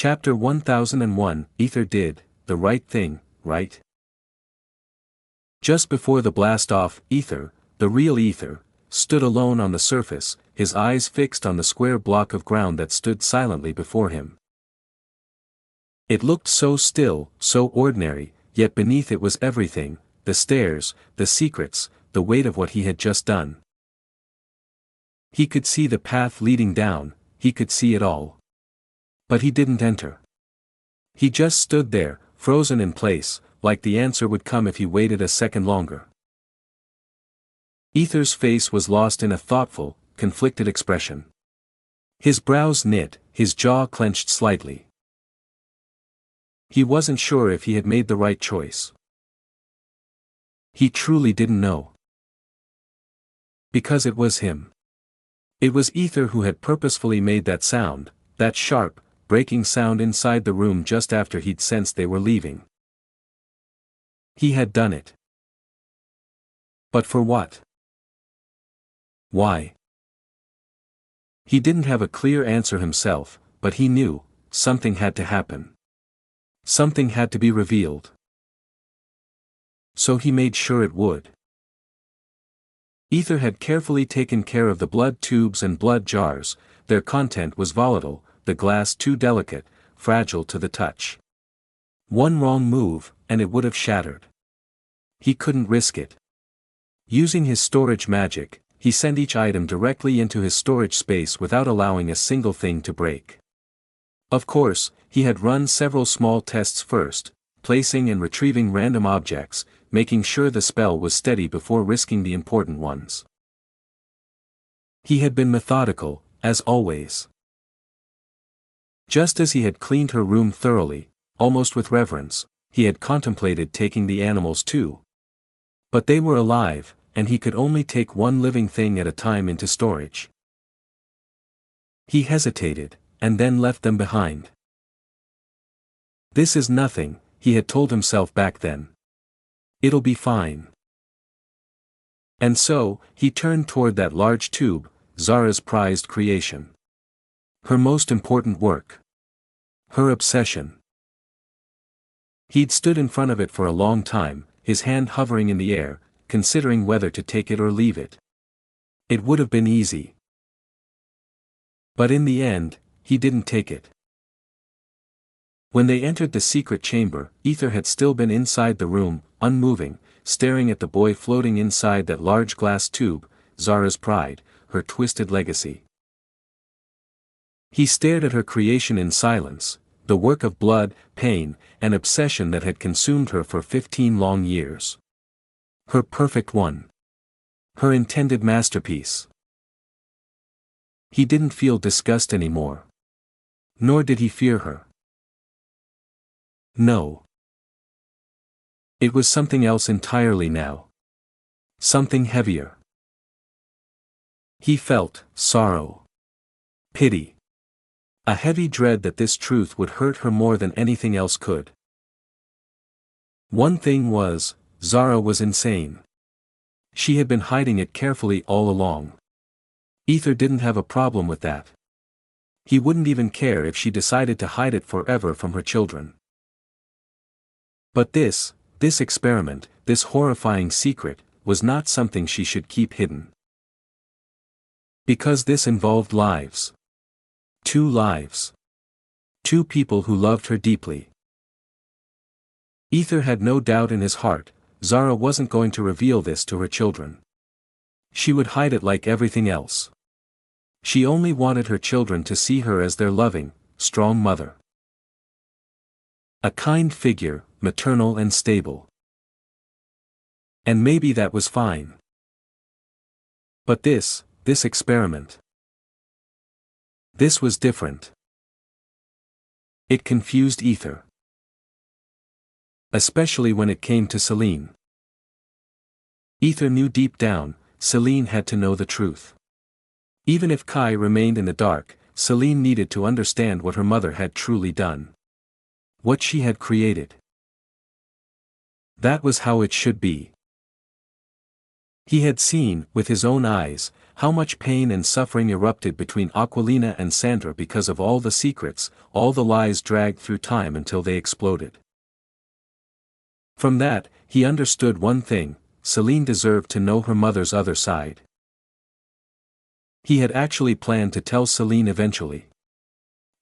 Chapter 1001, Ether did the right thing, right? Just before the blast-off, Ether, the real Ether, stood alone on the surface, his eyes fixed on the square block of ground that stood silently before him. It looked so still, so ordinary, yet beneath it was everything, the stairs, the secrets, the weight of what he had just done. He could see the path leading down, he could see it all. But he didn't enter. He just stood there, frozen in place, like the answer would come if he waited a second longer. Ether's face was lost in a thoughtful, conflicted expression. His brows knit, his jaw clenched slightly. He wasn't sure if he had made the right choice. He truly didn't know. Because it was him. It was Ether who had purposefully made that sound, that sharp, breaking sound inside the room just after he'd sensed they were leaving. He had done it. But for what? Why? He didn't have a clear answer himself, but he knew, something had to happen. Something had to be revealed. So he made sure it would. Ether had carefully taken care of the blood tubes and blood jars, their content was volatile, the glass too delicate, fragile to the touch. One wrong move, and it would have shattered. He couldn't risk it. Using his storage magic, he sent each item directly into his storage space without allowing a single thing to break. Of course, he had run several small tests first, placing and retrieving random objects, making sure the spell was steady before risking the important ones. He had been methodical, as always. Just as he had cleaned her room thoroughly, almost with reverence, he had contemplated taking the animals too. But they were alive, and he could only take one living thing at a time into storage. He hesitated, and then left them behind. This is nothing, he had told himself back then. It'll be fine. And so, he turned toward that large tube, Zara's prized creation. Her most important work. Her obsession. He'd stood in front of it for a long time, his hand hovering in the air, considering whether to take it or leave it. It would have been easy. But in the end, he didn't take it. When they entered the secret chamber, Ether had still been inside the room, unmoving, staring at the boy floating inside that large glass tube, Zara's pride, her twisted legacy. He stared at her creation in silence, the work of blood, pain, and obsession that had consumed her for 15 long years. Her perfect one. Her intended masterpiece. He didn't feel disgust anymore. Nor did he fear her. No. It was something else entirely now. Something heavier. He felt sorrow. Pity. A heavy dread that this truth would hurt her more than anything else could. One thing was, Zara was insane. She had been hiding it carefully all along. Ether didn't have a problem with that. He wouldn't even care if she decided to hide it forever from her children. But this experiment, this horrifying secret, was not something she should keep hidden. Because this involved lives. 2 lives. 2 people who loved her deeply. Ether had no doubt in his heart, Zara wasn't going to reveal this to her children. She would hide it like everything else. She only wanted her children to see her as their loving, strong mother. A kind figure, maternal and stable. And maybe that was fine. But this experiment. This was different. It confused Ether. Especially when it came to Celine. Ether knew deep down, Celine had to know the truth. Even if Kai remained in the dark, Celine needed to understand what her mother had truly done. What she had created. That was how it should be. He had seen, with his own eyes, How much pain and suffering erupted between Aquilina and Sandra because of all the secrets, all the lies dragged through time until they exploded. From that, he understood one thing: Celine deserved to know her mother's other side. He had actually planned to tell Celine eventually.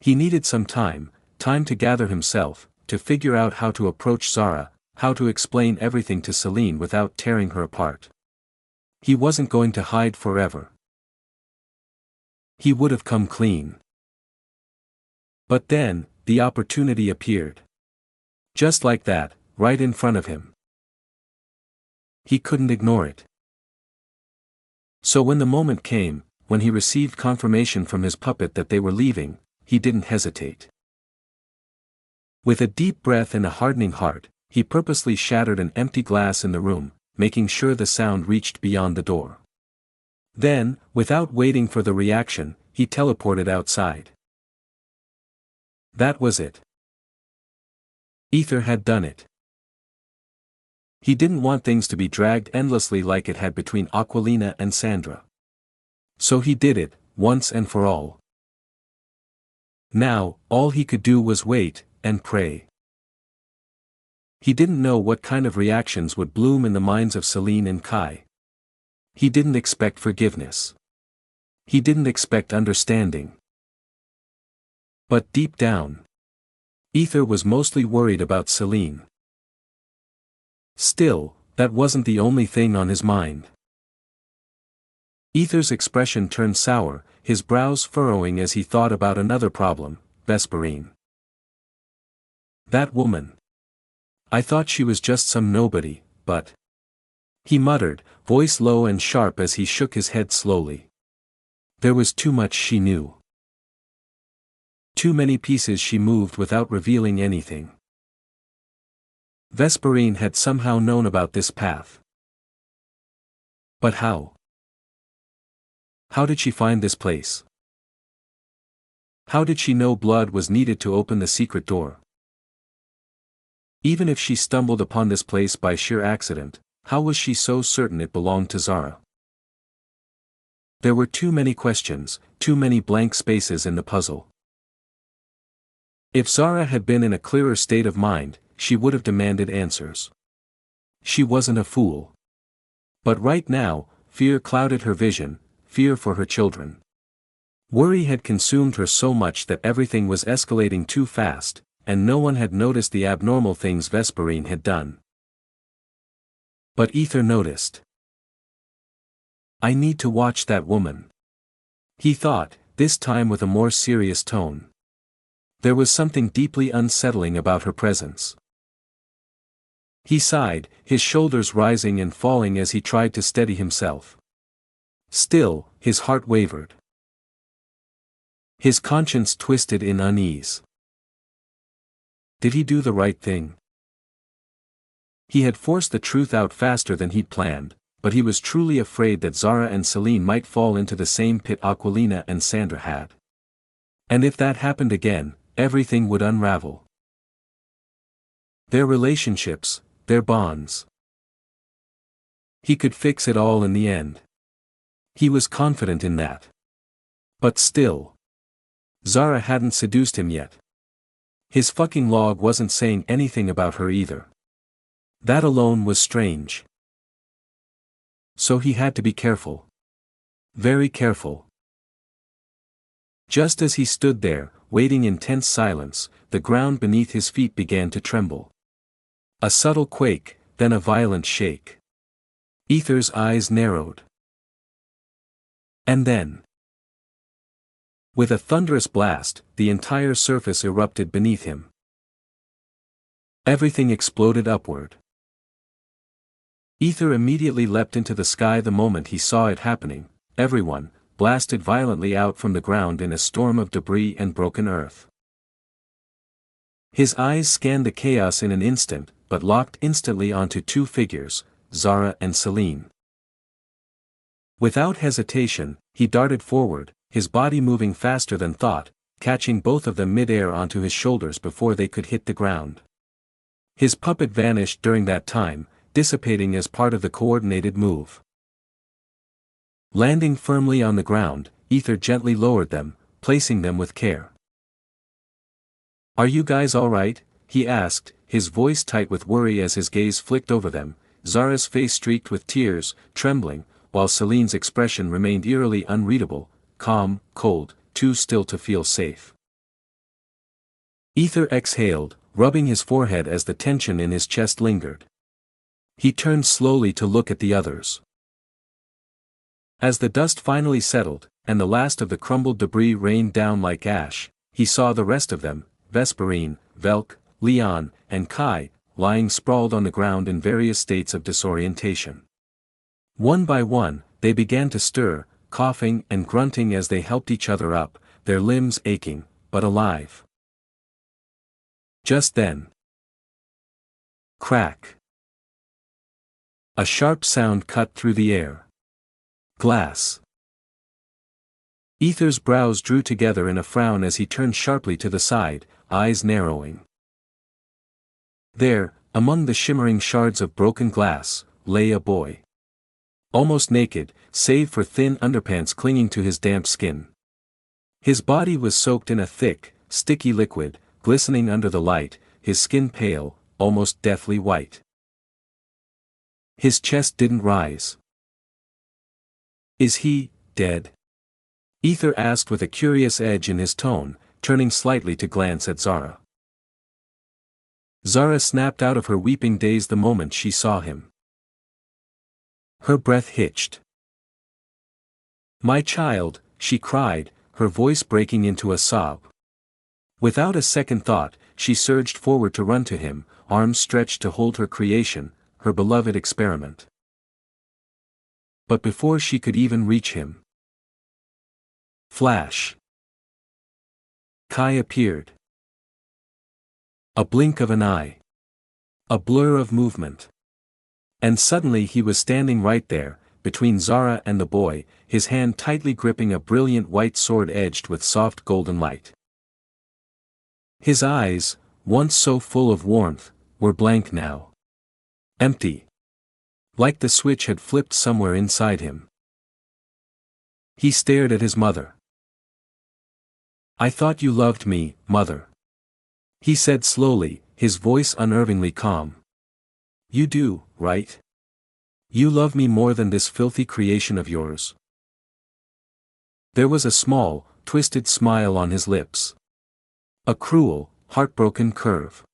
He needed some time to gather himself, to figure out how to approach Zara, how to explain everything to Celine without tearing her apart. He wasn't going to hide forever. He would have come clean. But then, the opportunity appeared. Just like that, right in front of him. He couldn't ignore it. So when the moment came, when he received confirmation from his puppet that they were leaving, he didn't hesitate. With a deep breath and a hardening heart, he purposely shattered an empty glass in the room, making sure the sound reached beyond the door. Then, without waiting for the reaction, he teleported outside. That was it. Ether had done it. He didn't want things to be dragged endlessly like it had between Aquilina and Sandra. So he did it, once and for all. Now, all he could do was wait, and pray. He didn't know what kind of reactions would bloom in the minds of Celine and Kai. He didn't expect forgiveness. He didn't expect understanding. But deep down, Ether was mostly worried about Celine. Still, that wasn't the only thing on his mind. Ether's expression turned sour, his brows furrowing as he thought about another problem: Vesperine. That woman. I thought she was just some nobody, but... He muttered, voice low and sharp as he shook his head slowly. There was too much she knew. Too many pieces she moved without revealing anything. Vesperine had somehow known about this path. But how? How did she find this place? How did she know blood was needed to open the secret door? Even if she stumbled upon this place by sheer accident, how was she so certain it belonged to Zara? There were too many questions, too many blank spaces in the puzzle. If Zara had been in a clearer state of mind, she would have demanded answers. She wasn't a fool. But right now, fear clouded her vision, fear for her children. Worry had consumed her so much that everything was escalating too fast, and no one had noticed the abnormal things Vesperine had done. But Ether noticed. I need to watch that woman. He thought, this time with a more serious tone. There was something deeply unsettling about her presence. He sighed, his shoulders rising and falling as he tried to steady himself. Still, his heart wavered. His conscience twisted in unease. Did he do the right thing? He had forced the truth out faster than he'd planned, but he was truly afraid that Zara and Celine might fall into the same pit Aquilina and Sandra had. And if that happened again, everything would unravel. Their relationships, their bonds. He could fix it all in the end. He was confident in that. But still, Zara hadn't seduced him yet. His fucking log wasn't saying anything about her either. That alone was strange. So he had to be careful. Very careful. Just as he stood there, waiting in tense silence, the ground beneath his feet began to tremble. A subtle quake, then a violent shake. Ether's eyes narrowed. And then, with a thunderous blast, the entire surface erupted beneath him. Everything exploded upward. Ether immediately leapt into the sky the moment he saw it happening. Everyone, blasted violently out from the ground in a storm of debris and broken earth. His eyes scanned the chaos in an instant, but locked instantly onto two figures, Zara and Celine. Without hesitation, he darted forward, his body moving faster than thought, catching both of them mid-air onto his shoulders before they could hit the ground. His puppet vanished during that time, dissipating as part of the coordinated move. Landing firmly on the ground, Ether gently lowered them, placing them with care. "Are you guys alright?" he asked, his voice tight with worry as his gaze flicked over them, Zara's face streaked with tears, trembling, while Celine's expression remained eerily unreadable, calm, cold, too still to feel safe. Ether exhaled, rubbing his forehead as the tension in his chest lingered. He turned slowly to look at the others. As the dust finally settled, and the last of the crumbled debris rained down like ash, he saw the rest of them, Vesperine, Velk, Leon, and Kai, lying sprawled on the ground in various states of disorientation. One by one, they began to stir, coughing and grunting as they helped each other up, their limbs aching, but alive. Just then. Crack. A sharp sound cut through the air. Glass. Ether's brows drew together in a frown as he turned sharply to the side, eyes narrowing. There, among the shimmering shards of broken glass, lay a boy. Almost naked, save for thin underpants clinging to his damp skin. His body was soaked in a thick, sticky liquid, glistening under the light, his skin pale, almost deathly white. His chest didn't rise. "Is he dead?" Ether asked with a curious edge in his tone, turning slightly to glance at Zara. Zara snapped out of her weeping daze the moment she saw him. Her breath hitched. "My child," she cried, her voice breaking into a sob. Without a second thought, she surged forward to run to him, arms stretched to hold her creation, her beloved experiment. But before she could even reach him. Flash. Kai appeared. A blink of an eye. A blur of movement. And suddenly he was standing right there, between Zara and the boy, his hand tightly gripping a brilliant white sword edged with soft golden light. His eyes, once so full of warmth, were blank now. Empty. Like the switch had flipped somewhere inside him. He stared at his mother. "I thought you loved me, Mother," he said slowly, his voice unnervingly calm. "You do, right? You love me more than this filthy creation of yours." There was a small, twisted smile on his lips. A cruel, heartbroken curve.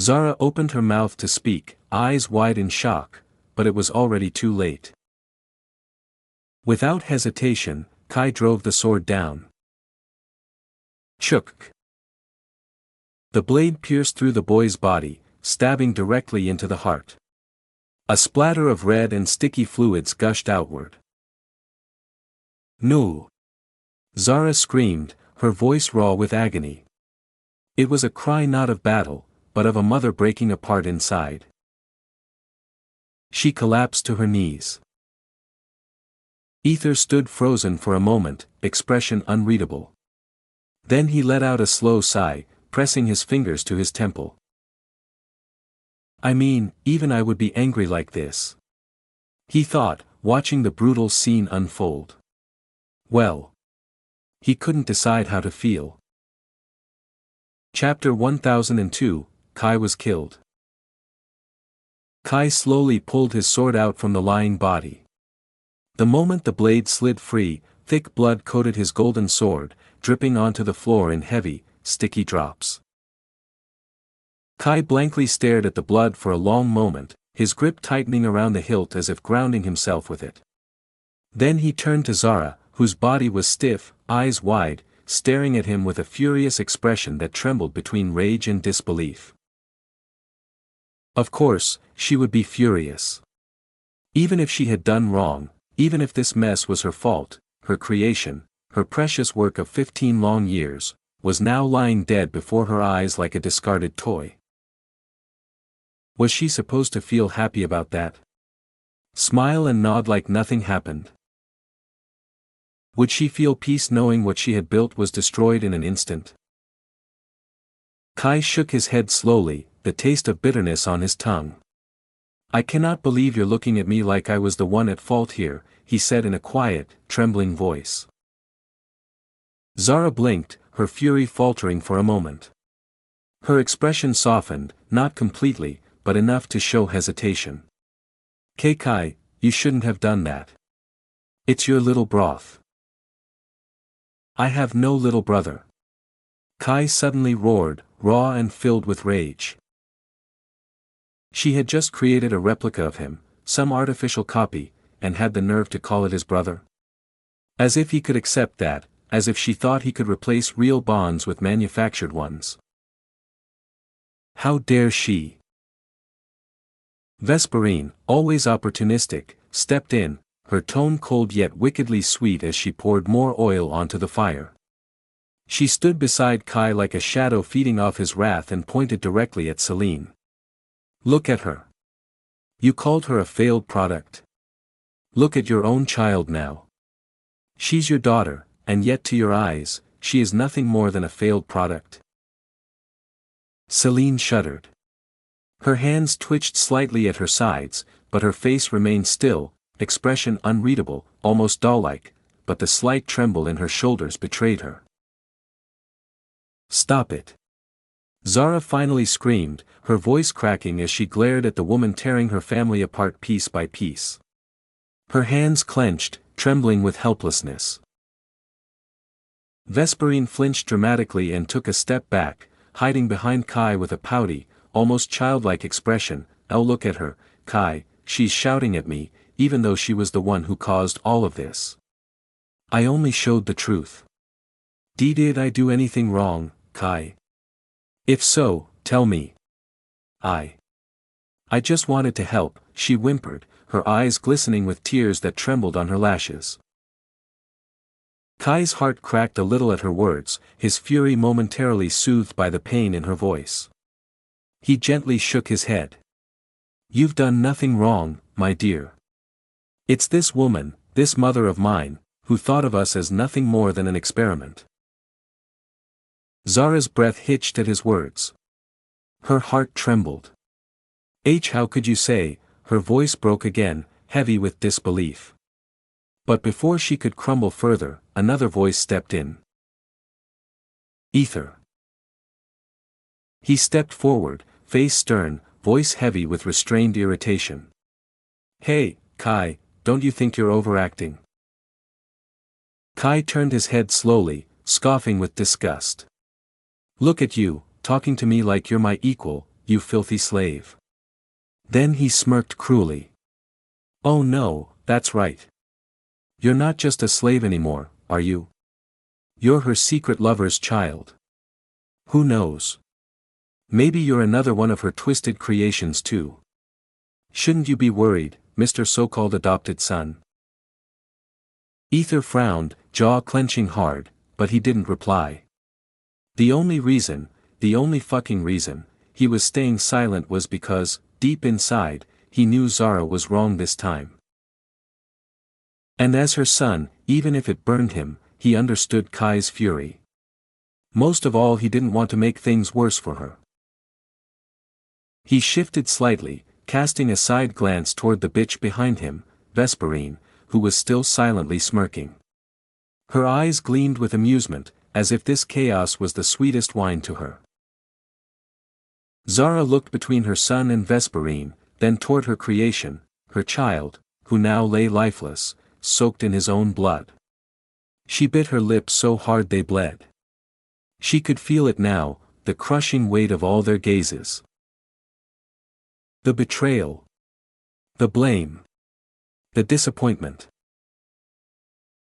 Zara opened her mouth to speak, eyes wide in shock, but it was already too late. Without hesitation, Kai drove the sword down. Chuk. The blade pierced through the boy's body, stabbing directly into the heart. A splatter of red and sticky fluids gushed outward. "No!" Zara screamed, her voice raw with agony. It was a cry not of battle, but of a mother breaking apart inside. She collapsed to her knees. Ether stood frozen for a moment, expression unreadable. Then he let out a slow sigh, pressing his fingers to his temple. "I mean, even I would be angry like this," he thought, watching the brutal scene unfold. Well. He couldn't decide how to feel. Chapter 1002, Kai was killed. Kai slowly pulled his sword out from the lying body. The moment the blade slid free, thick blood coated his golden sword, dripping onto the floor in heavy, sticky drops. Kai blankly stared at the blood for a long moment, his grip tightening around the hilt as if grounding himself with it. Then he turned to Zara, whose body was stiff, eyes wide, staring at him with a furious expression that trembled between rage and disbelief. Of course, she would be furious. Even if she had done wrong, even if this mess was her fault, her creation, her precious work of 15 long years, was now lying dead before her eyes like a discarded toy. Was she supposed to feel happy about that? Smile and nod like nothing happened? Would she feel peace knowing what she had built was destroyed in an instant? Kai shook his head slowly, the taste of bitterness on his tongue. "I cannot believe you're looking at me like I was the one at fault here," he said in a quiet, trembling voice. Zara blinked, her fury faltering for a moment. Her expression softened, not completely, but enough to show hesitation. Kai, you shouldn't have done that. It's your little broth. I have no little brother. Kai suddenly roared, raw and filled with rage. She had just created a replica of him, some artificial copy, and had the nerve to call it his brother? As if he could accept that, as if she thought he could replace real bonds with manufactured ones. How dare she? Vesperine, always opportunistic, stepped in, her tone cold yet wickedly sweet as she poured more oil onto the fire. She stood beside Kai like a shadow feeding off his wrath and pointed directly at Celine. Look at her. You called her a failed product. Look at your own child now. She's your daughter, and yet to your eyes, she is nothing more than a failed product. Celine shuddered. Her hands twitched slightly at her sides, but her face remained still, expression unreadable, almost doll-like, but the slight tremble in her shoulders betrayed her. Stop it. Zara finally screamed, her voice cracking as she glared at the woman tearing her family apart piece by piece. Her hands clenched, trembling with helplessness. Vesperine flinched dramatically and took a step back, hiding behind Kai with a pouty, almost childlike expression. Oh, look at her, Kai, she's shouting at me, even though she was the one who caused all of this. I only showed the truth. Did I do anything wrong, Kai? If so, tell me. I just wanted to help, she whimpered, her eyes glistening with tears that trembled on her lashes. Kai's heart cracked a little at her words, his fury momentarily soothed by the pain in her voice. He gently shook his head. You've done nothing wrong, my dear. It's this woman, this mother of mine, who thought of us as nothing more than an experiment. Zara's breath hitched at his words. Her heart trembled. How could you say? Her voice broke again, heavy with disbelief. But before she could crumble further, another voice stepped in. Ether. He stepped forward, face stern, voice heavy with restrained irritation. Hey, Kai, don't you think you're overacting? Kai turned his head slowly, scoffing with disgust. Look at you, talking to me like you're my equal, you filthy slave. Then he smirked cruelly. Oh no, that's right. You're not just a slave anymore, are you? You're her secret lover's child. Who knows? Maybe you're another one of her twisted creations too. Shouldn't you be worried, Mr. So-called adopted son? Ether frowned, jaw clenching hard, but he didn't reply. The only fucking reason, he was staying silent was because, deep inside, he knew Zara was wrong this time. And as her son, even if it burned him, he understood Kai's fury. Most of all, he didn't want to make things worse for her. He shifted slightly, casting a side glance toward the bitch behind him, Vesperine, who was still silently smirking. Her eyes gleamed with amusement, as if this chaos was the sweetest wine to her. Zara looked between her son and Vesperine, then toward her creation, her child, who now lay lifeless, soaked in his own blood. She bit her lips so hard they bled. She could feel it now, the crushing weight of all their gazes. The betrayal. The blame. The disappointment.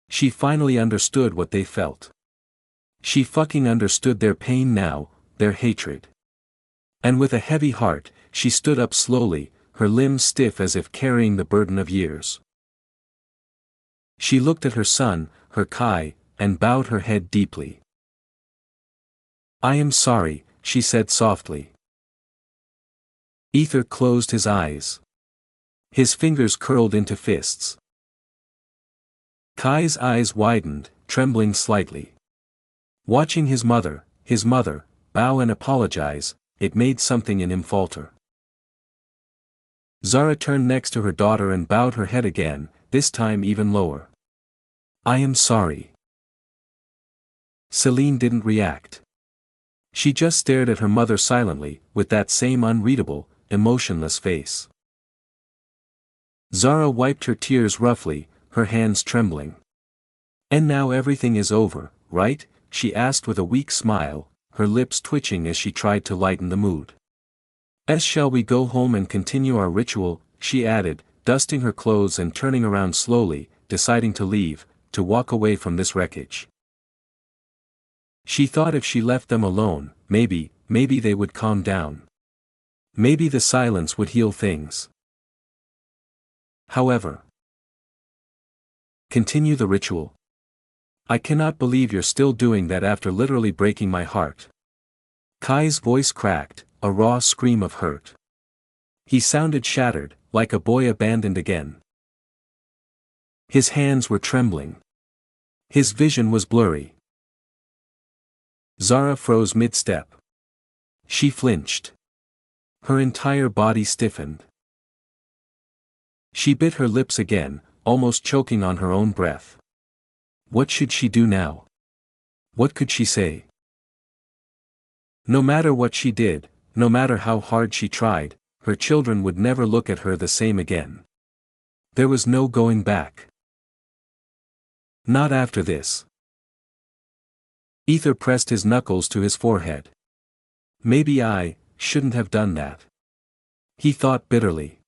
She finally understood what they felt. She fucking understood their pain now, their hatred. And with a heavy heart, she stood up slowly, her limbs stiff as if carrying the burden of years. She looked at her son, her Kai, and bowed her head deeply. I am sorry, she said softly. Ether closed his eyes. His fingers curled into fists. Kai's eyes widened, trembling slightly. Watching his mother, bow and apologize, it made something in him falter. Zara turned next to her daughter and bowed her head again, this time even lower. "I am sorry." Celine didn't react. She just stared at her mother silently, with that same unreadable, emotionless face. Zara wiped her tears roughly, her hands trembling. "And now everything is over, right?" she asked with a weak smile, her lips twitching as she tried to lighten the mood. Shall we go home and continue our ritual?" she added, dusting her clothes and turning around slowly, deciding to leave, to walk away from this wreckage. She thought if she left them alone, maybe they would calm down. Maybe the silence would heal things. However, continue the ritual? "I cannot believe you're still doing that after literally breaking my heart." Kai's voice cracked, a raw scream of hurt. He sounded shattered, like a boy abandoned again. His hands were trembling. His vision was blurry. Zara froze mid-step. She flinched. Her entire body stiffened. She bit her lips again, almost choking on her own breath. What should she do now? What could she say? No matter what she did, no matter how hard she tried, her children would never look at her the same again. There was no going back. Not after this. Ether pressed his knuckles to his forehead. Maybe I shouldn't have done that, he thought bitterly.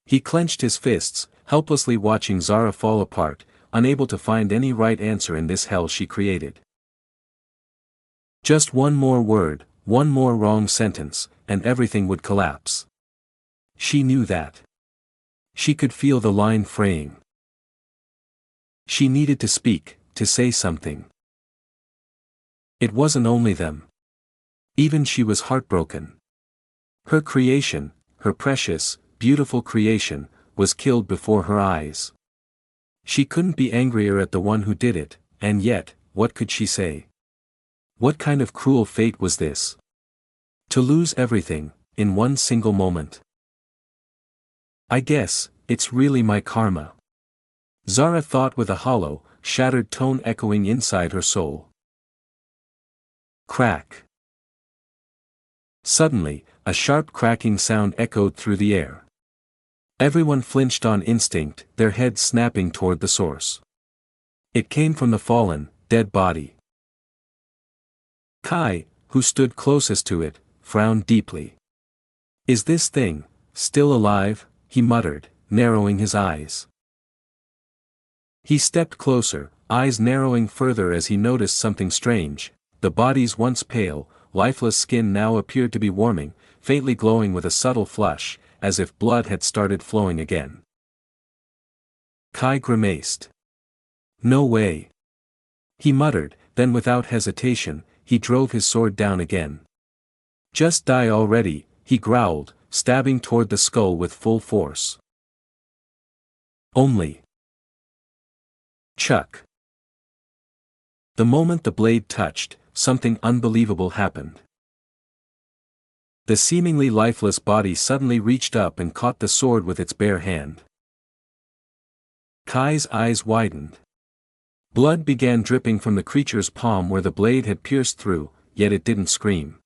He clenched his fists, helplessly watching Zara fall apart, unable to find any right answer in this hell she created. Just one more word, one more wrong sentence, and everything would collapse. She knew that. She could feel the line fraying. She needed to speak, to say something. It wasn't only them. Even she was heartbroken. Her creation, her precious, beautiful creation, was killed before her eyes. She couldn't be angrier at the one who did it, and yet, what could she say? What kind of cruel fate was this? To lose everything, in one single moment. I guess, it's really my karma. Zara thought with a hollow, shattered tone echoing inside her soul. Crack. Suddenly, a sharp cracking sound echoed through the air. Everyone flinched on instinct, their heads snapping toward the source. It came from the fallen, dead body. Kai, who stood closest to it, frowned deeply. Is this thing still alive? He muttered, narrowing his eyes. He stepped closer, eyes narrowing further as he noticed something strange. The body's once pale, lifeless skin now appeared to be warming, faintly glowing with a subtle flush, as if blood had started flowing again. Kai grimaced. No way. He muttered, then without hesitation, he drove his sword down again. Just die already, he growled, stabbing toward the skull with full force. Only. Chuck. The moment the blade touched, something unbelievable happened. The seemingly lifeless body suddenly reached up and caught the sword with its bare hand. Kai's eyes widened. Blood began dripping from the creature's palm where the blade had pierced through, yet it didn't scream.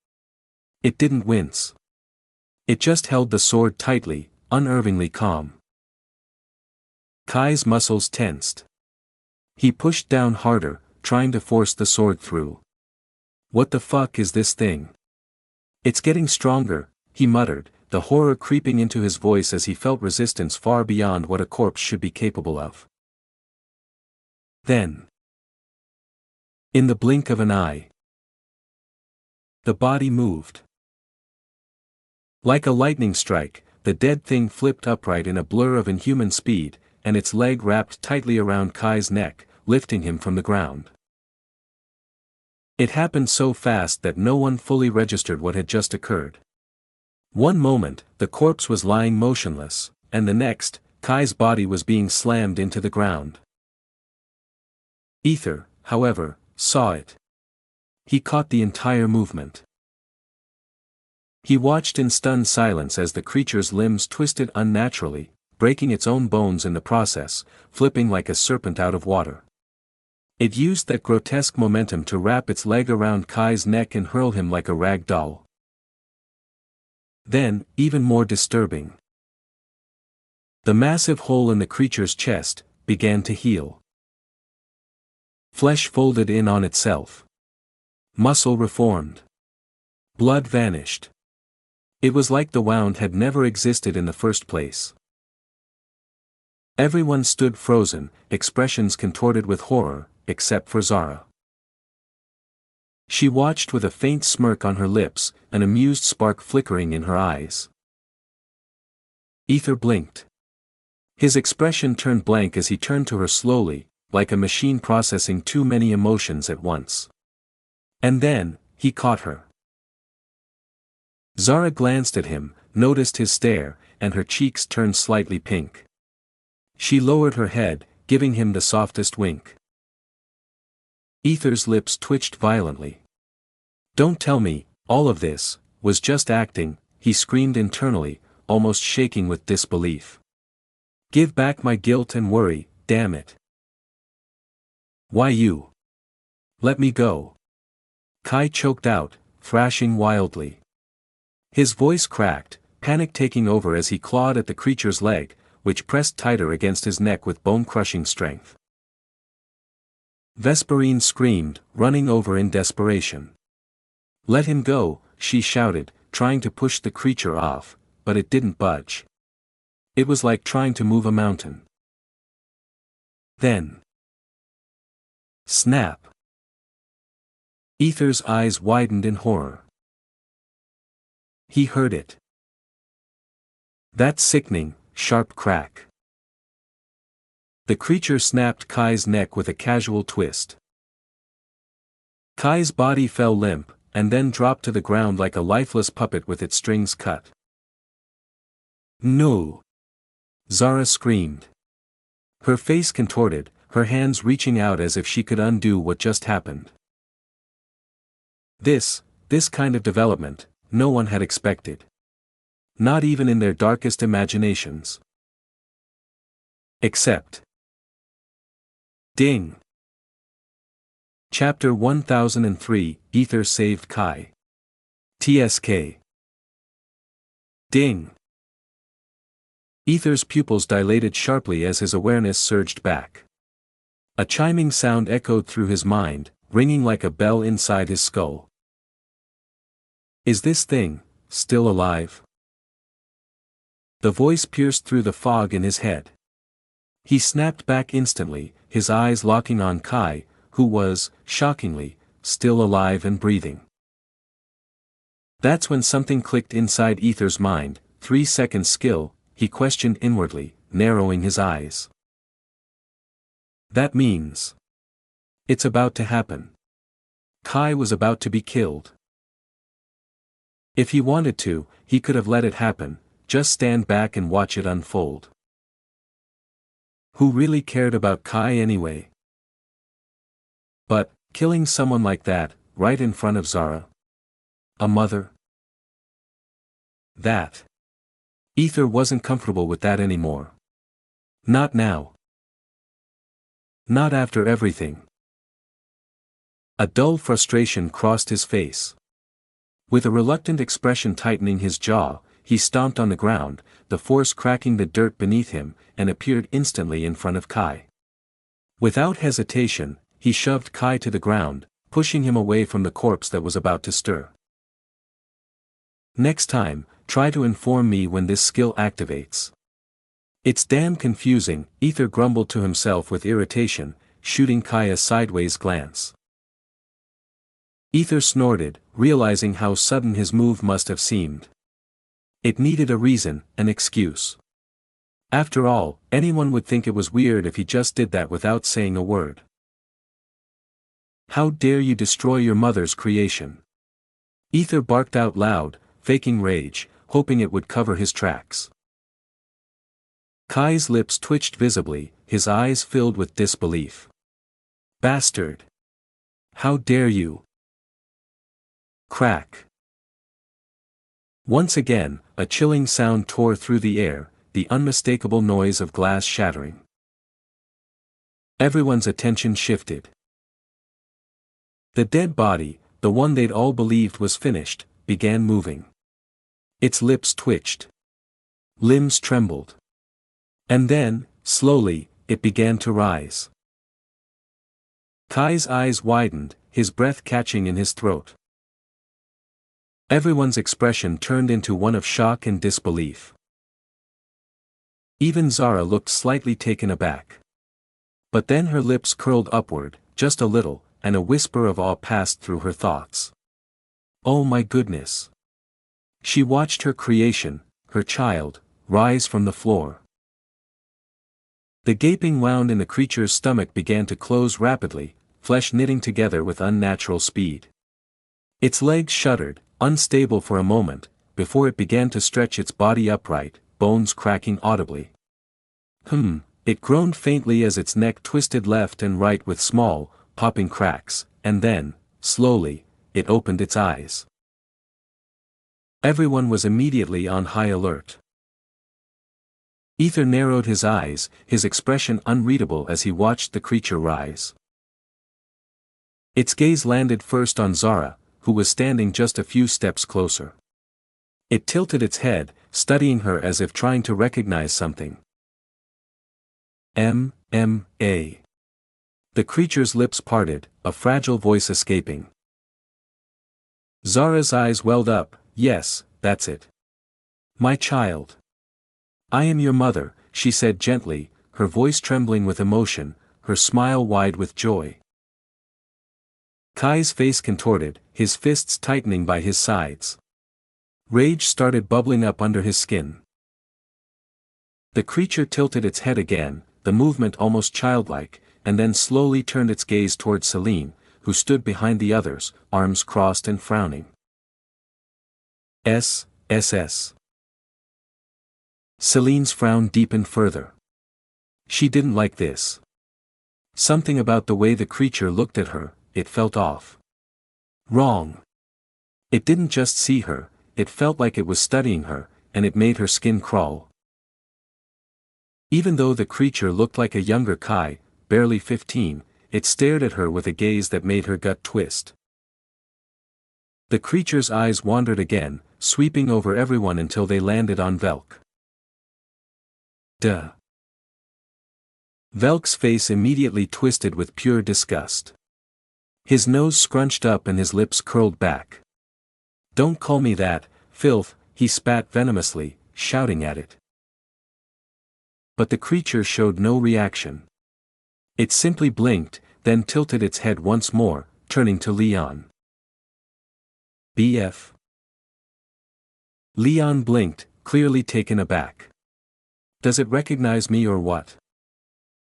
It didn't wince. It just held the sword tightly, unervingly calm. Kai's muscles tensed. He pushed down harder, trying to force the sword through. What the fuck is this thing? It's getting stronger, he muttered, the horror creeping into his voice as he felt resistance far beyond what a corpse should be capable of. Then, in the blink of an eye, the body moved. Like a lightning strike, the dead thing flipped upright in a blur of inhuman speed, and its leg wrapped tightly around Kai's neck, lifting him from the ground. It happened so fast that no one fully registered what had just occurred. One moment, the corpse was lying motionless, and the next, Kai's body was being slammed into the ground. Ether, however, saw it. He caught the entire movement. He watched in stunned silence as the creature's limbs twisted unnaturally, breaking its own bones in the process, flipping like a serpent out of water. It used that grotesque momentum to wrap its leg around Kai's neck and hurl him like a rag doll. Then, even more disturbing, the massive hole in the creature's chest began to heal. Flesh folded in on itself. Muscle reformed. Blood vanished. It was like the wound had never existed in the first place. Everyone stood frozen, expressions contorted with horror, except for Zara. She watched with a faint smirk on her lips, an amused spark flickering in her eyes. Ether blinked. His expression turned blank as he turned to her slowly, like a machine processing too many emotions at once. And then, he caught her. Zara glanced at him, noticed his stare, and her cheeks turned slightly pink. She lowered her head, giving him the softest wink. Ether's lips twitched violently. "Don't tell me, all of this was just acting," he screamed internally, almost shaking with disbelief. "Give back my guilt and worry, damn it." "Why you? Let me go." Kai choked out, thrashing wildly. His voice cracked, panic taking over as he clawed at the creature's leg, which pressed tighter against his neck with bone-crushing strength. Vesperine screamed, running over in desperation. "Let him go," she shouted, trying to push the creature off, but it didn't budge. It was like trying to move a mountain. Then, snap! Ether's eyes widened in horror. He heard it. That sickening, sharp crack. The creature snapped Kai's neck with a casual twist. Kai's body fell limp, and then dropped to the ground like a lifeless puppet with its strings cut. "No!" Zara screamed. Her face contorted, her hands reaching out as if she could undo what just happened. This kind of development, no one had expected. Not even in their darkest imaginations. Except. Ding! Chapter 1003, Ether saved Kai. TSK. Ding! Ether's pupils dilated sharply as his awareness surged back. A chiming sound echoed through his mind, ringing like a bell inside his skull. Is this thing still alive? The voice pierced through the fog in his head. He snapped back instantly, his eyes locking on Kai, who was, shockingly, still alive and breathing. That's when something clicked inside Ether's mind. 3 seconds skill, he questioned inwardly, narrowing his eyes. That means it's about to happen. Kai was about to be killed. If he wanted to, he could have let it happen, just stand back and watch it unfold. Who really cared about Kai anyway? But, killing someone like that, right in front of Zara? A mother? That. Ether wasn't comfortable with that anymore. Not now. Not after everything. A dull frustration crossed his face. With a reluctant expression tightening his jaw, he stomped on the ground, the force cracking the dirt beneath him, and appeared instantly in front of Kai. Without hesitation, he shoved Kai to the ground, pushing him away from the corpse that was about to stir. Next time, try to inform me when this skill activates. It's damn confusing, Ether grumbled to himself with irritation, shooting Kai a sideways glance. Ether snorted, realizing how sudden his move must have seemed. It needed a reason, an excuse. After all, anyone would think it was weird if he just did that without saying a word. How dare you destroy your mother's creation? Ether barked out loud, faking rage, hoping it would cover his tracks. Kai's lips twitched visibly, his eyes filled with disbelief. Bastard! How dare you? Crack. Once again, a chilling sound tore through the air, the unmistakable noise of glass shattering. Everyone's attention shifted. The dead body, the one they'd all believed was finished, began moving. Its lips twitched. Limbs trembled. And then, slowly, it began to rise. Kai's eyes widened, his breath catching in his throat. Everyone's expression turned into one of shock and disbelief. Even Zara looked slightly taken aback. But then her lips curled upward, just a little, and a whisper of awe passed through her thoughts. Oh my goodness! She watched her creation, her child, rise from the floor. The gaping wound in the creature's stomach began to close rapidly, flesh knitting together with unnatural speed. Its legs shuddered, unstable for a moment, before it began to stretch its body upright, bones cracking audibly. It groaned faintly as its neck twisted left and right with small, popping cracks, and then, slowly, it opened its eyes. Everyone was immediately on high alert. Ether narrowed his eyes, his expression unreadable as he watched the creature rise. Its gaze landed first on Zara, who was standing just a few steps closer. It tilted its head, studying her as if trying to recognize something. M.A. The creature's lips parted, a fragile voice escaping. Zara's eyes welled up. Yes, that's it. My child. I am your mother, she said gently, her voice trembling with emotion, her smile wide with joy. Kai's face contorted, his fists tightening by his sides. Rage started bubbling up under his skin. The creature tilted its head again, the movement almost childlike, and then slowly turned its gaze towards Celine, who stood behind the others, arms crossed and frowning. S.S. Celine's frown deepened further. She didn't like this. Something about the way the creature looked at her, it felt off. Wrong. It didn't just see her, it felt like it was studying her, and it made her skin crawl. Even though the creature looked like a younger Kai, barely 15, it stared at her with a gaze that made her gut twist. The creature's eyes wandered again, sweeping over everyone until they landed on Velk. Duh. Velk's face immediately twisted with pure disgust. His nose scrunched up and his lips curled back. Don't call me that, filth, he spat venomously, shouting at it. But the creature showed no reaction. It simply blinked, then tilted its head once more, turning to Leon. BF. Leon blinked, clearly taken aback. Does it recognize me or what?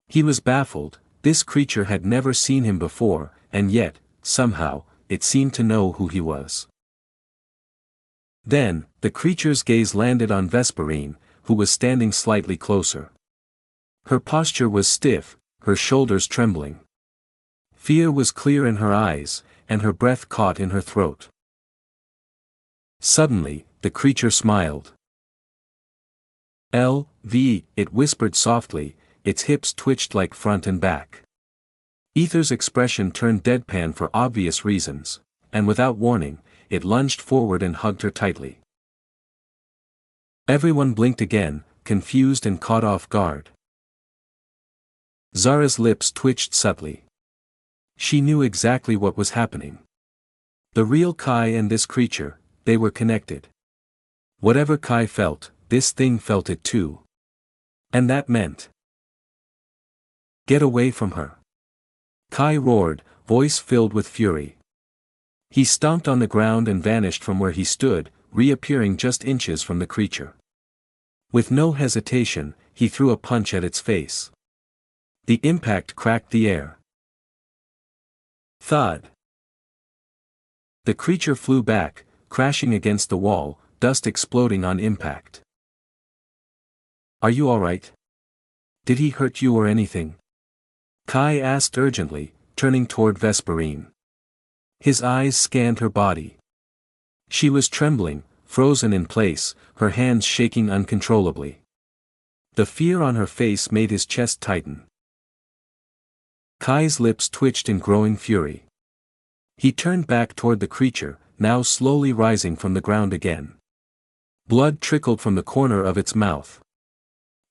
He was baffled, this creature had never seen him before, and yet, somehow, it seemed to know who he was. Then, the creature's gaze landed on Vesperine, who was standing slightly closer. Her posture was stiff, her shoulders trembling. Fear was clear in her eyes, and her breath caught in her throat. Suddenly, the creature smiled. L.V., it whispered softly, its hips twitched like front and back. Ether's expression turned deadpan for obvious reasons, and without warning, it lunged forward and hugged her tightly. Everyone blinked again, confused and caught off guard. Zara's lips twitched subtly. She knew exactly what was happening. The real Kai and this creature, they were connected. Whatever Kai felt, this thing felt it too. And that meant... Get away from her. Kai roared, voice filled with fury. He stomped on the ground and vanished from where he stood, reappearing just inches from the creature. With no hesitation, he threw a punch at its face. The impact cracked the air. Thud. The creature flew back, crashing against the wall, dust exploding on impact. Are you alright? Did he hurt you or anything? Kai asked urgently, turning toward Vesperine. His eyes scanned her body. She was trembling, frozen in place, her hands shaking uncontrollably. The fear on her face made his chest tighten. Kai's lips twitched in growing fury. He turned back toward the creature, now slowly rising from the ground again. Blood trickled from the corner of its mouth.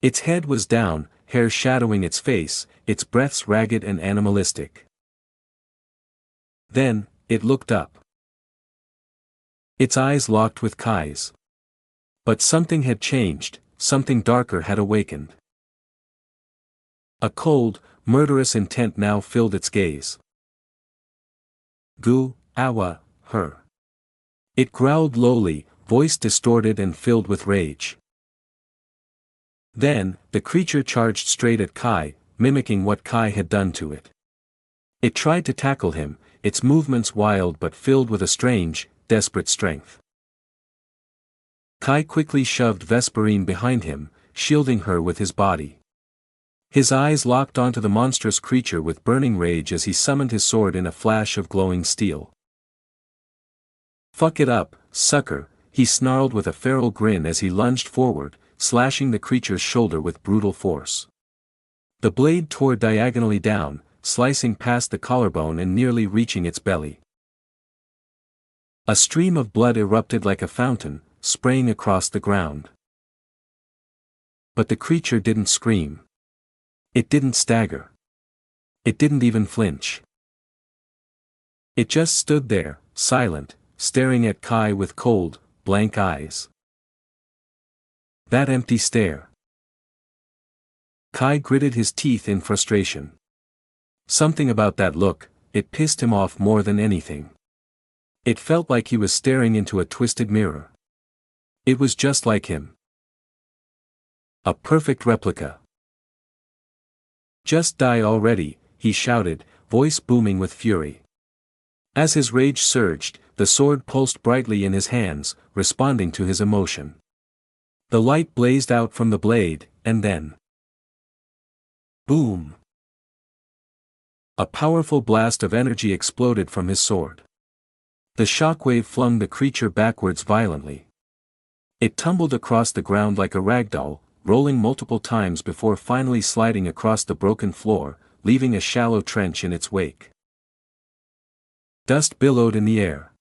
Its head was down, hair shadowing its face, its breaths ragged and animalistic. Then, it looked up. Its eyes locked with Kai's. But something had changed, something darker had awakened. A cold, murderous intent now filled its gaze. Gu, awa, her. It growled lowly, voice distorted and filled with rage. Then, the creature charged straight at Kai, mimicking what Kai had done to it. It tried to tackle him, its movements wild but filled with a strange, desperate strength. Kai quickly shoved Vesperine behind him, shielding her with his body. His eyes locked onto the monstrous creature with burning rage as he summoned his sword in a flash of glowing steel. "Fuck it up, sucker," he snarled with a feral grin as he lunged forward, slashing the creature's shoulder with brutal force. The blade tore diagonally down, slicing past the collarbone and nearly reaching its belly. A stream of blood erupted like a fountain, spraying across the ground. But the creature didn't scream. It didn't stagger. It didn't even flinch. It just stood there, silent, staring at Kai with cold, blank eyes. That empty stare. Kai gritted his teeth in frustration. Something about that look, it pissed him off more than anything. It felt like he was staring into a twisted mirror. It was just like him. A perfect replica. "Just die already," he shouted, voice booming with fury. As his rage surged, the sword pulsed brightly in his hands, responding to his emotion. The light blazed out from the blade, and then... boom! A powerful blast of energy exploded from his sword. The shockwave flung the creature backwards violently. It tumbled across the ground like a ragdoll, rolling multiple times before finally sliding across the broken floor, leaving a shallow trench in its wake. Dust billowed in the air.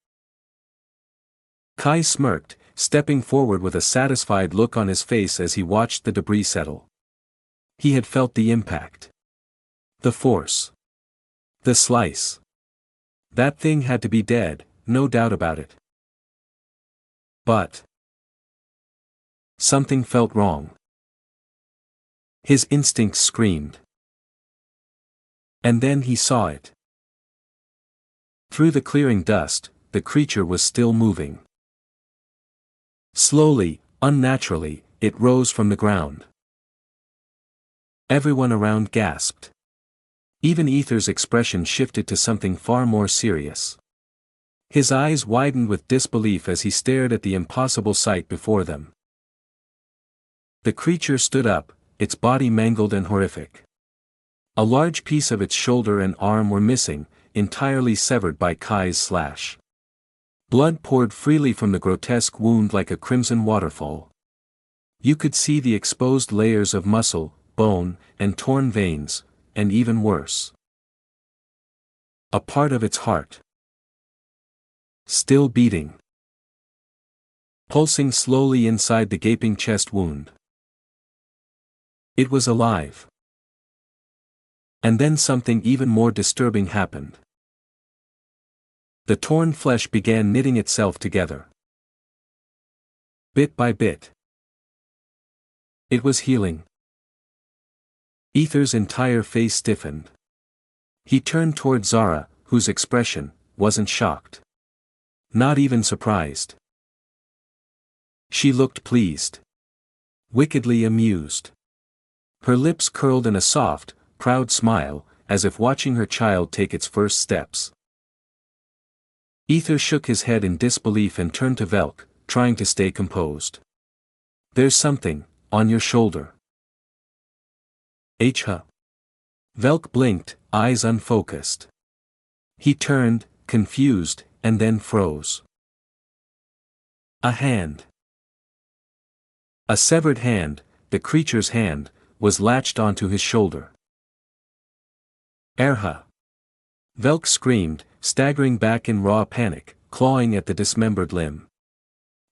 Kai smirked, stepping forward with a satisfied look on his face as he watched the debris settle. He had felt the impact. The force. The slice. That thing had to be dead, no doubt about it. But something felt wrong. His instincts screamed. And then he saw it. Through the clearing dust, the creature was still moving. Slowly, unnaturally, it rose from the ground. Everyone around gasped. Even Ether's expression shifted to something far more serious. His eyes widened with disbelief as he stared at the impossible sight before them. The creature stood up, its body mangled and horrific. A large piece of its shoulder and arm were missing, entirely severed by Kai's slash. Blood poured freely from the grotesque wound like a crimson waterfall. You could see the exposed layers of muscle, bone, and torn veins, and even worse, a part of its heart. Still beating. Pulsing slowly inside the gaping chest wound. It was alive. And then something even more disturbing happened. The torn flesh began knitting itself together. Bit by bit. It was healing. Ether's entire face stiffened. He turned toward Zara, whose expression wasn't shocked. Not even surprised. She looked pleased. Wickedly amused. Her lips curled in a soft, proud smile, as if watching her child take its first steps. Ether shook his head in disbelief and turned to Velk, trying to stay composed. "There's something on your shoulder." Huh? Velk blinked, eyes unfocused. He turned, confused, and then froze. A hand. A severed hand, the creature's hand, was latched onto his shoulder. Erha! Velk screamed, staggering back in raw panic, clawing at the dismembered limb.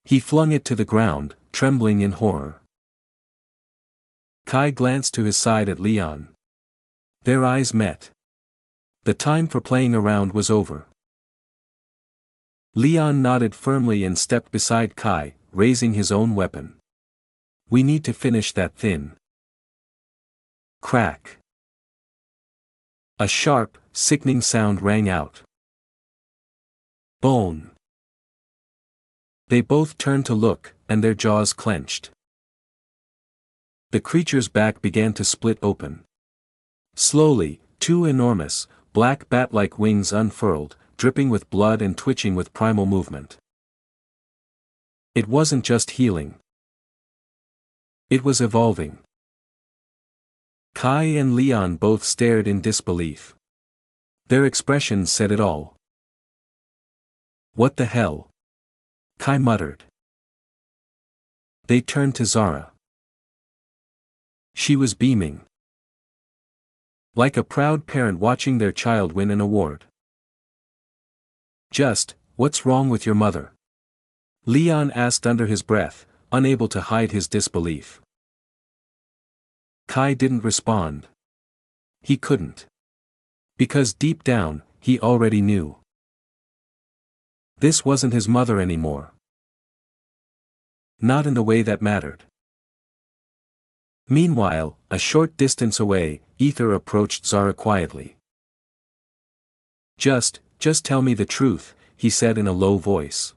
He flung it to the ground, trembling in horror. Kai glanced to his side at Leon. Their eyes met. The time for playing around was over. Leon nodded firmly and stepped beside Kai, raising his own weapon. We need to finish that thing. Crack. A sharp, sickening sound rang out. Bone. They both turned to look, and their jaws clenched. The creature's back began to split open. Slowly, two enormous, black bat-like wings unfurled, dripping with blood and twitching with primal movement. It wasn't just healing. It was evolving. Kai and Leon both stared in disbelief. Their expressions said it all. What the hell? Kai muttered. They turned to Zara. She was beaming. Like a proud parent watching their child win an award. Just, what's wrong with your mother? Leon asked under his breath, unable to hide his disbelief. Kai didn't respond. He couldn't. Because deep down, he already knew. This wasn't his mother anymore. Not in the way that mattered. Meanwhile, a short distance away, Ether approached Zara quietly. Just tell me the truth, he said in a low voice.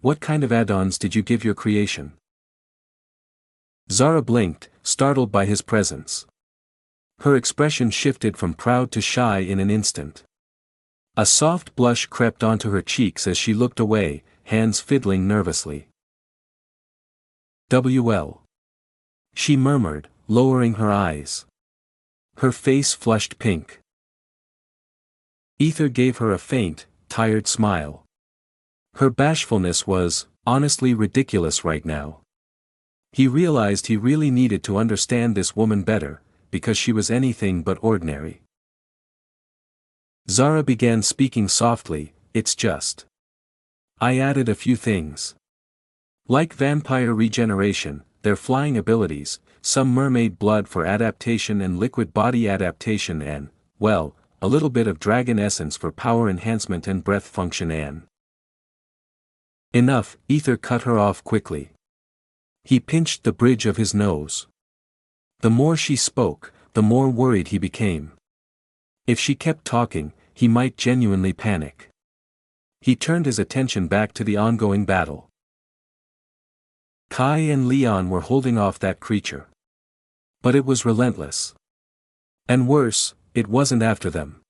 What kind of add-ons did you give your creation? Zara blinked, startled by his presence. Her expression shifted from proud to shy in an instant. A soft blush crept onto her cheeks as she looked away, hands fiddling nervously. "WL," she murmured, lowering her eyes. Her face flushed pink. Ether gave her a faint, tired smile. Her bashfulness was, honestly, ridiculous right now. He realized he really needed to understand this woman better, because she was anything but ordinary. Zara began speaking softly, it's just. I added a few things. Like vampire regeneration, their flying abilities, some mermaid blood for adaptation and liquid body adaptation and, well, a little bit of dragon essence for power enhancement and breath function and. Enough, Ether cut her off quickly. He pinched the bridge of his nose. The more she spoke, the more worried he became. If she kept talking, he might genuinely panic. He turned his attention back to the ongoing battle. Kai and Leon were holding off that creature. But it was relentless. And worse, it wasn't after them.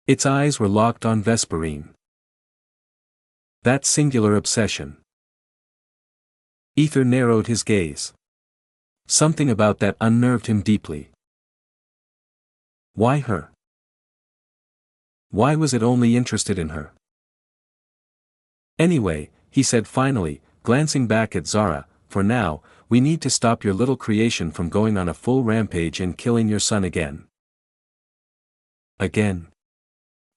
Its eyes were locked on Vesperine. That singular obsession. Ether narrowed his gaze. Something about that unnerved him deeply. Why her? Why was it only interested in her? Anyway, he said finally, glancing back at Zara, for now, we need to stop your little creation from going on a full rampage and killing your son again. Again?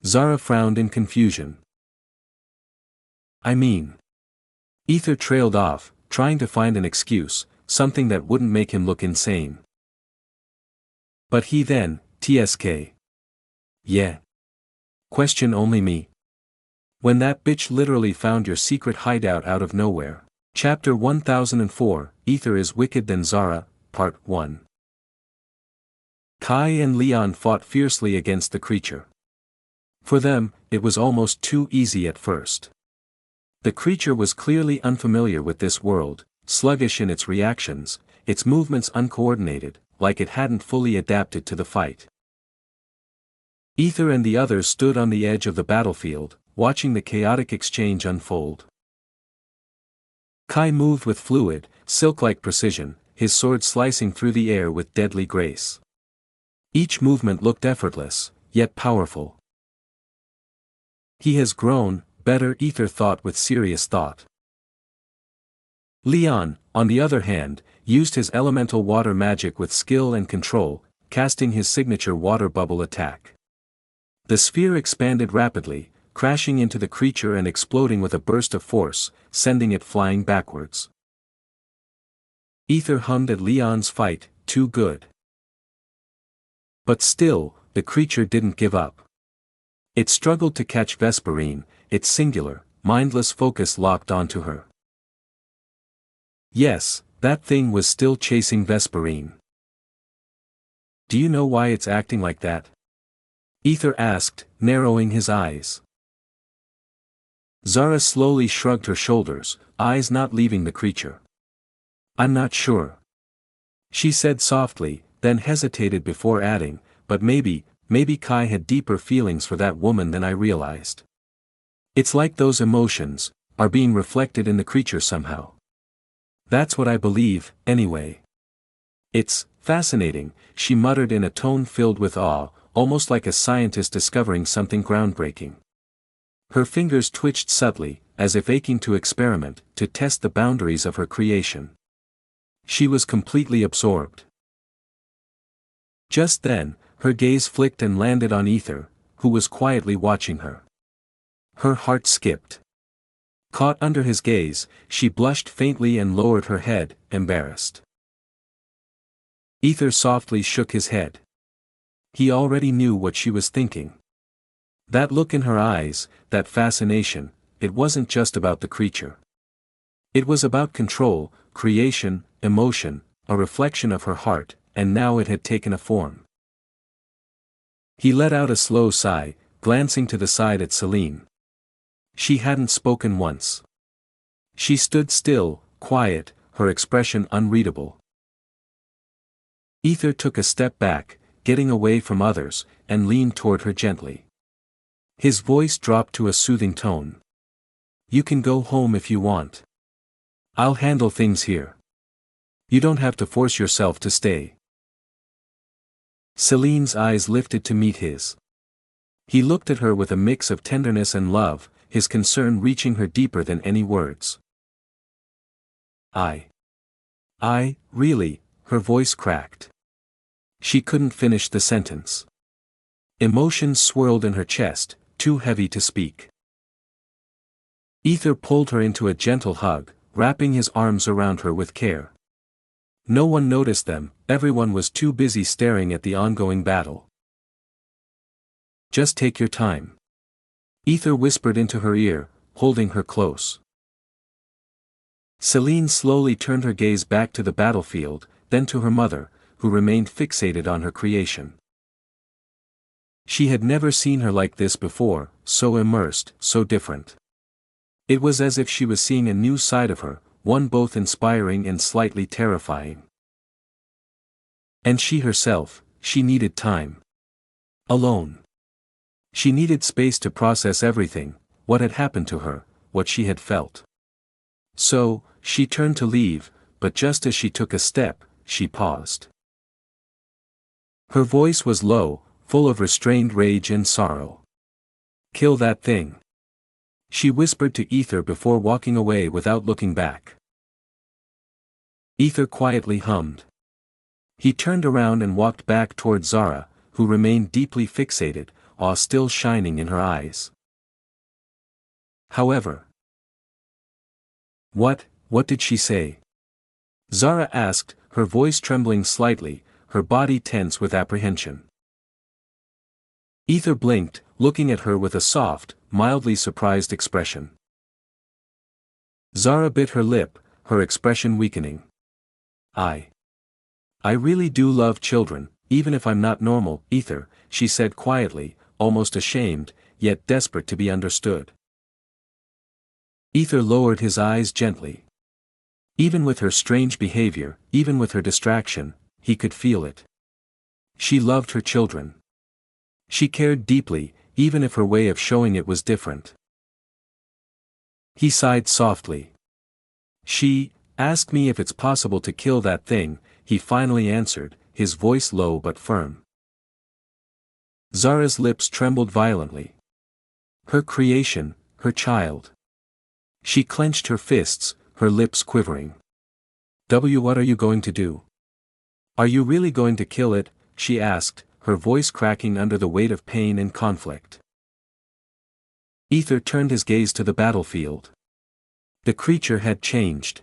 Zara frowned in confusion. I mean. Ether trailed off, trying to find an excuse, something that wouldn't make him look insane. But he then, TSK. Yeah. Question only me. When that bitch literally found your secret hideout out of nowhere. Chapter 1004, Ether is Wicked Than Zara, Part 1. Kai and Leon fought fiercely against the creature. For them, it was almost too easy at first. The creature was clearly unfamiliar with this world, sluggish in its reactions, its movements uncoordinated, like it hadn't fully adapted to the fight. Ether and the others stood on the edge of the battlefield, watching the chaotic exchange unfold. Kai moved with fluid, silk-like precision, his sword slicing through the air with deadly grace. Each movement looked effortless, yet powerful. He has grown, better, Ether thought with serious thought. Leon, on the other hand, used his elemental water magic with skill and control, casting his signature water bubble attack. The sphere expanded rapidly, crashing into the creature and exploding with a burst of force, sending it flying backwards. Ether hummed at Leon's fight, too good. But still, the creature didn't give up. It struggled to catch Vesperine, its singular, mindless focus locked onto her. Yes, that thing was still chasing Vesperine. Do you know why it's acting like that? Ether asked, narrowing his eyes. Zara slowly shrugged her shoulders, eyes not leaving the creature. I'm not sure. She said softly, then hesitated before adding, but maybe Kai had deeper feelings for that woman than I realized. It's like those emotions are being reflected in the creature somehow. That's what I believe, anyway. It's fascinating, she muttered in a tone filled with awe, almost like a scientist discovering something groundbreaking. Her fingers twitched subtly, as if aching to experiment, to test the boundaries of her creation. She was completely absorbed. Just then, her gaze flicked and landed on Ether, who was quietly watching her. Her heart skipped. Caught under his gaze, she blushed faintly and lowered her head, embarrassed. Ether softly shook his head. He already knew what she was thinking. That look in her eyes, that fascination, it wasn't just about the creature. It was about control, creation, emotion, a reflection of her heart, and now it had taken a form. He let out a slow sigh, glancing to the side at Celine. She hadn't spoken once. She stood still, quiet, her expression unreadable. Ether took a step back, getting away from others, and leaned toward her gently. His voice dropped to a soothing tone. You can go home if you want. I'll handle things here. You don't have to force yourself to stay. Celine's eyes lifted to meet his. He looked at her with a mix of tenderness and love, his concern reaching her deeper than any words. Really, her voice cracked. She couldn't finish the sentence. Emotions swirled in her chest, too heavy to speak. Ether pulled her into a gentle hug, wrapping his arms around her with care. No one noticed them, everyone was too busy staring at the ongoing battle. Just take your time. Ether whispered into her ear, holding her close. Celine slowly turned her gaze back to the battlefield, then to her mother, who remained fixated on her creation. She had never seen her like this before, so immersed, so different. It was as if she was seeing a new side of her, one both inspiring and slightly terrifying. And she herself, she needed time. Alone. She needed space to process everything, what had happened to her, what she had felt. So, she turned to leave, but just as she took a step, she paused. Her voice was low, full of restrained rage and sorrow. Kill that thing. She whispered to Ether before walking away without looking back. Ether quietly hummed. He turned around and walked back toward Zara, who remained deeply fixated, awe still shining in her eyes. However. What did she say? Zara asked, her voice trembling slightly, her body tense with apprehension. Ether blinked, looking at her with a soft, mildly surprised expression. Zara bit her lip, her expression weakening. I really do love children, even if I'm not normal, Ether, she said quietly, almost ashamed, yet desperate to be understood. Ether lowered his eyes gently. Even with her strange behavior, even with her distraction, he could feel it. She loved her children. She cared deeply, even if her way of showing it was different. He sighed softly. She asked me if it's possible to kill that thing, he finally answered, his voice low but firm. Zara's lips trembled violently. Her creation, her child. She clenched her fists, her lips quivering. What are you going to do? Are you really going to kill it? She asked, her voice cracking under the weight of pain and conflict. Ether turned his gaze to the battlefield. The creature had changed.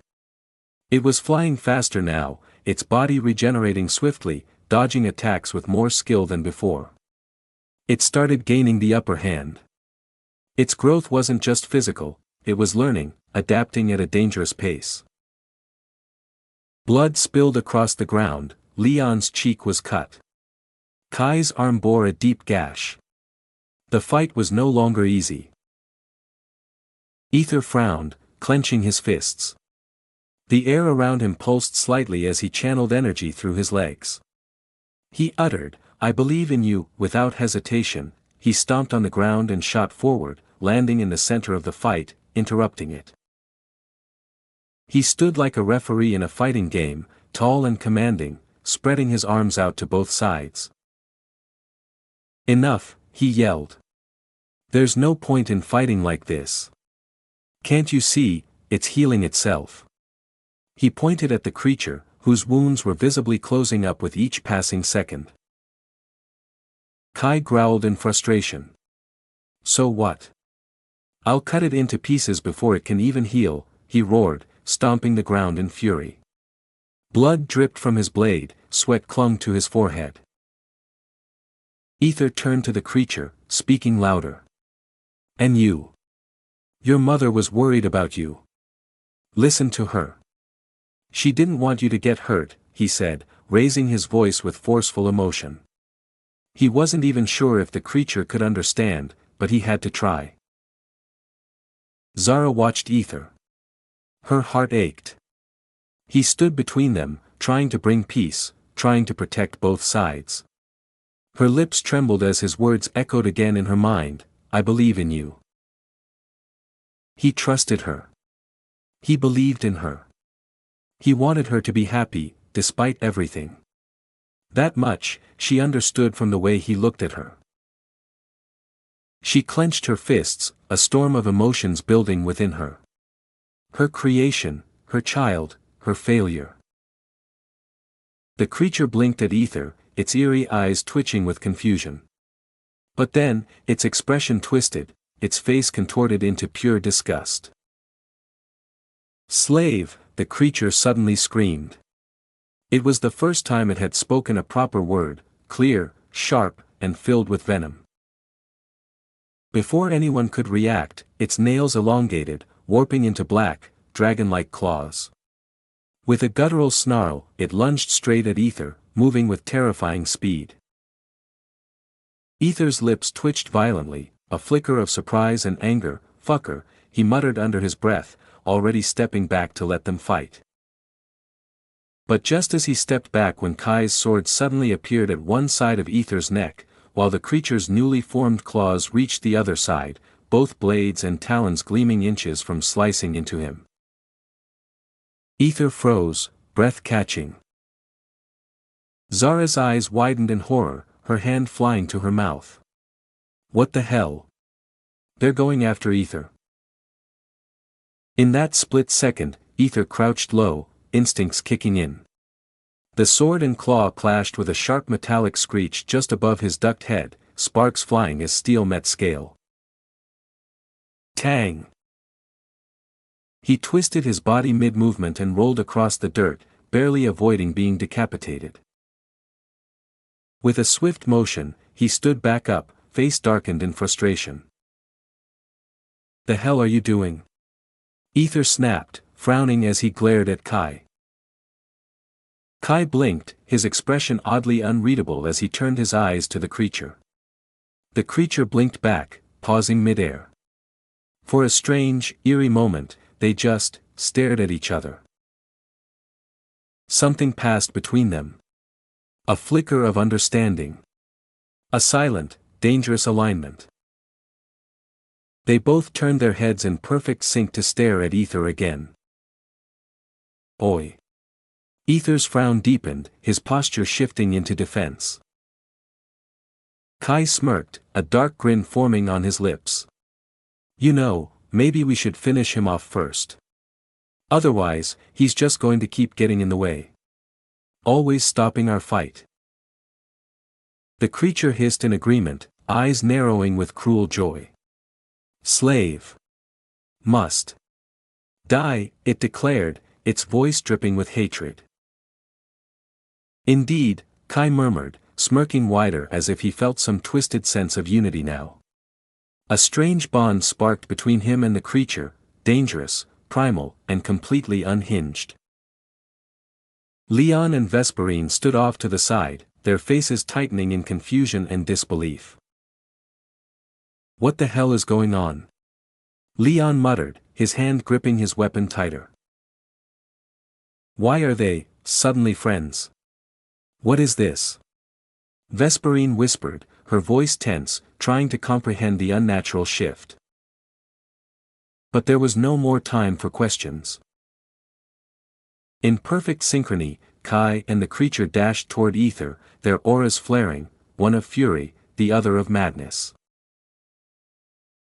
It was flying faster now, its body regenerating swiftly, dodging attacks with more skill than before. It started gaining the upper hand. Its growth wasn't just physical, it was learning, adapting at a dangerous pace. Blood spilled across the ground, Leon's cheek was cut. Kai's arm bore a deep gash. The fight was no longer easy. Ether frowned, clenching his fists. The air around him pulsed slightly as he channeled energy through his legs. He uttered, "I believe in you," without hesitation. He stomped on the ground and shot forward, landing in the center of the fight, interrupting it. He stood like a referee in a fighting game, tall and commanding, spreading his arms out to both sides. "Enough," he yelled. "There's no point in fighting like this. Can't you see, it's healing itself?" He pointed at the creature, whose wounds were visibly closing up with each passing second. Kai growled in frustration. "So what? I'll cut it into pieces before it can even heal," he roared, stomping the ground in fury. Blood dripped from his blade, sweat clung to his forehead. Ether turned to the creature, speaking louder. "And you? Your mother was worried about you. Listen to her. She didn't want you to get hurt," he said, raising his voice with forceful emotion. He wasn't even sure if the creature could understand, but he had to try. Zara watched Ether. Her heart ached. He stood between them, trying to bring peace, trying to protect both sides. Her lips trembled as his words echoed again in her mind, "I believe in you." He trusted her. He believed in her. He wanted her to be happy, despite everything. That much, she understood from the way he looked at her. She clenched her fists, a storm of emotions building within her. Her creation, her child, her failure. The creature blinked at Ether, its eerie eyes twitching with confusion. But then, its expression twisted, its face contorted into pure disgust. "Slave!" the creature suddenly screamed. It was the first time it had spoken a proper word, clear, sharp, and filled with venom. Before anyone could react, its nails elongated, warping into black, dragon-like claws. With a guttural snarl, it lunged straight at Ether, moving with terrifying speed. Ether's lips twitched violently, a flicker of surprise and anger. "Fucker," he muttered under his breath, already stepping back to let them fight. But just as he stepped back when Kai's sword suddenly appeared at one side of Ether's neck, while the creature's newly formed claws reached the other side, both blades and talons gleaming inches from slicing into him. Ether froze, breath catching. Zara's eyes widened in horror, her hand flying to her mouth. "What the hell? They're going after Ether." In that split second, Ether crouched low, instincts kicking in. The sword and claw clashed with a sharp metallic screech just above his ducked head, sparks flying as steel met scale. Tang! He twisted his body mid-movement and rolled across the dirt, barely avoiding being decapitated. With a swift motion, he stood back up, face darkened in frustration. "The hell are you doing?" Ether snapped, frowning as he glared at Kai. Kai blinked, his expression oddly unreadable as he turned his eyes to the creature. The creature blinked back, pausing midair. For a strange, eerie moment, they just stared at each other. Something passed between them. A flicker of understanding. A silent, dangerous alignment. They both turned their heads in perfect sync to stare at Ether again. "Oi." Ether's frown deepened, his posture shifting into defense. Kai smirked, a dark grin forming on his lips. "You know, maybe we should finish him off first." Otherwise, he's just going to keep getting in the way. Always stopping our fight. The creature hissed in agreement, eyes narrowing with cruel joy. Slave. Must. Die, it declared, its voice dripping with hatred. Indeed, Kai murmured, smirking wider as if he felt some twisted sense of unity now. A strange bond sparked between him and the creature, dangerous, primal, and completely unhinged. Leon and Vesperine stood off to the side, their faces tightening in confusion and disbelief. What the hell is going on? Leon muttered, his hand gripping his weapon tighter. Why are they, suddenly friends? What is this? Vesperine whispered, her voice tense, trying to comprehend the unnatural shift. But there was no more time for questions. In perfect synchrony, Kai and the creature dashed toward Ether, their auras flaring, one of fury, the other of madness.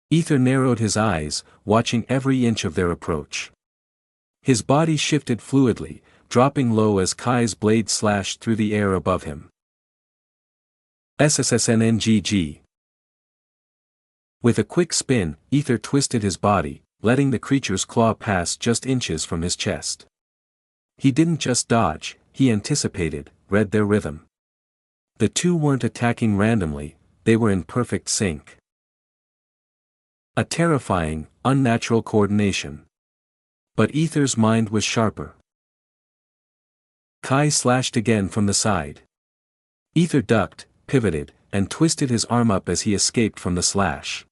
Ether narrowed his eyes, watching every inch of their approach. His body shifted fluidly, dropping low as Kai's blade slashed through the air above him. SSSNNGG. With a quick spin, Ether twisted his body, letting the creature's claw pass just inches from his chest. He didn't just dodge, he anticipated, read their rhythm. The two weren't attacking randomly, they were in perfect sync. A terrifying, unnatural coordination. But Ether's mind was sharper. Kai slashed again from the side. Ether ducked, pivoted, and twisted his arm up as he escaped from the slash.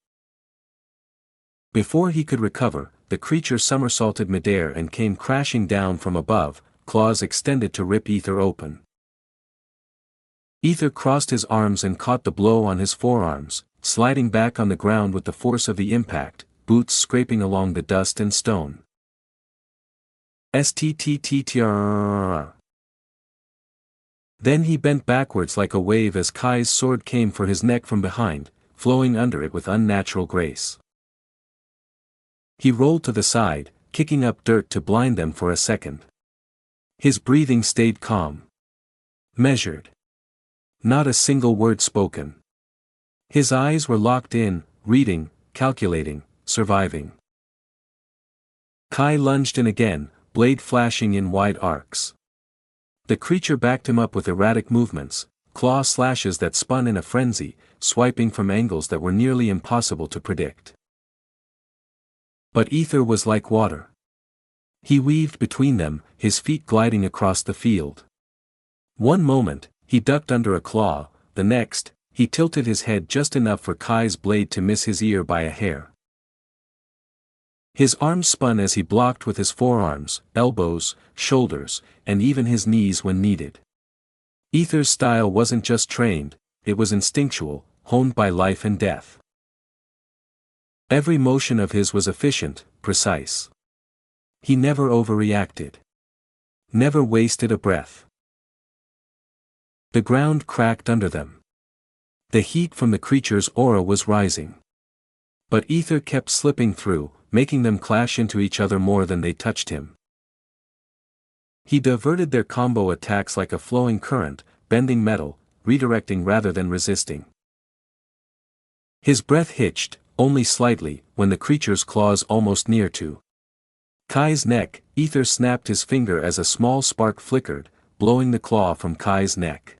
Before he could recover, the creature somersaulted midair and came crashing down from above, claws extended to rip Ether open. Ether crossed his arms and caught the blow on his forearms, sliding back on the ground with the force of the impact, boots scraping along the dust and stone. STTTTRRRR. Then he bent backwards like a wave as Kai's sword came for his neck from behind, flowing under it with unnatural grace. He rolled to the side, kicking up dirt to blind them for a second. His breathing stayed calm. Measured. Not a single word spoken. His eyes were locked in, reading, calculating, surviving. Kai lunged in again, blade flashing in wide arcs. The creature backed him up with erratic movements, claw slashes that spun in a frenzy, swiping from angles that were nearly impossible to predict. But Ether was like water. He weaved between them, his feet gliding across the field. One moment, he ducked under a claw, the next, he tilted his head just enough for Kai's blade to miss his ear by a hair. His arms spun as he blocked with his forearms, elbows, shoulders, and even his knees when needed. Ether's style wasn't just trained, it was instinctual, honed by life and death. Every motion of his was efficient, precise. He never overreacted. Never wasted a breath. The ground cracked under them. The heat from the creature's aura was rising. But Ether kept slipping through, making them clash into each other more than they touched him. He diverted their combo attacks like a flowing current, bending metal, redirecting rather than resisting. His breath hitched, only slightly, when the creature's claws almost near to Kai's neck. Ether snapped his finger as a small spark flickered, blowing the claw from Kai's neck.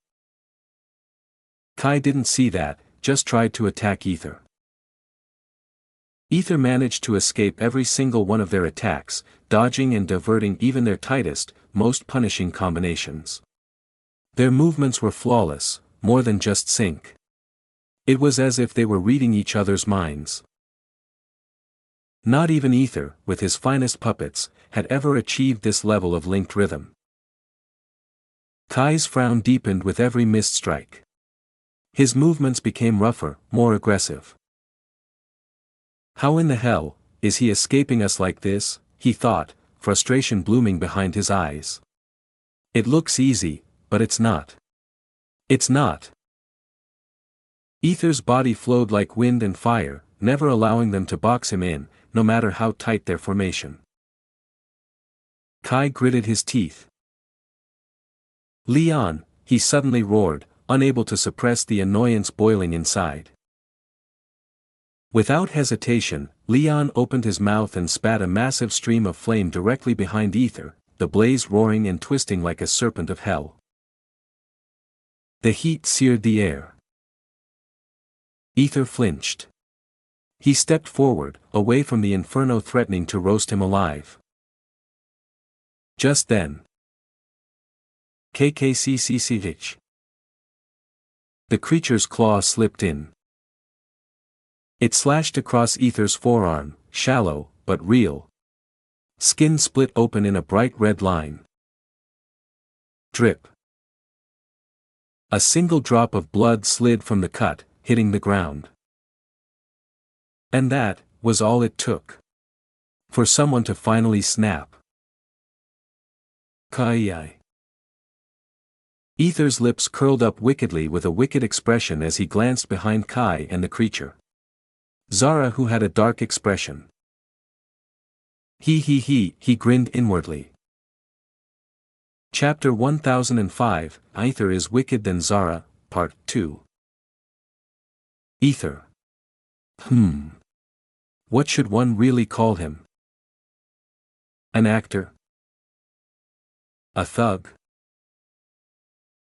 Kai didn't see that, just tried to attack Ether. Ether managed to escape every single one of their attacks, dodging and diverting even their tightest, most punishing combinations. Their movements were flawless, more than just sync. It was as if they were reading each other's minds. Not even Ether, with his finest puppets, had ever achieved this level of linked rhythm. Kai's frown deepened with every missed strike. His movements became rougher, more aggressive. How in the hell is he escaping us like this? He thought, frustration blooming behind his eyes. It looks easy, but it's not. It's not. Ether's body flowed like wind and fire, never allowing them to box him in, no matter how tight their formation. Kai gritted his teeth. Leon, he suddenly roared, unable to suppress the annoyance boiling inside. Without hesitation, Leon opened his mouth and spat a massive stream of flame directly behind Ether, the blaze roaring and twisting like a serpent of hell. The heat seared the air. Ether flinched. He stepped forward, away from the inferno threatening to roast him alive. Just then. KKCCCH. The creature's claw slipped in. It slashed across Ether's forearm, shallow, but real. Skin split open in a bright red line. Drip. A single drop of blood slid from the cut, hitting the ground. And that was all it took. For someone to finally snap. Kai. Ether's lips curled up wickedly with a wicked expression as he glanced behind Kai and the creature. Zara, who had a dark expression. He grinned inwardly. Chapter 1005, Ether is Wicked Than Zara, Part 2. Ether. What should one really call him? An actor? A thug?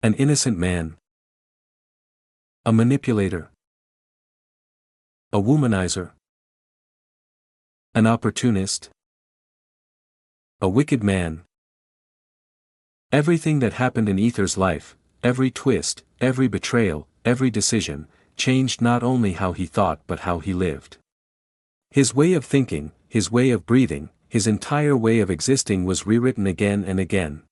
An innocent man? A manipulator? A womanizer? An opportunist? A wicked man? Everything that happened in Ether's life, every twist, every betrayal, every decision, changed not only how he thought but how he lived. His way of thinking, his way of breathing, his entire way of existing was rewritten again and again.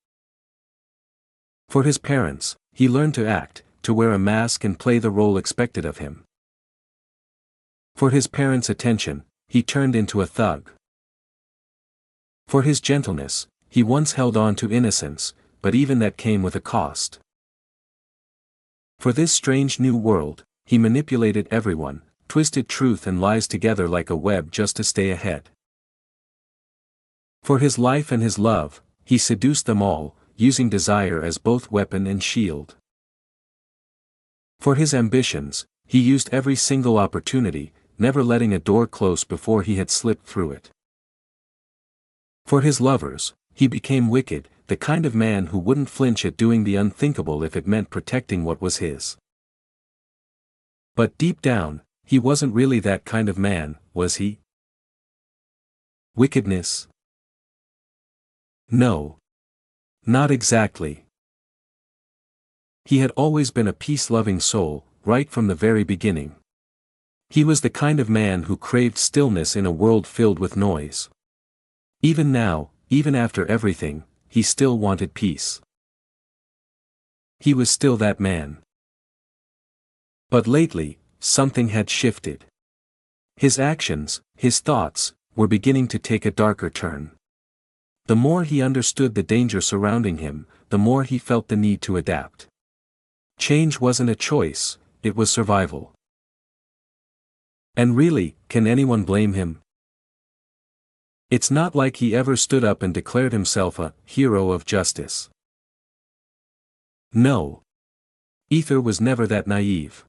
For his parents, he learned to act, to wear a mask and play the role expected of him. For his parents' attention, he turned into a thug. For his gentleness, he once held on to innocence, but even that came with a cost. For this strange new world, he manipulated everyone, twisted truth and lies together like a web just to stay ahead. For his life and his love, he seduced them all, using desire as both weapon and shield. For his ambitions, he used every single opportunity, never letting a door close before he had slipped through it. For his lovers, he became wicked, the kind of man who wouldn't flinch at doing the unthinkable if it meant protecting what was his. But deep down, he wasn't really that kind of man, was he? Wickedness? No. Not exactly. He had always been a peace-loving soul, right from the very beginning. He was the kind of man who craved stillness in a world filled with noise. Even now, even after everything, he still wanted peace. He was still that man. But lately, something had shifted. His actions, his thoughts, were beginning to take a darker turn. The more he understood the danger surrounding him, the more he felt the need to adapt. Change wasn't a choice, it was survival. And really, can anyone blame him? It's not like he ever stood up and declared himself a hero of justice. No. Ether was never that naive.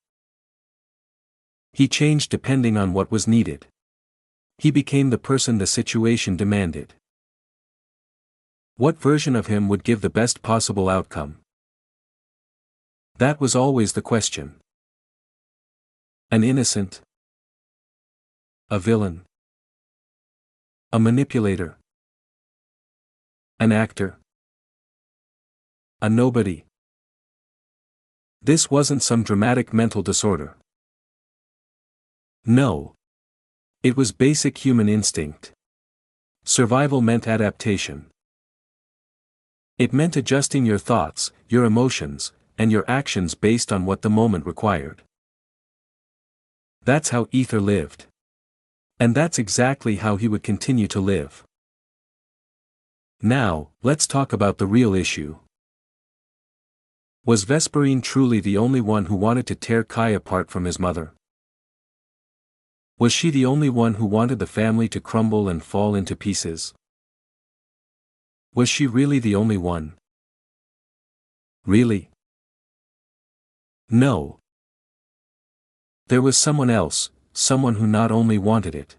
He changed depending on what was needed. He became the person the situation demanded. What version of him would give the best possible outcome? That was always the question. An innocent? A villain? A manipulator? An actor? A nobody? This wasn't some dramatic mental disorder. No. It was basic human instinct. Survival meant adaptation. It meant adjusting your thoughts, your emotions, and your actions based on what the moment required. That's how Ether lived. And that's exactly how he would continue to live. Now, let's talk about the real issue. Was Vesperine truly the only one who wanted to tear Kai apart from his mother? Was she the only one who wanted the family to crumble and fall into pieces? Was she really the only one? Really? No. There was someone else, someone who not only wanted it,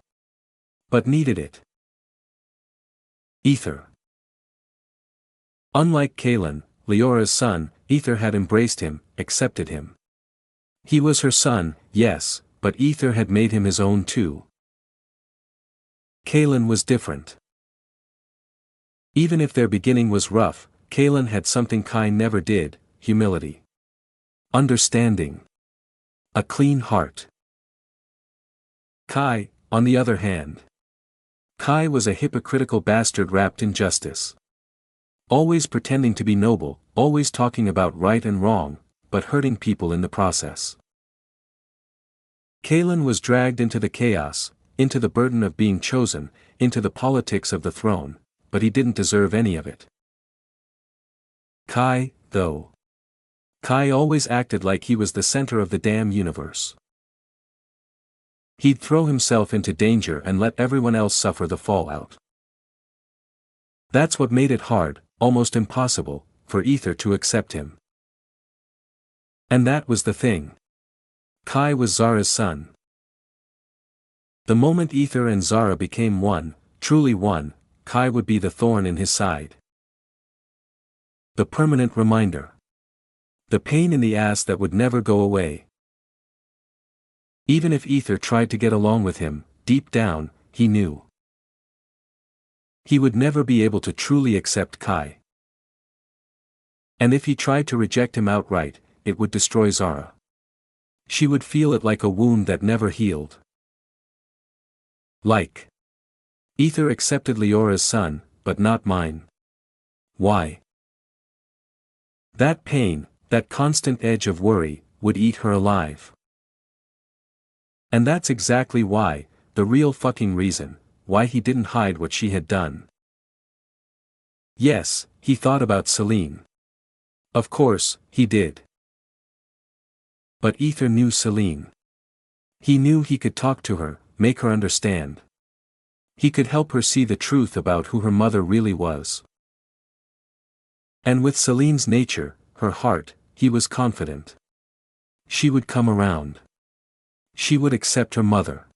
but needed it. Ether. Unlike Kalen, Leora's son, Ether had embraced him, accepted him. He was her son, yes, but Ether had made him his own too. Kalen was different. Even if their beginning was rough, Kalen had something Kai never did: humility, understanding, a clean heart. Kai, on the other hand. Kai was a hypocritical bastard wrapped in justice. Always pretending to be noble, always talking about right and wrong, but hurting people in the process. Kalen was dragged into the chaos, into the burden of being chosen, into the politics of the throne, but he didn't deserve any of it. Kai, though. Kai always acted like he was the center of the damn universe. He'd throw himself into danger and let everyone else suffer the fallout. That's what made it hard, almost impossible, for Ether to accept him. And that was the thing. Kai was Zara's son. The moment Ether and Zara became one, truly one, Kai would be the thorn in his side. The permanent reminder. The pain in the ass that would never go away. Even if Ether tried to get along with him, deep down, he knew he would never be able to truly accept Kai. And if he tried to reject him outright, it would destroy Zara. She would feel it like a wound that never healed. Like. Ether accepted Leora's son, but not mine. Why? That pain, that constant edge of worry, would eat her alive. And that's exactly why, the real fucking reason, why he didn't hide what she had done. Yes, he thought about Celine. Of course, he did. But Ether knew Celine. He knew he could talk to her, make her understand. He could help her see the truth about who her mother really was. And with Celine's nature, her heart, he was confident. She would come around. She would accept her mother.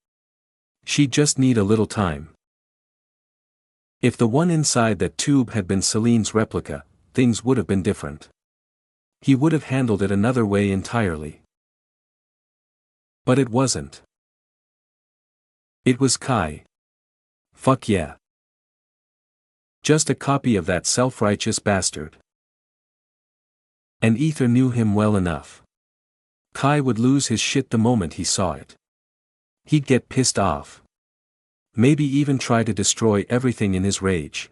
She'd just need a little time. If the one inside that tube had been Celine's replica, things would have been different. He would have handled it another way entirely. But it wasn't. It was Kai. Fuck yeah. Just a copy of that self-righteous bastard. And Ether knew him well enough. Kai would lose his shit the moment he saw it. He'd get pissed off. Maybe even try to destroy everything in his rage.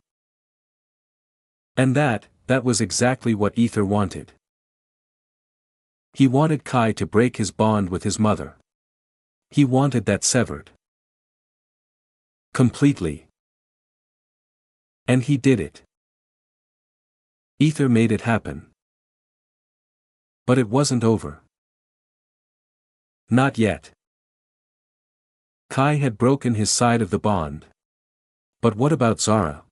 And that was exactly what Ether wanted. He wanted Kai to break his bond with his mother. He wanted that severed. Completely. And he did it. Ether made it happen. But it wasn't over. Not yet. Kai had broken his side of the bond. But what about Zara?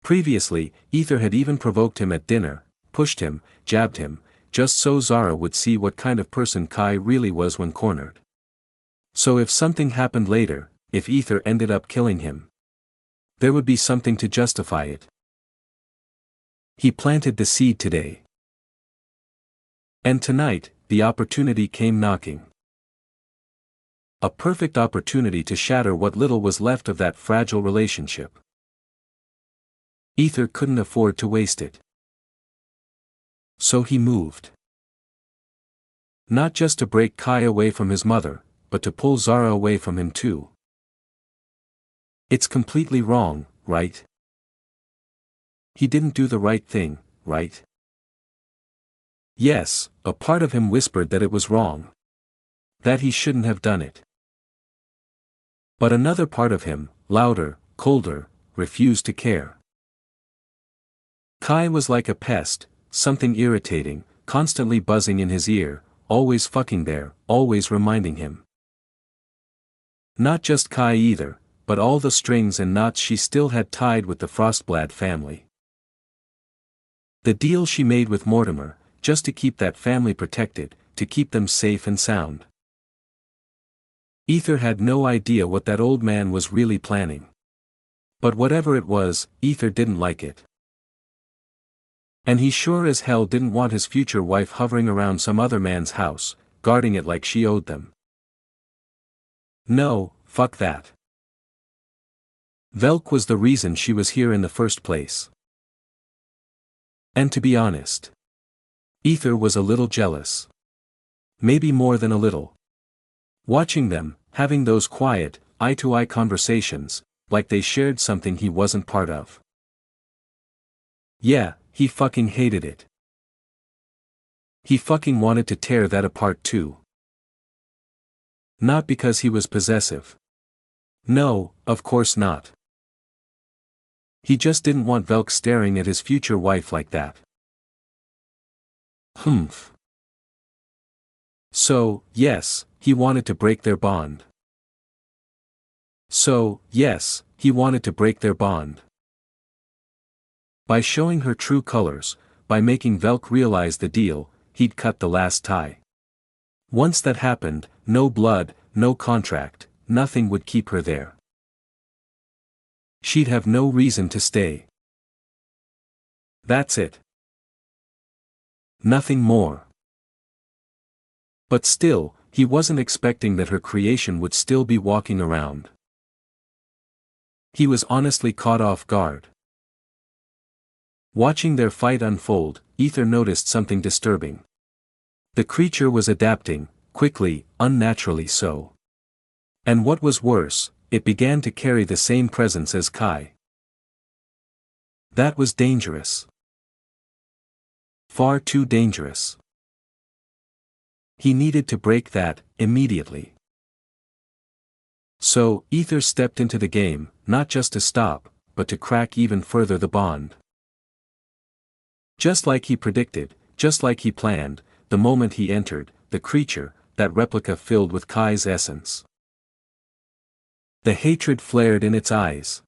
Previously, Ether had even provoked him at dinner, pushed him, jabbed him, just so Zara would see what kind of person Kai really was when cornered. So if something happened later, if Ether ended up killing him, there would be something to justify it. He planted the seed today. And tonight, the opportunity came knocking. A perfect opportunity to shatter what little was left of that fragile relationship. Ether couldn't afford to waste it. So he moved. Not just to break Kai away from his mother, but to pull Zara away from him too. It's completely wrong, right? He didn't do the right thing, right? Yes, a part of him whispered that it was wrong. That he shouldn't have done it. But another part of him, louder, colder, refused to care. Kai was like a pest, something irritating, constantly buzzing in his ear, always fucking there, always reminding him. Not just Kai either, but all the strings and knots she still had tied with the Frostblad family. The deal she made with Mortimer, just to keep that family protected, to keep them safe and sound. Ether had no idea what that old man was really planning. But whatever it was, Ether didn't like it. And he sure as hell didn't want his future wife hovering around some other man's house, guarding it like she owed them. No, fuck that. Velk was the reason she was here in the first place. And to be honest, Ether was a little jealous. Maybe more than a little. Watching them, having those quiet, eye-to-eye conversations, like they shared something he wasn't part of. Yeah, he fucking hated it. He fucking wanted to tear that apart too. Not because he was possessive. No, of course not. He just didn't want Velk staring at his future wife like that. Humph. So, yes, he wanted to break their bond. So, yes, he wanted to break their bond. By showing her true colors, by making Velk realize the deal, he'd cut the last tie. Once that happened, no blood, no contract, nothing would keep her there. She'd have no reason to stay. That's it. Nothing more. But still, he wasn't expecting that her creation would still be walking around. He was honestly caught off guard. Watching their fight unfold, Ether noticed something disturbing. The creature was adapting, quickly, unnaturally so. And what was worse, it began to carry the same presence as Kai. That was dangerous. Far too dangerous. He needed to break that, immediately. So, Ether stepped into the game, not just to stop, but to crack even further the bond. Just like he predicted, just like he planned, the moment he entered, the creature, that replica filled with Kai's essence. The hatred flared in its eyes.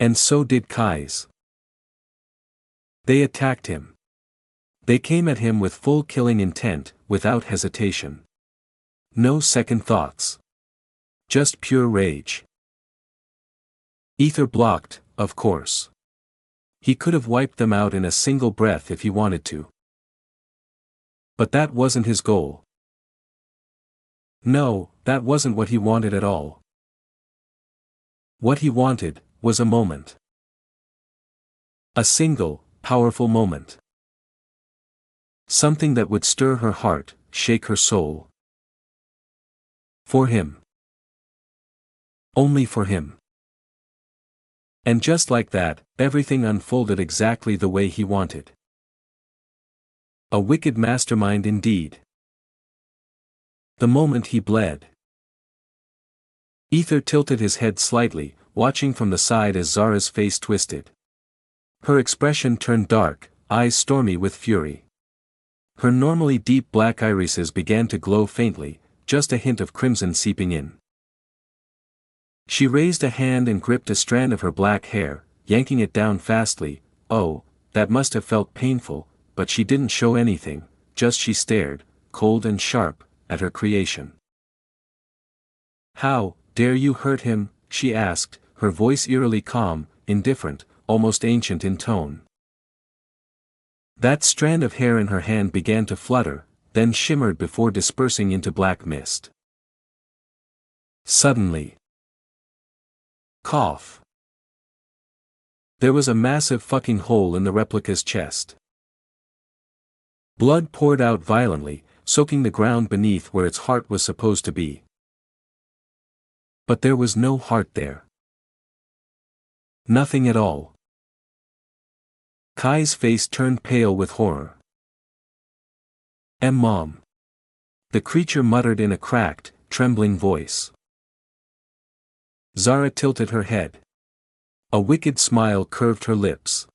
And so did Kai's. They attacked him. They came at him with full killing intent, without hesitation. No second thoughts. Just pure rage. Ether blocked, of course. He could have wiped them out in a single breath if he wanted to. But that wasn't his goal. No, that wasn't what he wanted at all. What he wanted, was a moment. A single, powerful moment. Something that would stir her heart, shake her soul. For him. Only for him. And just like that, everything unfolded exactly the way he wanted. A wicked mastermind indeed. The moment he bled. Ether tilted his head slightly, watching from the side as Zara's face twisted. Her expression turned dark, eyes stormy with fury. Her normally deep black irises began to glow faintly, just a hint of crimson seeping in. She raised a hand and gripped a strand of her black hair, yanking it down fastly. Oh, that must have felt painful, but she didn't show anything, just she stared, cold and sharp, at her creation. "How dare you hurt him?" she asked, her voice eerily calm, indifferent, almost ancient in tone. That strand of hair in her hand began to flutter, then shimmered before dispersing into black mist. Suddenly. Cough. There was a massive fucking hole in the replica's chest. Blood poured out violently, soaking the ground beneath where its heart was supposed to be. But there was no heart there. Nothing at all. Kai's face turned pale with horror. Mom." The creature muttered in a cracked, trembling voice. Zara tilted her head. A wicked smile curved her lips.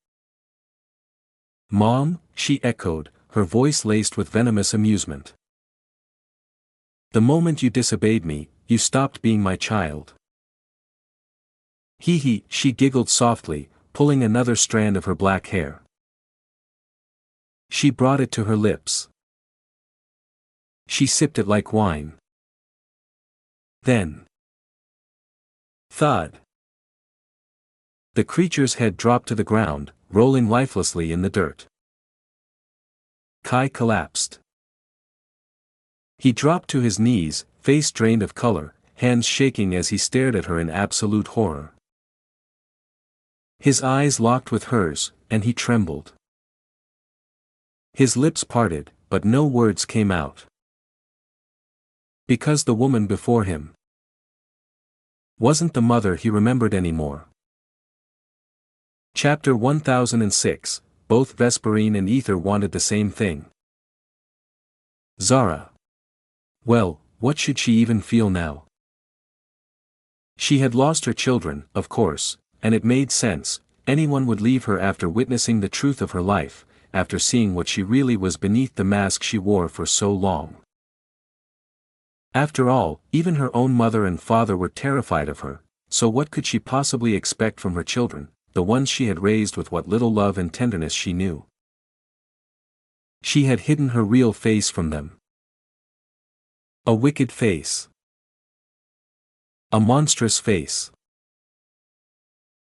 "Mom?" she echoed, her voice laced with venomous amusement. "The moment you disobeyed me, you stopped being my child." Hee, she giggled softly, pulling another strand of her black hair. She brought it to her lips. She sipped it like wine. Then. Thud. The creature's head dropped to the ground, rolling lifelessly in the dirt. Kai collapsed. He dropped to his knees, face drained of color, hands shaking as he stared at her in absolute horror. His eyes locked with hers, and he trembled. His lips parted, but no words came out. Because the woman before him wasn't the mother he remembered anymore. Chapter 1006, both Vesperine and Ether wanted the same thing. Zara. Well, what should she even feel now? She had lost her children, of course, and it made sense. Anyone would leave her after witnessing the truth of her life, after seeing what she really was beneath the mask she wore for so long. After all, even her own mother and father were terrified of her, so what could she possibly expect from her children, the ones she had raised with what little love and tenderness she knew? She had hidden her real face from them. A wicked face. A monstrous face.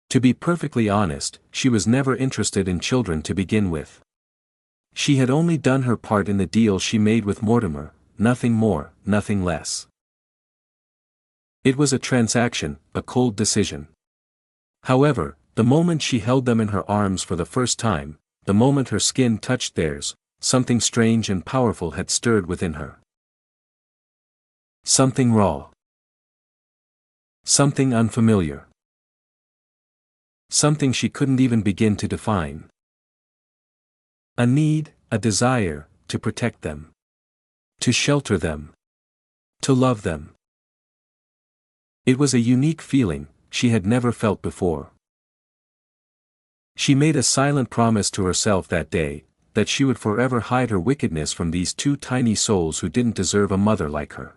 To be perfectly honest, she was never interested in children to begin with. She had only done her part in the deal she made with Mortimer, nothing more, nothing less. It was a transaction, a cold decision. However, the moment she held them in her arms for the first time, the moment her skin touched theirs, something strange and powerful had stirred within her. Something raw. Something unfamiliar. Something she couldn't even begin to define. A need, a desire, to protect them. To shelter them. To love them. It was a unique feeling, she had never felt before. She made a silent promise to herself that day, that she would forever hide her wickedness from these two tiny souls who didn't deserve a mother like her.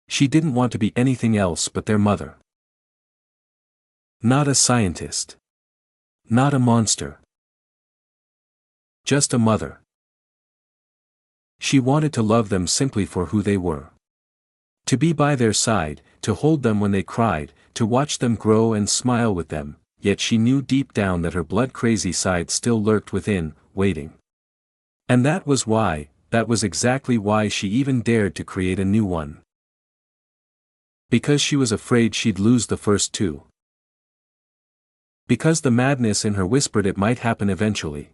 She didn't want to be anything else but their mother. Not a scientist. Not a monster. Just a mother. She wanted to love them simply for who they were. To be by their side, to hold them when they cried, to watch them grow and smile with them, yet she knew deep down that her blood-crazy side still lurked within, waiting. And that was exactly why she even dared to create a new one. Because she was afraid she'd lose the first two. Because the madness in her whispered it might happen eventually.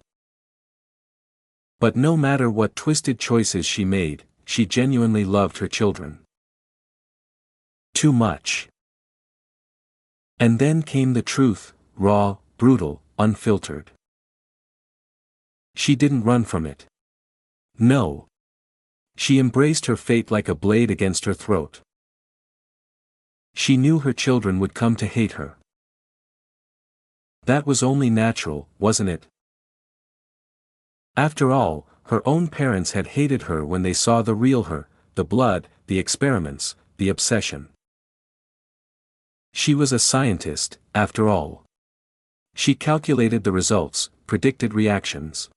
But no matter what twisted choices she made, she genuinely loved her children. Too much. And then came the truth, raw, brutal, unfiltered. She didn't run from it. No. She embraced her fate like a blade against her throat. She knew her children would come to hate her. That was only natural, wasn't it? After all, her own parents had hated her when they saw the real her, the blood, the experiments, the obsession. She was a scientist, after all. She calculated the results, predicted reactions.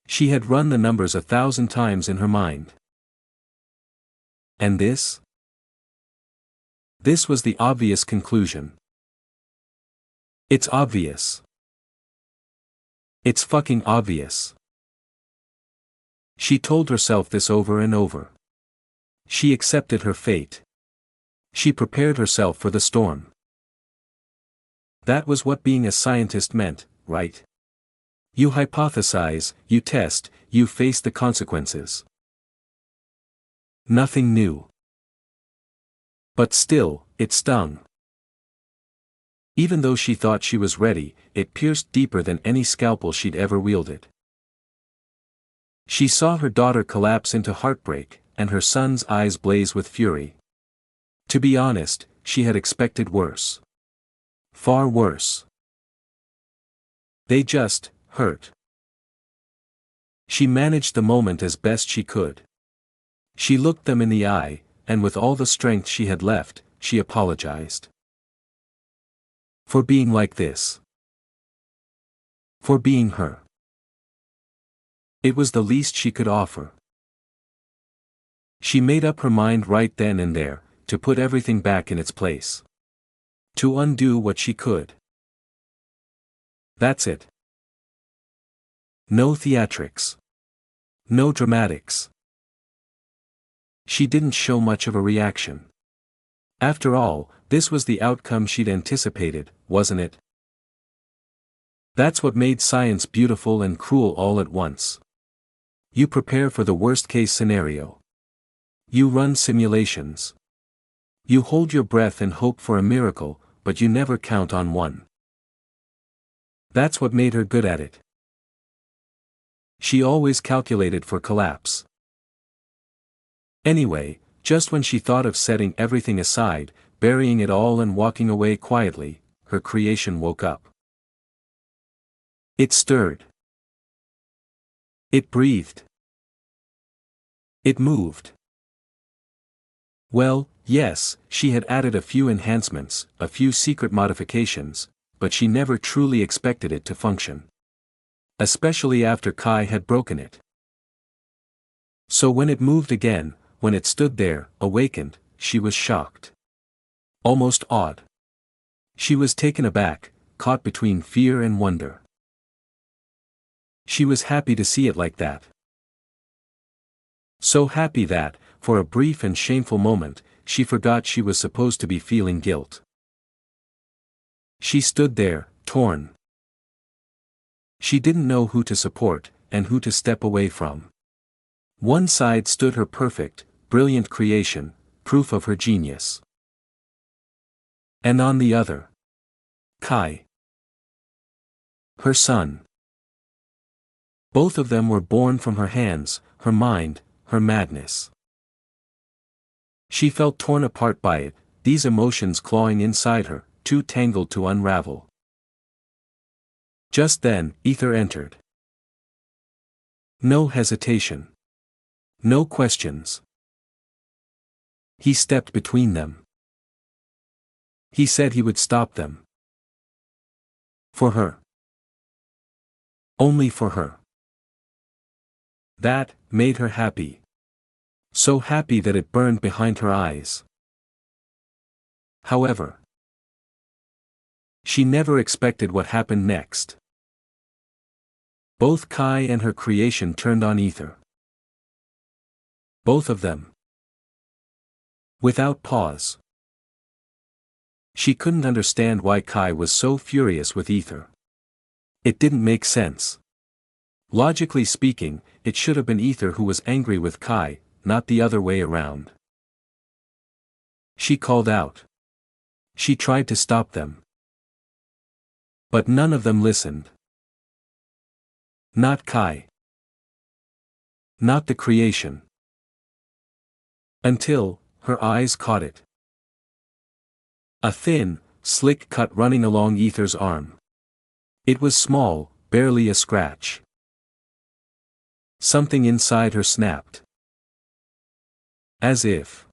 She had run the numbers 1,000 times in her mind. And this? This was the obvious conclusion. It's obvious. It's fucking obvious. She told herself this over and over. She accepted her fate. She prepared herself for the storm. That was what being a scientist meant, right? You hypothesize, you test, you face the consequences. Nothing new. But still, it stung. Even though she thought she was ready, it pierced deeper than any scalpel she'd ever wielded. She saw her daughter collapse into heartbreak, and her son's eyes blaze with fury. To be honest, she had expected worse. Far worse. They just hurt. She managed the moment as best she could. She looked them in the eye, and with all the strength she had left, she apologized. For being like this. For being her. It was the least she could offer. She made up her mind right then and there, to put everything back in its place. To undo what she could. That's it. No theatrics. No dramatics. She didn't show much of a reaction. After all, this was the outcome she'd anticipated, wasn't it? That's what made science beautiful and cruel all at once. You prepare for the worst-case scenario. You run simulations. You hold your breath and hope for a miracle, but you never count on one. That's what made her good at it. She always calculated for collapse. Anyway, just when she thought of setting everything aside, burying it all and walking away quietly, her creation woke up. It stirred. It breathed. It moved. Well, yes, she had added a few enhancements, a few secret modifications, but she never truly expected it to function. Especially after Kai had broken it. So when it moved again, when it stood there, awakened, she was shocked. Almost awed. She was taken aback, caught between fear and wonder. She was happy to see it like that. So happy that, for a brief and shameful moment, she forgot she was supposed to be feeling guilt. She stood there, torn. She didn't know who to support, and who to step away from. One side stood her perfect, brilliant creation, proof of her genius. And on the other, Kai. Her son. Both of them were born from her hands, her mind, her madness. She felt torn apart by it, these emotions clawing inside her, too tangled to unravel. Just then, Ether entered. No hesitation. No questions. He stepped between them. He said he would stop them. For her. Only for her. That made her happy. So happy that it burned behind her eyes. However, she never expected what happened next. Both Kai and her creation turned on Ether. Both of them. Without pause. She couldn't understand why Kai was so furious with Ether. It didn't make sense. Logically speaking, it should have been Ether who was angry with Kai, not the other way around. She called out. She tried to stop them. But none of them listened. Not Kai. Not the creation. Until, her eyes caught it. A thin, slick cut running along Ether's arm. It was small, barely a scratch. Something inside her snapped. As if.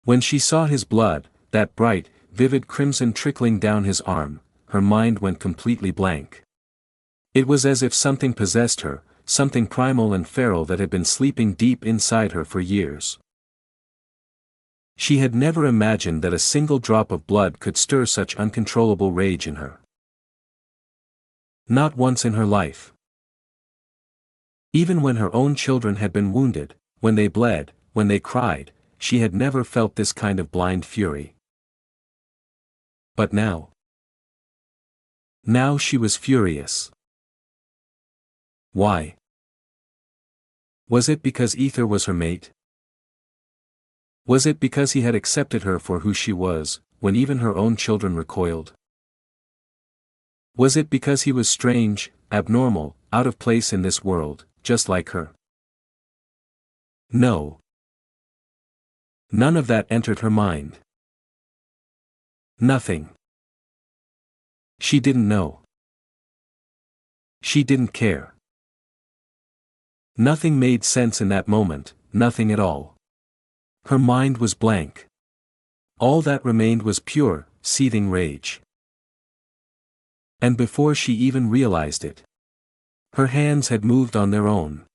When she saw his blood, that bright, vivid crimson trickling down his arm, her mind went completely blank. It was as if something possessed her, something primal and feral that had been sleeping deep inside her for years. She had never imagined that a single drop of blood could stir such uncontrollable rage in her. Not once in her life. Even when her own children had been wounded, when they bled, when they cried, she had never felt this kind of blind fury. But now. Now she was furious. Why? Was it because Ether was her mate? Was it because he had accepted her for who she was, when even her own children recoiled? Was it because he was strange, abnormal, out of place in this world, just like her? No. None of that entered her mind. Nothing. She didn't know. She didn't care. Nothing made sense in that moment, nothing at all. Her mind was blank. All that remained was pure, seething rage. And before she even realized it, her hands had moved on their own.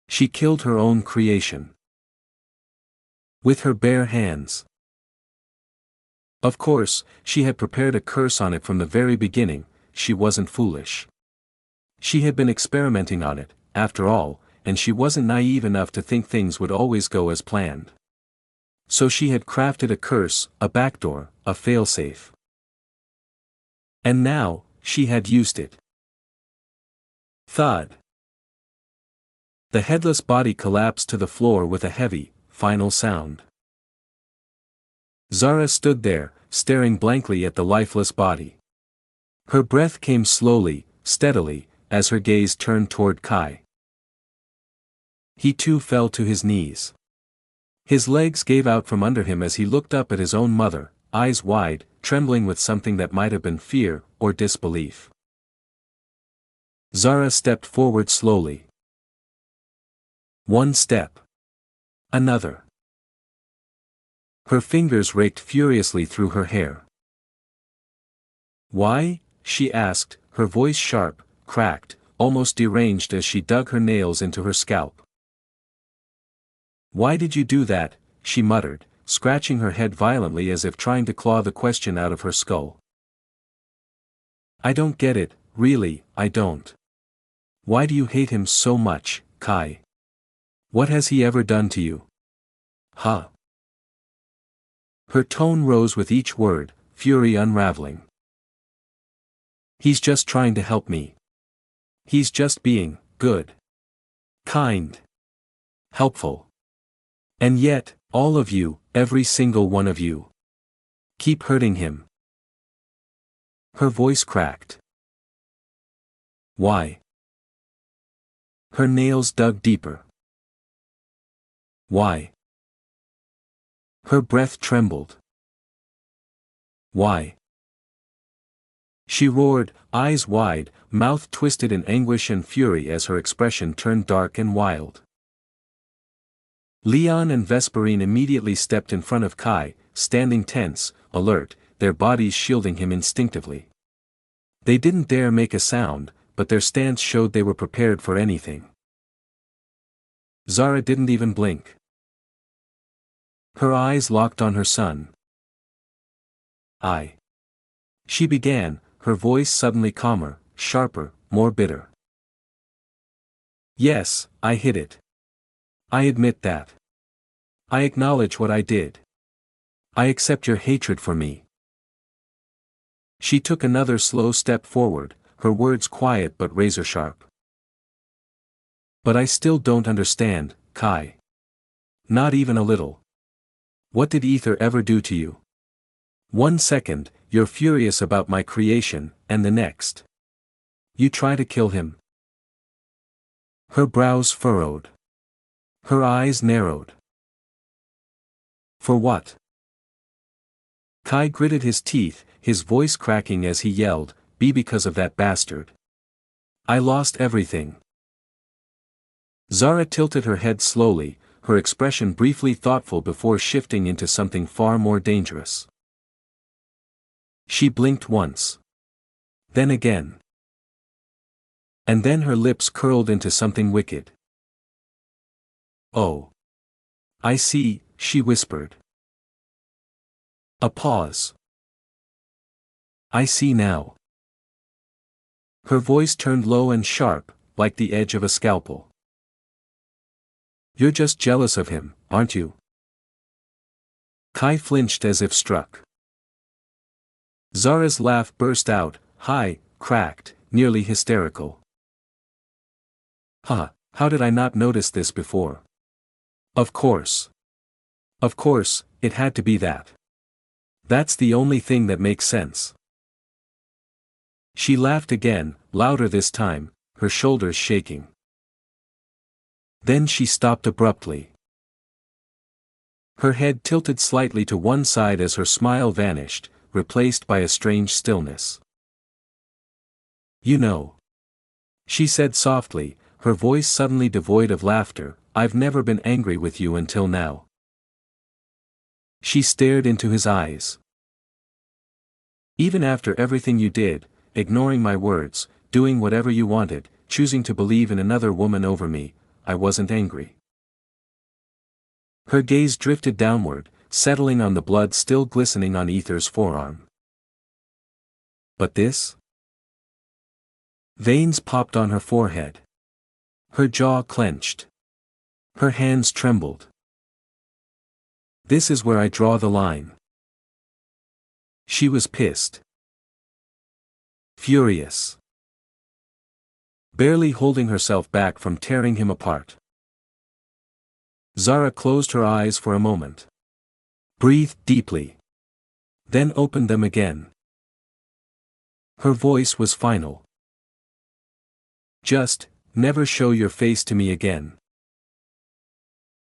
She killed her own creation. With her bare hands. Of course, she had prepared a curse on it from the very beginning. She wasn't foolish. She had been experimenting on it, after all, and she wasn't naive enough to think things would always go as planned. So she had crafted a curse, a backdoor, a failsafe. And now, she had used it. Thud. The headless body collapsed to the floor with a heavy, final sound. Zara stood there, staring blankly at the lifeless body. Her breath came slowly, steadily, as her gaze turned toward Kai. He too fell to his knees. His legs gave out from under him as he looked up at his own mother, eyes wide, trembling with something that might have been fear or disbelief. Zara stepped forward slowly. One step. Another. Her fingers raked furiously through her hair. "Why?" she asked, her voice sharp, cracked, almost deranged as she dug her nails into her scalp. "Why did you do that?" she muttered, scratching her head violently as if trying to claw the question out of her skull. "I don't get it, really, I don't. Why do you hate him so much, Kai? What has he ever done to you? Huh?" Her tone rose with each word, fury unraveling. "He's just trying to help me. He's just being good. Kind. Helpful. And yet, all of you, every single one of you, keep hurting him." Her voice cracked. "Why?" Her nails dug deeper. "Why?" Her breath trembled. "Why?" She roared, eyes wide, mouth twisted in anguish and fury as her expression turned dark and wild. Leon and Vesperine immediately stepped in front of Kai, standing tense, alert, their bodies shielding him instinctively. They didn't dare make a sound, but their stance showed they were prepared for anything. Zara didn't even blink. Her eyes locked on her son. She began, her voice suddenly calmer, sharper, more bitter. "Yes, I hid it. I admit that. I acknowledge what I did. I accept your hatred for me." She took another slow step forward, her words quiet but razor-sharp. "But I still don't understand, Kai. Not even a little. What did Ether ever do to you? One second, you're furious about my creation, and the next, you try to kill him." Her brows furrowed. Her eyes narrowed. "For what?" Kai gritted his teeth, his voice cracking as he yelled, "Be because of that bastard. I lost everything." Zara tilted her head slowly, her expression briefly thoughtful before shifting into something far more dangerous. She blinked once. Then again. And then her lips curled into something wicked. "Oh. I see," she whispered. A pause. "I see now." Her voice turned low and sharp, like the edge of a scalpel. "You're just jealous of him, aren't you?" Kai flinched as if struck. Zara's laugh burst out, high, cracked, nearly hysterical. "Huh, how did I not notice this before? Of course. Of course, it had to be that. That's the only thing that makes sense." She laughed again, louder this time, her shoulders shaking. Then she stopped abruptly. Her head tilted slightly to one side as her smile vanished, replaced by a strange stillness. "You know," she said softly, her voice suddenly devoid of laughter, "I've never been angry with you until now." She stared into his eyes. Even after everything you did, ignoring my words, doing whatever you wanted, choosing to believe in another woman over me, I wasn't angry. Her gaze drifted downward, settling on the blood still glistening on Ether's forearm. But this? Veins popped on her forehead. Her jaw clenched. Her hands trembled. This is where I draw the line. She was pissed. Furious. Barely holding herself back from tearing him apart. Zara closed her eyes for a moment. Breathed deeply. Then opened them again. Her voice was final. Just, never show your face to me again.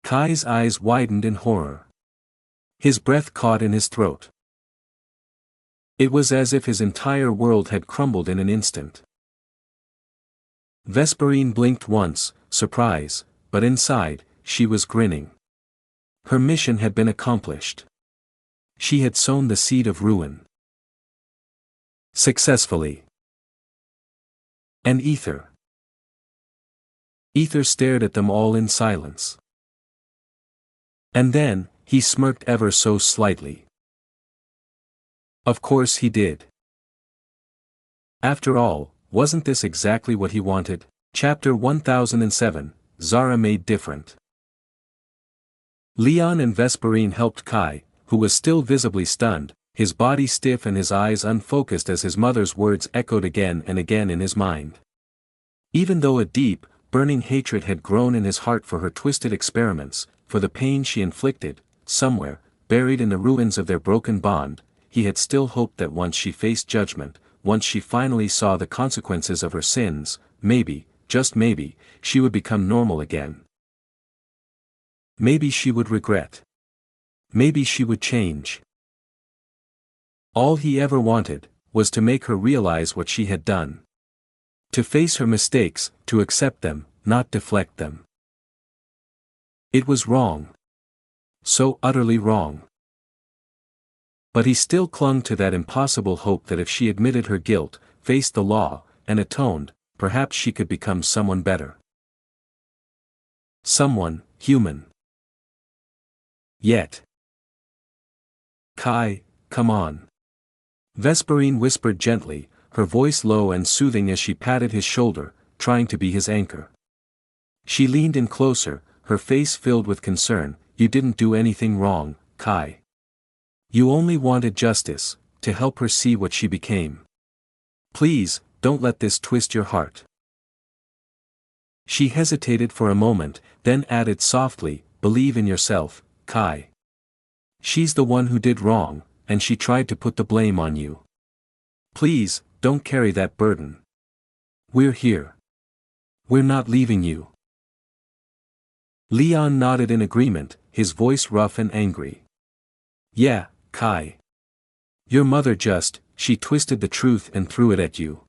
Kai's eyes widened in horror. His breath caught in his throat. It was as if his entire world had crumbled in an instant. Vesperine blinked once, surprise, but inside, she was grinning. Her mission had been accomplished. She had sown the seed of ruin. Successfully. And Ether. Ether stared at them all in silence. And then, he smirked ever so slightly. Of course he did. After all, wasn't this exactly what he wanted? Chapter 1007, Zara Made Different. Leon and Vesperine helped Kai, who was still visibly stunned, his body stiff and his eyes unfocused as his mother's words echoed again and again in his mind. Even though a deep, burning hatred had grown in his heart for her twisted experiments, for the pain she inflicted, somewhere, buried in the ruins of their broken bond, he had still hoped that once she faced judgment, once she finally saw the consequences of her sins, maybe, just maybe, she would become normal again. Maybe she would regret. Maybe she would change. All he ever wanted, was to make her realize what she had done. To face her mistakes, to accept them, not deflect them. It was wrong. So utterly wrong. But he still clung to that impossible hope that if she admitted her guilt, faced the law, and atoned, perhaps she could become someone better. Someone, human. Yet. Kai, come on. Vesperine whispered gently, her voice low and soothing as she patted his shoulder, trying to be his anchor. She leaned in closer, her face filled with concern. You didn't do anything wrong, Kai. You only wanted justice, to help her see what she became. Please, don't let this twist your heart. She hesitated for a moment, then added softly, believe in yourself, Kai. She's the one who did wrong, and she tried to put the blame on you. Please, don't carry that burden. We're here. We're not leaving you. Leon nodded in agreement, his voice rough and angry. Yeah, Kai. Your mother she twisted the truth and threw it at you.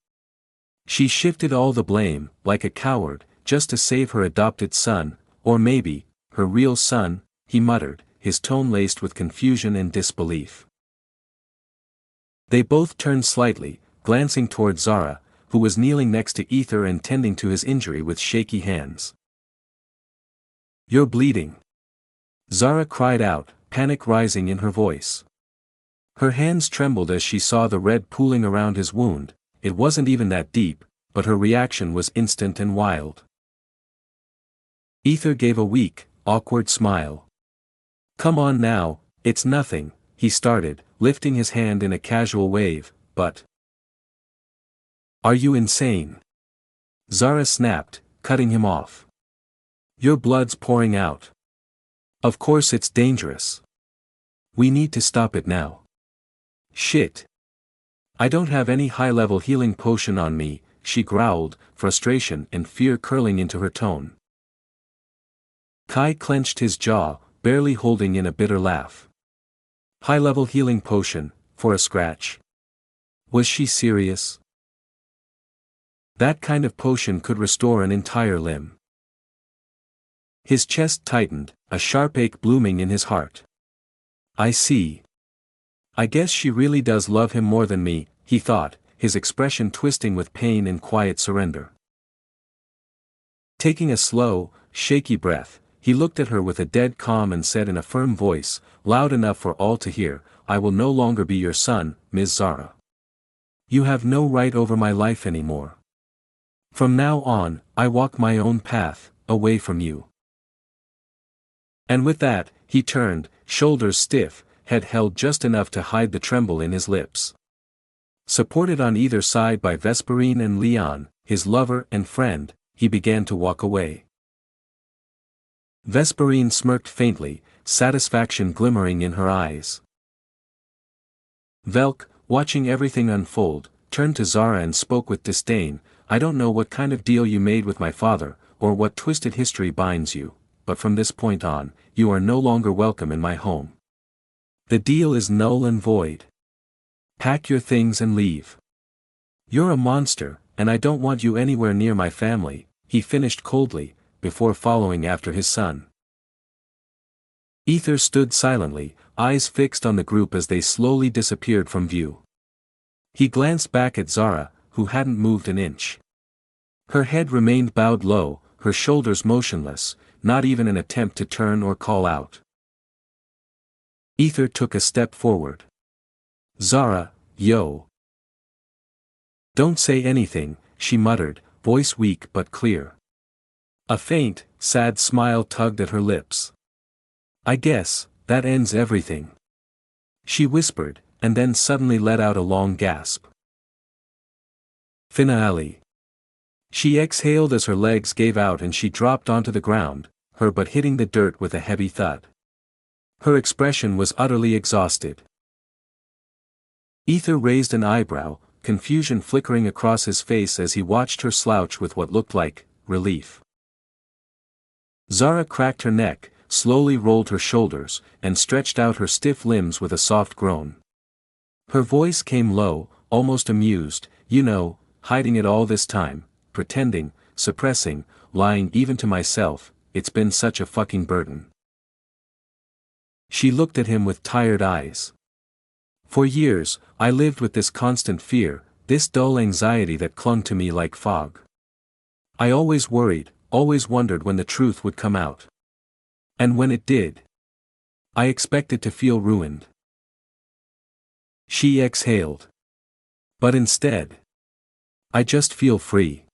She shifted all the blame, like a coward, just to save her adopted son, or maybe, her real son, he muttered, his tone laced with confusion and disbelief. They both turned slightly, glancing toward Zara, who was kneeling next to Ether and tending to his injury with shaky hands. You're bleeding. Zara cried out, panic rising in her voice. Her hands trembled as she saw the red pooling around his wound. It wasn't even that deep, but her reaction was instant and wild. Ether gave a weak, awkward smile. Come on now, it's nothing, he started, lifting his hand in a casual wave, but... Are you insane? Zara snapped, cutting him off. Your blood's pouring out. Of course it's dangerous. We need to stop it now. Shit. I don't have any high-level healing potion on me, she growled, frustration and fear curling into her tone. Kai clenched his jaw, barely holding in a bitter laugh. High-level healing potion, for a scratch. Was she serious? That kind of potion could restore an entire limb. His chest tightened, a sharp ache blooming in his heart. I see. I guess she really does love him more than me, he thought, his expression twisting with pain and quiet surrender. Taking a slow, shaky breath, he looked at her with a dead calm and said in a firm voice, loud enough for all to hear, I will no longer be your son, Ms. Zara. You have no right over my life anymore. From now on, I walk my own path, away from you. And with that, he turned, shoulders stiff, head held just enough to hide the tremble in his lips. Supported on either side by Vesperine and Leon, his lover and friend, he began to walk away. Vesperine smirked faintly, satisfaction glimmering in her eyes. Velk, watching everything unfold, turned to Zara and spoke with disdain, I don't know what kind of deal you made with my father, or what twisted history binds you, but from this point on, you are no longer welcome in my home. The deal is null and void. Pack your things and leave. You're a monster, and I don't want you anywhere near my family, he finished coldly, before following after his son. Ether stood silently, eyes fixed on the group as they slowly disappeared from view. He glanced back at Zara, who hadn't moved an inch. Her head remained bowed low, her shoulders motionless, not even an attempt to turn or call out. Ether took a step forward. Zara, yo. Don't say anything, she muttered, voice weak but clear. A faint, sad smile tugged at her lips. I guess, that ends everything. She whispered, and then suddenly let out a long gasp. Finale. She exhaled as her legs gave out and she dropped onto the ground, her butt hitting the dirt with a heavy thud. Her expression was utterly exhausted. Ether raised an eyebrow, confusion flickering across his face as he watched her slouch with what looked like relief. Zara cracked her neck, slowly rolled her shoulders, and stretched out her stiff limbs with a soft groan. Her voice came low, almost amused, you know, hiding it all this time, pretending, suppressing, lying even to myself, it's been such a fucking burden. She looked at him with tired eyes. For years, I lived with this constant fear, this dull anxiety that clung to me like fog. I always worried, always wondered when the truth would come out. And when it did, I expected to feel ruined. She exhaled. But instead, I just feel free.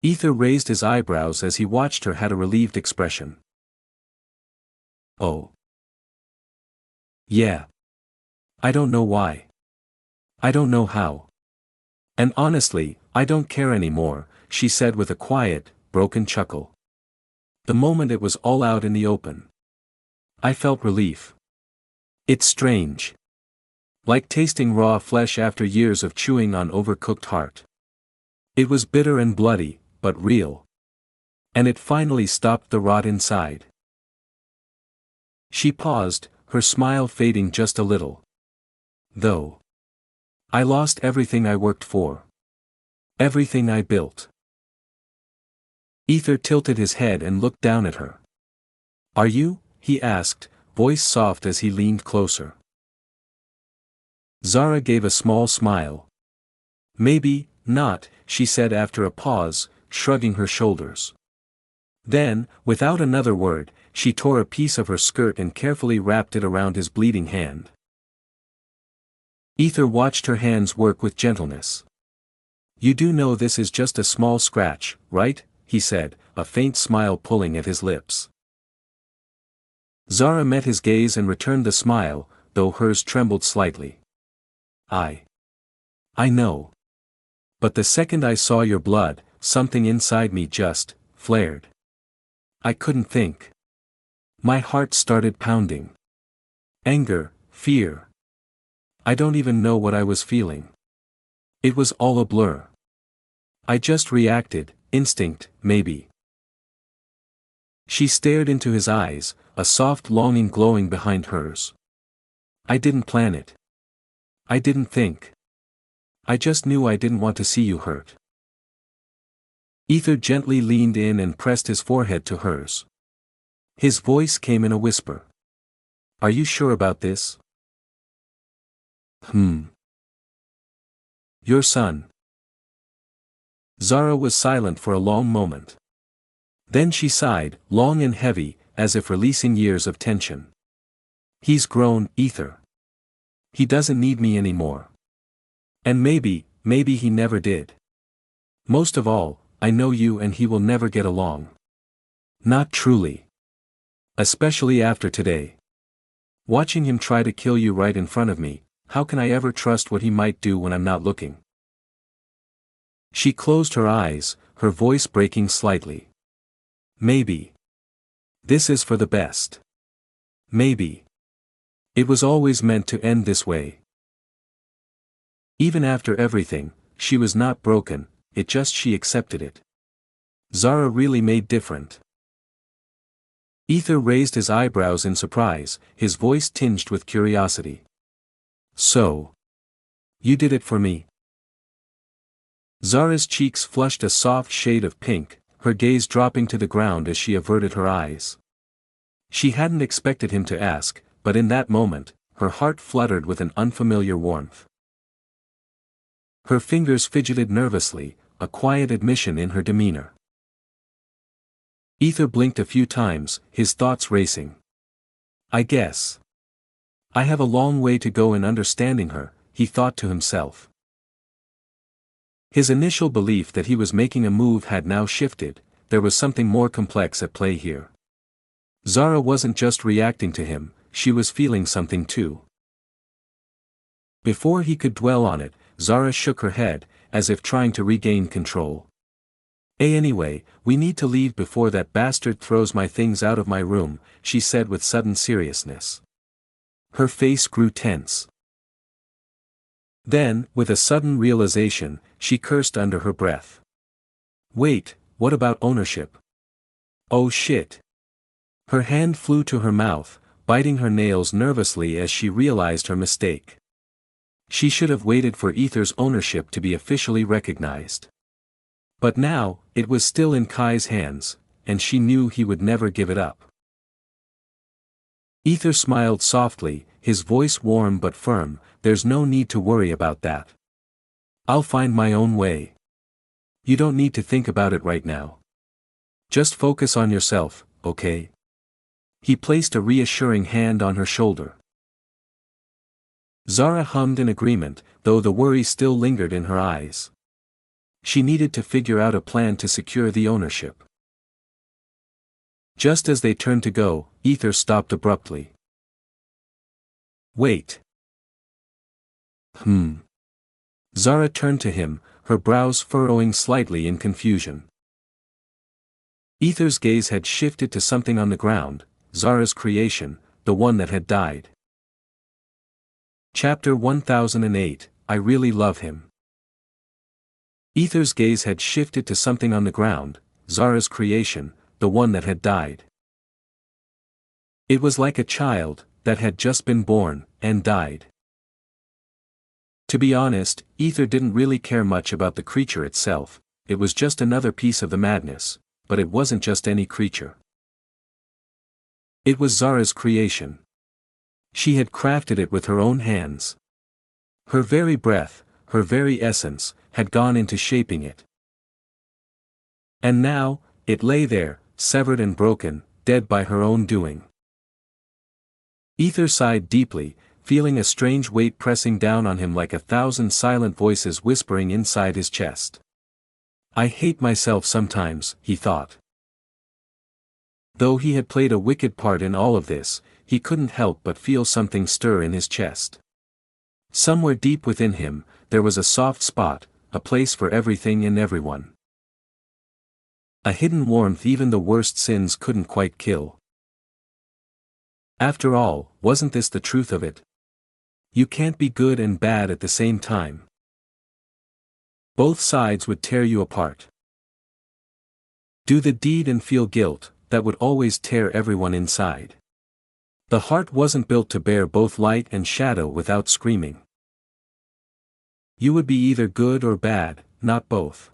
Ether raised his eyebrows as he watched her had a relieved expression. Oh. Yeah. I don't know why. I don't know how. And honestly, I don't care anymore, she said with a quiet, broken chuckle. The moment it was all out in the open, I felt relief. It's strange. Like tasting raw flesh after years of chewing on overcooked heart. It was bitter and bloody, but real. And it finally stopped the rot inside. She paused, her smile fading just a little. Though. I lost everything I worked for. Everything I built. Ether tilted his head and looked down at her. Are you? He asked, voice soft as he leaned closer. Zara gave a small smile. Maybe, not, she said after a pause, shrugging her shoulders. Then, without another word, she tore a piece of her skirt and carefully wrapped it around his bleeding hand. Ether watched her hands work with gentleness. You do know this is just a small scratch, right? He said, a faint smile pulling at his lips. Zara met his gaze and returned the smile, though hers trembled slightly. I know. But the second I saw your blood, something inside me just flared. I couldn't think. My heart started pounding. Anger, fear. I don't even know what I was feeling. It was all a blur. I just reacted, instinct, maybe. She stared into his eyes, a soft longing glowing behind hers. I didn't plan it. I didn't think. I just knew I didn't want to see you hurt. Ether gently leaned in and pressed his forehead to hers. His voice came in a whisper. Are you sure about this? Your son. Zara was silent for a long moment. Then she sighed, long and heavy, as if releasing years of tension. He's grown, Ether. He doesn't need me anymore. And maybe he never did. Most of all, I know you and he will never get along. Not truly. Especially after today. Watching him try to kill you right in front of me, how can I ever trust what he might do when I'm not looking? She closed her eyes, her voice breaking slightly. Maybe. This is for the best. Maybe. It was always meant to end this way. Even after everything, she was not broken, it just she accepted it. Zara really made different. Ether raised his eyebrows in surprise, his voice tinged with curiosity. So. You did it for me? Zara's cheeks flushed a soft shade of pink, her gaze dropping to the ground as she averted her eyes. She hadn't expected him to ask, but in that moment, her heart fluttered with an unfamiliar warmth. Her fingers fidgeted nervously, a quiet admission in her demeanor. Ether blinked a few times, his thoughts racing. I guess. I have a long way to go in understanding her, he thought to himself. His initial belief that he was making a move had now shifted, there was something more complex at play here. Zara wasn't just reacting to him, she was feeling something too. Before he could dwell on it, Zara shook her head, as if trying to regain control. Anyway, we need to leave before that bastard throws my things out of my room, she said with sudden seriousness. Her face grew tense. Then, with a sudden realization, she cursed under her breath. Wait, what about ownership? Oh shit. Her hand flew to her mouth, biting her nails nervously as she realized her mistake. She should have waited for Ether's ownership to be officially recognized. But now, it was still in Kai's hands, and she knew he would never give it up. Ether smiled softly, his voice warm but firm, there's no need to worry about that. I'll find my own way. You don't need to think about it right now. Just focus on yourself, okay? He placed a reassuring hand on her shoulder. Zara hummed in agreement, though the worry still lingered in her eyes. She needed to figure out a plan to secure the ownership. Just as they turned to go, Ether stopped abruptly. Wait. Zara turned to him, her brows furrowing slightly in confusion. Ether's gaze had shifted to something on the ground, Zara's creation, the one that had died. Chapter 1008, I Really Love Him. Ether's gaze had shifted to something on the ground, Zara's creation, the one that had died. It was like a child, that had just been born, and died. To be honest, Ether didn't really care much about the creature itself, it was just another piece of the madness, but it wasn't just any creature. It was Zara's creation. She had crafted it with her own hands. Her very breath, her very essence, had gone into shaping it. And now, it lay there, severed and broken, dead by her own doing. Ether sighed deeply, feeling a strange weight pressing down on him like 1,000 silent voices whispering inside his chest. I hate myself sometimes, he thought. Though he had played a wicked part in all of this, he couldn't help but feel something stir in his chest. Somewhere deep within him, there was a soft spot, a place for everything and everyone. A hidden warmth even the worst sins couldn't quite kill. After all, wasn't this the truth of it? You can't be good and bad at the same time. Both sides would tear you apart. Do the deed and feel guilt, that would always tear everyone inside. The heart wasn't built to bear both light and shadow without screaming. You would be either good or bad, not both.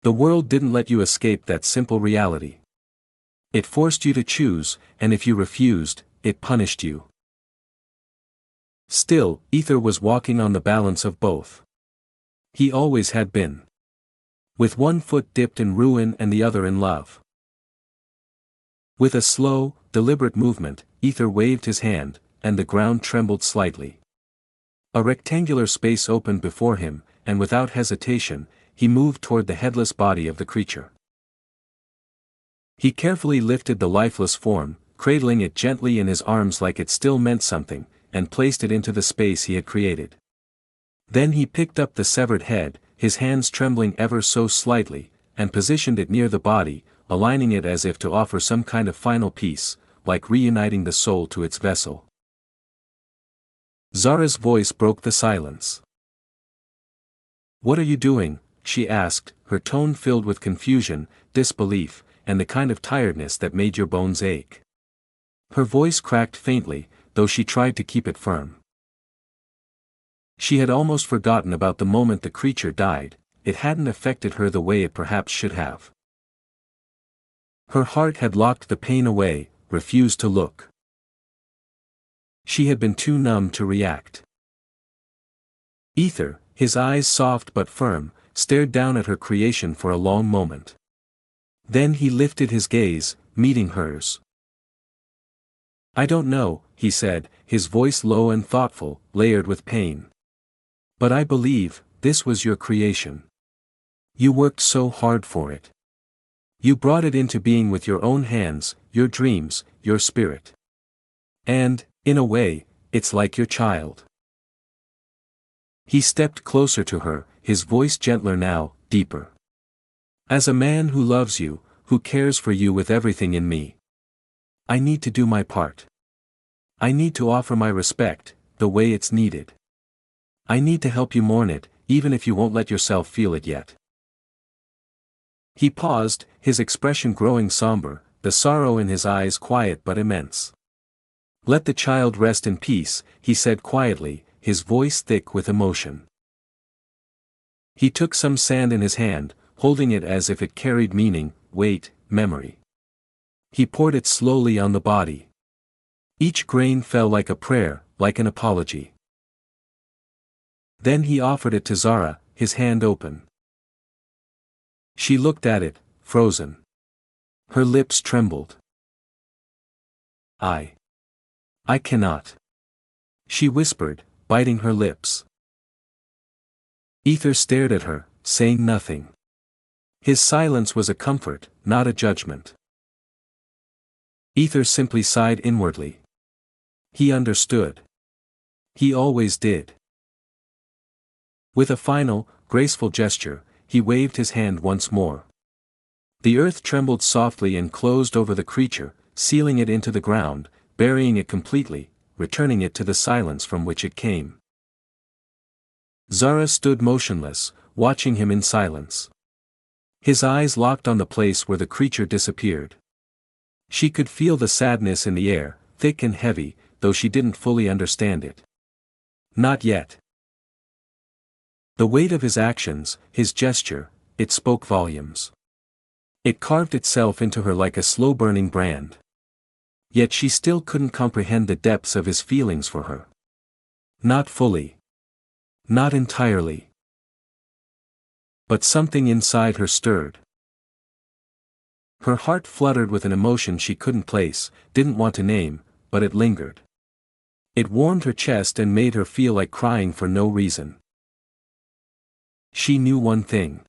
The world didn't let you escape that simple reality. It forced you to choose, and if you refused, it punished you. Still, Ether was walking on the balance of both. He always had been. With one foot dipped in ruin and the other in love. With a slow, deliberate movement, Ether waved his hand, and the ground trembled slightly. A rectangular space opened before him, and without hesitation, he moved toward the headless body of the creature. He carefully lifted the lifeless form, cradling it gently in his arms like it still meant something, and placed it into the space he had created. Then he picked up the severed head, his hands trembling ever so slightly, and positioned it near the body, aligning it as if to offer some kind of final peace, like reuniting the soul to its vessel. Zara's voice broke the silence. "What are you doing?" she asked, her tone filled with confusion, disbelief, and the kind of tiredness that made your bones ache. Her voice cracked faintly, though she tried to keep it firm. She had almost forgotten about the moment the creature died. It hadn't affected her the way it perhaps should have. Her heart had locked the pain away, refused to look. She had been too numb to react. Ether, his eyes soft but firm, stared down at her creation for a long moment. Then he lifted his gaze, meeting hers. "I don't know," he said, his voice low and thoughtful, layered with pain. "But I believe, this was your creation. You worked so hard for it. You brought it into being with your own hands, your dreams, your spirit. And, in a way, it's like your child." He stepped closer to her, his voice gentler now, deeper. "As a man who loves you, who cares for you with everything in me, I need to do my part. I need to offer my respect, the way it's needed. I need to help you mourn it, even if you won't let yourself feel it yet." He paused, his expression growing somber, the sorrow in his eyes quiet but immense. "Let the child rest in peace," he said quietly, his voice thick with emotion. He took some sand in his hand, holding it as if it carried meaning, weight, memory. He poured it slowly on the body. Each grain fell like a prayer, like an apology. Then he offered it to Zara, his hand open. She looked at it, frozen. Her lips trembled. I cannot," she whispered, biting her lips. Ether stared at her, saying nothing. His silence was a comfort, not a judgment. Ether simply sighed inwardly. He understood. He always did. With a final, graceful gesture, he waved his hand once more. The earth trembled softly and closed over the creature, sealing it into the ground, burying it completely, returning it to the silence from which it came. Zara stood motionless, watching him in silence. His eyes locked on the place where the creature disappeared. She could feel the sadness in the air, thick and heavy, though she didn't fully understand it. Not yet. The weight of his actions, his gesture, it spoke volumes. It carved itself into her like a slow-burning brand. Yet she still couldn't comprehend the depths of his feelings for her. Not fully. Not entirely. But something inside her stirred. Her heart fluttered with an emotion she couldn't place, didn't want to name, but it lingered. It warmed her chest and made her feel like crying for no reason. She knew one thing.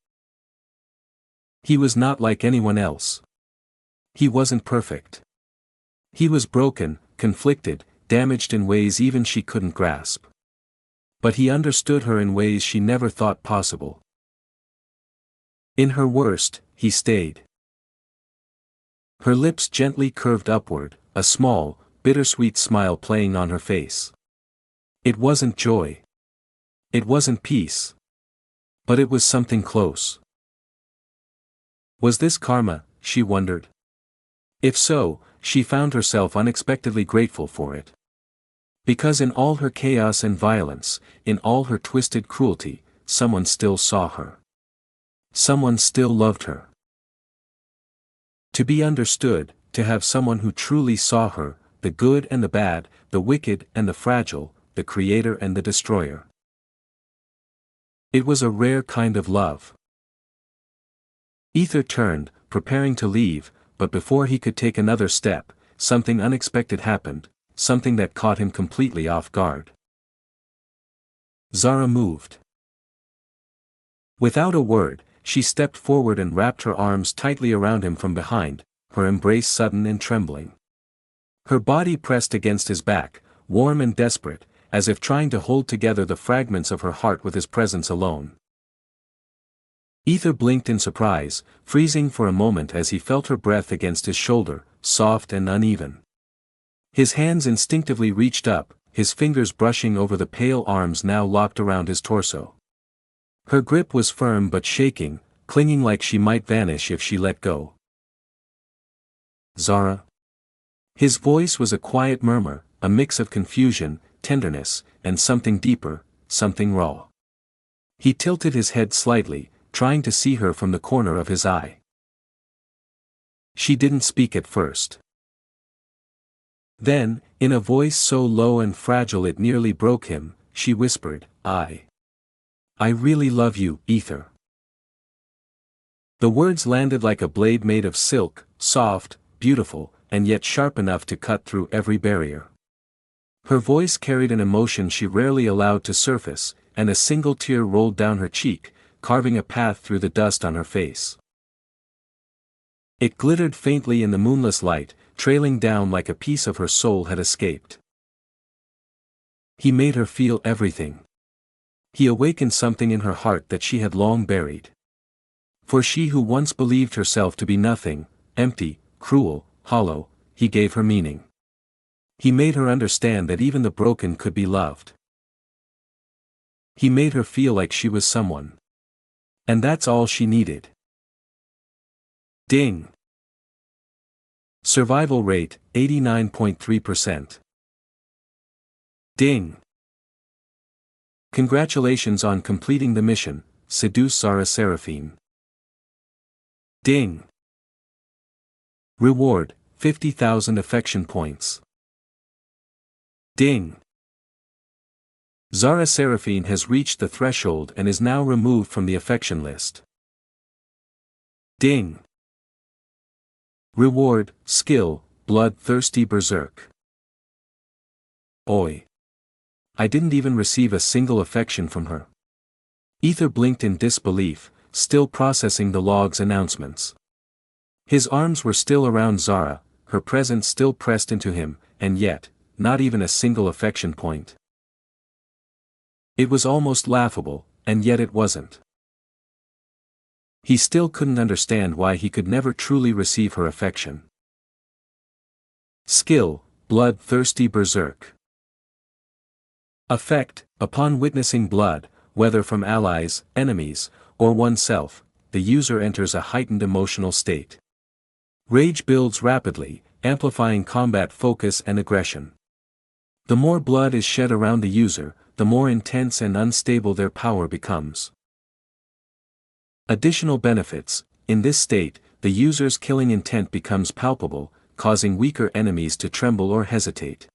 He was not like anyone else. He wasn't perfect. He was broken, conflicted, damaged in ways even she couldn't grasp. But he understood her in ways she never thought possible. In her worst, he stayed. Her lips gently curved upward, a small, bittersweet smile playing on her face. It wasn't joy. It wasn't peace. But it was something close. Was this karma, she wondered? If so, she found herself unexpectedly grateful for it. Because in all her chaos and violence, in all her twisted cruelty, someone still saw her. Someone still loved her. To be understood, to have someone who truly saw her, the good and the bad, the wicked and the fragile, the creator and the destroyer. It was a rare kind of love. Ether turned, preparing to leave, but before he could take another step, something unexpected happened, something that caught him completely off guard. Zara moved. Without a word, she stepped forward and wrapped her arms tightly around him from behind, her embrace sudden and trembling. Her body pressed against his back, warm and desperate, as if trying to hold together the fragments of her heart with his presence alone. Ether blinked in surprise, freezing for a moment as he felt her breath against his shoulder, soft and uneven. His hands instinctively reached up, his fingers brushing over the pale arms now locked around his torso. Her grip was firm but shaking, clinging like she might vanish if she let go. Zara? His voice was a quiet murmur, a mix of confusion, tenderness, and something deeper, something raw. He tilted his head slightly, trying to see her from the corner of his eye. She didn't speak at first. Then, in a voice so low and fragile it nearly broke him, she whispered, I really love you, Ether. The words landed like a blade made of silk, soft, beautiful, and yet sharp enough to cut through every barrier. Her voice carried an emotion she rarely allowed to surface, and a single tear rolled down her cheek, carving a path through the dust on her face. It glittered faintly in the moonless light, trailing down like a piece of her soul had escaped. He made her feel everything. He awakened something in her heart that she had long buried. For she who once believed herself to be nothing, empty, cruel, hollow, he gave her meaning. He made her understand that even the broken could be loved. He made her feel like she was someone. And that's all she needed. Ding! Survival rate, 89.3%. Ding! Congratulations on completing the mission, seduce Zara Seraphine. Ding! Reward, 50,000 affection points. Ding! Zara Seraphine has reached the threshold and is now removed from the affection list. Ding! Reward, skill, bloodthirsty berserk. Oi! I didn't even receive a single affection from her. Ether blinked in disbelief, still processing the log's announcements. His arms were still around Zara, her presence still pressed into him, and yet, not even a single affection point. It was almost laughable, and yet it wasn't. He still couldn't understand why he could never truly receive her affection. Skill, bloodthirsty berserk. Effect, upon witnessing blood, whether from allies, enemies, or oneself, the user enters a heightened emotional state. Rage builds rapidly, amplifying combat focus and aggression. The more blood is shed around the user, the more intense and unstable their power becomes. Additional benefits, in this state, the user's killing intent becomes palpable, causing weaker enemies to tremble or hesitate.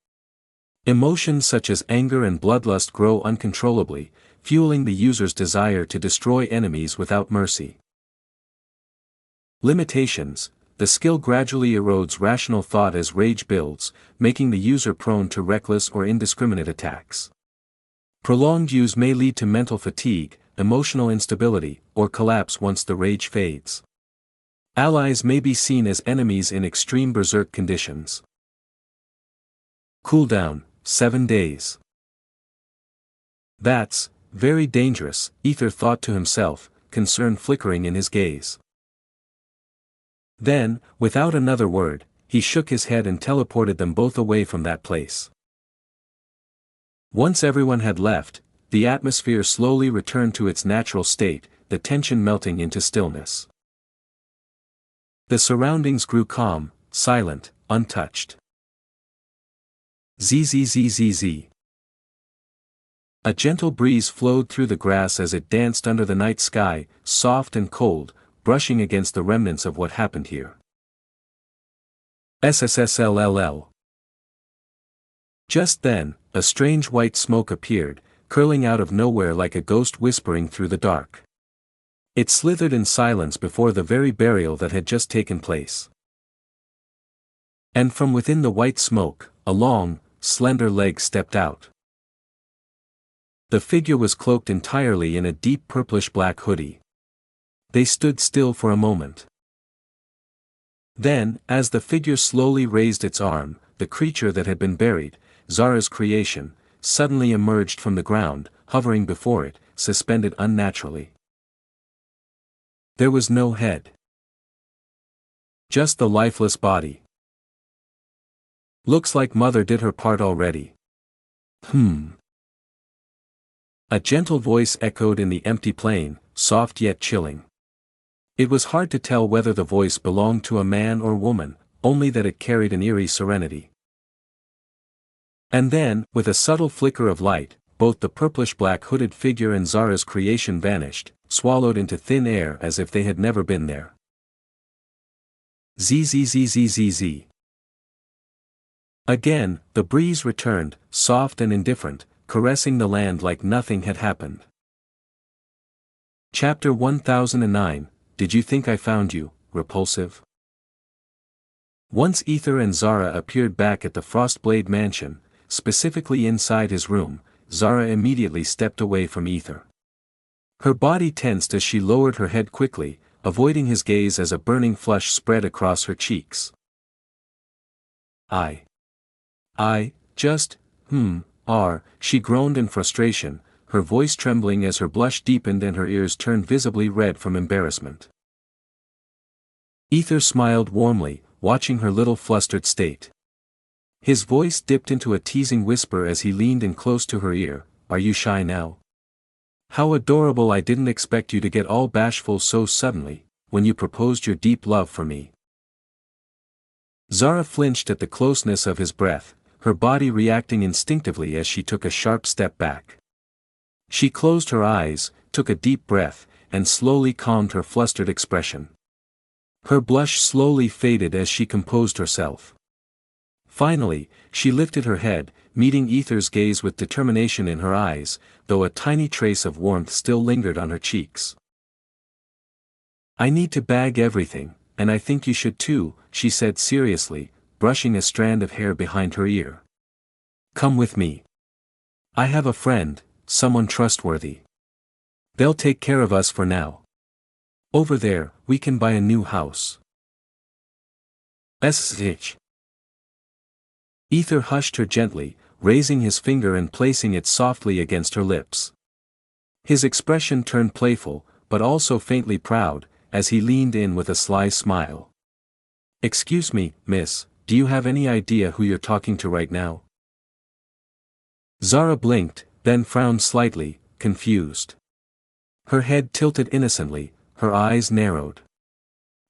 Emotions such as anger and bloodlust grow uncontrollably, fueling the user's desire to destroy enemies without mercy. Limitations, the skill gradually erodes rational thought as rage builds, making the user prone to reckless or indiscriminate attacks. Prolonged use may lead to mental fatigue, emotional instability, or collapse once the rage fades. Allies may be seen as enemies in extreme berserk conditions. Cooldown, 7 days. That's very dangerous, Ether thought to himself, concern flickering in his gaze. Then, without another word, he shook his head and teleported them both away from that place. Once everyone had left, the atmosphere slowly returned to its natural state, the tension melting into stillness. The surroundings grew calm, silent, untouched. Zzzzz. A gentle breeze flowed through the grass as it danced under the night sky, soft and cold, brushing against the remnants of what happened here. SSSLLL. Just then, a strange white smoke appeared, curling out of nowhere like a ghost whispering through the dark. It slithered in silence before the very burial that had just taken place. And from within the white smoke, a long, slender leg stepped out. The figure was cloaked entirely in a deep purplish-black hoodie. They stood still for a moment. Then, as the figure slowly raised its arm, the creature that had been buried, Zara's creation, suddenly emerged from the ground, hovering before it, suspended unnaturally. There was no head. Just the lifeless body. Looks like Mother did her part already. A gentle voice echoed in the empty plain, soft yet chilling. It was hard to tell whether the voice belonged to a man or woman, only that it carried an eerie serenity. And then, with a subtle flicker of light, both the purplish-black hooded figure and Zara's creation vanished, swallowed into thin air as if they had never been there. Zzzzzzz. Again, the breeze returned, soft and indifferent, caressing the land like nothing had happened. Chapter 1009, Did You Think I Found You, Repulsive? Once Ether and Zara appeared back at the Frostblade mansion, specifically inside his room, Zara immediately stepped away from Ether. Her body tensed as she lowered her head quickly, avoiding his gaze as a burning flush spread across her cheeks. She groaned in frustration, her voice trembling as her blush deepened and her ears turned visibly red from embarrassment. Ether smiled warmly, watching her little flustered state. His voice dipped into a teasing whisper as he leaned in close to her ear, "Are you shy now? How adorable, I didn't expect you to get all bashful so suddenly, when you proposed your deep love for me." Zara flinched at the closeness of his breath, her body reacting instinctively as she took a sharp step back. She closed her eyes, took a deep breath, and slowly calmed her flustered expression. Her blush slowly faded as she composed herself. Finally, she lifted her head, meeting Ether's gaze with determination in her eyes, though a tiny trace of warmth still lingered on her cheeks. "I need to bag everything, and I think you should too," she said seriously, brushing a strand of hair behind her ear. "Come with me. I have a friend, someone trustworthy. They'll take care of us for now. Over there, we can buy a new house." SH. Ether hushed her gently, raising his finger and placing it softly against her lips. His expression turned playful, but also faintly proud, as he leaned in with a sly smile. "Excuse me, miss, do you have any idea who you're talking to right now?" Zara blinked, then frowned slightly, confused. Her head tilted innocently, her eyes narrowed.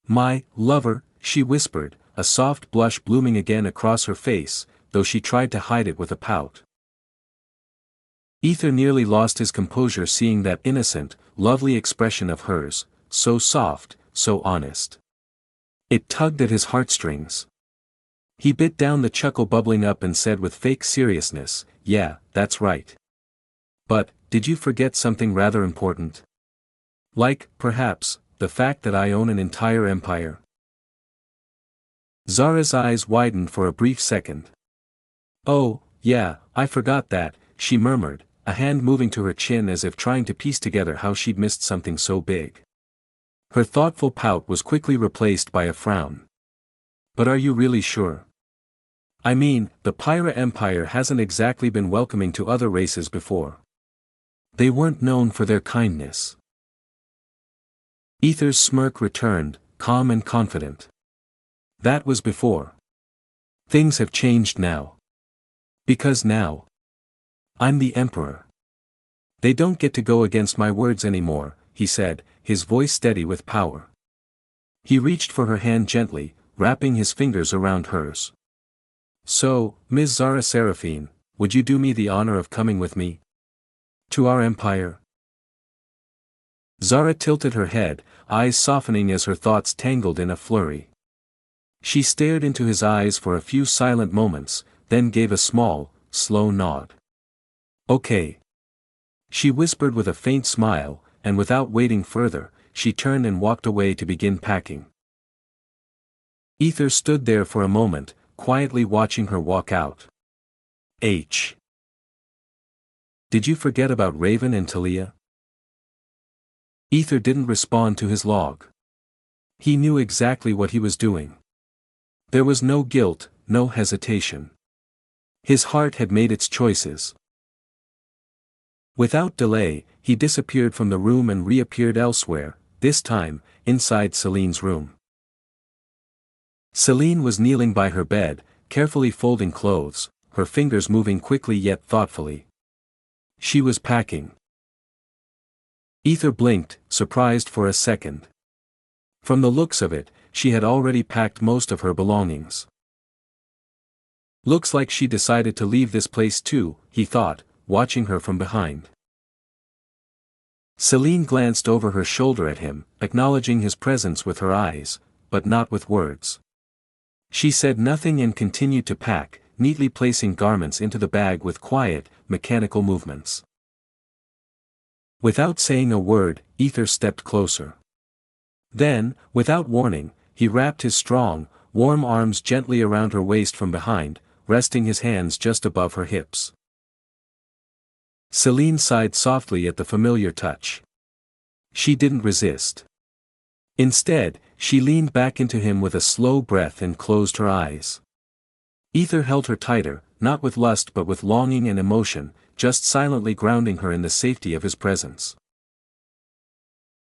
"My lover," she whispered, a soft blush blooming again across her face, though she tried to hide it with a pout. Ether nearly lost his composure seeing that innocent, lovely expression of hers, so soft, so honest. It tugged at his heartstrings. He bit down the chuckle bubbling up and said with fake seriousness, "Yeah, that's right. But, did you forget something rather important? Like, perhaps, the fact that I own an entire empire?" Zara's eyes widened for a brief second. "Oh, yeah, I forgot that," she murmured, a hand moving to her chin as if trying to piece together how she'd missed something so big. Her thoughtful pout was quickly replaced by a frown. "But are you really sure? I mean, the Pyra Empire hasn't exactly been welcoming to other races before. They weren't known for their kindness." Ether's smirk returned, calm and confident. "That was before. Things have changed now. Because now, I'm the Emperor. They don't get to go against my words anymore," he said, his voice steady with power. He reached for her hand gently, wrapping his fingers around hers. "So, Ms. Zara Seraphine, would you do me the honor of coming with me? To our empire?" Zara tilted her head, eyes softening as her thoughts tangled in a flurry. She stared into his eyes for a few silent moments, then gave a small, slow nod. Okay. She whispered with a faint smile, and without waiting further, she turned and walked away to begin packing. Ether stood there for a moment, quietly watching her walk out. Did you forget about Raven and Talia? Ether didn't respond to his log. He knew exactly what he was doing. There was no guilt, no hesitation. His heart had made its choices. Without delay, he disappeared from the room and reappeared elsewhere, this time, inside Celine's room. Celine was kneeling by her bed, carefully folding clothes, her fingers moving quickly yet thoughtfully. She was packing. Ether blinked, surprised for a second. From the looks of it, she had already packed most of her belongings. Looks like she decided to leave this place too, he thought, watching her from behind. Celine glanced over her shoulder at him, acknowledging his presence with her eyes, but not with words. She said nothing and continued to pack, neatly placing garments into the bag with quiet, mechanical movements. Without saying a word, Ether stepped closer. Then, without warning, he wrapped his strong, warm arms gently around her waist from behind, resting his hands just above her hips. Celine sighed softly at the familiar touch. She didn't resist. Instead, she leaned back into him with a slow breath and closed her eyes. Ether held her tighter, not with lust but with longing and emotion, just silently grounding her in the safety of his presence.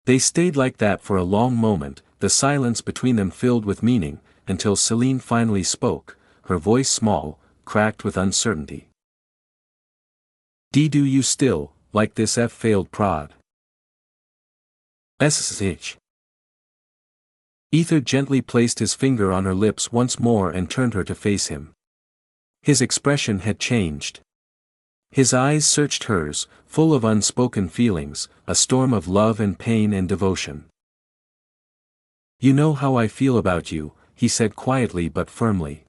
They stayed like that for a long moment, the silence between them filled with meaning, until Celine finally spoke, her voice small, cracked with uncertainty. Do you still, like this failed prod? SSH. Ether gently placed his finger on her lips once more and turned her to face him. His expression had changed. His eyes searched hers, full of unspoken feelings, a storm of love and pain and devotion. You know how I feel about you, he said quietly but firmly.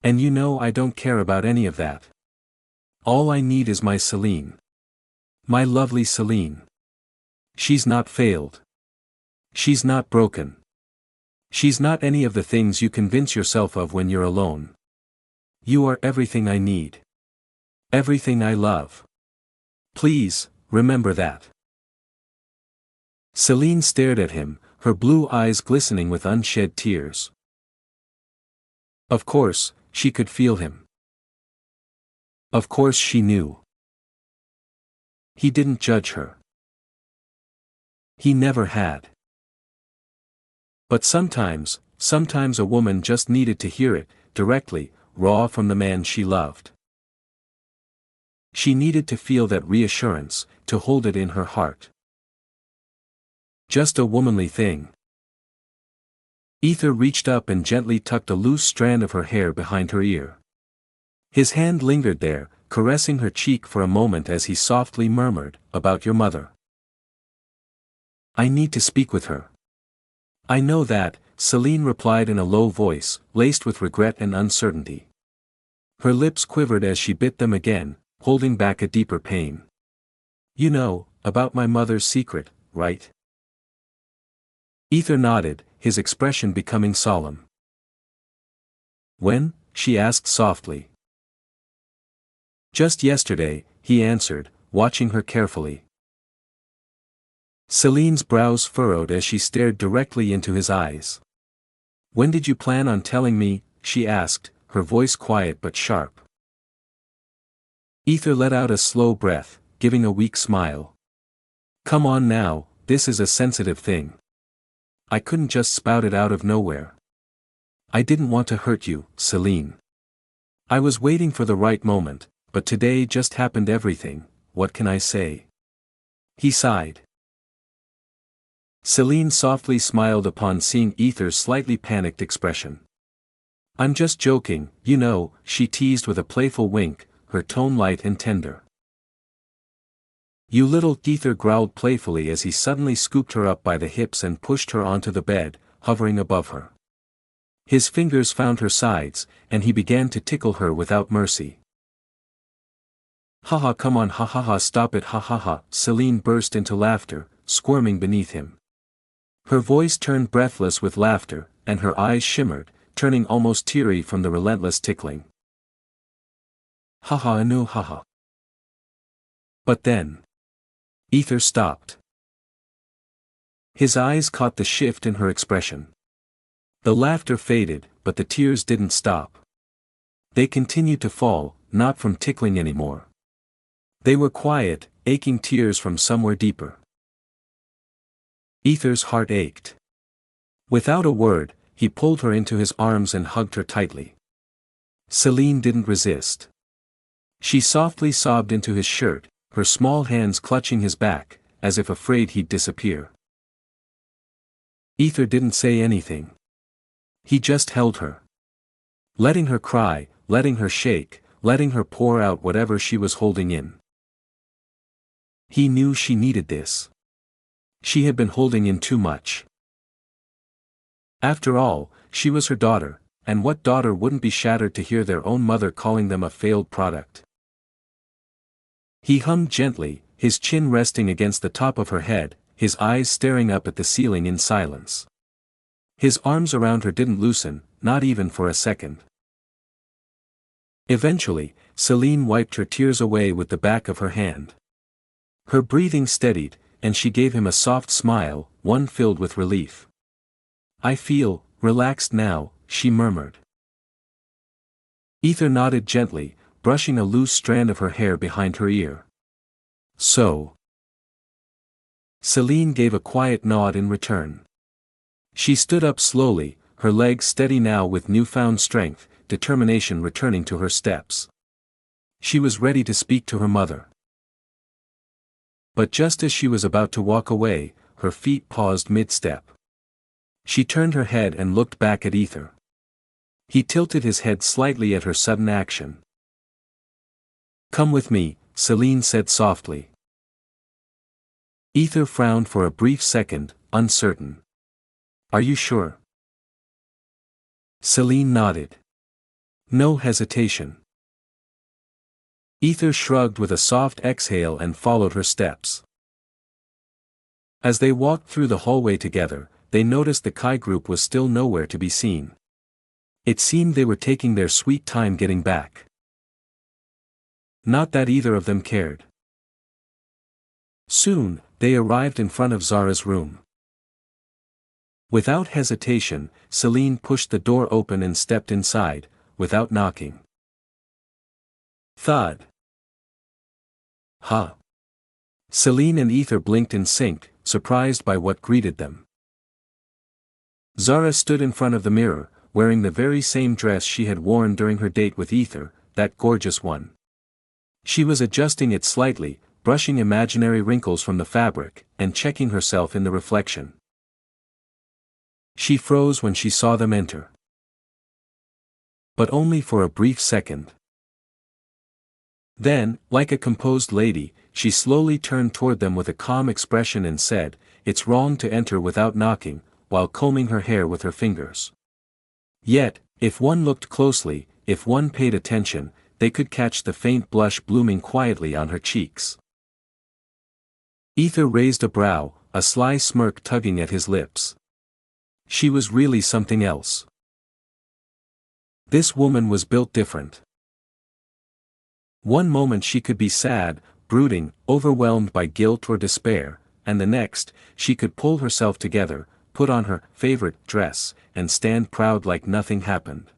And you know I don't care about any of that. All I need is my Celine. My lovely Celine. She's not failed. She's not broken. She's not any of the things you convince yourself of when you're alone. You are everything I need. Everything I love. Please, remember that. Celine stared at him, her blue eyes glistening with unshed tears. Of course, she could feel him. Of course she knew. He didn't judge her. He never had. But sometimes a woman just needed to hear it, directly, raw from the man she loved. She needed to feel that reassurance, to hold it in her heart. Just a womanly thing. Ether reached up and gently tucked a loose strand of her hair behind her ear. His hand lingered there, caressing her cheek for a moment as he softly murmured, "About your mother. I need to speak with her." "I know that," Celine replied in a low voice, laced with regret and uncertainty. Her lips quivered as she bit them again, holding back a deeper pain. "You know, about my mother's secret, right?" Ether nodded, his expression becoming solemn. "When?" she asked softly. "Just yesterday," he answered, watching her carefully. Celine's brows furrowed as she stared directly into his eyes. "When did you plan on telling me?" she asked, her voice quiet but sharp. Ether let out a slow breath, giving a weak smile. "Come on now, this is a sensitive thing. I couldn't just spout it out of nowhere. I didn't want to hurt you, Celine. I was waiting for the right moment, but today just happened everything, what can I say?" He sighed. Celine softly smiled upon seeing Ether's slightly panicked expression. "I'm just joking, you know," she teased with a playful wink, her tone light and tender. "You little," Ether growled playfully as he suddenly scooped her up by the hips and pushed her onto the bed, hovering above her. His fingers found her sides, and he began to tickle her without mercy. Haha, come on, ha ha ha, stop it, ha ha ha. Celine burst into laughter, squirming beneath him. Her voice turned breathless with laughter, and her eyes shimmered, turning almost teary from the relentless tickling. Haha, no, haha. But then, Ether stopped. His eyes caught the shift in her expression. The laughter faded, but the tears didn't stop. They continued to fall, not from tickling anymore. They were quiet, aching tears from somewhere deeper. Ether's heart ached. Without a word, he pulled her into his arms and hugged her tightly. Celine didn't resist. She softly sobbed into his shirt, her small hands clutching his back, as if afraid he'd disappear. Ether didn't say anything. He just held her. Letting her cry, letting her shake, letting her pour out whatever she was holding in. He knew she needed this. She had been holding in too much. After all, she was her daughter, and what daughter wouldn't be shattered to hear their own mother calling them a failed product? He hummed gently, his chin resting against the top of her head, his eyes staring up at the ceiling in silence. His arms around her didn't loosen, not even for a second. Eventually, Celine wiped her tears away with the back of her hand. Her breathing steadied, and she gave him a soft smile, one filled with relief. "I feel relaxed now," she murmured. Ether nodded gently, brushing a loose strand of her hair behind her ear. "So." Celine gave a quiet nod in return. She stood up slowly, her legs steady now with newfound strength, determination returning to her steps. She was ready to speak to her mother. But just as she was about to walk away, her feet paused mid-step. She turned her head and looked back at Ether. He tilted his head slightly at her sudden action. "Come with me," Celine said softly. Ether frowned for a brief second, uncertain. "Are you sure?" Celine nodded. No hesitation. Ether shrugged with a soft exhale and followed her steps. As they walked through the hallway together, they noticed the Kai group was still nowhere to be seen. It seemed they were taking their sweet time getting back. Not that either of them cared. Soon, they arrived in front of Zara's room. Without hesitation, Celine pushed the door open and stepped inside, without knocking. Thud. Huh. Celine and Ether blinked in sync, surprised by what greeted them. Zara stood in front of the mirror, wearing the very same dress she had worn during her date with Ether, that gorgeous one. She was adjusting it slightly, brushing imaginary wrinkles from the fabric, and checking herself in the reflection. She froze when she saw them enter. But only for a brief second. Then, like a composed lady, she slowly turned toward them with a calm expression and said, "It's wrong to enter without knocking," while combing her hair with her fingers. Yet, if one looked closely, if one paid attention, they could catch the faint blush blooming quietly on her cheeks. Ether raised a brow, a sly smirk tugging at his lips. She was really something else. This woman was built different. One moment she could be sad, brooding, overwhelmed by guilt or despair, and the next, she could pull herself together, put on her favorite dress, and stand proud like nothing happened.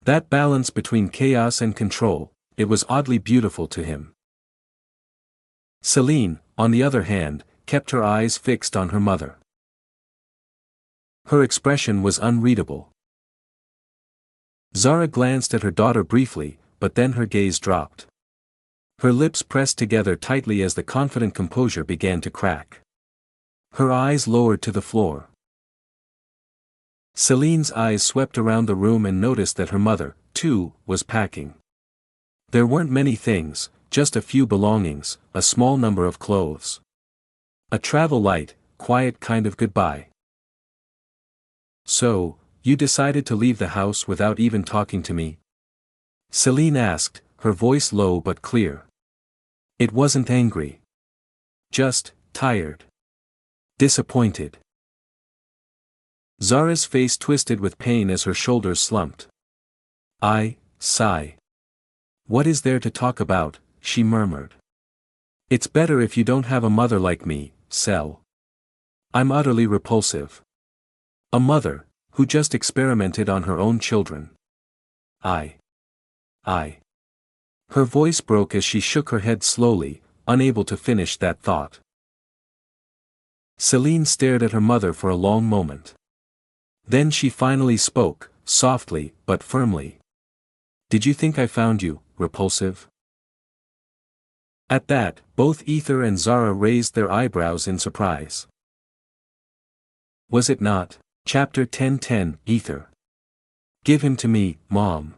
That balance between chaos and control, it was oddly beautiful to him. Celine, on the other hand, kept her eyes fixed on her mother. Her expression was unreadable. Zara glanced at her daughter briefly, but then her gaze dropped. Her lips pressed together tightly as the confident composure began to crack. Her eyes lowered to the floor. Celine's eyes swept around the room and noticed that her mother, too, was packing. There weren't many things, just a few belongings, a small number of clothes. A travel light, quiet kind of goodbye. "So, you decided to leave the house without even talking to me?" Celine asked, her voice low but clear. It wasn't angry. Just tired. Disappointed. Zara's face twisted with pain as her shoulders slumped. Sigh. What is there to talk about, she murmured. It's better if you don't have a mother like me, Sel. I'm utterly repulsive. A mother, who just experimented on her own children. I. Her voice broke as she shook her head slowly, unable to finish that thought. Celine stared at her mother for a long moment. Then she finally spoke, softly but firmly. Did you think I found you repulsive? At that, both Ether and Zara raised their eyebrows in surprise. Was it not? Chapter 10:10 Ether. Give him to me, Mom.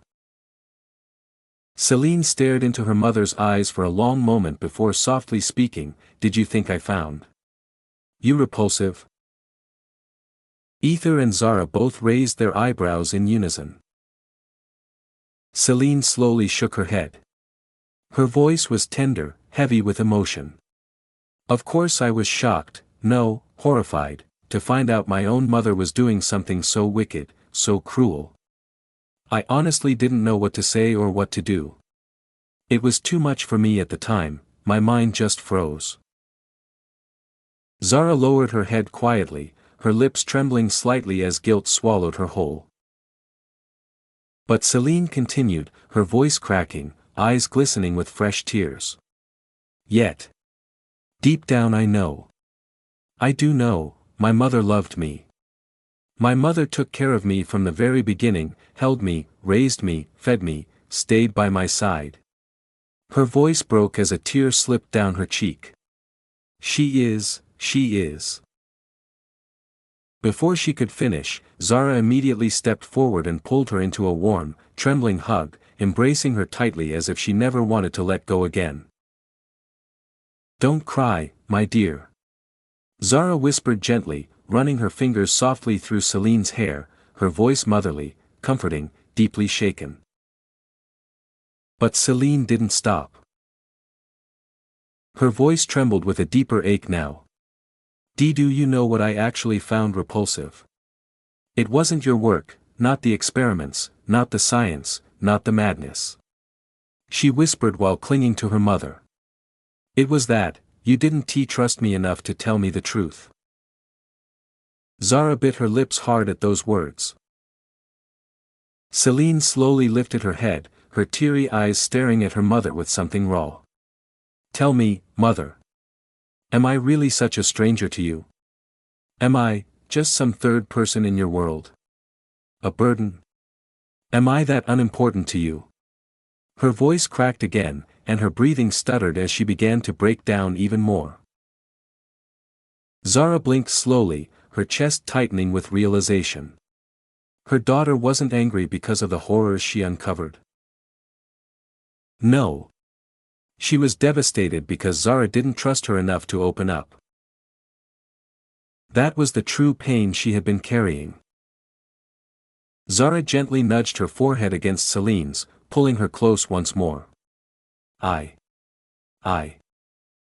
Celine stared into her mother's eyes for a long moment before softly speaking, Did you think I found you repulsive? Ether and Zara both raised their eyebrows in unison. Celine slowly shook her head. Her voice was tender, heavy with emotion. Of course I was shocked, no, horrified, to find out my own mother was doing something so wicked, so cruel. I honestly didn't know what to say or what to do. It was too much for me at the time, my mind just froze. Zara lowered her head quietly, her lips trembling slightly as guilt swallowed her whole. But Celine continued, her voice cracking, eyes glistening with fresh tears. Yet, deep down I know. I do know, my mother loved me. My mother took care of me from the very beginning, held me, raised me, fed me, stayed by my side. Her voice broke as a tear slipped down her cheek. She is. Before she could finish, Zara immediately stepped forward and pulled her into a warm, trembling hug, embracing her tightly as if she never wanted to let go again. Don't cry, my dear. Zara whispered gently, running her fingers softly through Celine's hair, her voice motherly, comforting, deeply shaken. But Celine didn't stop. Her voice trembled with a deeper ache now. Do you know what I actually found repulsive? It wasn't your work, not the experiments, not the science, not the madness. She whispered while clinging to her mother. It was that, you didn't trust me enough to tell me the truth. Zara bit her lips hard at those words. Celine slowly lifted her head, her teary eyes staring at her mother with something raw. Tell me, mother. Am I really such a stranger to you? Am I, just some third person in your world? A burden? Am I that unimportant to you? Her voice cracked again, and her breathing stuttered as she began to break down even more. Zara blinked slowly, her chest tightening with realization. Her daughter wasn't angry because of the horrors she uncovered. No. She was devastated because Zara didn't trust her enough to open up. That was the true pain she had been carrying. Zara gently nudged her forehead against Celine's, pulling her close once more. I.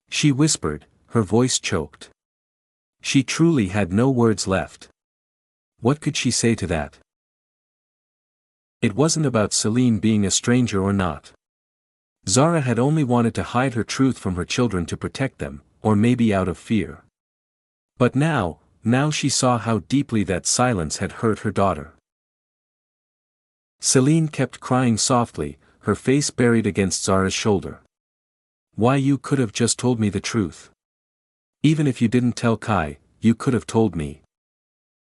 She whispered, her voice choked. She truly had no words left. What could she say to that? It wasn't about Celine being a stranger or not. Zara had only wanted to hide her truth from her children to protect them, or maybe out of fear. But now she saw how deeply that silence had hurt her daughter. Celine kept crying softly, her face buried against Zara's shoulder. Why, you could have just told me the truth. Even if you didn't tell Kai, you could have told me.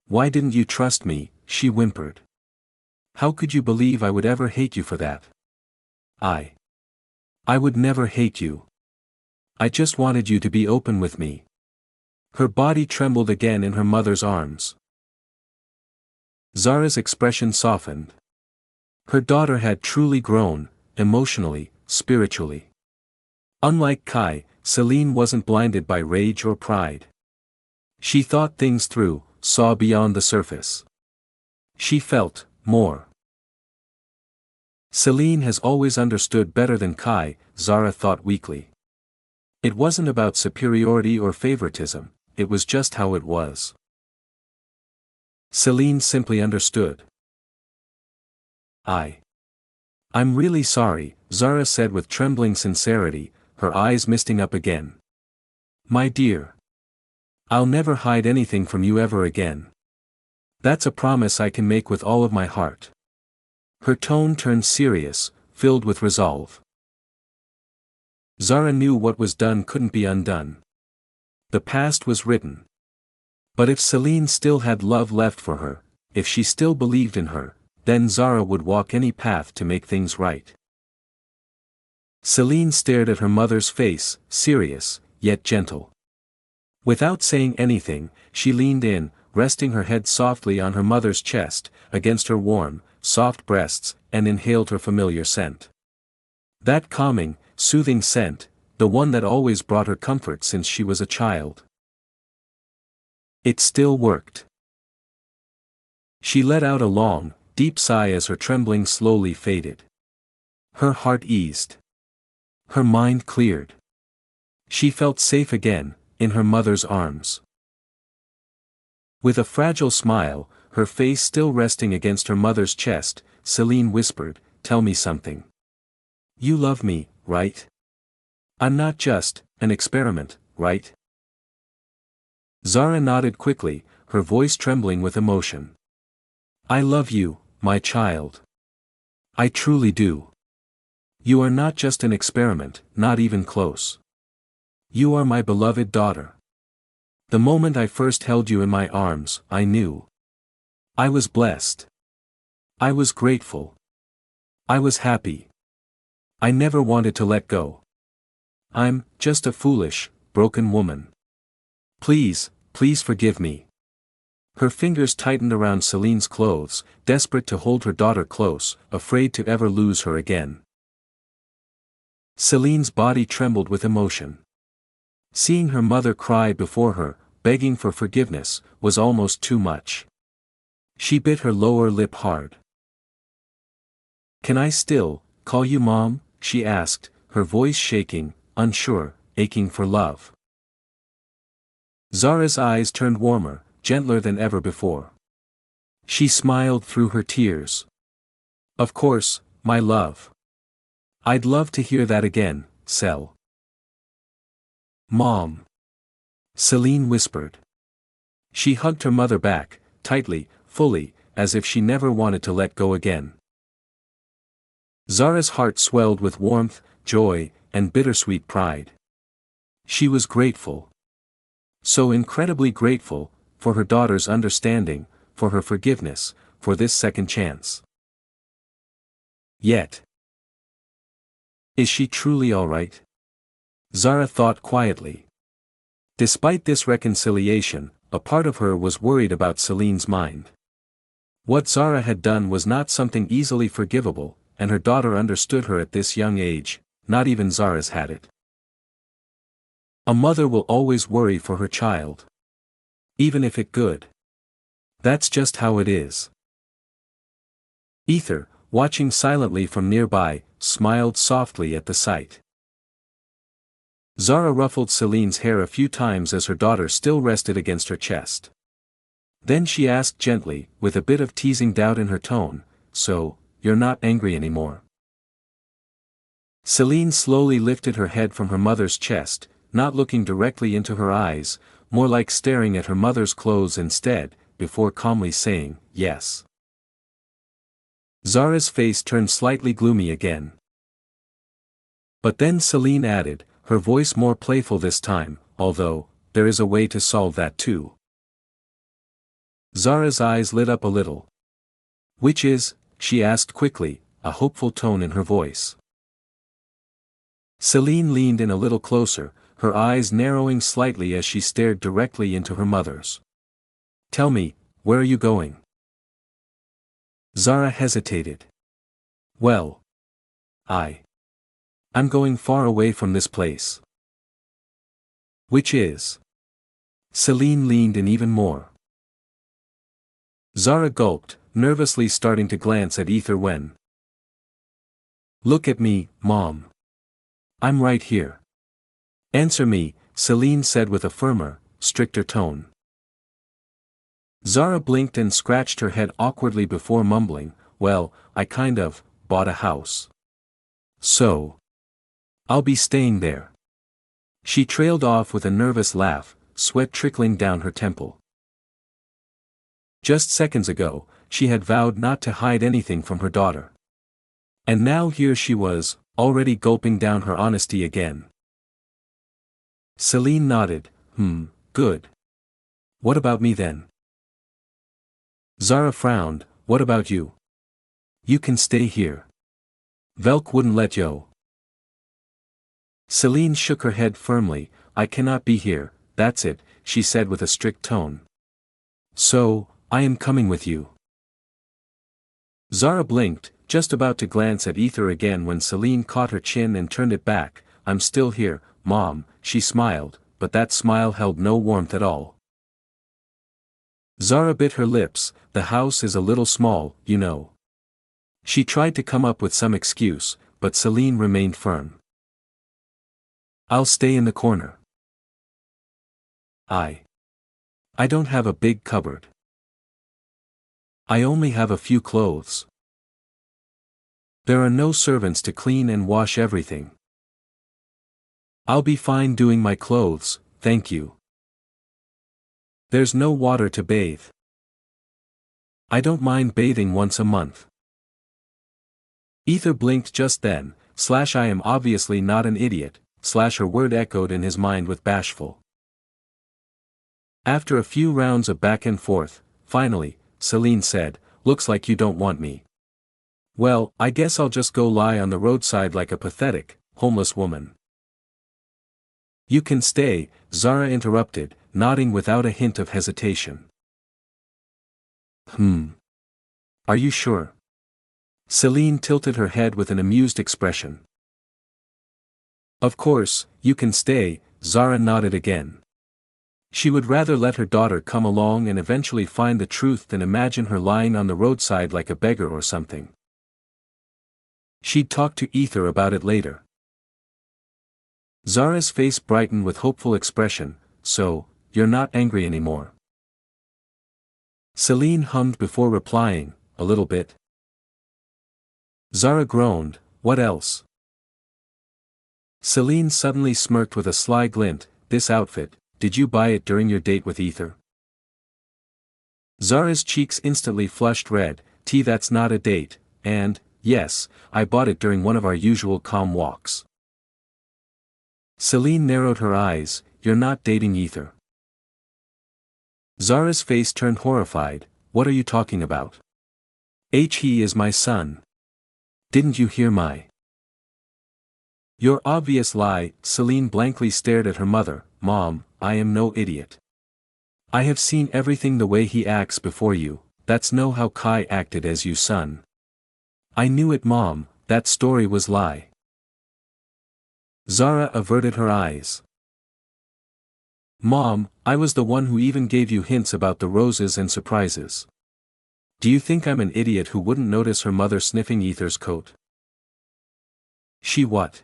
Why didn't you trust me? She whimpered. How could you believe I would ever hate you for that? I would never hate you. I just wanted you to be open with me. Her body trembled again in her mother's arms. Zara's expression softened. Her daughter had truly grown, emotionally, spiritually. Unlike Kai, Celine wasn't blinded by rage or pride. She thought things through, saw beyond the surface. She felt more. Celine has always understood better than Kai, Zara thought weakly. It wasn't about superiority or favoritism, it was just how it was. Celine simply understood. I'm really sorry, Zara said with trembling sincerity, her eyes misting up again. My dear. I'll never hide anything from you ever again. That's a promise I can make with all of my heart. Her tone turned serious, filled with resolve. Zara knew what was done couldn't be undone. The past was written. But if Celine still had love left for her, if she still believed in her, then Zara would walk any path to make things right. Celine stared at her mother's face, serious, yet gentle. Without saying anything, she leaned in, resting her head softly on her mother's chest, against her warm, soft breasts, and inhaled her familiar scent. That calming, soothing scent, the one that always brought her comfort since she was a child. It still worked. She let out a long, deep sigh as her trembling slowly faded. Her heart eased. Her mind cleared. She felt safe again, in her mother's arms. With a fragile smile, her face still resting against her mother's chest, Celine whispered, "Tell me something. You love me, right? I'm not just an experiment, right?" Zara nodded quickly, her voice trembling with emotion. "I love you, my child. I truly do. You are not just an experiment, not even close. You are my beloved daughter. The moment I first held you in my arms, I knew. I was blessed. I was grateful. I was happy. I never wanted to let go. I'm just a foolish, broken woman. Please, please forgive me." Her fingers tightened around Celine's clothes, desperate to hold her daughter close, afraid to ever lose her again. Celine's body trembled with emotion. Seeing her mother cry before her, begging for forgiveness, was almost too much. She bit her lower lip hard. "Can I still call you Mom?" she asked, her voice shaking, unsure, aching for love. Zara's eyes turned warmer, gentler than ever before. She smiled through her tears. "Of course, my love. I'd love to hear that again, Cel." "Mom," Celine whispered. She hugged her mother back, tightly, fully, as if she never wanted to let go again. Zara's heart swelled with warmth, joy, and bittersweet pride. She was grateful. So incredibly grateful, for her daughter's understanding, for her forgiveness, for this second chance. Yet, is she truly all right? Zara thought quietly. Despite this reconciliation, a part of her was worried about Celine's mind. What Zara had done was not something easily forgivable, and her daughter understood her at this young age, not even Zara's had it. A mother will always worry for her child. Even if it good. That's just how it is. Ether, watching silently from nearby, smiled softly at the sight. Zara ruffled Celine's hair a few times as her daughter still rested against her chest. Then she asked gently, with a bit of teasing doubt in her tone, "So, you're not angry anymore?" Celine slowly lifted her head from her mother's chest, not looking directly into her eyes, more like staring at her mother's clothes instead, before calmly saying, "Yes." Zara's face turned slightly gloomy again. But then Celine added, her voice more playful this time, "Although, there is a way to solve that too." Zara's eyes lit up a little. "Which is?" she asked quickly, a hopeful tone in her voice. Celine leaned in a little closer, her eyes narrowing slightly as she stared directly into her mother's. "Tell me, where are you going?" Zara hesitated. "Well, I'm going far away from this place." "Which is?" Celine leaned in even more. Zara gulped, nervously starting to glance at Ether when Look at me, Mom. I'm right here. Answer me, Celine said with a firmer, stricter tone. Zara blinked and scratched her head awkwardly before mumbling, well, I kind of bought a house. So, I'll be staying there. She trailed off with a nervous laugh, sweat trickling down her temple. Just seconds ago, she had vowed not to hide anything from her daughter. And now here she was, already gulping down her honesty again. Celine nodded, good. What about me then? Zara frowned, what about you? You can stay here. Velk wouldn't let you. Celine shook her head firmly, I cannot be here, that's it, she said with a strict tone. So, I am coming with you. Zara blinked, just about to glance at Ether again when Celine caught her chin and turned it back. I'm still here, Mom, she smiled, but that smile held no warmth at all. Zara bit her lips, the house is a little small, you know. She tried to come up with some excuse, but Celine remained firm. I'll stay in the corner. I don't have a big cupboard. I only have a few clothes. There are no servants to clean and wash everything. I'll be fine doing my clothes, thank you. There's no water to bathe. I don't mind bathing once a month. Ether blinked just then, I am obviously not an idiot, her word echoed in his mind with bashful. After a few rounds of back and forth, finally, Celine said, looks like you don't want me. Well, I guess I'll just go lie on the roadside like a pathetic, homeless woman. You can stay, Zara interrupted, nodding without a hint of hesitation. Are you sure? Celine tilted her head with an amused expression. Of course, you can stay, Zara nodded again. She would rather let her daughter come along and eventually find the truth than imagine her lying on the roadside like a beggar or something. She'd talk to Ether about it later. Zara's face brightened with hopeful expression, so, you're not angry anymore. Celine hummed before replying, a little bit. Zara groaned, what else? Celine suddenly smirked with a sly glint, this outfit, did you buy it during your date with Ether? Zara's cheeks instantly flushed red, that's not a date, and, yes, I bought it during one of our usual calm walks. Celine narrowed her eyes, you're not dating Ether. Zara's face turned horrified, what are you talking about? He is my son. Didn't you hear my? Your obvious lie, Celine blankly stared at her mother, Mom, I am no idiot. I have seen everything the way he acts before you, that's no how Kai acted as you son. I knew it Mom, that story was lie. Zara averted her eyes. Mom, I was the one who even gave you hints about the roses and surprises. Do you think I'm an idiot who wouldn't notice her mother sniffing Ether's coat? She what?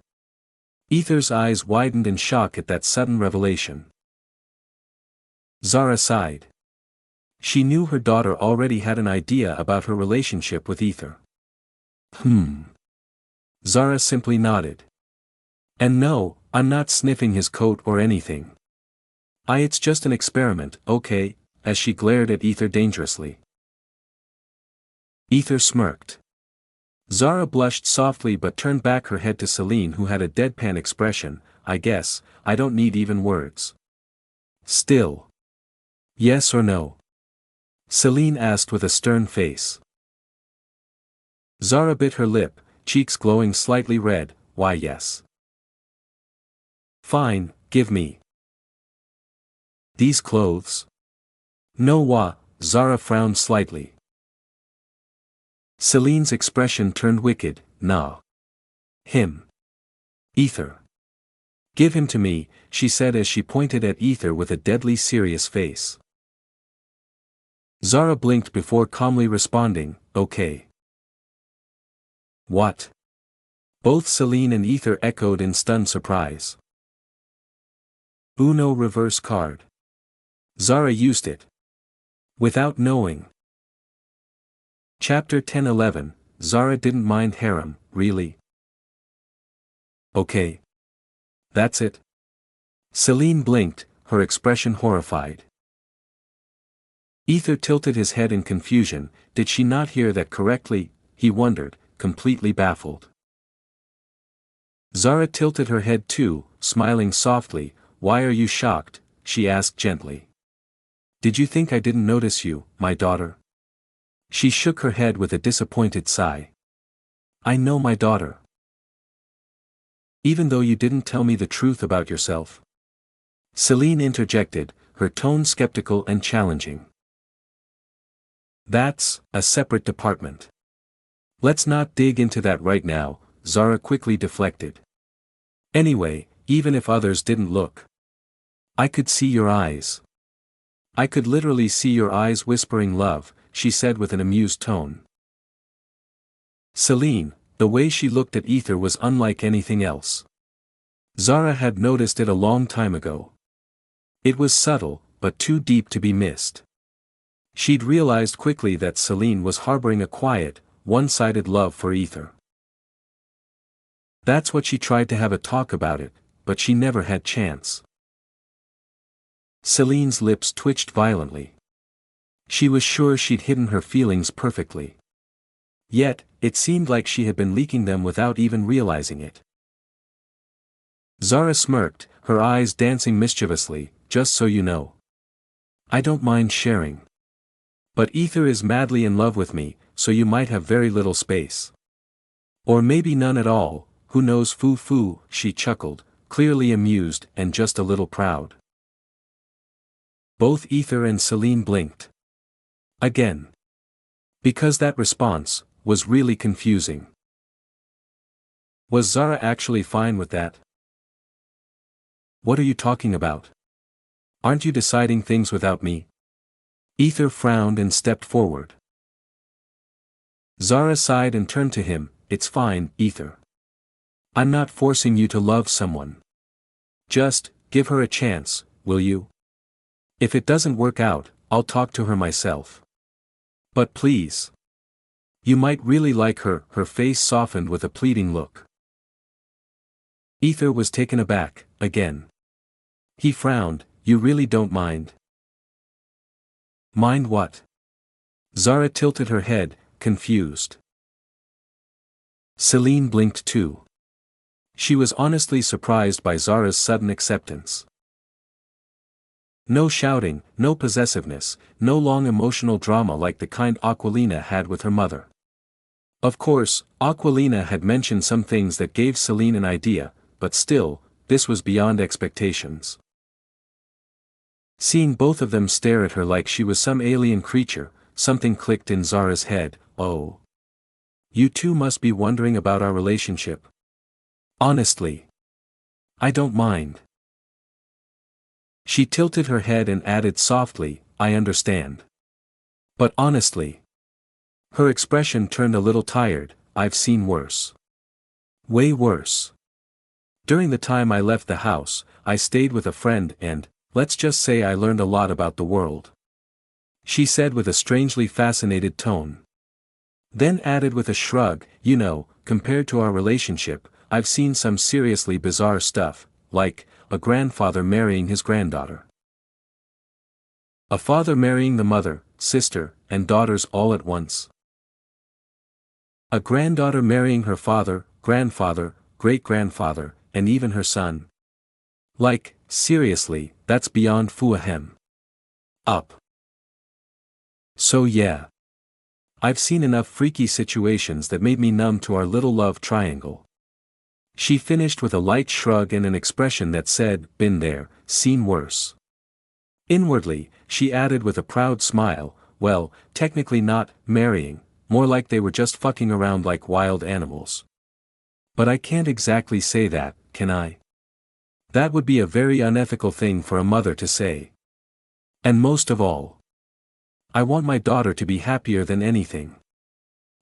Ether's eyes widened in shock at that sudden revelation. Zara sighed. She knew her daughter already had an idea about her relationship with Ether. Zara simply nodded. And no, I'm not sniffing his coat or anything. It's just an experiment, okay, as she glared at Ether dangerously. Ether smirked. Zara blushed softly but turned back her head to Celine who had a deadpan expression, I guess, I don't need even words. Still. Yes or no? Celine asked with a stern face. Zara bit her lip, cheeks glowing slightly red, why yes. Fine, give me. These clothes? No wa, Zara frowned slightly. Celine's expression turned wicked, nah. Him. Ether. Give him to me, she said as she pointed at Ether with a deadly serious face. Zara blinked before calmly responding, okay. What? Both Celine and Ether echoed in stunned surprise. Uno reverse card. Zara used it. Without knowing. Chapter 10-11, Zara didn't mind harem, really? Okay. That's it. Celine blinked, her expression horrified. Ether tilted his head in confusion. Did she not hear that correctly? He wondered, completely baffled. Zara tilted her head too, smiling softly. Why are you shocked? She asked gently. Did you think I didn't notice you, my daughter? She shook her head with a disappointed sigh. I know my daughter. Even though you didn't tell me the truth about yourself. Celine interjected, her tone skeptical and challenging. That's a separate department. Let's not dig into that right now, Zara quickly deflected. Anyway, even if others didn't look. I could see your eyes. I could literally see your eyes whispering love, she said with an amused tone. Celine, the way she looked at Ether was unlike anything else. Zara had noticed it a long time ago. It was subtle, but too deep to be missed. She'd realized quickly that Celine was harboring a quiet, one-sided love for Ether. That's what she tried to have a talk about it, but she never had chance. Celine's lips twitched violently. She was sure she'd hidden her feelings perfectly. Yet, it seemed like she had been leaking them without even realizing it. Zara smirked, her eyes dancing mischievously. Just so you know. I don't mind sharing. But Ether is madly in love with me, so you might have very little space. Or maybe none at all, who knows? Foo, she chuckled, clearly amused and just a little proud. Both Ether and Celine blinked. Again. Because that response was really confusing. Was Zara actually fine with that? What are you talking about? Aren't you deciding things without me? Ether frowned and stepped forward. Zara sighed and turned to him. It's fine, Ether. I'm not forcing you to love someone. Just, give her a chance, will you? If it doesn't work out, I'll talk to her myself. But please. You might really like her. Her face softened with a pleading look. Ether was taken aback, again. He frowned. You really don't mind? Mind what? Zara tilted her head, confused. Celine blinked too. She was honestly surprised by Zara's sudden acceptance. No shouting, no possessiveness, no long emotional drama like the kind Aquilina had with her mother. Of course, Aquilina had mentioned some things that gave Celine an idea, but still, this was beyond expectations. Seeing both of them stare at her like she was some alien creature, something clicked in Zara's head. Oh. You two must be wondering about our relationship. Honestly. I don't mind. She tilted her head and added softly, I understand. But honestly. Her expression turned a little tired. I've seen worse. Way worse. During the time I left the house, I stayed with a friend and, let's just say I learned a lot about the world. She said with a strangely fascinated tone. Then added with a shrug, you know, compared to our relationship, I've seen some seriously bizarre stuff, like, a grandfather marrying his granddaughter. A father marrying the mother, sister, and daughters all at once. A granddaughter marrying her father, grandfather, great-grandfather, and even her son. Like, seriously, that's beyond fuahem. Up. So yeah. I've seen enough freaky situations that made me numb to our little love triangle. She finished with a light shrug and an expression that said, been there, seen worse. Inwardly, she added with a proud smile, well, technically not marrying, more like they were just fucking around like wild animals. But I can't exactly say that, can I? That would be a very unethical thing for a mother to say. And most of all, I want my daughter to be happier than anything.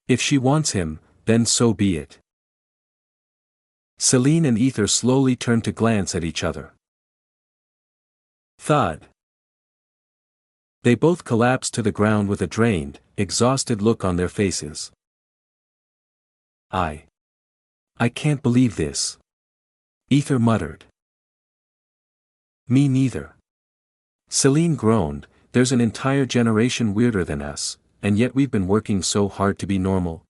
If she wants him, then so be it. Celine and Ether slowly turned to glance at each other. Thud. They both collapsed to the ground with a drained, exhausted look on their faces. I can't believe this. Ether muttered. Me neither. Celine groaned, there's an entire generation weirder than us, and yet we've been working so hard to be normal.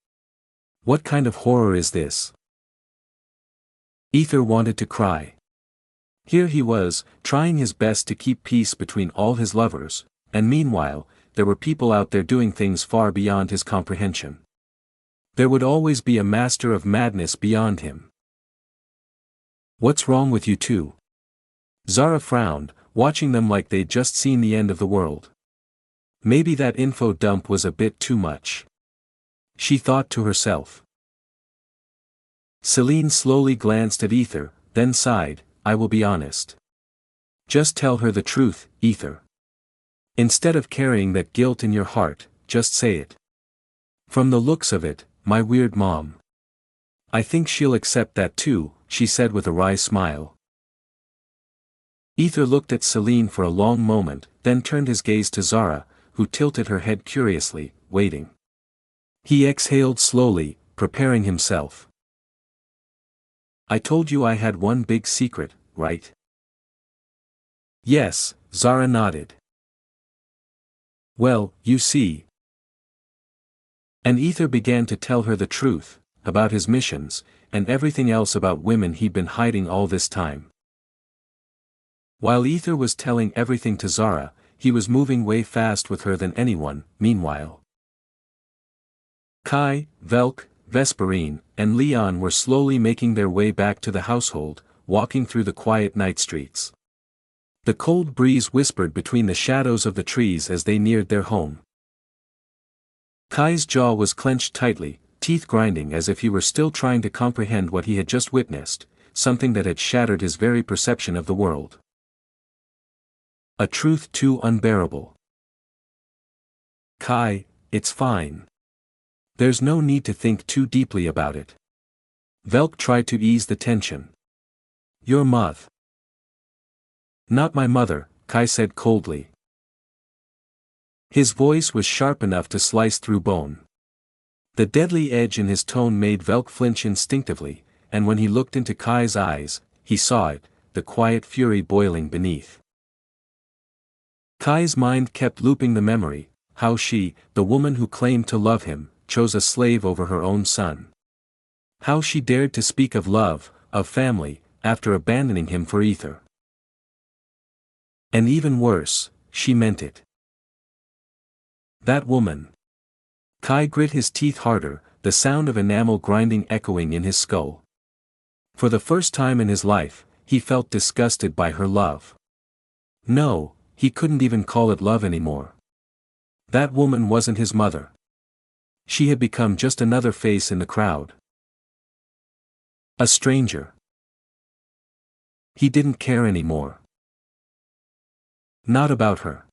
What kind of horror is this? Ether wanted to cry. Here he was, trying his best to keep peace between all his lovers, and meanwhile, there were people out there doing things far beyond his comprehension. There would always be a master of madness beyond him. What's wrong with you two? Zara frowned, watching them like they'd just seen the end of the world. Maybe that info dump was a bit too much. She thought to herself. Celine slowly glanced at Ether, then sighed, I will be honest. Just tell her the truth, Ether. Instead of carrying that guilt in your heart, just say it. From the looks of it, my weird mom. I think she'll accept that too, she said with a wry smile. Ether looked at Celine for a long moment, then turned his gaze to Zara, who tilted her head curiously, waiting. He exhaled slowly, preparing himself. I told you I had one big secret, right? Yes, Zara nodded. Well, you see. And Ether began to tell her the truth, about his missions, and everything else about women he'd been hiding all this time. While Ether was telling everything to Zara, he was moving way fast with her than anyone, meanwhile. Kai, Velk, Vesperine, and Leon were slowly making their way back to the household, walking through the quiet night streets. The cold breeze whispered between the shadows of the trees as they neared their home. Kai's jaw was clenched tightly, teeth grinding as if he were still trying to comprehend what he had just witnessed, something that had shattered his very perception of the world. A truth too unbearable. Kai, it's fine. There's no need to think too deeply about it. Velk tried to ease the tension. Your mother. Not my mother, Kai said coldly. His voice was sharp enough to slice through bone. The deadly edge in his tone made Velk flinch instinctively, and when he looked into Kai's eyes, he saw it, the quiet fury boiling beneath. Kai's mind kept looping the memory, how she, the woman who claimed to love him, chose a slave over her own son. How she dared to speak of love, of family, after abandoning him for Ether. And even worse, she meant it. That woman. Kai grit his teeth harder, the sound of enamel grinding echoing in his skull. For the first time in his life, he felt disgusted by her love. No, he couldn't even call it love anymore. That woman wasn't his mother. She had become just another face in the crowd. A stranger. He didn't care anymore. Not about her.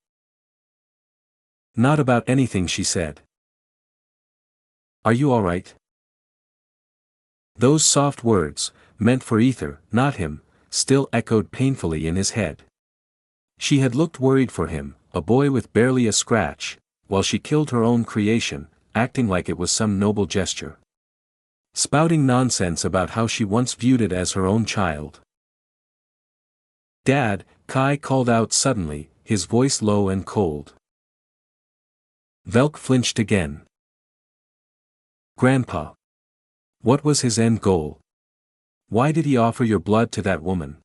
Not about anything she said. Are you all right? Those soft words, meant for Ether, not him, still echoed painfully in his head. She had looked worried for him, a boy with barely a scratch, while she killed her own creation, acting like it was some noble gesture. Spouting nonsense about how she once viewed it as her own child. Dad, Kai called out suddenly, his voice low and cold. Velk flinched again. Grandpa. What was his end goal? Why did he offer your blood to that woman?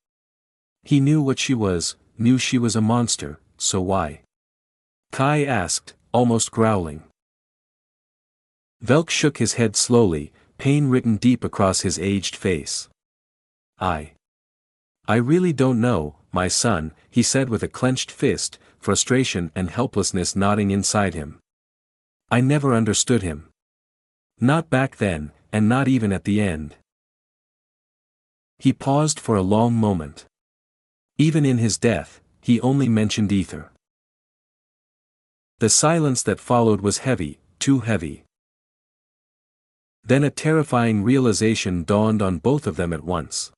He knew what she was, knew she was a monster, so why? Kai asked, almost growling. Velk shook his head slowly, pain written deep across his aged face. I really don't know, my son, he said with a clenched fist, frustration and helplessness knotting inside him. I never understood him. Not back then, and not even at the end. He paused for a long moment. Even in his death, he only mentioned Ether. The silence that followed was heavy, too heavy. Then a terrifying realization dawned on both of them at once.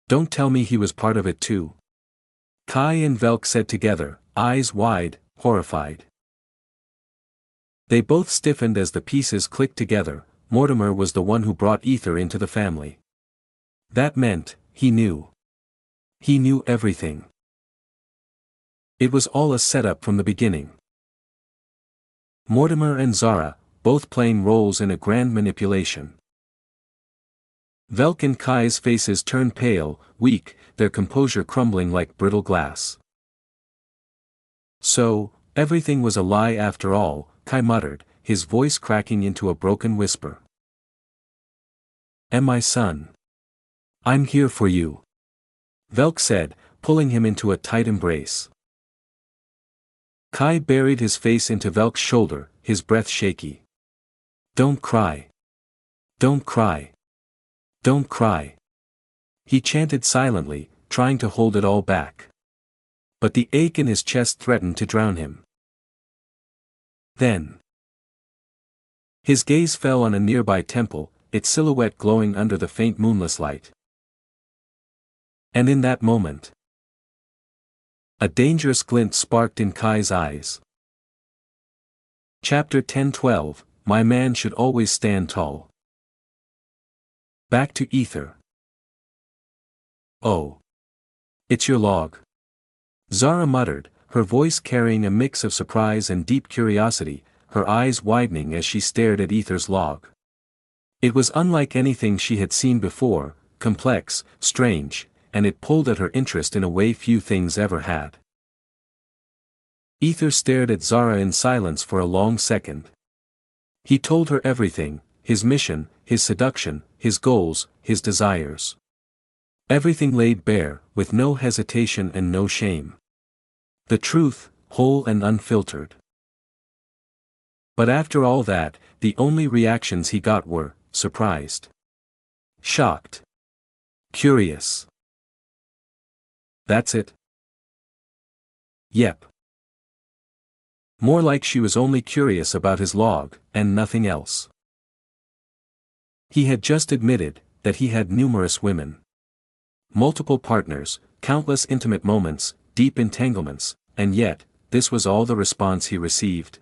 Don't tell me he was part of it too. Kai and Velk said together, eyes wide, horrified. They both stiffened as the pieces clicked together. Mortimer was the one who brought Ether into the family. That meant, he knew. He knew everything. It was all a setup from the beginning. Mortimer and Zara, both playing roles in a grand manipulation. Velk and Kai's faces turned pale, weak, their composure crumbling like brittle glass. So, everything was a lie after all, Kai muttered, his voice cracking into a broken whisper. My son. I'm here for you. Velk said, pulling him into a tight embrace. Kai buried his face into Velk's shoulder, his breath shaky. Don't cry. Don't cry. Don't cry. He chanted silently, trying to hold it all back. But the ache in his chest threatened to drown him. Then his gaze fell on a nearby temple, its silhouette glowing under the faint moonless light. And in that moment, a dangerous glint sparked in Kai's eyes. Chapter 10-12, My man should always stand tall. Back to Ether. Oh. It's your log. Zara muttered, her voice carrying a mix of surprise and deep curiosity, her eyes widening as she stared at Ether's log. It was unlike anything she had seen before, complex, strange, and it pulled at her interest in a way few things ever had. Ether stared at Zara in silence for a long second. He told her everything, his mission, his seduction, his goals, his desires. Everything laid bare, with no hesitation and no shame. The truth, whole and unfiltered. But after all that, the only reactions he got were, surprised. Shocked. Curious. That's it? Yep. More like she was only curious about his log, and nothing else. He had just admitted that he had numerous women. Multiple partners, countless intimate moments, deep entanglements, and yet, this was all the response he received.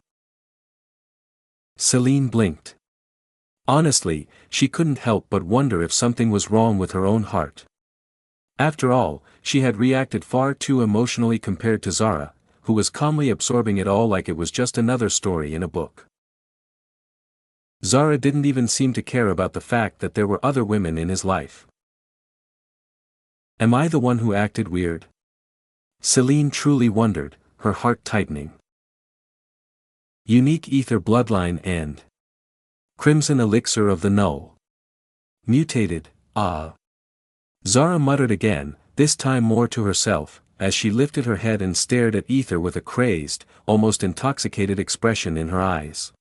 Celine blinked. Honestly, she couldn't help but wonder if something was wrong with her own heart. After all, she had reacted far too emotionally compared to Zara, who was calmly absorbing it all like it was just another story in a book. Zara didn't even seem to care about the fact that there were other women in his life. Am I the one who acted weird? Celine truly wondered, her heart tightening. Unique ether bloodline and crimson elixir of the null. Mutated, ah. Zara muttered again, this time more to herself, as she lifted her head and stared at Ether with a crazed, almost intoxicated expression in her eyes.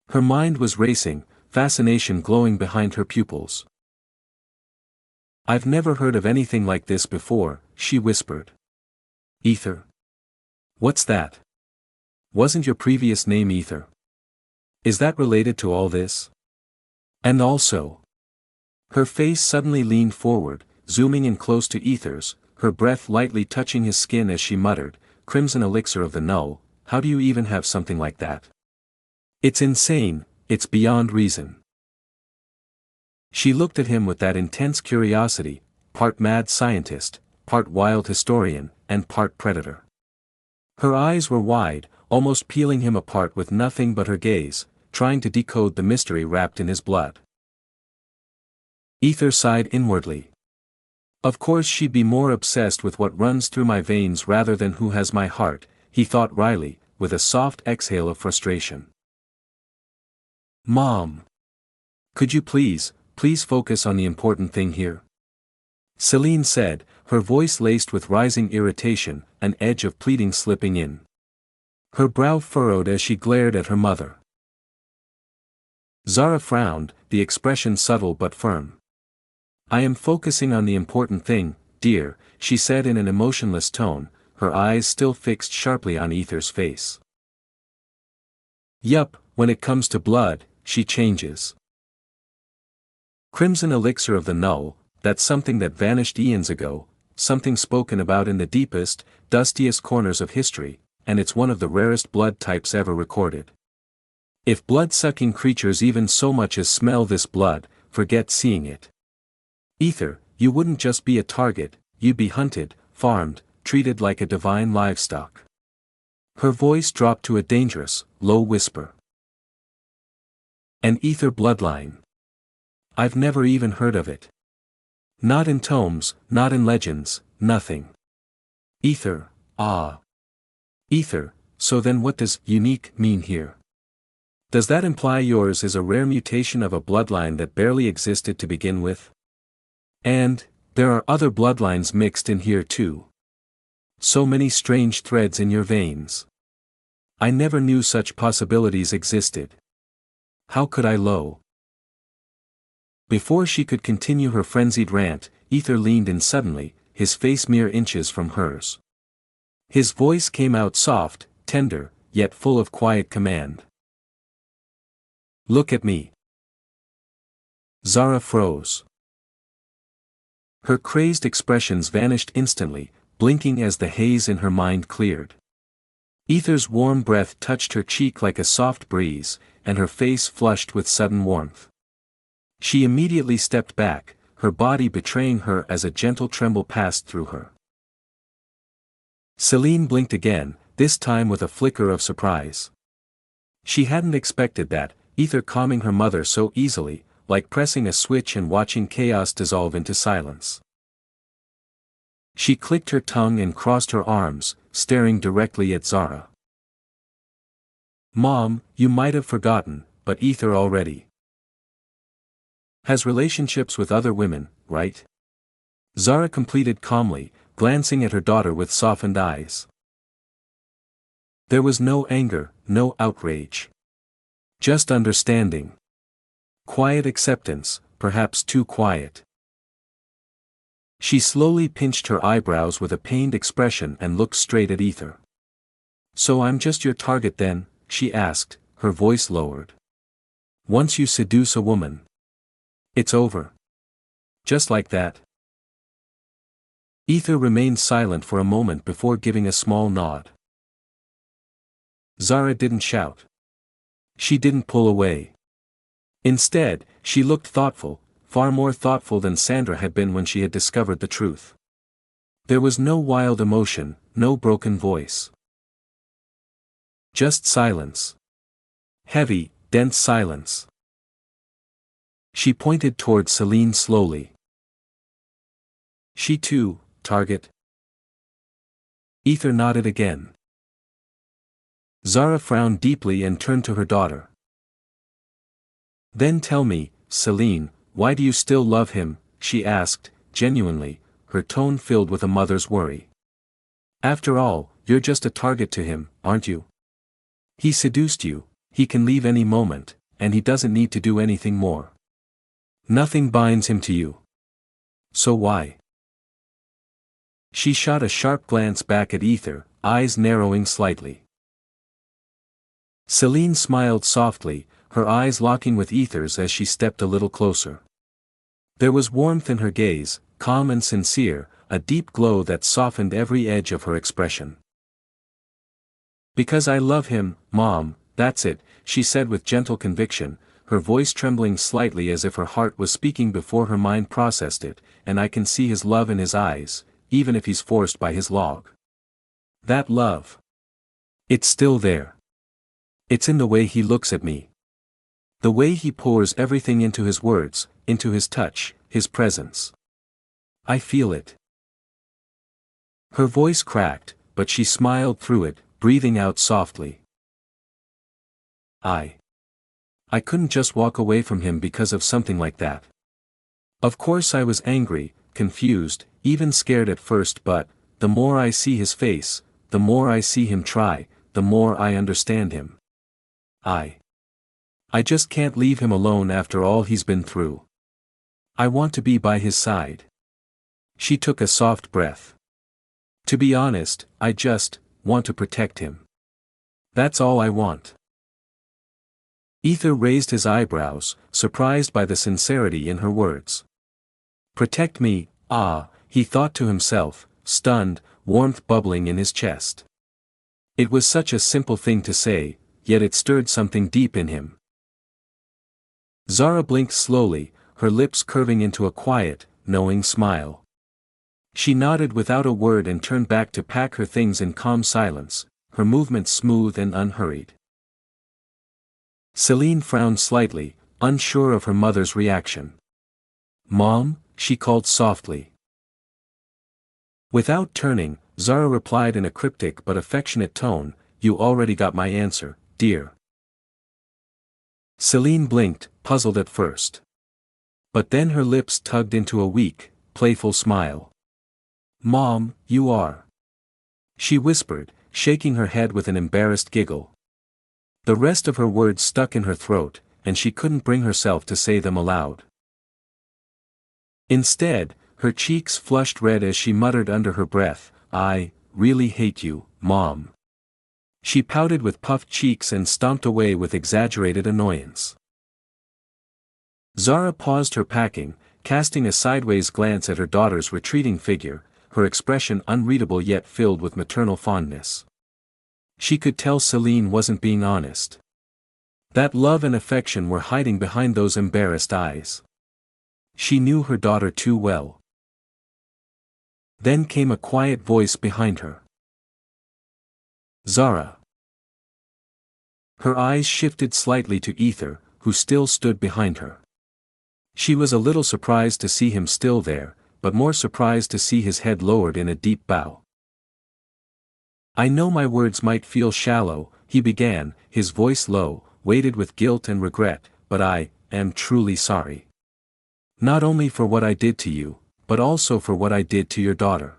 Her mind was racing, fascination glowing behind her pupils. I've never heard of anything like this before, she whispered. Ether? What's that? Wasn't your previous name Ether? Is that related to all this? And also. Her face suddenly leaned forward, zooming in close to Ether's, her breath lightly touching his skin as she muttered, crimson elixir of the null, how do you even have something like that? It's insane, it's beyond reason. She looked at him with that intense curiosity, part mad scientist, part wild historian, and part predator. Her eyes were wide, almost peeling him apart with nothing but her gaze, trying to decode the mystery wrapped in his blood. Ether sighed inwardly. Of course she'd be more obsessed with what runs through my veins rather than who has my heart, he thought wryly, with a soft exhale of frustration. Mom! Could you please focus on the important thing here? Celine said, her voice laced with rising irritation, an edge of pleading slipping in. Her brow furrowed as she glared at her mother. Zara frowned, the expression subtle but firm. I am focusing on the important thing, dear, she said in an emotionless tone, her eyes still fixed sharply on Ether's face. Yup, when it comes to blood, she changes. Crimson elixir of the null, that's something that vanished eons ago, something spoken about in the deepest, dustiest corners of history, and it's one of the rarest blood types ever recorded. If blood-sucking creatures even so much as smell this blood, forget seeing it. Ether, you wouldn't just be a target, you'd be hunted, farmed, treated like a divine livestock. Her voice dropped to a dangerous, low whisper. An ether bloodline. I've never even heard of it. Not in tomes, not in legends, nothing. Ether, ah. Ether, so then what does unique mean here? Does that imply yours is a rare mutation of a bloodline that barely existed to begin with? And, there are other bloodlines mixed in here too. So many strange threads in your veins. I never knew such possibilities existed. How could I know? Before she could continue her frenzied rant, Ether leaned in suddenly, his face mere inches from hers. His voice came out soft, tender, yet full of quiet command. Look at me. Zara froze. Her crazed expressions vanished instantly, blinking as the haze in her mind cleared. Ether's warm breath touched her cheek like a soft breeze, and her face flushed with sudden warmth. She immediately stepped back, her body betraying her as a gentle tremble passed through her. Celine blinked again, this time with a flicker of surprise. She hadn't expected that, Ether calming her mother so easily, like pressing a switch and watching chaos dissolve into silence. She clicked her tongue and crossed her arms, staring directly at Zara. Mom, you might have forgotten, but Ether already has relationships with other women, right? Zara completed calmly, glancing at her daughter with softened eyes. There was no anger, no outrage. Just understanding. Quiet acceptance, perhaps too quiet. She slowly pinched her eyebrows with a pained expression and looked straight at Ether. So I'm just your target then, she asked, her voice lowered. Once you seduce a woman, it's over. Just like that. Ether remained silent for a moment before giving a small nod. Zara didn't shout. She didn't pull away. Instead, she looked thoughtful, far more thoughtful than Sandra had been when she had discovered the truth. There was no wild emotion, no broken voice. Just silence. Heavy, dense silence. She pointed toward Celine slowly. She too, target. Ether nodded again. Zara frowned deeply and turned to her daughter. Then tell me, Celine, why do you still love him? She asked, genuinely, her tone filled with a mother's worry. After all, you're just a target to him, aren't you? He seduced you, he can leave any moment, and he doesn't need to do anything more. Nothing binds him to you. So why? She shot a sharp glance back at Ether, eyes narrowing slightly. Celine smiled softly, her eyes locking with Ether's as she stepped a little closer. There was warmth in her gaze, calm and sincere, a deep glow that softened every edge of her expression. Because I love him, Mom, that's it, she said with gentle conviction, her voice trembling slightly as if her heart was speaking before her mind processed it, and I can see his love in his eyes, even if he's forced by his log. That love. It's still there. It's in the way he looks at me. The way he pours everything into his words, into his touch, his presence. I feel it. Her voice cracked, but she smiled through it, breathing out softly. I couldn't just walk away from him because of something like that. Of course I was angry, confused, even scared at first, but, the more I see his face, the more I see him try, the more I understand him. I just can't leave him alone after all he's been through. I want to be by his side. She took a soft breath. To be honest, I just want to protect him. That's all I want. Ether raised his eyebrows, surprised by the sincerity in her words. Protect me, he thought to himself, stunned, warmth bubbling in his chest. It was such a simple thing to say, yet it stirred something deep in him. Zara blinked slowly, her lips curving into a quiet, knowing smile. She nodded without a word and turned back to pack her things in calm silence, her movements smooth and unhurried. Celine frowned slightly, unsure of her mother's reaction. "Mom?" she called softly. Without turning, Zara replied in a cryptic but affectionate tone, "You already got my answer, dear." Celine blinked, puzzled at first. But then her lips tugged into a weak, playful smile. "Mom, you are," she whispered, shaking her head with an embarrassed giggle. The rest of her words stuck in her throat, and she couldn't bring herself to say them aloud. Instead, her cheeks flushed red as she muttered under her breath, "I really hate you, Mom." She pouted with puffed cheeks and stomped away with exaggerated annoyance. Zara paused her packing, casting a sideways glance at her daughter's retreating figure, her expression unreadable yet filled with maternal fondness. She could tell Celine wasn't being honest. That love and affection were hiding behind those embarrassed eyes. She knew her daughter too well. Then came a quiet voice behind her. "Zara." Her eyes shifted slightly to Ether, who still stood behind her. She was a little surprised to see him still there, but more surprised to see his head lowered in a deep bow. "I know my words might feel shallow," he began, his voice low, weighted with guilt and regret, "but I am truly sorry. Not only for what I did to you, but also for what I did to your daughter."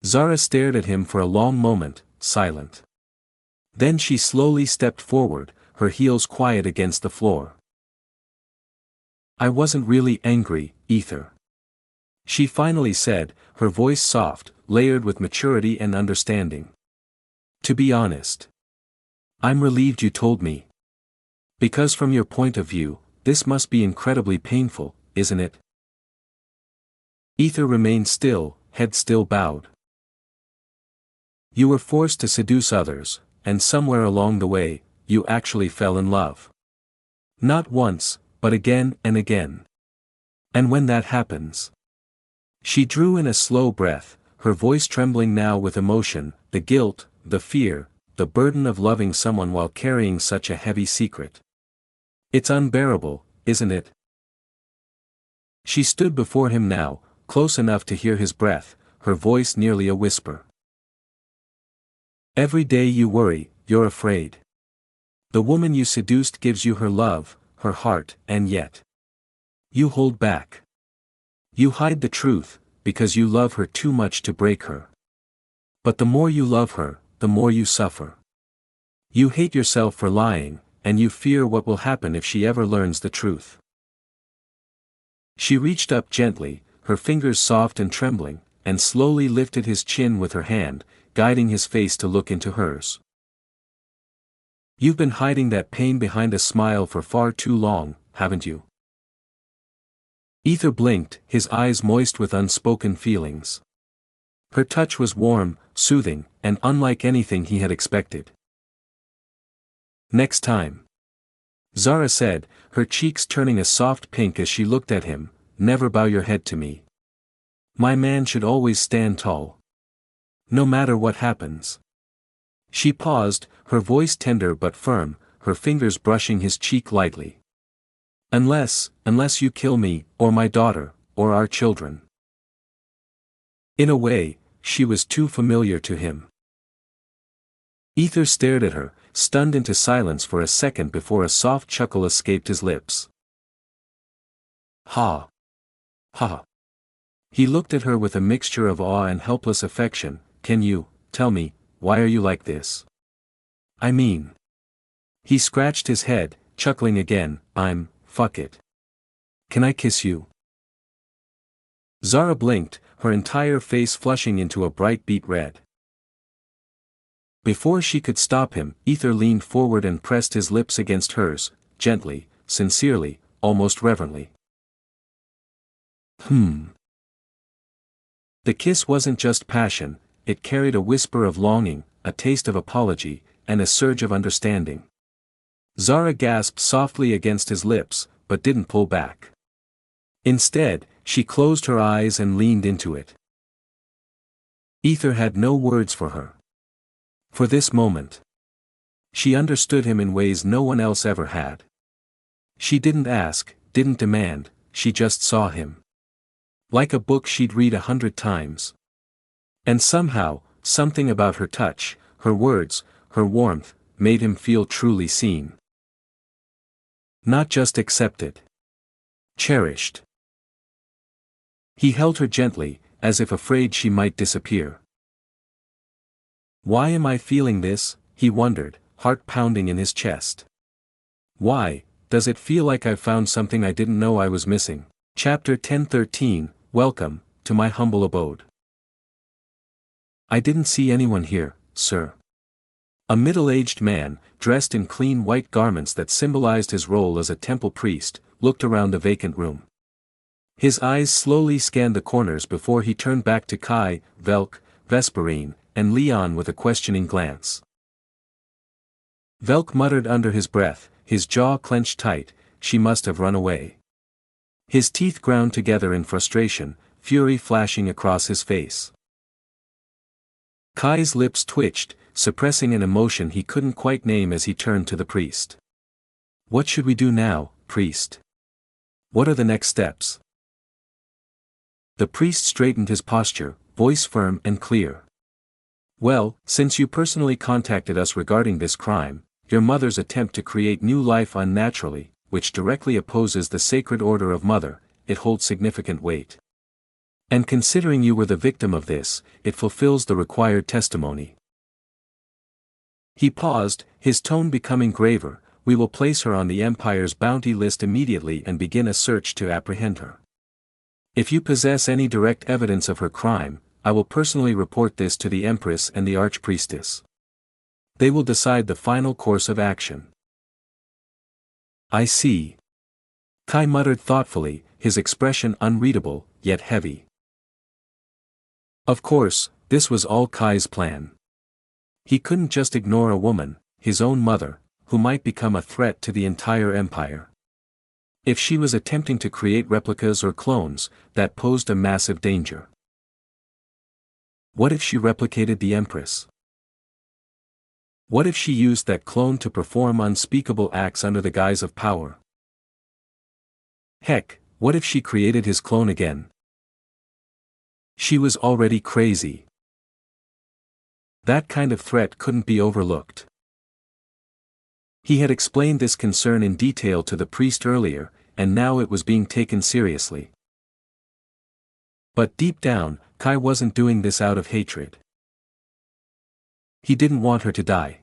Zara stared at him for a long moment, silent. Then she slowly stepped forward, her heels quiet against the floor. "I wasn't really angry, Ether," she finally said, her voice soft, layered with maturity and understanding. "To be honest, I'm relieved you told me. Because from your point of view, this must be incredibly painful, isn't it?" Ether remained still, head still bowed. "You were forced to seduce others, and somewhere along the way, you actually fell in love. Not once, but again and again. And when that happens..." She drew in a slow breath, her voice trembling now with emotion, "the guilt, the fear, the burden of loving someone while carrying such a heavy secret. It's unbearable, isn't it?" She stood before him now, close enough to hear his breath, her voice nearly a whisper. "Every day you worry, you're afraid. The woman you seduced gives you her love, her heart, and yet you hold back. You hide the truth, because you love her too much to break her. But the more you love her, the more you suffer. You hate yourself for lying, and you fear what will happen if she ever learns the truth." She reached up gently, her fingers soft and trembling, and slowly lifted his chin with her hand, guiding his face to look into hers. "You've been hiding that pain behind a smile for far too long, haven't you?" Ether blinked, his eyes moist with unspoken feelings. Her touch was warm, soothing, and unlike anything he had expected. "Next time," Zara said, her cheeks turning a soft pink as she looked at him, "never bow your head to me. My man should always stand tall. No matter what happens." She paused, her voice tender but firm, her fingers brushing his cheek lightly. Unless you kill me, or my daughter, or our children." In a way, she was too familiar to him. Ether stared at her, stunned into silence for a second before a soft chuckle escaped his lips. "Ha! Ha!" He looked at her with a mixture of awe and helpless affection. "Can you tell me, why are you like this? I mean..." He scratched his head, chuckling again, "Fuck it. Can I kiss you?" Zara blinked, her entire face flushing into a bright beet red. Before she could stop him, Ether leaned forward and pressed his lips against hers, gently, sincerely, almost reverently. The kiss wasn't just passion, it carried a whisper of longing, a taste of apology, and a surge of understanding. Zara gasped softly against his lips, but didn't pull back. Instead, she closed her eyes and leaned into it. Ether had no words for her. For this moment. She understood him in ways no one else ever had. She didn't ask, didn't demand, she just saw him. Like a book she'd read 100 times. And somehow, something about her touch, her words, her warmth, made him feel truly seen. Not just accepted. Cherished. He held her gently, as if afraid she might disappear. Why am I feeling this? He wondered, heart pounding in his chest. Why, does it feel like I've found something I didn't know I was missing? Chapter 10:13, Welcome, to my humble abode. I didn't see anyone here, sir. A middle-aged man, dressed in clean white garments that symbolized his role as a temple priest, looked around the vacant room. His eyes slowly scanned the corners before he turned back to Kai, Velk, Vesperine, and Leon with a questioning glance. Velk muttered under his breath, his jaw clenched tight, she must have run away. His teeth ground together in frustration, fury flashing across his face. Kai's lips twitched, suppressing an emotion he couldn't quite name as he turned to the priest. What should we do now, priest? What are the next steps? The priest straightened his posture, voice firm and clear. Well, since you personally contacted us regarding this crime, your mother's attempt to create new life unnaturally, which directly opposes the sacred order of mother, it holds significant weight. And considering you were the victim of this, it fulfills the required testimony. He paused, his tone becoming graver. We will place her on the Empire's bounty list immediately and begin a search to apprehend her. If you possess any direct evidence of her crime, I will personally report this to the Empress and the Archpriestess. They will decide the final course of action. I see. Kai muttered thoughtfully, his expression unreadable, yet heavy. Of course, this was all Kai's plan. He couldn't just ignore a woman, his own mother, who might become a threat to the entire empire. If she was attempting to create replicas or clones, that posed a massive danger. What if she replicated the Empress? What if she used that clone to perform unspeakable acts under the guise of power? Heck, what if she created his clone again? She was already crazy. That kind of threat couldn't be overlooked. He had explained this concern in detail to the priest earlier, and now it was being taken seriously. But deep down, Kai wasn't doing this out of hatred. He didn't want her to die.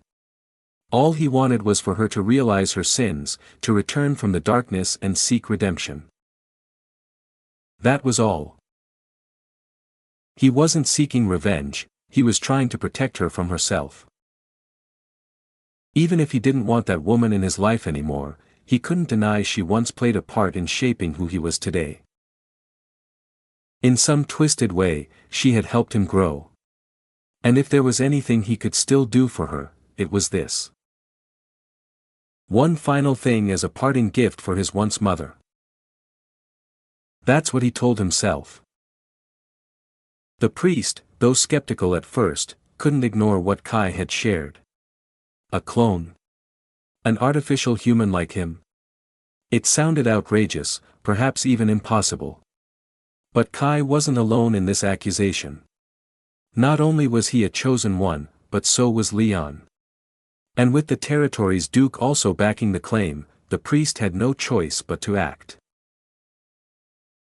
All he wanted was for her to realize her sins, to return from the darkness and seek redemption. That was all. He wasn't seeking revenge, he was trying to protect her from herself. Even if he didn't want that woman in his life anymore, he couldn't deny she once played a part in shaping who he was today. In some twisted way, she had helped him grow. And if there was anything he could still do for her, it was this. One final thing as a parting gift for his once mother. That's what he told himself. The priest, though skeptical at first, couldn't ignore what Kai had shared. A clone. An artificial human like him. It sounded outrageous, perhaps even impossible. But Kai wasn't alone in this accusation. Not only was he a chosen one, but so was Leon. And with the territory's duke also backing the claim, the priest had no choice but to act.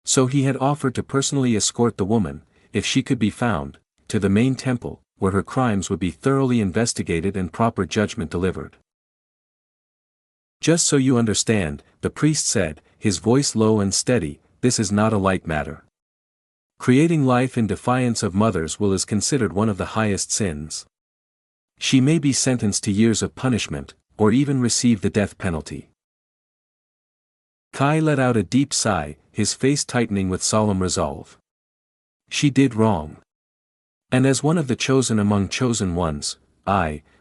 So he had offered to personally escort the woman, if she could be found, to the main temple, where her crimes would be thoroughly investigated and proper judgment delivered. Just so you understand, the priest said, his voice low and steady, this is not a light matter. Creating life in defiance of mother's will is considered one of the highest sins. She may be sentenced to years of punishment, or even receive the death penalty. Kai let out a deep sigh, his face tightening with solemn resolve. She did wrong. And as one of the chosen among chosen ones,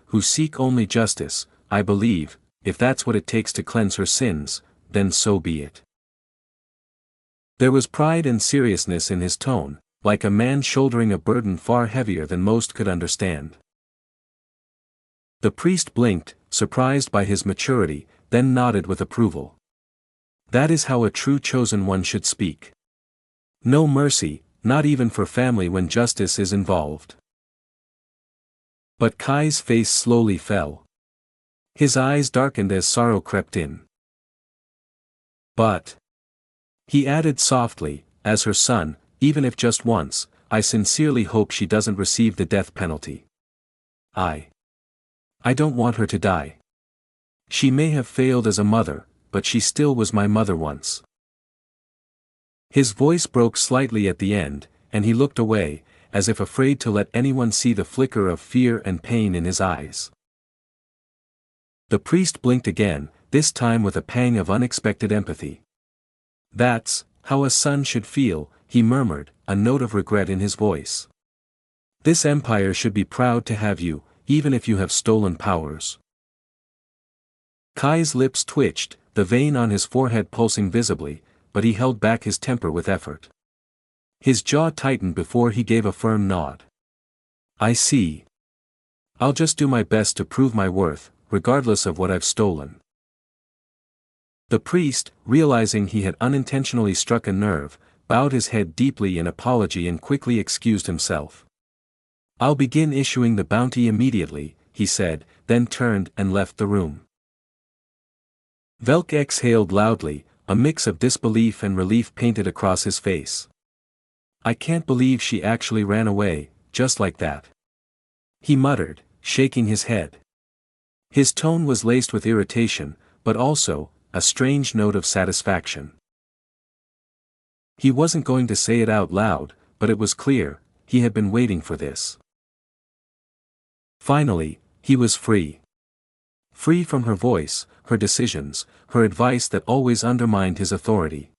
who seek only justice, I believe, if that's what it takes to cleanse her sins, then so be it. There was pride and seriousness in his tone, like a man shouldering a burden far heavier than most could understand. The priest blinked, surprised by his maturity, then nodded with approval. That is how a true chosen one should speak. No mercy, not even for family when justice is involved. But Kai's face slowly fell. His eyes darkened as sorrow crept in. But, he added softly, as her son, even if just once, I sincerely hope she doesn't receive the death penalty. I don't want her to die. She may have failed as a mother, but she still was my mother once. His voice broke slightly at the end, and he looked away, as if afraid to let anyone see the flicker of fear and pain in his eyes. The priest blinked again, this time with a pang of unexpected empathy. That's how a son should feel, he murmured, a note of regret in his voice. This empire should be proud to have you, even if you have stolen powers. Kai's lips twitched, the vein on his forehead pulsing visibly, but he held back his temper with effort. His jaw tightened before he gave a firm nod. I see. I'll just do my best to prove my worth, regardless of what I've stolen. The priest, realizing he had unintentionally struck a nerve, bowed his head deeply in apology and quickly excused himself. I'll begin issuing the bounty immediately, he said, then turned and left the room. Velk exhaled loudly, a mix of disbelief and relief painted across his face. I can't believe she actually ran away, just like that. He muttered, shaking his head. His tone was laced with irritation, but also, a strange note of satisfaction. He wasn't going to say it out loud, but it was clear, he had been waiting for this. Finally, he was free. Free from her voice, her decisions, her advice that always undermined his authority.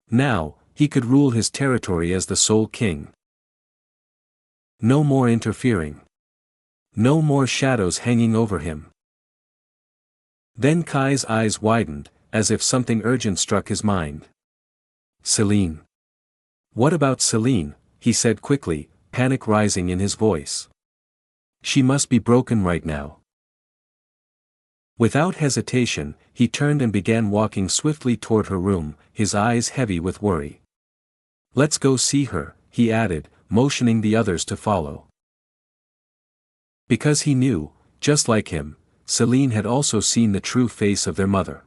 Now, he could rule his territory as the sole king. No more interfering. No more shadows hanging over him. Then Kai's eyes widened, as if something urgent struck his mind. Celine. What about Celine? He said quickly, panic rising in his voice. She must be broken right now. Without hesitation, he turned and began walking swiftly toward her room, his eyes heavy with worry. Let's go see her, he added, motioning the others to follow. Because he knew, just like him, Celine had also seen the true face of their mother.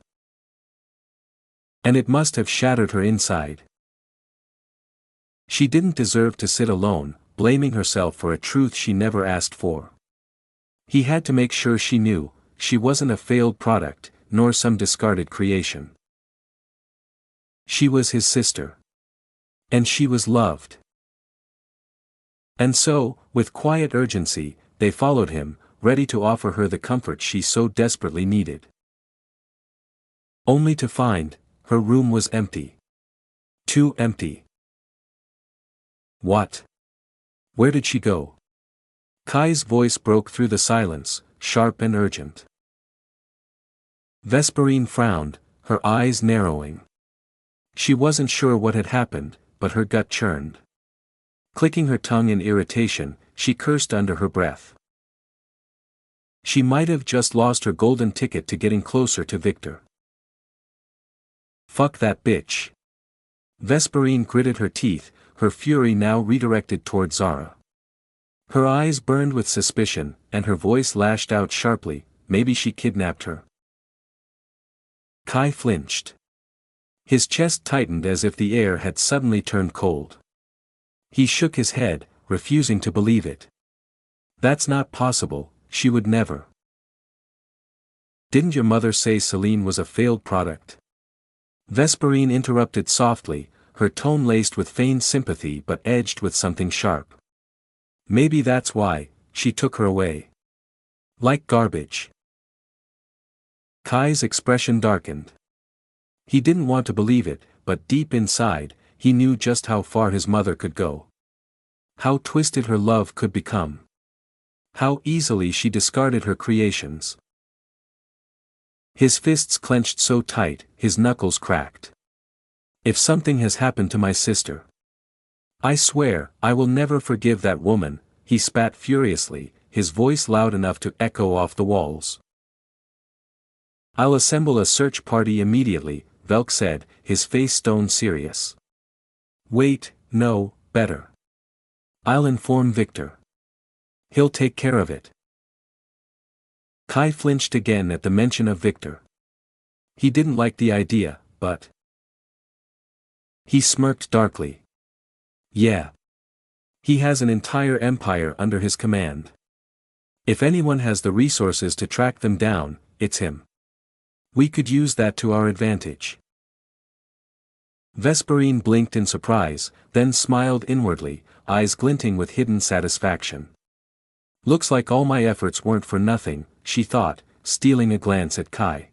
And it must have shattered her inside. She didn't deserve to sit alone, blaming herself for a truth she never asked for. He had to make sure she knew, she wasn't a failed product, nor some discarded creation. She was his sister. And she was loved. And so, with quiet urgency, they followed him, ready to offer her the comfort she so desperately needed. Only to find, her room was empty. Too empty. What? Where did she go? Kai's voice broke through the silence, sharp and urgent. Vesperine frowned, her eyes narrowing. She wasn't sure what had happened, but her gut churned. Clicking her tongue in irritation, she cursed under her breath. She might have just lost her golden ticket to getting closer to Victor. Fuck that bitch. Vesperine gritted her teeth, her fury now redirected toward Zara. Her eyes burned with suspicion, and her voice lashed out sharply, maybe she kidnapped her. Kai flinched. His chest tightened as if the air had suddenly turned cold. He shook his head, refusing to believe it. That's not possible, she would never. Didn't your mother say Celine was a failed product? Vesperine interrupted softly, her tone laced with feigned sympathy but edged with something sharp. Maybe that's why, she took her away. Like garbage. Kai's expression darkened. He didn't want to believe it, but deep inside, he knew just how far his mother could go. How twisted her love could become. How easily she discarded her creations. His fists clenched so tight, his knuckles cracked. If something has happened to my sister, I swear, I will never forgive that woman, he spat furiously, his voice loud enough to echo off the walls. I'll assemble a search party immediately, Velk said, his face stone serious. Wait, no, better. I'll inform Victor. He'll take care of it. Kai flinched again at the mention of Victor. He didn't like the idea, but he smirked darkly. Yeah. He has an entire empire under his command. If anyone has the resources to track them down, it's him. We could use that to our advantage. Vesperine blinked in surprise, then smiled inwardly, eyes glinting with hidden satisfaction. Looks like all my efforts weren't for nothing, she thought, stealing a glance at Kai.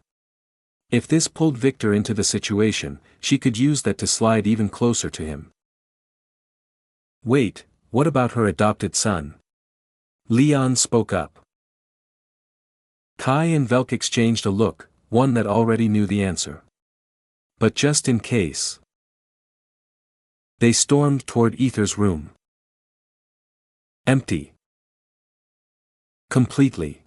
If this pulled Victor into the situation, she could use that to slide even closer to him. Wait, what about her adopted son? Leon spoke up. Kai and Velk exchanged a look, one that already knew the answer. But just in case. They stormed toward Ether's room. Empty. Completely.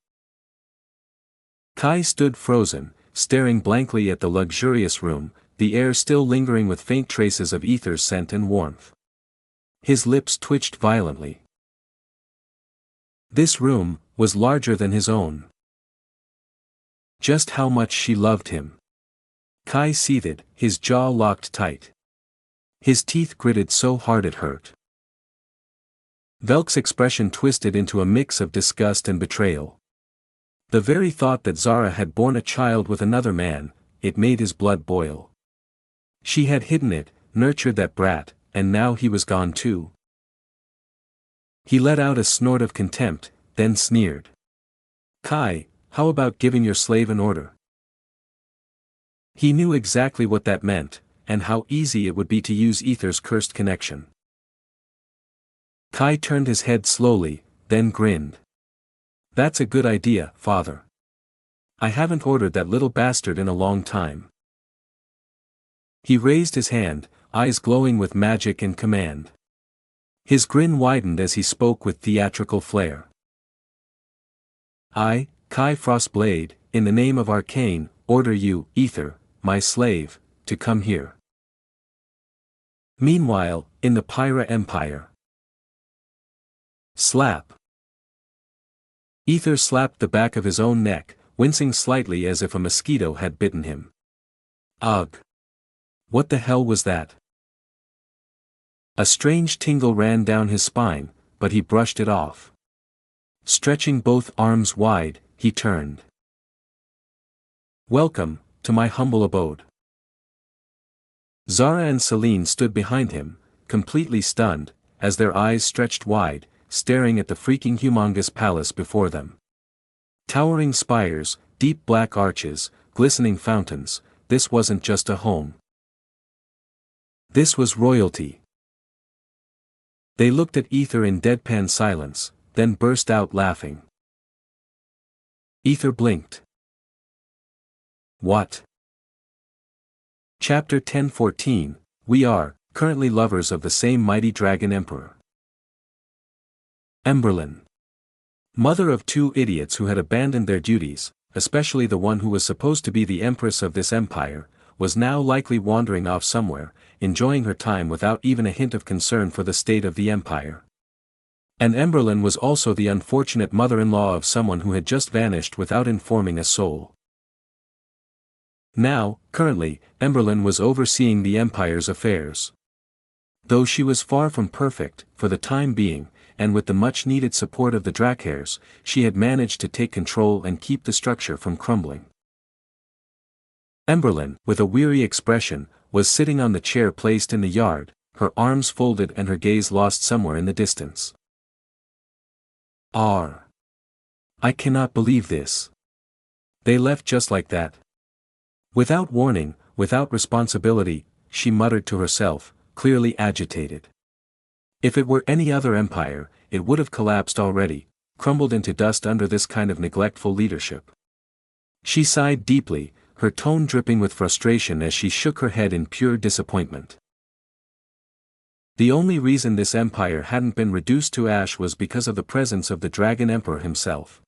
Kai stood frozen, staring blankly at the luxurious room, the air still lingering with faint traces of Ether's scent and warmth. His lips twitched violently. This room was larger than his own. Just how much she loved him. Kai seethed, his jaw locked tight. His teeth gritted so hard it hurt. Velk's expression twisted into a mix of disgust and betrayal. The very thought that Zara had borne a child with another man, it made his blood boil. She had hidden it, nurtured that brat, and now he was gone too. He let out a snort of contempt, then sneered. Kai, how about giving your slave an order? He knew exactly what that meant, and how easy it would be to use Ether's cursed connection. Kai turned his head slowly, then grinned. That's a good idea, father. I haven't ordered that little bastard in a long time. He raised his hand, eyes glowing with magic and command. His grin widened as he spoke with theatrical flair. I, Kai Frostblade, in the name of Arcane, order you, Ether, my slave, to come here. Meanwhile, in the Pyra Empire. Slap. Ether slapped the back of his own neck, wincing slightly as if a mosquito had bitten him. Ugh. What the hell was that? A strange tingle ran down his spine, but he brushed it off. Stretching both arms wide, he turned. Welcome, to my humble abode. Zara and Celine stood behind him, completely stunned, as their eyes stretched wide, staring at the freaking humongous palace before them. Towering spires, deep black arches, glistening fountains, this wasn't just a home. This was royalty. They looked at Ether in deadpan silence, then burst out laughing. Ether blinked. What? Chapter 10:14, We are, currently lovers of the same mighty dragon emperor. Emberlyn. Mother of two idiots who had abandoned their duties, especially the one who was supposed to be the empress of this empire, was now likely wandering off somewhere, enjoying her time without even a hint of concern for the state of the empire. And Emberlyn was also the unfortunate mother-in-law of someone who had just vanished without informing a soul. Now, currently, Emberlyn was overseeing the empire's affairs. Though she was far from perfect, for the time being, and with the much-needed support of the Drackhairs, she had managed to take control and keep the structure from crumbling. Emberlyn, with a weary expression, was sitting on the chair placed in the yard, her arms folded and her gaze lost somewhere in the distance. I cannot believe this. They left just like that. Without warning, without responsibility, she muttered to herself, clearly agitated. If it were any other empire, it would have collapsed already, crumbled into dust under this kind of neglectful leadership. She sighed deeply, her tone dripping with frustration as she shook her head in pure disappointment. The only reason this empire hadn't been reduced to ash was because of the presence of the Dragon Emperor himself.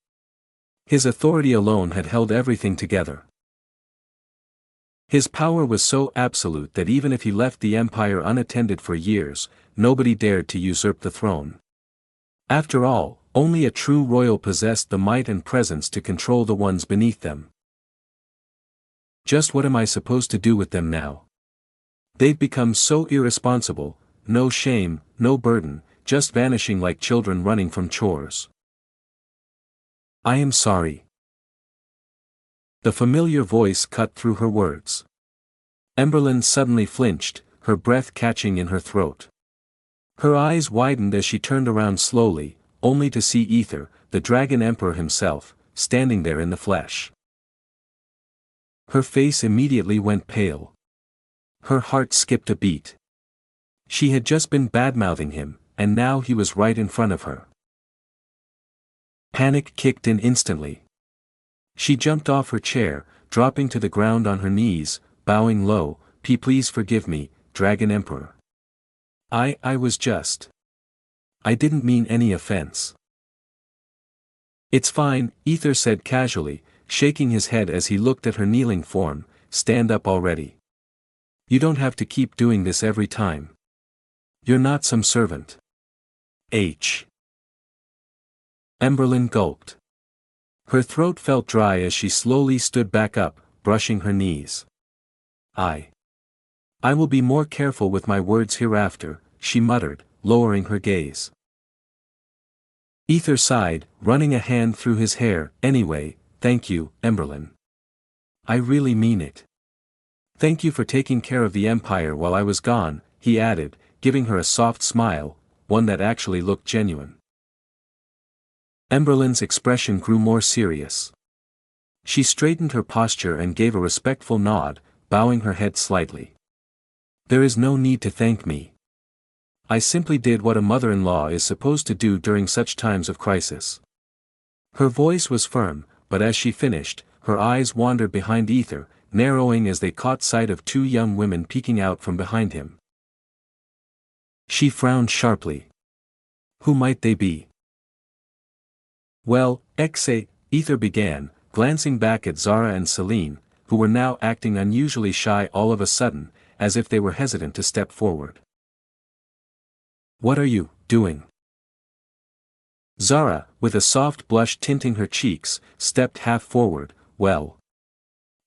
His authority alone had held everything together. His power was so absolute that even if he left the empire unattended for years, nobody dared to usurp the throne. After all, only a true royal possessed the might and presence to control the ones beneath them. Just what am I supposed to do with them now? They've become so irresponsible, no shame, no burden, just vanishing like children running from chores. I am sorry. The familiar voice cut through her words. Emberlyn suddenly flinched, her breath catching in her throat. Her eyes widened as she turned around slowly, only to see Ether, the Dragon Emperor himself, standing there in the flesh. Her face immediately went pale. Her heart skipped a beat. She had just been badmouthing him, and now he was right in front of her. Panic kicked in instantly. She jumped off her chair, dropping to the ground on her knees, bowing low, Please forgive me, Dragon Emperor. I was just. I didn't mean any offense." "It's fine," Ether said casually, shaking his head as he looked at her kneeling form. "Stand up already. You don't have to keep doing this every time. You're not some servant." Emberlyn gulped. Her throat felt dry as she slowly stood back up, brushing her knees. I will be more careful with my words hereafter," she muttered, lowering her gaze. Ether sighed, running a hand through his hair. "Anyway, thank you, Emberlyn. I really mean it. Thank you for taking care of the Empire while I was gone," he added, giving her a soft smile, one that actually looked genuine. Emberlyn's expression grew more serious. She straightened her posture and gave a respectful nod, bowing her head slightly. "There is no need to thank me. I simply did what a mother-in-law is supposed to do during such times of crisis." Her voice was firm, but as she finished, her eyes wandered behind Ether, narrowing as they caught sight of two young women peeking out from behind him. She frowned sharply. Who might they be? "Well, Ether began, glancing back at Zara and Celine, who were now acting unusually shy all of a sudden, as if they were hesitant to step forward. "What are you doing?" Zara, with a soft blush tinting her cheeks, stepped half forward. "Well,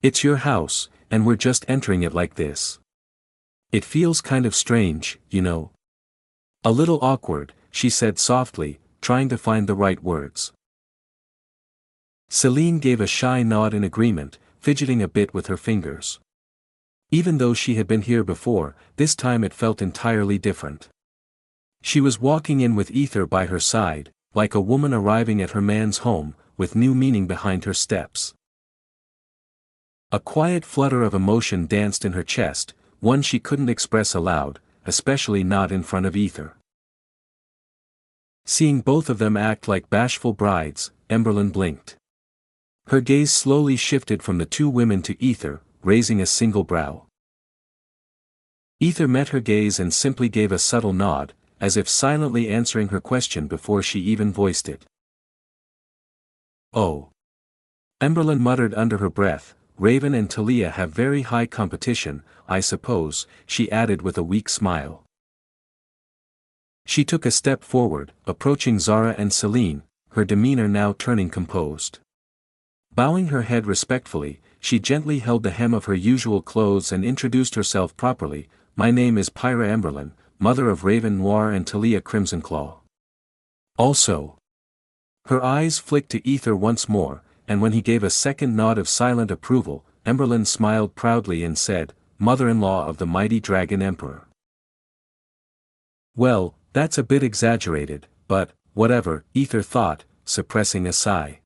it's your house, and we're just entering it like this. It feels kind of strange, you know." "A little awkward," she said softly, trying to find the right words. Celine gave a shy nod in agreement, fidgeting a bit with her fingers. Even though she had been here before, this time it felt entirely different. She was walking in with Ether by her side, like a woman arriving at her man's home, with new meaning behind her steps. A quiet flutter of emotion danced in her chest, one she couldn't express aloud, especially not in front of Ether. Seeing both of them act like bashful brides, Emberlyn blinked. Her gaze slowly shifted from the two women to Ether, raising a single brow. Ether met her gaze and simply gave a subtle nod, as if silently answering her question before she even voiced it. "Oh." Emberlyn muttered under her breath. "Raven and Talia have very high competition, I suppose," she added with a weak smile. She took a step forward, approaching Zara and Celine, her demeanor now turning composed. Bowing her head respectfully, she gently held the hem of her usual clothes and introduced herself properly. "My name is Pyra Emberlyn, mother of Raven Noir and Talia Crimsonclaw. Also." Her eyes flicked to Ether once more, and when he gave a second nod of silent approval, Emberlyn smiled proudly and said, "Mother-in-law of the mighty Dragon Emperor." "Well, that's a bit exaggerated, but, whatever," Ether thought, suppressing a sigh.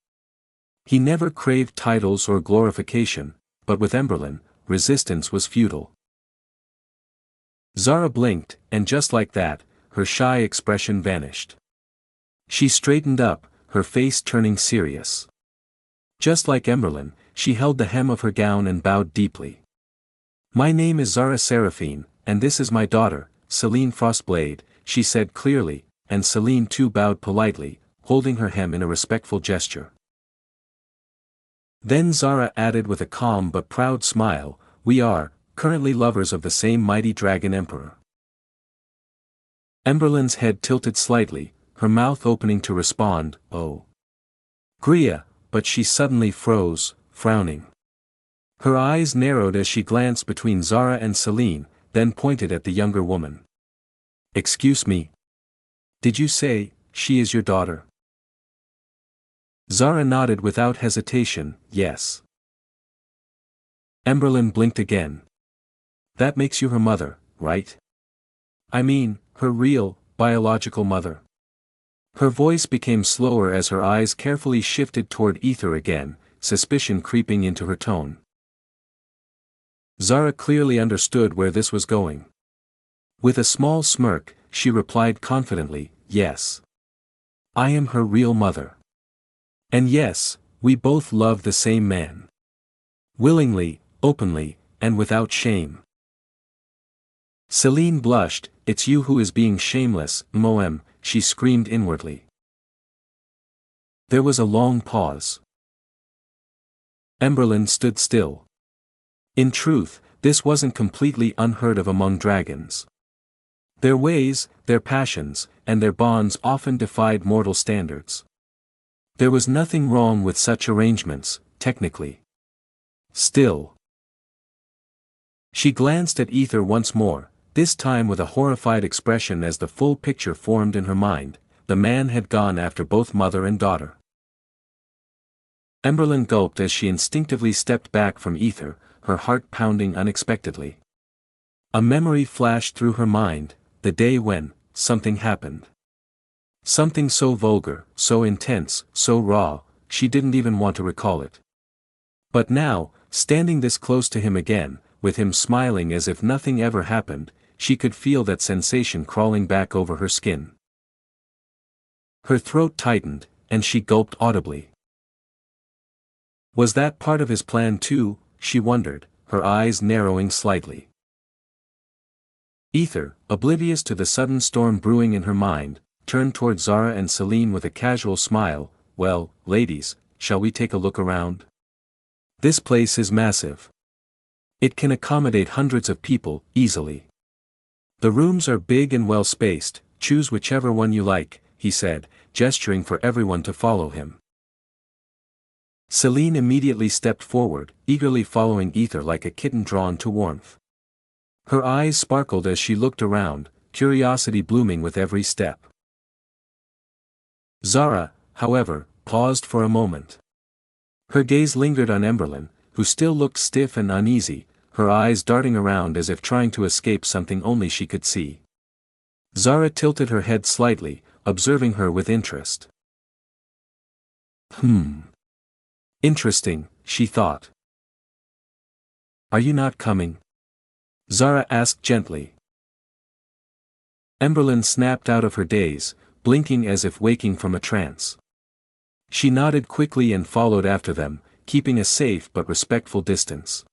He never craved titles or glorification, but with Emberlyn, resistance was futile. Zara blinked, and just like that, her shy expression vanished. She straightened up, her face turning serious. Just like Emberlyn, she held the hem of her gown and bowed deeply. "My name is Zara Seraphine, and this is my daughter, Celine Frostblade," she said clearly, and Celine too bowed politely, holding her hem in a respectful gesture. Then Zara added with a calm but proud smile, "We are, currently lovers of the same mighty dragon emperor." Emberlyn's head tilted slightly, her mouth opening to respond, "Oh. Gria," but she suddenly froze, frowning. Her eyes narrowed as she glanced between Zara and Celine, then pointed at the younger woman. "Excuse me. Did you say, she is your daughter?" Zara nodded without hesitation, "Yes." Emberlyn blinked again. "That makes you her mother, right? I mean, her real, biological mother." Her voice became slower as her eyes carefully shifted toward Ether again, suspicion creeping into her tone. Zara clearly understood where this was going. With a small smirk, she replied confidently, "Yes. I am her real mother. And yes, we both love the same man. Willingly, openly, and without shame." Celine blushed, "It's you who is being shameless, Moem," she screamed inwardly. There was a long pause. Emberlyn stood still. In truth, this wasn't completely unheard of among dragons. Their ways, their passions, and their bonds often defied mortal standards. There was nothing wrong with such arrangements, technically. Still. She glanced at Ether once more, this time with a horrified expression as the full picture formed in her mind. The man had gone after both mother and daughter. Emberlyn gulped as she instinctively stepped back from Ether, her heart pounding unexpectedly. A memory flashed through her mind, the day when something happened. Something so vulgar, so intense, so raw, she didn't even want to recall it. But now, standing this close to him again, with him smiling as if nothing ever happened, she could feel that sensation crawling back over her skin. Her throat tightened, and she gulped audibly. Was that part of his plan too, she wondered, her eyes narrowing slightly. Ether, oblivious to the sudden storm brewing in her mind, turned toward Zara and Celine with a casual smile. "Well, ladies, shall we take a look around? This place is massive. It can accommodate hundreds of people, easily. The rooms are big and well spaced, choose whichever one you like," he said, gesturing for everyone to follow him. Celine immediately stepped forward, eagerly following Ether like a kitten drawn to warmth. Her eyes sparkled as she looked around, curiosity blooming with every step. Zara, however, paused for a moment. Her gaze lingered on Emberlyn, who still looked stiff and uneasy, her eyes darting around as if trying to escape something only she could see. Zara tilted her head slightly, observing her with interest. Interesting, she thought. "Are you not coming?" Zara asked gently. Emberlyn snapped out of her daze, blinking as if waking from a trance. She nodded quickly and followed after them, keeping a safe but respectful distance.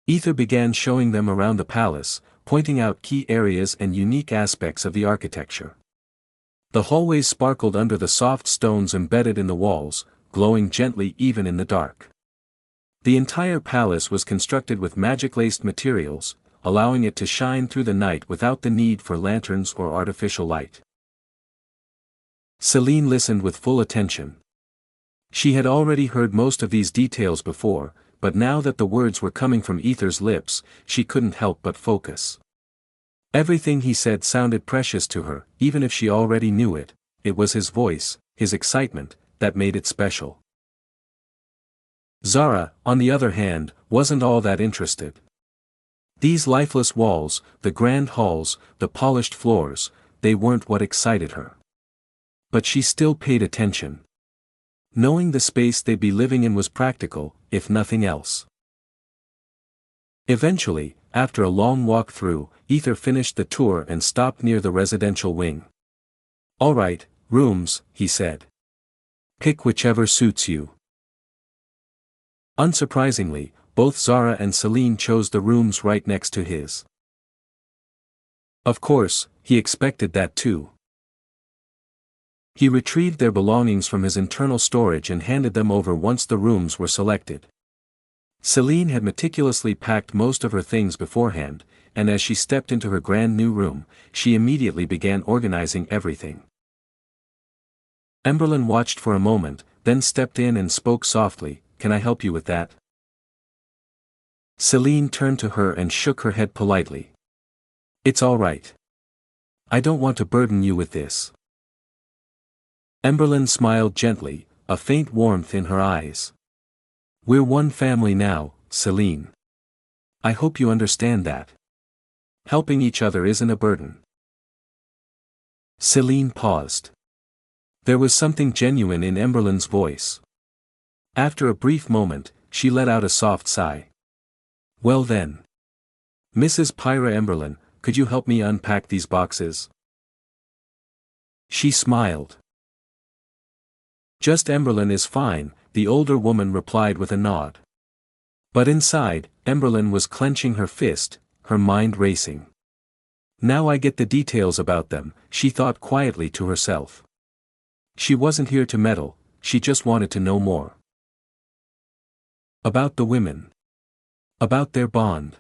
Ether began showing them around the palace, pointing out key areas and unique aspects of the architecture. The hallways sparkled under the soft stones embedded in the walls, glowing gently even in the dark. The entire palace was constructed with magic-laced materials, allowing it to shine through the night without the need for lanterns or artificial light. Celine listened with full attention. She had already heard most of these details before, but now that the words were coming from Ether's lips, she couldn't help but focus. Everything he said sounded precious to her, even if she already knew it. It was his voice, his excitement, that made it special. Zara, on the other hand, wasn't all that interested. These lifeless walls, the grand halls, the polished floors, they weren't what excited her. But she still paid attention. Knowing the space they'd be living in was practical, if nothing else. Eventually, after a long walk through, Ether finished the tour and stopped near the residential wing. "All right, rooms," he said. "Pick whichever suits you." Unsurprisingly, both Zara and Celine chose the rooms right next to his. Of course, he expected that too. He retrieved their belongings from his internal storage and handed them over once the rooms were selected. Celine had meticulously packed most of her things beforehand, and as she stepped into her grand new room, she immediately began organizing everything. Emberlyn watched for a moment, then stepped in and spoke softly, "Can I help you with that?" Celine turned to her and shook her head politely. "It's all right. I don't want to burden you with this." Emberlyn smiled gently, a faint warmth in her eyes. "We're one family now, Celine. I hope you understand that. Helping each other isn't a burden." Celine paused. There was something genuine in Emberlyn's voice. After a brief moment, she let out a soft sigh. "Well then. Mrs. Pyra Emberlyn, could you help me unpack these boxes?" She smiled. "Just Emberlyn is fine," the older woman replied with a nod. But inside, Emberlyn was clenching her fist, her mind racing. "Now I get the details about them," she thought quietly to herself. She wasn't here to meddle, she just wanted to know more. About the women. About their bond.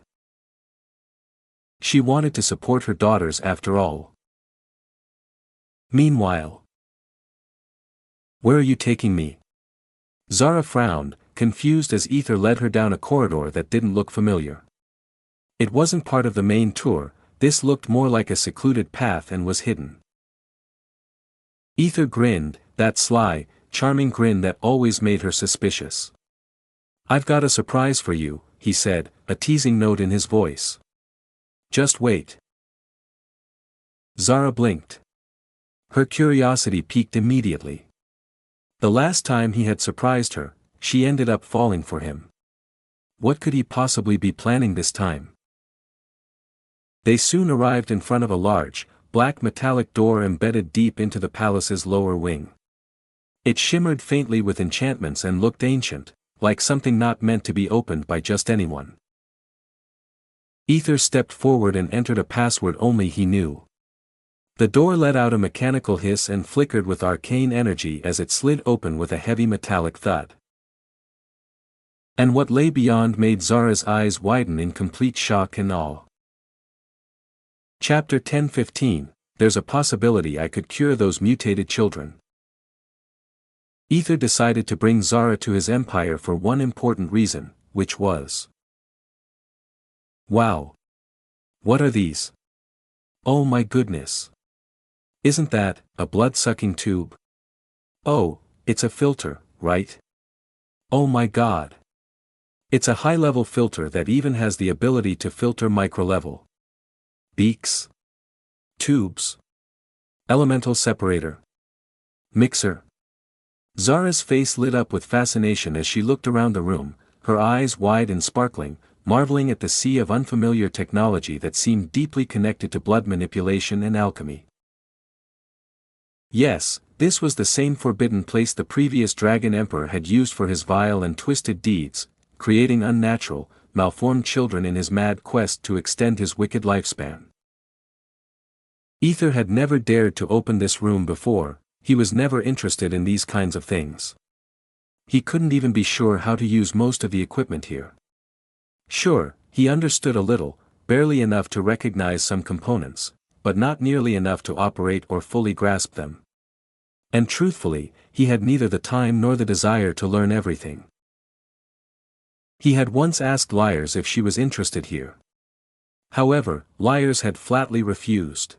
She wanted to support her daughters after all. Meanwhile. "Where are you taking me?" Zara frowned, confused as Ether led her down a corridor that didn't look familiar. It wasn't part of the main tour, this looked more like a secluded path and was hidden. Ether grinned, that sly, charming grin that always made her suspicious. "I've got a surprise for you," he said, a teasing note in his voice. "Just wait." Zara blinked. Her curiosity piqued immediately. The last time he had surprised her, she ended up falling for him. What could he possibly be planning this time? They soon arrived in front of a large, black metallic door embedded deep into the palace's lower wing. It shimmered faintly with enchantments and looked ancient, like something not meant to be opened by just anyone. Ether stepped forward and entered a password only he knew. The door let out a mechanical hiss and flickered with arcane energy as it slid open with a heavy metallic thud. And what lay beyond made Zara's eyes widen in complete shock and awe. Chapter 10:15, There's a possibility I could cure those mutated children. Ether decided to bring Zara to his empire for one important reason, which was... Wow! What are these? Oh my goodness! Isn't that a blood-sucking tube? Oh, it's a filter, right? Oh my god! It's a high-level filter that even has the ability to filter micro-level. Beaks? Tubes? Elemental separator? Mixer? Zara's face lit up with fascination as she looked around the room, her eyes wide and sparkling, marveling at the sea of unfamiliar technology that seemed deeply connected to blood manipulation and alchemy. Yes, this was the same forbidden place the previous Dragon Emperor had used for his vile and twisted deeds, creating unnatural, malformed children in his mad quest to extend his wicked lifespan. Ether had never dared to open this room before, he was never interested in these kinds of things. He couldn't even be sure how to use most of the equipment here. Sure, he understood a little, barely enough to recognize some components, but not nearly enough to operate or fully grasp them. And truthfully, he had neither the time nor the desire to learn everything. He had once asked Lyres if she was interested here. However, Lyres had flatly refused.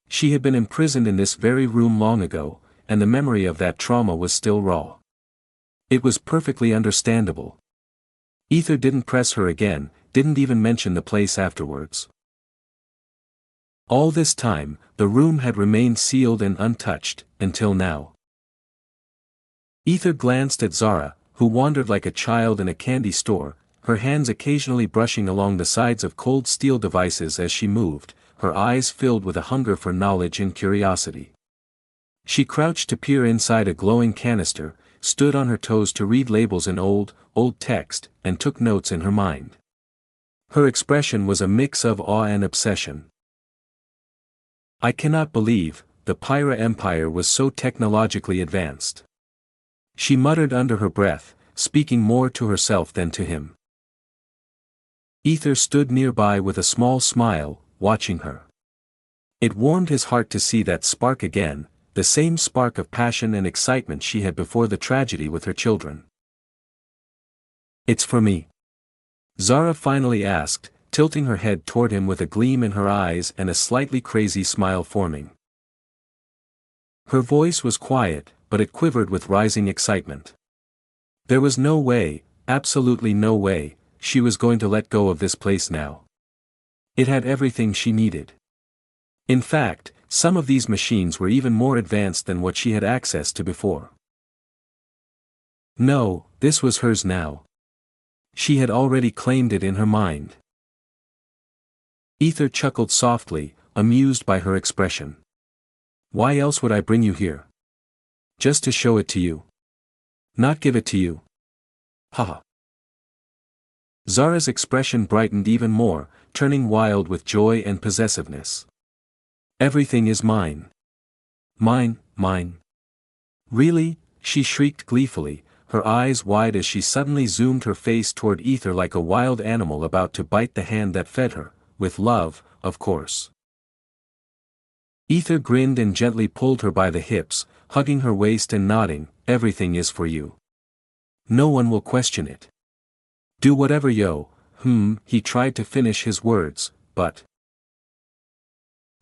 She had been imprisoned in this very room long ago, and the memory of that trauma was still raw. It was perfectly understandable. Ether didn't press her again, didn't even mention the place afterwards. All this time, the room had remained sealed and untouched, until now. Ether glanced at Zara, who wandered like a child in a candy store, her hands occasionally brushing along the sides of cold steel devices as she moved, her eyes filled with a hunger for knowledge and curiosity. She crouched to peer inside a glowing canister, stood on her toes to read labels in old text, and took notes in her mind. Her expression was a mix of awe and obsession. I cannot believe the Pyra Empire was so technologically advanced. She muttered under her breath, speaking more to herself than to him. Ether stood nearby with a small smile, watching her. It warmed his heart to see that spark again, the same spark of passion and excitement she had before the tragedy with her children. It's for me? Zara finally asked, tilting her head toward him with a gleam in her eyes and a slightly crazy smile forming. Her voice was quiet, but it quivered with rising excitement. There was no way, absolutely no way, she was going to let go of this place now. It had everything she needed. In fact, some of these machines were even more advanced than what she had access to before. No, this was hers now. She had already claimed it in her mind. Ether chuckled softly, amused by her expression. Why else would I bring you here? Just to show it to you. Not give it to you. Haha. Zara's expression brightened even more, turning wild with joy and possessiveness. Everything is mine. Mine, mine. Really? She shrieked gleefully, her eyes wide as she suddenly zoomed her face toward Ether like a wild animal about to bite the hand that fed her, with love, of course. Ether grinned and gently pulled her by the hips, hugging her waist and nodding, everything is for you. No one will question it. Do whatever he tried to finish his words, but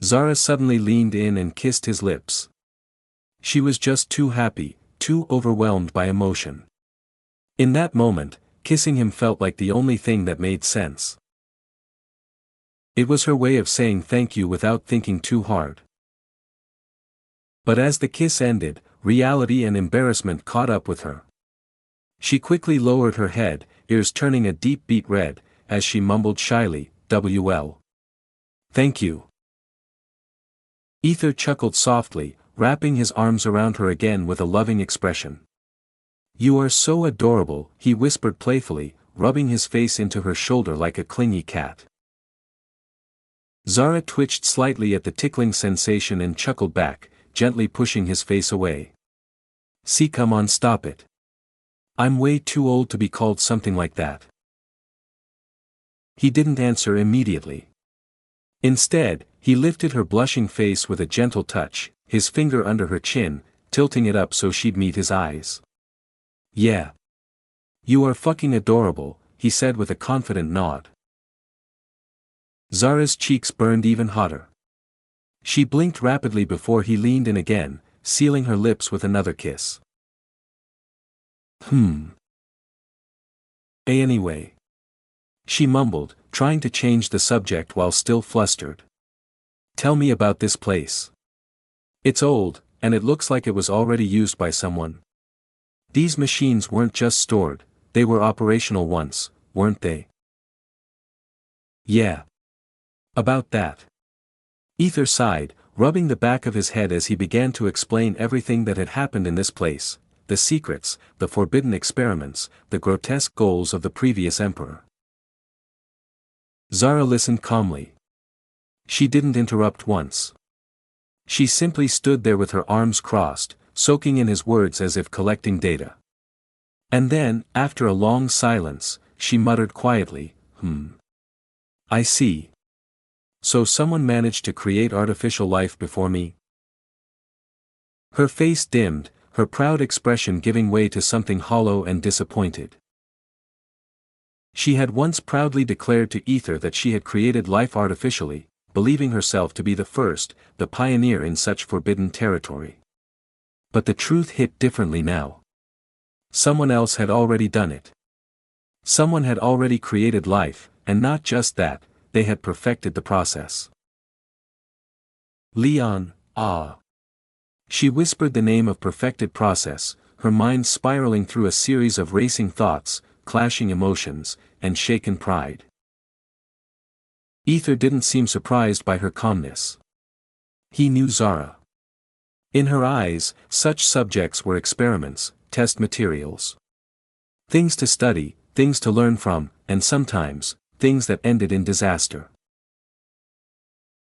Zara suddenly leaned in and kissed his lips. She was just too happy, too overwhelmed by emotion. In that moment, kissing him felt like the only thing that made sense. It was her way of saying thank you without thinking too hard. But as the kiss ended, reality and embarrassment caught up with her. She quickly lowered her head, ears turning a deep beet red, as she mumbled shyly, "Well. Thank you." Ether chuckled softly, wrapping his arms around her again with a loving expression. "You are so adorable," he whispered playfully, rubbing his face into her shoulder like a clingy cat. Zara twitched slightly at the tickling sensation and chuckled back, gently pushing his face away. "See, come on, stop it. I'm way too old to be called something like that." He didn't answer immediately. Instead, he lifted her blushing face with a gentle touch, his finger under her chin, tilting it up so she'd meet his eyes. "Yeah. You are fucking adorable," he said with a confident nod. Zara's cheeks burned even hotter. She blinked rapidly before he leaned in again, sealing her lips with another kiss. Anyway. She mumbled, trying to change the subject while still flustered. "Tell me about this place. It's old, and it looks like it was already used by someone. These machines weren't just stored, they were operational once, weren't they?" "Yeah. About that." Ether sighed, rubbing the back of his head as he began to explain everything that had happened in this place, the secrets, the forbidden experiments, the grotesque goals of the previous emperor. Zara listened calmly. She didn't interrupt once. She simply stood there with her arms crossed, soaking in his words as if collecting data. And then, after a long silence, she muttered quietly, I see. So someone managed to create artificial life before me?" Her face dimmed, her proud expression giving way to something hollow and disappointed. She had once proudly declared to Ether that she had created life artificially, believing herself to be the first, the pioneer in such forbidden territory. But the truth hit differently now. Someone else had already done it. Someone had already created life, and not just that, they had perfected the process. "Leon, ah." She whispered the name of perfected process, her mind spiraling through a series of racing thoughts, clashing emotions, and shaken pride. Ether didn't seem surprised by her calmness. He knew Zara. In her eyes, such subjects were experiments, test materials. Things to study, things to learn from, and sometimes, things that ended in disaster.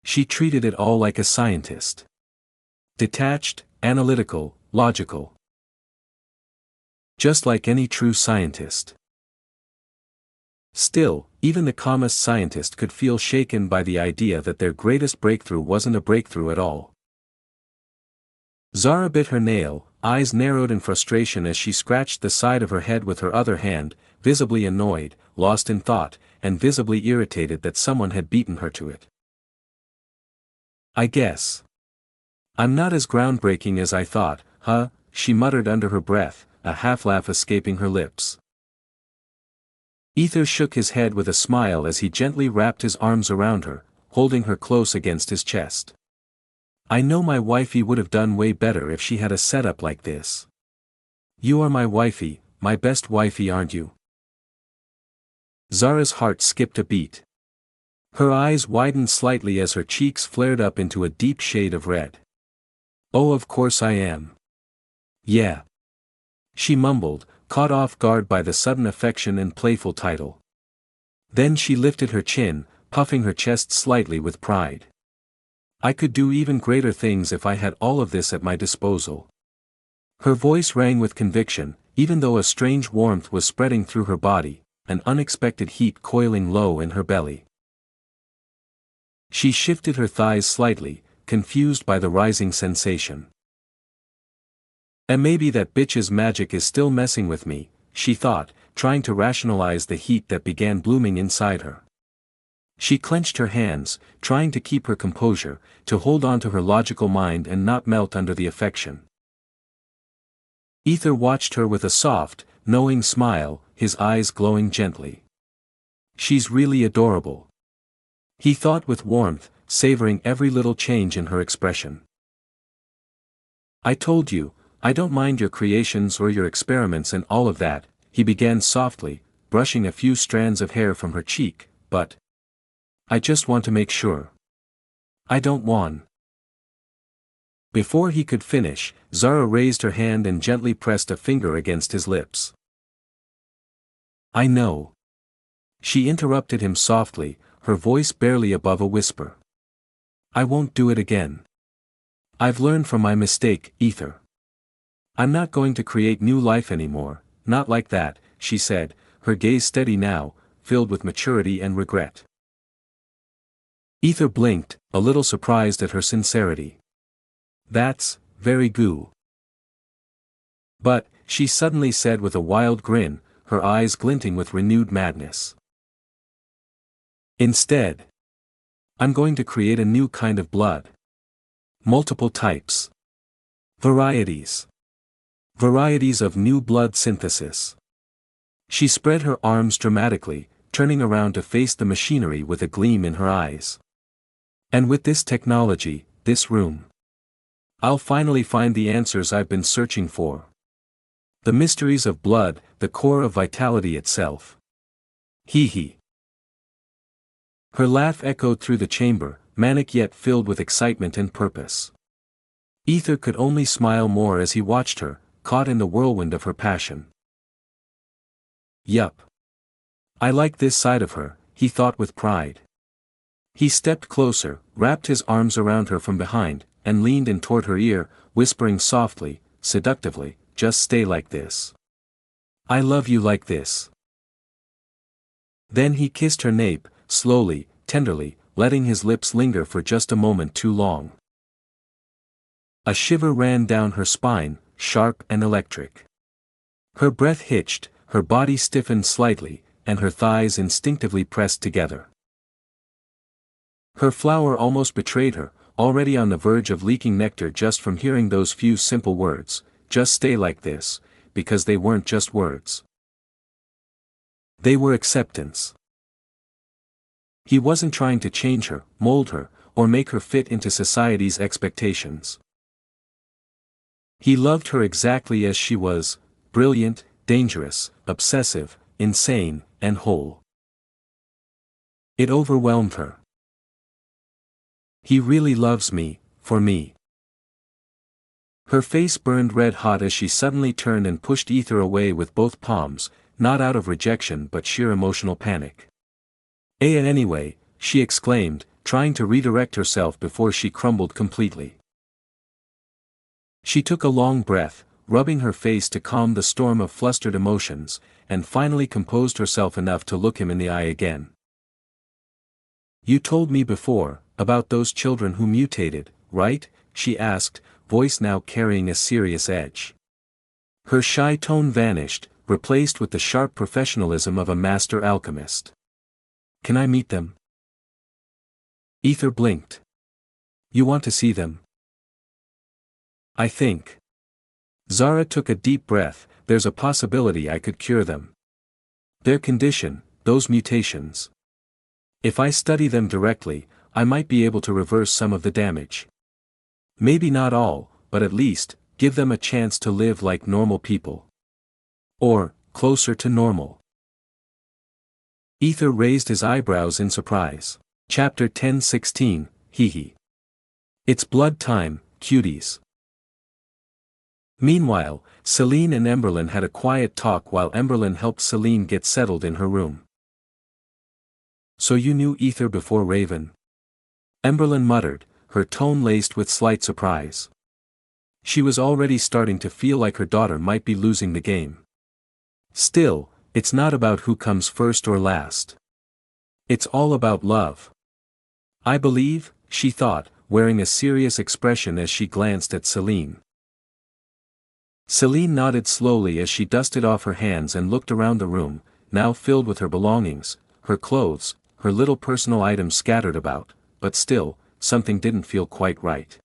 She treated it all like a scientist. Detached, analytical, logical. Just like any true scientist. Still, even the calmest scientist could feel shaken by the idea that their greatest breakthrough wasn't a breakthrough at all. Zara bit her nail, eyes narrowed in frustration as she scratched the side of her head with her other hand, visibly annoyed, lost in thought, and visibly irritated that someone had beaten her to it. I guess. I'm not as groundbreaking as I thought, huh? She muttered under her breath, a half-laugh escaping her lips. Ether shook his head with a smile as he gently wrapped his arms around her, holding her close against his chest. I know my wifey would have done way better if she had a setup like this. You are my wifey, my best wifey, aren't you? Zara's heart skipped a beat. Her eyes widened slightly as her cheeks flared up into a deep shade of red. Oh, of course I am. Yeah. She mumbled, caught off guard by the sudden affection and playful title. Then she lifted her chin, puffing her chest slightly with pride. I could do even greater things if I had all of this at my disposal. Her voice rang with conviction, even though a strange warmth was spreading through her body, an unexpected heat coiling low in her belly. She shifted her thighs slightly, confused by the rising sensation. And maybe that bitch's magic is still messing with me, she thought, trying to rationalize the heat that began blooming inside her. She clenched her hands, trying to keep her composure, to hold on to her logical mind and not melt under the affection. Ether watched her with a soft, knowing smile, his eyes glowing gently. She's really adorable. He thought with warmth, savoring every little change in her expression. I told you, I don't mind your creations or your experiments and all of that, he began softly, brushing a few strands of hair from her cheek, but I just want to make sure. I don't want. Before he could finish, Zara raised her hand and gently pressed a finger against his lips. I know. She interrupted him softly, her voice barely above a whisper. I won't do it again. I've learned from my mistake, Ether. I'm not going to create new life anymore, not like that, she said, her gaze steady now, filled with maturity and regret. Ether blinked, a little surprised at her sincerity. That's very goo. But, she suddenly said with a wild grin, her eyes glinting with renewed madness. Instead, I'm going to create a new kind of blood. Multiple types. Varieties. Varieties of new blood synthesis. She spread her arms dramatically, turning around to face the machinery with a gleam in her eyes. And with this technology, this room, I'll finally find the answers I've been searching for. The mysteries of blood, the core of vitality itself. Hee hee. Her laugh echoed through the chamber, manic yet filled with excitement and purpose. Ether could only smile more as he watched her, caught in the whirlwind of her passion. Yup. I like this side of her, he thought with pride. He stepped closer, wrapped his arms around her from behind, and leaned in toward her ear, whispering softly, seductively, just stay like this. I love you like this. Then he kissed her nape, slowly, tenderly, letting his lips linger for just a moment too long. A shiver ran down her spine, sharp and electric. Her breath hitched, her body stiffened slightly, and her thighs instinctively pressed together. Her flower almost betrayed her, already on the verge of leaking nectar just from hearing those few simple words, just stay like this, because they weren't just words. They were acceptance. He wasn't trying to change her, mold her, or make her fit into society's expectations. He loved her exactly as she was, brilliant, dangerous, obsessive, insane, and whole. It overwhelmed her. He really loves me, for me. Her face burned red hot as she suddenly turned and pushed Ether away with both palms, not out of rejection but sheer emotional panic. Anyway, she exclaimed, trying to redirect herself before she crumbled completely. She took a long breath, rubbing her face to calm the storm of flustered emotions, and finally composed herself enough to look him in the eye again. "You told me before, about those children who mutated, right?" she asked, voice now carrying a serious edge. Her shy tone vanished, replaced with the sharp professionalism of a master alchemist. "Can I meet them?" Ether blinked. "You want to see them?" "I think." Zara took a deep breath. "There's a possibility I could cure them. Their condition, those mutations. If I study them directly, I might be able to reverse some of the damage. Maybe not all, but at least, give them a chance to live like normal people. Or, closer to normal." Ether raised his eyebrows in surprise. Chapter 10:16, Hee. It's blood time, cuties. Meanwhile, Celine and Emberlyn had a quiet talk while Emberlyn helped Celine get settled in her room. "So you knew Ether before Raven?" Emberlyn muttered, her tone laced with slight surprise. She was already starting to feel like her daughter might be losing the game. Still, it's not about who comes first or last. It's all about love. "I believe," she thought, wearing a serious expression as she glanced at Celine. Celine nodded slowly as she dusted off her hands and looked around the room, now filled with her belongings, her clothes, her little personal items scattered about, but still, something didn't feel quite right.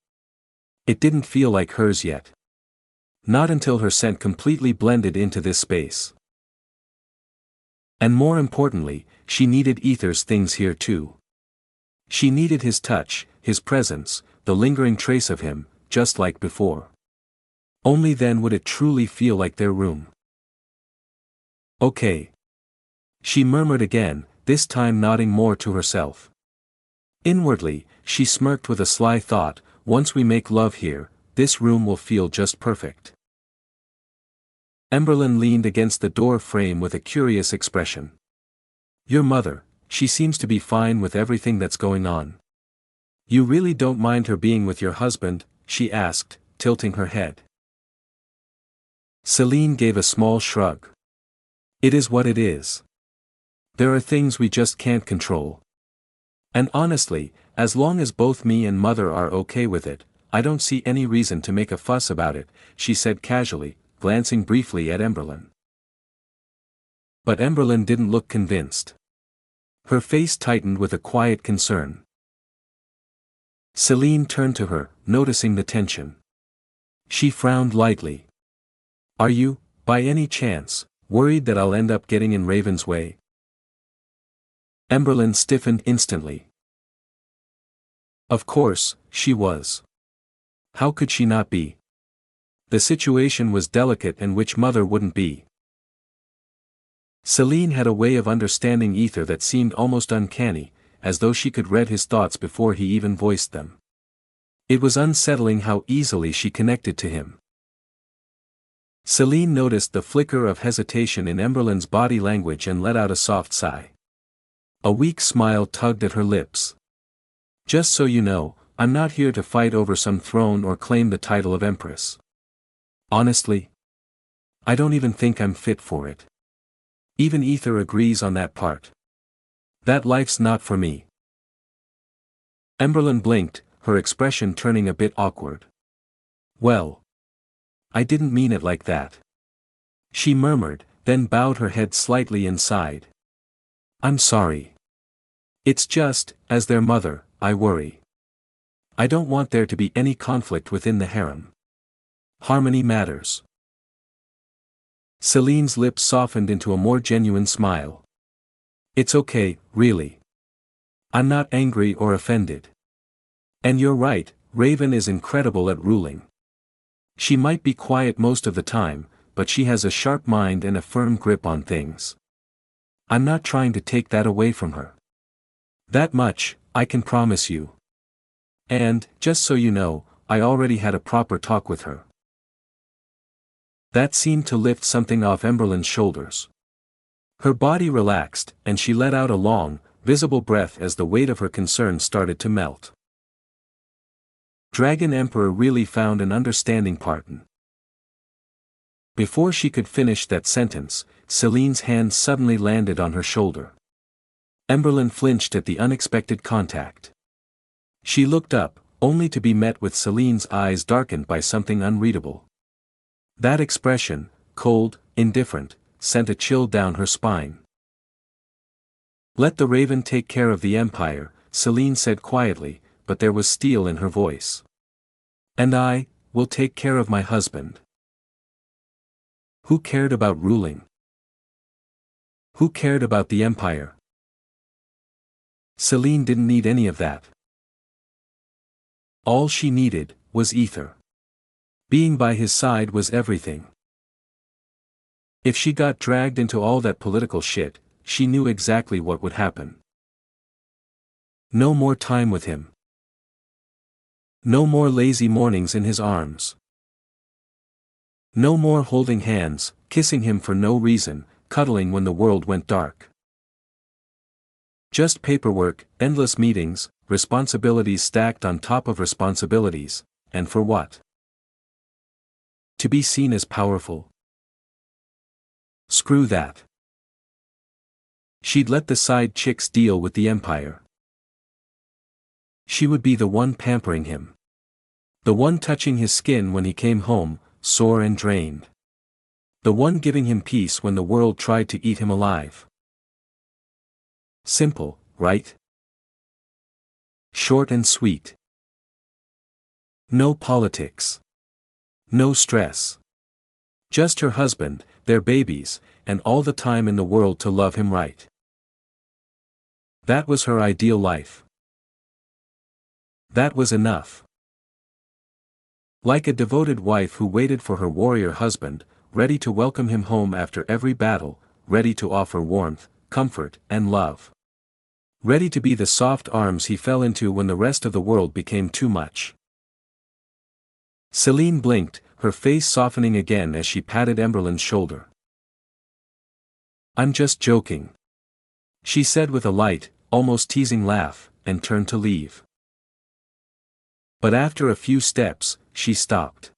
It didn't feel like hers yet. Not until her scent completely blended into this space. And more importantly, she needed Ether's things here too. She needed his touch, his presence, the lingering trace of him, just like before. Only then would it truly feel like their room. "Okay," she murmured again, this time nodding more to herself. Inwardly, she smirked with a sly thought, once we make love here, this room will feel just perfect. Emberlyn leaned against the door frame with a curious expression. "Your mother, she seems to be fine with everything that's going on. You really don't mind her being with your husband?" she asked, tilting her head. Celine gave a small shrug. "It is what it is. There are things we just can't control. And honestly, as long as both me and mother are okay with it, I don't see any reason to make a fuss about it," she said casually, glancing briefly at Emberlyn. But Emberlyn didn't look convinced. Her face tightened with a quiet concern. Celine turned to her, noticing the tension. She frowned lightly. "Are you, by any chance, worried that I'll end up getting in Raven's way?" Emberlyn stiffened instantly. Of course, she was. How could she not be? The situation was delicate, and which mother wouldn't be? Celine had a way of understanding Ether that seemed almost uncanny, as though she could read his thoughts before he even voiced them. It was unsettling how easily she connected to him. Celine noticed the flicker of hesitation in Emberlyn's body language and let out a soft sigh. A weak smile tugged at her lips. "Just so you know, I'm not here to fight over some throne or claim the title of Empress. Honestly, I don't even think I'm fit for it. Even Ether agrees on that part. That life's not for me." Emberlyn blinked, her expression turning a bit awkward. "Well, I didn't mean it like that," she murmured, then bowed her head slightly and sighed. "I'm sorry. It's just, as their mother, I worry. I don't want there to be any conflict within the harem. Harmony matters." Celine's lips softened into a more genuine smile. "It's okay, really. I'm not angry or offended. And you're right, Raven is incredible at ruling. She might be quiet most of the time, but she has a sharp mind and a firm grip on things. I'm not trying to take that away from her. That much, I can promise you. And, just so you know, I already had a proper talk with her. That seemed to lift something off Emberlin's shoulders. Her body relaxed, and she let out a long, visible breath as the weight of her concern started to melt. Dragon Emperor really found an understanding partner. Before she could finish that sentence, Celine's hand suddenly landed on her shoulder. Emberlin flinched at the unexpected contact. She looked up, only to be met with Celine's eyes darkened by something unreadable. That expression, cold, indifferent, sent a chill down her spine. "Let the raven take care of the empire," Celine said quietly, but there was steel in her voice. "And I will take care of my husband." Who cared about ruling? Who cared about the empire? Celine didn't need any of that. All she needed was Ether. Being by his side was everything. If she got dragged into all that political shit, she knew exactly what would happen. No more time with him. No more lazy mornings in his arms. No more holding hands, kissing him for no reason, cuddling when the world went dark. Just paperwork, endless meetings, responsibilities stacked on top of responsibilities, and for what? To be seen as powerful? Screw that. She'd let the side chicks deal with the empire. She would be the one pampering him. The one touching his skin when he came home, sore and drained. The one giving him peace when the world tried to eat him alive. Simple, right? Short and sweet. No politics. No stress. Just her husband, their babies, and all the time in the world to love him right. That was her ideal life. That was enough. Like a devoted wife who waited for her warrior husband, ready to welcome him home after every battle, ready to offer warmth, comfort, and love. Ready to be the soft arms he fell into when the rest of the world became too much. Celine blinked, her face softening again as she patted Emberlin's shoulder. "I'm just joking," she said with a light, almost teasing laugh, and turned to leave. But after a few steps, she stopped.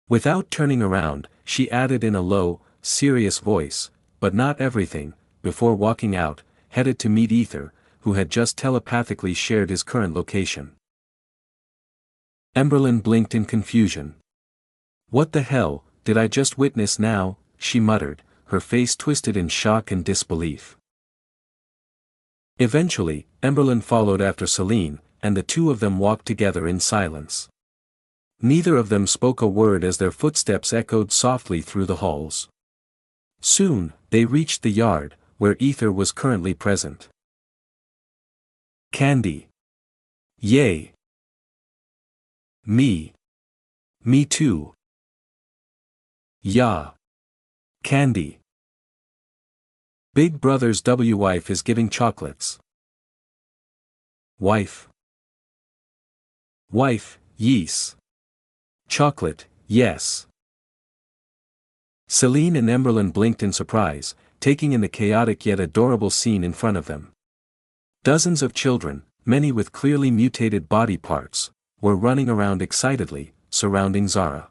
Without turning around, she added in a low, serious voice, "But not everything," before walking out, headed to meet Ether, who had just telepathically shared his current location. Emberlin blinked in confusion. "What the hell did I just witness now?" she muttered, her face twisted in shock and disbelief. Eventually, Emberlin followed after Celine, and the two of them walked together in silence. Neither of them spoke a word as their footsteps echoed softly through the halls. Soon, they reached the yard, where Ether was currently present. "Candy. Yay. Me. Me too. Yeah. Candy. Big brother's wife is giving chocolates. Wife. Wife, yes. Chocolate, yes." Celine and Emberlin blinked in surprise, taking in the chaotic yet adorable scene in front of them. Dozens of children, many with clearly mutated body parts, were running around excitedly, surrounding Zara.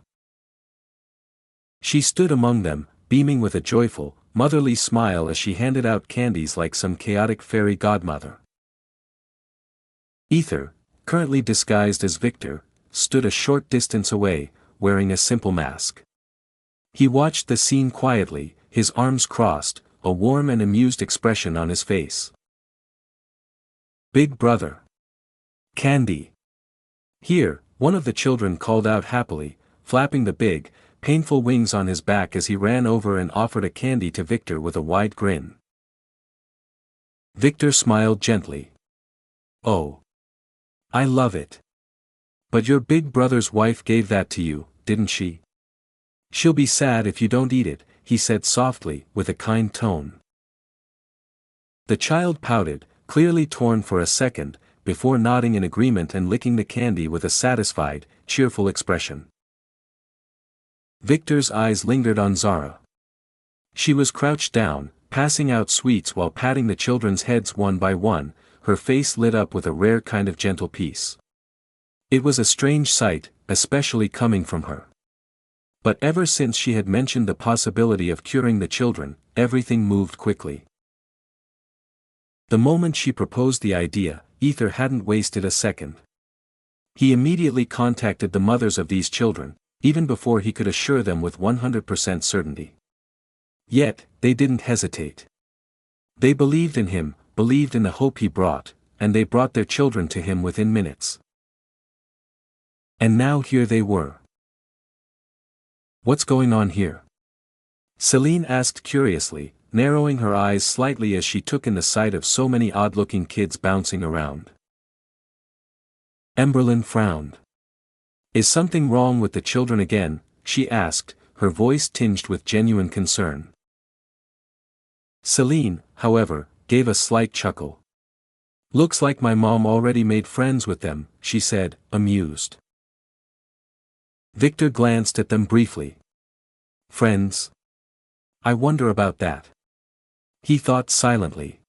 She stood among them, beaming with a joyful, motherly smile as she handed out candies like some chaotic fairy godmother. Ether, currently disguised as Victor, stood a short distance away, wearing a simple mask. He watched the scene quietly, his arms crossed, a warm and amused expression on his face. "Big brother. Candy." "Here," one of the children called out happily, flapping the big, painful wings on his back as he ran over and offered a candy to Victor with a wide grin. Victor smiled gently. "Oh. I love it. But your big brother's wife gave that to you, didn't she? She'll be sad if you don't eat it, he said softly, with a kind tone. The child pouted, clearly torn for a second, before nodding in agreement and licking the candy with a satisfied, cheerful expression. Victor's eyes lingered on Zara. She was crouched down, passing out sweets while patting the children's heads one by one, her face lit up with a rare kind of gentle peace. It was a strange sight, especially coming from her. But ever since she had mentioned the possibility of curing the children, everything moved quickly. The moment she proposed the idea, Ether hadn't wasted a second. He immediately contacted the mothers of these children, even before he could assure them with 100% certainty. Yet, they didn't hesitate. They believed in him, believed in the hope he brought, and they brought their children to him within minutes. And now here they were. What's going on here? Celine asked curiously, narrowing her eyes slightly as she took in the sight of so many odd-looking kids bouncing around. Emberlyn frowned. Is something wrong with the children again? She asked, her voice tinged with genuine concern. Celine, however, gave a slight chuckle. Looks like my mom already made friends with them, she said, amused. Victor glanced at them briefly. Friends? I wonder about that. He thought silently.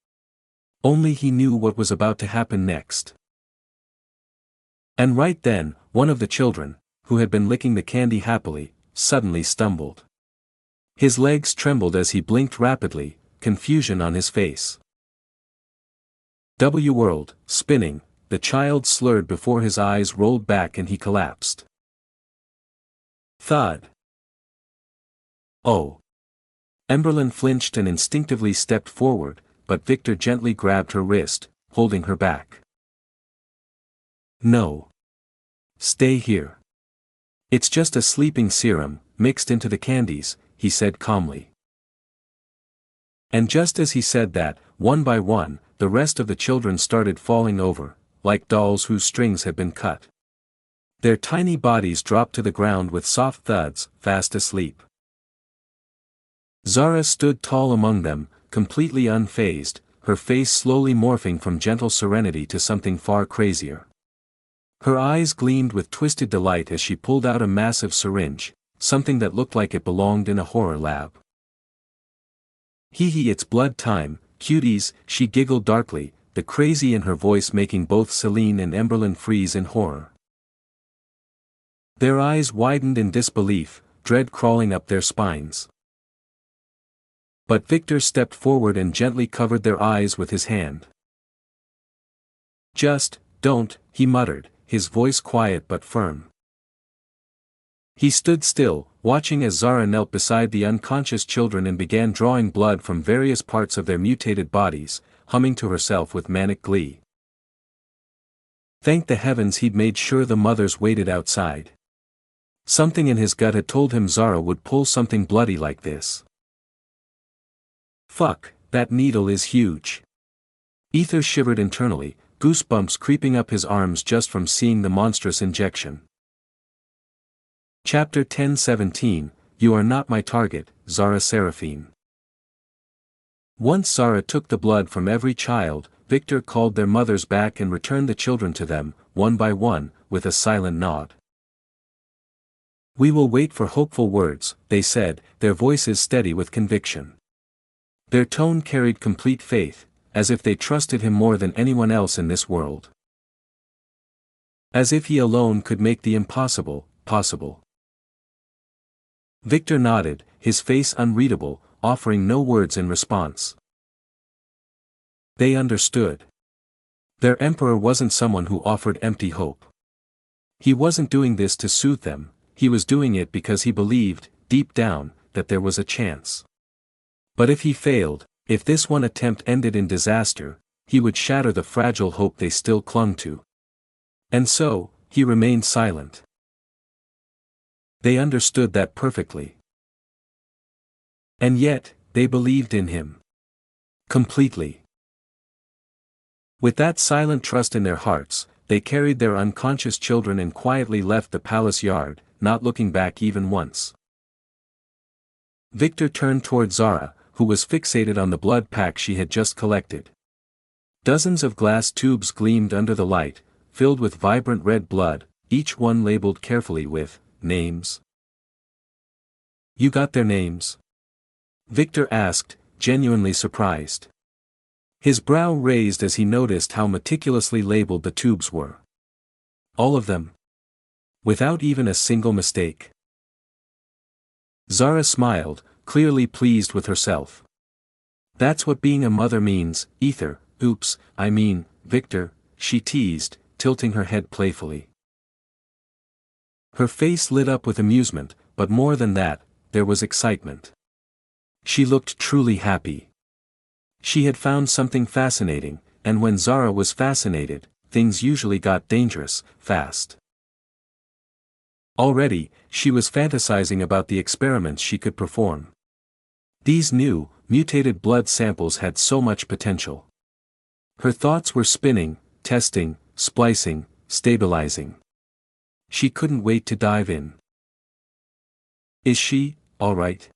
Only he knew what was about to happen next. And right then, one of the children, who had been licking the candy happily, suddenly stumbled. His legs trembled as he blinked rapidly, confusion on his face. World, spinning, the child slurred before his eyes rolled back and he collapsed. Thud. Oh. Emberlyn flinched and instinctively stepped forward, but Victor gently grabbed her wrist, holding her back. No. Stay here. It's just a sleeping serum, mixed into the candies, he said calmly. And just as he said that, one by one, the rest of the children started falling over, like dolls whose strings had been cut. Their tiny bodies dropped to the ground with soft thuds, fast asleep. Zara stood tall among them, completely unfazed, her face slowly morphing from gentle serenity to something far crazier. Her eyes gleamed with twisted delight as she pulled out a massive syringe, something that looked like it belonged in a horror lab. Hee hee, it's blood time, cuties, she giggled darkly, the crazy in her voice making both Celine and Emberlyn freeze in horror. Their eyes widened in disbelief, dread crawling up their spines. But Victor stepped forward and gently covered their eyes with his hand. Just, don't, he muttered, his voice quiet but firm. He stood still, watching as Zara knelt beside the unconscious children and began drawing blood from various parts of their mutated bodies, humming to herself with manic glee. Thank the heavens he'd made sure the mothers waited outside. Something in his gut had told him Zara would pull something bloody like this. Fuck, that needle is huge. Ether shivered internally, goosebumps creeping up his arms just from seeing the monstrous injection. Chapter 1017, You Are Not My Target, Zara Seraphine. Once Zara took the blood from every child, Victor called their mothers back and returned the children to them, one by one, with a silent nod. We will wait for hopeful words, they said, their voices steady with conviction. Their tone carried complete faith, as if they trusted him more than anyone else in this world. As if he alone could make the impossible, possible. Victor nodded, his face unreadable, offering no words in response. They understood. Their emperor wasn't someone who offered empty hope. He wasn't doing this to soothe them, he was doing it because he believed, deep down, that there was a chance. But if he failed, if this one attempt ended in disaster, he would shatter the fragile hope they still clung to. And so, he remained silent. They understood that perfectly. And yet, they believed in him. Completely. With that silent trust in their hearts, they carried their unconscious children and quietly left the palace yard, not looking back even once. Victor turned toward Zara, who was fixated on the blood pack she had just collected. Dozens of glass tubes gleamed under the light, filled with vibrant red blood, each one labeled carefully with names. "You got their names?" Victor asked, genuinely surprised. His brow raised as he noticed how meticulously labeled the tubes were. All of them. Without even a single mistake. Zara smiled, clearly pleased with herself. "That's what being a mother means, Ether." "Oops, I mean, Victor," she teased, tilting her head playfully. Her face lit up with amusement, but more than that, there was excitement. She looked truly happy. She had found something fascinating, and when Zara was fascinated, things usually got dangerous, fast. Already, she was fantasizing about the experiments she could perform. These new, mutated blood samples had so much potential. Her thoughts were spinning, testing, splicing, stabilizing. She couldn't wait to dive in. "Is she, all right?"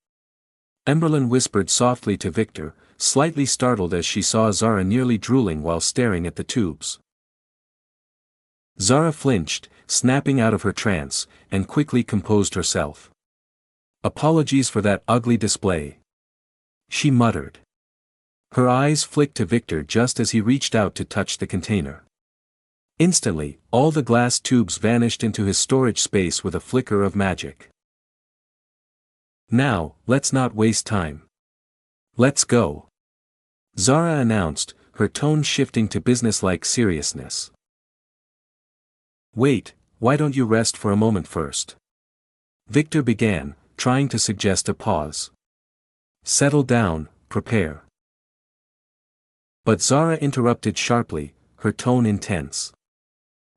Emberlyn whispered softly to Victor, slightly startled as she saw Zara nearly drooling while staring at the tubes. Zara flinched, snapping out of her trance, and quickly composed herself. "Apologies for that ugly display," she muttered. Her eyes flicked to Victor just as he reached out to touch the container. Instantly, all the glass tubes vanished into his storage space with a flicker of magic. "Now, let's not waste time. Let's go," Zara announced, her tone shifting to businesslike seriousness. "Wait, why don't you rest for a moment first?" Victor began, trying to suggest a pause. "Settle down, prepare." But Zara interrupted sharply, her tone intense.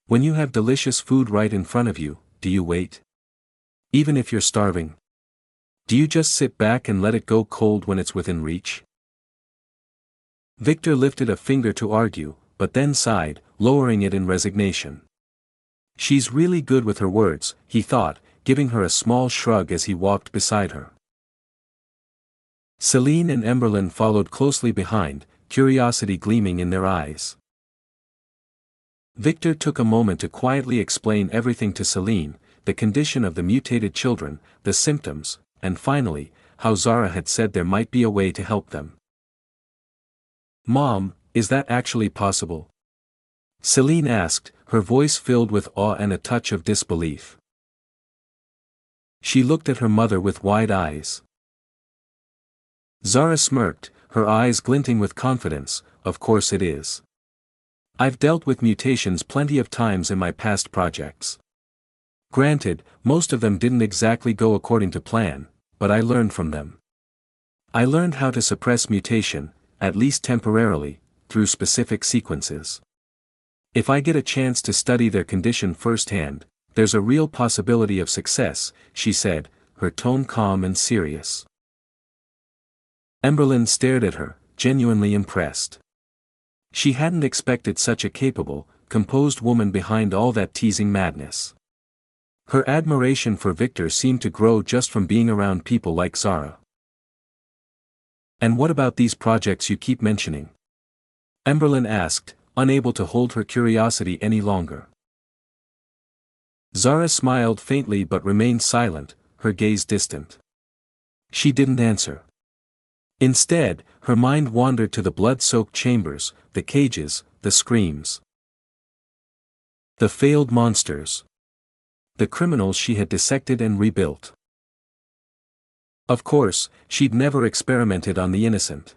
"When you have delicious food right in front of you, do you wait? Even if you're starving? Do you just sit back and let it go cold when it's within reach?" Victor lifted a finger to argue, but then sighed, lowering it in resignation. "She's really good with her words," he thought, giving her a small shrug as he walked beside her. Celine and Emberlyn followed closely behind, curiosity gleaming in their eyes. Victor took a moment to quietly explain everything to Celine, the condition of the mutated children, the symptoms, and finally, how Zara had said there might be a way to help them. "Mom, is that actually possible?" Celine asked, her voice filled with awe and a touch of disbelief. She looked at her mother with wide eyes. Zara smirked, her eyes glinting with confidence. "Of course it is. I've dealt with mutations plenty of times in my past projects. Granted, most of them didn't exactly go according to plan, but I learned from them. I learned how to suppress mutation, at least temporarily, through specific sequences. If I get a chance to study their condition firsthand, there's a real possibility of success," she said, her tone calm and serious. Emberlyn stared at her, genuinely impressed. She hadn't expected such a capable, composed woman behind all that teasing madness. Her admiration for Victor seemed to grow just from being around people like Zara. "And what about these projects you keep mentioning?" Emberlyn asked, unable to hold her curiosity any longer. Zara smiled faintly but remained silent, her gaze distant. She didn't answer. Instead, her mind wandered to the blood-soaked chambers, the cages, the screams. The failed monsters. The criminals she had dissected and rebuilt. Of course, she'd never experimented on the innocent.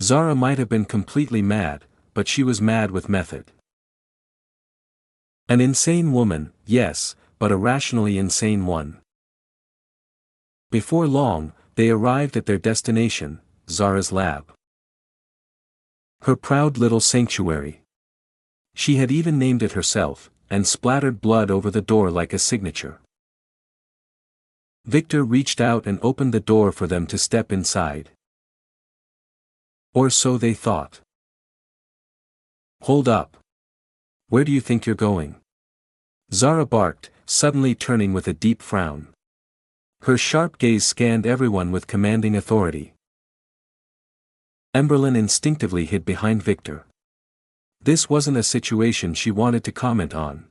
Zara might have been completely mad, but she was mad with method. An insane woman, yes, but a rationally insane one. Before long, they arrived at their destination, Zara's lab. Her proud little sanctuary. She had even named it herself, and splattered blood over the door like a signature. Victor reached out and opened the door for them to step inside. Or so they thought. "Hold up. Where do you think you're going? Zara barked, suddenly turning with a deep frown. Her sharp gaze scanned everyone with commanding authority. Emberlyn instinctively hid behind Victor. This wasn't a situation she wanted to comment on.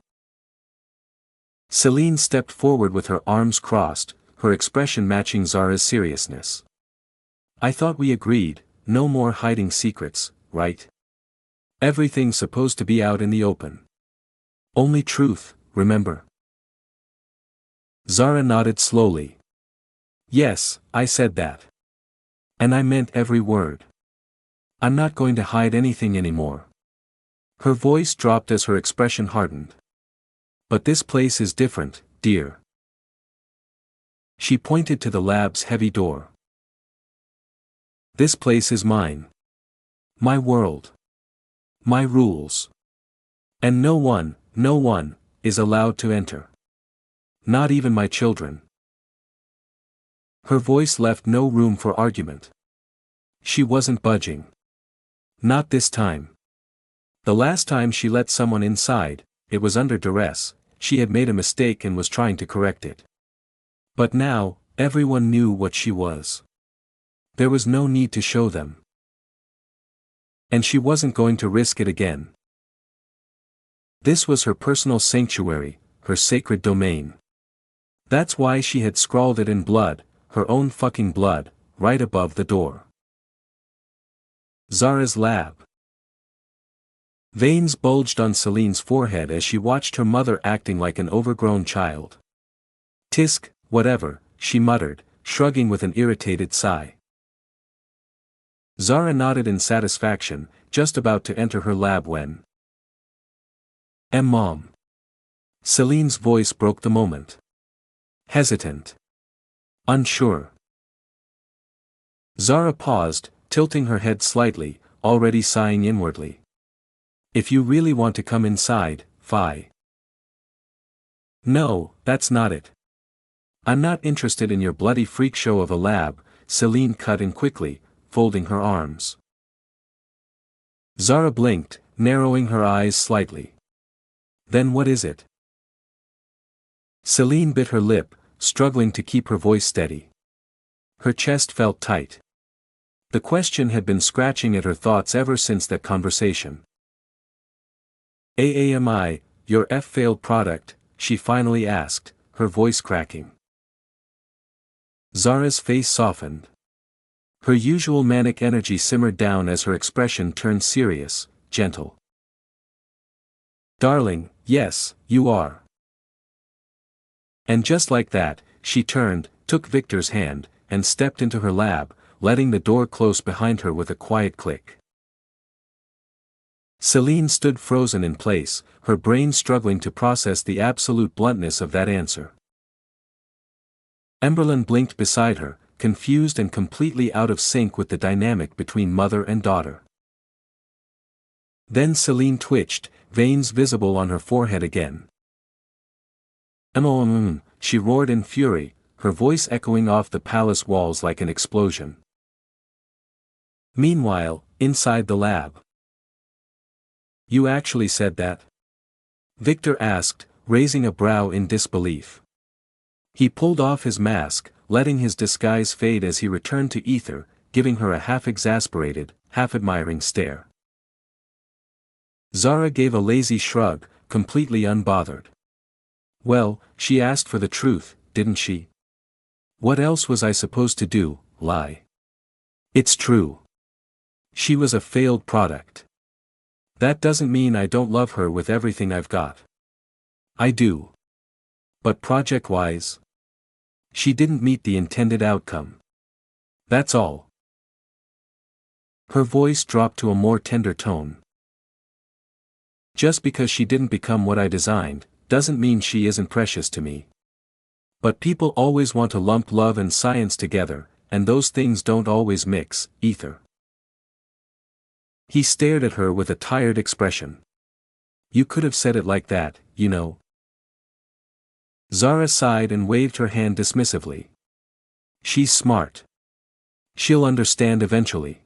Celine stepped forward with her arms crossed, her expression matching Zara's seriousness. I thought we agreed, no more hiding secrets, right? Everything's supposed to be out in the open. Only truth, remember? Zara nodded slowly. Yes, I said that. And I meant every word. I'm not going to hide anything anymore. Her voice dropped as her expression hardened. But this place is different, dear. She pointed to the lab's heavy door. This place is mine. My world. My rules. And no one, is allowed to enter. Not even my children. Her voice left no room for argument. She wasn't budging. Not this time. The last time she let someone inside, it was under duress. She had made a mistake and was trying to correct it. But now, everyone knew what she was. There was no need to show them. And she wasn't going to risk it again. This was her personal sanctuary, her sacred domain. That's why she had scrawled it in blood, her own fucking blood, right above the door. Zara's lab. Veins bulged on Celine's forehead as she watched her mother acting like an overgrown child. Tisk, whatever, she muttered, shrugging with an irritated sigh. Zara nodded in satisfaction, just about to enter her lab when. Mom. Celine's voice broke the moment. Hesitant. Unsure. Zara paused, tilting her head slightly, already sighing inwardly. If you really want to come inside, fine. No, that's not it. I'm not interested in your bloody freak show of a lab, Celine cut in quickly, folding her arms. Zara blinked, narrowing her eyes slightly. Then what is it? Celine bit her lip, struggling to keep her voice steady. Her chest felt tight. The question had been scratching at her thoughts ever since that conversation. "AAMI, your failed product?" she finally asked, her voice cracking. Zara's face softened. Her usual manic energy simmered down as her expression turned serious, gentle. "Darling, yes, you are." And just like that, she turned, took Victor's hand, and stepped into her lab, letting the door close behind her with a quiet click. Celine stood frozen in place, her brain struggling to process the absolute bluntness of that answer. Emberlyn blinked beside her, confused and completely out of sync with the dynamic between mother and daughter. Then Celine twitched, veins visible on her forehead again. She roared in fury, her voice echoing off the palace walls like an explosion. Meanwhile, inside the lab. "You actually said that?" Victor asked, raising a brow in disbelief. He pulled off his mask, letting his disguise fade as he returned to ether, giving her a half-exasperated, half-admiring stare. Zara gave a lazy shrug, completely unbothered. Well, she asked for the truth, didn't she? What else was I supposed to do, lie? It's true. She was a failed product. That doesn't mean I don't love her with everything I've got. I do. But project-wise, she didn't meet the intended outcome. That's all. Her voice dropped to a more tender tone. Just because she didn't become what I designed, doesn't mean she isn't precious to me. But people always want to lump love and science together, and those things don't always mix, either. He stared at her with a tired expression. You could have said it like that, you know. Zara sighed and waved her hand dismissively. She's smart. She'll understand eventually.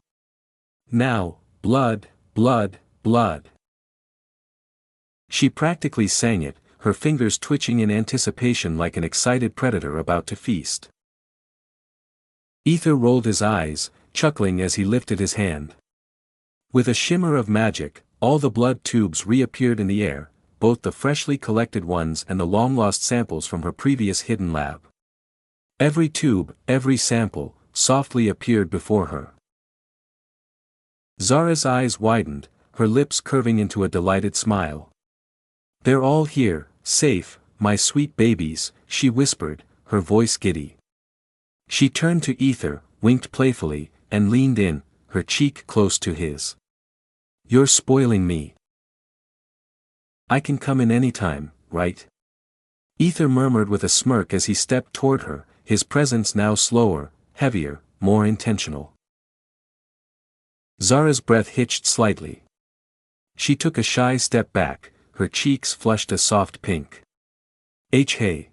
Now, blood, blood, blood. She practically sang it, her fingers twitching in anticipation like an excited predator about to feast. Ether rolled his eyes, chuckling as he lifted his hand. With a shimmer of magic, all the blood tubes reappeared in the air, both the freshly collected ones and the long-lost samples from her previous hidden lab. Every tube, every sample, softly appeared before her. Zara's eyes widened, her lips curving into a delighted smile. "They're all here, safe, my sweet babies," she whispered, her voice giddy. She turned to Ether, winked playfully, and leaned in, her cheek close to his. "You're spoiling me. I can come in any time, right?" Ether murmured with a smirk as he stepped toward her, his presence now slower, heavier, more intentional. Zara's breath hitched slightly. She took a shy step back, her cheeks flushed a soft pink. Hey.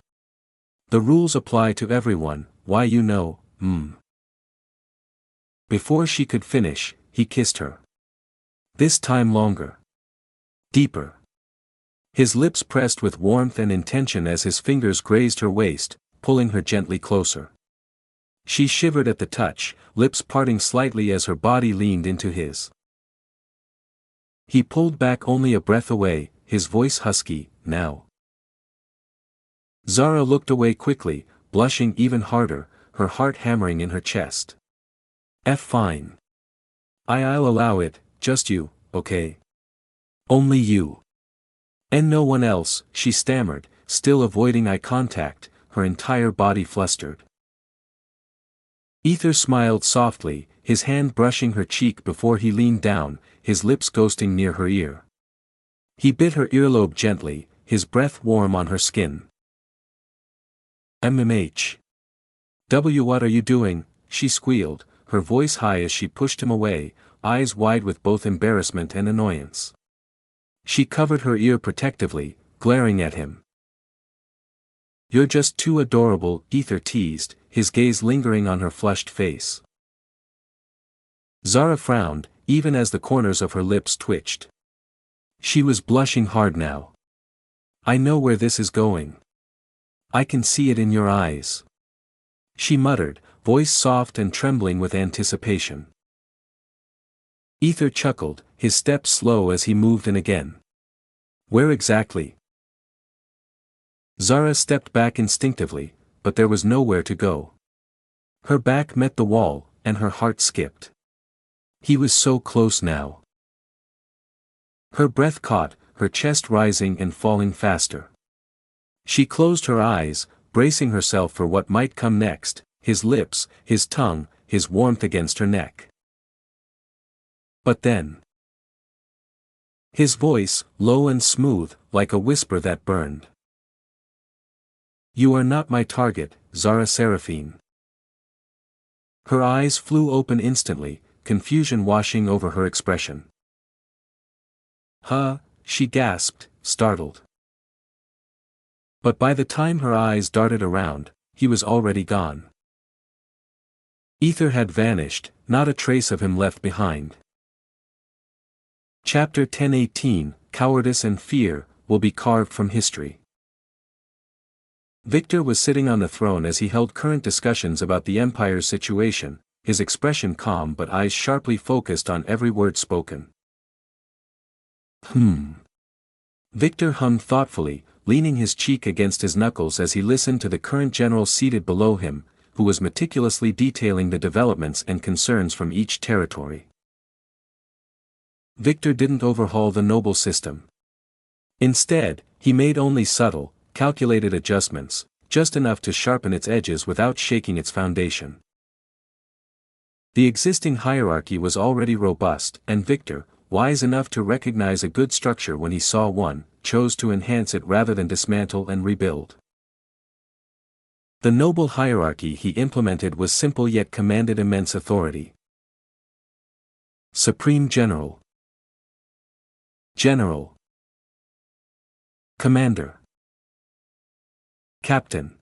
The rules apply to everyone, why you know, Before she could finish, he kissed her. This time longer. Deeper. His lips pressed with warmth and intention as his fingers grazed her waist, pulling her gently closer. She shivered at the touch, lips parting slightly as her body leaned into his. He pulled back only a breath away, his voice husky, "Now." Zara looked away quickly, blushing even harder, her heart hammering in her chest. Fine. I'll allow it, just you, okay? Only you. And no one else," she stammered, still avoiding eye contact, her entire body flustered. Ether smiled softly, his hand brushing her cheek before he leaned down, his lips ghosting near her ear. He bit her earlobe gently, his breath warm on her skin. What are you doing?" she squealed, her voice high as she pushed him away, eyes wide with both embarrassment and annoyance. She covered her ear protectively, glaring at him. "You're just too adorable," Ether teased, his gaze lingering on her flushed face. Zara frowned, even as the corners of her lips twitched. She was blushing hard now. "I know where this is going. I can see it in your eyes," she muttered, voice soft and trembling with anticipation. Ether chuckled, his steps slow as he moved in again. "Where exactly?" Zara stepped back instinctively, but there was nowhere to go. Her back met the wall, and her heart skipped. He was so close now. Her breath caught, her chest rising and falling faster. She closed her eyes, bracing herself for what might come next, his lips, his tongue, his warmth against her neck. But then, his voice, low and smooth, like a whisper that burned. "You are not my target, Zara Seraphine." Her eyes flew open instantly, confusion washing over her expression. "Huh?" she gasped, startled. But by the time her eyes darted around, he was already gone. Ether had vanished, not a trace of him left behind. Chapter 10:18, Cowardice and Fear, will be carved from history. Victor was sitting on the throne as he held current discussions about the Empire's situation, his expression calm but eyes sharply focused on every word spoken. Victor hummed thoughtfully, leaning his cheek against his knuckles as he listened to the current general seated below him, who was meticulously detailing the developments and concerns from each territory. Victor didn't overhaul the noble system. Instead, he made only subtle, calculated adjustments, just enough to sharpen its edges without shaking its foundation. The existing hierarchy was already robust, and Victor, wise enough to recognize a good structure when he saw one, chose to enhance it rather than dismantle and rebuild. The noble hierarchy he implemented was simple yet commanded immense authority. Supreme General. General. Commander. Captain.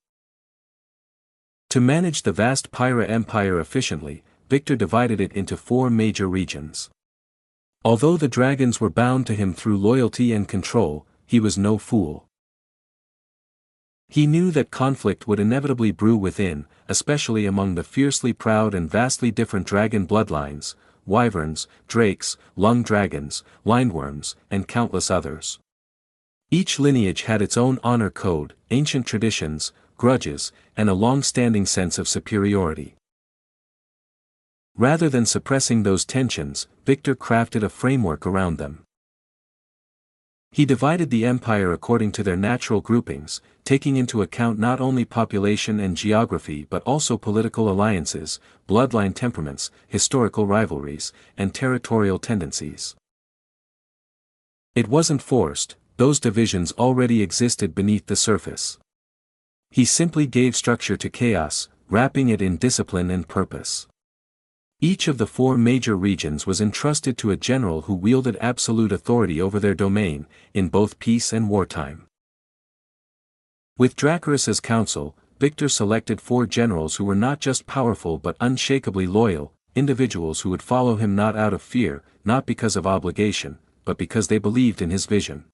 To manage the vast Pyra Empire efficiently, Victor divided it into 4 major regions. Although the dragons were bound to him through loyalty and control, he was no fool. He knew that conflict would inevitably brew within, especially among the fiercely proud and vastly different dragon bloodlines, wyverns, drakes, lung dragons, lindworms, and countless others. Each lineage had its own honor code, ancient traditions, grudges, and a long-standing sense of superiority. Rather than suppressing those tensions, Victor crafted a framework around them. He divided the empire according to their natural groupings, taking into account not only population and geography but also political alliances, bloodline temperaments, historical rivalries, and territorial tendencies. It wasn't forced, those divisions already existed beneath the surface. He simply gave structure to chaos, wrapping it in discipline and purpose. Each of the 4 major regions was entrusted to a general who wielded absolute authority over their domain, in both peace and wartime. With Dracarys as counsel, Victor selected 4 generals who were not just powerful but unshakably loyal, individuals who would follow him not out of fear, not because of obligation, but because they believed in his vision.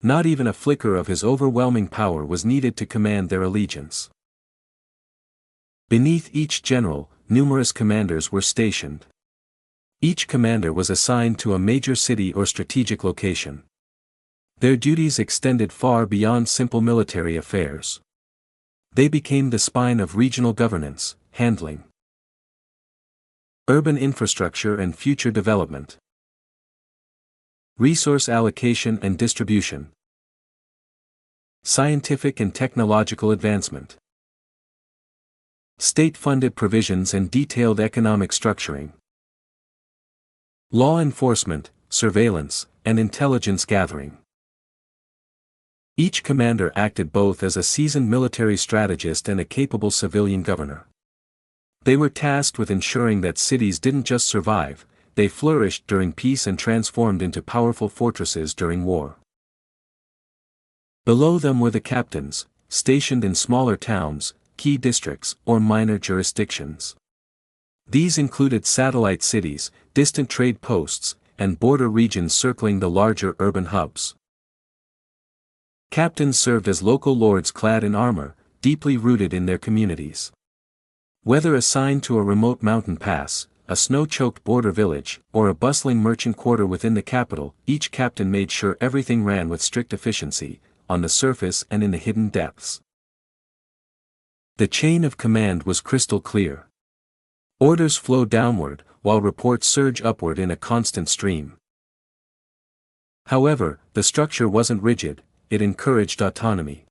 Not even a flicker of his overwhelming power was needed to command their allegiance. Beneath each general, numerous commanders were stationed. Each commander was assigned to a major city or strategic location. Their duties extended far beyond simple military affairs. They became the spine of regional governance, handling urban infrastructure and future development, resource allocation and distribution, scientific and technological advancement, state-funded provisions and detailed economic structuring, law enforcement, surveillance, and intelligence gathering. Each commander acted both as a seasoned military strategist and a capable civilian governor. They were tasked with ensuring that cities didn't just survive, they flourished during peace and transformed into powerful fortresses during war. Below them were the captains, stationed in smaller towns, key districts, or minor jurisdictions. These included satellite cities, distant trade posts, and border regions circling the larger urban hubs. Captains served as local lords clad in armor, deeply rooted in their communities. Whether assigned to a remote mountain pass, a snow-choked border village, or a bustling merchant quarter within the capital, each captain made sure everything ran with strict efficiency, on the surface and in the hidden depths. The chain of command was crystal clear. Orders flowed downward, while reports surge upward in a constant stream. However, the structure wasn't rigid, it encouraged autonomy.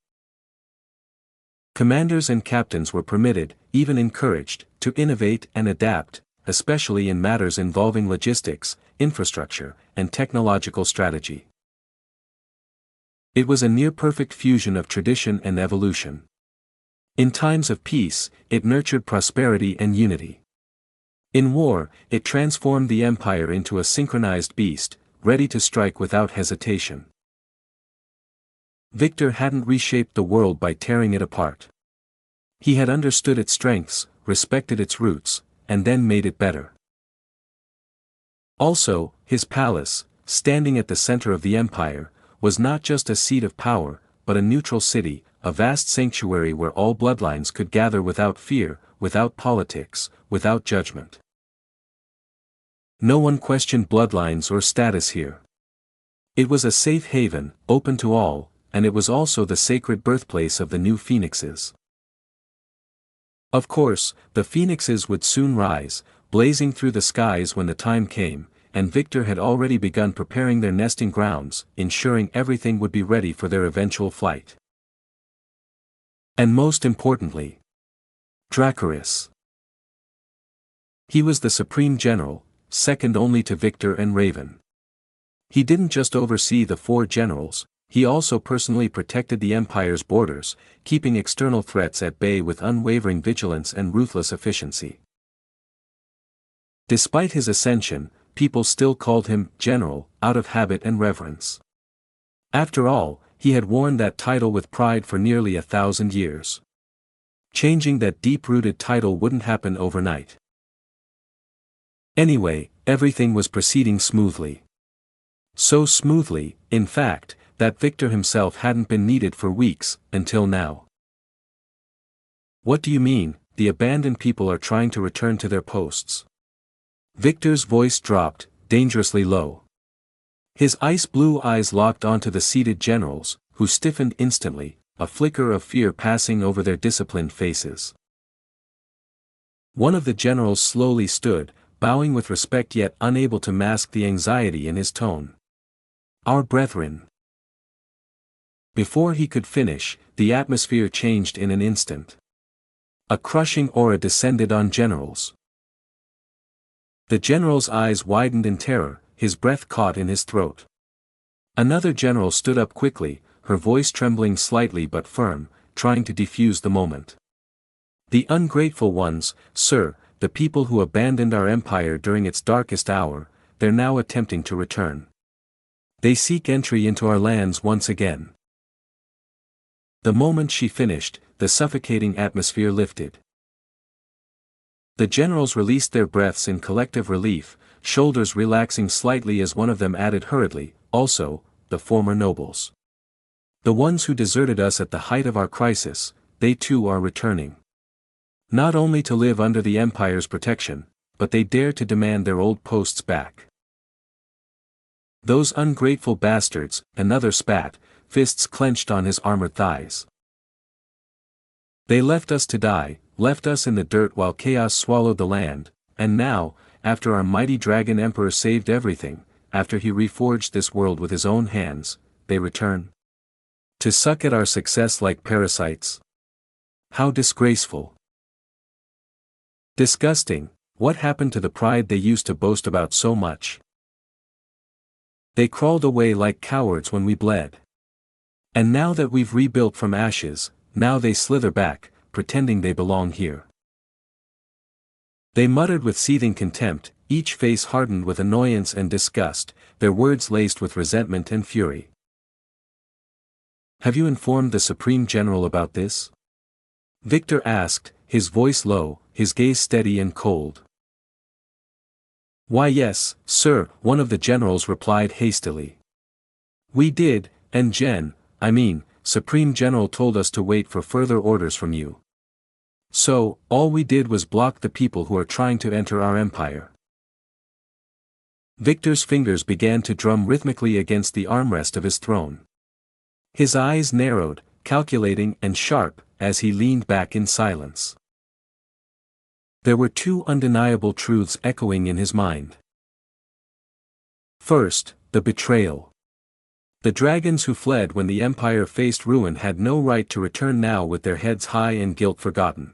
Commanders and captains were permitted, even encouraged, to innovate and adapt, especially in matters involving logistics, infrastructure, and technological strategy. It was a near-perfect fusion of tradition and evolution. In times of peace, it nurtured prosperity and unity. In war, it transformed the empire into a synchronized beast, ready to strike without hesitation. Victor hadn't reshaped the world by tearing it apart. He had understood its strengths, respected its roots, and then made it better. Also, his palace, standing at the center of the empire, was not just a seat of power, but a neutral city, a vast sanctuary where all bloodlines could gather without fear, without politics, without judgment. No one questioned bloodlines or status here. It was a safe haven, open to all, and it was also the sacred birthplace of the new phoenixes. Of course, the phoenixes would soon rise, blazing through the skies when the time came, and Victor had already begun preparing their nesting grounds, ensuring everything would be ready for their eventual flight. And most importantly, Dracarys. He was the supreme general, second only to Victor and Raven. He didn't just oversee the 4 generals, he also personally protected the empire's borders, keeping external threats at bay with unwavering vigilance and ruthless efficiency. Despite his ascension, people still called him general, out of habit and reverence. After all, he had worn that title with pride for nearly 1,000 years. Changing that deep-rooted title wouldn't happen overnight. Anyway, everything was proceeding smoothly. So smoothly, in fact, that Victor himself hadn't been needed for weeks, until now. What do you mean, the abandoned people are trying to return to their posts? Victor's voice dropped, dangerously low. His ice-blue eyes locked onto the seated generals, who stiffened instantly, a flicker of fear passing over their disciplined faces. One of the generals slowly stood, bowing with respect yet unable to mask the anxiety in his tone. Our brethren. Before he could finish, the atmosphere changed in an instant. A crushing aura descended on generals. The general's eyes widened in terror, his breath caught in his throat. Another general stood up quickly, her voice trembling slightly but firm, trying to defuse the moment. The ungrateful ones, sir, the people who abandoned our empire during its darkest hour, they're now attempting to return. They seek entry into our lands once again. The moment she finished, the suffocating atmosphere lifted. The generals released their breaths in collective relief, shoulders relaxing slightly as one of them added hurriedly, also, the former nobles. The ones who deserted us at the height of our crisis, they too are returning. Not only to live under the Empire's protection, but they dare to demand their old posts back. Those ungrateful bastards, another spat, fists clenched on his armored thighs. They left us to die, left us in the dirt while chaos swallowed the land, and now, after our mighty dragon emperor saved everything, after he reforged this world with his own hands, they return. To suck at our success like parasites. How disgraceful. Disgusting. What happened to the pride they used to boast about so much? They crawled away like cowards when we bled. And now that we've rebuilt from ashes, now they slither back, pretending they belong here. They muttered with seething contempt, each face hardened with annoyance and disgust, their words laced with resentment and fury. Have you informed the Supreme General about this? Victor asked, his voice low, his gaze steady and cold. Why yes, sir, one of the generals replied hastily. We did, and Supreme General told us to wait for further orders from you. So, all we did was block the people who are trying to enter our empire. Victor's fingers began to drum rhythmically against the armrest of his throne. His eyes narrowed, calculating and sharp, as he leaned back in silence. There were two undeniable truths echoing in his mind. First, the betrayal. The dragons who fled when the empire faced ruin had no right to return now with their heads high and guilt forgotten.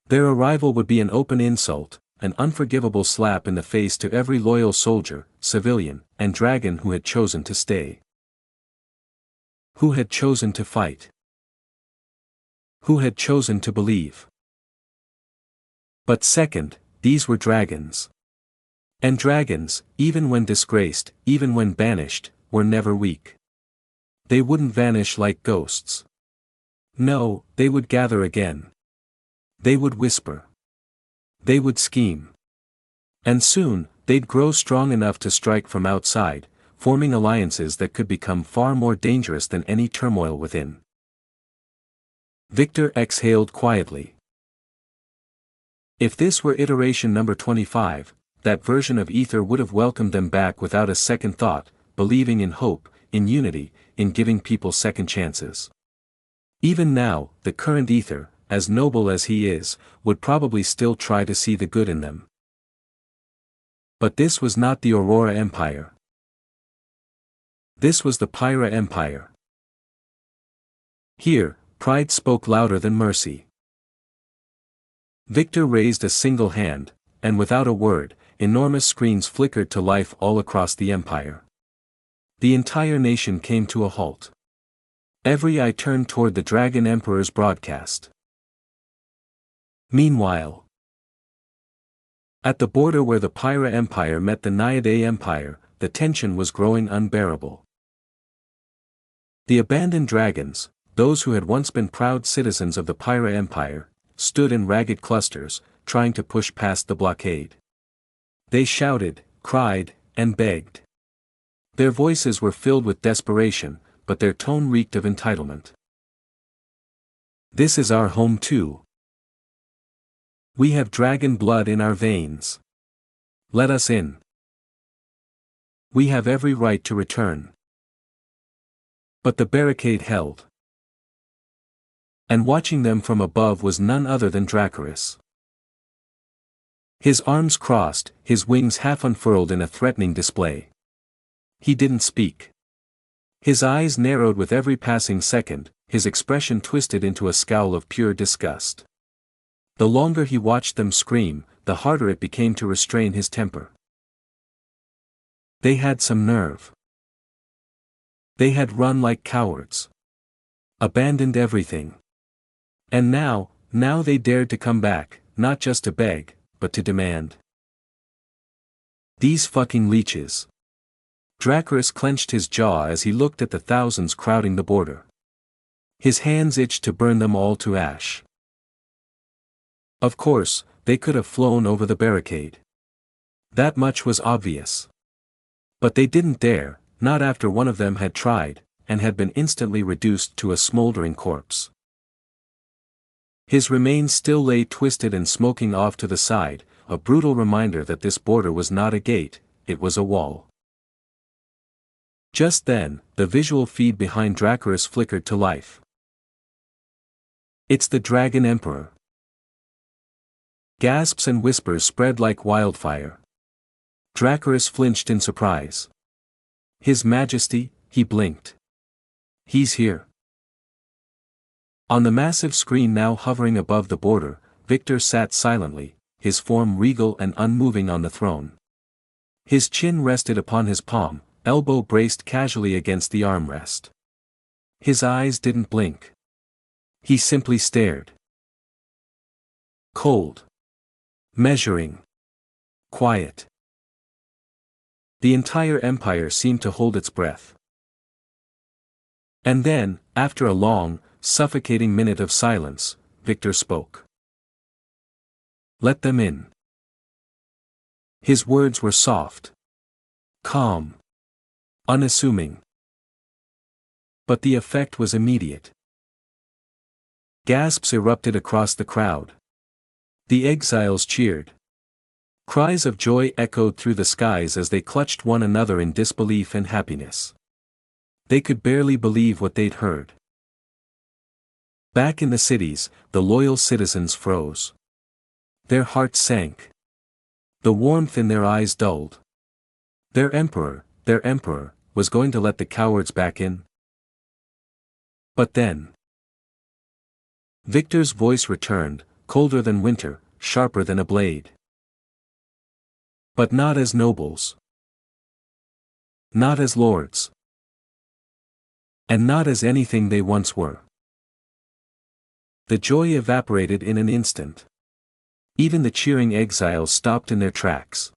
Their arrival would be an open insult, an unforgivable slap in the face to every loyal soldier, civilian, and dragon who had chosen to stay. Who had chosen to fight? Who had chosen to believe? But second, these were dragons. And dragons, even when disgraced, even when banished, were never weak. They wouldn't vanish like ghosts. No, they would gather again. They would whisper. They would scheme. And soon, they'd grow strong enough to strike from outside, forming alliances that could become far more dangerous than any turmoil within. Victor exhaled quietly. If this were iteration number 25, that version of Ether would have welcomed them back without a second thought, believing in hope, in unity, in giving people second chances. Even now, the current Ether, as noble as he is, would probably still try to see the good in them. But this was not the Aurora Empire. This was the Pyra Empire. Here, pride spoke louder than mercy. Victor raised a single hand, and without a word, enormous screens flickered to life all across the empire. The entire nation came to a halt. Every eye turned toward the Dragon Emperor's broadcast. Meanwhile, at the border where the Pyra Empire met the Naiade Empire, the tension was growing unbearable. The abandoned dragons, those who had once been proud citizens of the Pyra Empire, stood in ragged clusters, trying to push past the blockade. They shouted, cried, and begged. Their voices were filled with desperation, but their tone reeked of entitlement. This is our home too. We have dragon blood in our veins. Let us in. We have every right to return. But the barricade held. And watching them from above was none other than Dracarys. His arms crossed, his wings half unfurled in a threatening display. He didn't speak. His eyes narrowed with every passing second, his expression twisted into a scowl of pure disgust. The longer he watched them scream, the harder it became to restrain his temper. They had some nerve. They had run like cowards. Abandoned everything. And now they dared to come back, not just to beg, but to demand. These fucking leeches. Dracarys clenched his jaw as he looked at the thousands crowding the border. His hands itched to burn them all to ash. Of course, they could have flown over the barricade. That much was obvious. But they didn't dare, not after one of them had tried, and had been instantly reduced to a smoldering corpse. His remains still lay twisted and smoking off to the side, a brutal reminder that this border was not a gate, it was a wall. Just then, the visual feed behind Dracarys flickered to life. It's the Dragon Emperor. Gasps and whispers spread like wildfire. Dracarys flinched in surprise. His Majesty, he blinked. He's here. On the massive screen now hovering above the border, Victor sat silently, his form regal and unmoving on the throne. His chin rested upon his palm, elbow braced casually against the armrest. His eyes didn't blink. He simply stared. Cold. Measuring. Quiet. The entire empire seemed to hold its breath. And then, after a long, suffocating minute of silence, Victor spoke. Let them in. His words were soft. Calm. Unassuming. But the effect was immediate. Gasps erupted across the crowd. The exiles cheered. Cries of joy echoed through the skies as they clutched one another in disbelief and happiness. They could barely believe what they'd heard. Back in the cities, the loyal citizens froze. Their hearts sank. The warmth in their eyes dulled. Their emperor, was going to let the cowards back in? But then. Victor's voice returned, colder than winter, sharper than a blade. But not as nobles. Not as lords. And not as anything they once were. The joy evaporated in an instant. Even the cheering exiles stopped in their tracks.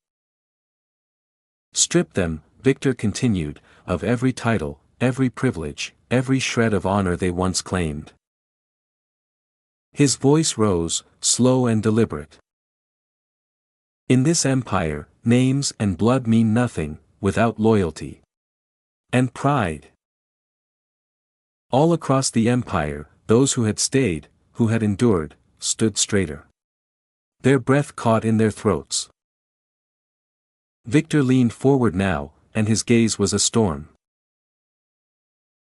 Strip them, Victor continued, of every title, every privilege, every shred of honor they once claimed. His voice rose, slow and deliberate. In this empire, names and blood mean nothing, without loyalty. And pride. All across the empire, those who had stayed, who had endured, stood straighter. Their breath caught in their throats. Victor leaned forward now, and his gaze was a storm.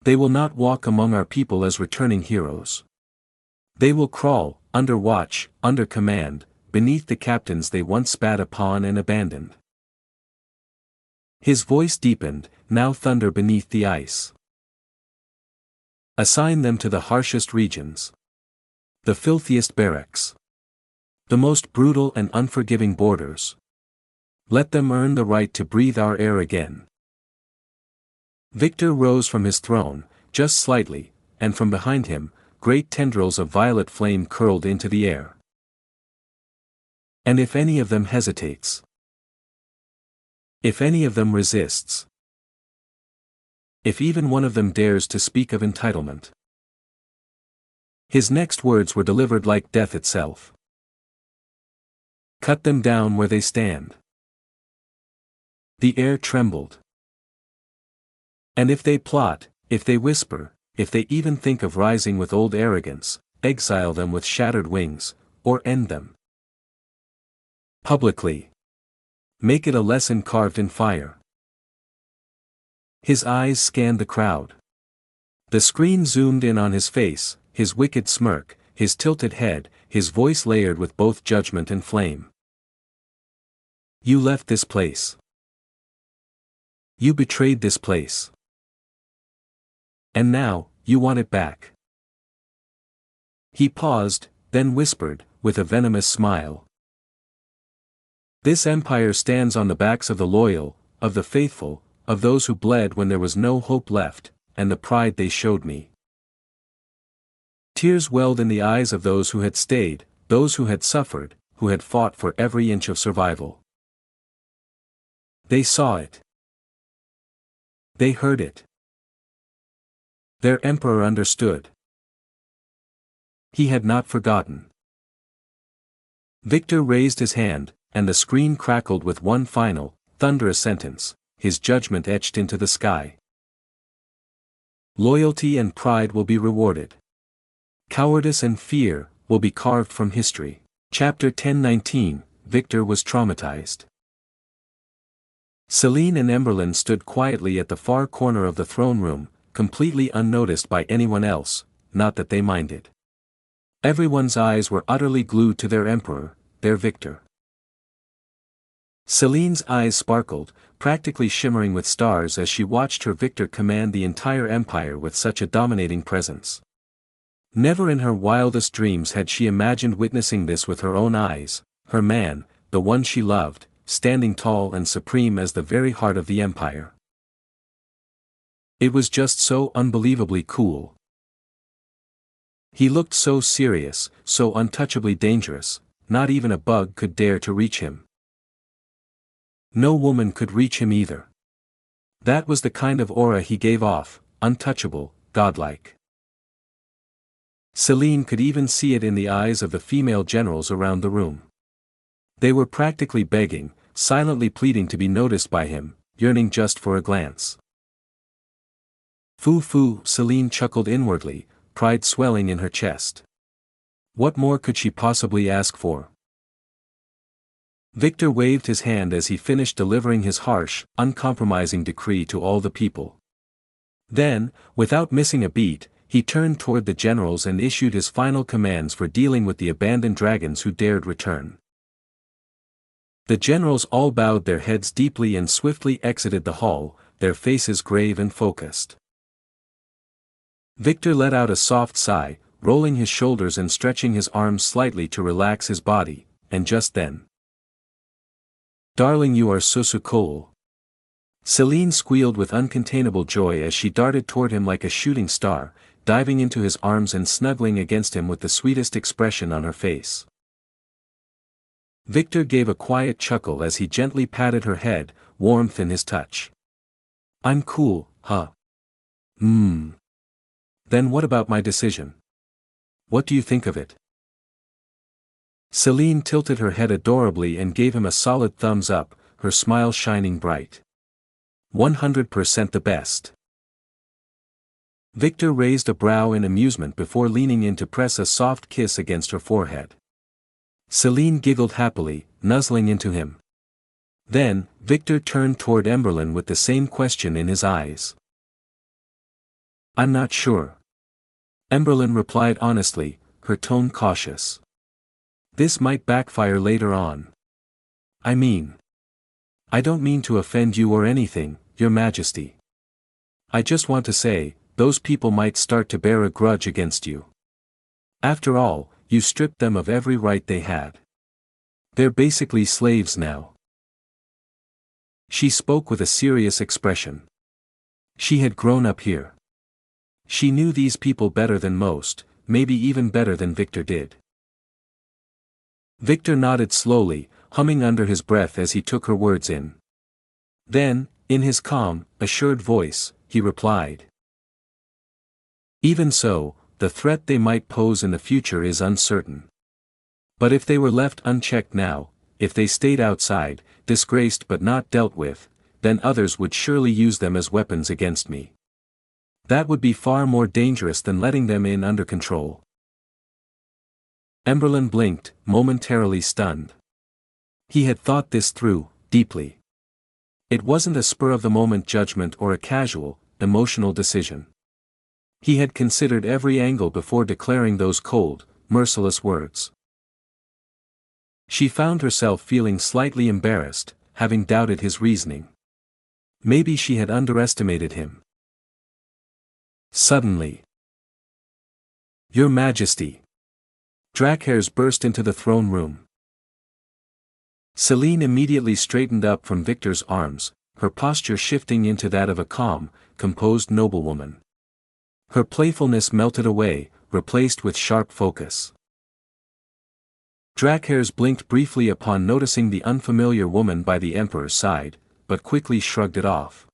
They will not walk among our people as returning heroes. They will crawl, under watch, under command, beneath the captains they once spat upon and abandoned. His voice deepened, now thunder beneath the ice. Assign them to the harshest regions. The filthiest barracks. The most brutal and unforgiving borders. Let them earn the right to breathe our air again. Victor rose from his throne, just slightly, and from behind him, great tendrils of violet flame curled into the air. And if any of them hesitates, if any of them resists, if even one of them dares to speak of entitlement. His next words were delivered like death itself. Cut them down where they stand. The air trembled. And if they plot, if they whisper, if they even think of rising with old arrogance, exile them with shattered wings, or end them publicly. Make it a lesson carved in fire. His eyes scanned the crowd. The screen zoomed in on his face, his wicked smirk, his tilted head, his voice layered with both judgment and flame. You left this place. You betrayed this place. And now, you want it back. He paused, then whispered, with a venomous smile. This empire stands on the backs of the loyal, of the faithful, of those who bled when there was no hope left, and the pride they showed me. Tears welled in the eyes of those who had stayed, those who had suffered, who had fought for every inch of survival. They saw it. They heard it. Their emperor understood. He had not forgotten. Victor raised his hand, and the screen crackled with one final, thunderous sentence, his judgment etched into the sky. Loyalty and pride will be rewarded. Cowardice and fear will be carved from history. Chapter 10:19, Victor was traumatized. Celine and Emberlyn stood quietly at the far corner of the throne room, completely unnoticed by anyone else, not that they minded. Everyone's eyes were utterly glued to their emperor, their Victor. Celine's eyes sparkled, practically shimmering with stars as she watched her Victor command the entire empire with such a dominating presence. Never in her wildest dreams had she imagined witnessing this with her own eyes, her man, the one she loved, standing tall and supreme as the very heart of the empire. It was just so unbelievably cool. He looked so serious, so untouchably dangerous, not even a bug could dare to reach him. No woman could reach him either. That was the kind of aura he gave off, untouchable, godlike. Celine could even see it in the eyes of the female generals around the room. They were practically begging, silently pleading to be noticed by him, yearning just for a glance. Foo, Celine chuckled inwardly, pride swelling in her chest. What more could she possibly ask for? Victor waved his hand as he finished delivering his harsh, uncompromising decree to all the people. Then, without missing a beat, he turned toward the generals and issued his final commands for dealing with the abandoned dragons who dared return. The generals all bowed their heads deeply and swiftly exited the hall, their faces grave and focused. Victor let out a soft sigh, rolling his shoulders and stretching his arms slightly to relax his body, and just then. Darling, you are so cool. Celine squealed with uncontainable joy as she darted toward him like a shooting star, diving into his arms and snuggling against him with the sweetest expression on her face. Victor gave a quiet chuckle as he gently patted her head, warmth in his touch. I'm cool, huh? Then what about my decision? What do you think of it? Celine tilted her head adorably and gave him a solid thumbs up, her smile shining bright. 100% the best. Victor raised a brow in amusement before leaning in to press a soft kiss against her forehead. Celine giggled happily, nuzzling into him. Then, Victor turned toward Emberlyn with the same question in his eyes. I'm not sure. Emberlyn replied honestly, her tone cautious. This might backfire later on. I don't mean to offend you or anything, Your Majesty. I just want to say, those people might start to bear a grudge against you. After all, you stripped them of every right they had. They're basically slaves now. She spoke with a serious expression. She had grown up here. She knew these people better than most, maybe even better than Victor did. Victor nodded slowly, humming under his breath as he took her words in. Then, in his calm, assured voice, he replied. Even so, the threat they might pose in the future is uncertain. But if they were left unchecked now, if they stayed outside, disgraced but not dealt with, then others would surely use them as weapons against me. That would be far more dangerous than letting them in under control. Emberlyn blinked, momentarily stunned. He had thought this through, deeply. It wasn't a spur-of-the-moment judgment or a casual, emotional decision. He had considered every angle before declaring those cold, merciless words. She found herself feeling slightly embarrassed, having doubted his reasoning. Maybe she had underestimated him. Suddenly. "Your Majesty!" Drackhairs burst into the throne room. Celine immediately straightened up from Victor's arms, her posture shifting into that of a calm, composed noblewoman. Her playfulness melted away, replaced with sharp focus. Drackhairs blinked briefly upon noticing the unfamiliar woman by the Emperor's side, but quickly shrugged it off.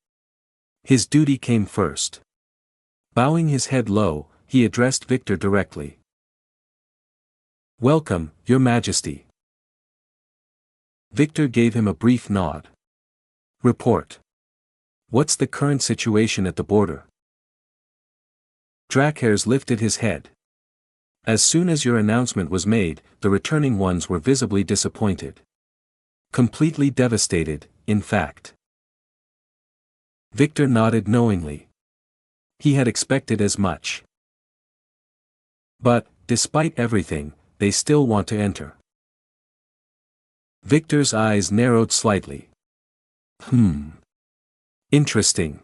His duty came first. Bowing his head low, he addressed Victor directly. "Welcome, Your Majesty." Victor gave him a brief nod. "Report. What's the current situation at the border?" Drackhairs lifted his head. "As soon as your announcement was made, the returning ones were visibly disappointed. Completely devastated, in fact." Victor nodded knowingly. He had expected as much. "But, despite everything, they still want to enter." Victor's eyes narrowed slightly. Interesting."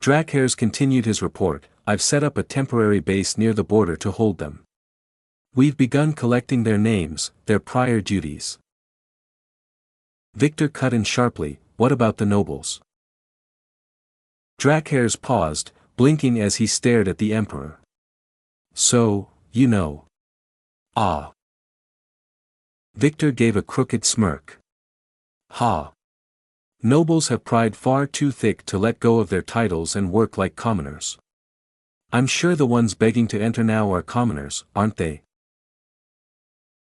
Drackhairs continued his report. "I've set up a temporary base near the border to hold them. We've begun collecting their names, their prior duties." Victor cut in sharply, "What about the nobles?" Drackhairs paused, blinking as he stared at the Emperor. "So, you know." "Ah." Victor gave a crooked smirk. "Ha. Nobles have pride far too thick to let go of their titles and work like commoners. I'm sure the ones begging to enter now are commoners, aren't they?"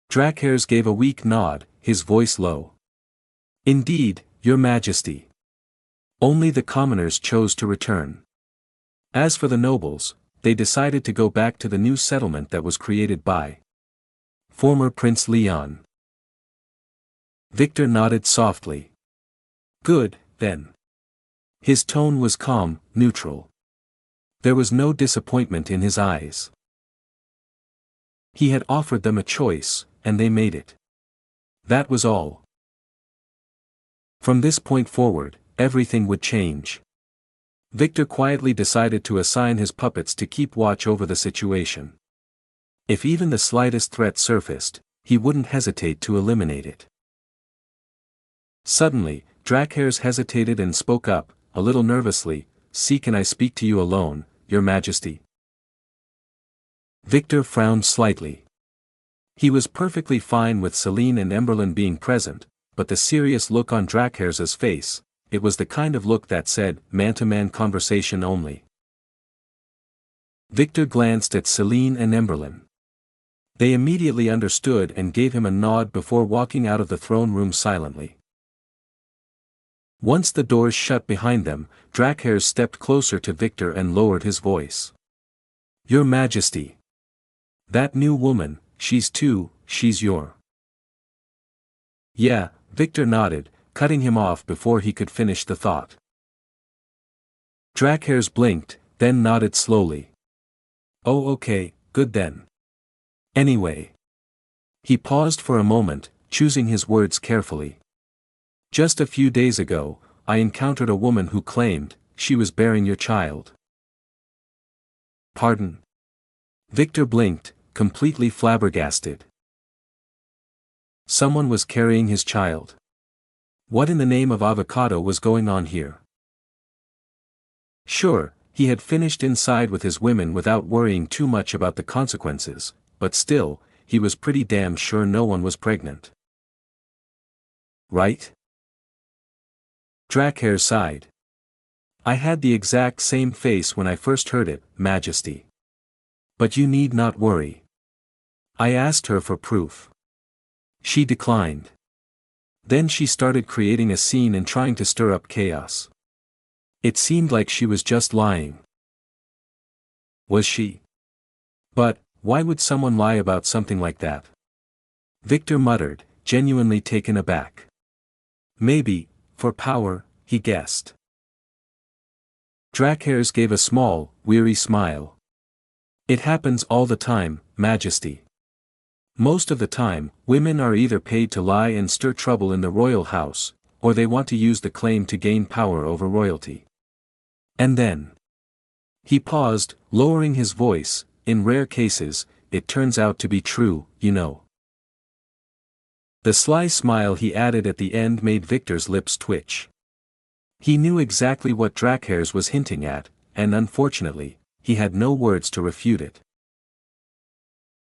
Drackhairs gave a weak nod, his voice low. "Indeed, Your Majesty. Only the commoners chose to return. As for the nobles, they decided to go back to the new settlement that was created by former Prince Leon." Victor nodded softly. "Good, then." His tone was calm, neutral. There was no disappointment in his eyes. He had offered them a choice, and they made it. That was all. From this point forward, everything would change. Victor quietly decided to assign his puppets to keep watch over the situation. If even the slightest threat surfaced, he wouldn't hesitate to eliminate it. Suddenly, Drackhairs hesitated and spoke up, a little nervously, "Can I speak to you alone, Your Majesty?" Victor frowned slightly. He was perfectly fine with Celine and Emberlyn being present, but the serious look on Drackhairs' face, it was the kind of look that said, man-to-man conversation only. Victor glanced at Celine and Emberlyn. They immediately understood and gave him a nod before walking out of the throne room silently. Once the doors shut behind them, Drackhairs stepped closer to Victor and lowered his voice. "Your Majesty. That new woman, she's your—" "Yeah," Victor nodded, cutting him off before he could finish the thought. Drackhairs blinked, then nodded slowly. "Oh, okay, good then. Anyway." He paused for a moment, choosing his words carefully. "Just a few days ago, I encountered a woman who claimed she was bearing your child." "Pardon?" Victor blinked, completely flabbergasted. Someone was carrying his child. What in the name of avocado was going on here? Sure, he had finished inside with his women without worrying too much about the consequences, but still, he was pretty damn sure no one was pregnant. Right? Drackhairs sighed. "I had the exact same face when I first heard it, Majesty. But you need not worry. I asked her for proof. She declined." Then she started creating a scene and trying to stir up chaos. It seemed like she was just lying. Was she? But, why would someone lie about something like that? Victor muttered, genuinely taken aback. Maybe, for power, he guessed. LACKEY'S gave a small, weary smile. It happens all the time, Majesty. Most of the time, women are either paid to lie and stir trouble in the royal house, or they want to use the claim to gain power over royalty. And then. He paused, lowering his voice. In rare cases, it turns out to be true, you know. The sly smile he added at the end made Victor's lips twitch. He knew exactly what LACKEY'S was hinting at, and unfortunately, he had no words to refute it.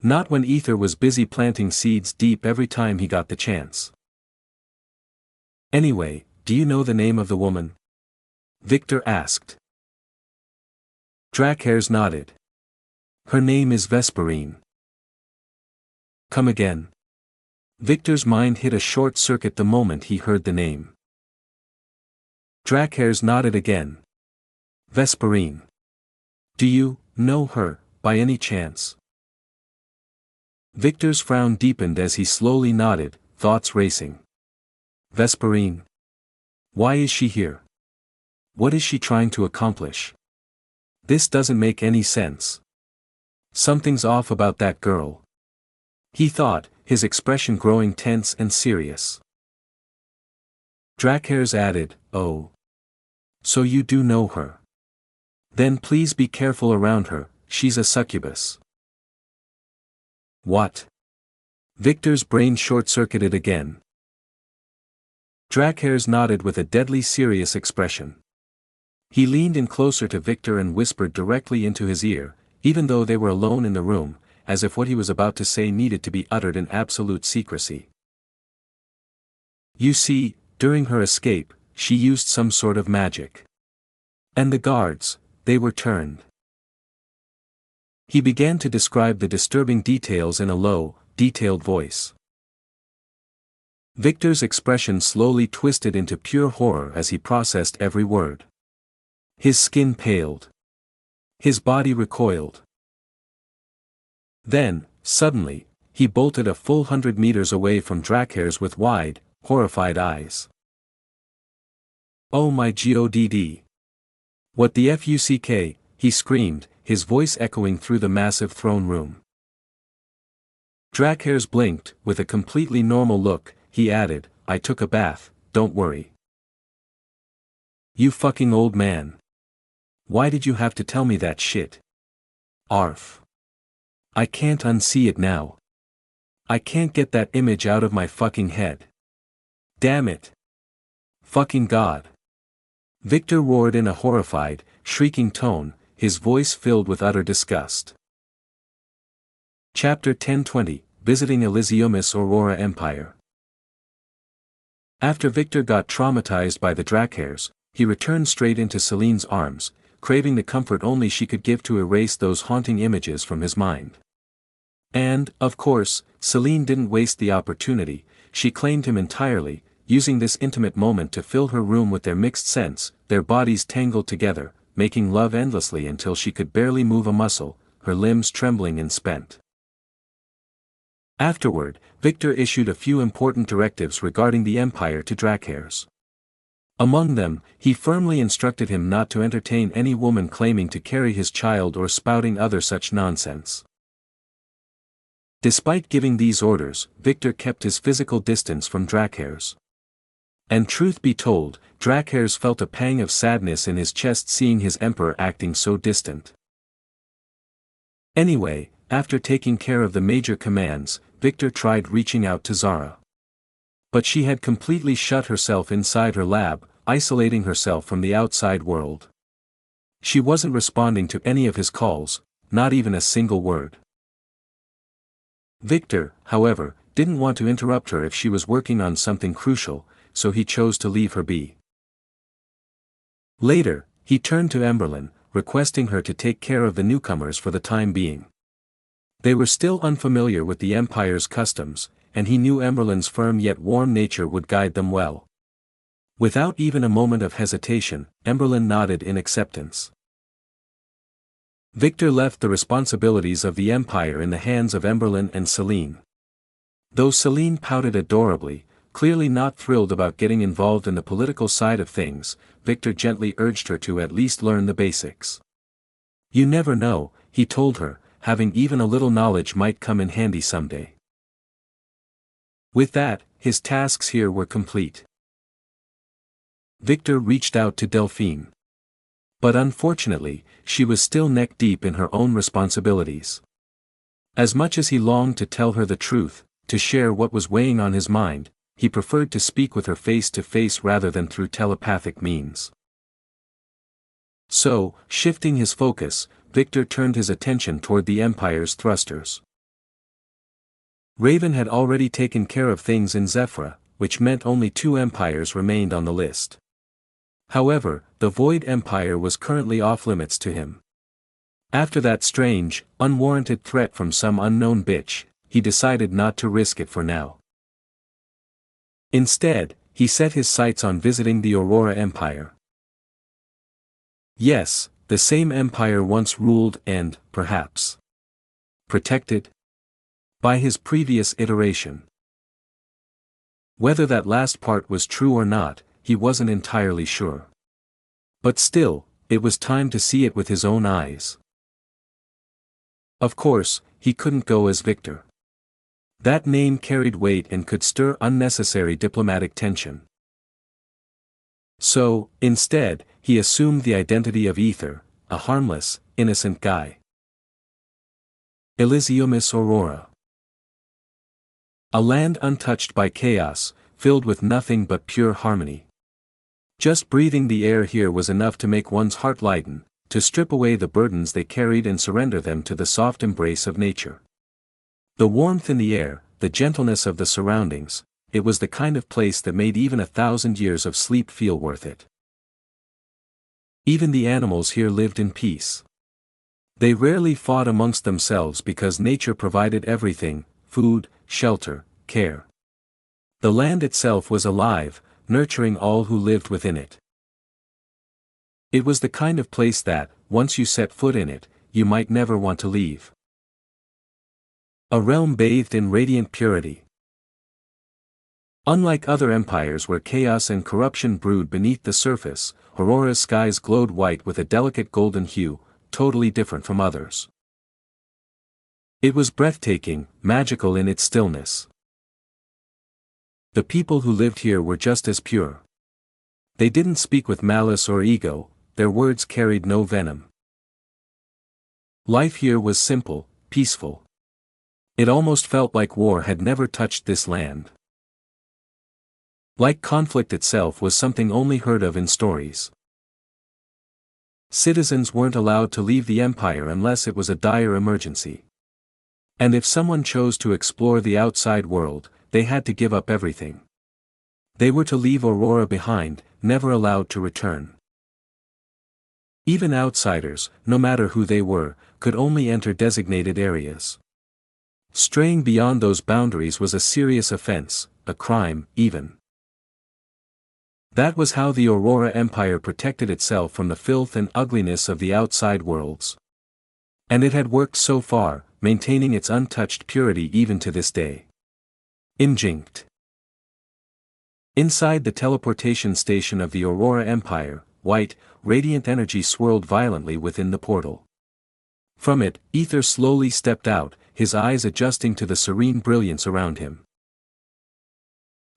Not when Ether was busy planting seeds deep every time he got the chance. Anyway, do you know the name of the woman? Victor asked. LACKEY'S nodded. Her name is Vesperine. Come again. Victor's mind hit a short circuit the moment he heard the name. LACKEY'S nodded again. Vesperine. Do you know her, by any chance? Victor's frown deepened as he slowly nodded, thoughts racing. Vesperine? Why is she here? What is she trying to accomplish? This doesn't make any sense. Something's off about that girl. He thought, his expression growing tense and serious. LACKEY'S added, oh. So you do know her. Then please be careful around her, she's a succubus. What? Victor's brain short-circuited again. LACKEY'S nodded with a deadly serious expression. He leaned in closer to Victor and whispered directly into his ear, even though they were alone in the room, as if what he was about to say needed to be uttered in absolute secrecy. You see, during her escape, she used some sort of magic. And the guards, they were turned. He began to describe the disturbing details in a low, detailed voice. Victor's expression slowly twisted into pure horror as he processed every word. His skin paled. His body recoiled. Then, suddenly, he bolted a full 100 meters away from LACKEY'S with wide, horrified eyes. Oh my God! What the fuck, he screamed, his voice echoing through the massive throne room. LACKEY'S blinked, with a completely normal look, he added, I took a bath, don't worry. You fucking old man. Why did you have to tell me that shit? Arf. I can't unsee it now. I can't get that image out of my fucking head. Damn it. Fucking God. Victor roared in a horrified, shrieking tone, his voice filled with utter disgust. Chapter 1020, Visiting Elysiumus Aurora Empire. After Victor got traumatized by the LACKEY'S, he returned straight into Celine's arms, craving the comfort only she could give to erase those haunting images from his mind. And, of course, Celine didn't waste the opportunity, she claimed him entirely, using this intimate moment to fill her room with their mixed scents, their bodies tangled together, making love endlessly until she could barely move a muscle, her limbs trembling and spent. Afterward, Victor issued a few important directives regarding the Empire to LACKEY'S. Among them, he firmly instructed him not to entertain any woman claiming to carry his child or spouting other such nonsense. Despite giving these orders, Victor kept his physical distance from LACKEY'S. And truth be told, LACKEY'S felt a pang of sadness in his chest seeing his emperor acting so distant. Anyway, after taking care of the major commands, Victor tried reaching out to Zara. But she had completely shut herself inside her lab, isolating herself from the outside world. She wasn't responding to any of his calls, not even a single word. Victor, however, didn't want to interrupt her if she was working on something crucial, so he chose to leave her be. Later, he turned to Emberlyn, requesting her to take care of the newcomers for the time being. They were still unfamiliar with the Empire's customs, and he knew Emberlin's firm yet warm nature would guide them well. Without even a moment of hesitation, Emberlin nodded in acceptance. Victor left the responsibilities of the Empire in the hands of Emberlin and Celine. Though Celine pouted adorably, clearly not thrilled about getting involved in the political side of things, Victor gently urged her to at least learn the basics. You never know, he told her, having even a little knowledge might come in handy someday. With that, his tasks here were complete. Victor reached out to Delphine. But unfortunately, she was still neck-deep in her own responsibilities. As much as he longed to tell her the truth, to share what was weighing on his mind, he preferred to speak with her face to face rather than through telepathic means. So, shifting his focus, Victor turned his attention toward the Empire's thrusters. Raven had already taken care of things in Zephyra, which meant only 2 empires remained on the list. However, the Void Empire was currently off-limits to him. After that strange, unwarranted threat from some unknown bitch, he decided not to risk it for now. Instead, he set his sights on visiting the Aurora Empire. Yes, the same empire once ruled and, perhaps, protected by his previous iteration. Whether that last part was true or not, he wasn't entirely sure. But still, it was time to see it with his own eyes. Of course, he couldn't go as Victor. That name carried weight and could stir unnecessary diplomatic tension. So, instead, he assumed the identity of Ether, a harmless, innocent guy. Elysiumus Aurora. A land untouched by chaos, filled with nothing but pure harmony. Just breathing the air here was enough to make one's heart lighten, to strip away the burdens they carried and surrender them to the soft embrace of nature. The warmth in the air, the gentleness of the surroundings, it was the kind of place that made even 1,000 years of sleep feel worth it. Even the animals here lived in peace. They rarely fought amongst themselves because nature provided everything: food, shelter, care. The land itself was alive, nurturing all who lived within it. It was the kind of place that, once you set foot in it, you might never want to leave. A realm bathed in radiant purity. Unlike other empires where chaos and corruption brewed beneath the surface, Aurora's skies glowed white with a delicate golden hue, totally different from others. It was breathtaking, magical in its stillness. The people who lived here were just as pure. They didn't speak with malice or ego, their words carried no venom. Life here was simple, peaceful. It almost felt like war had never touched this land. Like conflict itself was something only heard of in stories. Citizens weren't allowed to leave the empire unless it was a dire emergency. And if someone chose to explore the outside world, they had to give up everything. They were to leave Aurora behind, never allowed to return. Even outsiders, no matter who they were, could only enter designated areas. Straying beyond those boundaries was a serious offense, a crime, even. That was how the Aurora Empire protected itself from the filth and ugliness of the outside worlds. And it had worked so far, maintaining its untouched purity even to this day. Injunct. Inside the teleportation station of the Aurora Empire, white, radiant energy swirled violently within the portal. From it, Ether slowly stepped out, his eyes adjusting to the serene brilliance around him.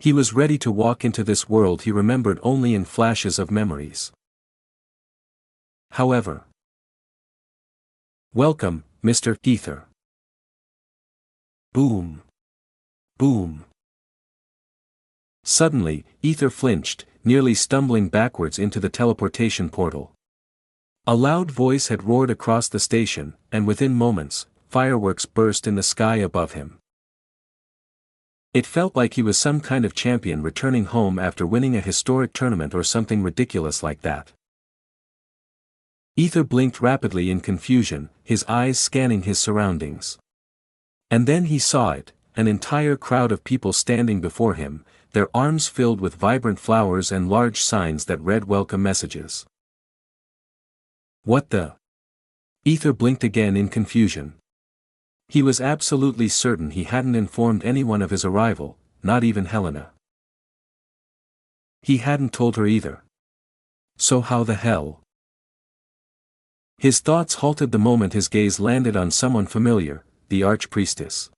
He was ready to walk into this world he remembered only in flashes of memories. However. Welcome, Mr. Ether. Boom. Boom. Suddenly, Ether flinched, nearly stumbling backwards into the teleportation portal. A loud voice had roared across the station, and within moments, fireworks burst in the sky above him. It felt like he was some kind of champion returning home after winning a historic tournament or something ridiculous like that. Ether blinked rapidly in confusion, his eyes scanning his surroundings. And then he saw it, an entire crowd of people standing before him, their arms filled with vibrant flowers and large signs that read welcome messages. What the? Ether blinked again in confusion. He was absolutely certain he hadn't informed anyone of his arrival, not even Helena. He hadn't told her either. So how the hell? His thoughts halted the moment his gaze landed on someone familiar, the archpriestess.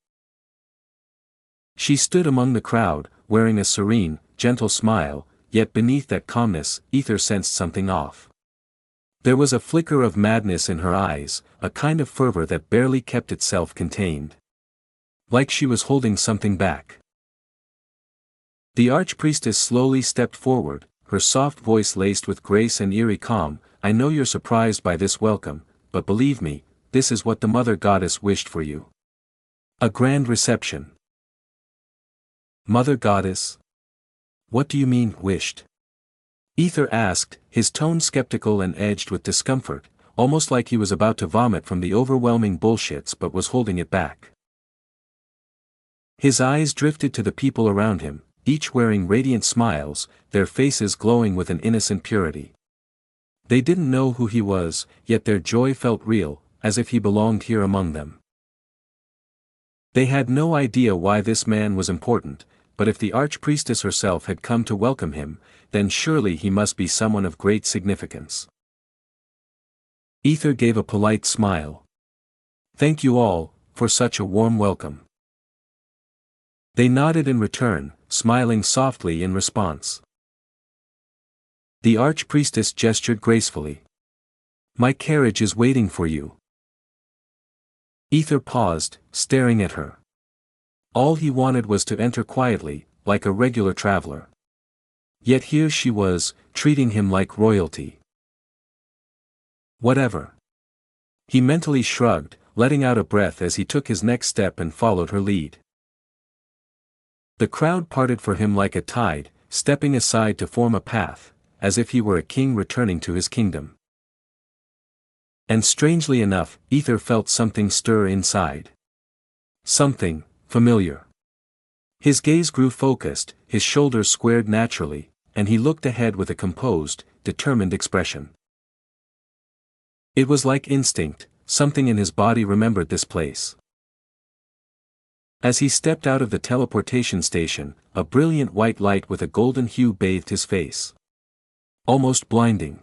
She stood among the crowd, wearing a serene, gentle smile, yet beneath that calmness, Ether sensed something off. There was a flicker of madness in her eyes, a kind of fervor that barely kept itself contained. Like she was holding something back. The archpriestess slowly stepped forward, her soft voice laced with grace and eerie calm. I know you're surprised by this welcome, but believe me, this is what the Mother Goddess wished for you. A grand reception. Mother Goddess? What do you mean, wished? Ether asked, his tone skeptical and edged with discomfort, almost like he was about to vomit from the overwhelming bullshits but was holding it back. His eyes drifted to the people around him, each wearing radiant smiles, their faces glowing with an innocent purity. They didn't know who he was, yet their joy felt real, as if he belonged here among them. They had no idea why this man was important, but if the archpriestess herself had come to welcome him, then surely he must be someone of great significance. Ether gave a polite smile. Thank you all, for such a warm welcome. They nodded in return, smiling softly in response. The archpriestess gestured gracefully. My carriage is waiting for you. Ether paused, staring at her. All he wanted was to enter quietly, like a regular traveler. Yet here she was, treating him like royalty. Whatever. He mentally shrugged, letting out a breath as he took his next step and followed her lead. The crowd parted for him like a tide, stepping aside to form a path, as if he were a king returning to his kingdom. And strangely enough, Ether felt something stir inside. Something familiar. His gaze grew focused, his shoulders squared naturally, and he looked ahead with a composed, determined expression. It was like instinct, something in his body remembered this place. As he stepped out of the teleportation station, a brilliant white light with a golden hue bathed his face. Almost blinding.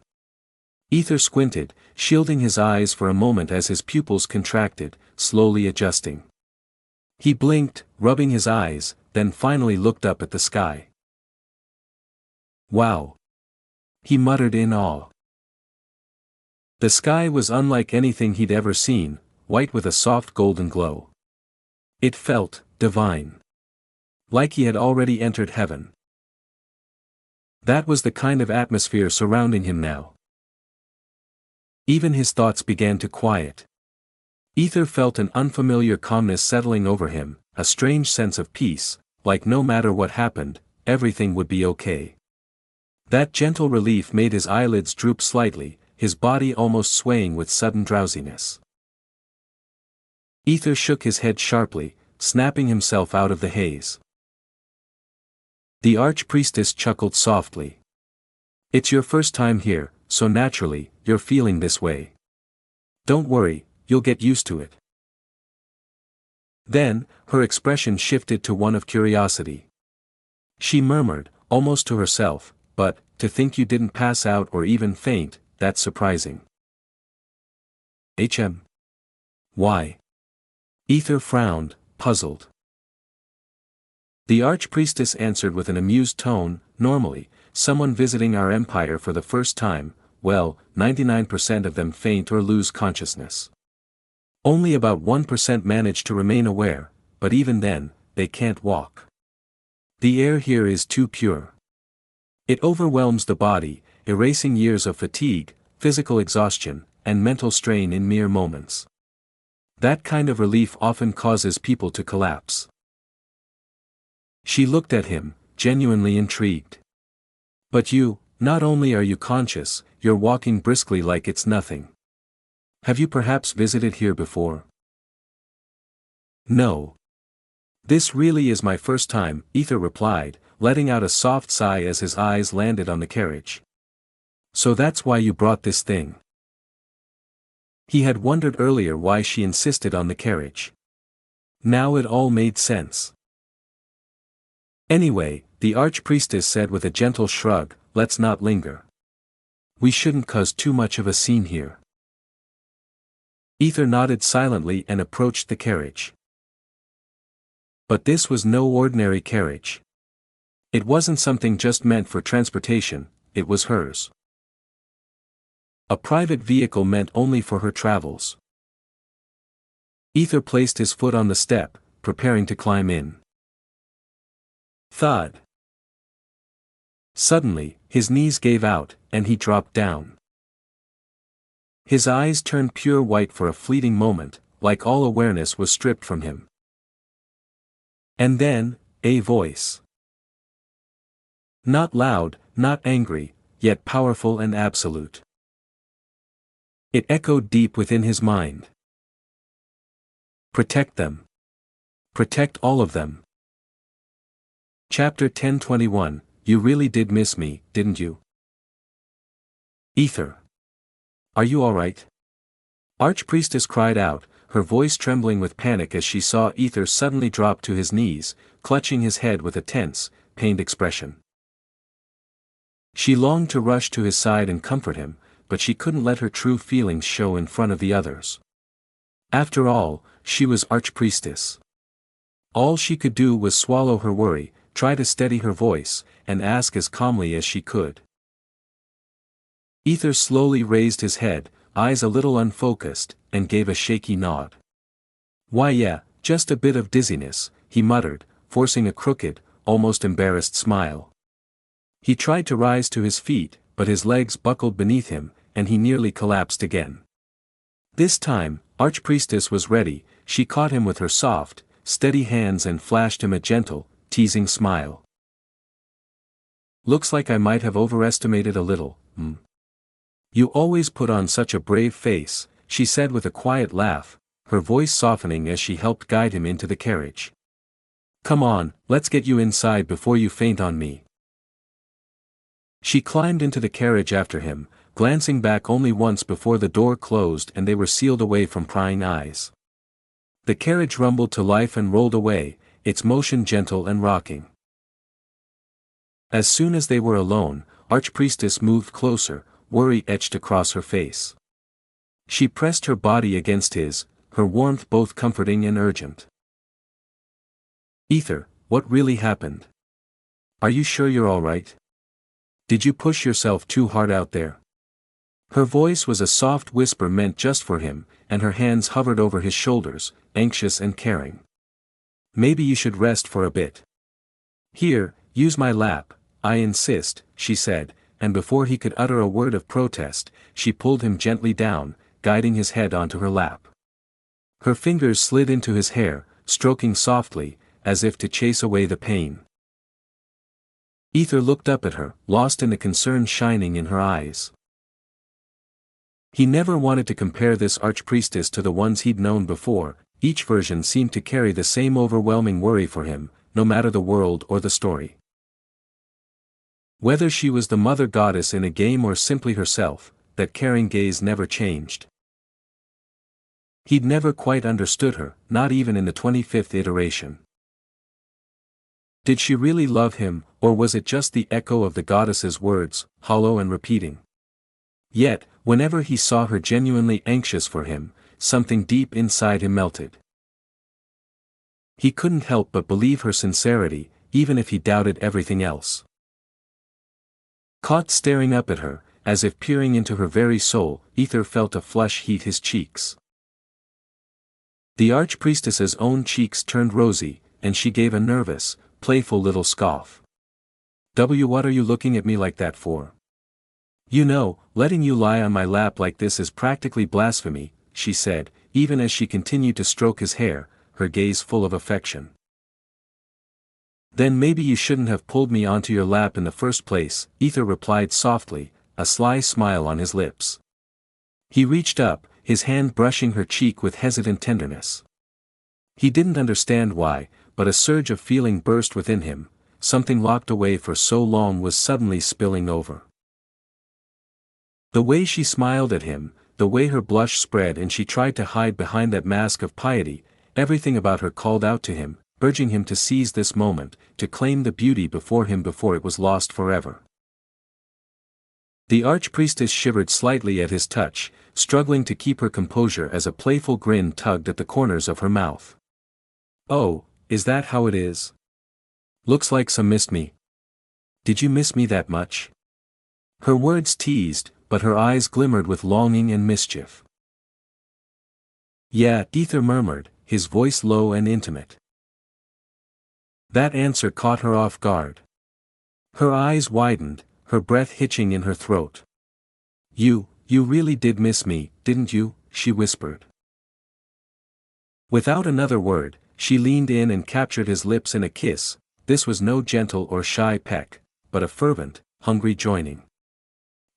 Ether squinted, shielding his eyes for a moment as his pupils contracted, slowly adjusting. He blinked, rubbing his eyes, then finally looked up at the sky. Wow! He muttered in awe. The sky was unlike anything he'd ever seen, white with a soft golden glow. It felt divine. Like he had already entered heaven. That was the kind of atmosphere surrounding him now. Even his thoughts began to quiet. Ether felt an unfamiliar calmness settling over him, a strange sense of peace, like no matter what happened, everything would be okay. That gentle relief made his eyelids droop slightly, his body almost swaying with sudden drowsiness. Ether shook his head sharply, snapping himself out of the haze. The archpriestess chuckled softly. It's your first time here, so naturally, you're feeling this way. Don't worry, you'll get used to it. Then, her expression shifted to one of curiosity. She murmured, almost to herself, but, to think you didn't pass out or even faint, that's surprising. Why? Ether frowned, puzzled. The archpriestess answered with an amused tone, normally, someone visiting our empire for the first time, well, 99% of them faint or lose consciousness. Only about 1% manage to remain aware, but even then, they can't walk. The air here is too pure. It overwhelms the body, erasing years of fatigue, physical exhaustion, and mental strain in mere moments. That kind of relief often causes people to collapse. She looked at him, genuinely intrigued. But you, not only are you conscious, you're walking briskly like it's nothing. Have you perhaps visited here before? No. This really is my first time, Ether replied, letting out a soft sigh as his eyes landed on the carriage. So that's why you brought this thing. He had wondered earlier why she insisted on the carriage. Now it all made sense. Anyway, the archpriestess said with a gentle shrug, let's not linger. We shouldn't cause too much of a scene here. Ether nodded silently and approached the carriage. But this was no ordinary carriage. It wasn't something just meant for transportation, it was hers. A private vehicle meant only for her travels. Ether placed his foot on the step, preparing to climb in. Thud. Suddenly, his knees gave out, and he dropped down. His eyes turned pure white for a fleeting moment, like all awareness was stripped from him. And then, a voice. Not loud, not angry, yet powerful and absolute. It echoed deep within his mind. Protect them. Protect all of them. Chapter 1021, You really did miss me, didn't you? Ether. Are you alright? Archpriestess cried out, her voice trembling with panic as she saw Ether suddenly drop to his knees, clutching his head with a tense, pained expression. She longed to rush to his side and comfort him, but she couldn't let her true feelings show in front of the others. After all, she was archpriestess. All she could do was swallow her worry, try to steady her voice, and ask as calmly as she could. Ether slowly raised his head, eyes a little unfocused, and gave a shaky nod. Why yeah, just a bit of dizziness, he muttered, forcing a crooked, almost embarrassed smile. He tried to rise to his feet, but his legs buckled beneath him, and he nearly collapsed again. This time, Archpriestess was ready, she caught him with her soft, steady hands and flashed him a gentle, teasing smile. Looks like I might have overestimated a little, You always put on such a brave face, she said with a quiet laugh, her voice softening as she helped guide him into the carriage. Come on, let's get you inside before you faint on me. She climbed into the carriage after him, glancing back only once before the door closed and they were sealed away from prying eyes. The carriage rumbled to life and rolled away, its motion gentle and rocking. As soon as they were alone, Archpriestess moved closer, worry etched across her face. She pressed her body against his, her warmth both comforting and urgent. Ether, what really happened? Are you sure you're alright? Did you push yourself too hard out there? Her voice was a soft whisper meant just for him, and her hands hovered over his shoulders, anxious and caring. Maybe you should rest for a bit. Here, use my lap, I insist, she said, and before he could utter a word of protest, she pulled him gently down, guiding his head onto her lap. Her fingers slid into his hair, stroking softly, as if to chase away the pain. Ether looked up at her, lost in the concern shining in her eyes. He never wanted to compare this archpriestess to the ones he'd known before, each version seemed to carry the same overwhelming worry for him, no matter the world or the story. Whether she was the mother goddess in a game or simply herself, that caring gaze never changed. He'd never quite understood her, not even in the 25th iteration. Did she really love him, or was it just the echo of the goddess's words, hollow and repeating? Yet, whenever he saw her genuinely anxious for him, something deep inside him melted. He couldn't help but believe her sincerity, even if he doubted everything else. Caught staring up at her, as if peering into her very soul, Ether felt a flush heat his cheeks. The archpriestess's own cheeks turned rosy, and she gave a nervous, playful little scoff. What are you looking at me like that for? You know, letting you lie on my lap like this is practically blasphemy, she said, even as she continued to stroke his hair, her gaze full of affection. Then maybe you shouldn't have pulled me onto your lap in the first place, Ether replied softly, a sly smile on his lips. He reached up, his hand brushing her cheek with hesitant tenderness. He didn't understand why, but a surge of feeling burst within him. Something locked away for so long was suddenly spilling over. The way she smiled at him, the way her blush spread and she tried to hide behind that mask of piety, everything about her called out to him, urging him to seize this moment, to claim the beauty before him before it was lost forever. The archpriestess shivered slightly at his touch, struggling to keep her composure as a playful grin tugged at the corners of her mouth. "Oh, is that how it is? Looks like some missed me. Did you miss me that much?" Her words teased, but her eyes glimmered with longing and mischief. "Yeah," Ether murmured, his voice low and intimate. That answer caught her off guard. Her eyes widened, her breath hitching in her throat. You really did miss me, didn't you?" she whispered. Without another word, she leaned in and captured his lips in a kiss. This was no gentle or shy peck, but a fervent, hungry joining.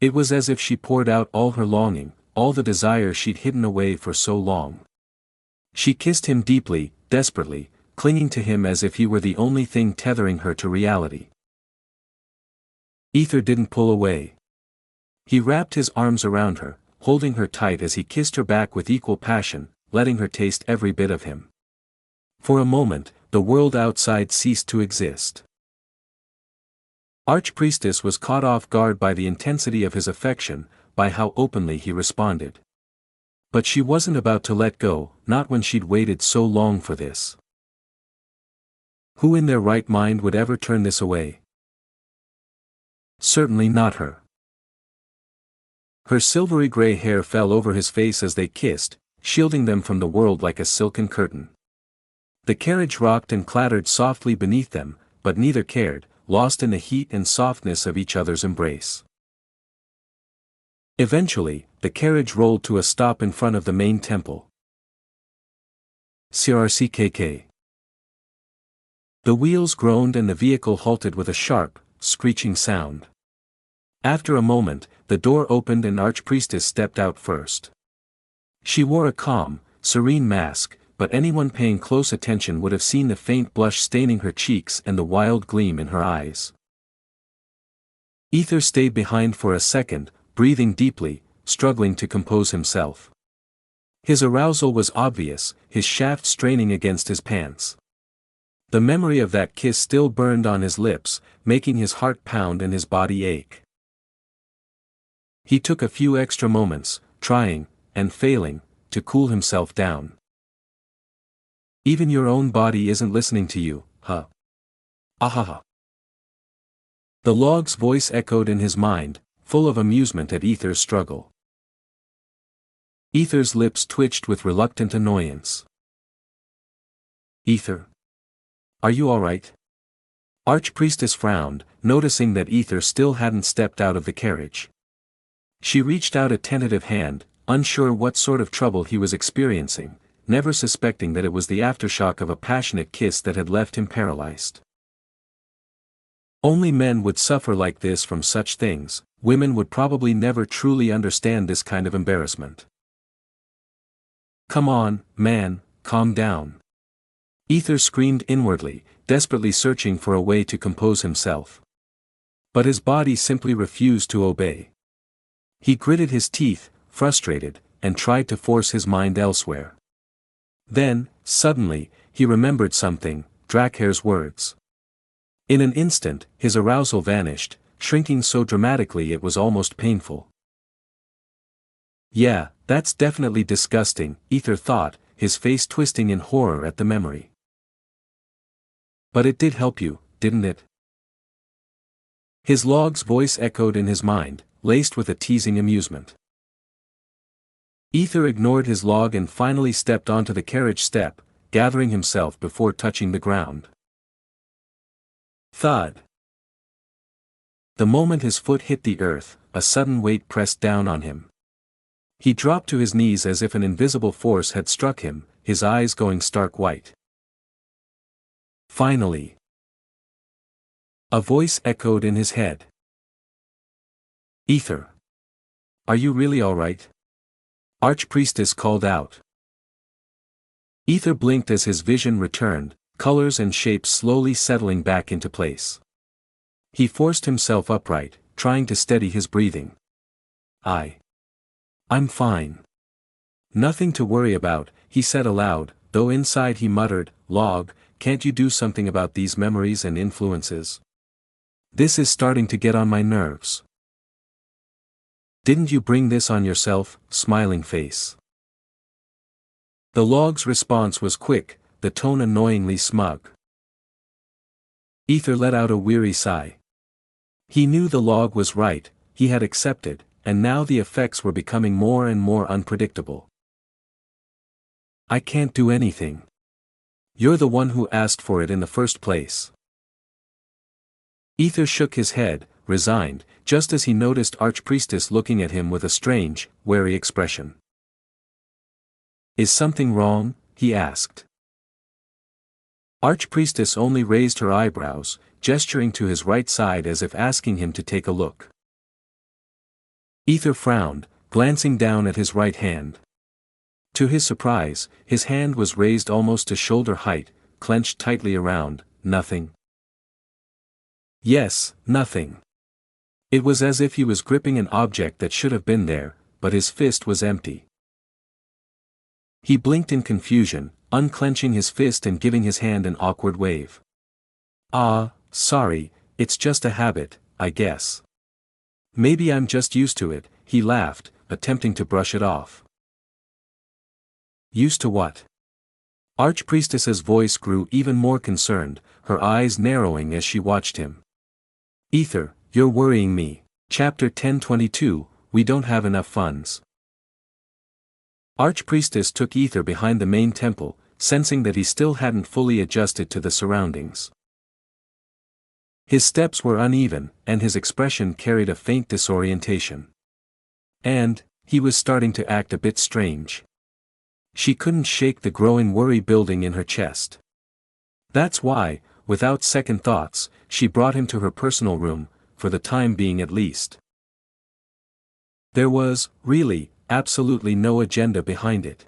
It was as if she poured out all her longing, all the desire she'd hidden away for so long. She kissed him deeply, desperately, clinging to him as if he were the only thing tethering her to reality. Ether didn't pull away. He wrapped his arms around her, holding her tight as he kissed her back with equal passion, letting her taste every bit of him. For a moment, the world outside ceased to exist. Archpriestess was caught off guard by the intensity of his affection, by how openly he responded. But she wasn't about to let go, not when she'd waited so long for this. Who in their right mind would ever turn this away? Certainly not her. Her silvery gray hair fell over his face as they kissed, shielding them from the world like a silken curtain. The carriage rocked and clattered softly beneath them, but neither cared, lost in the heat and softness of each other's embrace. Eventually, the carriage rolled to a stop in front of the main temple. CRCKK. The wheels groaned and the vehicle halted with a sharp, screeching sound. After a moment, the door opened and Archpriestess stepped out first. She wore a calm, serene mask, but anyone paying close attention would have seen the faint blush staining her cheeks and the wild gleam in her eyes. Ether stayed behind for a second, breathing deeply, struggling to compose himself. His arousal was obvious, his shaft straining against his pants. The memory of that kiss still burned on his lips, making his heart pound and his body ache. He took a few extra moments, trying, and failing, to cool himself down. Even your own body isn't listening to you, huh? Ahaha. The log's voice echoed in his mind, full of amusement at Ether's struggle. Ether's lips twitched with reluctant annoyance. Ether. Are you alright? Archpriestess frowned, noticing that Ether still hadn't stepped out of the carriage. She reached out a tentative hand, unsure what sort of trouble he was experiencing, never suspecting that it was the aftershock of a passionate kiss that had left him paralyzed. Only men would suffer like this from such things, women would probably never truly understand this kind of embarrassment. Come on, man, calm down. Ether screamed inwardly, desperately searching for a way to compose himself. But his body simply refused to obey. He gritted his teeth, frustrated, and tried to force his mind elsewhere. Then, suddenly, he remembered something, Drakhair's words. In an instant, his arousal vanished, shrinking so dramatically it was almost painful. Yeah, that's definitely disgusting, Ether thought, his face twisting in horror at the memory. But it did help you, didn't it? His log's voice echoed in his mind, laced with a teasing amusement. Ether ignored his log and finally stepped onto the carriage step, gathering himself before touching the ground. Thud. The moment his foot hit the earth, a sudden weight pressed down on him. He dropped to his knees as if an invisible force had struck him, his eyes going stark white. Finally. A voice echoed in his head. Ether. Are you really alright? Archpriestess called out. Ether blinked as his vision returned, colors and shapes slowly settling back into place. He forced himself upright, trying to steady his breathing. I'm fine. Nothing to worry about, he said aloud, though inside he muttered, Log, can't you do something about these memories and influences? This is starting to get on my nerves. Didn't you bring this on yourself, smiling face? The log's response was quick, the tone annoyingly smug. Ether let out a weary sigh. He knew the log was right, he had accepted, and now the effects were becoming more and more unpredictable. I can't do anything. You're the one who asked for it in the first place. Ether shook his head, resigned, just as he noticed Archpriestess looking at him with a strange, wary expression. Is something wrong? He asked. Archpriestess only raised her eyebrows, gesturing to his right side as if asking him to take a look. Ether frowned, glancing down at his right hand. To his surprise, his hand was raised almost to shoulder height, clenched tightly around, nothing. Yes, nothing. It was as if he was gripping an object that should have been there, but his fist was empty. He blinked in confusion, unclenching his fist and giving his hand an awkward wave. Sorry, it's just a habit, I guess. Maybe I'm just used to it, he laughed, attempting to brush it off. Used to what? Archpriestess's voice grew even more concerned, her eyes narrowing as she watched him. Ether, you're worrying me. Chapter 1022, We Don't Have Enough Funds. Archpriestess took Ether behind the main temple, sensing that he still hadn't fully adjusted to the surroundings. His steps were uneven, and his expression carried a faint disorientation. And, he was starting to act a bit strange. She couldn't shake the growing worry building in her chest. That's why, without second thoughts, she brought him to her personal room, for the time being at least. There was, really, absolutely no agenda behind it.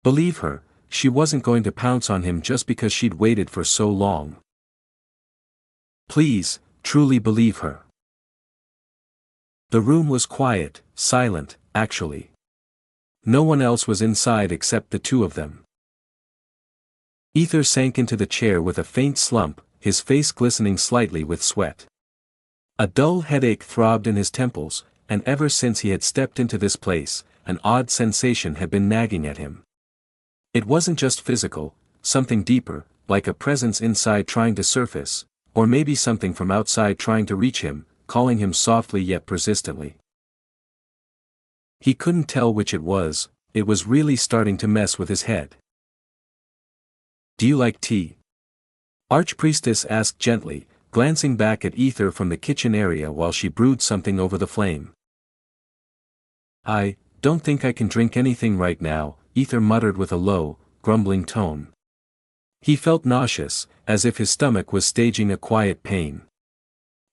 Believe her, she wasn't going to pounce on him just because she'd waited for so long. Please, truly believe her. The room was quiet, silent, actually. No one else was inside except the two of them. Ether sank into the chair with a faint slump, his face glistening slightly with sweat. A dull headache throbbed in his temples, and ever since he had stepped into this place, an odd sensation had been nagging at him. It wasn't just physical, something deeper, like a presence inside trying to surface, or maybe something from outside trying to reach him, calling him softly yet persistently. He couldn't tell which it was really starting to mess with his head. Do you like tea? Archpriestess asked gently, glancing back at Ether from the kitchen area while she brewed something over the flame. I don't think I can drink anything right now, Ether muttered with a low, grumbling tone. He felt nauseous, as if his stomach was staging a quiet pain.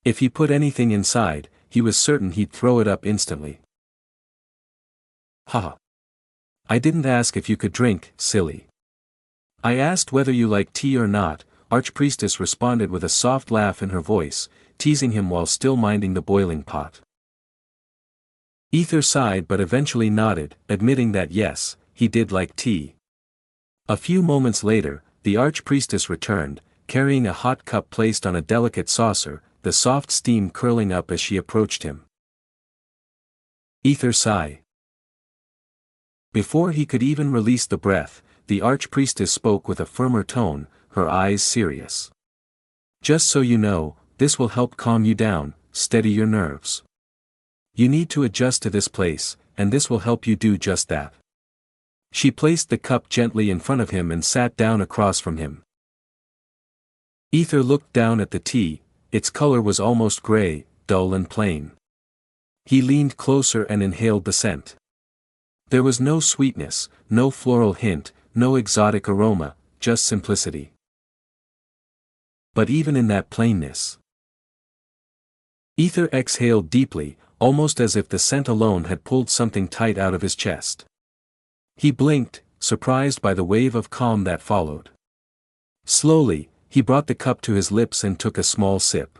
If he put anything inside, he was certain he'd throw it up instantly. Haha. I didn't ask if you could drink, silly. I asked whether you like tea or not, Archpriestess responded with a soft laugh in her voice, teasing him while still minding the boiling pot. Ether sighed but eventually nodded, admitting that yes, he did like tea. A few moments later, the Archpriestess returned, carrying a hot cup placed on a delicate saucer, the soft steam curling up as she approached him. Ether sighed. Before he could even release the breath, the Archpriestess spoke with a firmer tone, her eyes serious. Just so you know, this will help calm you down, steady your nerves. You need to adjust to this place, and this will help you do just that. She placed the cup gently in front of him and sat down across from him. Ether looked down at the tea, its color was almost gray, dull and plain. He leaned closer and inhaled the scent. There was no sweetness, no floral hint, no exotic aroma, just simplicity. But even in that plainness, Ether exhaled deeply, almost as if the scent alone had pulled something tight out of his chest. He blinked, surprised by the wave of calm that followed. Slowly, he brought the cup to his lips and took a small sip.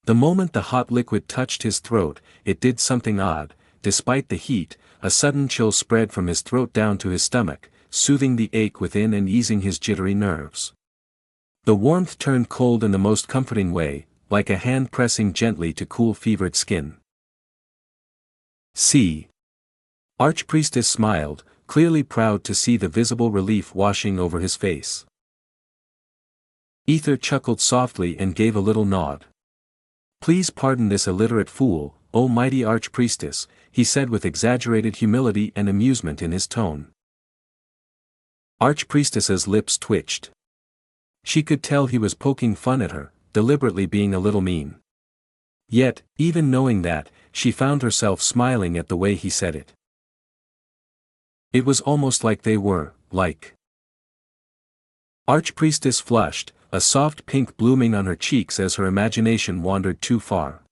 The moment the hot liquid touched his throat, it did something odd. Despite the heat, a sudden chill spread from his throat down to his stomach, soothing the ache within and easing his jittery nerves. The warmth turned cold in the most comforting way, like a hand pressing gently to cool fevered skin. See. Archpriestess smiled, clearly proud to see the visible relief washing over his face. Ether chuckled softly and gave a little nod. "Please pardon this illiterate fool, O mighty Archpriestess," he said with exaggerated humility and amusement in his tone. Archpriestess's lips twitched. She could tell he was poking fun at her, deliberately being a little mean. Yet, even knowing that, she found herself smiling at the way he said it. It was almost like they were, like. Archpriestess flushed, a soft pink blooming on her cheeks as her imagination wandered too far.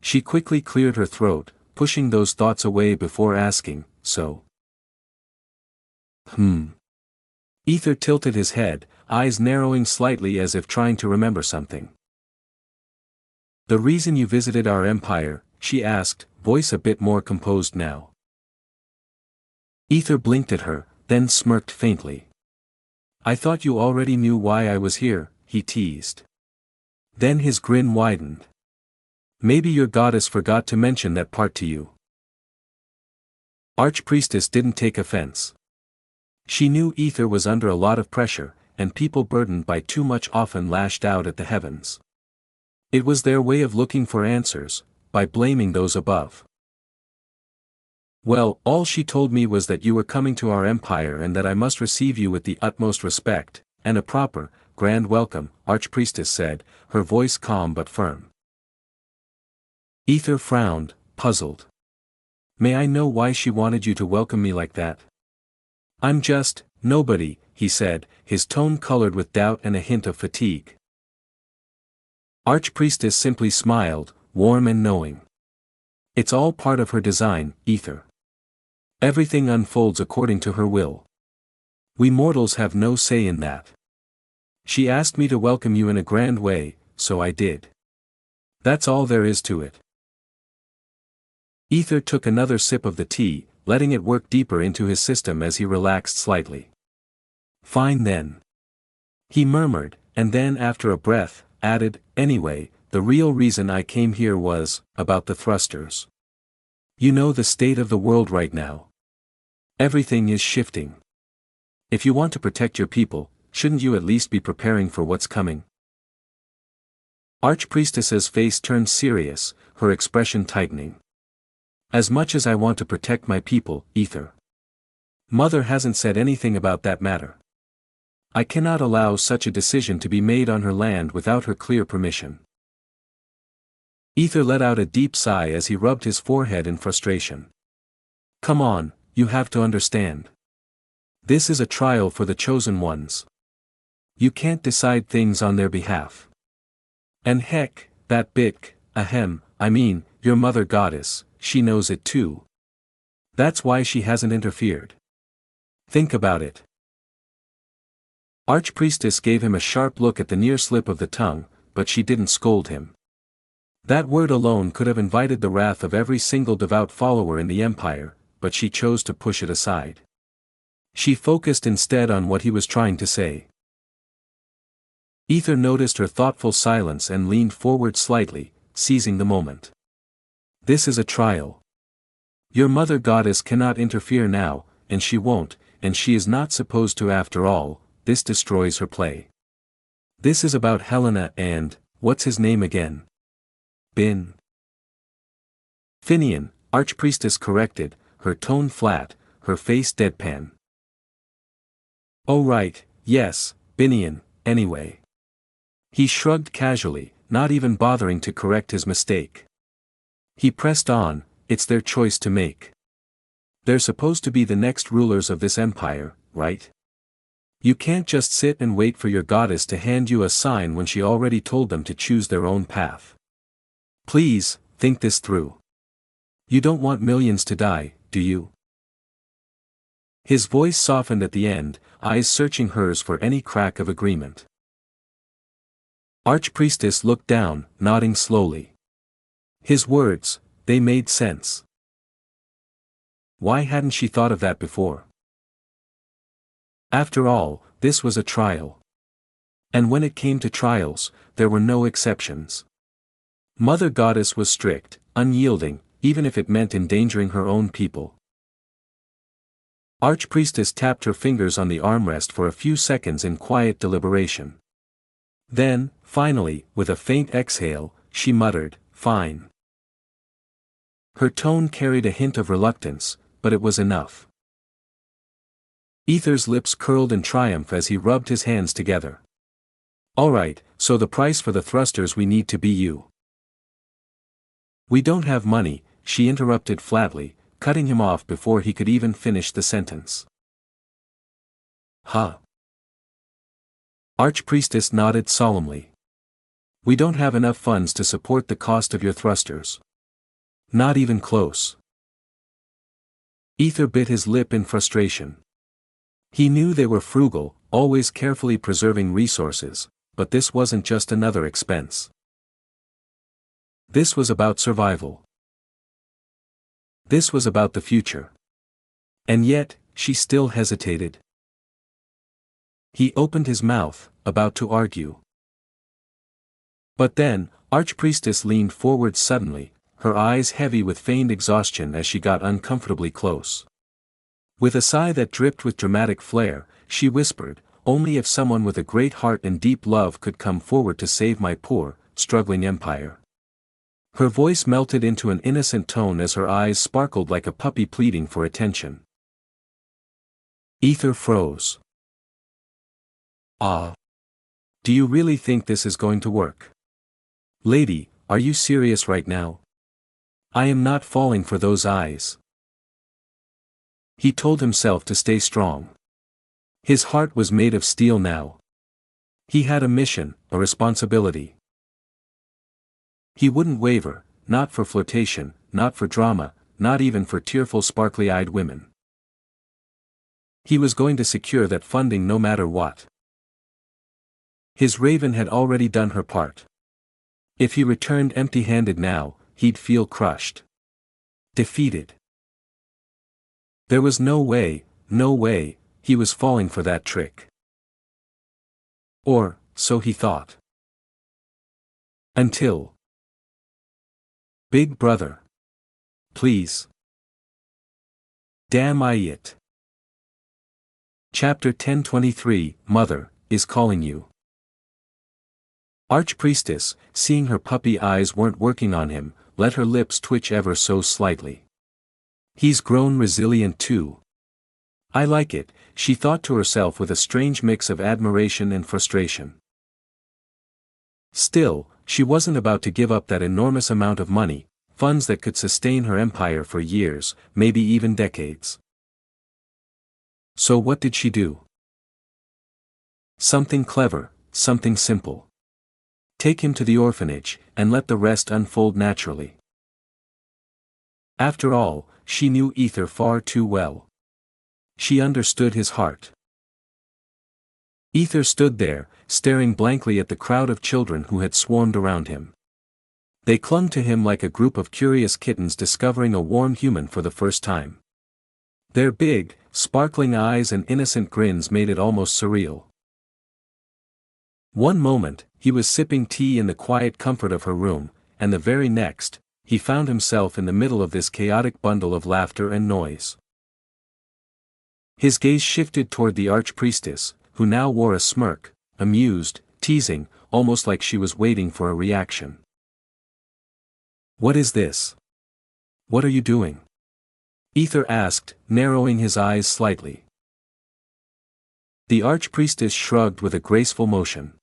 She quickly cleared her throat, pushing those thoughts away before asking, "So?" Ether tilted his head, eyes narrowing slightly as if trying to remember something. "The reason you visited our empire," she asked, voice a bit more composed now. Ether blinked at her, then smirked faintly. "I thought you already knew why I was here," he teased. Then his grin widened. "Maybe your goddess forgot to mention that part to you." Archpriestess didn't take offense. She knew Ether was under a lot of pressure, and people burdened by too much often lashed out at the heavens. It was their way of looking for answers, by blaming those above. "Well, all she told me was that you were coming to our empire and that I must receive you with the utmost respect, and a proper, grand welcome," Archpriestess said, her voice calm but firm. Ether frowned, puzzled. "May I know why she wanted you to welcome me like that?" "I'm just, nobody," he said, his tone colored with doubt and a hint of fatigue. Archpriestess simply smiled, warm and knowing. "It's all part of her design, Ether. Everything unfolds according to her will. We mortals have no say in that. She asked me to welcome you in a grand way, so I did. That's all there is to it." Ether took another sip of the tea, letting it work deeper into his system as he relaxed slightly. "Fine then," he murmured, and then after a breath, added, "Anyway, the real reason I came here was, about the thrusters. You know the state of the world right now. Everything is shifting. If you want to protect your people, shouldn't you at least be preparing for what's coming?" Archpriestess's face turned serious, her expression tightening. "As much as I want to protect my people, Ether. Mother hasn't said anything about that matter. I cannot allow such a decision to be made on her land without her clear permission." Ether let out a deep sigh as he rubbed his forehead in frustration. "Come on, you have to understand. This is a trial for the chosen ones. You can't decide things on their behalf. And heck, that your mother goddess, she knows it too. That's why she hasn't interfered. Think about it." Archpriestess gave him a sharp look at the near slip of the tongue, but she didn't scold him. That word alone could have invited the wrath of every single devout follower in the empire, but she chose to push it aside. She focused instead on what he was trying to say. Ether noticed her thoughtful silence and leaned forward slightly, seizing the moment. "This is a trial. Your mother goddess cannot interfere now, and she won't, and she is not supposed to after all. This destroys her play. This is about Helena and, what's his name again? Finian," Archpriestess corrected, her tone flat, her face deadpan. "Oh right, yes, Binian, anyway." He shrugged casually, not even bothering to correct his mistake. He pressed on, "It's their choice to make. They're supposed to be the next rulers of this empire, right? You can't just sit and wait for your goddess to hand you a sign when she already told them to choose their own path. Please, think this through. You don't want millions to die, do you?" His voice softened at the end, eyes searching hers for any crack of agreement. Archpriestess looked down, nodding slowly. His words, they made sense. Why hadn't she thought of that before? After all, this was a trial. And when it came to trials, there were no exceptions. Mother Goddess was strict, unyielding, even if it meant endangering her own people. Archpriestess tapped her fingers on the armrest for a few seconds in quiet deliberation. Then, finally, with a faint exhale, she muttered, "Fine." Her tone carried a hint of reluctance, but it was enough. Ether's lips curled in triumph as he rubbed his hands together. "All right, so the price for the thrusters we need to be you." "We don't have money," she interrupted flatly, cutting him off before he could even finish the sentence. "Huh?" Archpriestess nodded solemnly. "We don't have enough funds to support the cost of your thrusters. Not even close." Ether bit his lip in frustration. He knew they were frugal, always carefully preserving resources, but this wasn't just another expense. This was about survival. This was about the future. And yet, she still hesitated. He opened his mouth, about to argue. But then, Archpriestess leaned forward suddenly, her eyes heavy with feigned exhaustion as she got uncomfortably close. With a sigh that dripped with dramatic flair, she whispered, "Only if someone with a great heart and deep love could come forward to save my poor, struggling empire." Her voice melted into an innocent tone as her eyes sparkled like a puppy pleading for attention. Ether froze. "Ah. Do you really think this is going to work? Lady, are you serious right now? I am not falling for those eyes." He told himself to stay strong. His heart was made of steel now. He had a mission, a responsibility. He wouldn't waver, not for flirtation, not for drama, not even for tearful sparkly-eyed women. He was going to secure that funding no matter what. His raven had already done her part. If he returned empty-handed now, he'd feel crushed. Defeated. There was no way, he was falling for that trick. Or, so he thought. Until. "Big brother. Please. Damn it." Chapter 1023, Mother, is calling you. Archpriestess, seeing her puppy eyes weren't working on him, let her lips twitch ever so slightly. He's grown resilient too. I like it, she thought to herself with a strange mix of admiration and frustration. Still, she wasn't about to give up that enormous amount of money, funds that could sustain her empire for years, maybe even decades. So what did she do? Something clever, something simple. Take him to the orphanage, and let the rest unfold naturally. After all, she knew Ether far too well. She understood his heart. Ether stood there, staring blankly at the crowd of children who had swarmed around him. They clung to him like a group of curious kittens discovering a warm human for the first time. Their big, sparkling eyes and innocent grins made it almost surreal. One moment, he was sipping tea in the quiet comfort of her room, and the very next, he found himself in the middle of this chaotic bundle of laughter and noise. His gaze shifted toward the Archpriestess, who now wore a smirk, amused, teasing, almost like she was waiting for a reaction. "What is this? What are you doing?" Ether asked, narrowing his eyes slightly. The Archpriestess shrugged with a graceful motion.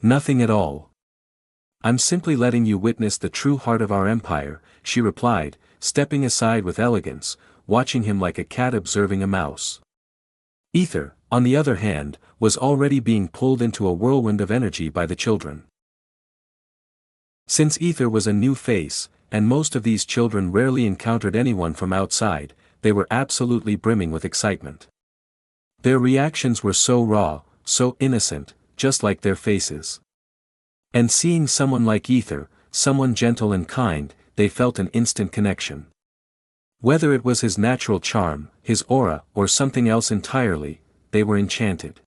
"Nothing at all. I'm simply letting you witness the true heart of our empire," she replied, stepping aside with elegance, watching him like a cat observing a mouse. Ether, on the other hand, was already being pulled into a whirlwind of energy by the children. Since Ether was a new face, and most of these children rarely encountered anyone from outside, they were absolutely brimming with excitement. Their reactions were so raw, so innocent, just like their faces. And seeing someone like Ether, someone gentle and kind, they felt an instant connection. Whether it was his natural charm, his aura, or something else entirely, they were enchanted.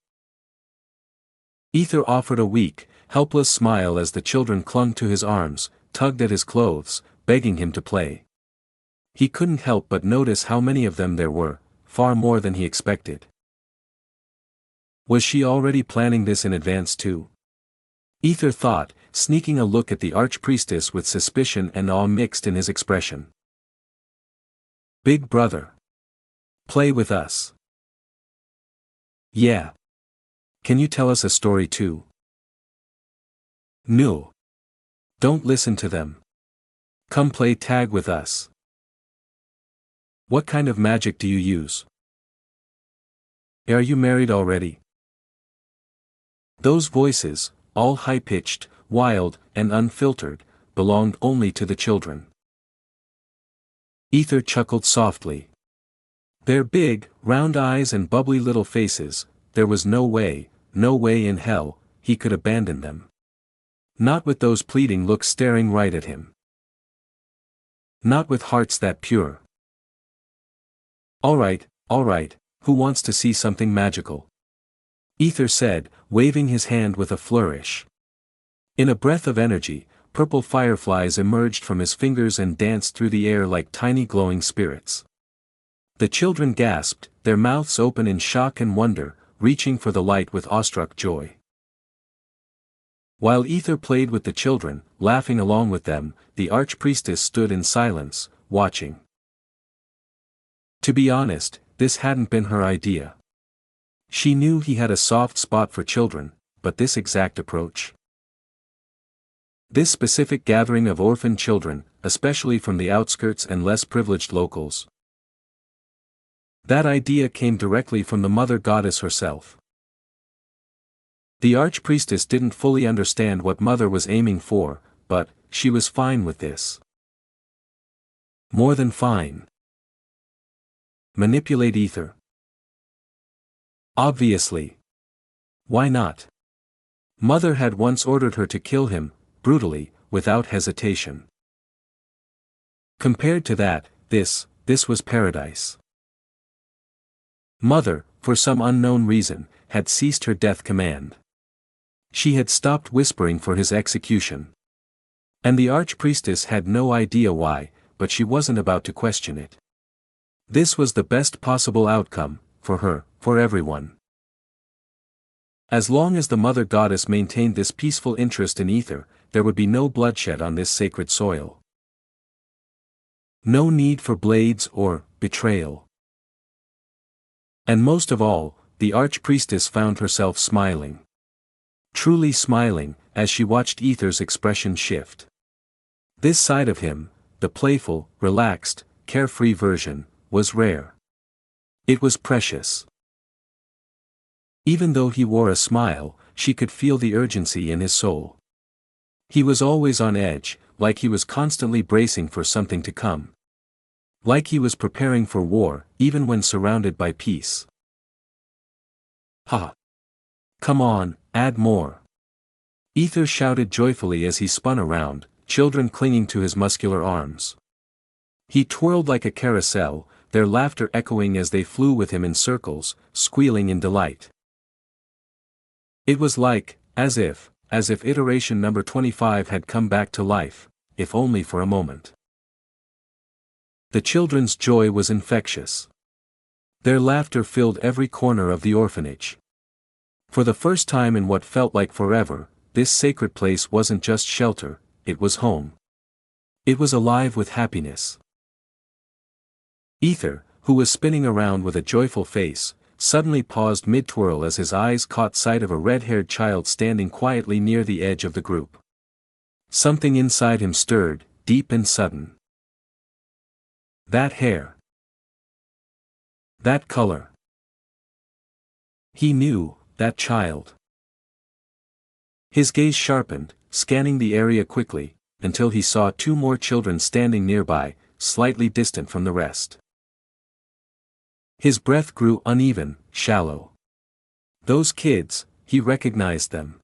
Ether offered a weak, helpless smile as the children clung to his arms, tugged at his clothes, begging him to play. He couldn't help but notice how many of them there were, far more than he expected. Was she already planning this in advance too? Ether thought, sneaking a look at the archpriestess with suspicion and awe mixed in his expression. Big brother. Play with us. Yeah. Can you tell us a story too? No. Don't listen to them. Come play tag with us. What kind of magic do you use? Are you married already? Those voices, all high-pitched, wild, and unfiltered, belonged only to the children. Ether chuckled softly. Their big, round eyes and bubbly little faces, there was no way in hell, he could abandon them. Not with those pleading looks staring right at him. Not with hearts that pure. All right, who wants to see something magical? Ether said, waving his hand with a flourish. In a breath of energy, purple fireflies emerged from his fingers and danced through the air like tiny glowing spirits. The children gasped, their mouths open in shock and wonder, reaching for the light with awestruck joy. While Ether played with the children, laughing along with them, the archpriestess stood in silence, watching. To be honest, this hadn't been her idea. She knew he had a soft spot for children, but this exact approach. This specific gathering of orphan children, especially from the outskirts and less privileged locals. That idea came directly from the mother goddess herself. The archpriestess didn't fully understand what Mother was aiming for, but she was fine with this. More than fine. Manipulate Ether? Obviously. Why not? Mother had once ordered her to kill him, brutally, without hesitation. Compared to that, this was paradise. Mother, for some unknown reason, had ceased her death command. She had stopped whispering for his execution. And the archpriestess had no idea why, but she wasn't about to question it. This was the best possible outcome, for her, for everyone. As long as the mother goddess maintained this peaceful interest in Ether, there would be no bloodshed on this sacred soil. No need for blades or betrayal. And most of all, the archpriestess found herself smiling. Truly smiling, as she watched Ether's expression shift. This side of him, the playful, relaxed, carefree version, was rare. It was precious. Even though he wore a smile, she could feel the urgency in his soul. He was always on edge, like he was constantly bracing for something to come. Like he was preparing for war, even when surrounded by peace. Ha! Come on, add more. Ether shouted joyfully as he spun around, children clinging to his muscular arms. He twirled like a carousel, their laughter echoing as they flew with him in circles, squealing in delight. It was like, as if iteration number 25 had come back to life, if only for a moment. The children's joy was infectious. Their laughter filled every corner of the orphanage. For the first time in what felt like forever, this sacred place wasn't just shelter, it was home. It was alive with happiness. Ether, who was spinning around with a joyful face, suddenly paused mid-twirl as his eyes caught sight of a red-haired child standing quietly near the edge of the group. Something inside him stirred, deep and sudden. That hair. That color. He knew, that child. His gaze sharpened, scanning the area quickly, until he saw two more children standing nearby, slightly distant from the rest. His breath grew uneven, shallow. Those kids, he recognized them.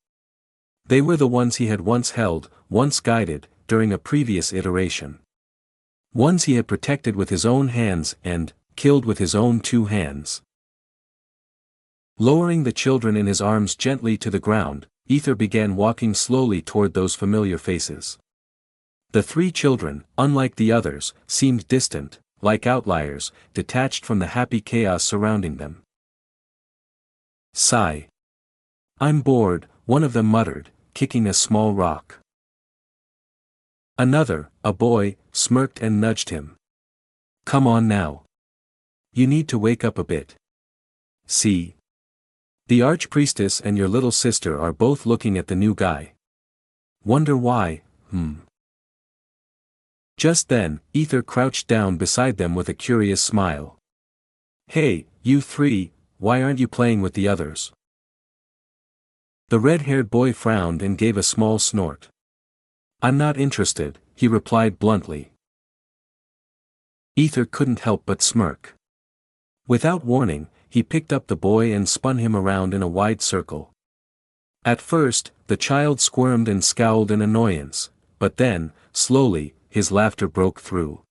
They were the ones he had once held, once guided, during a previous iteration. Ones he had protected with his own hands and killed with his own 2 hands. Lowering the children in his arms gently to the ground, Ether began walking slowly toward those familiar faces. The 3 children, unlike the others, seemed distant, like outliers, detached from the happy chaos surrounding them. Sigh. I'm bored, one of them muttered, kicking a small rock. Another, a boy, smirked and nudged him. Come on now. You need to wake up a bit. See? The archpriestess and your little sister are both looking at the new guy. Wonder why, Just then, Ether crouched down beside them with a curious smile. Hey, you 3, why aren't you playing with the others? The red-haired boy frowned and gave a small snort. I'm not interested, he replied bluntly. Ether couldn't help but smirk. Without warning, he picked up the boy and spun him around in a wide circle. At first, the child squirmed and scowled in annoyance, but then, slowly, his laughter broke through.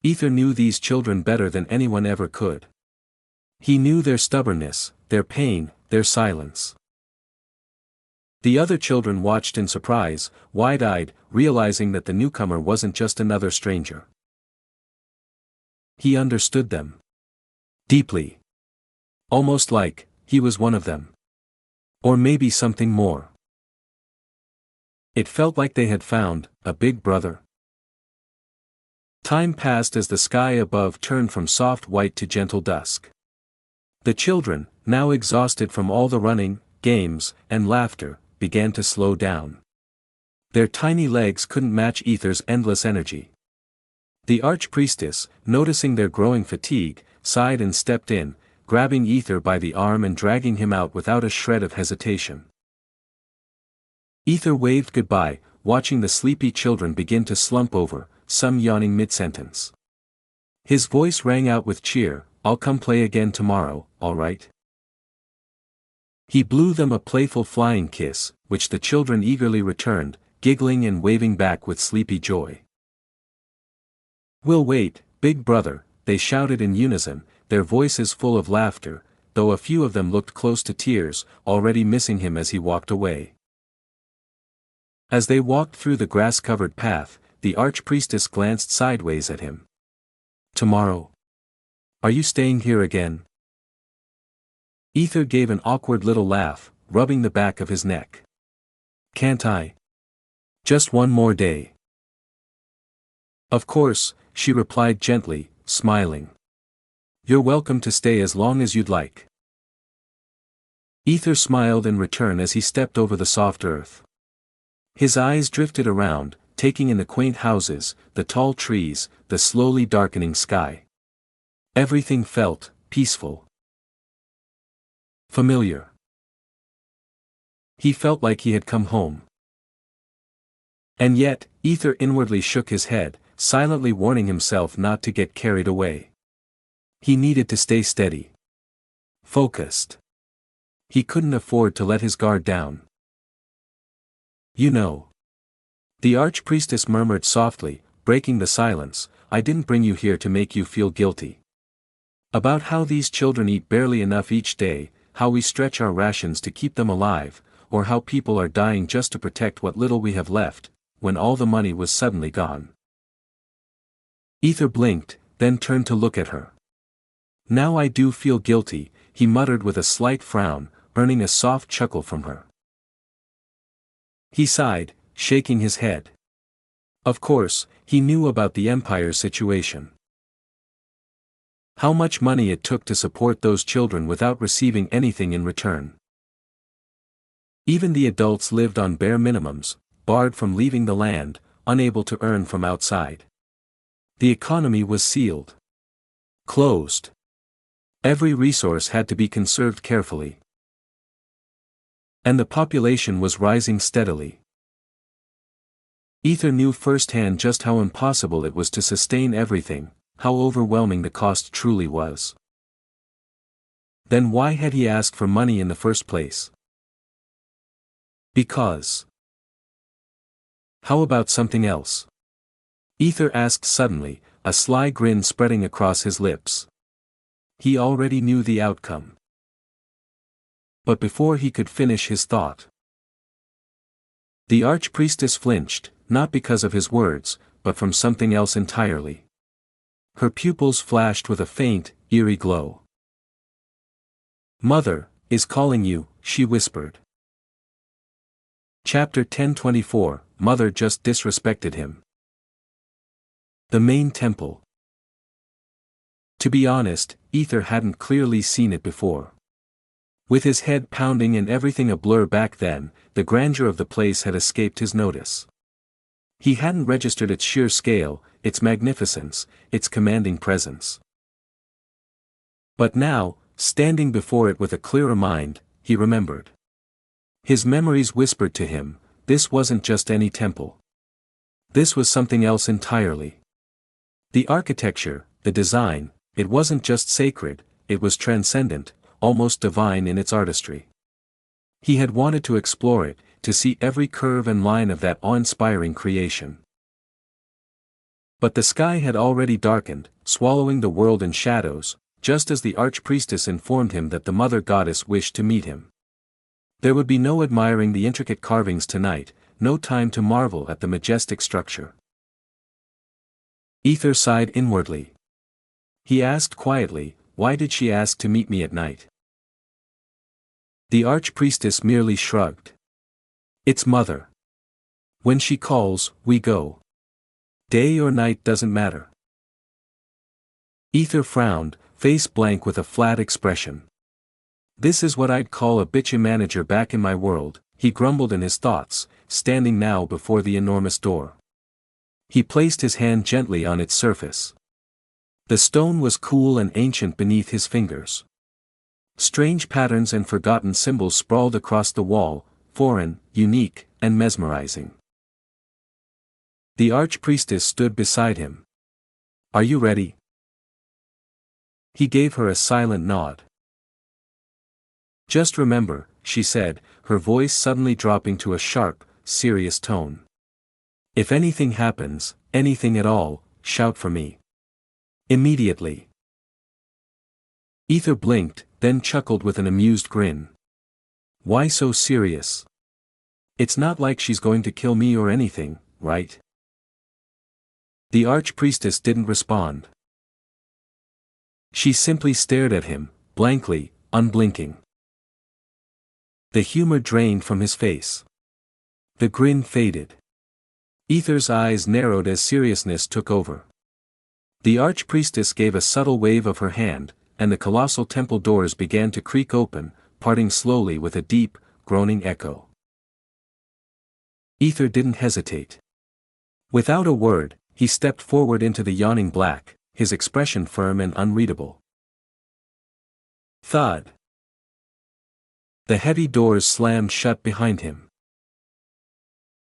Ether knew these children better than anyone ever could. He knew their stubbornness, their pain, their silence. The other children watched in surprise, wide-eyed, realizing that the newcomer wasn't just another stranger. He understood them. Deeply. Almost like, he was one of them. Or maybe something more. It felt like they had found a big brother. Time passed as the sky above turned from soft white to gentle dusk. The children, now exhausted from all the running, games, and laughter, began to slow down. Their tiny legs couldn't match Ether's endless energy. The archpriestess, noticing their growing fatigue, sighed and stepped in, grabbing Ether by the arm and dragging him out without a shred of hesitation. Ether waved goodbye, watching the sleepy children begin to slump over, some yawning mid-sentence. His voice rang out with cheer, I'll come play again tomorrow, all right? He blew them a playful flying kiss, which the children eagerly returned, giggling and waving back with sleepy joy. We'll wait, big brother, they shouted in unison, their voices full of laughter, though a few of them looked close to tears, already missing him as he walked away. As they walked through the grass-covered path, the archpriestess glanced sideways at him. Tomorrow? Are you staying here again? Ether gave an awkward little laugh, rubbing the back of his neck. Can't I? Just one more day. Of course, she replied gently, smiling. You're welcome to stay as long as you'd like. Ether smiled in return as he stepped over the soft earth. His eyes drifted around, taking in the quaint houses, the tall trees, the slowly darkening sky. Everything felt peaceful. Familiar. He felt like he had come home. And yet, Ether inwardly shook his head, silently warning himself not to get carried away. He needed to stay steady. Focused. He couldn't afford to let his guard down. You know. The archpriestess murmured softly, breaking the silence, I didn't bring you here to make you feel guilty. About how these children eat barely enough each day, how we stretch our rations to keep them alive, or how people are dying just to protect what little we have left, when all the money was suddenly gone. Ether blinked, then turned to look at her. Now I do feel guilty, he muttered with a slight frown, earning a soft chuckle from her. He sighed, shaking his head. Of course, he knew about the Empire's situation. How much money it took to support those children without receiving anything in return. Even the adults lived on bare minimums, barred from leaving the land, unable to earn from outside. The economy was sealed. Closed. Every resource had to be conserved carefully. And the population was rising steadily. Ether knew firsthand just how impossible it was to sustain everything, how overwhelming the cost truly was. Then why had he asked for money in the first place? Because. How about something else? Ether asked suddenly, a sly grin spreading across his lips. He already knew the outcome. But before he could finish his thought, the archpriestess flinched, not because of his words, but from something else entirely. Her pupils flashed with a faint, eerie glow. "Mother is calling you," she whispered. Chapter 1024, Mother just disrespected him. The main temple. To be honest, Ether hadn't clearly seen it before. With his head pounding and everything a blur back then, the grandeur of the place had escaped his notice. He hadn't registered its sheer scale, its magnificence, its commanding presence. But now, standing before it with a clearer mind, he remembered. His memories whispered to him, this wasn't just any temple. This was something else entirely. The architecture, the design, it wasn't just sacred, it was transcendent, almost divine in its artistry. He had wanted to explore it, to see every curve and line of that awe-inspiring creation. But the sky had already darkened, swallowing the world in shadows, just as the archpriestess informed him that the mother goddess wished to meet him. There would be no admiring the intricate carvings tonight, no time to marvel at the majestic structure. Ether sighed inwardly. He asked quietly, why did she ask to meet me at night? The archpriestess merely shrugged. It's Mother. When she calls, we go. Day or night doesn't matter. Ether frowned, face blank with a flat expression. This is what I'd call a bitchy manager back in my world, he grumbled in his thoughts, standing now before the enormous door. He placed his hand gently on its surface. The stone was cool and ancient beneath his fingers. Strange patterns and forgotten symbols sprawled across the wall, foreign, unique, and mesmerizing. The archpriestess stood beside him. Are you ready? He gave her a silent nod. Just remember, she said, her voice suddenly dropping to a sharp, serious tone. If anything happens, anything at all, shout for me. Immediately. Ether blinked, then chuckled with an amused grin. Why so serious? It's not like she's going to kill me or anything, right? The archpriestess didn't respond. She simply stared at him, blankly, unblinking. The humor drained from his face. The grin faded. Ether's eyes narrowed as seriousness took over. The archpriestess gave a subtle wave of her hand, and the colossal temple doors began to creak open, parting slowly with a deep, groaning echo. Ether didn't hesitate. Without a word, he stepped forward into the yawning black, his expression firm and unreadable. Thud. The heavy doors slammed shut behind him.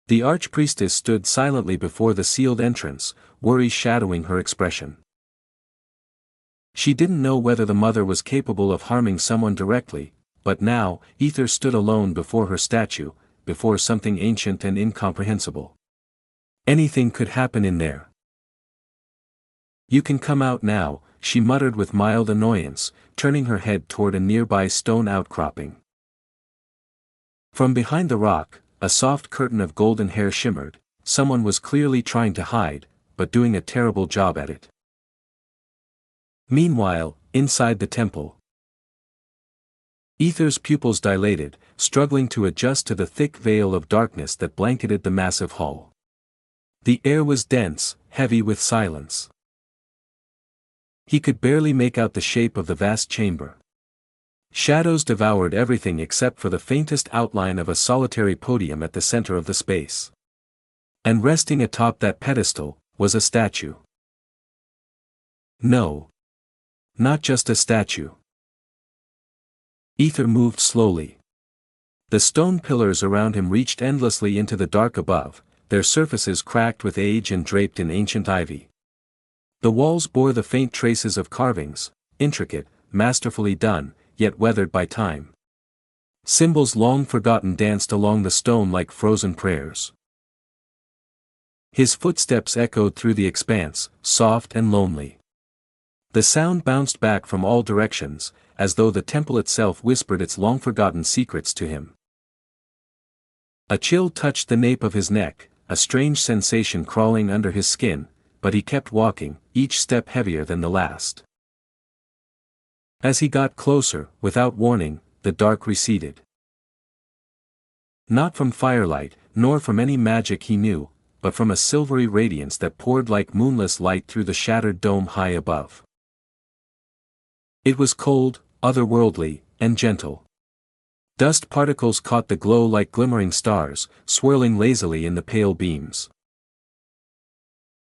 The archpriestess stood silently before the sealed entrance, worry shadowing her expression. She didn't know whether the mother was capable of harming someone directly, but now, Ether stood alone before her statue, before something ancient and incomprehensible. Anything could happen in there. You can come out now, she muttered with mild annoyance, turning her head toward a nearby stone outcropping. From behind the rock, a soft curtain of golden hair shimmered. Someone was clearly trying to hide, but doing a terrible job at it. Meanwhile, inside the temple, Ether's pupils dilated, struggling to adjust to the thick veil of darkness that blanketed the massive hall. The air was dense, heavy with silence. He could barely make out the shape of the vast chamber. Shadows devoured everything except for the faintest outline of a solitary podium at the center of the space. And resting atop that pedestal, was a statue. No. Not just a statue. Ether moved slowly. The stone pillars around him reached endlessly into the dark above, their surfaces cracked with age and draped in ancient ivy. The walls bore the faint traces of carvings, intricate, masterfully done, yet weathered by time. Symbols long forgotten danced along the stone like frozen prayers. His footsteps echoed through the expanse, soft and lonely. The sound bounced back from all directions, as though the temple itself whispered its long-forgotten secrets to him. A chill touched the nape of his neck, a strange sensation crawling under his skin, but he kept walking, each step heavier than the last. As he got closer, without warning, the dark receded. Not from firelight, nor from any magic he knew, but from a silvery radiance that poured like moonless light through the shattered dome high above. It was cold, otherworldly, and gentle. Dust particles caught the glow like glimmering stars, swirling lazily in the pale beams.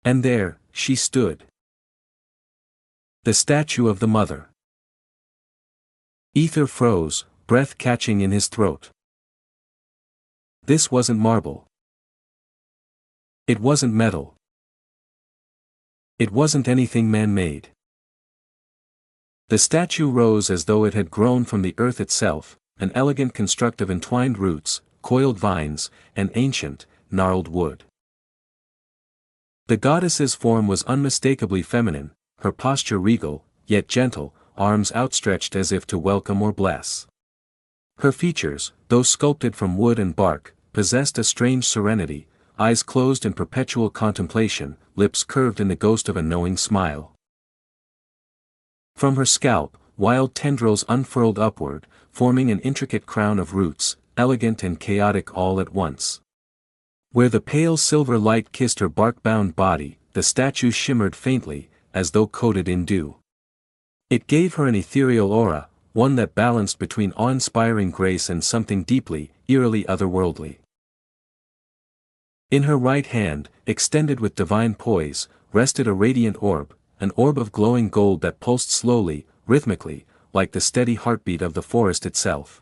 And there, she stood. The statue of the mother. Ether froze, breath catching in his throat. This wasn't marble. It wasn't metal. It wasn't anything man-made. The statue rose as though it had grown from the earth itself, an elegant construct of entwined roots, coiled vines, and ancient, gnarled wood. The goddess's form was unmistakably feminine, her posture regal, yet gentle, arms outstretched as if to welcome or bless. Her features, though sculpted from wood and bark, possessed a strange serenity, eyes closed in perpetual contemplation, lips curved in the ghost of a knowing smile. From her scalp, wild tendrils unfurled upward, forming an intricate crown of roots, elegant and chaotic all at once. Where the pale silver light kissed her bark-bound body, the statue shimmered faintly, as though coated in dew. It gave her an ethereal aura, one that balanced between awe-inspiring grace and something deeply, eerily otherworldly. In her right hand, extended with divine poise, rested a radiant orb, an orb of glowing gold that pulsed slowly, rhythmically, like the steady heartbeat of the forest itself.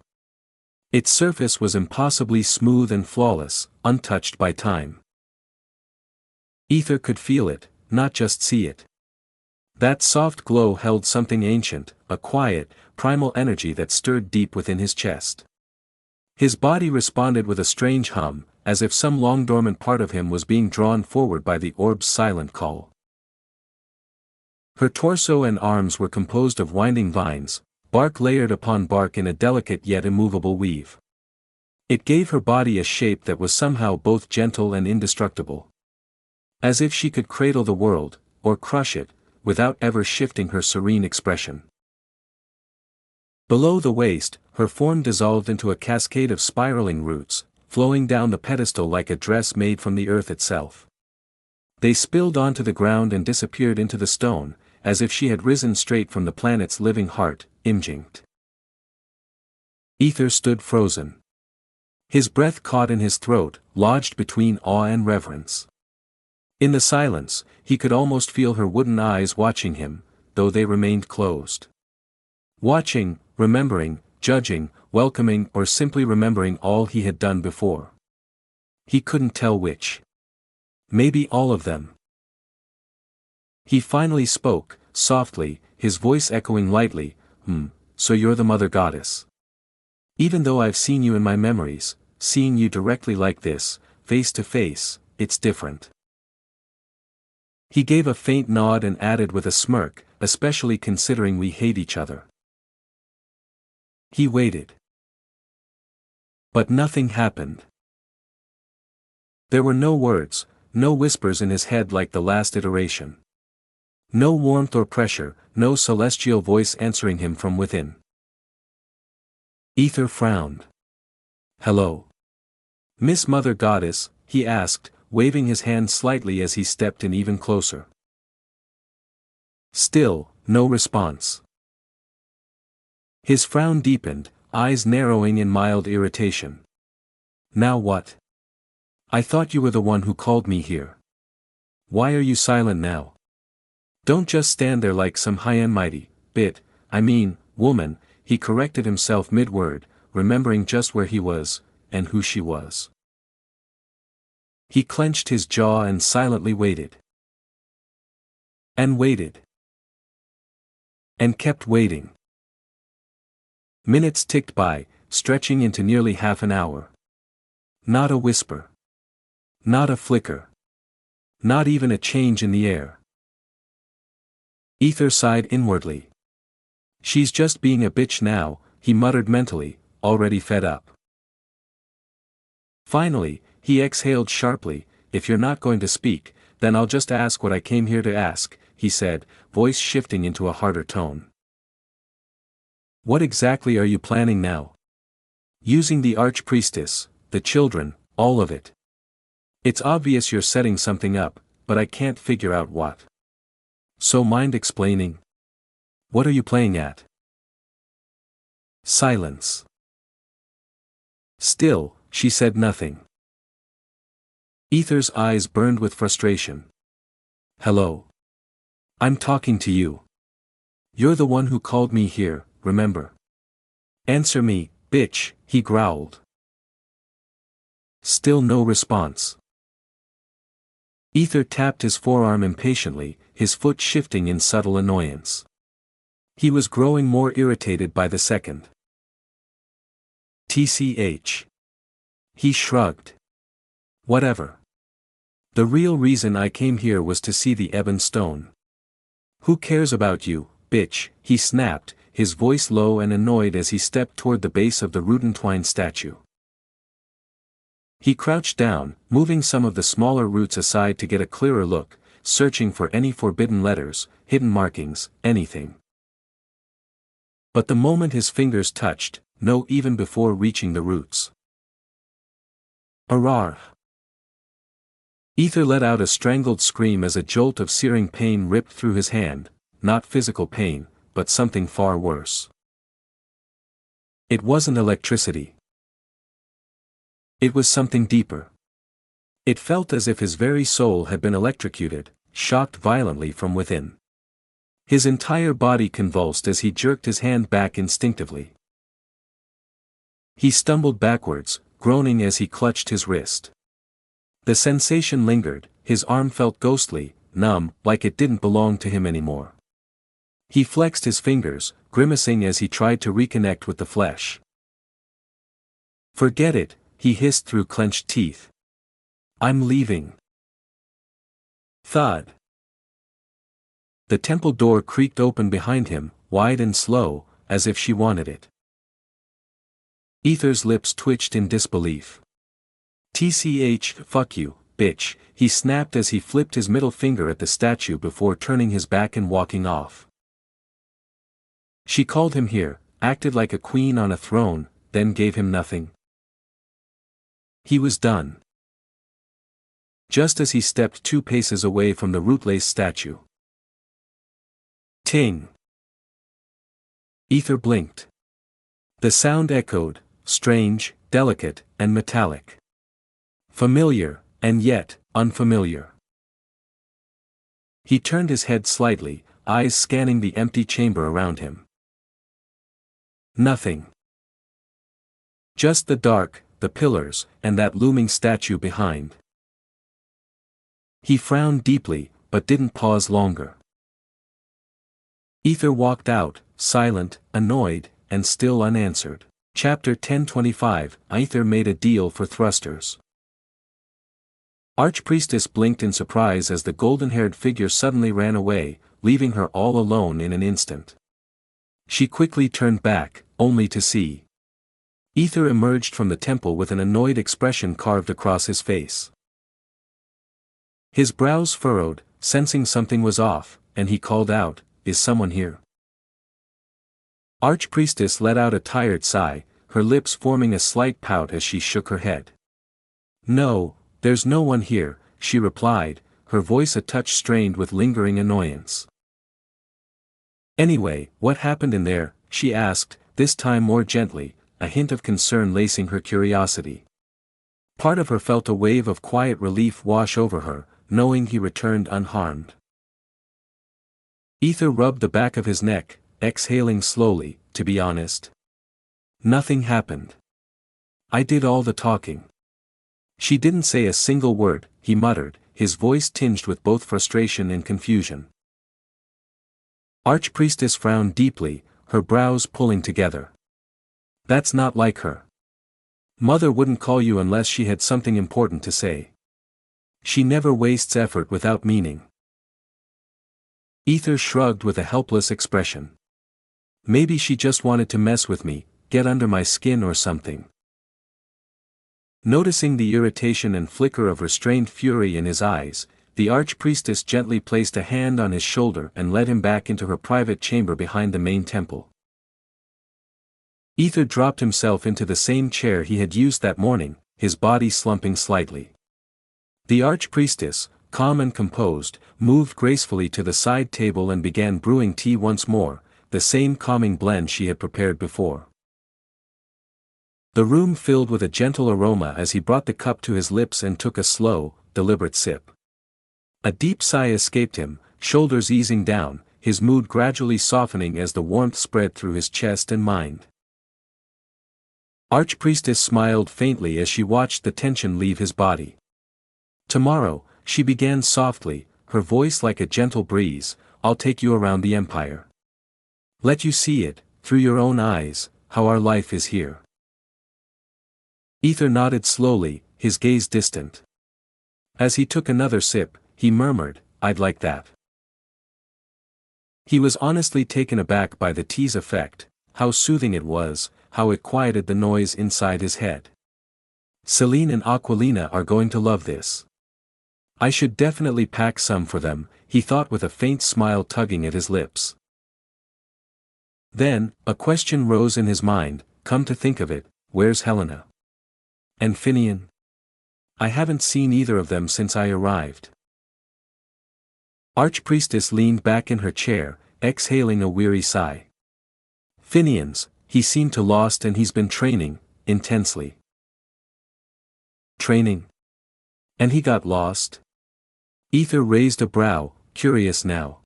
Its surface was impossibly smooth and flawless, untouched by time. Ether could feel it, not just see it. That soft glow held something ancient, a quiet, primal energy that stirred deep within his chest. His body responded with a strange hum, as if some long-dormant part of him was being drawn forward by the orb's silent call. Her torso and arms were composed of winding vines, bark layered upon bark in a delicate yet immovable weave. It gave her body a shape that was somehow both gentle and indestructible. As if she could cradle the world, or crush it, without ever shifting her serene expression. Below the waist, her form dissolved into a cascade of spiraling roots, flowing down the pedestal like a dress made from the earth itself. They spilled onto the ground and disappeared into the stone, as if she had risen straight from the planet's living heart, instinct. Ether stood frozen. His breath caught in his throat, lodged between awe and reverence. In the silence, he could almost feel her wooden eyes watching him, though they remained closed. Watching, remembering, judging, welcoming, or simply remembering all he had done before. He couldn't tell which. Maybe all of them. He finally spoke, softly, his voice echoing lightly, "So you're the mother goddess. Even though I've seen you in my memories, seeing you directly like this, face to face, it's different." He gave a faint nod and added with a smirk, "Especially considering we hate each other." He waited. But nothing happened. There were no words, no whispers in his head like the last iteration. No warmth or pressure, no celestial voice answering him from within. Ether frowned. "Hello. Miss Mother Goddess," he asked, waving his hand slightly as he stepped in even closer. Still, no response. His frown deepened, eyes narrowing in mild irritation. "Now what? I thought you were the one who called me here. Why are you silent now? Don't just stand there like some high and mighty, woman," he corrected himself mid-word, remembering just where he was, and who she was. He clenched his jaw and silently waited. And waited. And kept waiting. Minutes ticked by, stretching into nearly half an hour. Not a whisper. Not a flicker. Not even a change in the air. Ether sighed inwardly. She's just being a bitch now, he muttered mentally, already fed up. Finally, he exhaled sharply. If you're not going to speak, then I'll just ask what I came here to ask, he said, voice shifting into a harder tone. What exactly are you planning now? Using the archpriestess, the children, all of it. It's obvious you're setting something up, but I can't figure out what. So mind explaining? What are you playing at? Silence. Still, she said nothing. Ether's eyes burned with frustration. Hello. I'm talking to you. You're the one who called me here, remember? Answer me, bitch, he growled. Still no response. Ether tapped his forearm impatiently, his foot shifting in subtle annoyance. He was growing more irritated by the second. TCH. He shrugged. Whatever. The real reason I came here was to see the ebon stone. Who cares about you, bitch, he snapped, his voice low and annoyed as he stepped toward the base of the Rudentwine statue. He crouched down, moving some of the smaller roots aside to get a clearer look, searching for any forbidden letters, hidden markings, anything. But the moment his fingers touched, no, even before reaching the roots. Arar. Ether let out a strangled scream as a jolt of searing pain ripped through his hand, not physical pain, but something far worse. It wasn't electricity. It was something deeper. It felt as if his very soul had been electrocuted, shocked violently from within. His entire body convulsed as he jerked his hand back instinctively. He stumbled backwards, groaning as he clutched his wrist. The sensation lingered, his arm felt ghostly, numb, like it didn't belong to him anymore. He flexed his fingers, grimacing as he tried to reconnect with the flesh. Forget it, he hissed through clenched teeth. I'm leaving. Thud. The temple door creaked open behind him, wide and slow, as if she wanted it. Ether's lips twitched in disbelief. TCH, fuck you, bitch, he snapped as he flipped his middle finger at the statue before turning his back and walking off. She called him here, acted like a queen on a throne, then gave him nothing. He was done. Just as he stepped 2 paces away from the root-laced statue. Ting! Ether blinked. The sound echoed, strange, delicate, and metallic. Familiar, and yet, unfamiliar. He turned his head slightly, eyes scanning the empty chamber around him. Nothing. Just the dark, the pillars, and that looming statue behind. He frowned deeply, but didn't pause longer. Ether walked out, silent, annoyed, and still unanswered. Chapter 1025, Ether made a deal for thrusters. Archpriestess blinked in surprise as the golden-haired figure suddenly ran away, leaving her all alone in an instant. She quickly turned back, only to see Ether emerged from the temple with an annoyed expression carved across his face. His brows furrowed, sensing something was off, and he called out, "Is someone here?" Archpriestess let out a tired sigh, her lips forming a slight pout as she shook her head. "No, there's no one here," she replied, her voice a touch strained with lingering annoyance. "Anyway, what happened in there?" she asked, this time more gently, a hint of concern lacing her curiosity. Part of her felt a wave of quiet relief wash over her, knowing he returned unharmed. Ether rubbed the back of his neck, exhaling slowly, "To be honest, nothing happened. I did all the talking." "She didn't say a single word," he muttered, his voice tinged with both frustration and confusion. Archpriestess frowned deeply, her brows pulling together. That's not like her. Mother wouldn't call you unless she had something important to say. She never wastes effort without meaning. Ether shrugged with a helpless expression. Maybe she just wanted to mess with me, get under my skin or something. Noticing the irritation and flicker of restrained fury in his eyes, the archpriestess gently placed a hand on his shoulder and led him back into her private chamber behind the main temple. Ether dropped himself into the same chair he had used that morning, his body slumping slightly. The archpriestess, calm and composed, moved gracefully to the side table and began brewing tea once more, the same calming blend she had prepared before. The room filled with a gentle aroma as he brought the cup to his lips and took a slow, deliberate sip. A deep sigh escaped him, shoulders easing down, his mood gradually softening as the warmth spread through his chest and mind. Archpriestess smiled faintly as she watched the tension leave his body. Tomorrow, she began softly, her voice like a gentle breeze, I'll take you around the empire. Let you see it, through your own eyes, how our life is here. Ether nodded slowly, his gaze distant. As he took another sip, he murmured, I'd like that. He was honestly taken aback by the tea's effect, how soothing it was, how it quieted the noise inside his head. Celine and Aquilina are going to love this. I should definitely pack some for them, he thought with a faint smile tugging at his lips. Then, a question rose in his mind, come to think of it, where's Helena? And Finian? I haven't seen either of them since I arrived. Archpriestess leaned back in her chair, exhaling a weary sigh. Finian's, he seemed to lost and he's been training, intensely. Training? And he got lost? Ether raised a brow, curious now.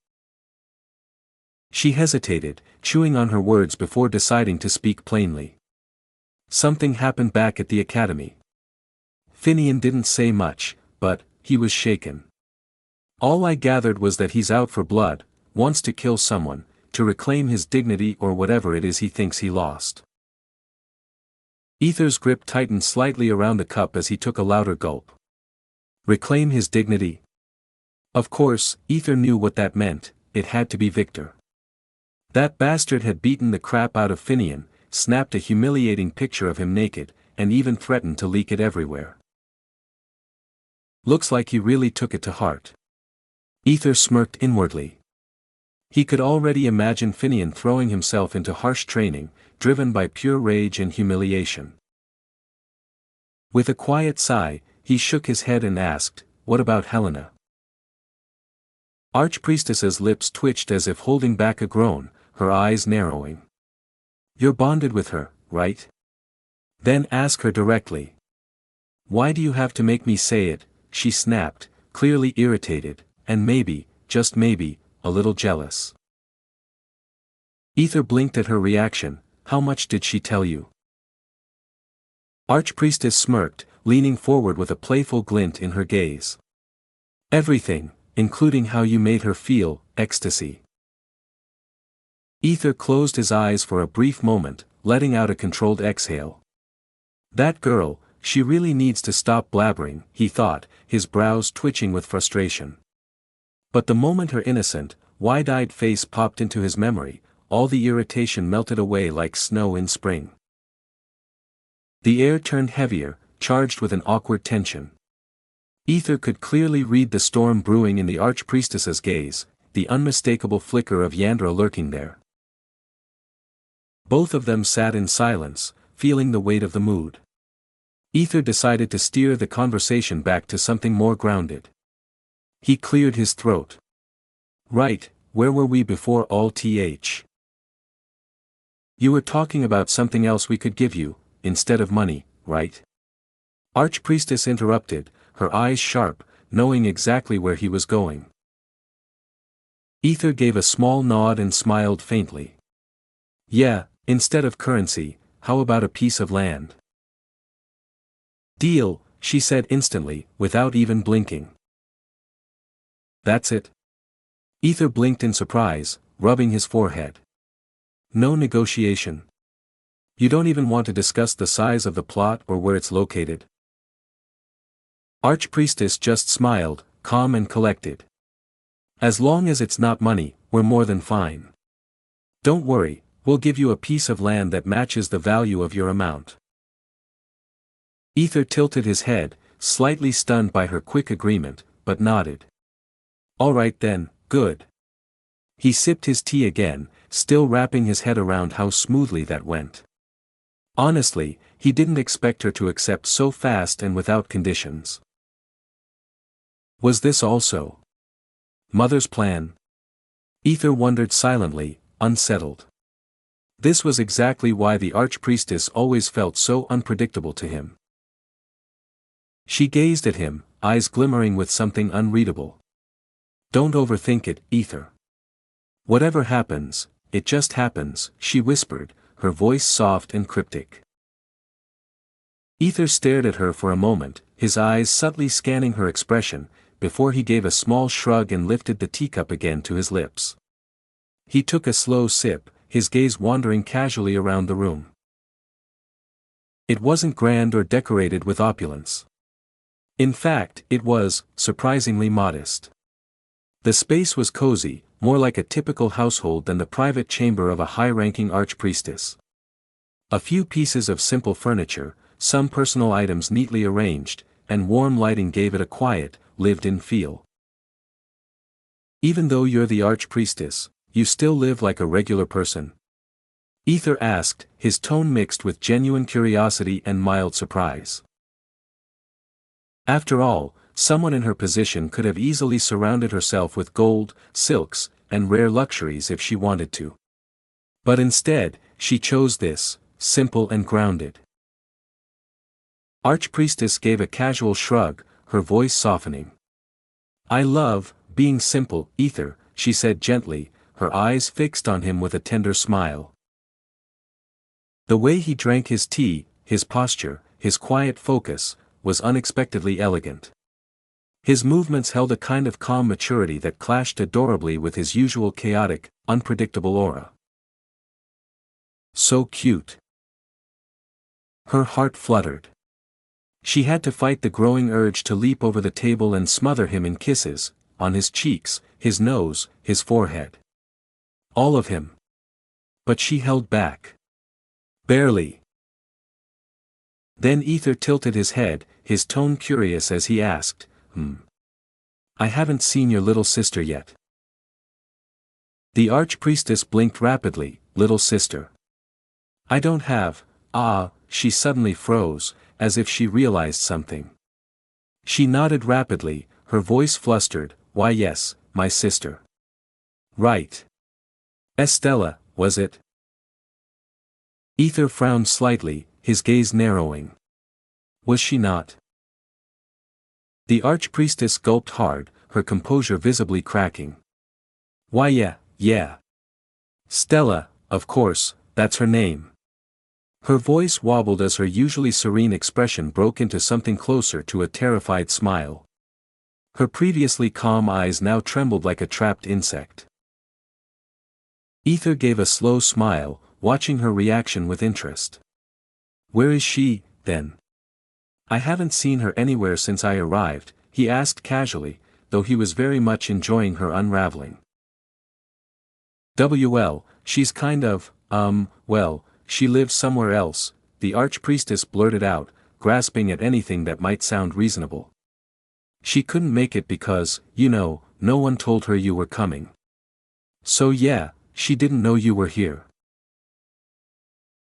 She hesitated, chewing on her words before deciding to speak plainly. Something happened back at the academy. Finian didn't say much, but he was shaken. All I gathered was that he's out for blood, wants to kill someone, to reclaim his dignity or whatever it is he thinks he lost. Ether's grip tightened slightly around the cup as he took a louder gulp. Reclaim his dignity? Of course, Ether knew what that meant, it had to be Victor. That bastard had beaten the crap out of Finian, snapped a humiliating picture of him naked, and even threatened to leak it everywhere. Looks like he really took it to heart. Ether smirked inwardly. He could already imagine Finian throwing himself into harsh training, driven by pure rage and humiliation. With a quiet sigh, he shook his head and asked, what about Helena? Archpriestess's lips twitched as if holding back a groan, her eyes narrowing. You're bonded with her, right? Then ask her directly. Why do you have to make me say it? She snapped, clearly irritated, and maybe, just maybe, a little jealous. Ether blinked at her reaction, how much did she tell you? Archpriestess smirked, leaning forward with a playful glint in her gaze. Everything, including how you made her feel, ecstasy. Ether closed his eyes for a brief moment, letting out a controlled exhale. That girl, she really needs to stop blabbering, he thought, his brows twitching with frustration. But the moment her innocent, wide-eyed face popped into his memory, all the irritation melted away like snow in spring. The air turned heavier, charged with an awkward tension. Ether could clearly read the storm brewing in the archpriestess's gaze, the unmistakable flicker of Yandra lurking there. Both of them sat in silence, feeling the weight of the mood. Ether decided to steer the conversation back to something more grounded. He cleared his throat. Right, where were we before all th? You were talking about something else we could give you, instead of money, right? Archpriestess interrupted, her eyes sharp, knowing exactly where he was going. Ether gave a small nod and smiled faintly. Yeah, instead of currency, how about a piece of land? Deal, she said instantly, without even blinking. That's it? Ether blinked in surprise, rubbing his forehead. No negotiation. You don't even want to discuss the size of the plot or where it's located? Archpriestess just smiled, calm and collected. As long as it's not money, we're more than fine. Don't worry, we'll give you a piece of land that matches the value of your amount. Ether tilted his head, slightly stunned by her quick agreement, but nodded. All right then, good. He sipped his tea again, still wrapping his head around how smoothly that went. Honestly, he didn't expect her to accept so fast and without conditions. Was this also Mother's plan? Ether wondered silently, unsettled. This was exactly why the Archpriestess always felt so unpredictable to him. She gazed at him, eyes glimmering with something unreadable. Don't overthink it, Ether. Whatever happens, it just happens, she whispered, her voice soft and cryptic. Ether stared at her for a moment, his eyes subtly scanning her expression, before he gave a small shrug and lifted the teacup again to his lips. He took a slow sip, his gaze wandering casually around the room. It wasn't grand or decorated with opulence. In fact, it was, surprisingly modest. The space was cozy, more like a typical household than the private chamber of a high-ranking archpriestess. A few pieces of simple furniture, some personal items neatly arranged, and warm lighting gave it a quiet, lived-in feel. Even though you're the archpriestess, you still live like a regular person? Ether asked, his tone mixed with genuine curiosity and mild surprise. After all, someone in her position could have easily surrounded herself with gold, silks, and rare luxuries if she wanted to. But instead, she chose this, simple and grounded. Archpriestess gave a casual shrug, her voice softening. I love being simple, Ether, she said gently, her eyes fixed on him with a tender smile. The way he drank his tea, his posture, his quiet focus, was unexpectedly elegant. His movements held a kind of calm maturity that clashed adorably with his usual chaotic, unpredictable aura. So cute. Her heart fluttered. She had to fight the growing urge to leap over the table and smother him in kisses, on his cheeks, his nose, his forehead. All of him. But she held back. Barely. Then Ether tilted his head, his tone curious as he asked, I haven't seen your little sister yet. The archpriestess blinked rapidly, little sister. I don't have, she suddenly froze, as if she realized something. She nodded rapidly, her voice flustered, why yes, my sister. Right. Estella, was it? Ether frowned slightly, his gaze narrowing. Was she not? The archpriestess gulped hard, her composure visibly cracking. Why yeah. Stella, of course, that's her name. Her voice wobbled as her usually serene expression broke into something closer to a terrified smile. Her previously calm eyes now trembled like a trapped insect. Ether gave a slow smile, watching her reaction with interest. Where is she, then? I haven't seen her anywhere since I arrived, he asked casually, though he was very much enjoying her unraveling. She's kind of, she lives somewhere else, the archpriestess blurted out, grasping at anything that might sound reasonable. She couldn't make it because, no one told her you were coming. So yeah, she didn't know you were here.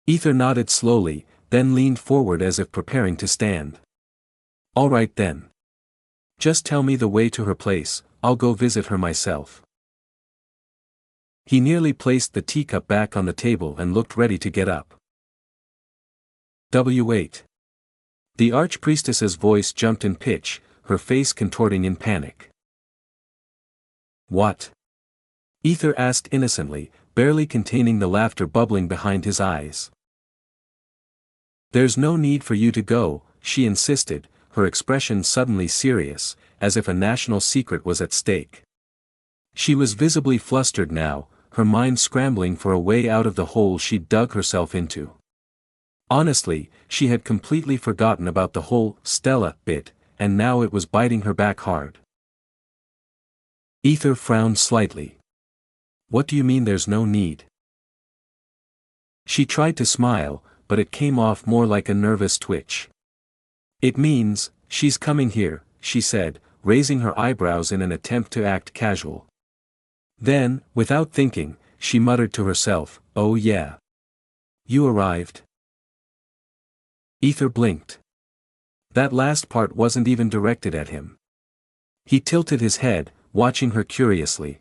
Ether nodded slowly, then leaned forward as if preparing to stand. All right then. Just tell me the way to her place, I'll go visit her myself. He nearly placed the teacup back on the table and looked ready to get up. W8. The archpriestess's voice jumped in pitch, her face contorting in panic. What? Ether asked innocently, barely containing the laughter bubbling behind his eyes. There's no need for you to go, she insisted, her expression suddenly serious, as if a national secret was at stake. She was visibly flustered now, her mind scrambling for a way out of the hole she'd dug herself into. Honestly, she had completely forgotten about the whole Stella bit, and now it was biting her back hard. Ether frowned slightly. What do you mean there's no need? She tried to smile, but it came off more like a nervous twitch. It means, she's coming here, she said, raising her eyebrows in an attempt to act casual. Then, without thinking, she muttered to herself, "Oh yeah. You arrived?" Ether blinked. That last part wasn't even directed at him. He tilted his head, watching her curiously.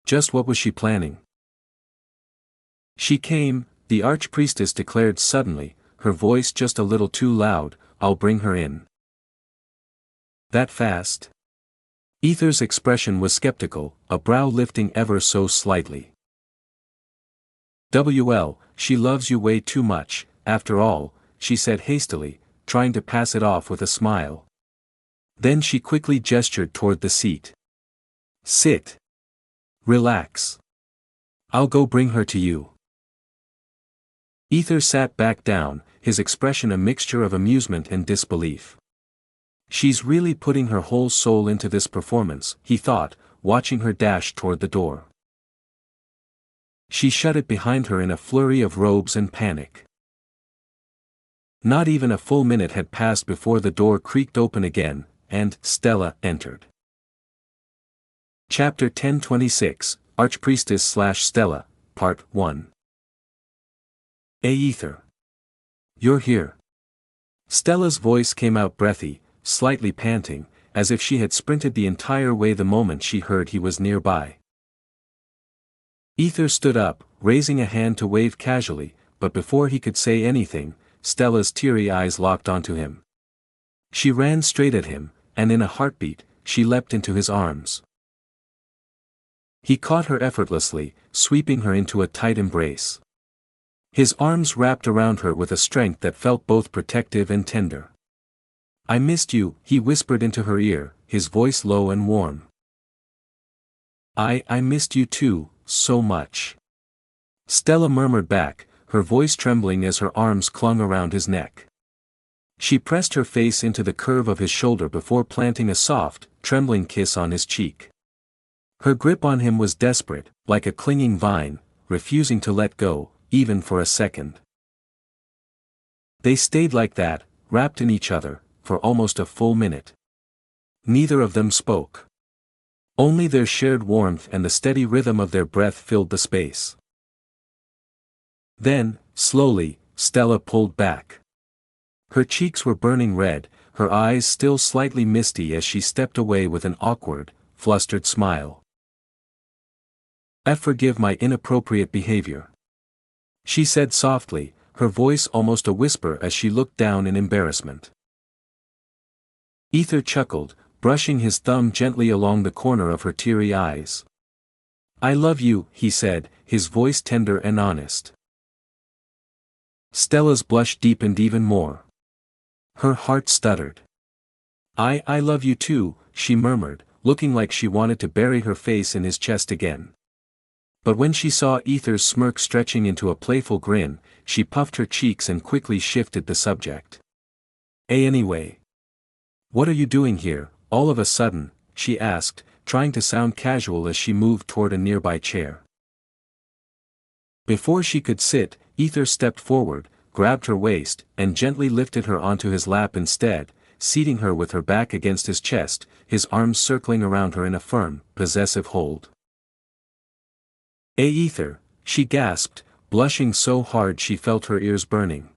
Just what was she planning? She came, the archpriestess declared suddenly, her voice just a little too loud. "I'll bring her in." That fast? Ether's expression was skeptical, a brow lifting ever so slightly. "Well, she loves you way too much, after all," she said hastily, trying to pass it off with a smile. Then she quickly gestured toward the seat. "Sit. Relax. I'll go bring her to you." Ether sat back down, his expression a mixture of amusement and disbelief. She's really putting her whole soul into this performance, he thought, watching her dash toward the door. She shut it behind her in a flurry of robes and panic. Not even a full minute had passed before the door creaked open again, and Stella entered. Chapter 1026, Archpriestess/Stella, Part 1. Ether. You're here. Stella's voice came out breathy, slightly panting, as if she had sprinted the entire way the moment she heard he was nearby. Ether stood up, raising a hand to wave casually, but before he could say anything, Stella's teary eyes locked onto him. She ran straight at him, and in a heartbeat, she leapt into his arms. He caught her effortlessly, sweeping her into a tight embrace. His arms wrapped around her with a strength that felt both protective and tender. "I missed you," he whispered into her ear, his voice low and warm. I missed you too, so much." Stella murmured back, her voice trembling as her arms clung around his neck. She pressed her face into the curve of his shoulder before planting a soft, trembling kiss on his cheek. Her grip on him was desperate, like a clinging vine, refusing to let go, even for a second. They stayed like that, wrapped in each other, for almost a full minute. Neither of them spoke. Only their shared warmth and the steady rhythm of their breath filled the space. Then, slowly, Stella pulled back. Her cheeks were burning red, her eyes still slightly misty as she stepped away with an awkward, flustered smile. "I forgive my inappropriate behavior," she said softly, her voice almost a whisper as she looked down in embarrassment. Ether chuckled, brushing his thumb gently along the corner of her teary eyes. "I love you," he said, his voice tender and honest. Stella's blush deepened even more. Her heart stuttered. I love you too," she murmured, looking like she wanted to bury her face in his chest again. But when she saw Ether's smirk stretching into a playful grin, she puffed her cheeks and quickly shifted the subject. Anyway. What are you doing here, all of a sudden?" she asked, trying to sound casual as she moved toward a nearby chair. Before she could sit, Ether stepped forward, grabbed her waist, and gently lifted her onto his lap instead, seating her with her back against his chest, his arms circling around her in a firm, possessive hold. Ether," she gasped, blushing so hard she felt her ears burning.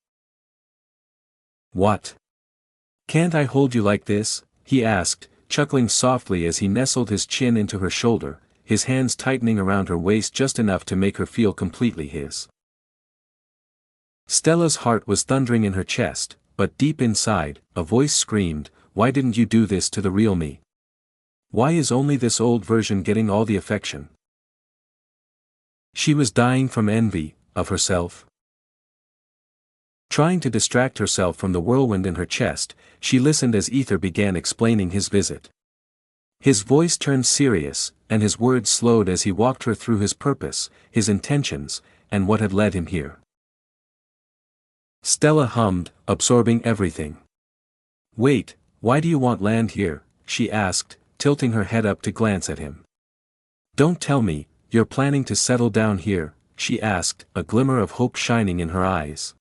"What? Can't I hold you like this?" he asked, chuckling softly as he nestled his chin into her shoulder, his hands tightening around her waist just enough to make her feel completely his. Stella's heart was thundering in her chest, but deep inside, a voice screamed, "Why didn't you do this to the real me? Why is only this old version getting all the affection?" She was dying from envy, of herself. Trying to distract herself from the whirlwind in her chest, she listened as Ether began explaining his visit. His voice turned serious, and his words slowed as he walked her through his purpose, his intentions, and what had led him here. Stella hummed, absorbing everything. Wait, why do you want land here? She asked, tilting her head up to glance at him. Don't tell me, you're planning to settle down here, she asked, a glimmer of hope shining in her eyes.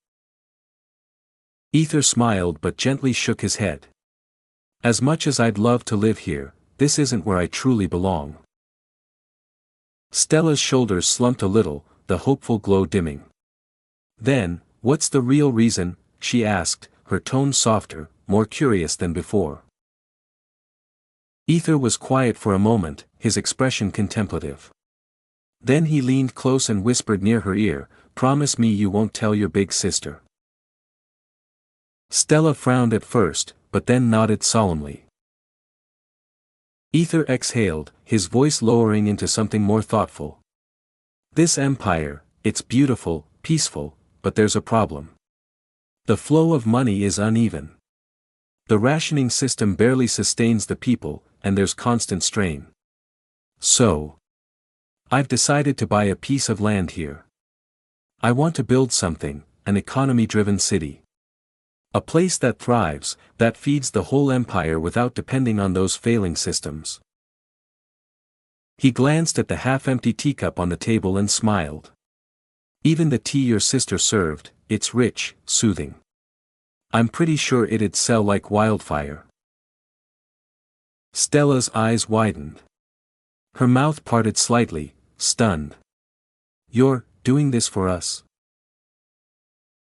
Ether smiled but gently shook his head. As much as I'd love to live here, this isn't where I truly belong. Stella's shoulders slumped a little, the hopeful glow dimming. Then, what's the real reason? She asked, her tone softer, more curious than before. Ether was quiet for a moment, his expression contemplative. Then he leaned close and whispered near her ear, "Promise me you won't tell your big sister." Stella frowned at first, but then nodded solemnly. Ether exhaled, his voice lowering into something more thoughtful. "This empire, it's beautiful, peaceful, but there's a problem. The flow of money is uneven. The rationing system barely sustains the people, and there's constant strain. So, I've decided to buy a piece of land here. I want to build something, an economy-driven city. A place that thrives, that feeds the whole empire without depending on those failing systems." He glanced at the half-empty teacup on the table and smiled. "Even the tea your sister served, it's rich, soothing. I'm pretty sure it'd sell like wildfire." Stella's eyes widened. Her mouth parted slightly, stunned. "You're doing this for us?"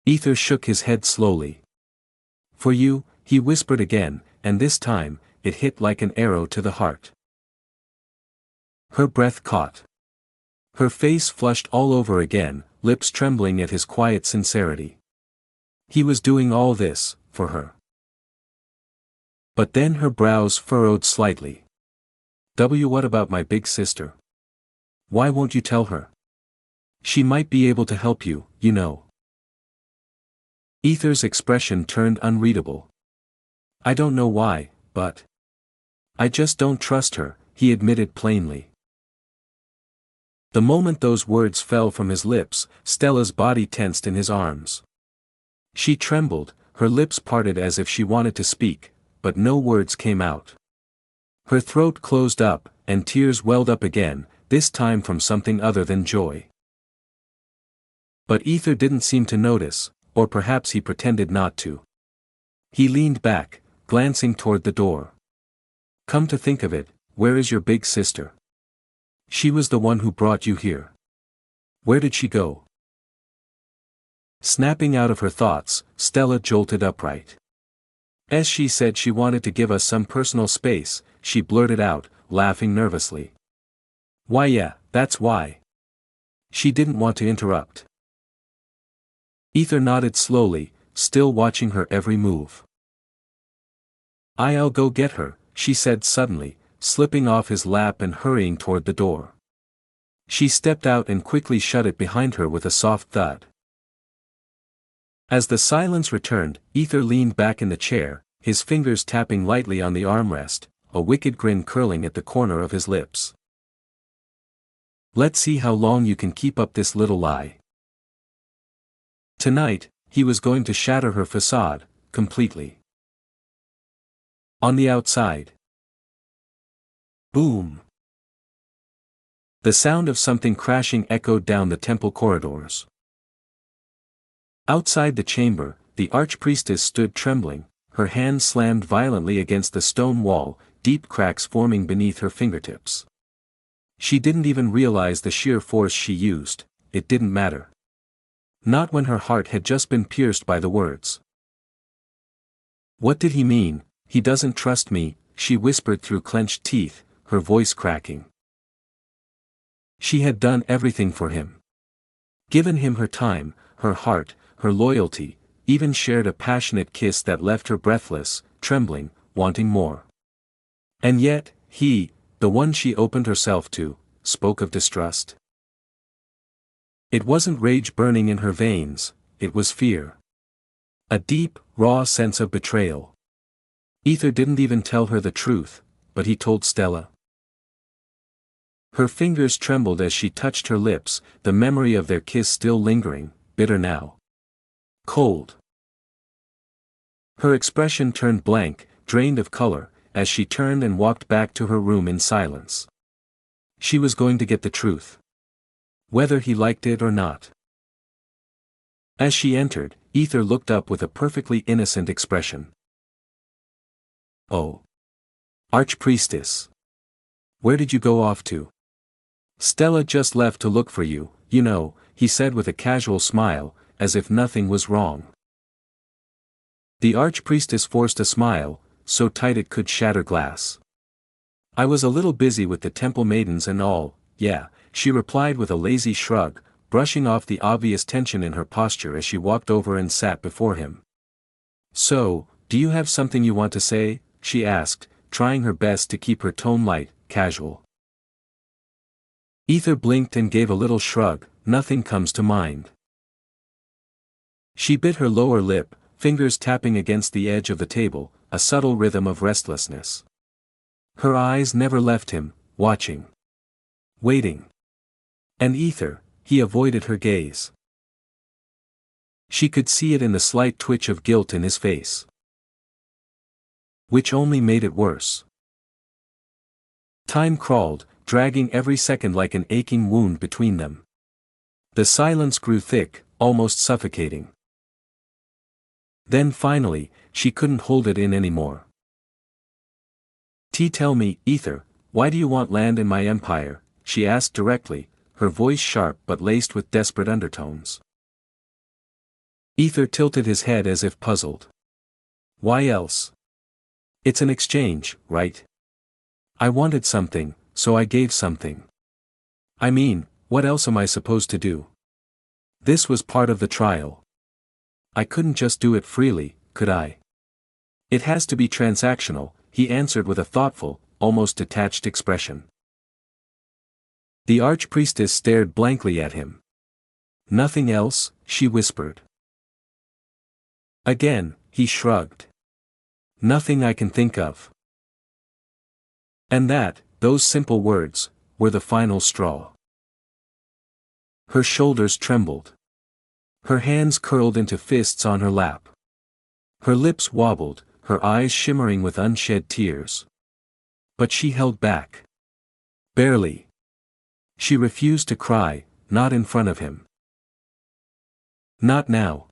Ether shook his head slowly. "For you," he whispered again, and this time, it hit like an arrow to the heart. Her breath caught. Her face flushed all over again, lips trembling at his quiet sincerity. He was doing all this, for her. But then her brows furrowed slightly. What about my big sister? Why won't you tell her? She might be able to help you, you know." Ether's expression turned unreadable. "I don't know why, but I just don't trust her," he admitted plainly. The moment those words fell from his lips, Stella's body tensed in his arms. She trembled, her lips parted as if she wanted to speak, but no words came out. Her throat closed up, and tears welled up again, this time from something other than joy. But Ether didn't seem to notice, or perhaps he pretended not to. He leaned back, glancing toward the door. "Come to think of it, where is your big sister? She was the one who brought you here. Where did she go?" Snapping out of her thoughts, Stella jolted upright. "As she said she wanted to give us some personal space," she blurted out, laughing nervously. "Why yeah, that's why." She didn't want to interrupt. Ether nodded slowly, still watching her every move. "I'll go get her," she said suddenly, slipping off his lap and hurrying toward the door. She stepped out and quickly shut it behind her with a soft thud. As the silence returned, Ether leaned back in the chair, his fingers tapping lightly on the armrest, a wicked grin curling at the corner of his lips. "Let's see how long you can keep up this little lie." Tonight, he was going to shatter her facade, completely. On the outside. Boom! The sound of something crashing echoed down the temple corridors. Outside the chamber, the archpriestess stood trembling, her hands slammed violently against the stone wall, deep cracks forming beneath her fingertips. She didn't even realize the sheer force she used, it didn't matter. Not when her heart had just been pierced by the words. What did he mean? He doesn't trust me, she whispered through clenched teeth, her voice cracking. She had done everything for him. Given him her time, her heart, her loyalty, even shared a passionate kiss that left her breathless, trembling, wanting more. And yet, he, the one she opened herself to, spoke of distrust. It wasn't rage burning in her veins, it was fear. A deep, raw sense of betrayal. Ether didn't even tell her the truth, but he told Stella. Her fingers trembled as she touched her lips, the memory of their kiss still lingering, bitter now. Cold. Her expression turned blank, drained of color, as she turned and walked back to her room in silence. She was going to get the truth. Whether he liked it or not. As she entered, Ether looked up with a perfectly innocent expression. "Oh. Archpriestess. Where did you go off to?" "Stella just left to look for you, you know," he said with a casual smile, as if nothing was wrong. The Archpriestess forced a smile, so tight it could shatter glass. "I was a little busy with the temple maidens and all, yeah," she replied with a lazy shrug, brushing off the obvious tension in her posture as she walked over and sat before him. "So, do you have something you want to say?" she asked, trying her best to keep her tone light, casual. Ether blinked and gave a little shrug. "Nothing comes to mind." She bit her lower lip, fingers tapping against the edge of the table, a subtle rhythm of restlessness. Her eyes never left him, watching. Waiting. And Ether, he avoided her gaze. She could see it in the slight twitch of guilt in his face. Which only made it worse. Time crawled, dragging every second like an aching wound between them. The silence grew thick, almost suffocating. Then finally, she couldn't hold it in anymore. "Tell me, Ether, why do you want land in my empire?" she asked directly, her voice sharp but laced with desperate undertones. Ether tilted his head as if puzzled. "Why else? It's an exchange, right? I wanted something, so I gave something. I mean, what else am I supposed to do? This was part of the trial. I couldn't just do it freely, could I?" "It has to be transactional," he answered with a thoughtful, almost detached expression. The Archpriestess stared blankly at him. "Nothing else?" she whispered. Again, he shrugged. "Nothing I can think of." And those simple words, were the final straw. Her shoulders trembled. Her hands curled into fists on her lap. Her lips wobbled, her eyes shimmering with unshed tears. But she held back. Barely. She refused to cry, not in front of him. Not now.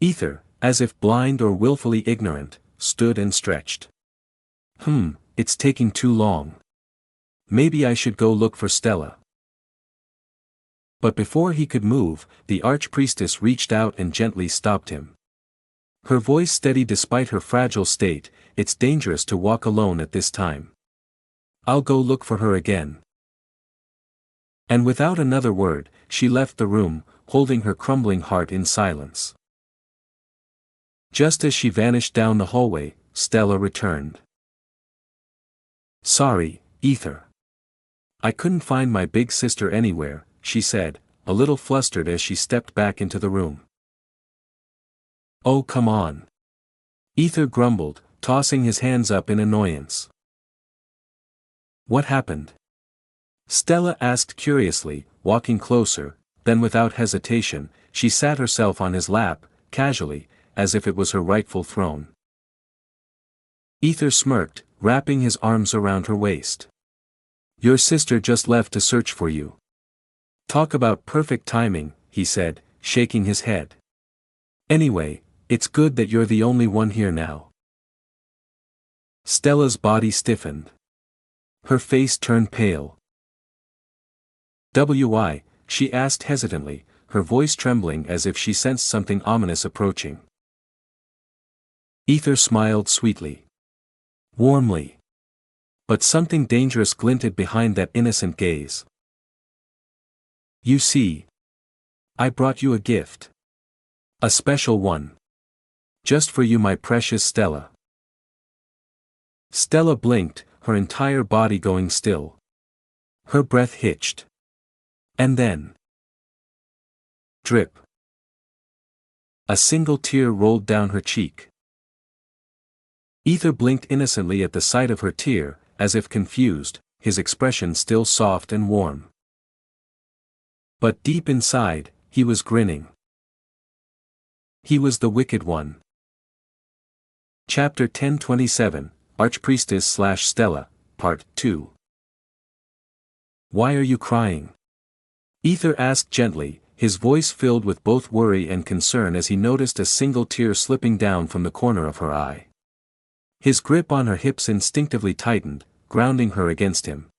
Ether, as if blind or willfully ignorant, stood and stretched. It's taking too long. Maybe I should go look for Stella." But before he could move, the Archpriestess reached out and gently stopped him. Her voice steady despite her fragile state. "It's dangerous to walk alone at this time. I'll go look for her again." And without another word, she left the room, holding her crumbling heart in silence. Just as she vanished down the hallway, Stella returned. "Sorry, Ether. I couldn't find my big sister anywhere," she said, a little flustered as she stepped back into the room. "Oh, come on." Ether grumbled, tossing his hands up in annoyance. "What happened?" Stella asked curiously, walking closer. Then without hesitation, she sat herself on his lap, casually, as if it was her rightful throne. Ether smirked, wrapping his arms around her waist. "Your sister just left to search for you." "Talk about perfect timing," he said, shaking his head. "Anyway, it's good that you're the only one here now." Stella's body stiffened. Her face turned pale. "Why?" she asked hesitantly, her voice trembling as if she sensed something ominous approaching. Ether smiled sweetly. Warmly. But something dangerous glinted behind that innocent gaze. "You see. I brought you a gift. A special one. Just for you, my precious Stella." Stella blinked, her entire body going still. Her breath hitched. And then. Drip. A single tear rolled down her cheek. Ether blinked innocently at the sight of her tear, as if confused, his expression still soft and warm. But deep inside, he was grinning. He was the wicked one. Chapter 1027, Archpriestess/Stella, Part 2. Why are you crying? Ether asked gently, his voice filled with both worry and concern as he noticed a single tear slipping down from the corner of her eye. His grip on her hips instinctively tightened, grounding her against him.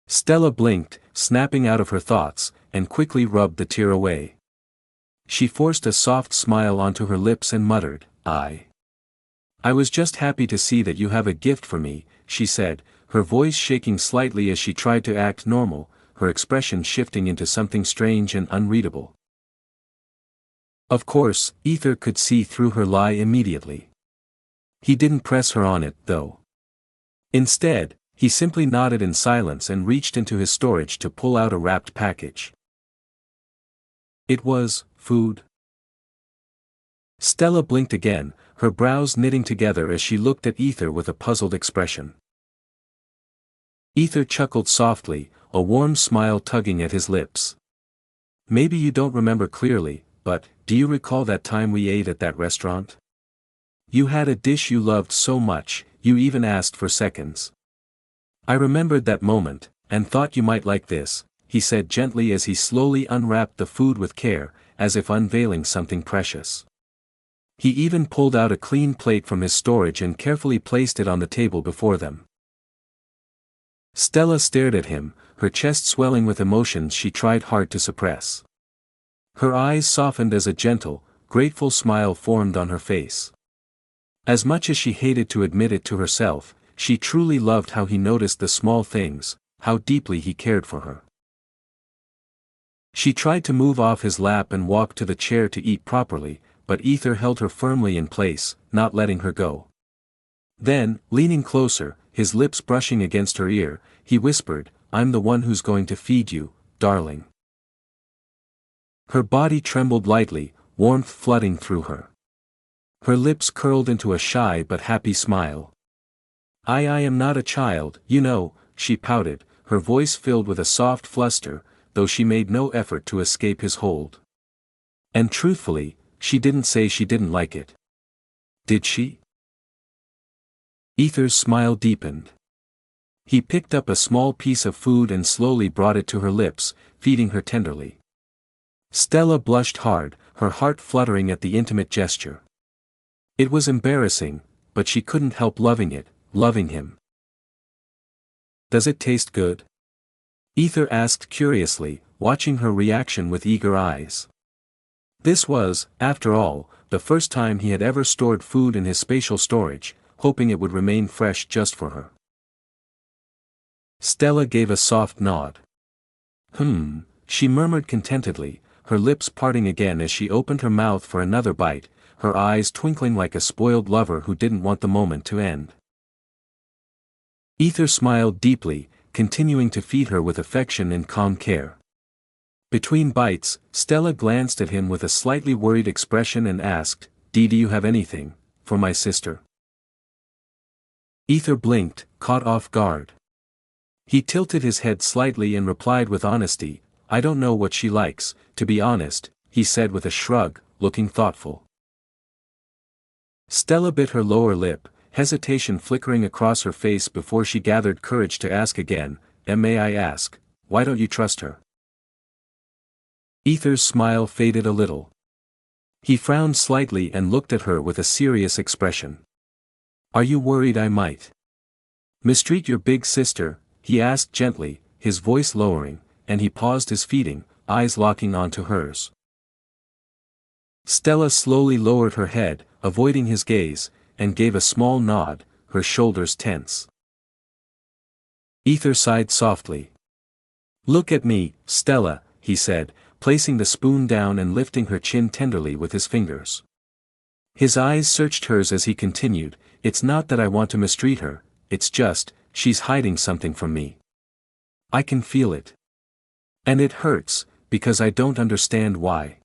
Stella blinked, snapping out of her thoughts, and quickly rubbed the tear away. She forced a soft smile onto her lips and muttered, I was just happy to see that you have a gift for me, she said, her voice shaking slightly as she tried to act normal, her expression shifting into something strange and unreadable. Of course, Ether could see through her lie immediately. He didn't press her on it, though. Instead, he simply nodded in silence and reached into his storage to pull out a wrapped package. It was food. Stella blinked again, her brows knitting together as she looked at Ether with a puzzled expression. Ether chuckled softly, a warm smile tugging at his lips. Maybe you don't remember clearly, but, do you recall that time we ate at that restaurant? You had a dish you loved so much, you even asked for seconds. I remembered that moment, and thought you might like this, he said gently as he slowly unwrapped the food with care, as if unveiling something precious. He even pulled out a clean plate from his storage and carefully placed it on the table before them. Stella stared at him, her chest swelling with emotions she tried hard to suppress. Her eyes softened as a gentle, grateful smile formed on her face. As much as she hated to admit it to herself, she truly loved how he noticed the small things, how deeply he cared for her. She tried to move off his lap and walk to the chair to eat properly, but Ether held her firmly in place, not letting her go. Then, leaning closer, his lips brushing against her ear, he whispered, I'm the one who's going to feed you, darling. Her body trembled lightly, warmth flooding through her. Her lips curled into a shy but happy smile. I am not a child, you know, she pouted, her voice filled with a soft fluster, though she made no effort to escape his hold. And truthfully, she didn't say she didn't like it. Did she? Ether's smile deepened. He picked up a small piece of food and slowly brought it to her lips, feeding her tenderly. Stella blushed hard, her heart fluttering at the intimate gesture. It was embarrassing, but she couldn't help loving it, loving him. Does it taste good? Ether asked curiously, watching her reaction with eager eyes. This was, after all, the first time he had ever stored food in his spatial storage, hoping it would remain fresh just for her. Stella gave a soft nod. She murmured contentedly, her lips parting again as she opened her mouth for another bite, her eyes twinkling like a spoiled lover who didn't want the moment to end. Ether smiled deeply, continuing to feed her with affection and calm care. Between bites, Stella glanced at him with a slightly worried expression and asked, do you have anything for my sister? Ether blinked, caught off guard. He tilted his head slightly and replied with honesty, I don't know what she likes, to be honest, he said with a shrug, looking thoughtful. Stella bit her lower lip, hesitation flickering across her face before she gathered courage to ask again, may I ask, why don't you trust her? Ether's smile faded a little. He frowned slightly and looked at her with a serious expression. Are you worried I might mistreat your big sister? He asked gently, his voice lowering, and he paused his feeding, eyes locking onto hers. Stella slowly lowered her head, avoiding his gaze, and gave a small nod, her shoulders tense. Ether sighed softly. Look at me, Stella, he said, placing the spoon down and lifting her chin tenderly with his fingers. His eyes searched hers as he continued, it's not that I want to mistreat her, it's just, she's hiding something from me. I can feel it. And it hurts, because I don't understand why.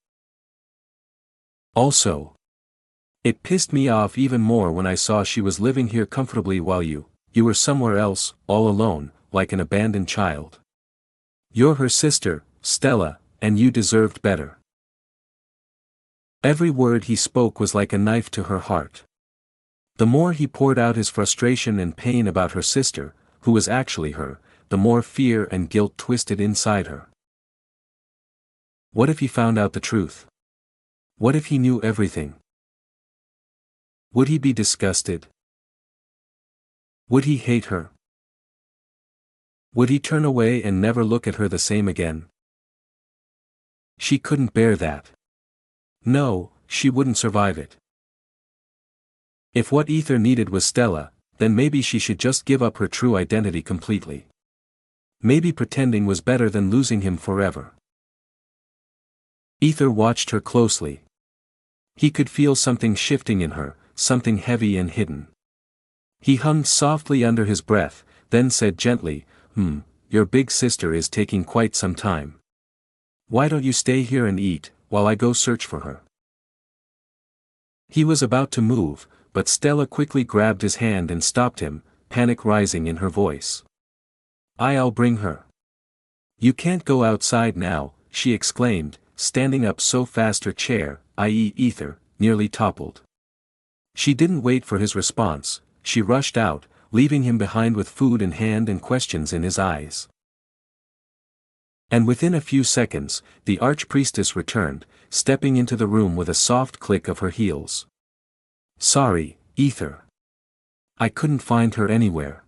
Also, it pissed me off even more when I saw she was living here comfortably while you were somewhere else, all alone, like an abandoned child. You're her sister, Stella, and you deserved better. Every word he spoke was like a knife to her heart. The more he poured out his frustration and pain about her sister, who was actually her, the more fear and guilt twisted inside her. What if he found out the truth? What if he knew everything? Would he be disgusted? Would he hate her? Would he turn away and never look at her the same again? She couldn't bear that. No, she wouldn't survive it. If what Ether needed was Stella, then maybe she should just give up her true identity completely. Maybe pretending was better than losing him forever. Ether watched her closely. He could feel something shifting in her, something heavy and hidden. He hummed softly under his breath, then said gently, your big sister is taking quite some time. Why don't you stay here and eat, while I go search for her? He was about to move, but Stella quickly grabbed his hand and stopped him, panic rising in her voice. I'll bring her. You can't go outside now, she exclaimed, standing up so fast her chair, i.e. Ether, nearly toppled. She didn't wait for his response, she rushed out, leaving him behind with food in hand and questions in his eyes. And within a few seconds, the archpriestess returned, stepping into the room with a soft click of her heels. Sorry, Ether. I couldn't find her anywhere.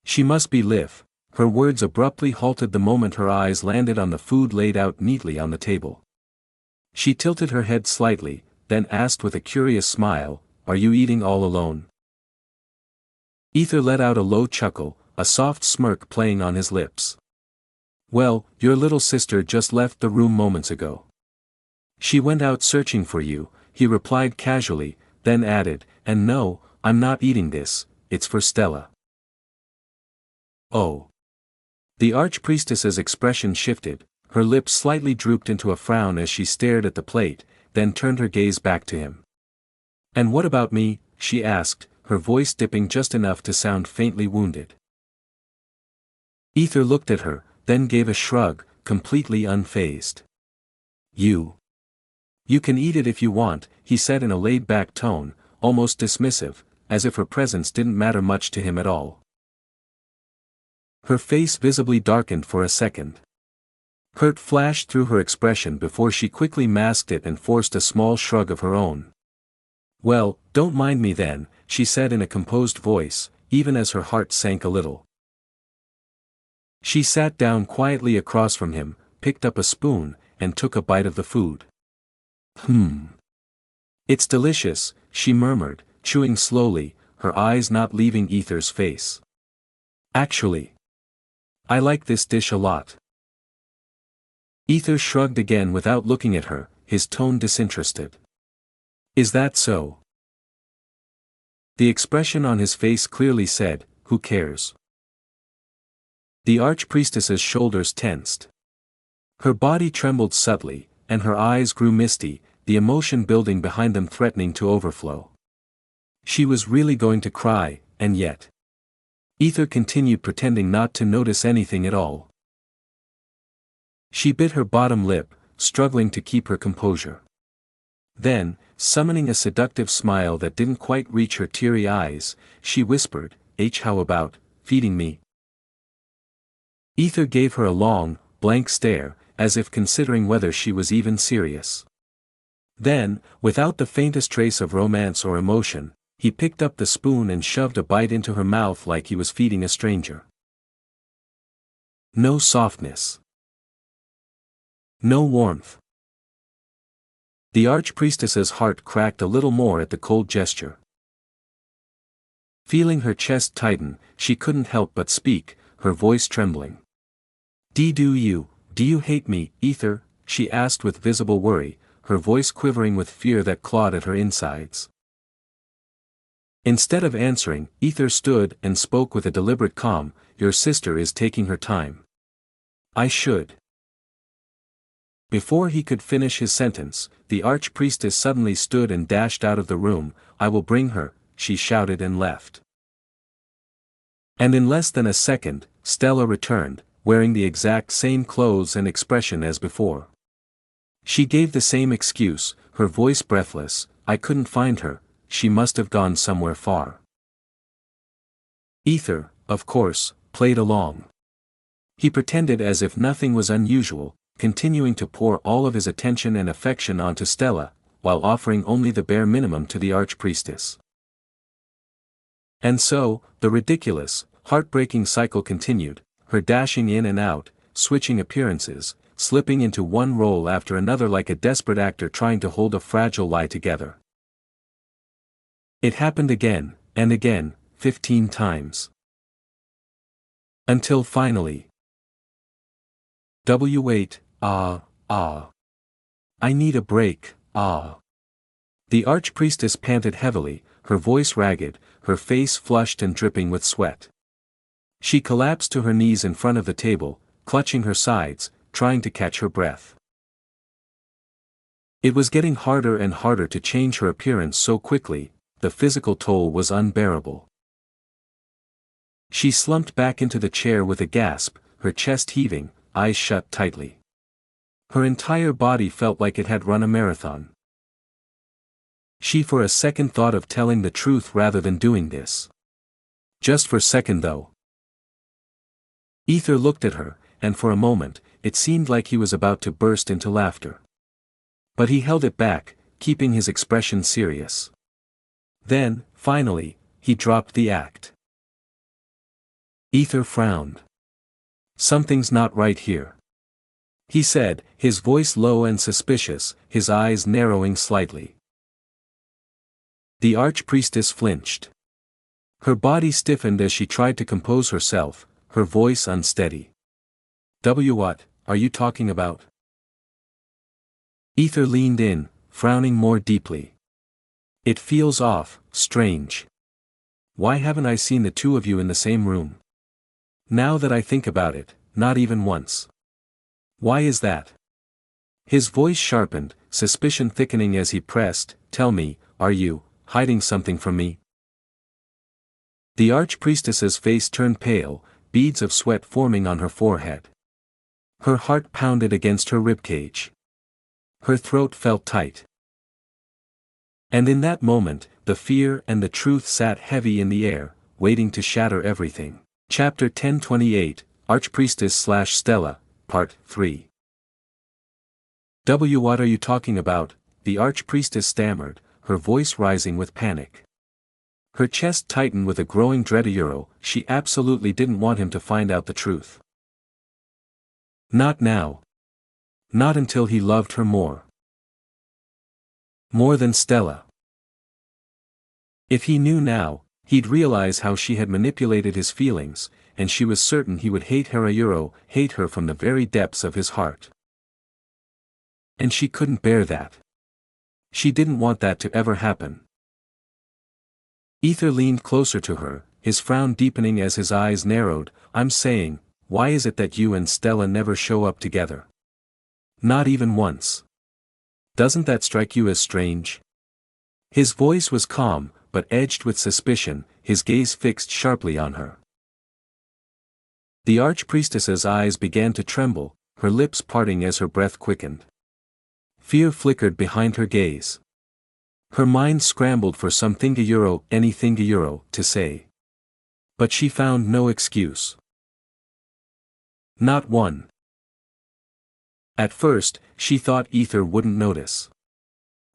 She must be Liv. Her words abruptly halted the moment her eyes landed on the food laid out neatly on the table. She tilted her head slightly, then asked with a curious smile, Are you eating all alone? Ether let out a low chuckle, a soft smirk playing on his lips. Well, your little sister just left the room moments ago. She went out searching for you, he replied casually, then added, and no, I'm not eating this, it's for Stella. Oh. The archpriestess's expression shifted, her lips slightly drooped into a frown as she stared at the plate, then turned her gaze back to him. And what about me? She asked, her voice dipping just enough to sound faintly wounded. Ether looked at her, then gave a shrug, completely unfazed. You can eat it if you want, he said in a laid-back tone, almost dismissive, as if her presence didn't matter much to him at all. Her face visibly darkened for a second. Hurt flashed through her expression before she quickly masked it and forced a small shrug of her own. Well, don't mind me then, she said in a composed voice, even as her heart sank a little. She sat down quietly across from him, picked up a spoon, and took a bite of the food. It's delicious, she murmured, chewing slowly, her eyes not leaving Ether's face. Actually, I like this dish a lot. Ether shrugged again without looking at her, his tone disinterested. Is that so? The expression on his face clearly said, who cares? The archpriestess's shoulders tensed. Her body trembled subtly, and her eyes grew misty, the emotion building behind them threatening to overflow. She was really going to cry, and yet. Ether continued pretending not to notice anything at all. She bit her bottom lip, struggling to keep her composure. Then, summoning a seductive smile that didn't quite reach her teary eyes, she whispered, how about feeding me? Ether gave her a long, blank stare, as if considering whether she was even serious. Then, without the faintest trace of romance or emotion, he picked up the spoon and shoved a bite into her mouth like he was feeding a stranger. No softness. No warmth. The archpriestess's heart cracked a little more at the cold gesture. Feeling her chest tighten, she couldn't help but speak, her voice trembling. Do you hate me, Ether? She asked with visible worry, her voice quivering with fear that clawed at her insides. Instead of answering, Ether stood and spoke with a deliberate calm, your sister is taking her time. I should. Before he could finish his sentence, the archpriestess suddenly stood and dashed out of the room. I will bring her, she shouted and left. And in less than a second, Stella returned, wearing the exact same clothes and expression as before. She gave the same excuse, her voice breathless, I couldn't find her, she must have gone somewhere far. Ether, of course, played along. He pretended as if nothing was unusual, continuing to pour all of his attention and affection onto Stella, while offering only the bare minimum to the archpriestess. And so, the ridiculous, heartbreaking cycle continued, her dashing in and out, switching appearances, slipping into one role after another like a desperate actor trying to hold a fragile lie together. It happened again, and again, 15 times. Until finally. Wait, I need a break, The archpriestess panted heavily, her voice ragged, her face flushed and dripping with sweat. She collapsed to her knees in front of the table, clutching her sides, trying to catch her breath. It was getting harder and harder to change her appearance so quickly, the physical toll was unbearable. She slumped back into the chair with a gasp, her chest heaving, eyes shut tightly. Her entire body felt like it had run a marathon. She for a second thought of telling the truth rather than doing this. Just for a second though. Ether looked at her, and for a moment, it seemed like he was about to burst into laughter. But he held it back, keeping his expression serious. Then, finally, he dropped the act. Ether frowned. Something's not right here. He said, his voice low and suspicious, his eyes narrowing slightly. The archpriestess flinched. Her body stiffened as she tried to compose herself, her voice unsteady. What are you talking about? Ether leaned in, frowning more deeply. It feels off, strange. Why haven't I seen the two of you in the same room? Now that I think about it, not even once. Why is that? His voice sharpened, suspicion thickening as he pressed, tell me, are you hiding something from me? The archpriestess's face turned pale, beads of sweat forming on her forehead. Her heart pounded against her ribcage. Her throat felt tight. And in that moment, the fear and the truth sat heavy in the air, waiting to shatter everything. Chapter 1028, Archpriestess/Stella, Part 3. What are you talking about? The archpriestess stammered, her voice rising with panic. Her chest tightened with a growing dread. She absolutely didn't want him to find out the truth. Not now. Not until he loved her more. More than Stella. If he knew now, he'd realize how she had manipulated his feelings, and she was certain he would hate hate her from the very depths of his heart. And she couldn't bear that. She didn't want that to ever happen. Ether leaned closer to her, his frown deepening as his eyes narrowed. I'm saying, why is it that you and Stella never show up together? Not even once. Doesn't that strike you as strange? His voice was calm, but edged with suspicion, his gaze fixed sharply on her. The archpriestess's eyes began to tremble, her lips parting as her breath quickened. Fear flickered behind her gaze. Her mind scrambled for anything to say. But she found no excuse. Not one. At first, she thought Ether wouldn't notice.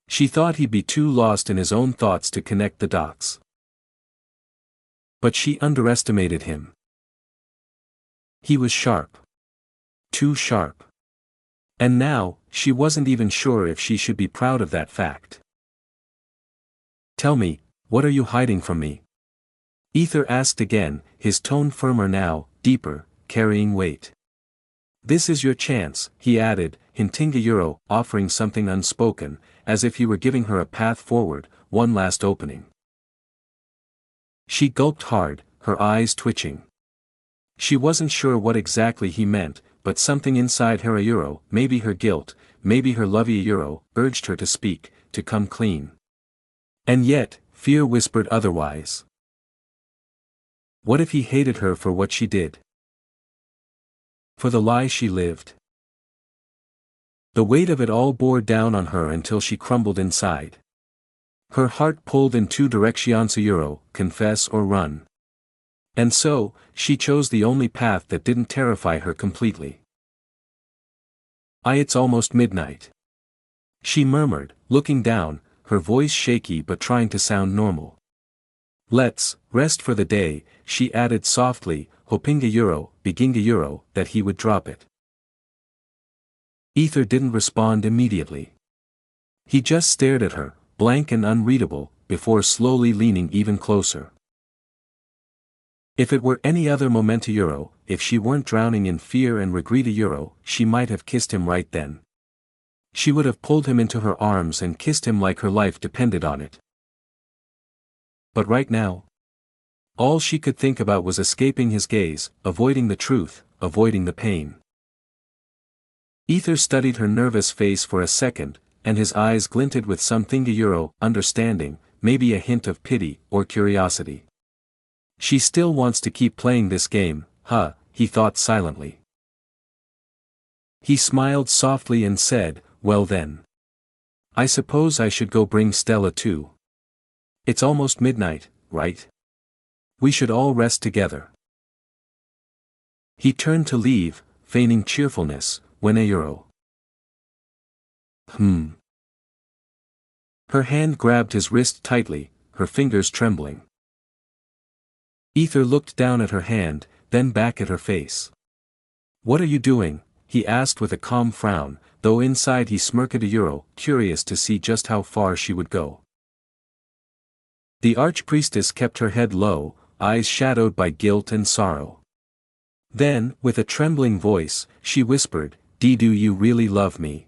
She thought he'd be too lost in his own thoughts to connect the dots. But she underestimated him. He was sharp. Too sharp. And now, she wasn't even sure if she should be proud of that fact. Tell me, what are you hiding from me? Ether asked again, his tone firmer now, deeper, carrying weight. This is your chance, he added, hinting offering something unspoken, as if he were giving her a path forward, one last opening. She gulped hard, her eyes twitching. She wasn't sure what exactly he meant, but something inside her, maybe her guilt, maybe her love, urged her to speak, to come clean. And yet, fear whispered otherwise. What if he hated her for what she did? For the lie she lived? The weight of it all bore down on her until she crumbled inside. Her heart pulled in two directions: confess or run. And so, she chose the only path that didn't terrify her completely. It's almost midnight," she murmured, looking down, her voice shaky but trying to sound normal. "Let's rest for the day," she added softly, hoping that he would drop it. Ether didn't respond immediately. He just stared at her, blank and unreadable, before slowly leaning even closer. If it were any other moment, if she weren't drowning in fear and regret, she might have kissed him right then. She would have pulled him into her arms and kissed him like her life depended on it. But right now, all she could think about was escaping his gaze, avoiding the truth, avoiding the pain. Ether studied her nervous face for a second, and his eyes glinted with something understanding, maybe a hint of pity or curiosity. She still wants to keep playing this game, huh? He thought silently. He smiled softly and said, "Well then. I suppose I should go bring Stella too. It's almost midnight, right? We should all rest together." He turned to leave, feigning cheerfulness, when Her hand grabbed his wrist tightly, her fingers trembling. Ether looked down at her hand, then back at her face. "What are you doing?" he asked with a calm frown, though inside he smirked, curious to see just how far she would go. The archpriestess kept her head low, eyes shadowed by guilt and sorrow. Then, with a trembling voice, she whispered, Do you really love me?"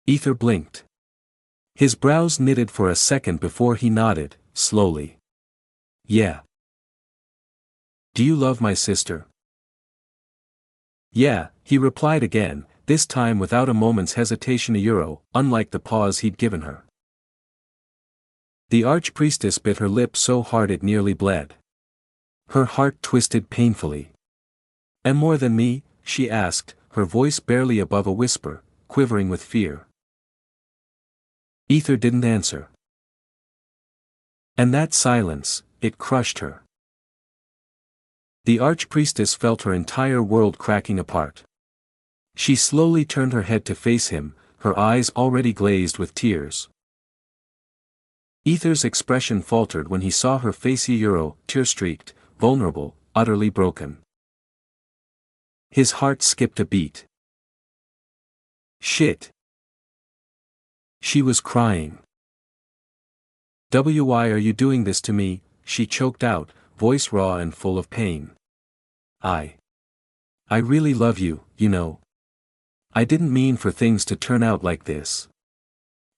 Ether blinked. His brows knitted for a second before he nodded, slowly. "Yeah." "Do you love my sister?" "Yeah," he replied again, this time without a moment's hesitation, unlike the pause he'd given her. The archpriestess bit her lip so hard it nearly bled. Her heart twisted painfully. "And more than me?" she asked, her voice barely above a whisper, quivering with fear. Ether didn't answer. And that silence, it crushed her. The archpriestess felt her entire world cracking apart. She slowly turned her head to face him, her eyes already glazed with tears. Ether's expression faltered when he saw her face, tear-streaked, vulnerable, utterly broken. His heart skipped a beat. Shit. She was crying. "Why are you doing this to me?" she choked out, voice raw and full of pain. I really love you, I didn't mean for things to turn out like this.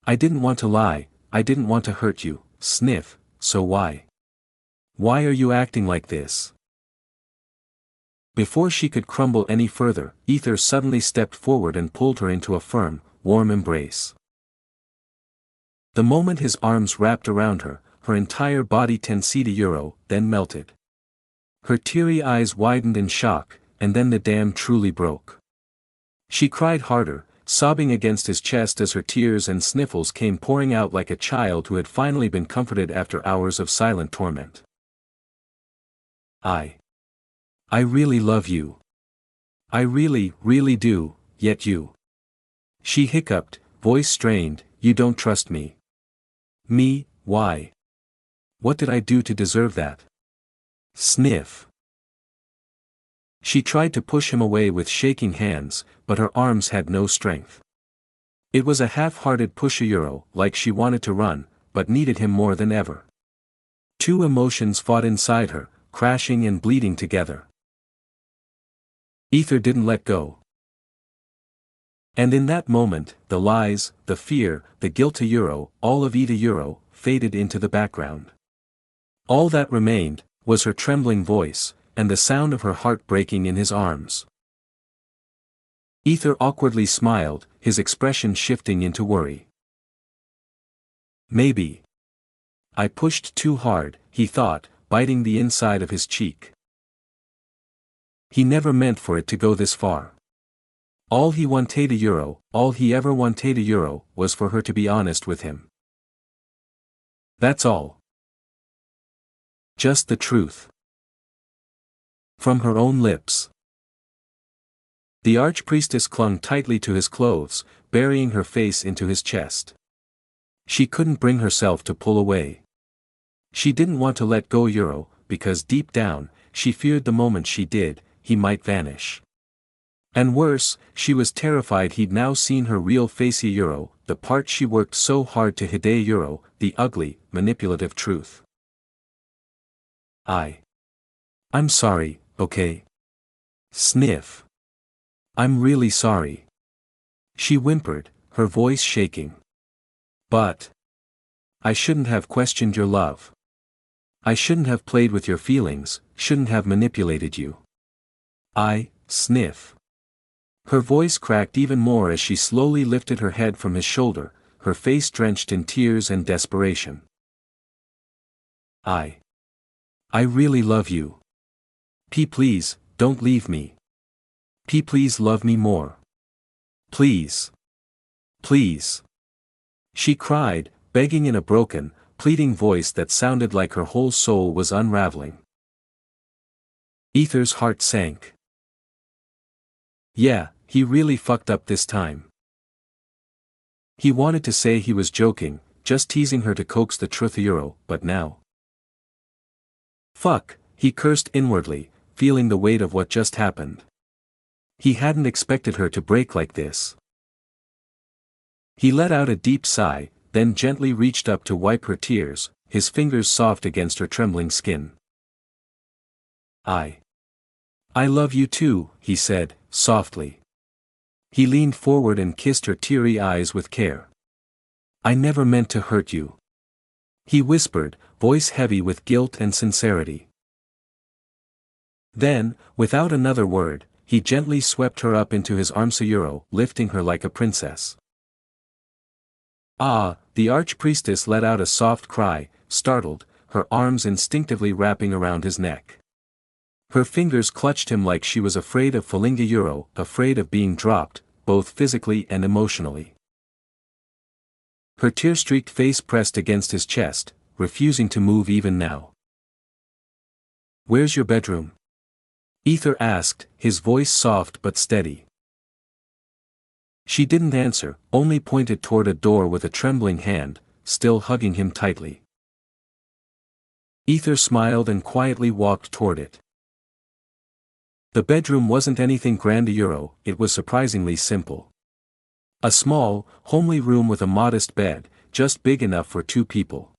I didn't want to lie, I didn't want to hurt you, sniff, so why? Why are you acting like this?" Before she could crumble any further, Ether suddenly stepped forward and pulled her into a firm, warm embrace. The moment his arms wrapped around her, her entire body tensed, then melted. Her teary eyes widened in shock, and then the dam truly broke. She cried harder, sobbing against his chest as her tears and sniffles came pouring out like a child who had finally been comforted after hours of silent torment. I really love you. I really, really do, yet you." She hiccuped, voice strained, "You don't trust me." "Me, why? What did I do to deserve that?" Sniff. She tried to push him away with shaking hands, but her arms had no strength. It was a half-hearted push, like she wanted to run, but needed him more than ever. Two emotions fought inside her, crashing and bleeding together. Ether didn't let go. And in that moment, the lies, the fear, the guilt, all of it, faded into the background. All that remained was her trembling voice, and the sound of her heart breaking in his arms. Ether awkwardly smiled, his expression shifting into worry. "Maybe I pushed too hard," he thought, biting the inside of his cheek. He never meant for it to go this far. All he ever wanted was for her to be honest with him. That's all. Just the truth. From her own lips. The archpriestess clung tightly to his clothes, burying her face into his chest. She couldn't bring herself to pull away. She didn't want to let go because deep down, she feared the moment she did, he might vanish. And worse, she was terrified he'd now seen her real face, the part she worked so hard to hide, the ugly, manipulative truth. I'm sorry, okay? Sniff. I'm really sorry. She whimpered, her voice shaking. But I shouldn't have questioned your love. I shouldn't have played with your feelings, shouldn't have manipulated you. Sniff. Her voice cracked even more as she slowly lifted her head from his shoulder, her face drenched in tears and desperation. I really love you. Please, don't leave me. Please love me more. Please. Please. She cried, begging in a broken, pleading voice that sounded like her whole soul was unraveling. Ether's heart sank. Yeah, he really fucked up this time. He wanted to say he was joking, just teasing her to coax the truth, but now. Fuck, he cursed inwardly, feeling the weight of what just happened. He hadn't expected her to break like this. He let out a deep sigh, then gently reached up to wipe her tears, his fingers soft against her trembling skin. I love you too, he said, softly. He leaned forward and kissed her teary eyes with care. I never meant to hurt you. He whispered, voice heavy with guilt and sincerity. Then, without another word, he gently swept her up into his arms, lifting her like a princess. The archpriestess let out a soft cry, startled, her arms instinctively wrapping around his neck. Her fingers clutched him like she was afraid of falling, afraid of being dropped, both physically and emotionally. Her tear-streaked face pressed against his chest, refusing to move even now. Where's your bedroom? Ether asked, his voice soft but steady. She didn't answer, only pointed toward a door with a trembling hand, still hugging him tightly. Ether smiled and quietly walked toward it. The bedroom wasn't anything grand, it was surprisingly simple. A small, homely room with a modest bed, just big enough for two people.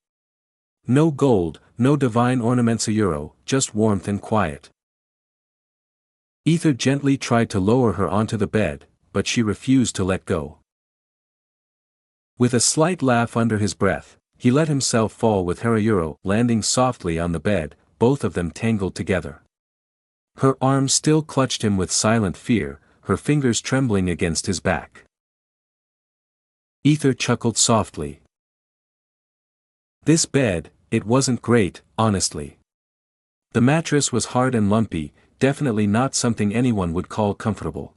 No gold, no divine ornaments, just warmth and quiet. Ether gently tried to lower her onto the bed, but she refused to let go. With a slight laugh under his breath, he let himself fall with her, landing softly on the bed, both of them tangled together. Her arms still clutched him with silent fear, her fingers trembling against his back. Ether chuckled softly. This bed, it wasn't great, honestly. The mattress was hard and lumpy, definitely not something anyone would call comfortable.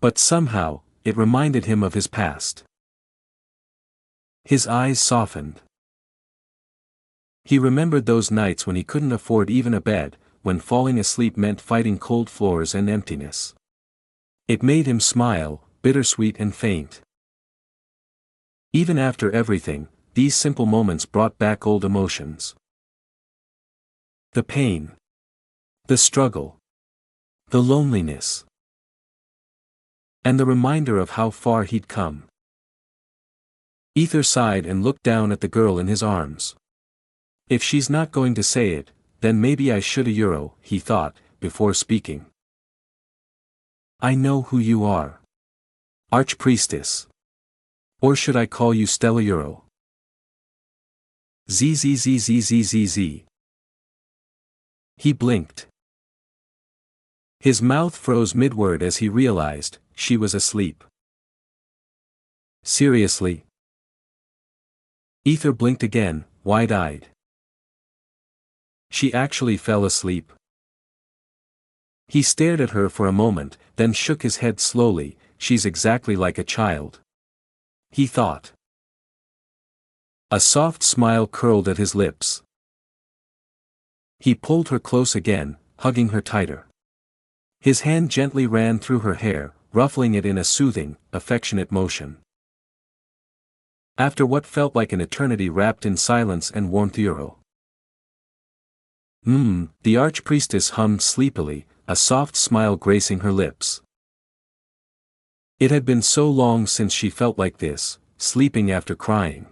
But somehow, it reminded him of his past. His eyes softened. He remembered those nights when he couldn't afford even a bed, when falling asleep meant fighting cold floors and emptiness. It made him smile, bittersweet and faint. Even after everything, these simple moments brought back old emotions. The pain. The struggle. The loneliness. And the reminder of how far he'd come. Ether sighed and looked down at the girl in his arms. If she's not going to say it, then maybe I should, he thought, before speaking. I know who you are. Archpriestess. Or should I call you Stella? Zzzzzzzzz. He blinked. His mouth froze mid-word as he realized, she was asleep. Seriously? Ether blinked again, wide-eyed. She actually fell asleep. He stared at her for a moment, then shook his head slowly, she's exactly like a child. He thought. A soft smile curled at his lips. He pulled her close again, hugging her tighter. His hand gently ran through her hair, ruffling it in a soothing, affectionate motion. After what felt like an eternity wrapped in silence and warmth, the archpriestess hummed sleepily, a soft smile gracing her lips. It had been so long since she felt like this, sleeping after crying.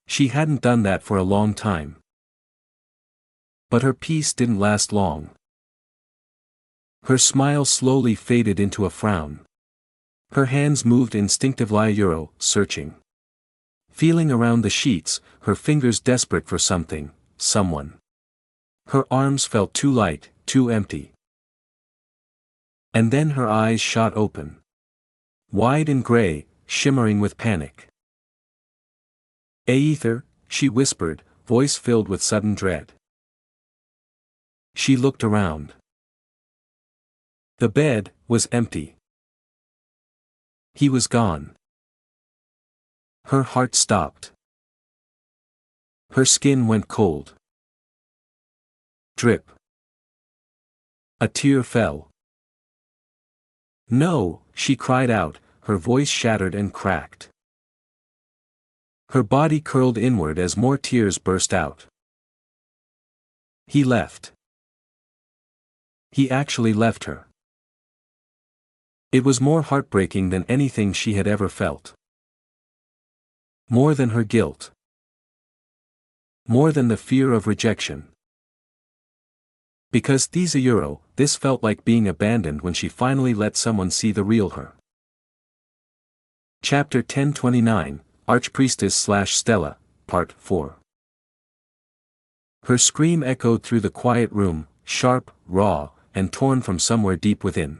She hadn't done that for a long time. But her peace didn't last long. Her smile slowly faded into a frown. Her hands moved instinctively, searching. Feeling around the sheets, her fingers desperate for something, someone. Her arms felt too light, too empty. And then her eyes shot open. Wide and gray, shimmering with panic. Aether, she whispered, voice filled with sudden dread. She looked around. The bed was empty. He was gone. Her heart stopped. Her skin went cold. Drip. A tear fell. No, she cried out, her voice shattered and cracked. Her body curled inward as more tears burst out. He left. He actually left her. It was more heartbreaking than anything she had ever felt. More than her guilt. More than the fear of rejection. Because this felt like being abandoned when she finally let someone see the real her. Chapter 1029, Archpriestess/Stella, Part 4. Her scream echoed through the quiet room, sharp, raw, and torn from somewhere deep within.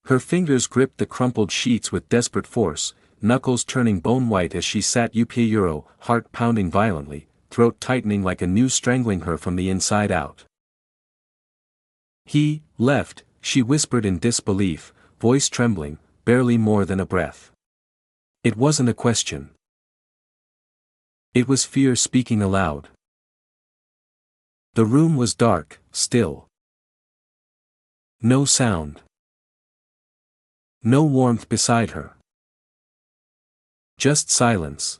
Her fingers gripped the crumpled sheets with desperate force, knuckles turning bone-white as she sat up, heart pounding violently, throat tightening like a noose strangling her from the inside out. He left, she whispered in disbelief, voice trembling, barely more than a breath. It wasn't a question. It was fear speaking aloud. The room was dark, still. No sound. No warmth beside her. Just silence.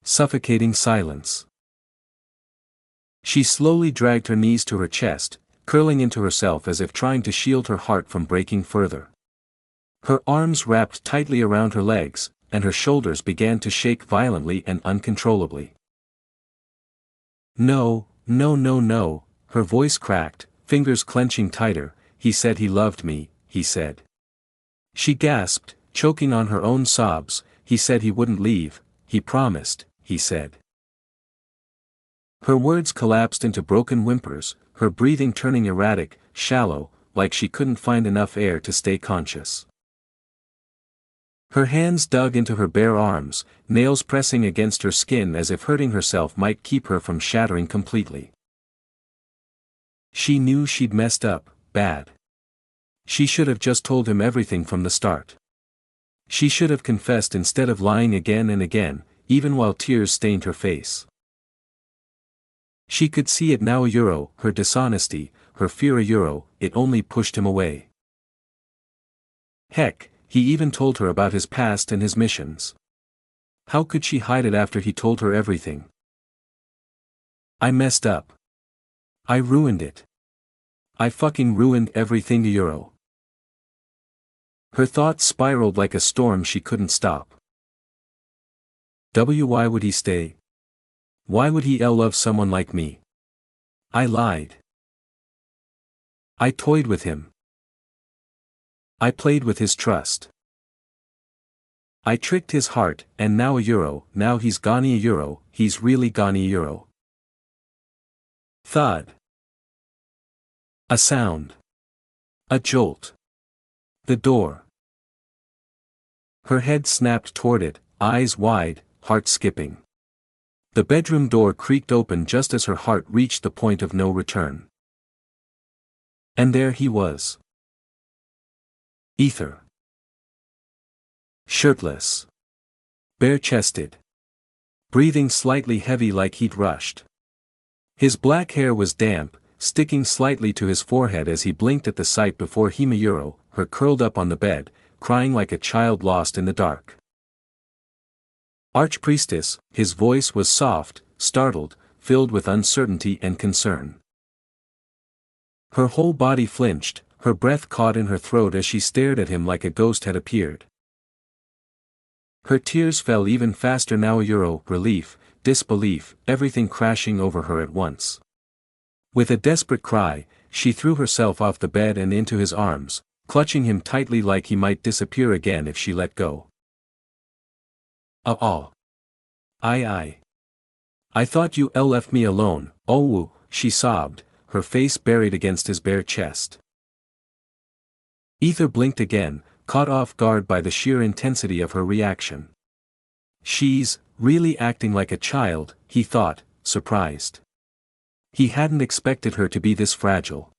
Suffocating silence. She slowly dragged her knees to her chest, curling into herself as if trying to shield her heart from breaking further. Her arms wrapped tightly around her legs, and her shoulders began to shake violently and uncontrollably. No, no, no, no, her voice cracked, fingers clenching tighter. He said he loved me, he said. She gasped, choking on her own sobs. He said he wouldn't leave, he promised, he said. Her words collapsed into broken whimpers, her breathing turning erratic, shallow, like she couldn't find enough air to stay conscious. Her hands dug into her bare arms, nails pressing against her skin as if hurting herself might keep her from shattering completely. She knew she'd messed up, bad. She should have just told him everything from the start. She should have confessed instead of lying again and again, even while tears stained her face. She could see it now, her dishonesty, her fear, it only pushed him away. Heck, he even told her about his past and his missions. How could she hide it after he told her everything? I messed up. I ruined it. I fucking ruined everything, Her thoughts spiraled like a storm she couldn't stop. Why would he stay? Why would he love someone like me? I lied. I toyed with him. I played with his trust. I tricked his heart, and now now he's gone, he's really gone, Thud. A sound. A jolt. The door. Her head snapped toward it, eyes wide, heart skipping. The bedroom door creaked open just as her heart reached the point of no return. And there he was. Ether. Shirtless. Bare-chested. Breathing slightly heavy like he'd rushed. His black hair was damp, sticking slightly to his forehead as he blinked at the sight before Himayuro, her curled up on the bed, crying like a child lost in the dark. Archpriestess, his voice was soft, startled, filled with uncertainty and concern. Her whole body flinched, her breath caught in her throat as she stared at him like a ghost had appeared. Her tears fell even faster now. Relief, disbelief, everything crashing over her at once. With a desperate cry, she threw herself off the bed and into his arms, clutching him tightly like he might disappear again if she let go. I thought you left me alone, oh, she sobbed, her face buried against his bare chest. Ether blinked again, caught off guard by the sheer intensity of her reaction. She's really acting like a child, he thought, surprised. He hadn't expected her to be this fragile.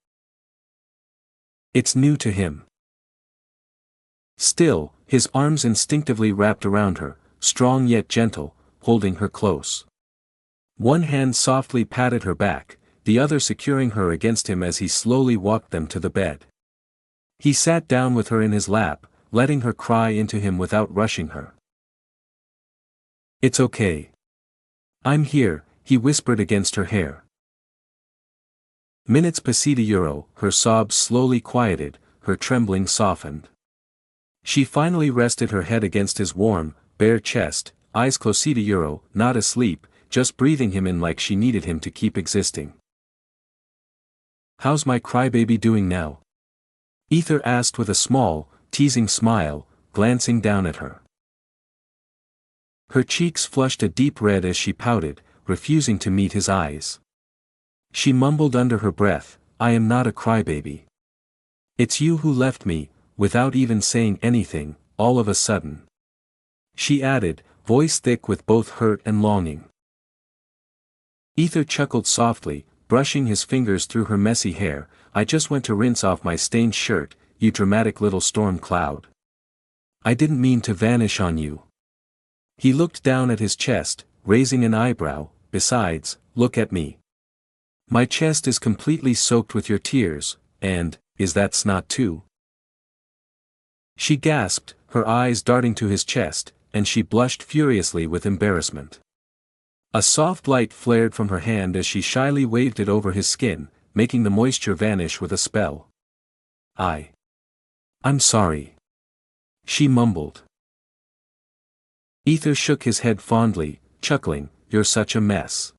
It's new to him. Still, his arms instinctively wrapped around her, strong yet gentle, holding her close. One hand softly patted her back, the other securing her against him as he slowly walked them to the bed. He sat down with her in his lap, letting her cry into him without rushing her. It's okay. I'm here, he whispered against her hair. Minutes passed. Her sobs slowly quieted, her trembling softened. She finally rested her head against his warm, bare chest, eyes closed. Not asleep, just breathing him in like she needed him to keep existing. How's my crybaby doing now? Ether asked with a small, teasing smile, glancing down at her. Her cheeks flushed a deep red as she pouted, refusing to meet his eyes. She mumbled under her breath, I am not a crybaby. It's you who left me, without even saying anything, all of a sudden. She added, voice thick with both hurt and longing. Ether chuckled softly, brushing his fingers through her messy hair, I just went to rinse off my stained shirt, you dramatic little storm cloud. I didn't mean to vanish on you. He looked down at his chest, raising an eyebrow, besides, look at me. My chest is completely soaked with your tears, and, is that snot too? She gasped, her eyes darting to his chest, and she blushed furiously with embarrassment. A soft light flared from her hand as she shyly waved it over his skin, making the moisture vanish with a spell. I'm sorry. She mumbled. Ether shook his head fondly, chuckling, you're such a mess.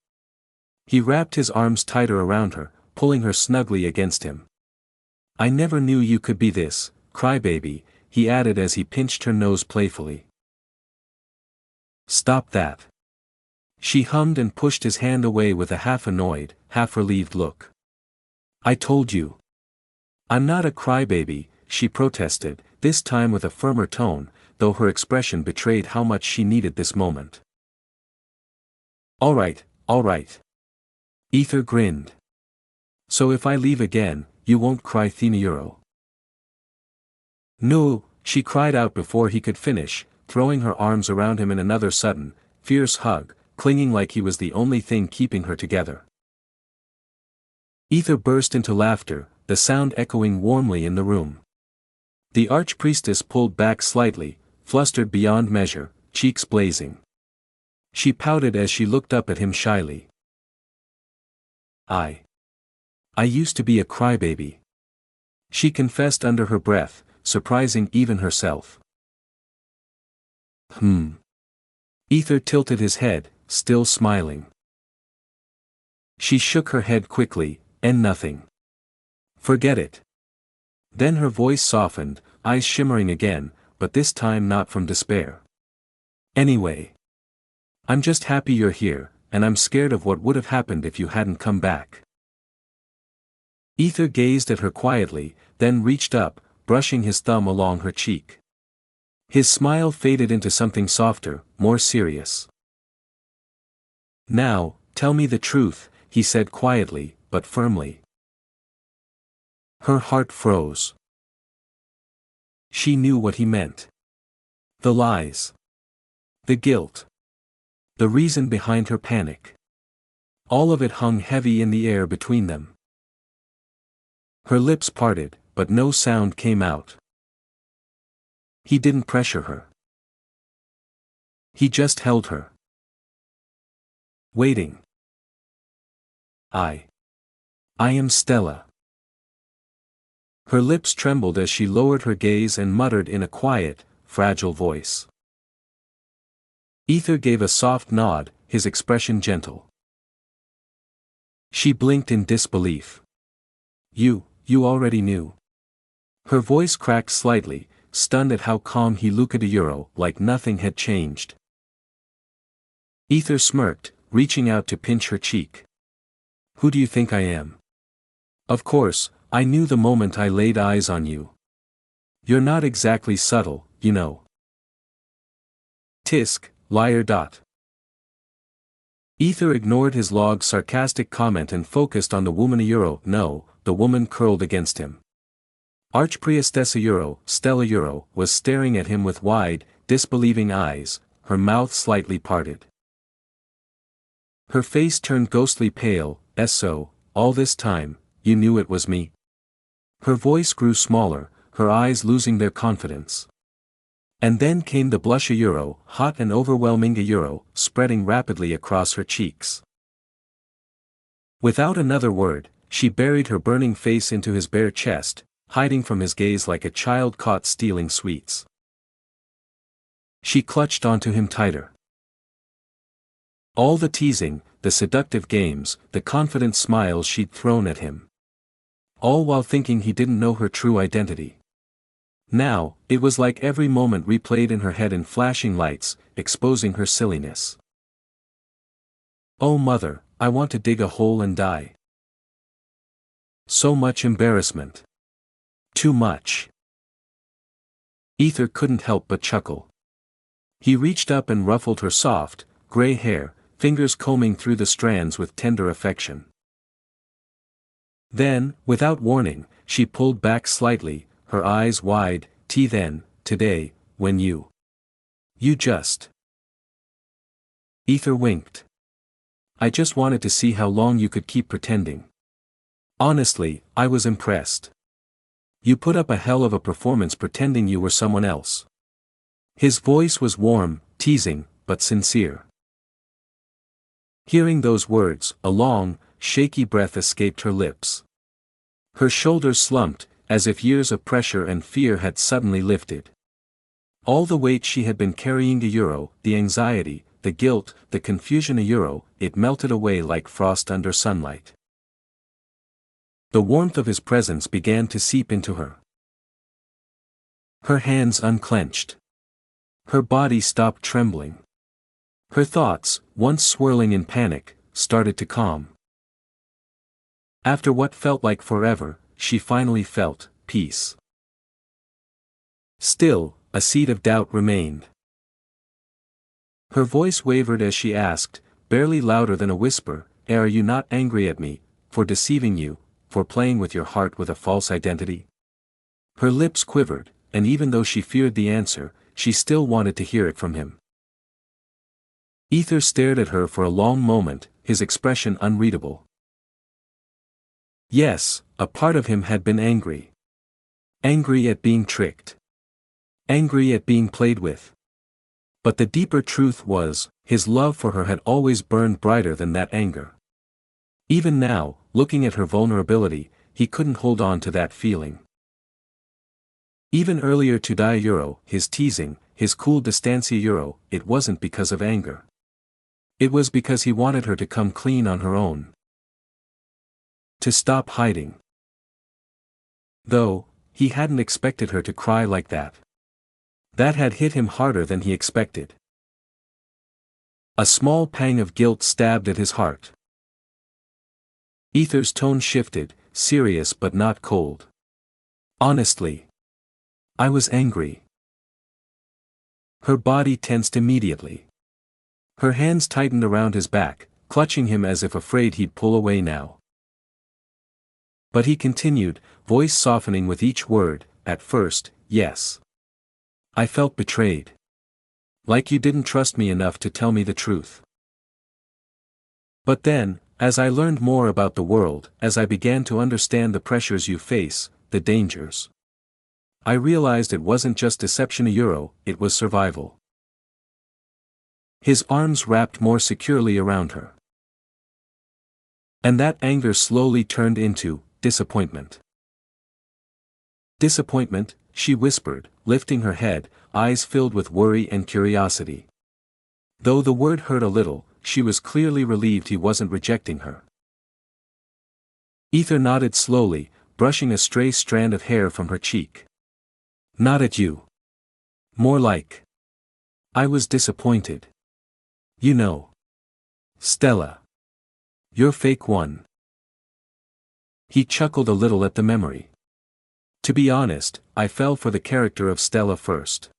He wrapped his arms tighter around her, pulling her snugly against him. I never knew you could be this, crybaby, he added as he pinched her nose playfully. Stop that. She hummed and pushed his hand away with a half-annoyed, half-relieved look. I told you. I'm not a crybaby, she protested, this time with a firmer tone, though her expression betrayed how much she needed this moment. All right. Ether grinned. So if I leave again, you won't cry, Themyuro? No, she cried out before he could finish, throwing her arms around him in another sudden, fierce hug, clinging like he was the only thing keeping her together. Ether burst into laughter, the sound echoing warmly in the room. The archpriestess pulled back slightly, flustered beyond measure, cheeks blazing. She pouted as she looked up at him shyly. I used to be a crybaby. She confessed under her breath, surprising even herself. Ether tilted his head, still smiling. She shook her head quickly, and nothing. Forget it. Then her voice softened, eyes shimmering again, but this time not from despair. Anyway. I'm just happy you're here, and I'm scared of what would have happened if you hadn't come back. Ether gazed at her quietly, then reached up, brushing his thumb along her cheek. His smile faded into something softer, more serious. Now, tell me the truth, he said quietly, but firmly. Her heart froze. She knew what he meant. The lies. The guilt. The reason behind her panic. All of it hung heavy in the air between them. Her lips parted, but no sound came out. He didn't pressure her. He just held her. Waiting. I am Stella. Her lips trembled as she lowered her gaze and muttered in a quiet, fragile voice. Ether gave a soft nod, his expression gentle. She blinked in disbelief. You already knew. Her voice cracked slightly, stunned at how calm he looked at Euro, like nothing had changed. Ether smirked, reaching out to pinch her cheek. Who do you think I am? Of course, I knew the moment I laid eyes on you. You're not exactly subtle, you know. Tisk, liar. Ether ignored his log's sarcastic comment and focused on the woman Euro. No, the woman curled against him. Archpriestess Euro, Stella Euro, was staring at him with wide, disbelieving eyes, her mouth slightly parted. Her face turned ghostly pale. So, all this time, you knew it was me? Her voice grew smaller, her eyes losing their confidence. And then came the blush Euro, hot and overwhelming Euro, spreading rapidly across her cheeks. Without another word, she buried her burning face into his bare chest, hiding from his gaze like a child caught stealing sweets. She clutched onto him tighter. All the teasing, the seductive games, the confident smiles she'd thrown at him. All while thinking he didn't know her true identity. Now, it was like every moment replayed in her head in flashing lights, exposing her silliness. Oh mother, I want to dig a hole and die. So much embarrassment. Too much. Ether couldn't help but chuckle. He reached up and ruffled her soft, gray hair, fingers combing through the strands with tender affection. Then, without warning, she pulled back slightly, her eyes wide. Then, today, when you just. Ether winked. I just wanted to see how long you could keep pretending. Honestly, I was impressed. You put up a hell of a performance pretending you were someone else. His voice was warm, teasing, but sincere. Hearing those words, a long, shaky breath escaped her lips. Her shoulders slumped, as if years of pressure and fear had suddenly lifted. All the weight she had been carrying Euro, the anxiety, the guilt, the confusion Euro, it melted away like frost under sunlight. The warmth of his presence began to seep into her. Her hands unclenched. Her body stopped trembling. Her thoughts, once swirling in panic, started to calm. After what felt like forever, she finally felt peace. Still, a seed of doubt remained. Her voice wavered as she asked, barely louder than a whisper, Are you not angry at me, for deceiving you, for playing with your heart with a false identity? Her lips quivered, and even though she feared the answer, she still wanted to hear it from him. Ether stared at her for a long moment, his expression unreadable. Yes, a part of him had been angry. Angry at being tricked. Angry at being played with. But the deeper truth was, his love for her had always burned brighter than that anger. Even now, looking at her vulnerability, he couldn't hold on to that feeling. Even earlier today Euro, his teasing, his cool distancia Euro, it wasn't because of anger. It was because he wanted her to come clean on her own. To stop hiding. Though, he hadn't expected her to cry like that. That had hit him harder than he expected. A small pang of guilt stabbed at his heart. Ether's tone shifted, serious but not cold. Honestly. I was angry. Her body tensed immediately. Her hands tightened around his back, clutching him as if afraid he'd pull away now. But he continued, voice softening with each word, at first, yes. I felt betrayed. Like you didn't trust me enough to tell me the truth. But then, as I learned more about the world, as I began to understand the pressures you face, the dangers, I realized it wasn't just deception, it was survival. His arms wrapped more securely around her. And that anger slowly turned into disappointment. Disappointment, she whispered, lifting her head, eyes filled with worry and curiosity. Though the word hurt a little, she was clearly relieved he wasn't rejecting her. Ether nodded slowly, brushing a stray strand of hair from her cheek. Not at you. More like. I was disappointed. You know. Stella. You're fake one. He chuckled a little at the memory. To be honest, I fell for the character of Stella first.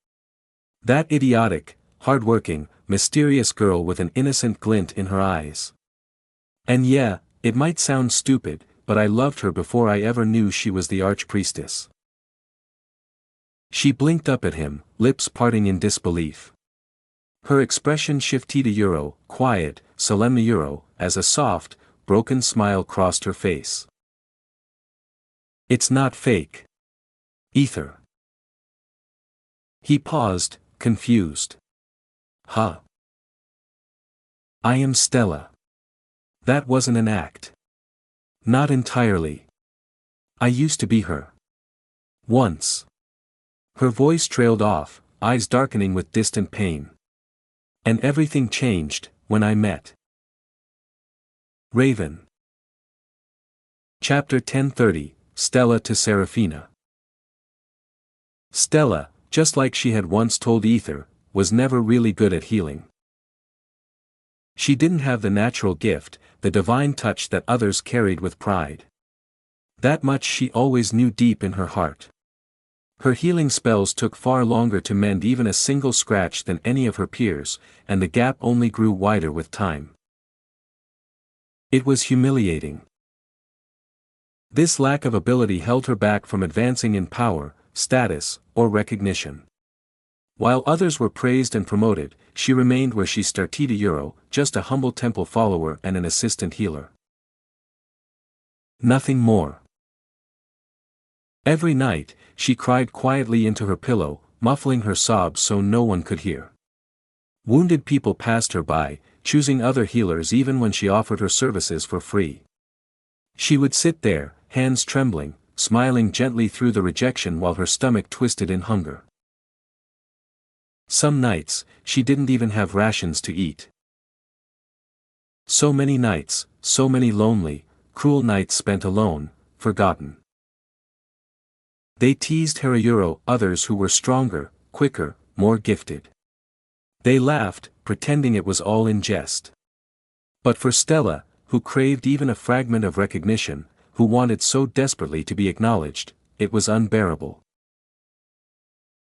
That idiotic, hard-working, mysterious girl with an innocent glint in her eyes. And yeah, it might sound stupid, but I loved her before I ever knew she was the archpriestess. She blinked up at him, lips parting in disbelief. Her expression shifted to quiet, solemn as a soft, broken smile crossed her face. It's not fake. Ether. He paused, confused. Huh? I am Stella. That wasn't an act. Not entirely. I used to be her. Once. Her voice trailed off, eyes darkening with distant pain. And everything changed, when I met Raven. Chapter 10:30, Stella to Serafina. Stella, just like she had once told Ether, was never really good at healing. She didn't have the natural gift, the divine touch that others carried with pride. That much she always knew deep in her heart. Her healing spells took far longer to mend even a single scratch than any of her peers, and the gap only grew wider with time. It was humiliating. This lack of ability held her back from advancing in power, status, or recognition. While others were praised and promoted, she remained where she started, just a humble temple follower and an assistant healer. Nothing more. Every night, she cried quietly into her pillow, muffling her sobs so no one could hear. Wounded people passed her by, choosing other healers even when she offered her services for free. She would sit there, hands trembling, smiling gently through the rejection while her stomach twisted in hunger. Some nights, she didn't even have rations to eat. So many nights, so many lonely, cruel nights spent alone, forgotten. They teased her, others who were stronger, quicker, more gifted. They laughed, pretending it was all in jest. But for Stella, who craved even a fragment of recognition, who wanted so desperately to be acknowledged, it was unbearable.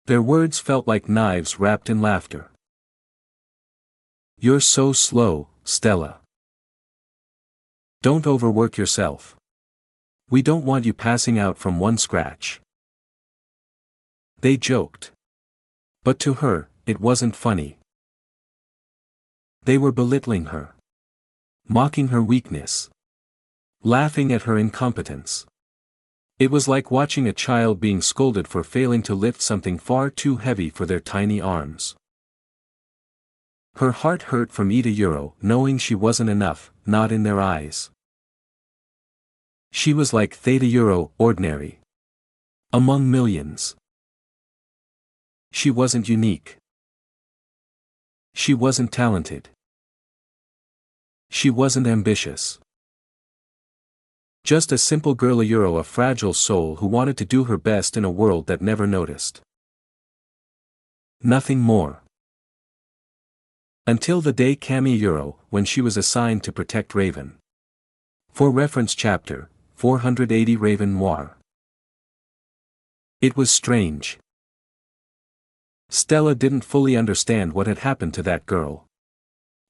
Their words felt like knives wrapped in laughter. You're so slow, Stella. Don't overwork yourself. We don't want you passing out from one scratch. They joked. But to her, it wasn't funny. They were belittling her. Mocking her weakness. Laughing at her incompetence. It was like watching a child being scolded for failing to lift something far too heavy for their tiny arms. Her heart hurt from Ida, knowing she wasn't enough, not in their eyes. She was like Theta, ordinary. Among millions. She wasn't unique. She wasn't talented. She wasn't ambitious. Just a simple girl, a fragile soul who wanted to do her best in a world that never noticed. Nothing more. Until the day came, when she was assigned to protect Raven. For reference, chapter 480, Raven Noir. It was strange. Stella didn't fully understand what had happened to that girl.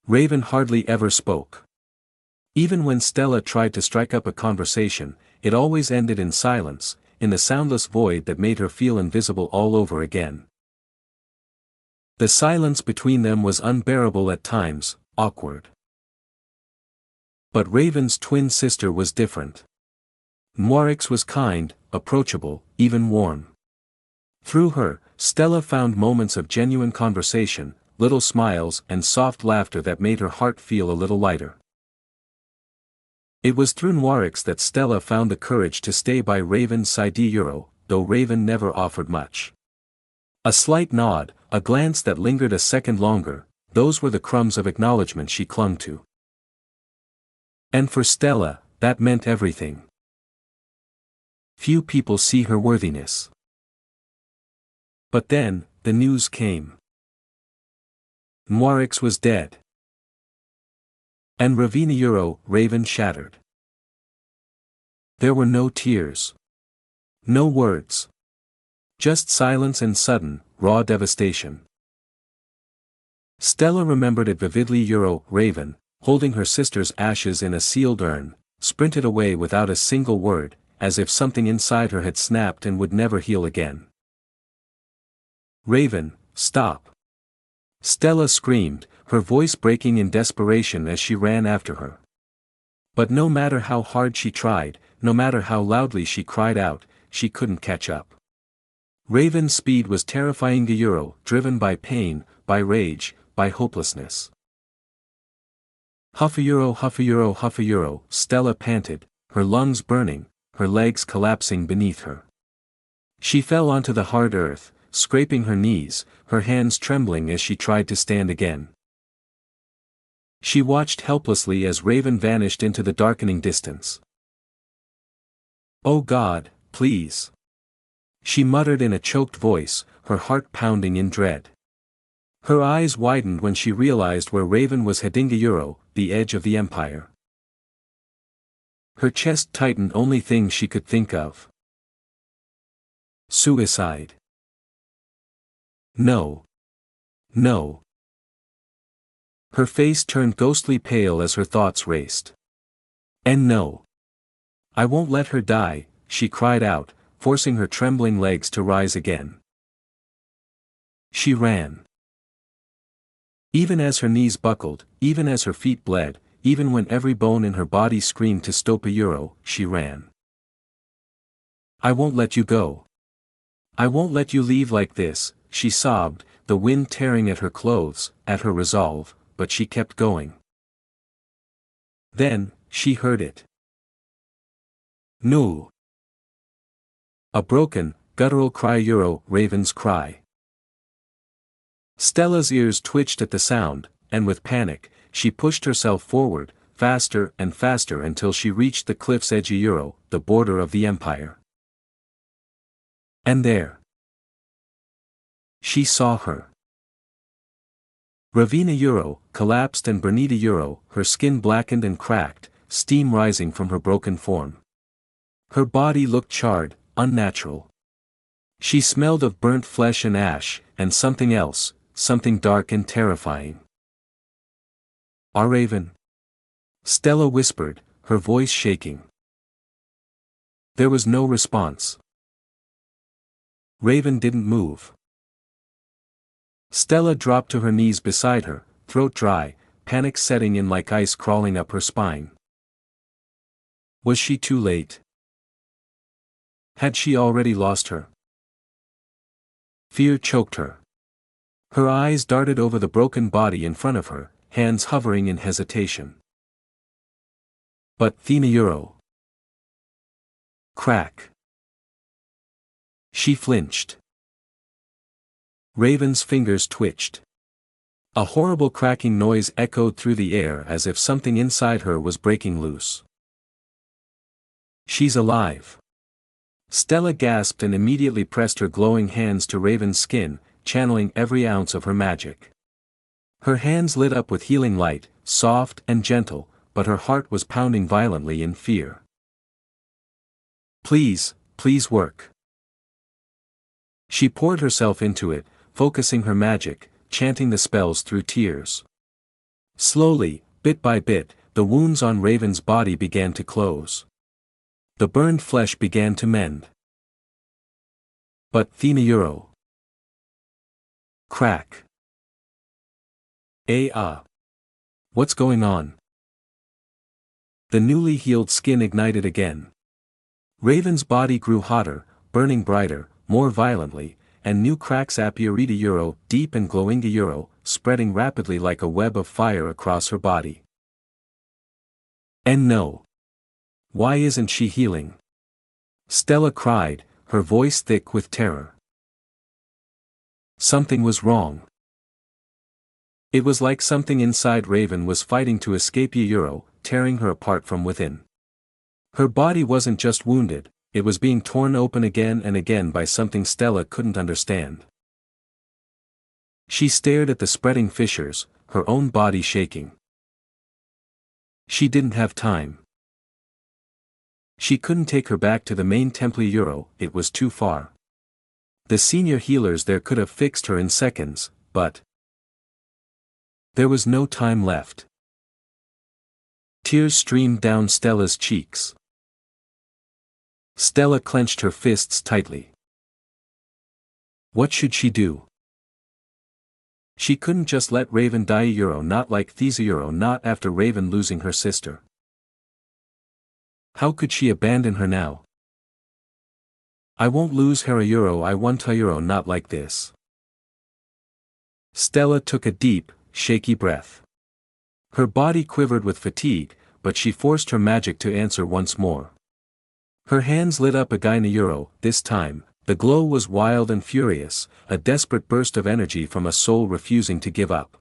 Raven hardly ever spoke. Even when Stella tried to strike up a conversation, it always ended in silence, in the soundless void that made her feel invisible all over again. The silence between them was unbearable at times, awkward. But Raven's twin sister was different. Moirix was kind, approachable, even warm. Through her, Stella found moments of genuine conversation, little smiles and soft laughter that made her heart feel a little lighter. It was through Moirix that Stella found the courage to stay by Raven's side, though Raven never offered much. A slight nod, a glance that lingered a second longer, those were the crumbs of acknowledgement she clung to. And for Stella, that meant everything. Few people see her worthiness. But then, the news came. Moirix was dead. And Raven, Raven shattered. There were no tears. No words. Just silence and sudden, raw devastation. Stella remembered it vividly. Raven, holding her sister's ashes in a sealed urn, sprinted away without a single word, as if something inside her had snapped and would never heal again. Raven, stop! Stella screamed, her voice breaking in desperation as she ran after her. But no matter how hard she tried, no matter how loudly she cried out, she couldn't catch up. Raven's speed was terrifying, driven by pain, by rage, by hopelessness. Huff a euro, Stella panted, her lungs burning, her legs collapsing beneath her. She fell onto the hard earth, scraping her knees, her hands trembling as she tried to stand again. She watched helplessly as Raven vanished into the darkening distance. "Oh God, please!" she muttered in a choked voice, her heart pounding in dread. Her eyes widened when she realized where Raven was heading, the edge of the Empire. Her chest tightened, only thing she could think of. Suicide. No. No. Her face turned ghostly pale as her thoughts raced. And no. I won't let her die, she cried out, forcing her trembling legs to rise again. She ran. Even as her knees buckled, even as her feet bled, even when every bone in her body screamed to stop, she ran. I won't let you go. I won't let you leave like this, she sobbed, the wind tearing at her clothes, at her resolve, but she kept going. Then, she heard it. No. A broken, guttural cry, Raven's cry. Stella's ears twitched at the sound, and with panic, she pushed herself forward, faster and faster until she reached the cliff's edge, the border of the Empire. And there. She saw her. Ravina, collapsed, and Bernita, her skin blackened and cracked, steam rising from her broken form. Her body looked charred, unnatural. She smelled of burnt flesh and ash, and something else, something dark and terrifying. Our Raven? Stella whispered, her voice shaking. There was no response. Raven didn't move. Stella dropped to her knees beside her, throat dry, panic setting in like ice crawling up her spine. Was she too late? Had she already lost her? Fear choked her. Her eyes darted over the broken body in front of her, hands hovering in hesitation. But Thina. Crack. She flinched. Raven's fingers twitched. A horrible cracking noise echoed through the air as if something inside her was breaking loose. She's alive. Stella gasped and immediately pressed her glowing hands to Raven's skin, channeling every ounce of her magic. Her hands lit up with healing light, soft and gentle, but her heart was pounding violently in fear. Please, please work. She poured herself into it, focusing her magic, chanting the spells through tears. Slowly, bit by bit, the wounds on Raven's body began to close. The burned flesh began to mend. But Thina. Crack. What's going on? The newly healed skin ignited again. Raven's body grew hotter, burning brighter, more violently, and new cracks appeared deep and glowing spreading rapidly like a web of fire across her body. And no. Why isn't she healing? Stella cried, her voice thick with terror. Something was wrong. It was like something inside Raven was fighting to escape tearing her apart from within. Her body wasn't just wounded, it was being torn open again and again by something Stella couldn't understand. She stared at the spreading fissures, her own body shaking. She didn't have time. She couldn't take her back to the main temple. It was too far. The senior healers there could have fixed her in seconds, but there was no time left. Tears streamed down Stella's cheeks. Stella clenched her fists tightly. What should she do? She couldn't just let Raven die, not like these, not after Raven losing her sister. How could she abandon her now? I won't lose her, I won't, not like this. Stella took a deep, shaky breath. Her body quivered with fatigue, but she forced her magic to answer once more. Her hands lit up again, this time, the glow was wild and furious, a desperate burst of energy from a soul refusing to give up.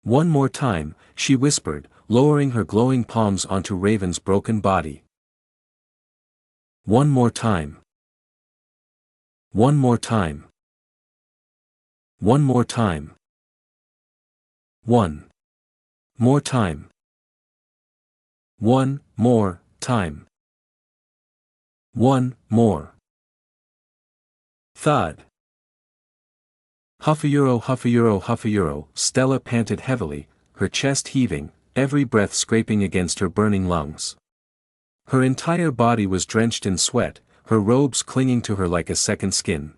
One more time, she whispered, lowering her glowing palms onto Raven's broken body. One more time. One more time. One more time. One more time. One more time. One more. Thud. Huff, Stella panted heavily, her chest heaving, every breath scraping against her burning lungs. Her entire body was drenched in sweat, her robes clinging to her like a second skin.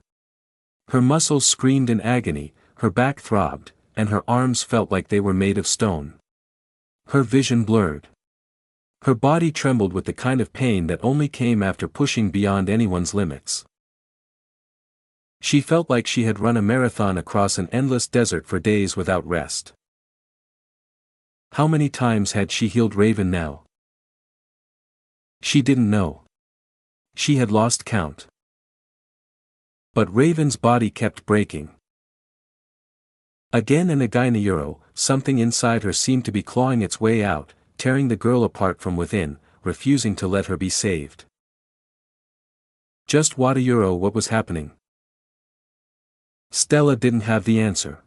Her muscles screamed in agony, her back throbbed, and her arms felt like they were made of stone. Her vision blurred. Her body trembled with the kind of pain that only came after pushing beyond anyone's limits. She felt like she had run a marathon across an endless desert for days without rest. How many times had she healed Raven now? She didn't know. She had lost count. But Raven's body kept breaking. Again and again, something inside her seemed to be clawing its way out, tearing the girl apart from within, refusing to let her be saved. Just what was happening? Stella didn't have the answer.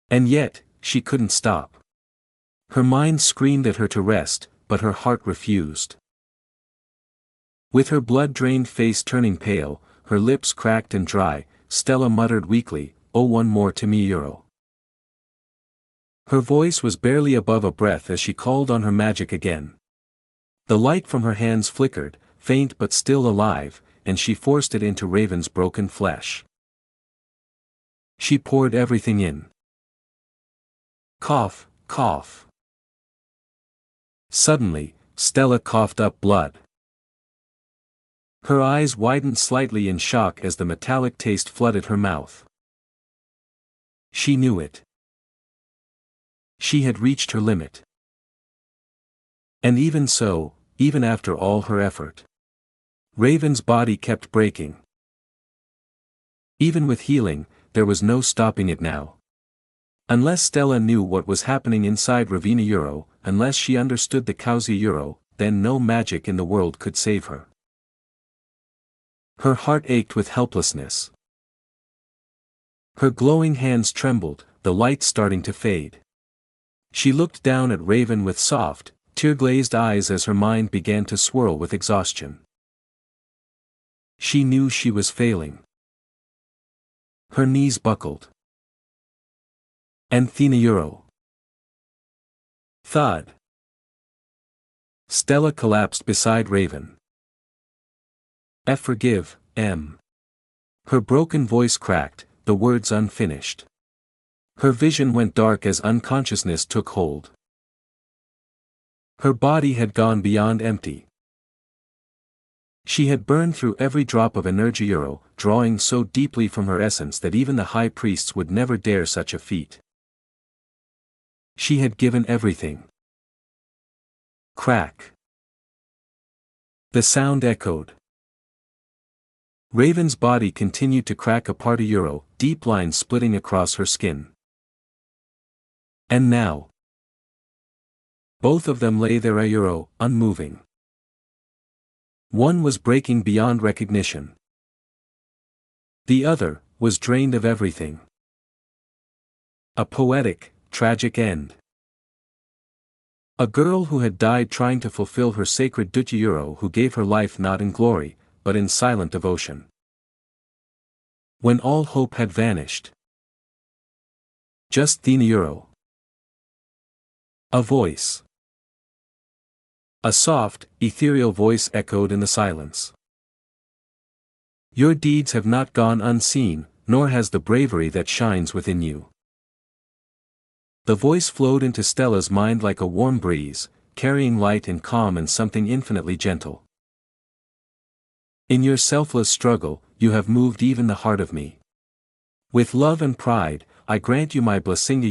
And yet, she couldn't stop. Her mind screamed at her to rest, but her heart refused. With her blood-drained face turning pale, her lips cracked and dry, Stella muttered weakly, "Oh, one more to me, Her voice was barely above a breath as she called on her magic again. The light from her hands flickered, faint but still alive, and she forced it into Raven's broken flesh. She poured everything in. Cough, cough. Suddenly, Stella coughed up blood. Her eyes widened slightly in shock as the metallic taste flooded her mouth. She knew it. She had reached her limit. And even so, even after all her effort, Raven's body kept breaking. Even with healing, there was no stopping it now. Unless Stella knew what was happening inside Ravina, unless she understood the Causa, then no magic in the world could save her. Her heart ached with helplessness. Her glowing hands trembled, the light starting to fade. She looked down at Raven with soft, tear-glazed eyes as her mind began to swirl with exhaustion. She knew she was failing. Her knees buckled. Athena. Thud. Stella collapsed beside Raven. Forgive, M. Her broken voice cracked, the words unfinished. Her vision went dark as unconsciousness took hold. Her body had gone beyond empty. She had burned through every drop of energy, drawing so deeply from her essence that even the high priests would never dare such a feat. She had given everything. Crack. The sound echoed. Raven's body continued to crack apart, deep lines splitting across her skin. And now, both of them lay there, unmoving. One was breaking beyond recognition. The other was drained of everything. A poetic, tragic end. A girl who had died trying to fulfill her sacred duty, who gave her life not in glory, but in silent devotion. When all hope had vanished. Just then, a voice. A soft, ethereal voice echoed in the silence. Your deeds have not gone unseen, nor has the bravery that shines within you. The voice flowed into Stella's mind like a warm breeze, carrying light and calm and something infinitely gentle. In your selfless struggle, you have moved even the heart of me. With love and pride, I grant you my blessing,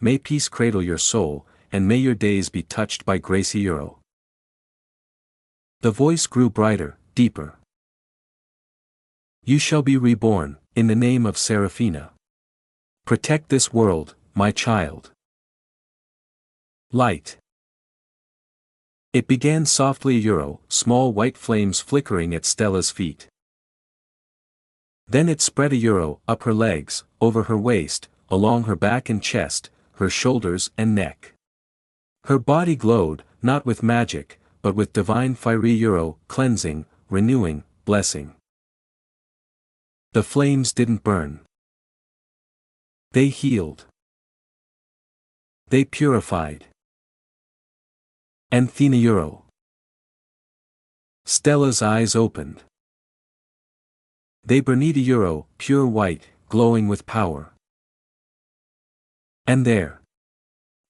may peace cradle your soul, and may your days be touched by grace, The voice grew brighter, deeper. You shall be reborn, in the name of Seraphina. Protect this world, my child. Light. It began softly, small white flames flickering at Stella's feet. Then it spread, up her legs, over her waist, along her back and chest, her shoulders and neck. Her body glowed, not with magic, but with divine fire, cleansing, renewing, blessing. The flames didn't burn. They healed. They purified. And Athena, Stella's eyes opened. They burned, pure white, glowing with power. And there.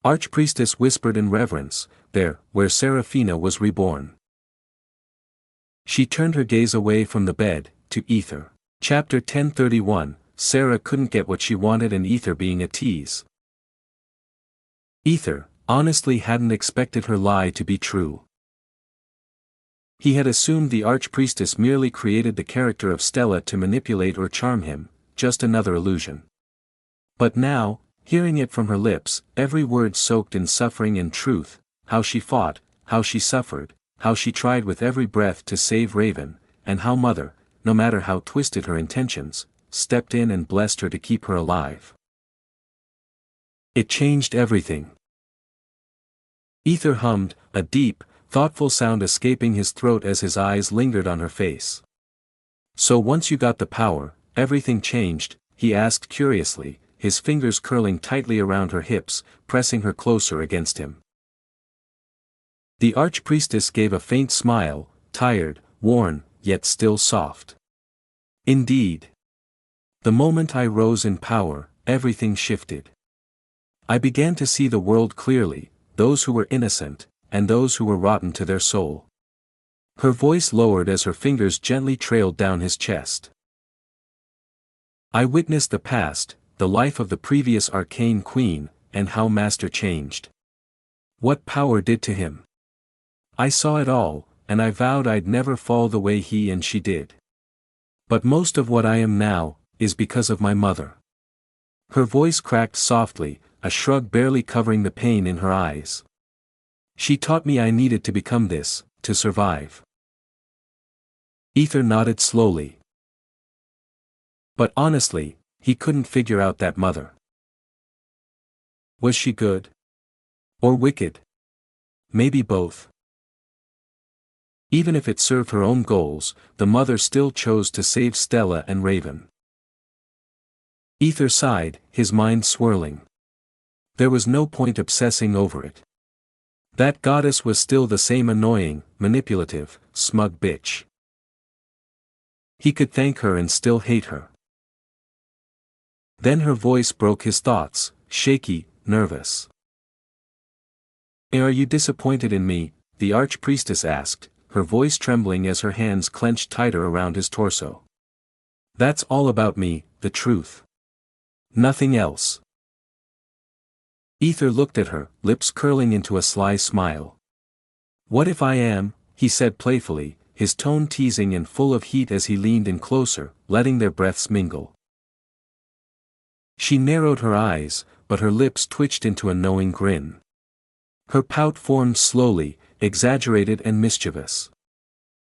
Archpriestess whispered in reverence, there, where Seraphina was reborn. She turned her gaze away from the bed, to Ether. Chapter 1031, Sarah couldn't get what she wanted and Ether being a tease. Ether, honestly hadn't expected her lie to be true. He had assumed the Archpriestess merely created the character of Stella to manipulate or charm him, just another illusion. But now, hearing it from her lips, every word soaked in suffering and truth, how she fought, how she suffered, how she tried with every breath to save Raven, and how Mother, no matter how twisted her intentions, stepped in and blessed her to keep her alive. It changed everything. Ether hummed, a deep, thoughtful sound escaping his throat as his eyes lingered on her face. So once you got the power, everything changed, he asked curiously, his fingers curling tightly around her hips, pressing her closer against him. The Archpriestess gave a faint smile, tired, worn, yet still soft. Indeed. The moment I rose in power, everything shifted. I began to see the world clearly, those who were innocent, and those who were rotten to their soul. Her voice lowered as her fingers gently trailed down his chest. I witnessed the past, the life of the previous arcane queen, and how Master changed. What power did to him. I saw it all, and I vowed I'd never fall the way he and she did. But most of what I am now, is because of my mother. Her voice cracked softly, a shrug barely covering the pain in her eyes. She taught me I needed to become this, to survive. Ether nodded slowly. But honestly, he couldn't figure out that mother. Was she good? Or wicked? Maybe both. Even if it served her own goals, the mother still chose to save Stella and Raven. Ether sighed, his mind swirling. There was no point obsessing over it. That goddess was still the same annoying, manipulative, smug bitch. He could thank her and still hate her. Then her voice broke his thoughts, shaky, nervous. "Are you disappointed in me?" the archpriestess asked, her voice trembling as her hands clenched tighter around his torso. "That's all about me, the truth. Nothing else." Ether looked at her, lips curling into a sly smile. "What if I am?" he said playfully, his tone teasing and full of heat as he leaned in closer, letting their breaths mingle. She narrowed her eyes, but her lips twitched into a knowing grin. Her pout formed slowly, exaggerated and mischievous.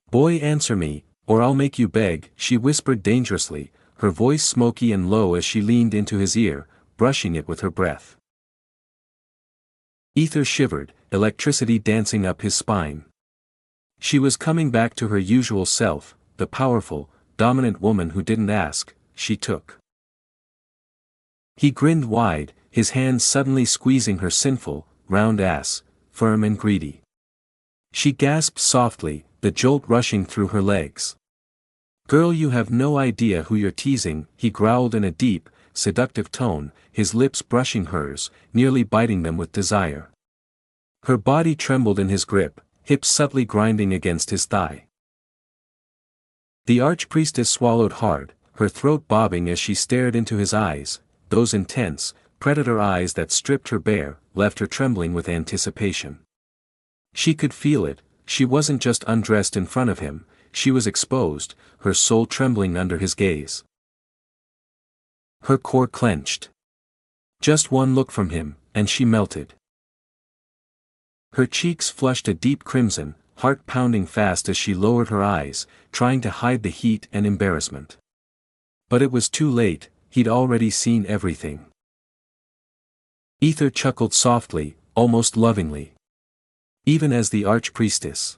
"Boy, answer me, or I'll make you beg," she whispered dangerously, her voice smoky and low as she leaned into his ear, brushing it with her breath. Ether shivered, electricity dancing up his spine. She was coming back to her usual self, the powerful, dominant woman who didn't ask, she took. He grinned wide, his hands suddenly squeezing her sinful, round ass, firm and greedy. She gasped softly, the jolt rushing through her legs. "Girl, you have no idea who you're teasing," he growled in a deep, seductive tone, his lips brushing hers, nearly biting them with desire. Her body trembled in his grip, hips subtly grinding against his thigh. The archpriestess swallowed hard, her throat bobbing as she stared into his eyes, those intense, predator eyes that stripped her bare, left her trembling with anticipation. She could feel it, she wasn't just undressed in front of him, she was exposed, her soul trembling under his gaze. Her core clenched. Just one look from him, and she melted. Her cheeks flushed a deep crimson, heart pounding fast as she lowered her eyes, trying to hide the heat and embarrassment. But it was too late, he'd already seen everything. Ether chuckled softly, almost lovingly. Even as the archpriestess.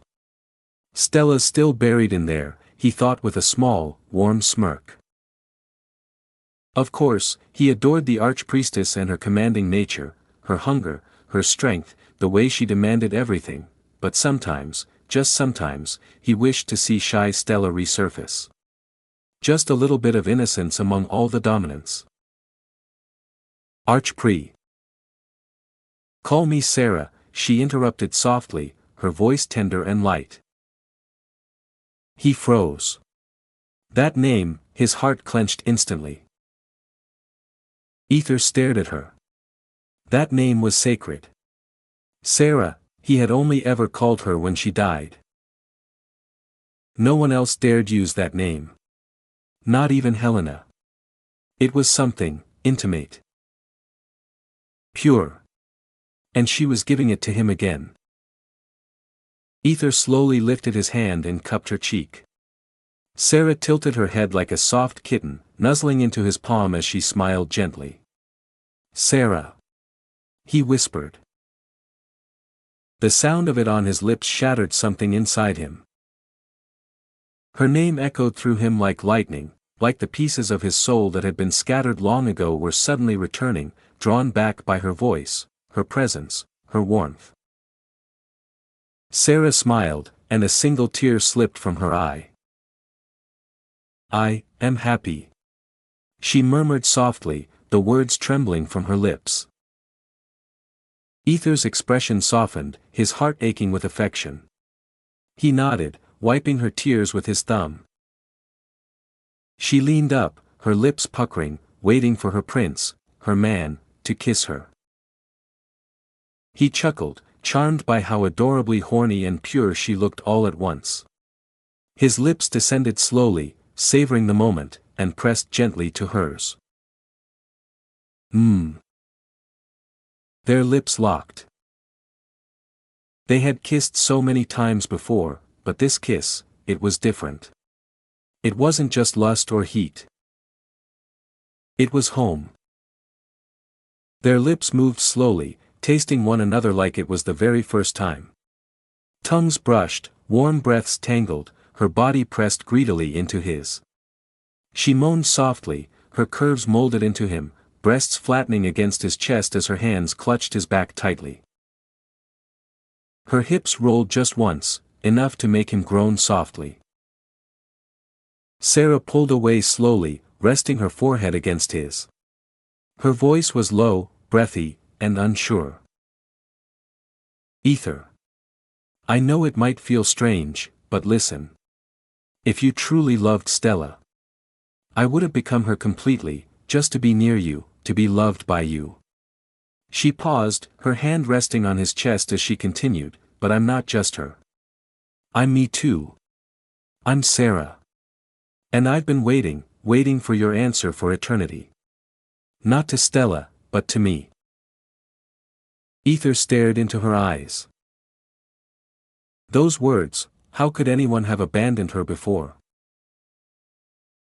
"Stella's still buried in there," he thought with a small, warm smirk. Of course, he adored the archpriestess and her commanding nature, her hunger, her strength, the way she demanded everything, but sometimes, just sometimes, he wished to see shy Stella resurface. Just a little bit of innocence among all the dominance. "Archpri. Call me Sarah," she interrupted softly, her voice tender and light. He froze. That name, his heart clenched instantly. Ether stared at her. That name was sacred. Sarah, he had only ever called her when she died. No one else dared use that name. Not even Helena. It was something, intimate. Pure. And she was giving it to him again. Ether slowly lifted his hand and cupped her cheek. Sarah tilted her head like a soft kitten, nuzzling into his palm as she smiled gently. "Sarah," he whispered. The sound of it on his lips shattered something inside him. Her name echoed through him like lightning, like the pieces of his soul that had been scattered long ago were suddenly returning, drawn back by her voice, her presence, her warmth. Sarah smiled, and a single tear slipped from her eye. "I am happy," she murmured softly, the words trembling from her lips. Ether's expression softened, his heart aching with affection. He nodded, wiping her tears with his thumb. She leaned up, her lips puckering, waiting for her prince, her man, to kiss her. He chuckled, charmed by how adorably horny and pure she looked all at once. His lips descended slowly, savoring the moment, and pressed gently to hers. Their lips locked. They had kissed so many times before, but this kiss, it was different. It wasn't just lust or heat. It was home. Their lips moved slowly, tasting one another like it was the very first time. Tongues brushed, warm breaths tangled, her body pressed greedily into his. She moaned softly, her curves molded into him, breasts flattening against his chest as her hands clutched his back tightly. Her hips rolled just once, enough to make him groan softly. Sarah pulled away slowly, resting her forehead against his. Her voice was low, breathy, and unsure. Ether. I know it might feel strange, but listen. If you truly loved Stella, I would have become her completely, just to be near you, to be loved by you. She paused, her hand resting on his chest as she continued, but I'm not just her. I'm me too. I'm Sarah. And I've been waiting for your answer for eternity. Not to Stella, but to me. Ether stared into her eyes. Those words, how could anyone have abandoned her before?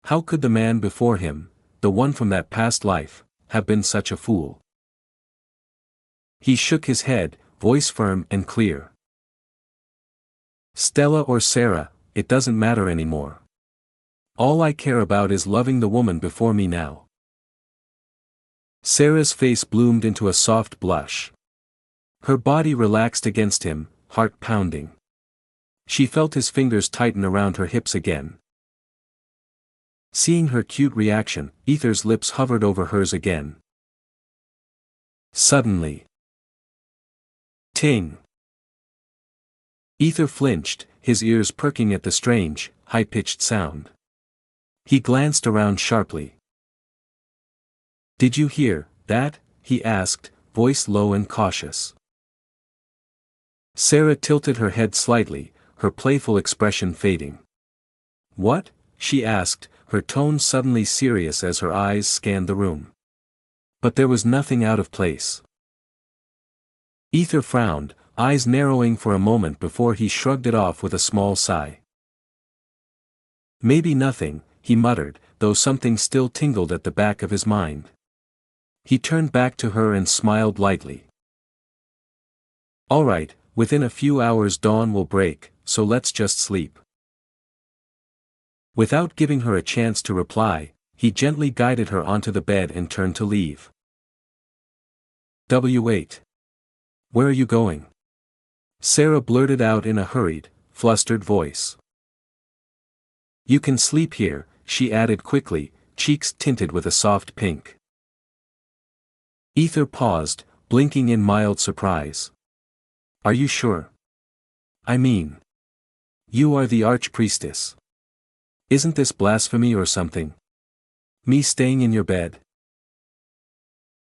How could the man before him, the one from that past life, have been such a fool? He shook his head, voice firm and clear. Stella or Sarah, it doesn't matter anymore. All I care about is loving the woman before me now. Sarah's face bloomed into a soft blush. Her body relaxed against him, heart pounding. She felt his fingers tighten around her hips again. Seeing her cute reaction, Ether's lips hovered over hers again. Suddenly. Ting! Ether flinched, his ears perking at the strange, high-pitched sound. He glanced around sharply. Did you hear that? He asked, voice low and cautious. Sarah tilted her head slightly, her playful expression fading. What? She asked, her tone suddenly serious as her eyes scanned the room. But there was nothing out of place. Ether frowned, eyes narrowing for a moment before he shrugged it off with a small sigh. Maybe nothing, he muttered, though something still tingled at the back of his mind. He turned back to her and smiled lightly. All right, within a few hours dawn will break, so let's just sleep. Without giving her a chance to reply, he gently guided her onto the bed and turned to leave. W8. Where are you going? Sarah blurted out in a hurried, flustered voice. You can sleep here, she added quickly, cheeks tinted with a soft pink. Ether paused, blinking in mild surprise. Are you sure? I mean, you are the archpriestess. Isn't this blasphemy or something? Me staying in your bed?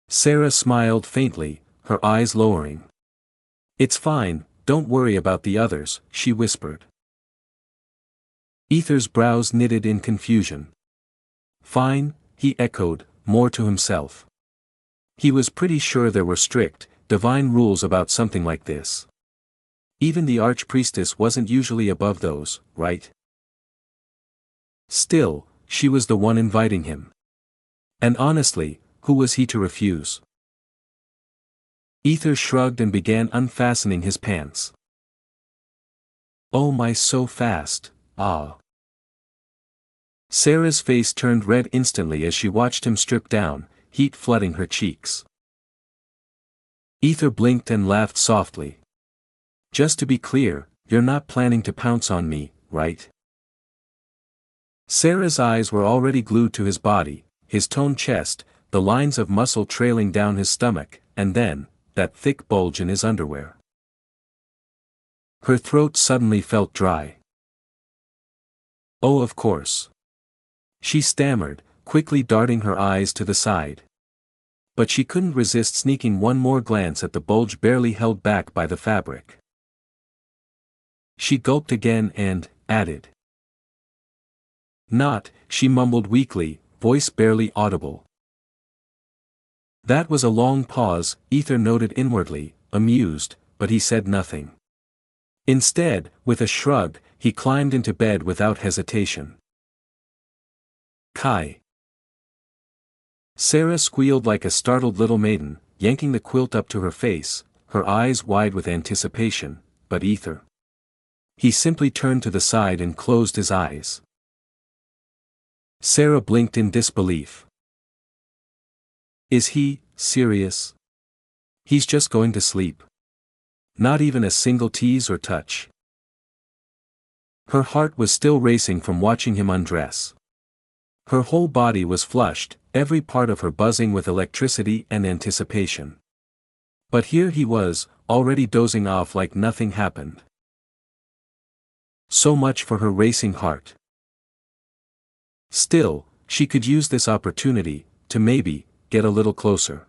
Sarah smiled faintly, her eyes lowering. It's fine, don't worry about the others, she whispered. Ether's brows knitted in confusion. Fine, he echoed, more to himself. He was pretty sure there were strict, divine rules about something like this. Even the archpriestess wasn't usually above those, right? Still, she was the one inviting him. And honestly, who was he to refuse? Ether shrugged and began unfastening his pants. Oh my, so fast, ah. Sarah's face turned red instantly as she watched him strip down, heat flooding her cheeks. Ether blinked and laughed softly. Just to be clear, you're not planning to pounce on me, right? Sarah's eyes were already glued to his body, his toned chest, the lines of muscle trailing down his stomach, and then, that thick bulge in his underwear. Her throat suddenly felt dry. Oh, of course. She stammered, quickly darting her eyes to the side. But she couldn't resist sneaking one more glance at the bulge barely held back by the fabric. She gulped again and added. Not, she mumbled weakly, voice barely audible. That was a long pause, Ether noted inwardly, amused, but he said nothing. Instead, with a shrug, he climbed into bed without hesitation. Kai. Sarah squealed like a startled little maiden, yanking the quilt up to her face, her eyes wide with anticipation, but Ether. He simply turned to the side and closed his eyes. Sarah blinked in disbelief. Is he serious? He's just going to sleep. Not even a single tease or touch. Her heart was still racing from watching him undress. Her whole body was flushed, every part of her buzzing with electricity and anticipation. But here he was, already dozing off like nothing happened. So much for her racing heart. Still, she could use this opportunity, to maybe, get a little closer.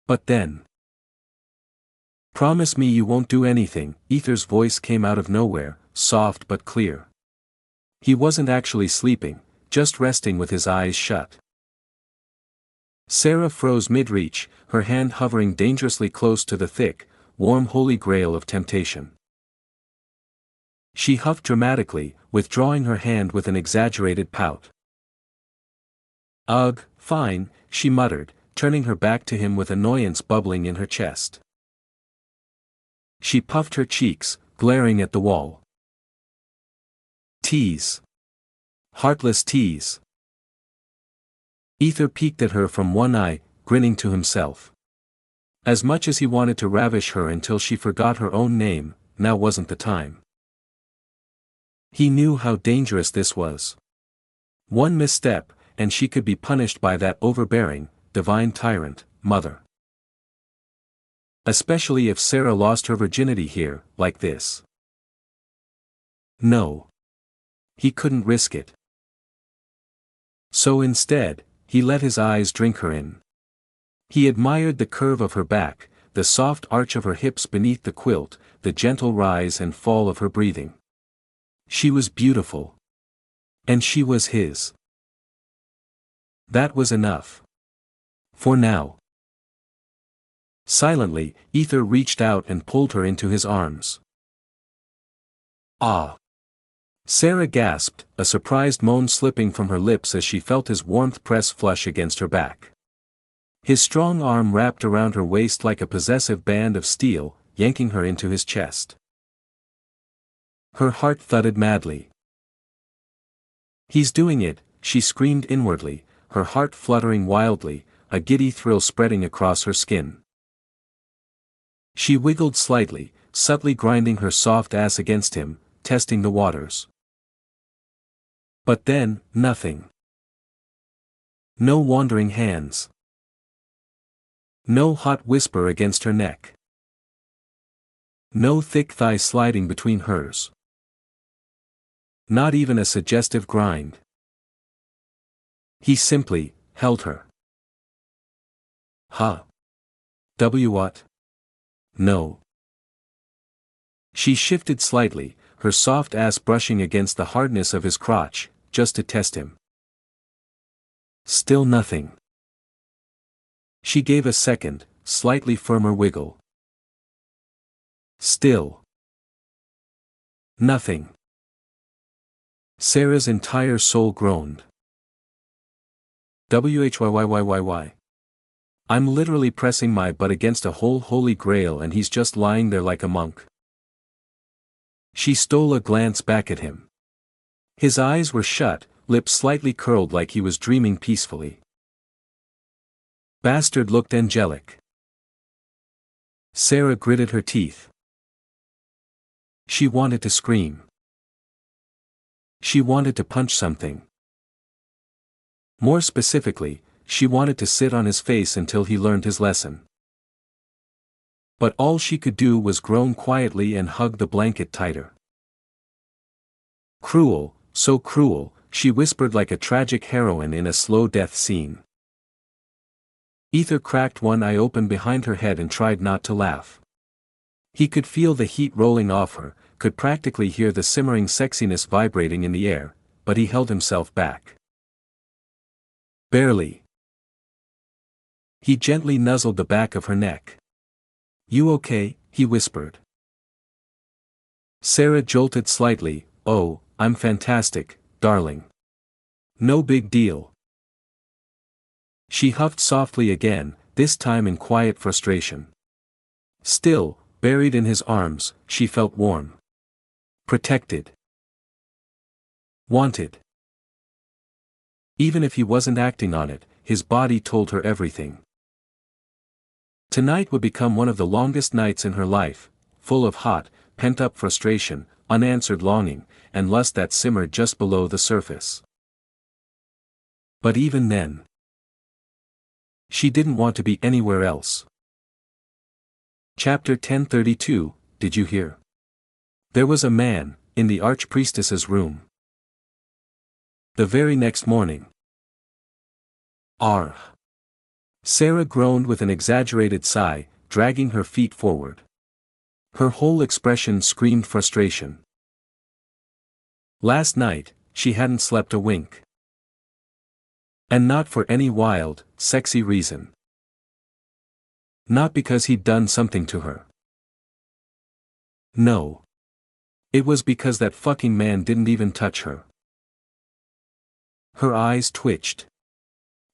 But then. "Promise me you won't do anything," Ether's voice came out of nowhere, soft but clear. He wasn't actually sleeping, just resting with his eyes shut. Sarah froze mid-reach, her hand hovering dangerously close to the thick, warm holy grail of temptation. She huffed dramatically, withdrawing her hand with an exaggerated pout. "Ugh, fine," she muttered, turning her back to him with annoyance bubbling in her chest. She puffed her cheeks, glaring at the wall. Tease. Heartless tease. Ether peeked at her from one eye, grinning to himself. As much as he wanted to ravish her until she forgot her own name, now wasn't the time. He knew how dangerous this was. One misstep, and she could be punished by that overbearing, divine tyrant, mother. Especially if Sarah lost her virginity here, like this. No. He couldn't risk it. So instead, he let his eyes drink her in. He admired the curve of her back, the soft arch of her hips beneath the quilt, the gentle rise and fall of her breathing. She was beautiful. And she was his. That was enough. For now. Silently, Ether reached out and pulled her into his arms. Ah! Sarah gasped, a surprised moan slipping from her lips as she felt his warmth press flush against her back. His strong arm wrapped around her waist like a possessive band of steel, yanking her into his chest. Her heart thudded madly. "He's doing it," she screamed inwardly, her heart fluttering wildly, a giddy thrill spreading across her skin. She wiggled slightly, subtly grinding her soft ass against him, testing the waters. But then, nothing. No wandering hands. No hot whisper against her neck. No thick thigh sliding between hers. Not even a suggestive grind. He simply held her. Huh? What? No. She shifted slightly, her soft ass brushing against the hardness of his crotch, just to test him. Still nothing. She gave a second, slightly firmer wiggle. Still. Nothing. Sarah's entire soul groaned. Whyy. I'm literally pressing my butt against a whole holy grail and he's just lying there like a monk. She stole a glance back at him. His eyes were shut, lips slightly curled like he was dreaming peacefully. Bastard looked angelic. Sarah gritted her teeth. She wanted to scream. She wanted to punch something. More specifically, she wanted to sit on his face until he learned his lesson. But all she could do was groan quietly and hug the blanket tighter. Cruel, so cruel, she whispered like a tragic heroine in a slow death scene. Ether cracked one eye open behind her head and tried not to laugh. He could feel the heat rolling off her, could practically hear the simmering sexiness vibrating in the air, but he held himself back. Barely. He gently nuzzled the back of her neck. You okay? He whispered. Sarah jolted slightly. Oh, I'm fantastic, darling. No big deal. She huffed softly again, this time in quiet frustration. Still, buried in his arms, she felt warm. Protected. Wanted. Even if he wasn't acting on it, his body told her everything. Tonight would become one of the longest nights in her life, full of hot, pent-up frustration, unanswered longing, and lust that simmered just below the surface. But even then, she didn't want to be anywhere else. Chapter 1032, Did you hear? There was a man, in the archpriestess's room. The very next morning. Sarah groaned with an exaggerated sigh, dragging her feet forward. Her whole expression screamed frustration. Last night, she hadn't slept a wink. And not for any wild, sexy reason. Not because he'd done something to her. No. It was because that fucking man didn't even touch her. Her eyes twitched.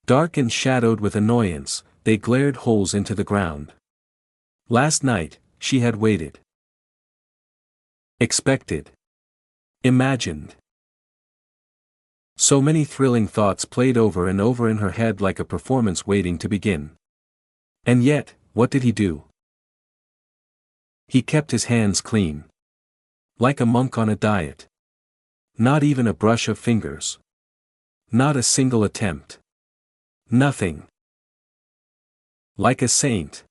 Dark and shadowed with annoyance, they glared holes into the ground. Last night, she had waited. Expected. Imagined. So many thrilling thoughts played over and over in her head like a performance waiting to begin. And yet, what did he do? He kept his hands clean. Like a monk on a diet. Not even a brush of fingers. Not a single attempt. Nothing. Like a saint.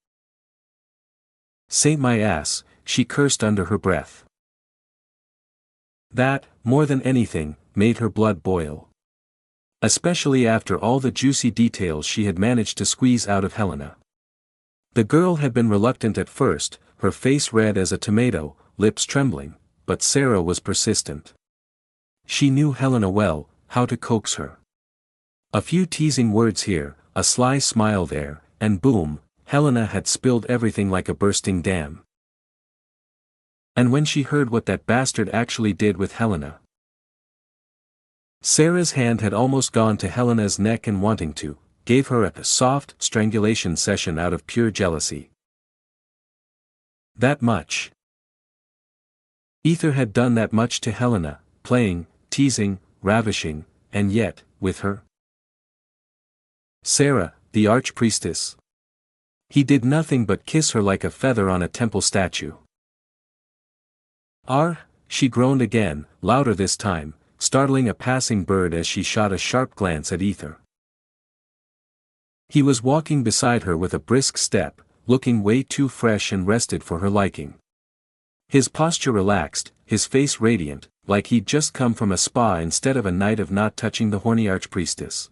Saint my ass, she cursed under her breath. That, more than anything, made her blood boil. Especially after all the juicy details she had managed to squeeze out of Helena. The girl had been reluctant at first, her face red as a tomato, lips trembling, but Sarah was persistent. She knew Helena well, how to coax her. A few teasing words here, a sly smile there, and boom, Helena had spilled everything like a bursting dam. And when she heard what that bastard actually did with Helena. Sarah's hand had almost gone to Helena's neck and wanting to, gave her a soft strangulation session out of pure jealousy. That much. Ether had done that much to Helena, playing, teasing, ravishing, and yet, with her. Sarah, the archpriestess. He did nothing but kiss her like a feather on a temple statue. She groaned again, louder this time, startling a passing bird as she shot a sharp glance at Ether. He was walking beside her with a brisk step, looking way too fresh and rested for her liking. His posture relaxed, his face radiant, like he'd just come from a spa instead of a night of not touching the horny archpriestess.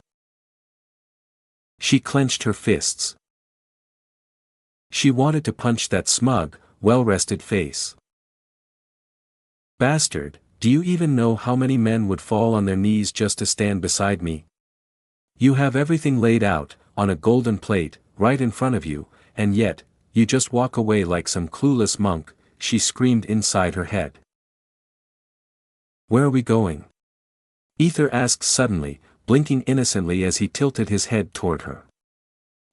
She clenched her fists. She wanted to punch that smug, well-rested face. Bastard, do you even know how many men would fall on their knees just to stand beside me? You have everything laid out, on a golden plate, right in front of you, and yet, you just walk away like some clueless monk, she screamed inside her head. Where are we going? Ether asked suddenly, blinking innocently as he tilted his head toward her.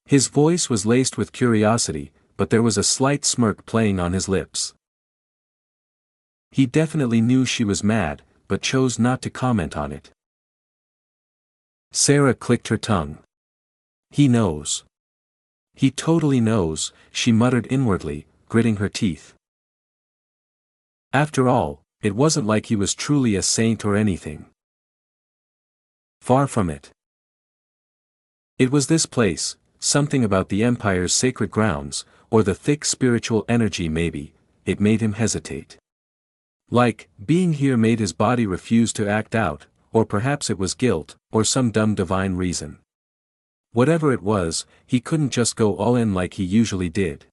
His voice was laced with curiosity, but there was a slight smirk playing on his lips. He definitely knew she was mad, but chose not to comment on it. Sarah clicked her tongue. He knows. He totally knows, she muttered inwardly, gritting her teeth. After all, it wasn't like he was truly a saint or anything. Far from it. It was this place, something about the Empire's sacred grounds, or the thick spiritual energy maybe, it made him hesitate. Like, being here made his body refuse to act out, or perhaps it was guilt, or some dumb divine reason. Whatever it was, he couldn't just go all in like he usually did.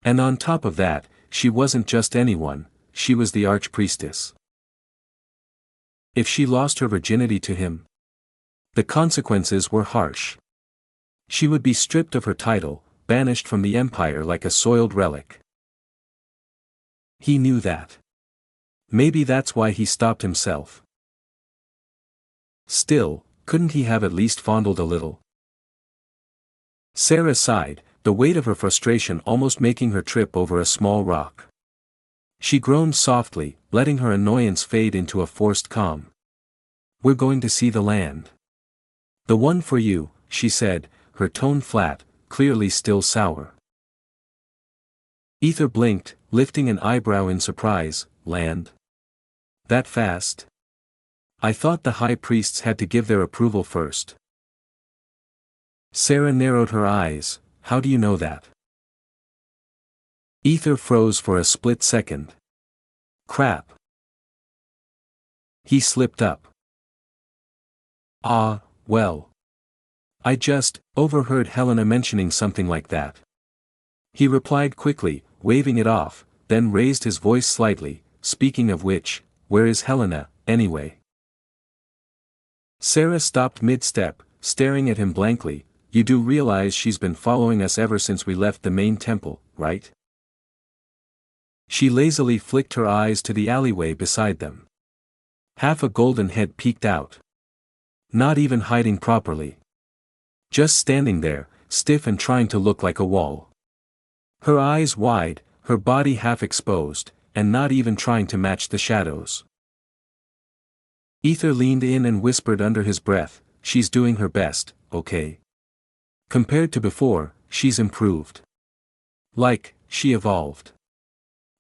And on top of that, she wasn't just anyone, she was the archpriestess. If she lost her virginity to him, the consequences were harsh. She would be stripped of her title, banished from the Empire like a soiled relic. He knew that. Maybe that's why he stopped himself. Still, couldn't he have at least fondled a little? Sarah sighed, the weight of her frustration almost making her trip over a small rock. She groaned softly, letting her annoyance fade into a forced calm. We're going to see the land. The one for you, she said, her tone flat, clearly still sour. Ether blinked, lifting an eyebrow in surprise. Land? That fast? I thought the high priests had to give their approval first. Sarah narrowed her eyes. How do you know that? Ether froze for a split second. Crap. He slipped up. Well. I just overheard Helena mentioning something like that. He replied quickly, waving it off, then raised his voice slightly, speaking of which, where is Helena, anyway? Sarah stopped mid-step, staring at him blankly. You do realize she's been following us ever since we left the main temple, right? She lazily flicked her eyes to the alleyway beside them. Half a golden head peeked out. Not even hiding properly. Just standing there, stiff and trying to look like a wall. Her eyes wide, her body half exposed, and not even trying to match the shadows. Ether leaned in and whispered under his breath, she's doing her best, okay? Compared to before, she's improved. Like, she evolved.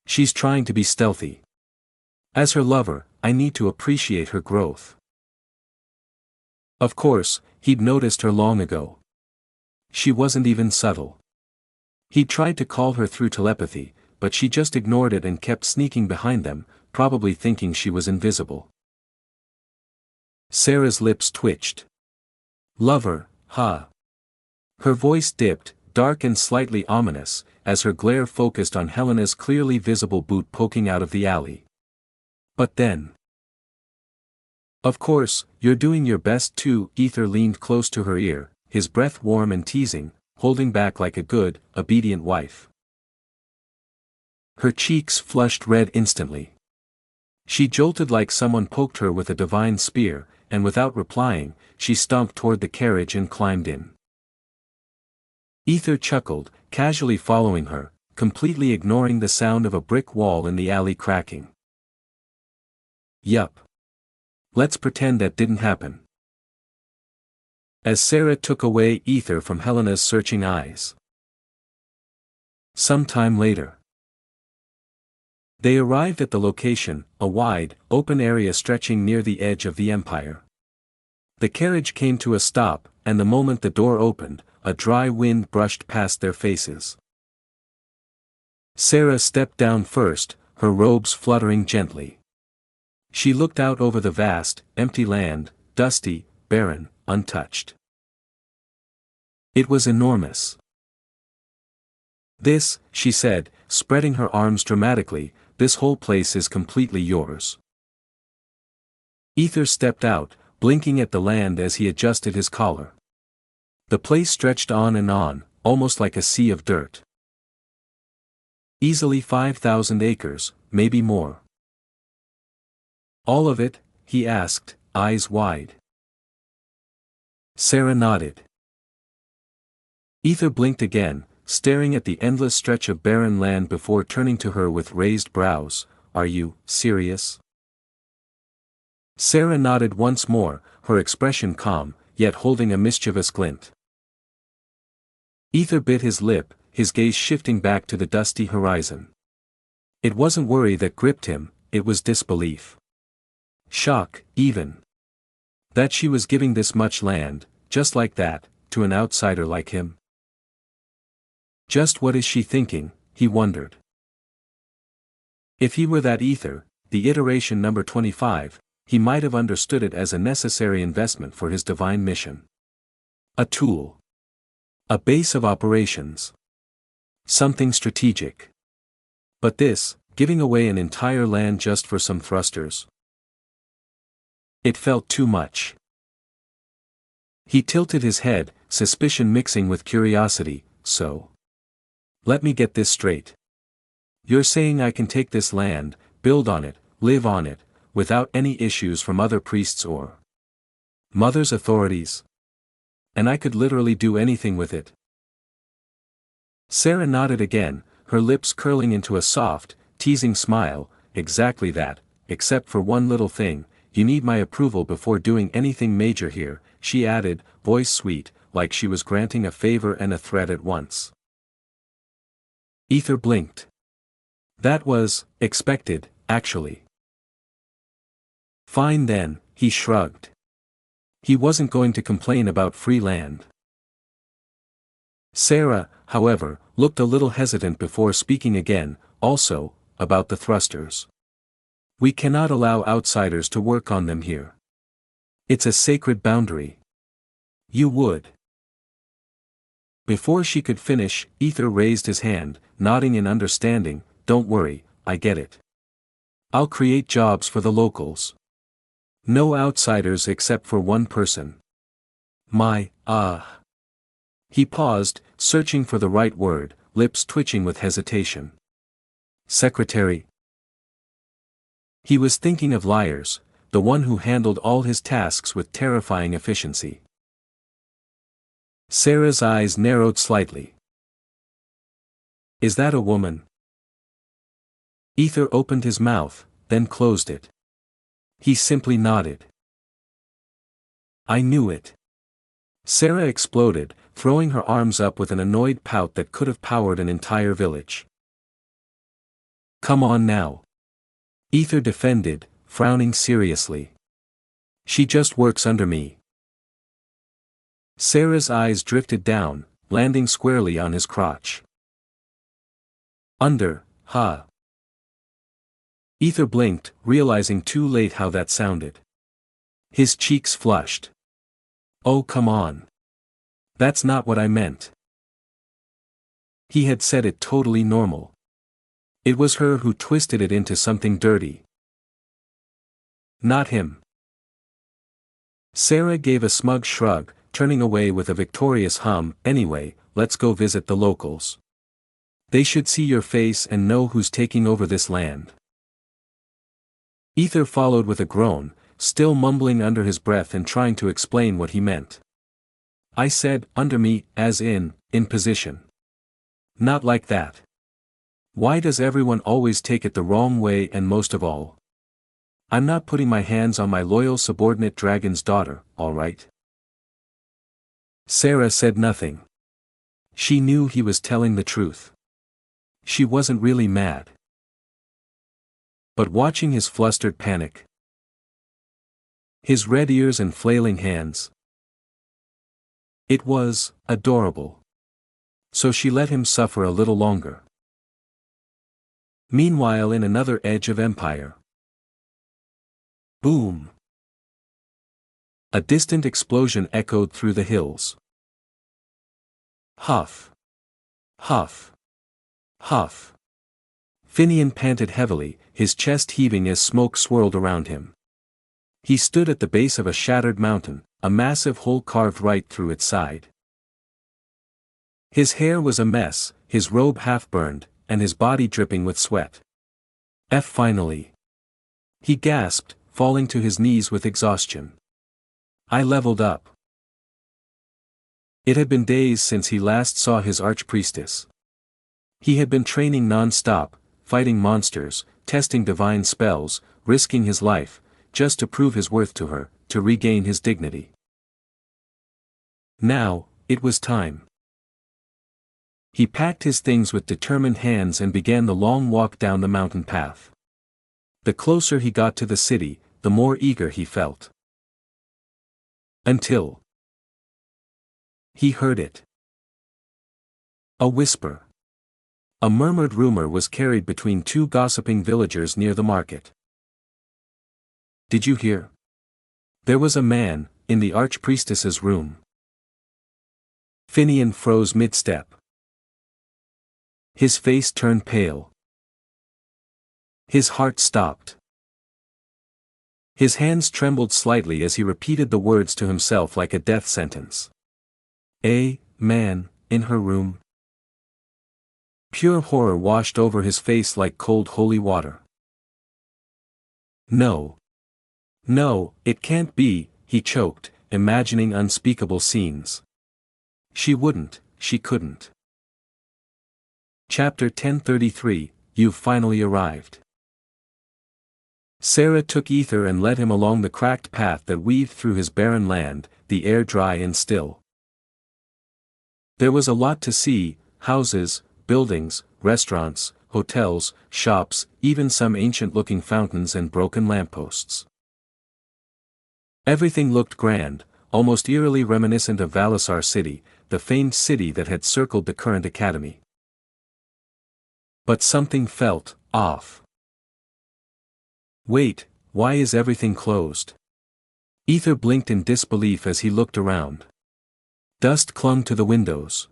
She's trying to be stealthy. As her lover, I need to appreciate her growth. Of course, he'd noticed her long ago. She wasn't even subtle. He'd tried to call her through telepathy, but she just ignored it and kept sneaking behind them, probably thinking she was invisible. Sarah's lips twitched. Lover, huh? Her voice dipped, dark and slightly ominous, as her glare focused on Helena's clearly visible boot poking out of the alley. But then... Of course, you're doing your best too. Ether leaned close to her ear, his breath warm and teasing, holding back like a good, obedient wife. Her cheeks flushed red instantly. She jolted like someone poked her with a divine spear, and without replying, she stomped toward the carriage and climbed in. Ether chuckled, casually following her, completely ignoring the sound of a brick wall in the alley cracking. Yup. Let's pretend that didn't happen. As Sarah took away Ether from Helena's searching eyes. Some time later. They arrived at the location, a wide, open area stretching near the edge of the empire. The carriage came to a stop, and the moment the door opened, a dry wind brushed past their faces. Sarah stepped down first, her robes fluttering gently. She looked out over the vast, empty land, dusty, barren, untouched. It was enormous. This, she said, spreading her arms dramatically, this whole place is completely yours. Ether stepped out, blinking at the land as he adjusted his collar. The place stretched on and on, almost like a sea of dirt. Easily 5,000 acres, maybe more. All of it? He asked, eyes wide. Sarah nodded. Ether blinked again, staring at the endless stretch of barren land before turning to her with raised brows. Are you serious? Sarah nodded once more, her expression calm, yet holding a mischievous glint. Ether bit his lip, his gaze shifting back to the dusty horizon. It wasn't worry that gripped him, it was disbelief. Shock, even. That she was giving this much land, just like that, to an outsider like him. Just what is she thinking, he wondered. If he were that Ether, the iteration number 25, he might have understood it as a necessary investment for his divine mission. A tool. A base of operations. Something strategic. But this, giving away an entire land just for some thrusters. It felt too much. He tilted his head, suspicion mixing with curiosity. So. Let me get this straight. You're saying I can take this land, build on it, live on it, without any issues from other priests or Mother's authorities? And I could literally do anything with it? Sarah nodded again, her lips curling into a soft, teasing smile. Exactly that, except for one little thing. You need my approval before doing anything major here, she added, voice sweet, like she was granting a favor and a threat at once. Ether blinked. That was expected, actually. Fine then, he shrugged. He wasn't going to complain about free land. Sarah, however, looked a little hesitant before speaking again, also, about the thrusters. We cannot allow outsiders to work on them here. It's a sacred boundary. You would. Before she could finish, Ether raised his hand, nodding in understanding. Don't worry, I get it. I'll create jobs for the locals. No outsiders except for one person. He paused, searching for the right word, lips twitching with hesitation. Secretary. He was thinking of Liars, the one who handled all his tasks with terrifying efficiency. Sarah's eyes narrowed slightly. Is that a woman? Ether opened his mouth, then closed it. He simply nodded. I knew it. Sarah exploded, throwing her arms up with an annoyed pout that could have powered an entire village. Come on now. Ether defended, frowning seriously. She just works under me. Sarah's eyes drifted down, landing squarely on his crotch. Under, huh? Ether blinked, realizing too late how that sounded. His cheeks flushed. Oh come on. That's not what I meant. He had said it totally normal. It was her who twisted it into something dirty. Not him. Sarah gave a smug shrug, turning away with a victorious hum. Anyway, let's go visit the locals. They should see your face and know who's taking over this land. Ether followed with a groan, still mumbling under his breath and trying to explain what he meant. I said, under me, as in position. Not like that. Why does everyone always take it the wrong way? And most of all, I'm not putting my hands on my loyal subordinate dragon's daughter, alright? Sarah said nothing. She knew he was telling the truth. She wasn't really mad. But watching his flustered panic, his red ears and flailing hands, it was adorable. So she let him suffer a little longer. Meanwhile, in another edge of empire. Boom! A distant explosion echoed through the hills. Huff! Huff! Huff! Finian panted heavily, his chest heaving as smoke swirled around him. He stood at the base of a shattered mountain, a massive hole carved right through its side. His hair was a mess, his robe half-burned, and his body dripping with sweat. Finally. He gasped, falling to his knees with exhaustion. I leveled up. It had been days since he last saw his archpriestess. He had been training non-stop, fighting monsters, testing divine spells, risking his life, just to prove his worth to her, to regain his dignity. Now, it was time. He packed his things with determined hands and began the long walk down the mountain path. The closer he got to the city, the more eager he felt. Until he heard it. A whisper. A murmured rumor was carried between two gossiping villagers near the market. Did you hear? There was a man, in the archpriestess's room. Finian froze mid-step. His face turned pale. His heart stopped. His hands trembled slightly as he repeated the words to himself like a death sentence. A man, in her room. Pure horror washed over his face like cold holy water. No. No, it can't be, he choked, imagining unspeakable scenes. She wouldn't, she couldn't. Chapter 1033, You've finally arrived. Sarah took Ether and led him along the cracked path that weaved through his barren land, the air dry and still. There was a lot to see, houses, buildings, restaurants, hotels, shops, even some ancient-looking fountains and broken lampposts. Everything looked grand, almost eerily reminiscent of Valisar City, the famed city that had circled the current academy. But something felt off. Wait, why is everything closed? Ether blinked in disbelief as he looked around. Dust clung to the windows.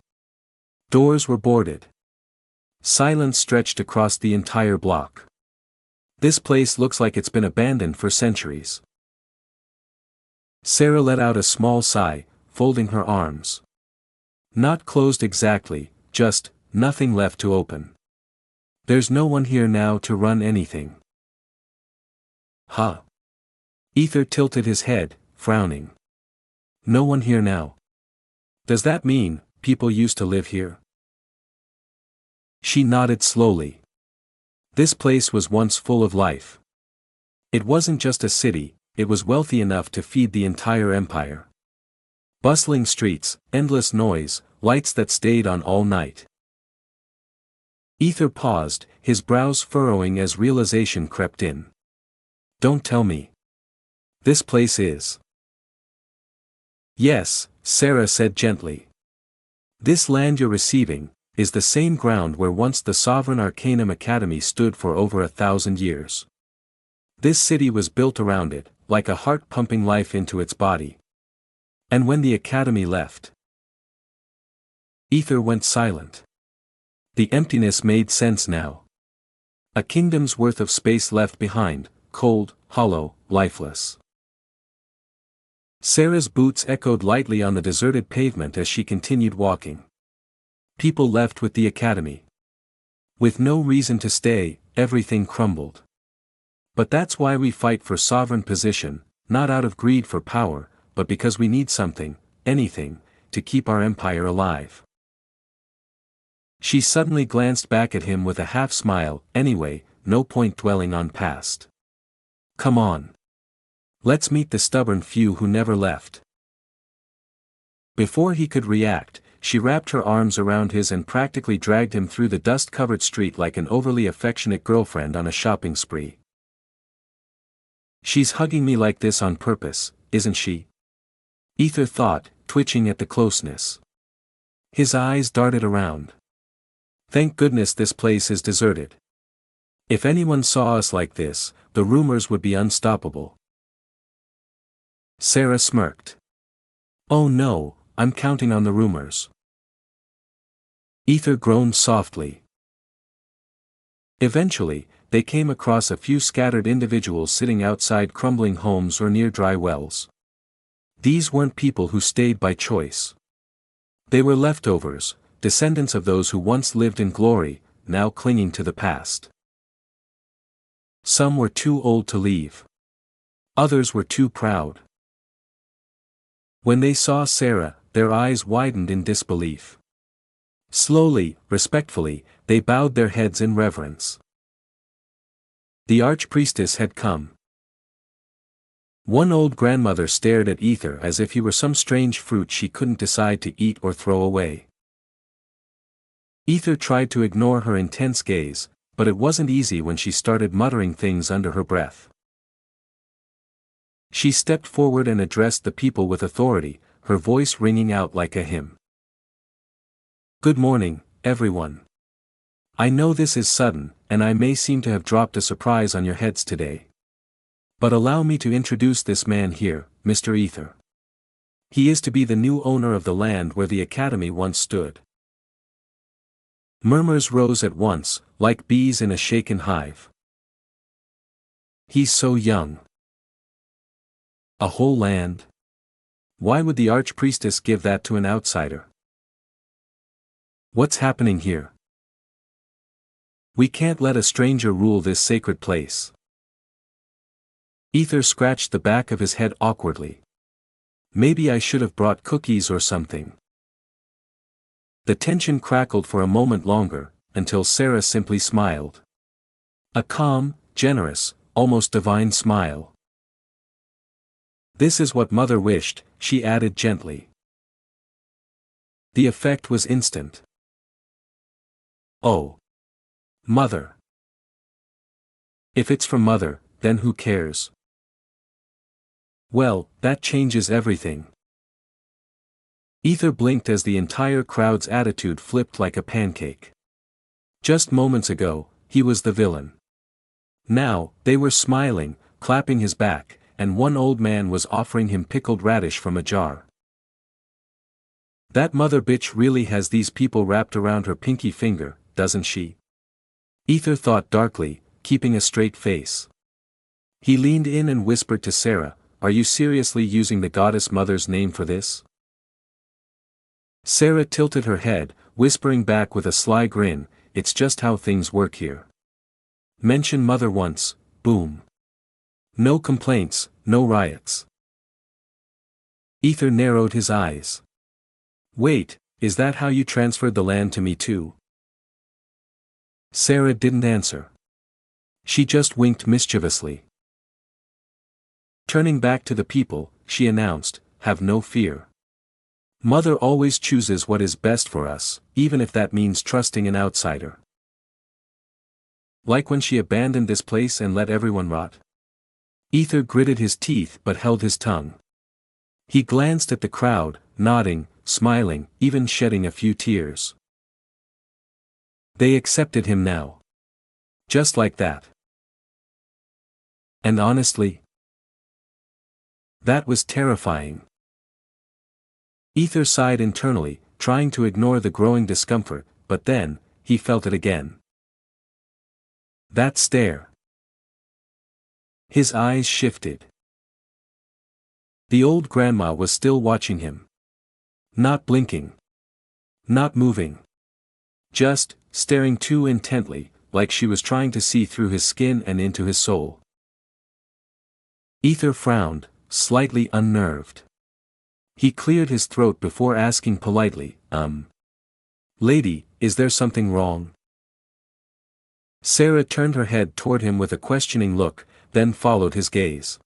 Doors were boarded. Silence stretched across the entire block. This place looks like it's been abandoned for centuries. Sarah let out a small sigh, folding her arms. Not closed exactly, just nothing left to open. There's no one here now to run anything. Huh? Ether tilted his head, frowning. No one here now. Does that mean people used to live here? She nodded slowly. This place was once full of life. It wasn't just a city, it was wealthy enough to feed the entire empire. Bustling streets, endless noise, lights that stayed on all night. Ether paused, his brows furrowing as realization crept in. Don't tell me. This place is. Yes, Sarah said gently. This land you're receiving is the same ground where once the Sovereign Arcanum Academy stood for over 1,000 years. This city was built around it, like a heart pumping life into its body. And when the Academy left, Ether went silent. The emptiness made sense now. A kingdom's worth of space left behind, cold, hollow, lifeless. Sarah's boots echoed lightly on the deserted pavement as she continued walking. People left with the academy. With no reason to stay, everything crumbled. But that's why we fight for sovereign position, not out of greed for power, but because we need something, anything, to keep our empire alive. She suddenly glanced back at him with a half-smile. Anyway, no point dwelling on past. Come on. Let's meet the stubborn few who never left. Before he could react, she wrapped her arms around his and practically dragged him through the dust-covered street like an overly affectionate girlfriend on a shopping spree. She's hugging me like this on purpose, isn't she? Ether thought, twitching at the closeness. His eyes darted around. Thank goodness this place is deserted. If anyone saw us like this, the rumors would be unstoppable. Sarah smirked. Oh no, I'm counting on the rumors. Ether groaned softly. Eventually, they came across a few scattered individuals sitting outside crumbling homes or near dry wells. These weren't people who stayed by choice. They were leftovers, descendants of those who once lived in glory, now clinging to the past. Some were too old to leave. Others were too proud. When they saw Sarah, their eyes widened in disbelief. Slowly, respectfully, they bowed their heads in reverence. The archpriestess had come. One old grandmother stared at Ether as if he were some strange fruit she couldn't decide to eat or throw away. Ether tried to ignore her intense gaze, but it wasn't easy when she started muttering things under her breath. She stepped forward and addressed the people with authority, her voice ringing out like a hymn. Good morning, everyone. I know this is sudden, and I may seem to have dropped a surprise on your heads today. But allow me to introduce this man here, Mr. Ether. He is to be the new owner of the land where the academy once stood. Murmurs rose at once, like bees in a shaken hive. He's so young. A whole land? Why would the archpriestess give that to an outsider? What's happening here? We can't let a stranger rule this sacred place. Ether scratched the back of his head awkwardly. Maybe I should have brought cookies or something. The tension crackled for a moment longer, until Sarah simply smiled. A calm, generous, almost divine smile. This is what Mother wished, she added gently. The effect was instant. Oh. Mother. If it's from Mother, then who cares? Well, that changes everything. Ether blinked as the entire crowd's attitude flipped like a pancake. Just moments ago, he was the villain. Now, they were smiling, clapping his back, and one old man was offering him pickled radish from a jar. That mother bitch really has these people wrapped around her pinky finger, doesn't she? Ether thought darkly, keeping a straight face. He leaned in and whispered to Sarah, "Are you seriously using the goddess mother's name for this?" Sarah tilted her head, whispering back with a sly grin, "It's just how things work here. Mention mother once, boom. No complaints, no riots." Ether narrowed his eyes. "Wait, is that how you transferred the land to me too?" Sarah didn't answer. She just winked mischievously. Turning back to the people, she announced, "Have no fear. Mother always chooses what is best for us, even if that means trusting an outsider. Like when she abandoned this place and let everyone rot." Ether gritted his teeth but held his tongue. He glanced at the crowd, nodding, smiling, even shedding a few tears. They accepted him now. Just like that. And honestly, that was terrifying. Ether sighed internally, trying to ignore the growing discomfort, but then, he felt it again. That stare. His eyes shifted. The old grandma was still watching him. Not blinking. Not moving. Just, staring too intently, like she was trying to see through his skin and into his soul. Ether frowned, slightly unnerved. He cleared his throat before asking politely, "Lady, is there something wrong?" Sarah turned her head toward him with a questioning look, then followed his gaze.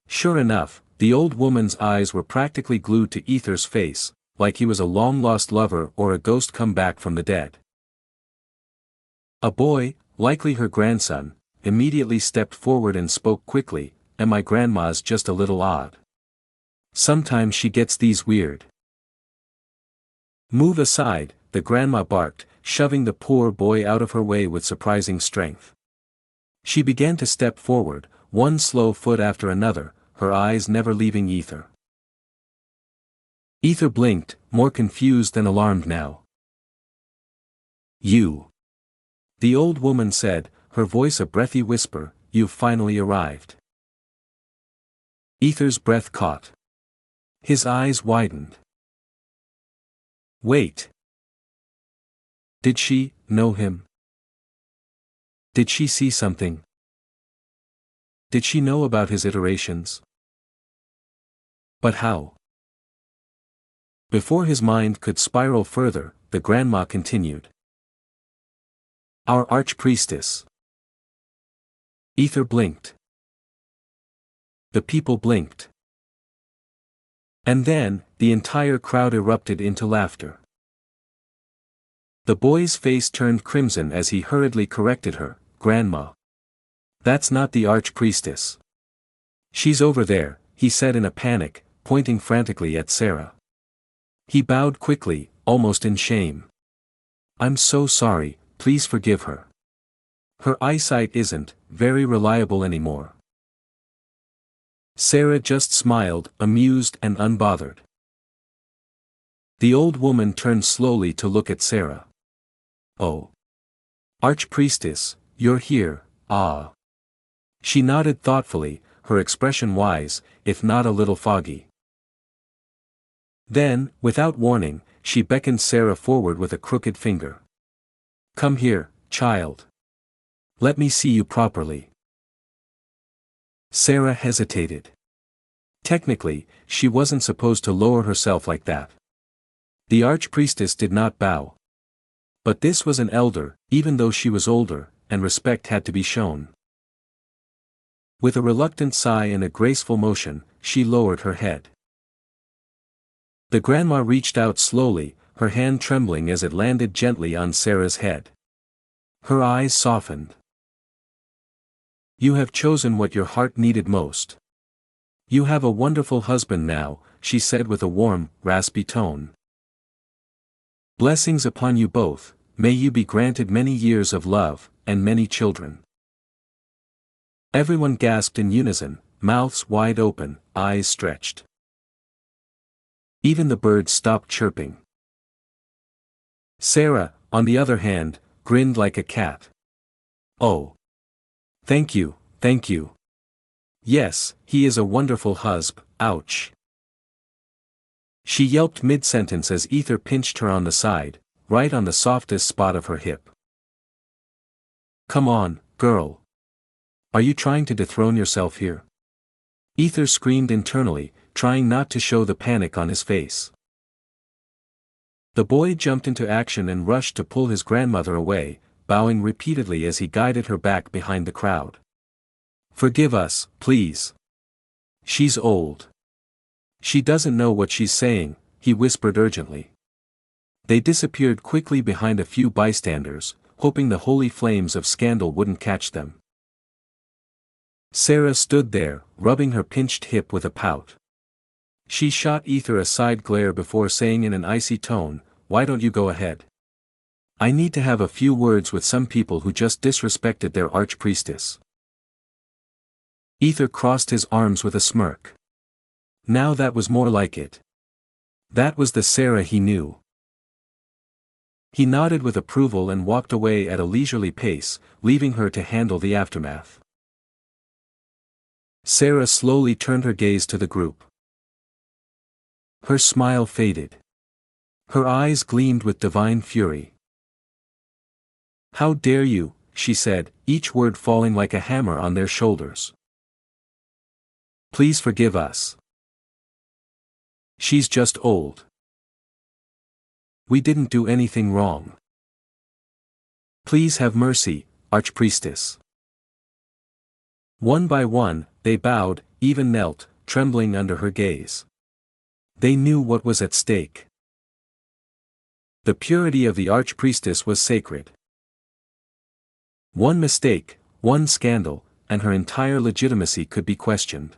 Sure enough, the old woman's eyes were practically glued to Ether's face, like he was a long-lost lover or a ghost come back from the dead. A boy, likely her grandson, immediately stepped forward and spoke quickly, "And my grandma's just a little odd. Sometimes she gets these weird." "Move aside," the grandma barked, shoving the poor boy out of her way with surprising strength. She began to step forward, one slow foot after another, her eyes never leaving Ether. Ether blinked, more confused than alarmed now. "You." The old woman said, her voice a breathy whisper, "You've finally arrived." Ether's breath caught. His eyes widened. Wait. Did she know him? Did she see something? Did she know about his iterations? But how? Before his mind could spiral further, the grandma continued. "Our archpriestess." Ether blinked. The people blinked. And then, the entire crowd erupted into laughter. The boy's face turned crimson as he hurriedly corrected her, "Grandma. That's not the archpriestess. She's over there," he said in a panic, pointing frantically at Sarah. He bowed quickly, almost in shame. "I'm so sorry, please forgive her. Her eyesight isn't very reliable anymore." Sarah just smiled, amused and unbothered. The old woman turned slowly to look at Sarah. "Oh. Archpriestess, you're here, ah." She nodded thoughtfully, her expression wise, if not a little foggy. Then, without warning, she beckoned Sarah forward with a crooked finger. "Come here, child. Let me see you properly." Sarah hesitated. Technically, she wasn't supposed to lower herself like that. The archpriestess did not bow. But this was an elder, even though she was older, and respect had to be shown. With a reluctant sigh and a graceful motion, she lowered her head. The grandma reached out slowly, her hand trembling as it landed gently on Sarah's head. Her eyes softened. "You have chosen what your heart needed most. You have a wonderful husband now, she said with a warm, raspy tone. Blessings upon you both, may you be granted many years of love, and many children. Everyone gasped in unison, mouths wide open, eyes stretched. Even the birds stopped chirping. Sarah, on the other hand, grinned like a cat. Oh. Thank you, thank you. Yes, he is a wonderful husband, ouch. She yelped mid-sentence as Ether pinched her on the side, right on the softest spot of her hip. Come on, girl. Are you trying to dethrone yourself here? Ether screamed internally, trying not to show the panic on his face. The boy jumped into action and rushed to pull his grandmother away, bowing repeatedly as he guided her back behind the crowd. Forgive us, please. She's old. She doesn't know what she's saying, he whispered urgently. They disappeared quickly behind a few bystanders, hoping the holy flames of scandal wouldn't catch them. Sarah stood there, rubbing her pinched hip with a pout. She shot Ether a side glare before saying in an icy tone, "Why don't you go ahead? I need to have a few words with some people who just disrespected their archpriestess." Ether crossed his arms with a smirk. Now that was more like it. That was the Sarah he knew. He nodded with approval and walked away at a leisurely pace, leaving her to handle the aftermath. Sarah slowly turned her gaze to the group. Her smile faded. Her eyes gleamed with divine fury. "How dare you," she said, each word falling like a hammer on their shoulders. "Please forgive us. She's just old. We didn't do anything wrong. Please have mercy, Archpriestess." One by one, they bowed, even knelt, trembling under her gaze. They knew what was at stake. The purity of the Archpriestess was sacred. One mistake, one scandal, and her entire legitimacy could be questioned.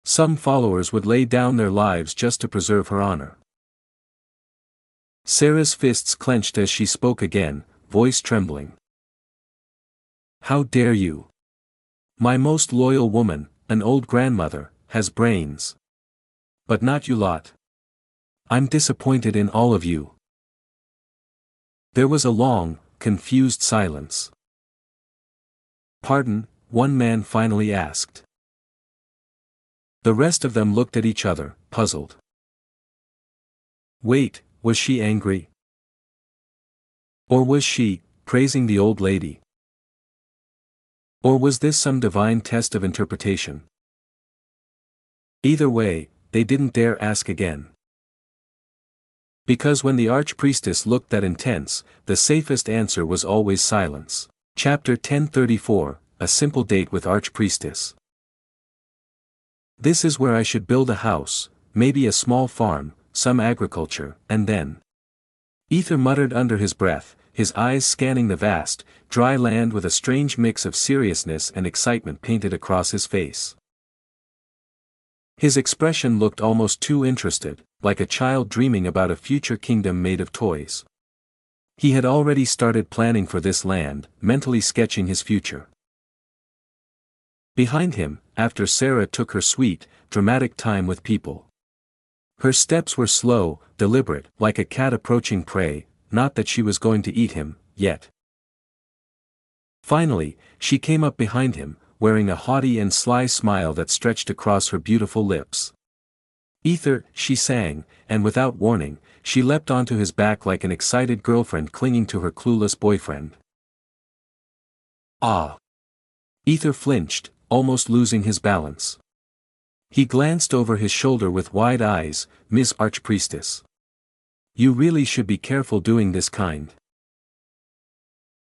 Some followers would lay down their lives just to preserve her honor. Sarah's fists clenched as she spoke again, voice trembling. "How dare you? My most loyal woman, an old grandmother, has brains. But not you lot. I'm disappointed in all of you." There was a long, confused silence. "Pardon?" one man finally asked. The rest of them looked at each other, puzzled. Wait, was she angry? Or was she, praising the old lady? Or was this some divine test of interpretation? Either way, they didn't dare ask again. Because when the archpriestess looked that intense, the safest answer was always silence. Chapter 1034, A Simple Date with Archpriestess. "This is where I should build a house, maybe a small farm, some agriculture, and then..." Ether muttered under his breath, his eyes scanning the vast, dry land with a strange mix of seriousness and excitement painted across his face. His expression looked almost too interested, like a child dreaming about a future kingdom made of toys. He had already started planning for this land, mentally sketching his future. Behind him, after Sarah took her sweet, dramatic time with people. Her steps were slow, deliberate, like a cat approaching prey, not that she was going to eat him, yet. Finally, she came up behind him, wearing a haughty and sly smile that stretched across her beautiful lips. "Ether," she sang, and without warning, she leapt onto his back like an excited girlfriend clinging to her clueless boyfriend. "Ah!" Ether flinched, almost losing his balance. He glanced over his shoulder with wide eyes, "Miss Archpriestess. You really should be careful doing this kind."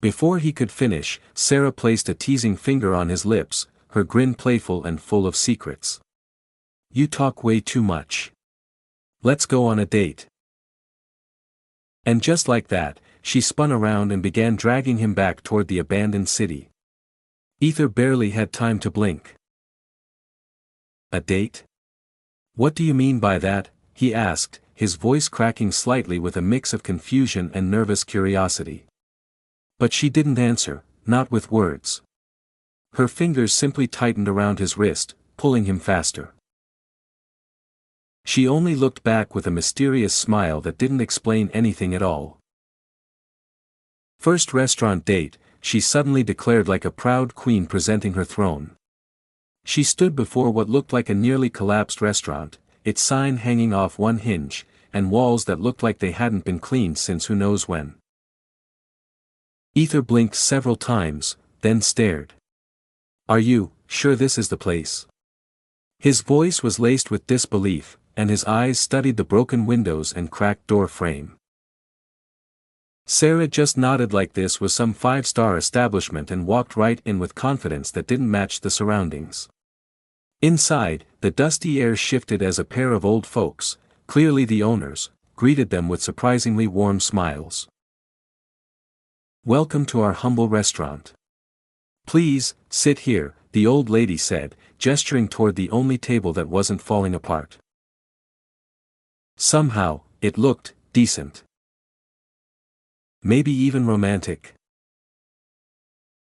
Before he could finish, Sarah placed a teasing finger on his lips, her grin playful and full of secrets. "You talk way too much. Let's go on a date." And just like that, she spun around and began dragging him back toward the abandoned city. Ether barely had time to blink. A date? What do you mean by that? He asked, his voice cracking slightly with a mix of confusion and nervous curiosity. But she didn't answer, not with words. Her fingers simply tightened around his wrist, pulling him faster. She only looked back with a mysterious smile that didn't explain anything at all. First restaurant date, she suddenly declared like a proud queen presenting her throne. She stood before what looked like a nearly collapsed restaurant, its sign hanging off one hinge, and walls that looked like they hadn't been cleaned since who knows when. Ether blinked several times, then stared. Are you sure this is the place? His voice was laced with disbelief, and his eyes studied the broken windows and cracked door frame. Sarah just nodded like this was some five-star establishment and walked right in with confidence that didn't match the surroundings. Inside, the dusty air shifted as a pair of old folks, clearly the owners, greeted them with surprisingly warm smiles. Welcome to our humble restaurant. Please, sit here, the old lady said, gesturing toward the only table that wasn't falling apart. Somehow, it looked decent. Maybe even romantic.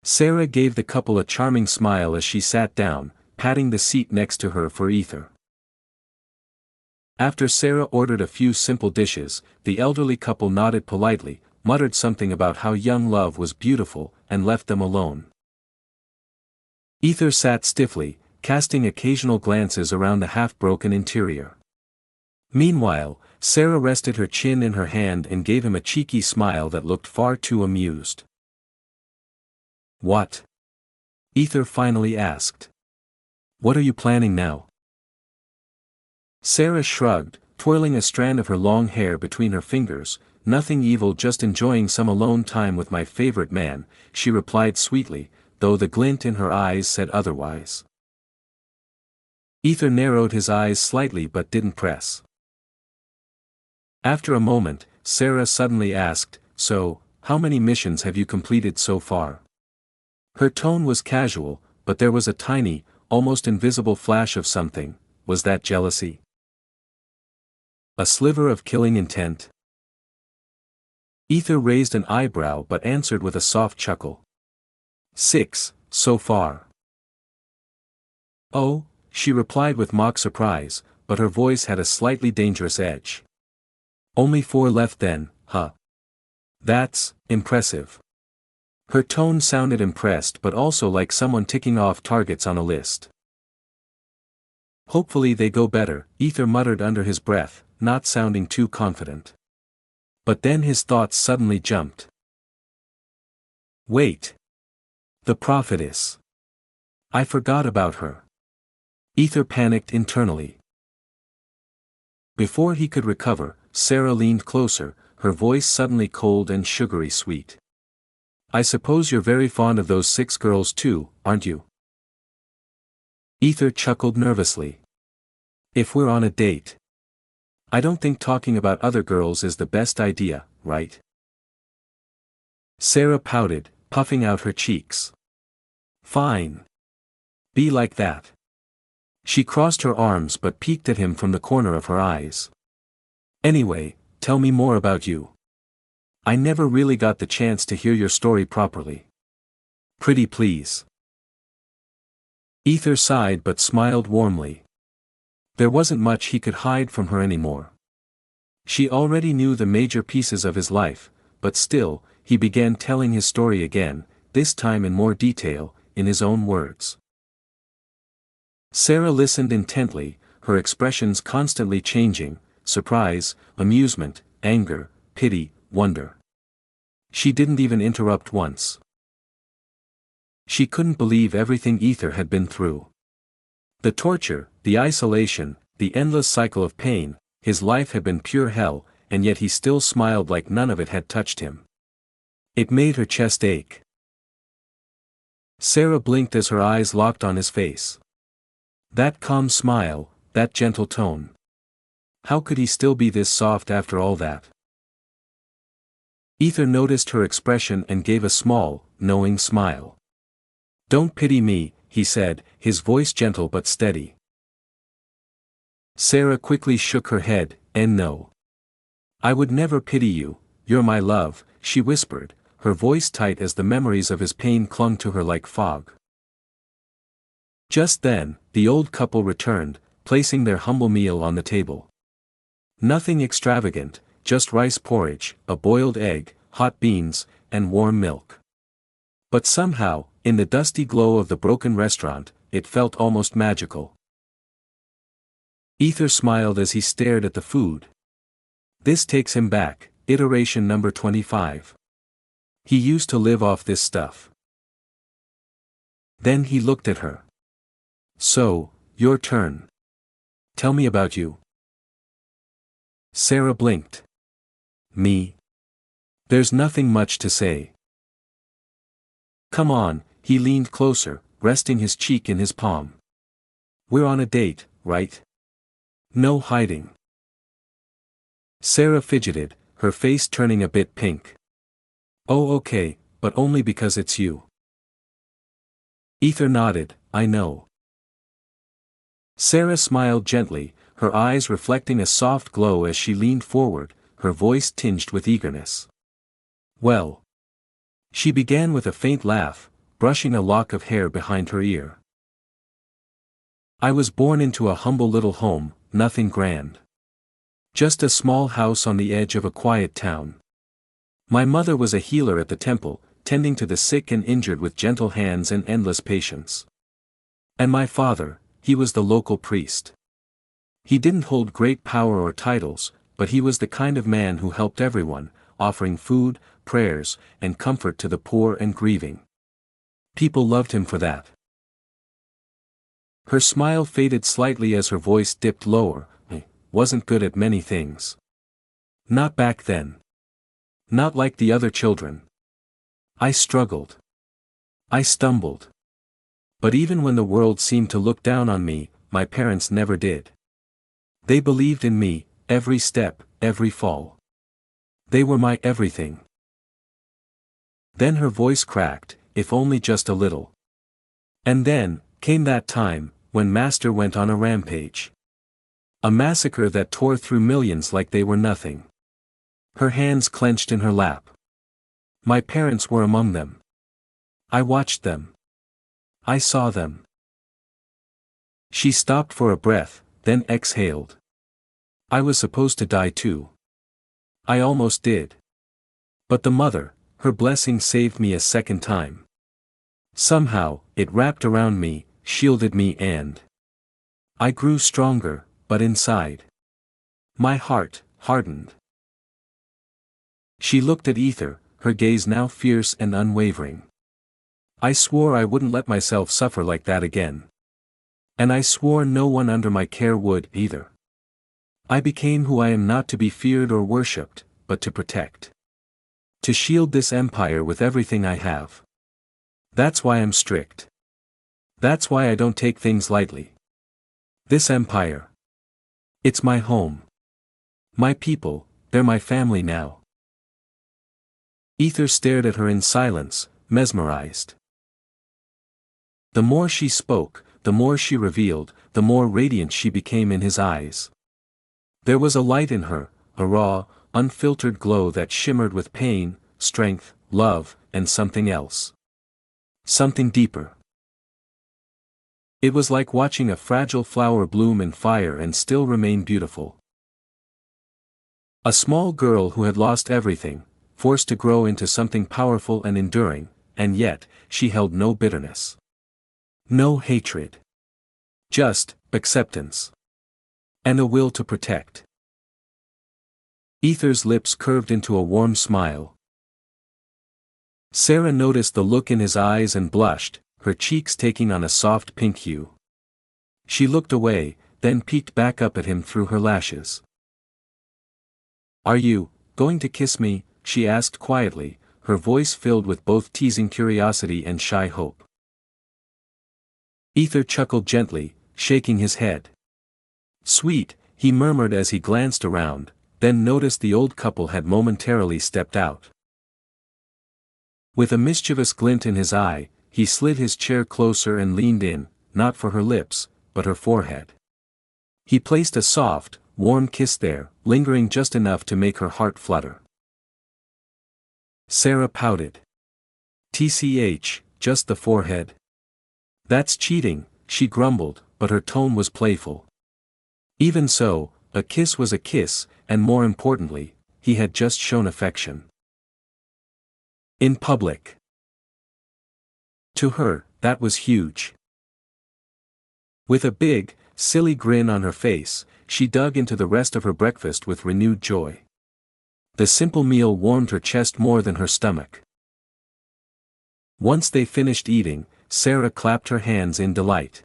Sarah gave the couple a charming smile as she sat down, patting the seat next to her for Ether. After Sarah ordered a few simple dishes, the elderly couple nodded politely, muttered something about how young love was beautiful, and left them alone. Ether sat stiffly, casting occasional glances around the half-broken interior. Meanwhile, Sarah rested her chin in her hand and gave him a cheeky smile that looked far too amused. What? Ether finally asked. What are you planning now? Sarah shrugged, twirling a strand of her long hair between her fingers. Nothing evil, just enjoying some alone time with my favorite man, she replied sweetly, though the glint in her eyes said otherwise. Ether narrowed his eyes slightly but didn't press. After a moment, Sarah suddenly asked, So, how many missions have you completed so far? Her tone was casual, but there was a tiny, almost invisible flash of something. Was that jealousy? A sliver of killing intent? Ether raised an eyebrow but answered with a soft chuckle. 6, so far. Oh, she replied with mock surprise, but her voice had a slightly dangerous edge. Only 4 left then, huh? That's impressive. Her tone sounded impressed but also like someone ticking off targets on a list. Hopefully they go better, Ether muttered under his breath, not sounding too confident. But then his thoughts suddenly jumped. Wait. The prophetess. I forgot about her. Ether panicked internally. Before he could recover, Sarah leaned closer, her voice suddenly cold and sugary sweet. I suppose you're very fond of those 6 girls too, aren't you? Ether chuckled nervously. If we're on a date. I don't think talking about other girls is the best idea, right? Sarah pouted, puffing out her cheeks. Fine. Be like that. She crossed her arms but peeked at him from the corner of her eyes. Anyway, tell me more about you. I never really got the chance to hear your story properly. Pretty please. Ether sighed but smiled warmly. There wasn't much he could hide from her anymore. She already knew the major pieces of his life, but still, he began telling his story again, this time in more detail, in his own words. Sarah listened intently, her expressions constantly changing, surprise, amusement, anger, pity, wonder. She didn't even interrupt once. She couldn't believe everything Ether had been through. The torture, the isolation, the endless cycle of pain, his life had been pure hell, and yet he still smiled like none of it had touched him. It made her chest ache. Sarah blinked as her eyes locked on his face. That calm smile, that gentle tone. How could he still be this soft after all that? Ether noticed her expression and gave a small, knowing smile. Don't pity me, he said, his voice gentle but steady. Sarah quickly shook her head, and no. I would never pity you, you're my love, she whispered, her voice tight as the memories of his pain clung to her like fog. Just then, the old couple returned, placing their humble meal on the table. Nothing extravagant, just rice porridge, a boiled egg, hot beans, and warm milk. But somehow, in the dusty glow of the broken restaurant, it felt almost magical. Ether smiled as he stared at the food. This takes him back, iteration number 25. He used to live off this stuff. Then he looked at her. So, your turn. Tell me about you. Sarah blinked. Me? There's nothing much to say. Come on, he leaned closer, resting his cheek in his palm. We're on a date, right? No hiding. Sarah fidgeted, her face turning a bit pink. Oh okay, but only because it's you. Ether nodded, I know. Sarah smiled gently, her eyes reflecting a soft glow as she leaned forward, her voice tinged with eagerness. Well. She began with a faint laugh, brushing a lock of hair behind her ear. I was born into a humble little home, nothing grand. Just a small house on the edge of a quiet town. My mother was a healer at the temple, tending to the sick and injured with gentle hands and endless patience. And my father, he was the local priest. He didn't hold great power or titles, but he was the kind of man who helped everyone, offering food, prayers, and comfort to the poor and grieving. People loved him for that. Her smile faded slightly as her voice dipped lower. I wasn't good at many things. Not back then. Not like the other children. I struggled. I stumbled. But even when the world seemed to look down on me, my parents never did. They believed in me, every step, every fall. They were my everything. Then her voice cracked, if only just a little. And then, came that time, when Master went on a rampage. A massacre that tore through millions like they were nothing. Her hands clenched in her lap. My parents were among them. I watched them. I saw them. She stopped for a breath, then exhaled. I was supposed to die too. I almost did. But the mother, her blessing saved me a second time. Somehow, it wrapped around me, shielded me and I grew stronger, but inside. My heart hardened. She looked at Ether, her gaze now fierce and unwavering. I swore I wouldn't let myself suffer like that again. And I swore no one under my care would either. I became who I am, not to be feared or worshipped, but to protect. To shield this empire with everything I have. That's why I'm strict. That's why I don't take things lightly. This empire. It's my home. My people, they're my family now. Ether stared at her in silence, mesmerized. The more she spoke, the more she revealed, the more radiant she became in his eyes. There was a light in her, a raw, unfiltered glow that shimmered with pain, strength, love, and something else. Something deeper. It was like watching a fragile flower bloom in fire and still remain beautiful. A small girl who had lost everything, forced to grow into something powerful and enduring, and yet, she held no bitterness. No hatred. Just acceptance. And a will to protect. Ether's lips curved into a warm smile. Sarah noticed the look in his eyes and blushed, her cheeks taking on a soft pink hue. She looked away, then peeked back up at him through her lashes. Are you going to kiss me? She asked quietly, her voice filled with both teasing curiosity and shy hope. Ether chuckled gently, shaking his head. Sweet, he murmured as he glanced around, then noticed the old couple had momentarily stepped out. With a mischievous glint in his eye, he slid his chair closer and leaned in, not for her lips, but her forehead. He placed a soft, warm kiss there, lingering just enough to make her heart flutter. Sarah pouted. "TCH, just the forehead?" "That's cheating," she grumbled, but her tone was playful. Even so, a kiss was a kiss, and more importantly, he had just shown affection. In public. To her, that was huge. With a big, silly grin on her face, she dug into the rest of her breakfast with renewed joy. The simple meal warmed her chest more than her stomach. Once they finished eating, Sarah clapped her hands in delight.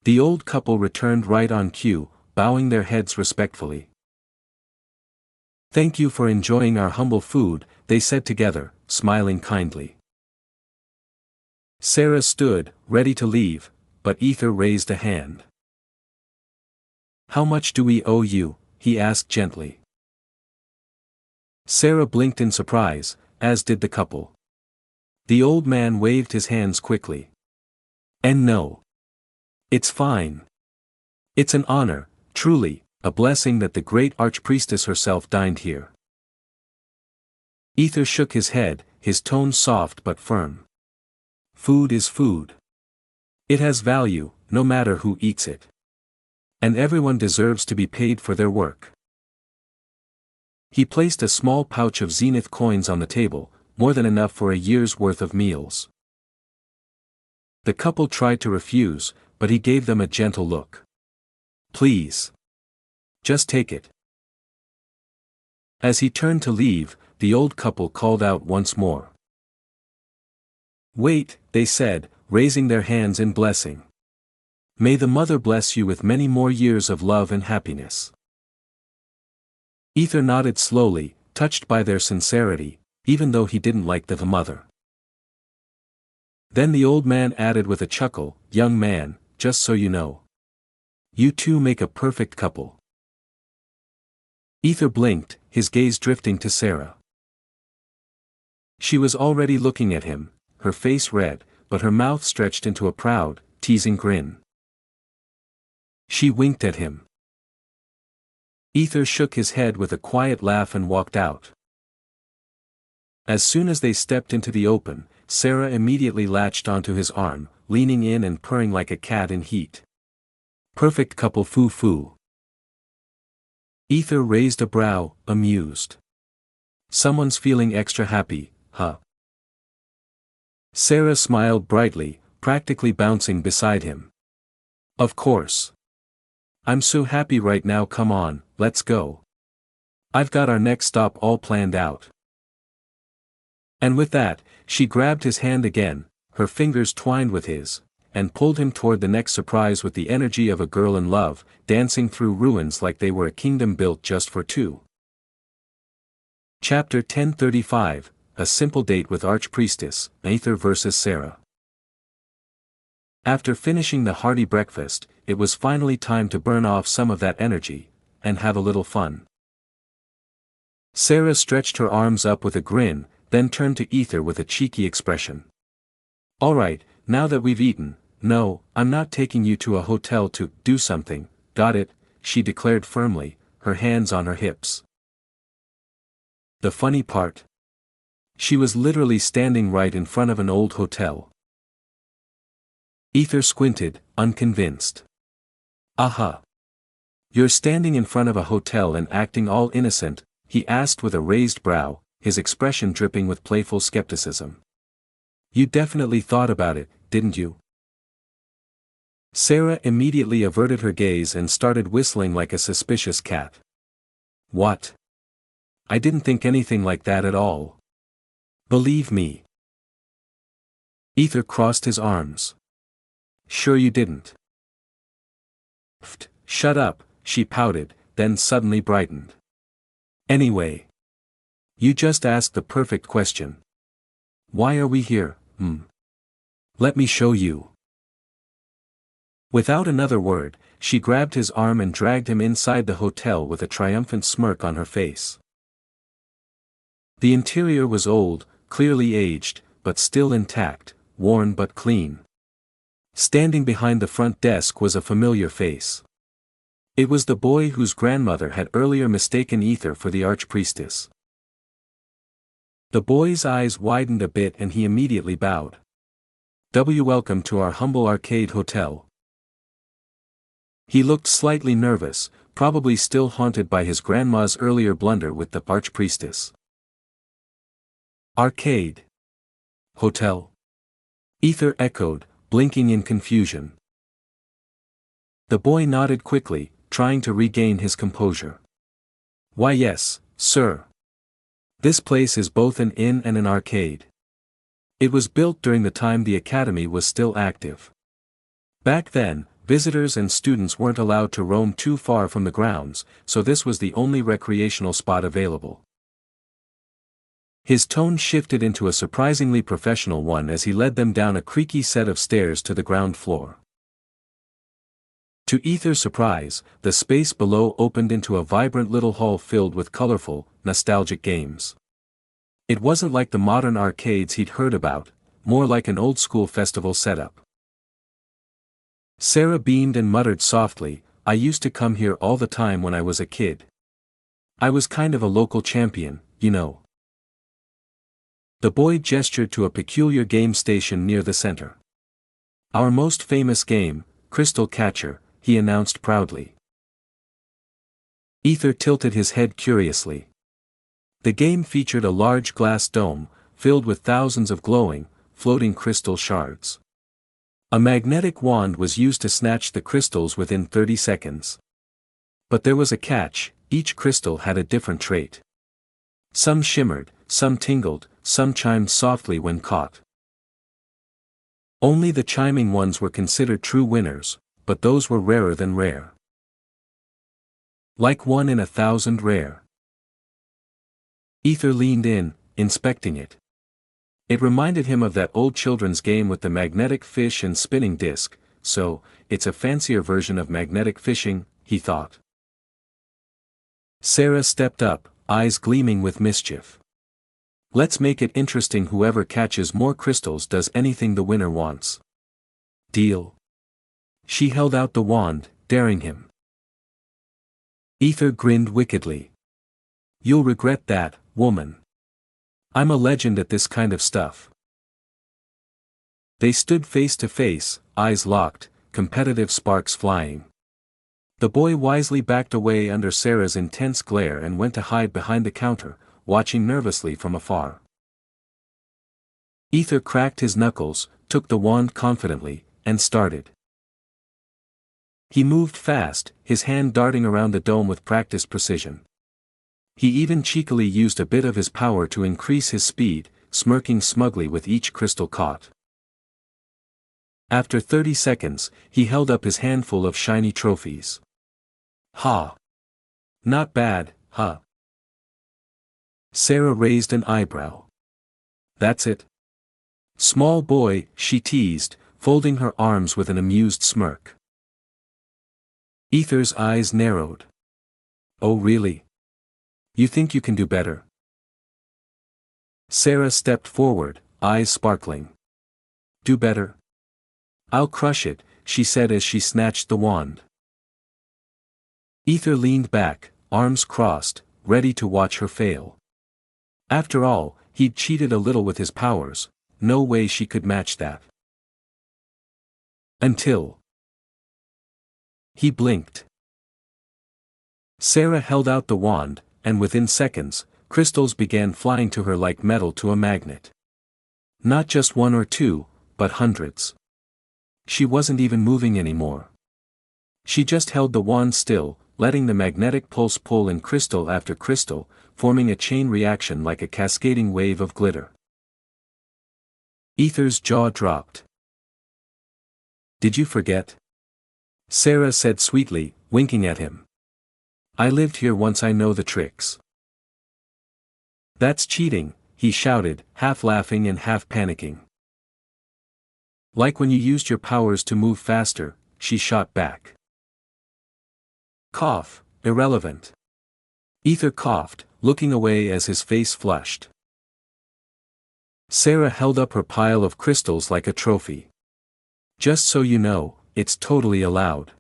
The old couple returned right on cue, bowing their heads respectfully. "Thank you for enjoying our humble food," they said together, smiling kindly. Sarah stood, ready to leave, but Ether raised a hand. "How much do we owe you?" he asked gently. Sarah blinked in surprise, as did the couple. The old man waved his hands quickly. "And no. It's fine. It's an honor, truly, a blessing that the great archpriestess herself dined here." Ether shook his head, his tone soft but firm. "Food is food. It has value, no matter who eats it. And everyone deserves to be paid for their work." He placed a small pouch of zenith coins on the table, more than enough for a year's worth of meals. The couple tried to refuse, but he gave them a gentle look. "Please. Just take it." As he turned to leave, the old couple called out once more. "Wait," they said, raising their hands in blessing. "May the Mother bless you with many more years of love and happiness." Ether nodded slowly, touched by their sincerity, even though he didn't like the Mother. Then the old man added with a chuckle, "Young man, just so you know. You two make a perfect couple." Ether blinked, his gaze drifting to Sarah. She was already looking at him, her face red, but her mouth stretched into a proud, teasing grin. She winked at him. Ether shook his head with a quiet laugh and walked out. As soon as they stepped into the open, Sarah immediately latched onto his arm, leaning in and purring like a cat in heat. "Perfect couple, foo-foo." Ether raised a brow, amused. "Someone's feeling extra happy, huh?" Sarah smiled brightly, practically bouncing beside him. "Of course. I'm so happy right now, come on, let's go. I've got our next stop all planned out." And with that, she grabbed his hand again, her fingers twined with his, and pulled him toward the next surprise with the energy of a girl in love, dancing through ruins like they were a kingdom built just for two. Chapter 1035, A Simple Date with Archpriestess, Ether vs. Sarah. After finishing the hearty breakfast, it was finally time to burn off some of that energy, and have a little fun. Sarah stretched her arms up with a grin, then turned to Ether with a cheeky expression. "All right, now that we've eaten, no, I'm not taking you to a hotel to do something, got it?" she declared firmly, her hands on her hips. The funny part? She was literally standing right in front of an old hotel. Ether squinted, unconvinced. "Aha. You're standing in front of a hotel and acting all innocent?" he asked with a raised brow, his expression dripping with playful skepticism. "You definitely thought about it, didn't you?" Sarah immediately averted her gaze and started whistling like a suspicious cat. "What? I didn't think anything like that at all. Believe me." Ether crossed his arms. "Sure you didn't." "Pfft, shut up," she pouted, then suddenly brightened. "Anyway. You just asked the perfect question. Why are we here, Let me show you." Without another word, she grabbed his arm and dragged him inside the hotel with a triumphant smirk on her face. The interior was old, clearly aged, but still intact, worn but clean. Standing behind the front desk was a familiar face. It was the boy whose grandmother had earlier mistaken Ether for the archpriestess. The boy's eyes widened a bit and he immediately bowed. Welcome to our humble arcade hotel. He looked slightly nervous, probably still haunted by his grandma's earlier blunder with the archpriestess. Arcade. Hotel. Ether echoed, blinking in confusion. The boy nodded quickly, trying to regain his composure. Why yes, sir. This place is both an inn and an arcade. It was built during the time the academy was still active. Back then, visitors and students weren't allowed to roam too far from the grounds, so this was the only recreational spot available. His tone shifted into a surprisingly professional one as he led them down a creaky set of stairs to the ground floor. To Ether's surprise, the space below opened into a vibrant little hall filled with colorful, nostalgic games. It wasn't like the modern arcades he'd heard about, more like an old-school festival setup. Sarah beamed and muttered softly, I used to come here all the time when I was a kid. I was kind of a local champion, you know. The boy gestured to a peculiar game station near the center. Our most famous game, Crystal Catcher, he announced proudly. Ether tilted his head curiously. The game featured a large glass dome, filled with thousands of glowing, floating crystal shards. A magnetic wand was used to snatch the crystals within 30 seconds. But there was a catch, each crystal had a different trait. Some shimmered, some tingled, some chimed softly when caught. Only the chiming ones were considered true winners, but those were rarer than rare. Like 1 in 1,000 rare. Ether leaned in, inspecting it. It reminded him of that old children's game with the magnetic fish and spinning disc, so, it's a fancier version of magnetic fishing, he thought. Sarah stepped up, eyes gleaming with mischief. Let's make it interesting. Whoever catches more crystals does anything the winner wants. Deal? She held out the wand, daring him. Ether grinned wickedly. You'll regret that, woman. I'm a legend at this kind of stuff. They stood face to face, eyes locked, competitive sparks flying. The boy wisely backed away under Sarah's intense glare and went to hide behind the counter, watching nervously from afar. Ether cracked his knuckles, took the wand confidently, and started. He moved fast, his hand darting around the dome with practiced precision. He even cheekily used a bit of his power to increase his speed, smirking smugly with each crystal caught. After 30 seconds, he held up his handful of shiny trophies. Ha! Not bad, huh? Sarah raised an eyebrow. That's it? Small boy, she teased, folding her arms with an amused smirk. Ether's eyes narrowed. Oh really? You think you can do better? Sarah stepped forward, eyes sparkling. Do better? I'll crush it, she said as she snatched the wand. Ether leaned back, arms crossed, ready to watch her fail. After all, he'd cheated a little with his powers, no way she could match that. Until he blinked. Sarah held out the wand, and within seconds, crystals began flying to her like metal to a magnet. Not just 1 or 2, but hundreds. She wasn't even moving anymore. She just held the wand still, letting the magnetic pulse pull in crystal after crystal, forming a chain reaction like a cascading wave of glitter. Ether's jaw dropped. Did you forget? Sarah said sweetly, winking at him. I lived here once, I know the tricks. That's cheating, he shouted, half laughing and half panicking. Like when you used your powers to move faster, she shot back. Cough, irrelevant. Ether coughed, looking away as his face flushed. Sarah held up her pile of crystals like a trophy. Just so you know, it's totally allowed.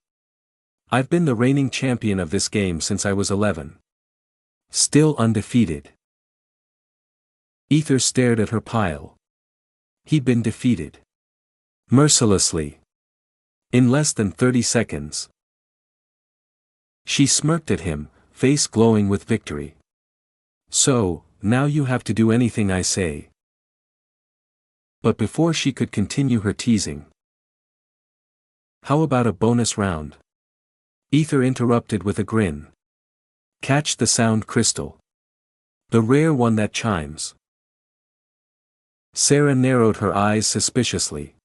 I've been the reigning champion of this game since I was 11. Still undefeated. Ether stared at her pile. He'd been defeated. Mercilessly. In less than 30 seconds. She smirked at him, face glowing with victory. So, now you have to do anything I say. But before she could continue her teasing. How about a bonus round? Ether interrupted with a grin. Catch the sound crystal. The rare one that chimes. Sarah narrowed her eyes suspiciously.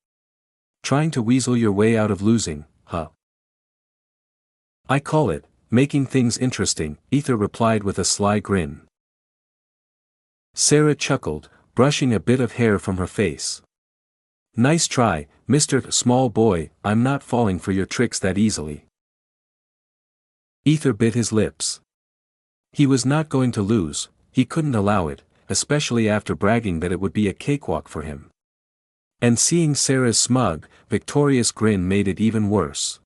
Trying to weasel your way out of losing, huh? I call it, making things interesting, Ether replied with a sly grin. Sarah chuckled, brushing a bit of hair from her face. Nice try, Mr. Small Boy, I'm not falling for your tricks that easily. Ether bit his lips. He was not going to lose, he couldn't allow it, especially after bragging that it would be a cakewalk for him. And seeing Sarah's smug, victorious grin made it even worse.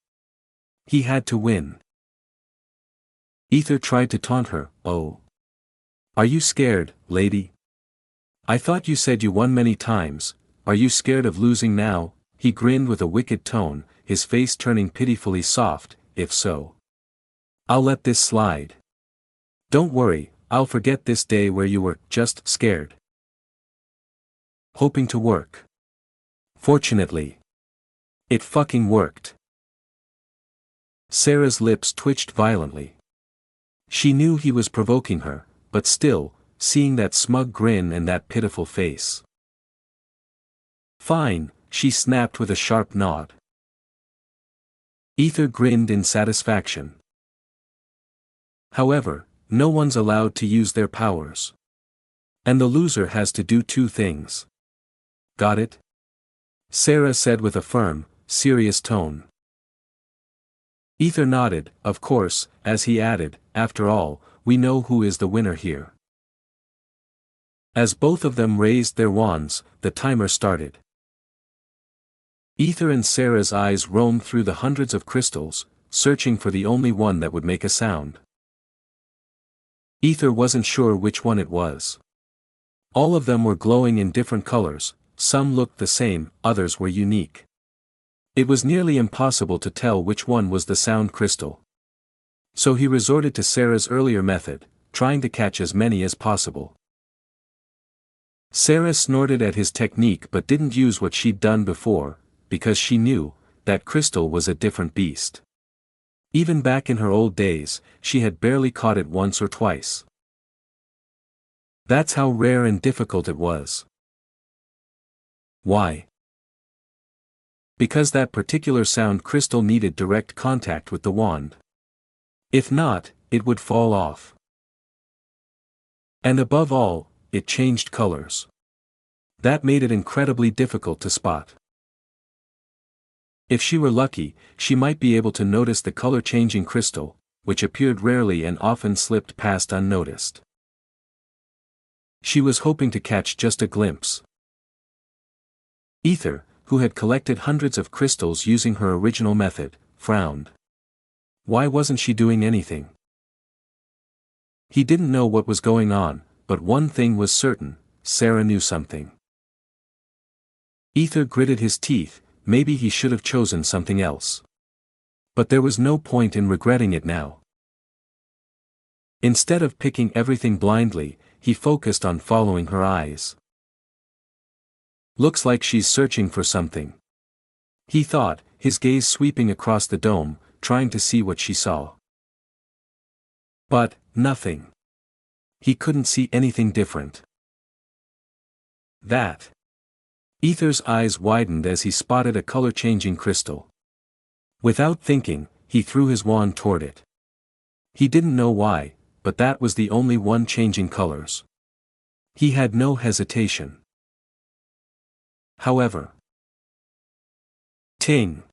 He had to win. Ether tried to taunt her, oh. Are you scared, lady? I thought you said you won many times, are you scared of losing now? He grinned with a wicked tone, his face turning pitifully soft, if so. I'll let this slide. Don't worry, I'll forget this day where you were just scared. Hoping to work. Fortunately. It fucking worked. Sarah's lips twitched violently. She knew he was provoking her, but still, seeing that smug grin and that pitiful face. Fine, she snapped with a sharp nod. Ether grinned in satisfaction. However, no one's allowed to use their powers. And the loser has to do two things. Got it? Sarah said with a firm, serious tone. Ether nodded, of course, as he added, after all, we know who is the winner here. As both of them raised their wands, the timer started. Ether and Sarah's eyes roamed through the hundreds of crystals, searching for the only one that would make a sound. Ether wasn't sure which one it was. All of them were glowing in different colors, some looked the same, others were unique. It was nearly impossible to tell which one was the sound crystal. So he resorted to Sarah's earlier method, trying to catch as many as possible. Sarah snorted at his technique but didn't use what she'd done before, because she knew that crystal was a different beast. Even back in her old days, she had barely caught it once or twice. That's how rare and difficult it was. Why? Because that particular sound crystal needed direct contact with the wand. If not, it would fall off. And above all, it changed colors. That made it incredibly difficult to spot. If she were lucky, she might be able to notice the color-changing crystal, which appeared rarely and often slipped past unnoticed. She was hoping to catch just a glimpse. Ether, who had collected hundreds of crystals using her original method, frowned. Why wasn't she doing anything? He didn't know what was going on, but one thing was certain, Sarah knew something. Ether gritted his teeth, maybe he should have chosen something else. But there was no point in regretting it now. Instead of picking everything blindly, he focused on following her eyes. Looks like she's searching for something. He thought, his gaze sweeping across the dome, trying to see what she saw. But, nothing. He couldn't see anything different. That. Ether's eyes widened as he spotted a color-changing crystal. Without thinking, he threw his wand toward it. He didn't know why, but that was the only one changing colors. He had no hesitation. However. Ting!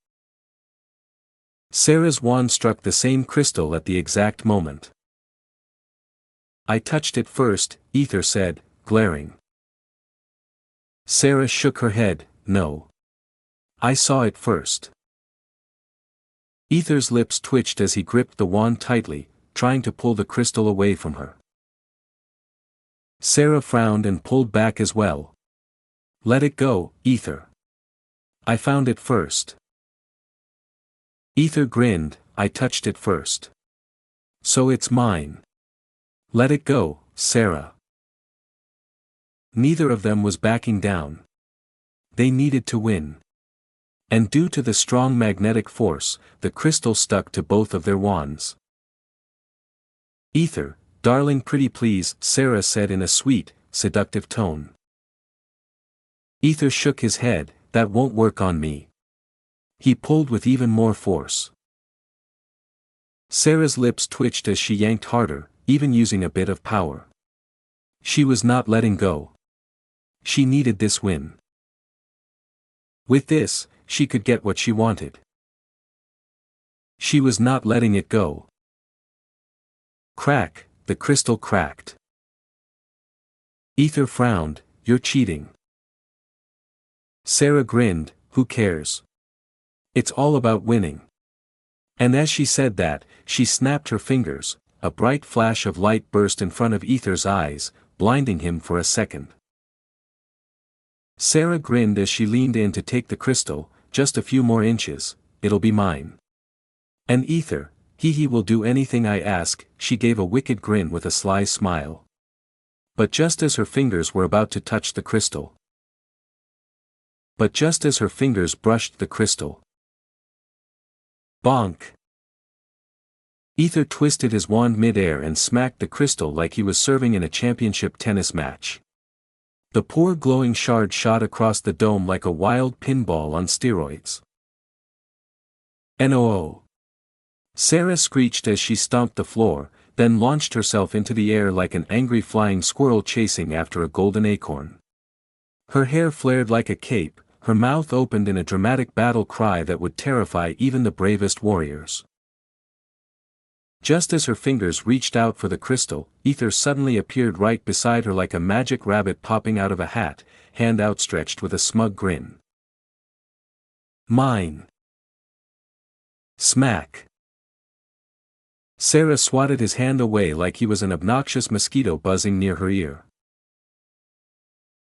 Sarah's wand struck the same crystal at the exact moment. I touched it first, Ether said, glaring. Sarah shook her head, no. I saw it first. Ether's lips twitched as he gripped the wand tightly, trying to pull the crystal away from her. Sarah frowned and pulled back as well. Let it go, Ether. I found it first. Ether grinned, I touched it first. So it's mine. Let it go, Sarah. Neither of them was backing down. They needed to win. And due to the strong magnetic force, the crystal stuck to both of their wands. Ether, darling, pretty please, Sarah said in a sweet, seductive tone. Ether shook his head, that won't work on me. He pulled with even more force. Sarah's lips twitched as she yanked harder, even using a bit of power. She was not letting go. She needed this win. With this, she could get what she wanted. She was not letting it go. Crack, the crystal cracked. Ether frowned, you're cheating. Sarah grinned, who cares? It's all about winning. And as she said that, she snapped her fingers, a bright flash of light burst in front of Ether's eyes, blinding him for a second. Sarah grinned as she leaned in to take the crystal, just a few more inches, it'll be mine. And Ether, he will do anything I ask, she gave a wicked grin with a sly smile. But just as her fingers were about to touch the crystal. Brushed the crystal. Bonk! Ether twisted his wand mid-air and smacked the crystal like he was serving in a championship tennis match. The poor glowing shard shot across the dome like a wild pinball on steroids. "No!" Sarah screeched as she stomped the floor, then launched herself into the air like an angry flying squirrel chasing after a golden acorn. Her hair flared like a cape, her mouth opened in a dramatic battle cry that would terrify even the bravest warriors. Just as her fingers reached out for the crystal, Ether suddenly appeared right beside her like a magic rabbit popping out of a hat, hand outstretched with a smug grin. Mine! Smack! Sarah swatted his hand away like he was an obnoxious mosquito buzzing near her ear.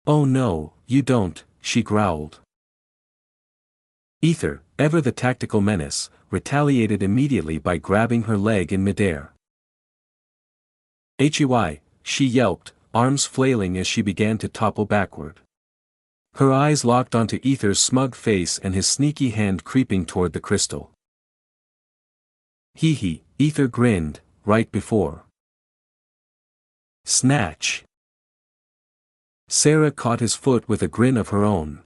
Oh no, you don't, she growled. Ether, ever the tactical menace, retaliated immediately by grabbing her leg in midair. "Hey," she yelped, arms flailing as she began to topple backward. Her eyes locked onto Ether's smug face and his sneaky hand creeping toward the crystal. Hee, Ether grinned, right before. Snatch! Sarah caught his foot with a grin of her own.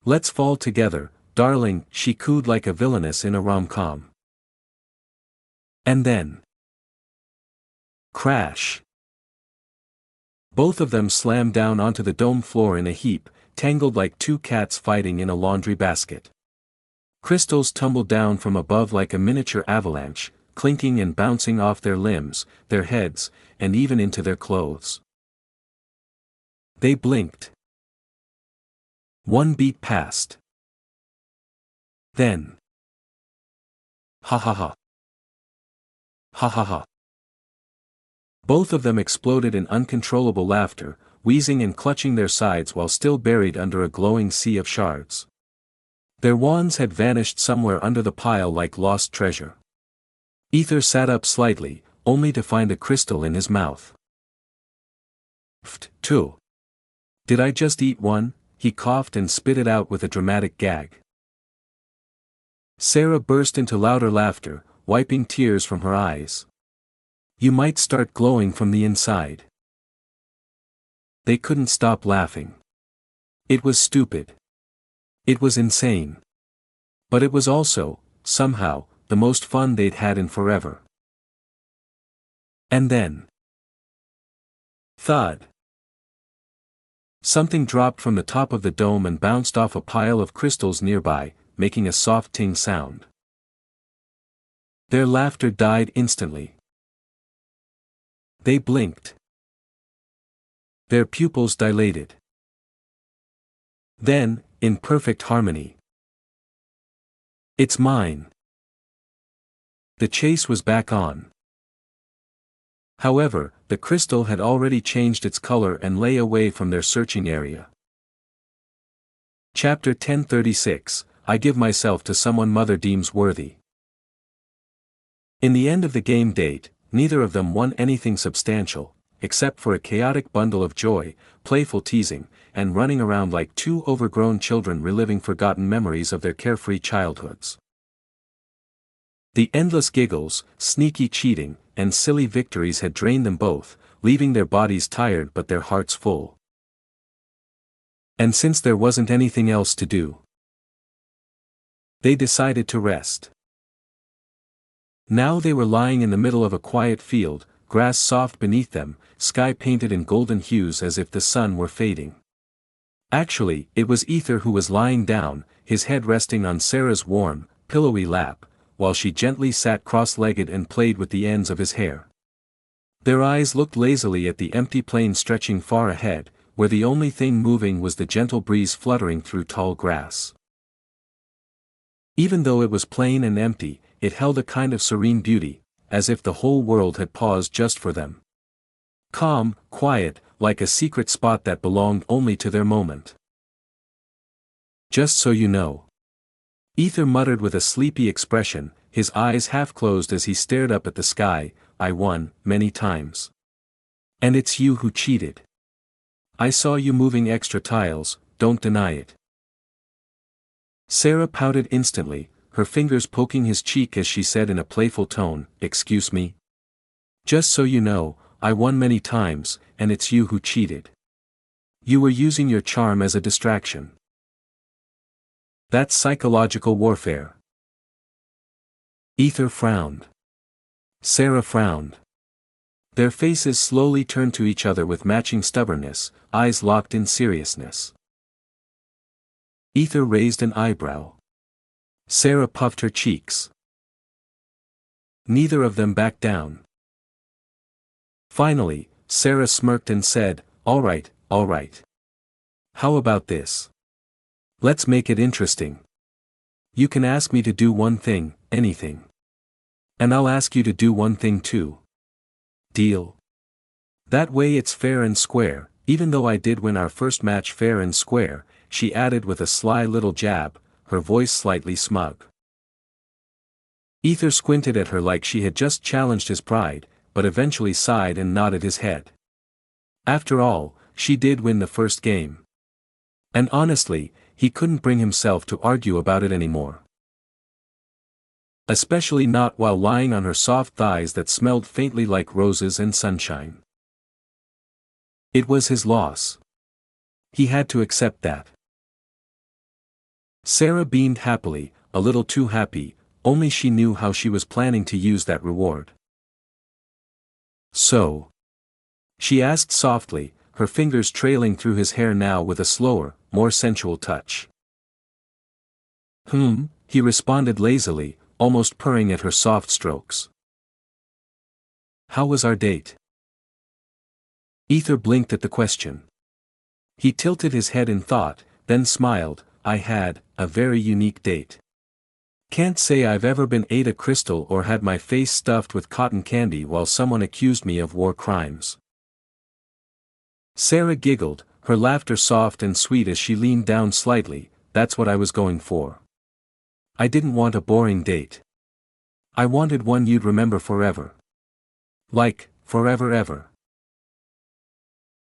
Let's fall together, darling, she cooed like a villainess in a rom-com. And then. Crash! Both of them slammed down onto the dome floor in a heap, tangled like two cats fighting in a laundry basket. Crystals tumbled down from above like a miniature avalanche, clinking and bouncing off their limbs, their heads, and even into their clothes. They blinked. One beat passed. Then. Ha ha ha. Ha ha ha. Both of them exploded in uncontrollable laughter, wheezing and clutching their sides while still buried under a glowing sea of shards. Their wands had vanished somewhere under the pile like lost treasure. Ether sat up slightly, only to find a crystal in his mouth. Pft, did I just eat one? He coughed and spit it out with a dramatic gag. Sarah burst into louder laughter, wiping tears from her eyes. You might start glowing from the inside. They couldn't stop laughing. It was stupid. It was insane. But it was also, somehow, the most fun they'd had in forever. And then. Thud. Something dropped from the top of the dome and bounced off a pile of crystals nearby, making a soft ting sound. Their laughter died instantly. They blinked. Their pupils dilated. Then, in perfect harmony. It's mine. The chase was back on. However, the crystal had already changed its color and lay away from their searching area. Chapter 1036, I give myself to someone mother deems worthy. In the end of the game date, neither of them won anything substantial, except for a chaotic bundle of joy, playful teasing, and running around like two overgrown children reliving forgotten memories of their carefree childhoods. The endless giggles, sneaky cheating, and silly victories had drained them both, leaving their bodies tired but their hearts full. And since there wasn't anything else to do, they decided to rest. Now they were lying in the middle of a quiet field, grass soft beneath them, sky painted in golden hues as if the sun were fading. Actually, it was Ether who was lying down, his head resting on Sarah's warm, pillowy lap, while she gently sat cross-legged and played with the ends of his hair. Their eyes looked lazily at the empty plain stretching far ahead, where the only thing moving was the gentle breeze fluttering through tall grass. Even though it was plain and empty, it held a kind of serene beauty, as if the whole world had paused just for them. Calm, quiet, like a secret spot that belonged only to their moment. Just so you know. Ether muttered with a sleepy expression, his eyes half closed as he stared up at the sky, I won, many times. And it's you who cheated. I saw you moving extra tiles, don't deny it. Sarah pouted instantly, her fingers poking his cheek as she said in a playful tone, excuse me? Just so you know, I won many times, and it's you who cheated. You were using your charm as a distraction. That's psychological warfare. Ether frowned. Sarah frowned. Their faces slowly turned to each other with matching stubbornness, eyes locked in seriousness. Ether raised an eyebrow. Sarah puffed her cheeks. Neither of them backed down. Finally, Sarah smirked and said, all right. How about this? Let's make it interesting. You can ask me to do one thing, anything. And I'll ask you to do one thing too. Deal? That way it's fair and square, even though I did win our first match fair and square, she added with a sly little jab, her voice slightly smug. Ether squinted at her like she had just challenged his pride, but eventually sighed and nodded his head. After all, she did win the first game. And honestly, he couldn't bring himself to argue about it anymore. Especially not while lying on her soft thighs that smelled faintly like roses and sunshine. It was his loss. He had to accept that. Sarah beamed happily, a little too happy, only she knew how she was planning to use that reward. So? She asked softly, her fingers trailing through his hair now with a slower, more sensual touch. He responded lazily, almost purring at her soft strokes. How was our date? Ether blinked at the question. He tilted his head in thought, then smiled, I had a very unique date. Can't say I've ever been ate a crystal or had my face stuffed with cotton candy while someone accused me of war crimes. Sarah giggled, her laughter soft and sweet as she leaned down slightly, that's what I was going for. I didn't want a boring date. I wanted one you'd remember forever. Like, forever ever.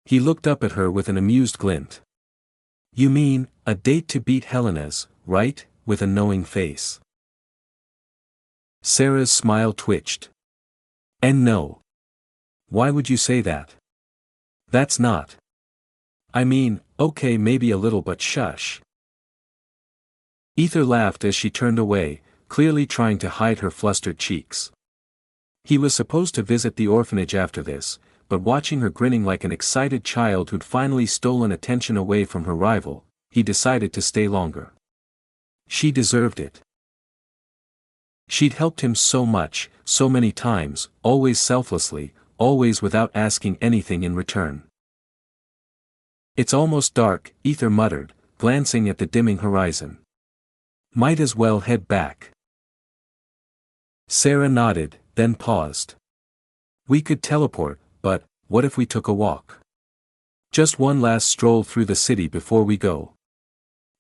He looked up at her with an amused glint. You mean, a date to beat Helena's, right, with a knowing face. Sarah's smile twitched. And no. Why would you say that? That's not. I mean, okay maybe a little but shush. Ether laughed as she turned away, clearly trying to hide her flustered cheeks. He was supposed to visit the orphanage after this, but watching her grinning like an excited child who'd finally stolen attention away from her rival, he decided to stay longer. She deserved it. She'd helped him so much, so many times, always selflessly, always without asking anything in return. It's almost dark, Ether muttered, glancing at the dimming horizon. Might as well head back. Sarah nodded, then paused. We could teleport, but what if we took a walk? Just one last stroll through the city before we go.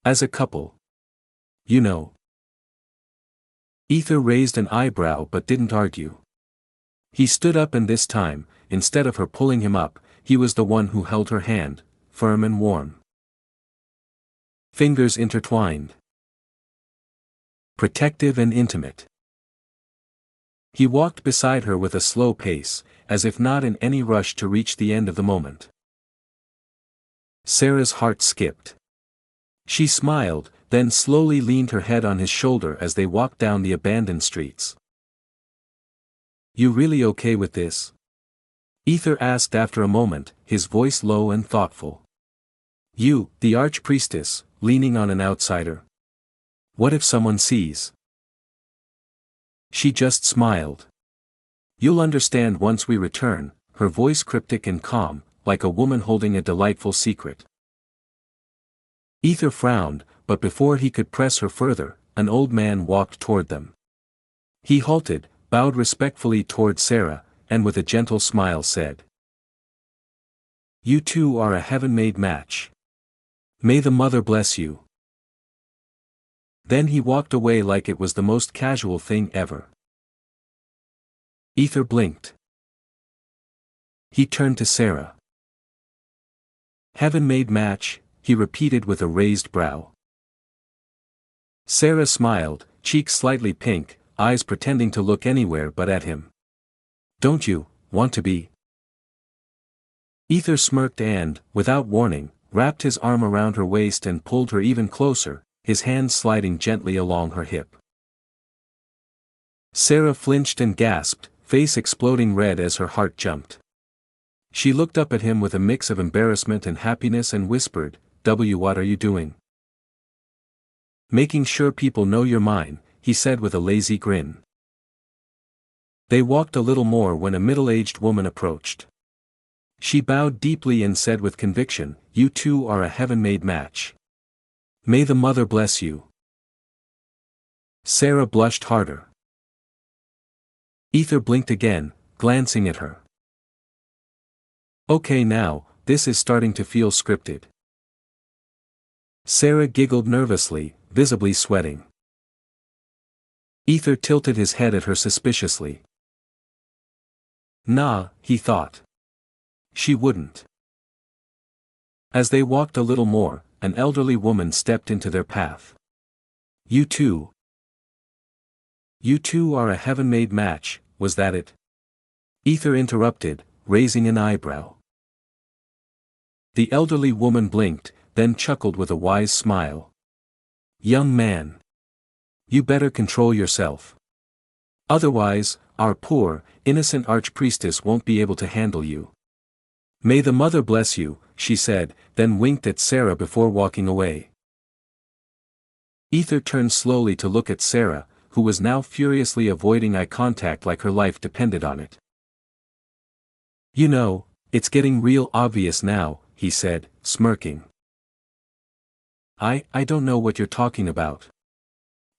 As a couple. You know. Ether raised an eyebrow but didn't argue. He stood up, and this time, instead of her pulling him up, he was the one who held her hand, firm and warm. Fingers intertwined. Protective and intimate. He walked beside her with a slow pace, as if not in any rush to reach the end of the moment. Sarah's heart skipped. She smiled, then slowly leaned her head on his shoulder as they walked down the abandoned streets. You really okay with this? Ether asked after a moment, his voice low and thoughtful. You, the archpriestess, leaning on an outsider. What if someone sees? She just smiled. You'll understand once we return, her voice cryptic and calm, like a woman holding a delightful secret. Ether frowned, but before he could press her further, an old man walked toward them. He halted, bowed respectfully toward Sarah, and with a gentle smile said, You two are a heaven-made match. May the Mother bless you. Then he walked away like it was the most casual thing ever. Ether blinked. He turned to Sarah. Heaven-made match, he repeated with a raised brow. Sarah smiled, cheeks slightly pink, eyes pretending to look anywhere but at him. Don't you want to be? Ether smirked and, without warning, wrapped his arm around her waist and pulled her even closer, his hand sliding gently along her hip. Sarah flinched and gasped, face exploding red as her heart jumped. She looked up at him with a mix of embarrassment and happiness and whispered, What are you doing? Making sure people know you're mine, he said with a lazy grin. They walked a little more when a middle-aged woman approached. She bowed deeply and said with conviction, You two are a heaven-made match. May the Mother bless you. Sarah blushed harder. Ether blinked again, glancing at her. Okay, now, this is starting to feel scripted. Sarah giggled nervously, visibly sweating. Ether tilted his head at her suspiciously. Nah, he thought. She wouldn't. As they walked a little more, an elderly woman stepped into their path. You two are a heaven-made match, was that it? Ether interrupted, raising an eyebrow. The elderly woman blinked, then chuckled with a wise smile. Young man. You better control yourself. Otherwise, our poor, innocent archpriestess won't be able to handle you. May the Mother bless you, she said, then winked at Sarah before walking away. Ether turned slowly to look at Sarah, who was now furiously avoiding eye contact like her life depended on it. You know, it's getting real obvious now, he said, smirking. I don't know what you're talking about.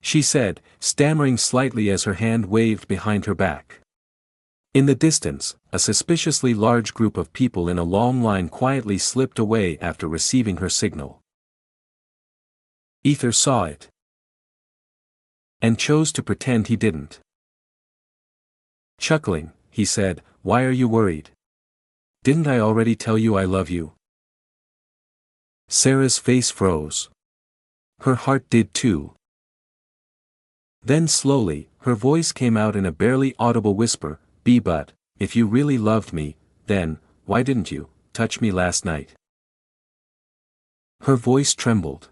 She said, stammering slightly as her hand waved behind her back. In the distance, a suspiciously large group of people in a long line quietly slipped away after receiving her signal. Ether saw it. And chose to pretend he didn't. Chuckling, he said, Why are you worried? Didn't I already tell you I love you? Sarah's face froze. Her heart did too. Then slowly, her voice came out in a barely audible whisper, But, if you really loved me, then, why didn't you touch me last night? Her voice trembled.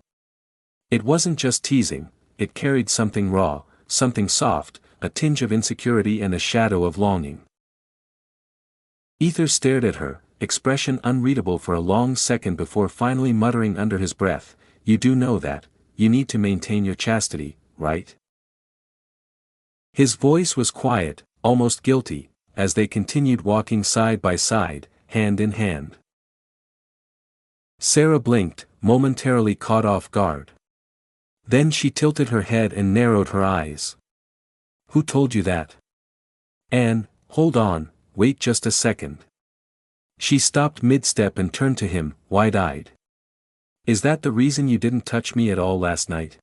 It wasn't just teasing, it carried something raw, something soft, a tinge of insecurity and a shadow of longing. Ether stared at her, expression unreadable for a long second before finally muttering under his breath, You do know that, you need to maintain your chastity, right? His voice was quiet, almost guilty, as they continued walking side by side, hand in hand. Sarah blinked, momentarily caught off guard. Then she tilted her head and narrowed her eyes. Who told you that? Anne, hold on, wait just a second. She stopped mid-step and turned to him, wide-eyed. Is that the reason you didn't touch me at all last night?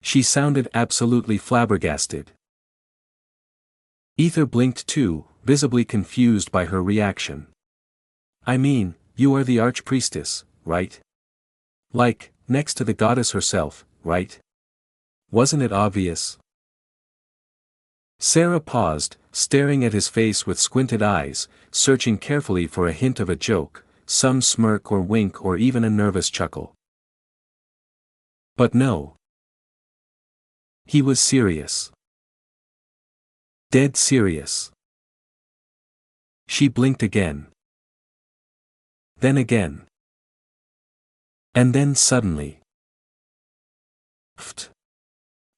She sounded absolutely flabbergasted. Ether blinked too, visibly confused by her reaction. I mean, you are the archpriestess, right? Like, next to the goddess herself, right? Wasn't it obvious? Sarah paused, staring at his face with squinted eyes, searching carefully for a hint of a joke, some smirk or wink or even a nervous chuckle. But no. He was serious. Dead serious. She blinked again. Then again. And then suddenly. Pfft.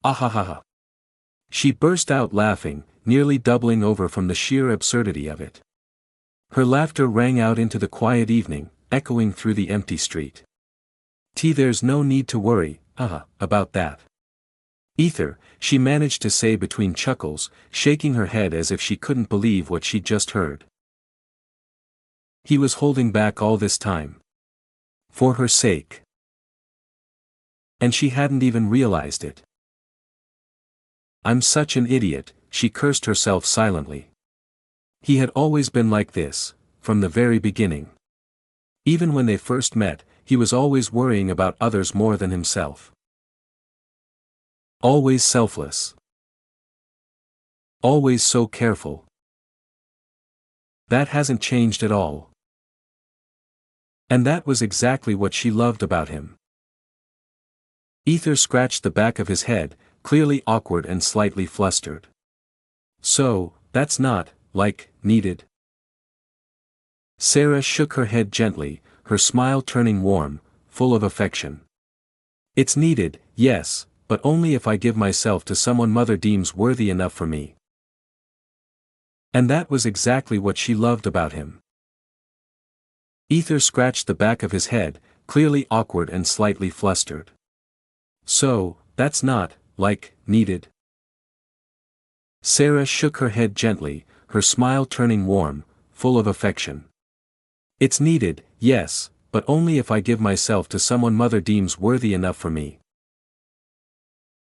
Ahahaha. She burst out laughing, nearly doubling over from the sheer absurdity of it. Her laughter rang out into the quiet evening, echoing through the empty street. There's no need to worry, about that. Ether, she managed to say between chuckles, shaking her head as if she couldn't believe what she'd just heard. He was holding back all this time. For her sake. And she hadn't even realized it. I'm such an idiot, she cursed herself silently. He had always been like this, from the very beginning. Even when they first met, he was always worrying about others more than himself. Always selfless. Always so careful. That hasn't changed at all. And that was exactly what she loved about him. Ether scratched the back of his head, clearly awkward and slightly flustered. So, that's not, like, needed. Sarah shook her head gently, her smile turning warm, full of affection. It's needed, yes, but only if I give myself to someone Mother deems worthy enough for me. And that was exactly what she loved about him. Ether scratched the back of his head, clearly awkward and slightly flustered. So, that's not, like, needed. Sarah shook her head gently, her smile turning warm, full of affection. It's needed, yes, but only if I give myself to someone Mother deems worthy enough for me.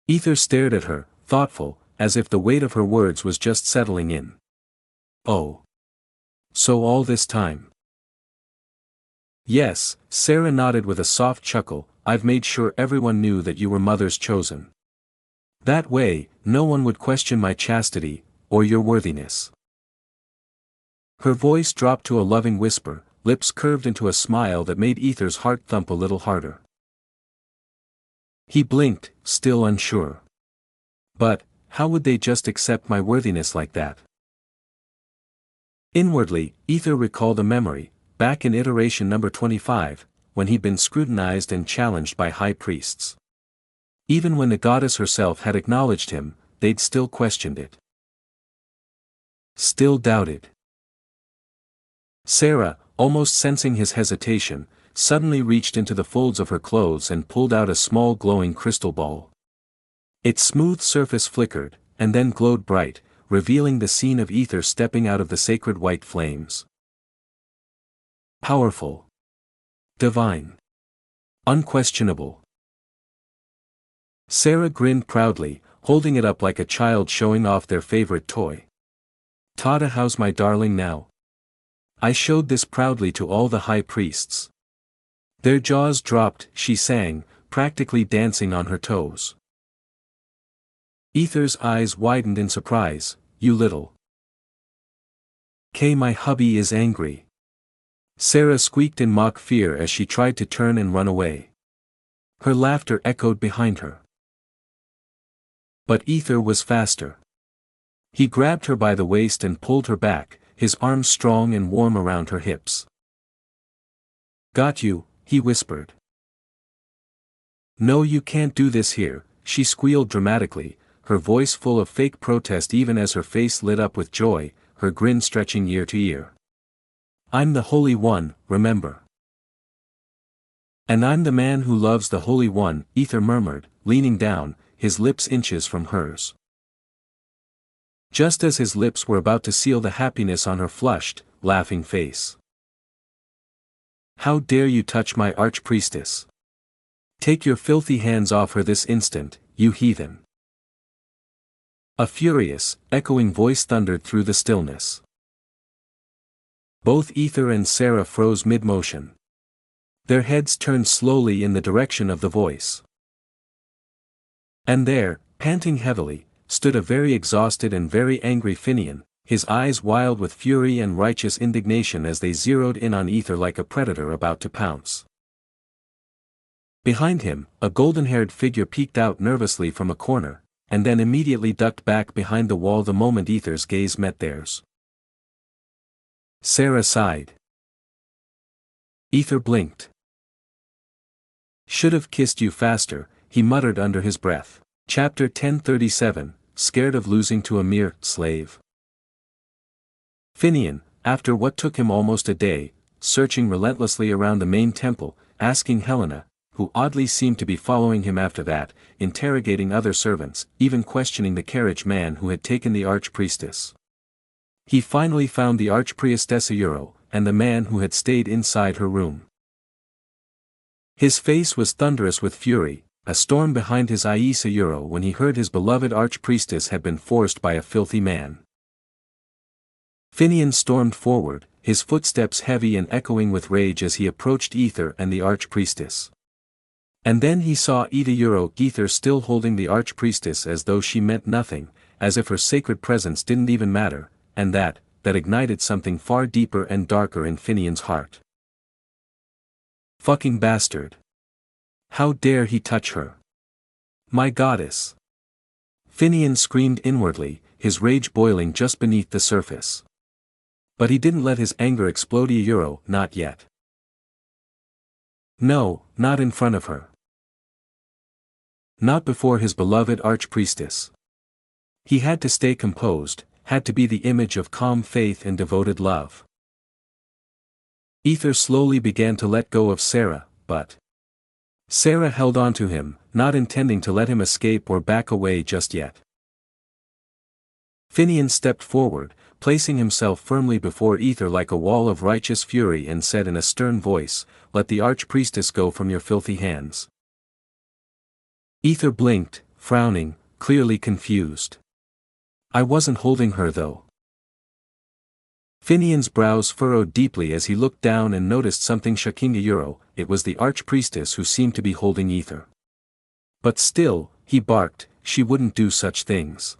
Ether stared at her, thoughtful, as if the weight of her words was just settling in. Oh. So all this time. Yes, Sarah nodded with a soft chuckle, I've made sure everyone knew that you were Mother's chosen. That way, no one would question my chastity, or your worthiness. Her voice dropped to a loving whisper, lips curved into a smile that made Ether's heart thump a little harder. He blinked, still unsure. But, how would they just accept my worthiness like that? Inwardly, Ether recalled a memory, back in iteration number 25, when he'd been scrutinized and challenged by high priests. Even when the goddess herself had acknowledged him, they'd still questioned it. Still doubted. Sarah, almost sensing his hesitation, suddenly reached into the folds of her clothes and pulled out a small glowing crystal ball. Its smooth surface flickered, and then glowed bright, revealing the scene of Ether stepping out of the sacred white flames. Powerful. Divine. Unquestionable. Sarah grinned proudly, holding it up like a child showing off their favorite toy. Tada, how's my darling now? I showed this proudly to all the high priests. Their jaws dropped, she sang, practically dancing on her toes. Ether's eyes widened in surprise, you little. My hubby is angry. Sarah squeaked in mock fear as she tried to turn and run away. Her laughter echoed behind her. But Ether was faster. He grabbed her by the waist and pulled her back, his arms strong and warm around her hips. Got you, he whispered. No, you can't do this here, she squealed dramatically, her voice full of fake protest even as her face lit up with joy, her grin stretching ear to ear. I'm the Holy One, remember? And I'm the man who loves the Holy One, Ether murmured, leaning down, his lips inches from hers. just as his lips were about to seal the happiness on her flushed, laughing face. "How dare you touch my archpriestess? Take your filthy hands off her this instant, you heathen!" A furious, echoing voice thundered through the stillness. Both Ether and Sarah froze mid-motion. Their heads turned slowly in the direction of the voice. And there, panting heavily, stood a very exhausted and very angry Finian, his eyes wild with fury and righteous indignation as they zeroed in on Ether like a predator about to pounce. Behind him, a golden-haired figure peeked out nervously from a corner, and then immediately ducked back behind the wall the moment Ether's gaze met theirs. Sarah sighed. Ether blinked. "Should have kissed you faster," he muttered under his breath. Chapter 1037, Scared of Losing to a Mere Slave. Finian, after what took him almost a day, searching relentlessly around the main temple, asking Helena, who oddly seemed to be following him after that, interrogating other servants, even questioning the carriage man who had taken the archpriestess. He finally found the archpriestess Euro, and the man who had stayed inside her room. His face was thunderous with fury, a storm behind his eyes Euro when he heard his beloved archpriestess had been forced by a filthy man. Finian stormed forward, his footsteps heavy and echoing with rage as he approached Ether and the archpriestess. And then he saw Ether still holding the archpriestess as though she meant nothing, as if her sacred presence didn't even matter, and that ignited something far deeper and darker in Finian's heart. Fucking bastard. How dare he touch her? My goddess. Finian screamed inwardly, his rage boiling just beneath the surface. But he didn't let his anger explode Euro, not yet. No, not in front of her. Not before his beloved archpriestess. He had to stay composed, had to be the image of calm faith and devoted love. Ether slowly began to let go of Sarah, but Sarah held on to him, not intending to let him escape or back away just yet. Finian stepped forward, placing himself firmly before Ether like a wall of righteous fury and said in a stern voice, "Let the archpriestess go from your filthy hands." Ether blinked, frowning, clearly confused. "I wasn't holding her though." Finian's brows furrowed deeply as he looked down and noticed something shocking Euro. It was the archpriestess who seemed to be holding Ether. But still, he barked, she wouldn't do such things.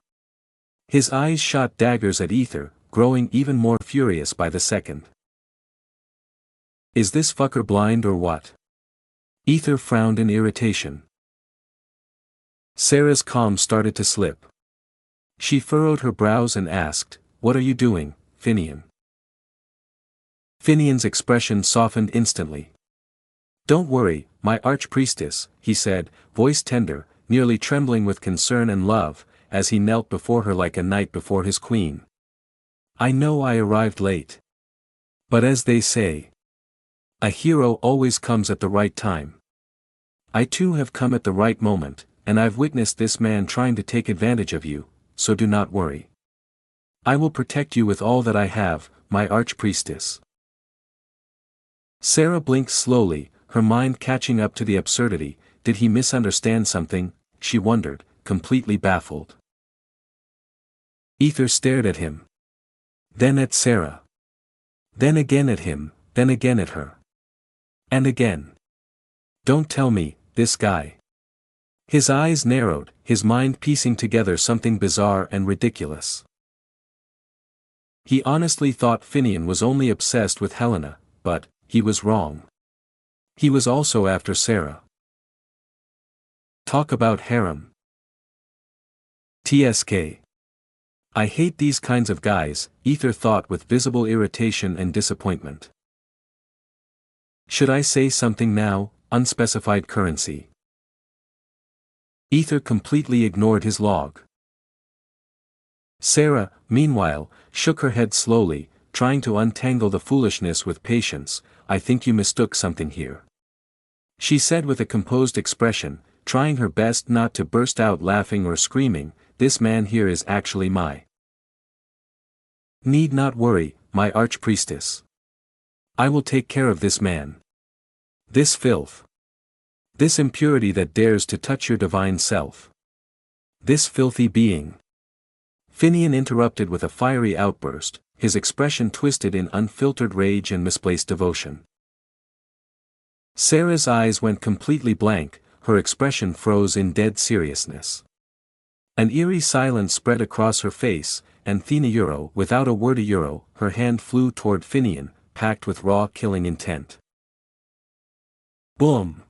His eyes shot daggers at Ether, growing even more furious by the second. Is this fucker blind or what? Ether frowned in irritation. Sarah's calm started to slip. She furrowed her brows and asked, "What are you doing, Finian?" Finian's expression softened instantly. "Don't worry, my archpriestess," he said, voice tender, nearly trembling with concern and love, as he knelt before her like a knight before his queen. "I know I arrived late. But as they say, a hero always comes at the right time. I too have come at the right moment, and I've witnessed this man trying to take advantage of you, so do not worry. I will protect you with all that I have, my archpriestess." Sarah blinked slowly, her mind catching up to the absurdity. Did he misunderstand something, she wondered, completely baffled. Ether stared at him. Then at Sarah. Then again at him, then again at her. And again. Don't tell me, this guy. His eyes narrowed, his mind piecing together something bizarre and ridiculous. He honestly thought Finian was only obsessed with Helena, but he was wrong. He was also after Sarah. Talk about harem. TSK. I hate these kinds of guys, Ether thought with visible irritation and disappointment. Should I say something now? Unspecified currency. Ether completely ignored his log. Sarah, meanwhile, shook her head slowly, trying to untangle the foolishness with patience. I think you mistook something here. She said with a composed expression, trying her best not to burst out laughing or screaming. This man here is actually my Need not worry, my archpriestess. I will take care of this man. This filth. This impurity that dares to touch your divine self. This filthy being. Finian interrupted with a fiery outburst, his expression twisted in unfiltered rage and misplaced devotion. Sarah's eyes went completely blank, her expression froze in dead seriousness. An eerie silence spread across her face, and Thena without a word her hand flew toward Finian, packed with raw killing intent. Boom!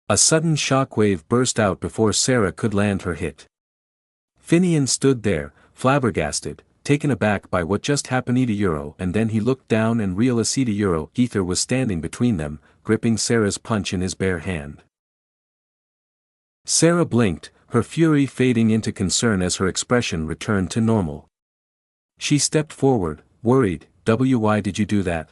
A sudden shockwave burst out before Sarah could land her hit. Finian stood there, flabbergasted, taken aback by what just happened and then he looked down and realized Ether was standing between them, gripping Sarah's punch in his bare hand. Sarah blinked, her fury fading into concern as her expression returned to normal. She stepped forward, worried. Why did you do that?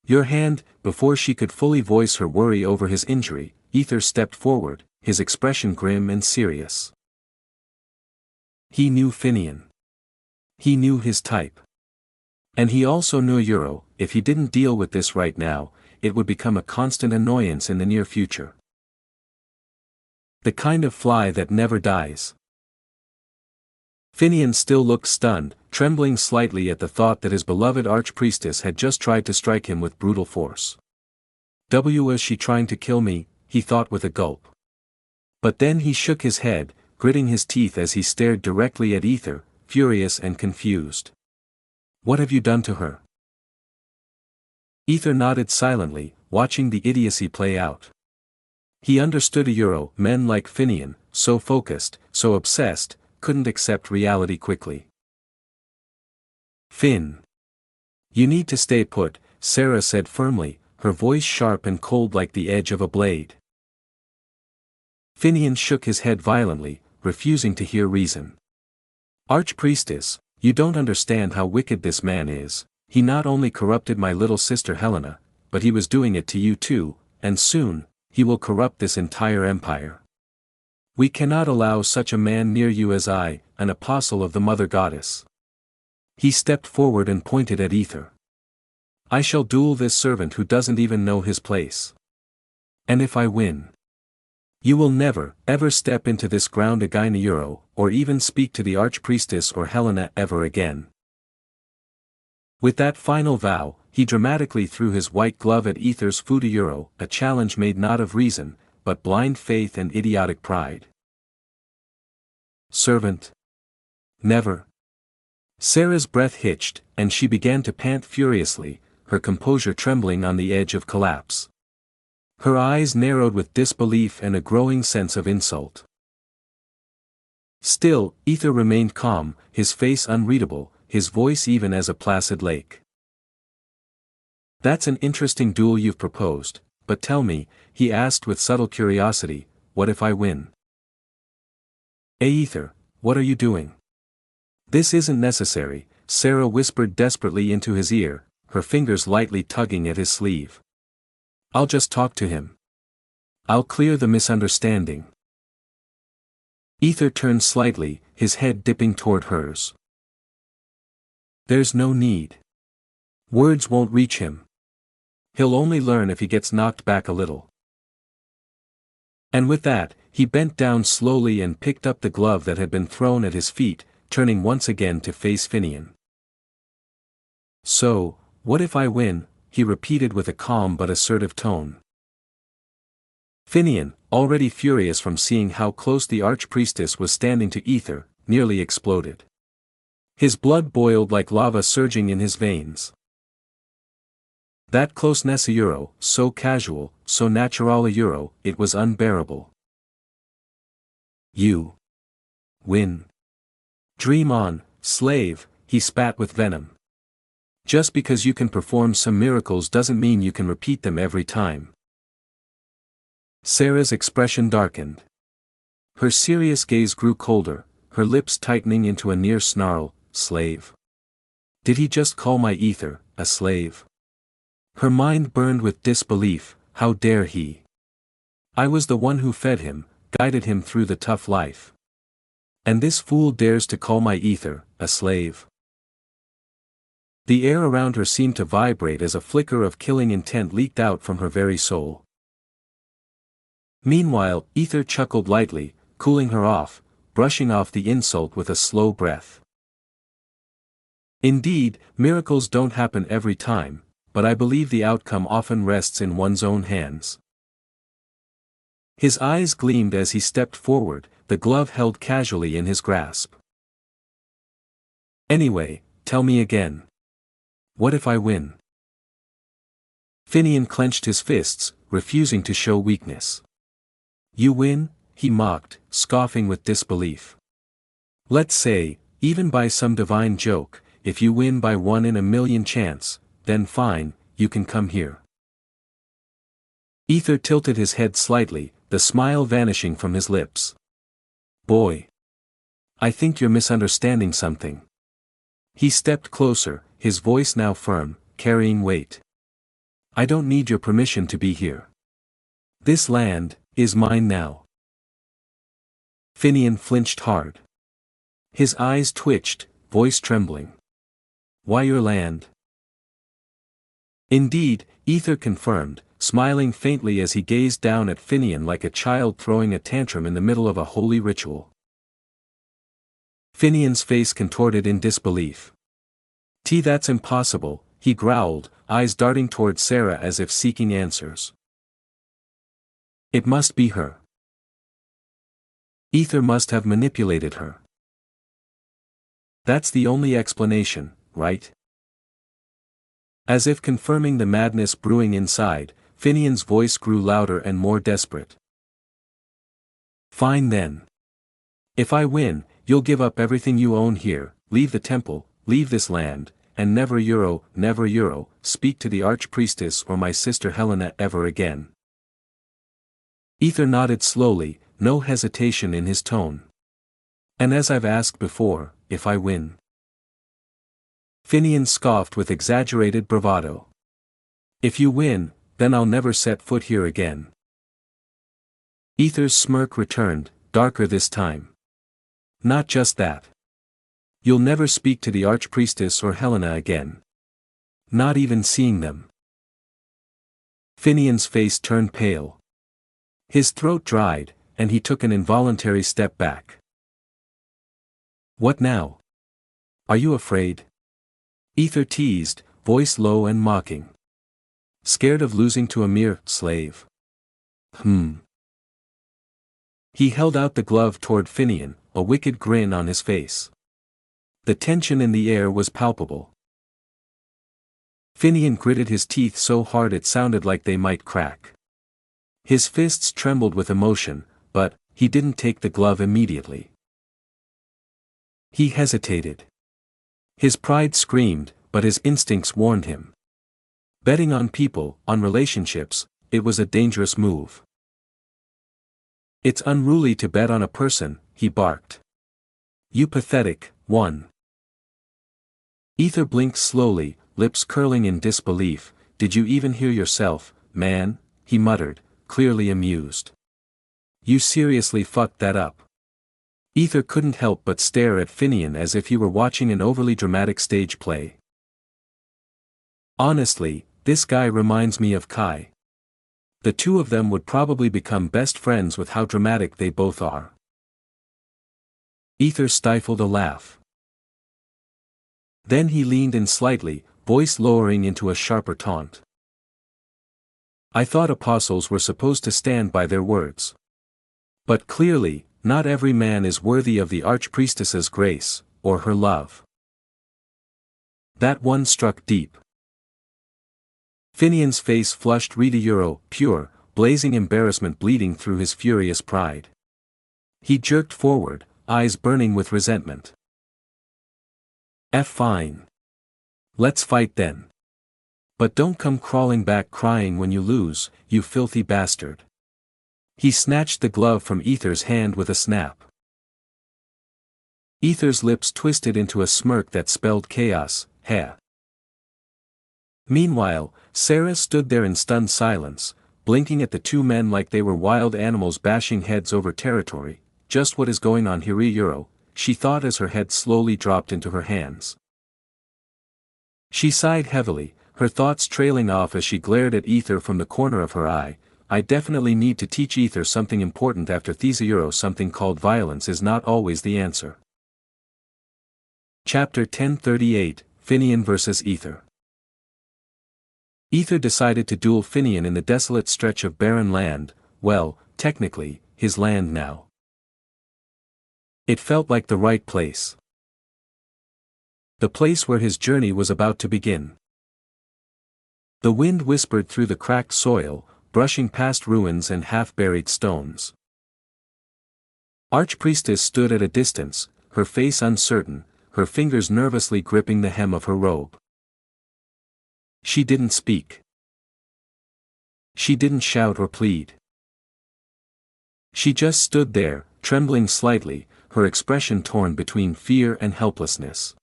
Your hand. Before she could fully voice her worry over his injury, Ether stepped forward, his expression grim and serious. He knew Finian. He knew his type. And he also knew if he didn't deal with this right now, it would become a constant annoyance in the near future. The kind of fly that never dies. Finian still looked stunned, trembling slightly at the thought that his beloved archpriestess had just tried to strike him with brutal force. Was she trying to kill me? He thought with a gulp. But then he shook his head, gritting his teeth as he stared directly at Ether, furious and confused. What have you done to her? Ether nodded silently, watching the idiocy play out. He understood men like Finian, so focused, so obsessed, couldn't accept reality quickly. Finn. You need to stay put, Sarah said firmly, her voice sharp and cold like the edge of a blade. Finian shook his head violently, refusing to hear reason. Archpriestess, you don't understand how wicked this man is. He not only corrupted my little sister Helena, but he was doing it to you too, and soon, he will corrupt this entire empire. We cannot allow such a man near you as I, an apostle of the Mother Goddess. He stepped forward and pointed at Ether. I shall duel this servant who doesn't even know his place. And if I win, you will never, ever step into this ground again or even speak to the archpriestess or Helena ever again. With that final vow, he dramatically threw his white glove at Ether's foot a challenge made not of reason, but blind faith and idiotic pride. Servant. Never. Sarah's breath hitched, and she began to pant furiously, her composure trembling on the edge of collapse. Her eyes narrowed with disbelief and a growing sense of insult. Still, Ether remained calm, his face unreadable, his voice even as a placid lake. That's an interesting duel you've proposed, but tell me, he asked with subtle curiosity, what if I win? Ether, what are you doing? This isn't necessary, Sarah whispered desperately into his ear, her fingers lightly tugging at his sleeve. I'll just talk to him. I'll clear the misunderstanding. Ether turned slightly, his head dipping toward hers. There's no need. Words won't reach him. He'll only learn if he gets knocked back a little. And with that, he bent down slowly and picked up the glove that had been thrown at his feet, turning once again to face Finian. So, what if I win? He repeated with a calm but assertive tone. Finian, already furious from seeing how close the archpriestess was standing to Ether, nearly exploded. His blood boiled like lava surging in his veins. That closeness so casual, so natural it was unbearable. You win. Dream on, slave, he spat with venom. Just because you can perform some miracles doesn't mean you can repeat them every time. Sarah's expression darkened. Her serious gaze grew colder, her lips tightening into a near snarl, slave. Did he just call my Ether a slave? Her mind burned with disbelief, how dare he? I was the one who fed him, guided him through the tough life. And this fool dares to call my Ether a slave. The air around her seemed to vibrate as a flicker of killing intent leaked out from her very soul. Meanwhile, Ether chuckled lightly, cooling her off, brushing off the insult with a slow breath. Indeed, miracles don't happen every time, but I believe the outcome often rests in one's own hands. His eyes gleamed as he stepped forward, the glove held casually in his grasp. Anyway, tell me again. What if I win? Finian clenched his fists, refusing to show weakness. You win? He mocked, scoffing with disbelief. Let's say, even by some divine joke, if you win by 1 in a million chance, then fine, you can come here. Ether tilted his head slightly, the smile vanishing from his lips. Boy. I think you're misunderstanding something. He stepped closer, his voice now firm, carrying weight. I don't need your permission to be here. This land is mine now. Finian flinched hard. His eyes twitched, voice trembling. Why your land? Indeed, Ether confirmed, smiling faintly as he gazed down at Finian like a child throwing a tantrum in the middle of a holy ritual. Finian's face contorted in disbelief. That's impossible, he growled, eyes darting toward Sarah as if seeking answers. It must be her. Ether must have manipulated her. That's the only explanation, right? As if confirming the madness brewing inside, Finian's voice grew louder and more desperate. Fine then. If I win, you'll give up everything you own here, leave the temple, leave this land, and never speak to the archpriestess or my sister Helena ever again. Ether nodded slowly, no hesitation in his tone. And as I've asked before, if I win? Finian scoffed with exaggerated bravado. If you win, then I'll never set foot here again. Ether's smirk returned, darker this time. Not just that. You'll never speak to the archpriestess or Helena again. Not even seeing them. Finian's face turned pale. His throat dried, and he took an involuntary step back. What now? Are you afraid? Ether teased, voice low and mocking. Scared of losing to a mere slave? He held out the glove toward Finian, a wicked grin on his face. The tension in the air was palpable. Finian gritted his teeth so hard it sounded like they might crack. His fists trembled with emotion, but he didn't take the glove immediately. He hesitated. His pride screamed, but his instincts warned him. Betting on people, on relationships, it was a dangerous move. It's unruly to bet on a person, he barked. You pathetic one. Ether blinked slowly, lips curling in disbelief. Did you even hear yourself, man? He muttered, clearly amused. You seriously fucked that up. Ether couldn't help but stare at Finian as if he were watching an overly dramatic stage play. Honestly, this guy reminds me of Kai. The two of them would probably become best friends with how dramatic they both are. Ether stifled a laugh. Then he leaned in slightly, voice lowering into a sharper taunt. I thought apostles were supposed to stand by their words. But clearly, not every man is worthy of the archpriestess's grace, or her love. That one struck deep. Finian's face flushed pure, blazing embarrassment bleeding through his furious pride. He jerked forward, eyes burning with resentment. Fine. Let's fight then. But don't come crawling back crying when you lose, you filthy bastard. He snatched the glove from Ether's hand with a snap. Ether's lips twisted into a smirk that spelled chaos, heh. Meanwhile, Sarah stood there in stunned silence, blinking at the two men like they were wild animals bashing heads over territory. Just what is going on here, she thought as her head slowly dropped into her hands. She sighed heavily, her thoughts trailing off as she glared at Ether from the corner of her eye. I definitely need to teach Ether something important after Theseuro. Something called violence is not always the answer. Chapter 1038, Finian vs. Ether. Ether decided to duel Finian in the desolate stretch of barren land, well, technically, his land now. It felt like the right place. The place where his journey was about to begin. The wind whispered through the cracked soil, brushing past ruins and half-buried stones. Archpriestess stood at a distance, her face uncertain, her fingers nervously gripping the hem of her robe. She didn't speak. She didn't shout or plead. She just stood there, trembling slightly, her expression torn between fear and helplessness.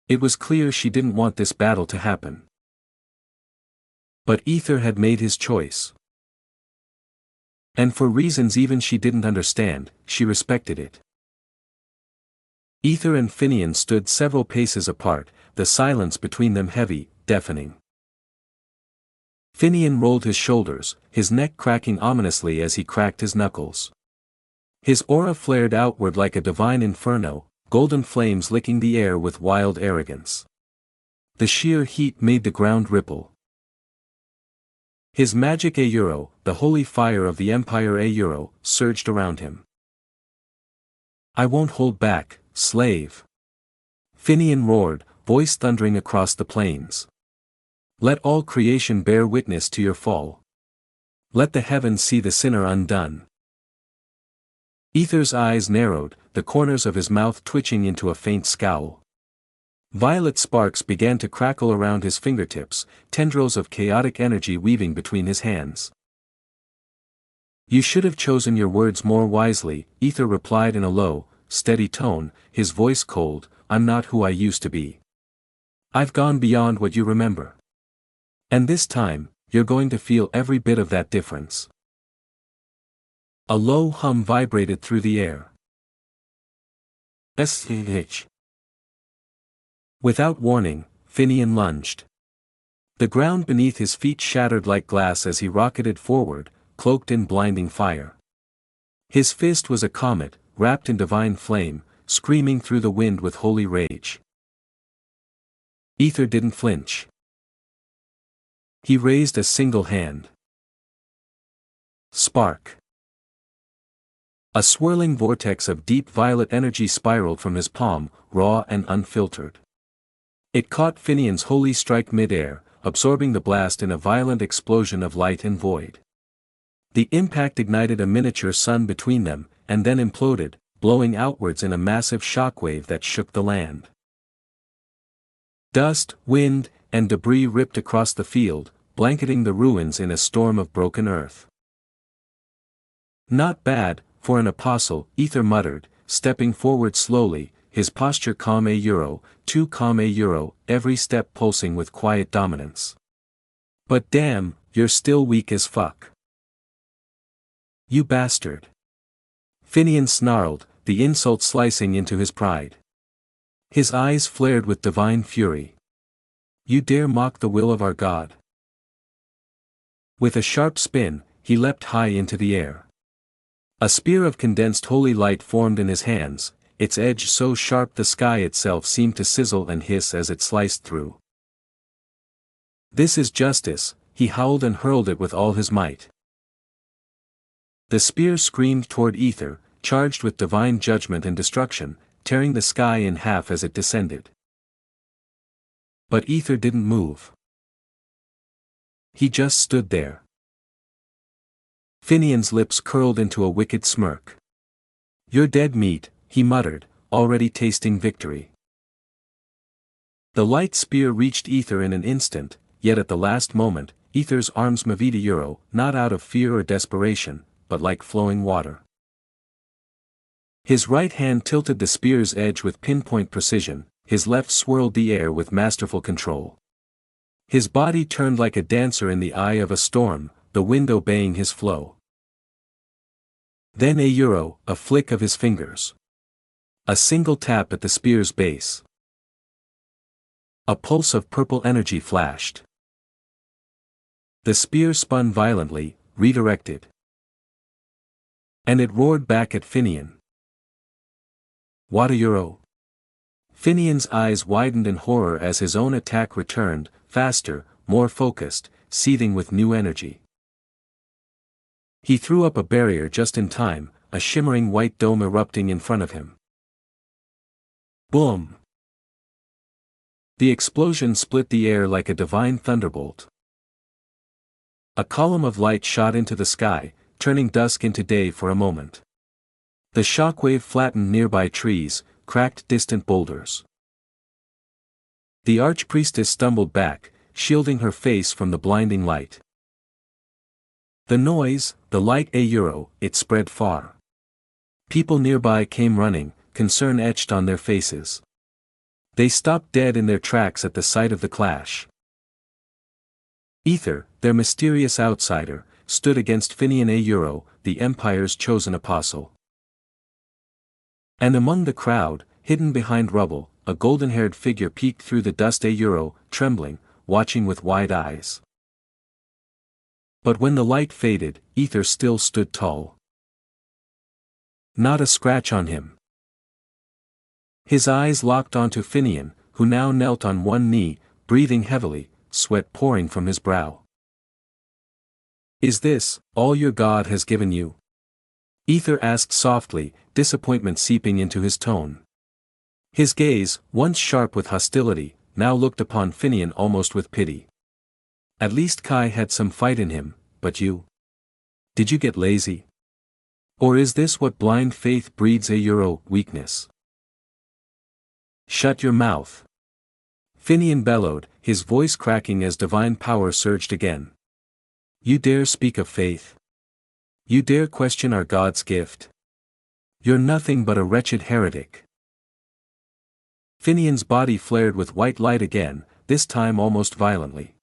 It was clear she didn't want this battle to happen. But Ether had made his choice. And for reasons even she didn't understand, she respected it. Ether and Finian stood several paces apart, the silence between them heavy, deafening. Finian rolled his shoulders, his neck cracking ominously as he cracked his knuckles. His aura flared outward like a divine inferno, golden flames licking the air with wild arrogance. The sheer heat made the ground ripple. His magic Euro, the holy fire of the Empire Euro, surged around him. I won't hold back, slave. Finian roared, voice thundering across the plains. Let all creation bear witness to your fall. Let the heavens see the sinner undone. Ether's eyes narrowed, the corners of his mouth twitching into a faint scowl. Violet sparks began to crackle around his fingertips, tendrils of chaotic energy weaving between his hands. You should have chosen your words more wisely, Ether replied in a low, steady tone, his voice cold. I'm not who I used to be. I've gone beyond what you remember. And this time, you're going to feel every bit of that difference. A low hum vibrated through the air. SEH. Without warning, Finian lunged. The ground beneath his feet shattered like glass as he rocketed forward, cloaked in blinding fire. His fist was a comet, wrapped in divine flame, screaming through the wind with holy rage. Ether didn't flinch. He raised a single hand. Spark. A swirling vortex of deep violet energy spiraled from his palm, raw and unfiltered. It caught Finian's holy strike mid-air, absorbing the blast in a violent explosion of light and void. The impact ignited a miniature sun between them, and then imploded, blowing outwards in a massive shockwave that shook the land. Dust, wind, and debris ripped across the field, blanketing the ruins in a storm of broken earth. Not bad, for an apostle, Ether muttered, stepping forward slowly, his posture calm Euro, too calm Euro, every step pulsing with quiet dominance. But damn, you're still weak as fuck. You bastard. Finian snarled, the insult slicing into his pride. His eyes flared with divine fury. You dare mock the will of our God? With a sharp spin, he leapt high into the air. A spear of condensed holy light formed in his hands, its edge so sharp the sky itself seemed to sizzle and hiss as it sliced through. This is justice, he howled and hurled it with all his might. The spear screamed toward Ether, charged with divine judgment and destruction, tearing the sky in half as it descended. But Ether didn't move. He just stood there. Finian's lips curled into a wicked smirk. You're dead meat, he muttered, already tasting victory. The light spear reached Ether in an instant, yet at the last moment, Ether's arms moved Euro, not out of fear or desperation, but like flowing water. His right hand tilted the spear's edge with pinpoint precision, his left swirled the air with masterful control. His body turned like a dancer in the eye of a storm, the wind obeying his flow. Then Euro, a flick of his fingers. A single tap at the spear's base. A pulse of purple energy flashed. The spear spun violently, redirected. And it roared back at Finian. What a euro! Finian's eyes widened in horror as his own attack returned, faster, more focused, seething with new energy. He threw up a barrier just in time, a shimmering white dome erupting in front of him. Boom! The explosion split the air like a divine thunderbolt. A column of light shot into the sky, turning dusk into day for a moment. The shockwave flattened nearby trees, cracked distant boulders. The archpriestess stumbled back, shielding her face from the blinding light. The noise, the light a euro, it spread far. People nearby came running, concern etched on their faces. They stopped dead in their tracks at the sight of the clash. Ether, their mysterious outsider, stood against Finian a euro, the Empire's chosen apostle. And among the crowd, hidden behind rubble, a golden-haired figure peeked through the dust a euro, trembling, watching with wide eyes. But when the light faded, Ether still stood tall. Not a scratch on him. His eyes locked onto Finian, who now knelt on one knee, breathing heavily, sweat pouring from his brow. Is this all your God has given you? Ether asked softly, disappointment seeping into his tone. His gaze, once sharp with hostility, now looked upon Finian almost with pity. At least Kai had some fight in him, but you? Did you get lazy? Or is this what blind faith breeds a euro, weakness? Shut your mouth. Finian bellowed, his voice cracking as divine power surged again. You dare speak of faith? You dare question our God's gift? You're nothing but a wretched heretic. Finian's body flared with white light again, this time almost violently.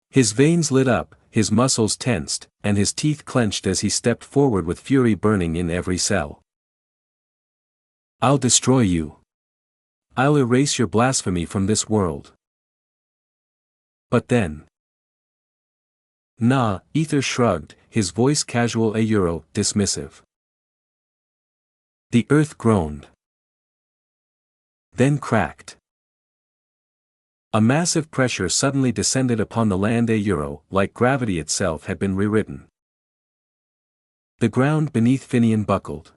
His veins lit up, his muscles tensed, and his teeth clenched as he stepped forward with fury burning in every cell. I'll destroy you. I'll erase your blasphemy from this world. But then. Nah, Ether shrugged, his voice casual a euro, dismissive. The earth groaned. Then cracked. A massive pressure suddenly descended upon the land a euro, like gravity itself had been rewritten. The ground beneath Finian buckled.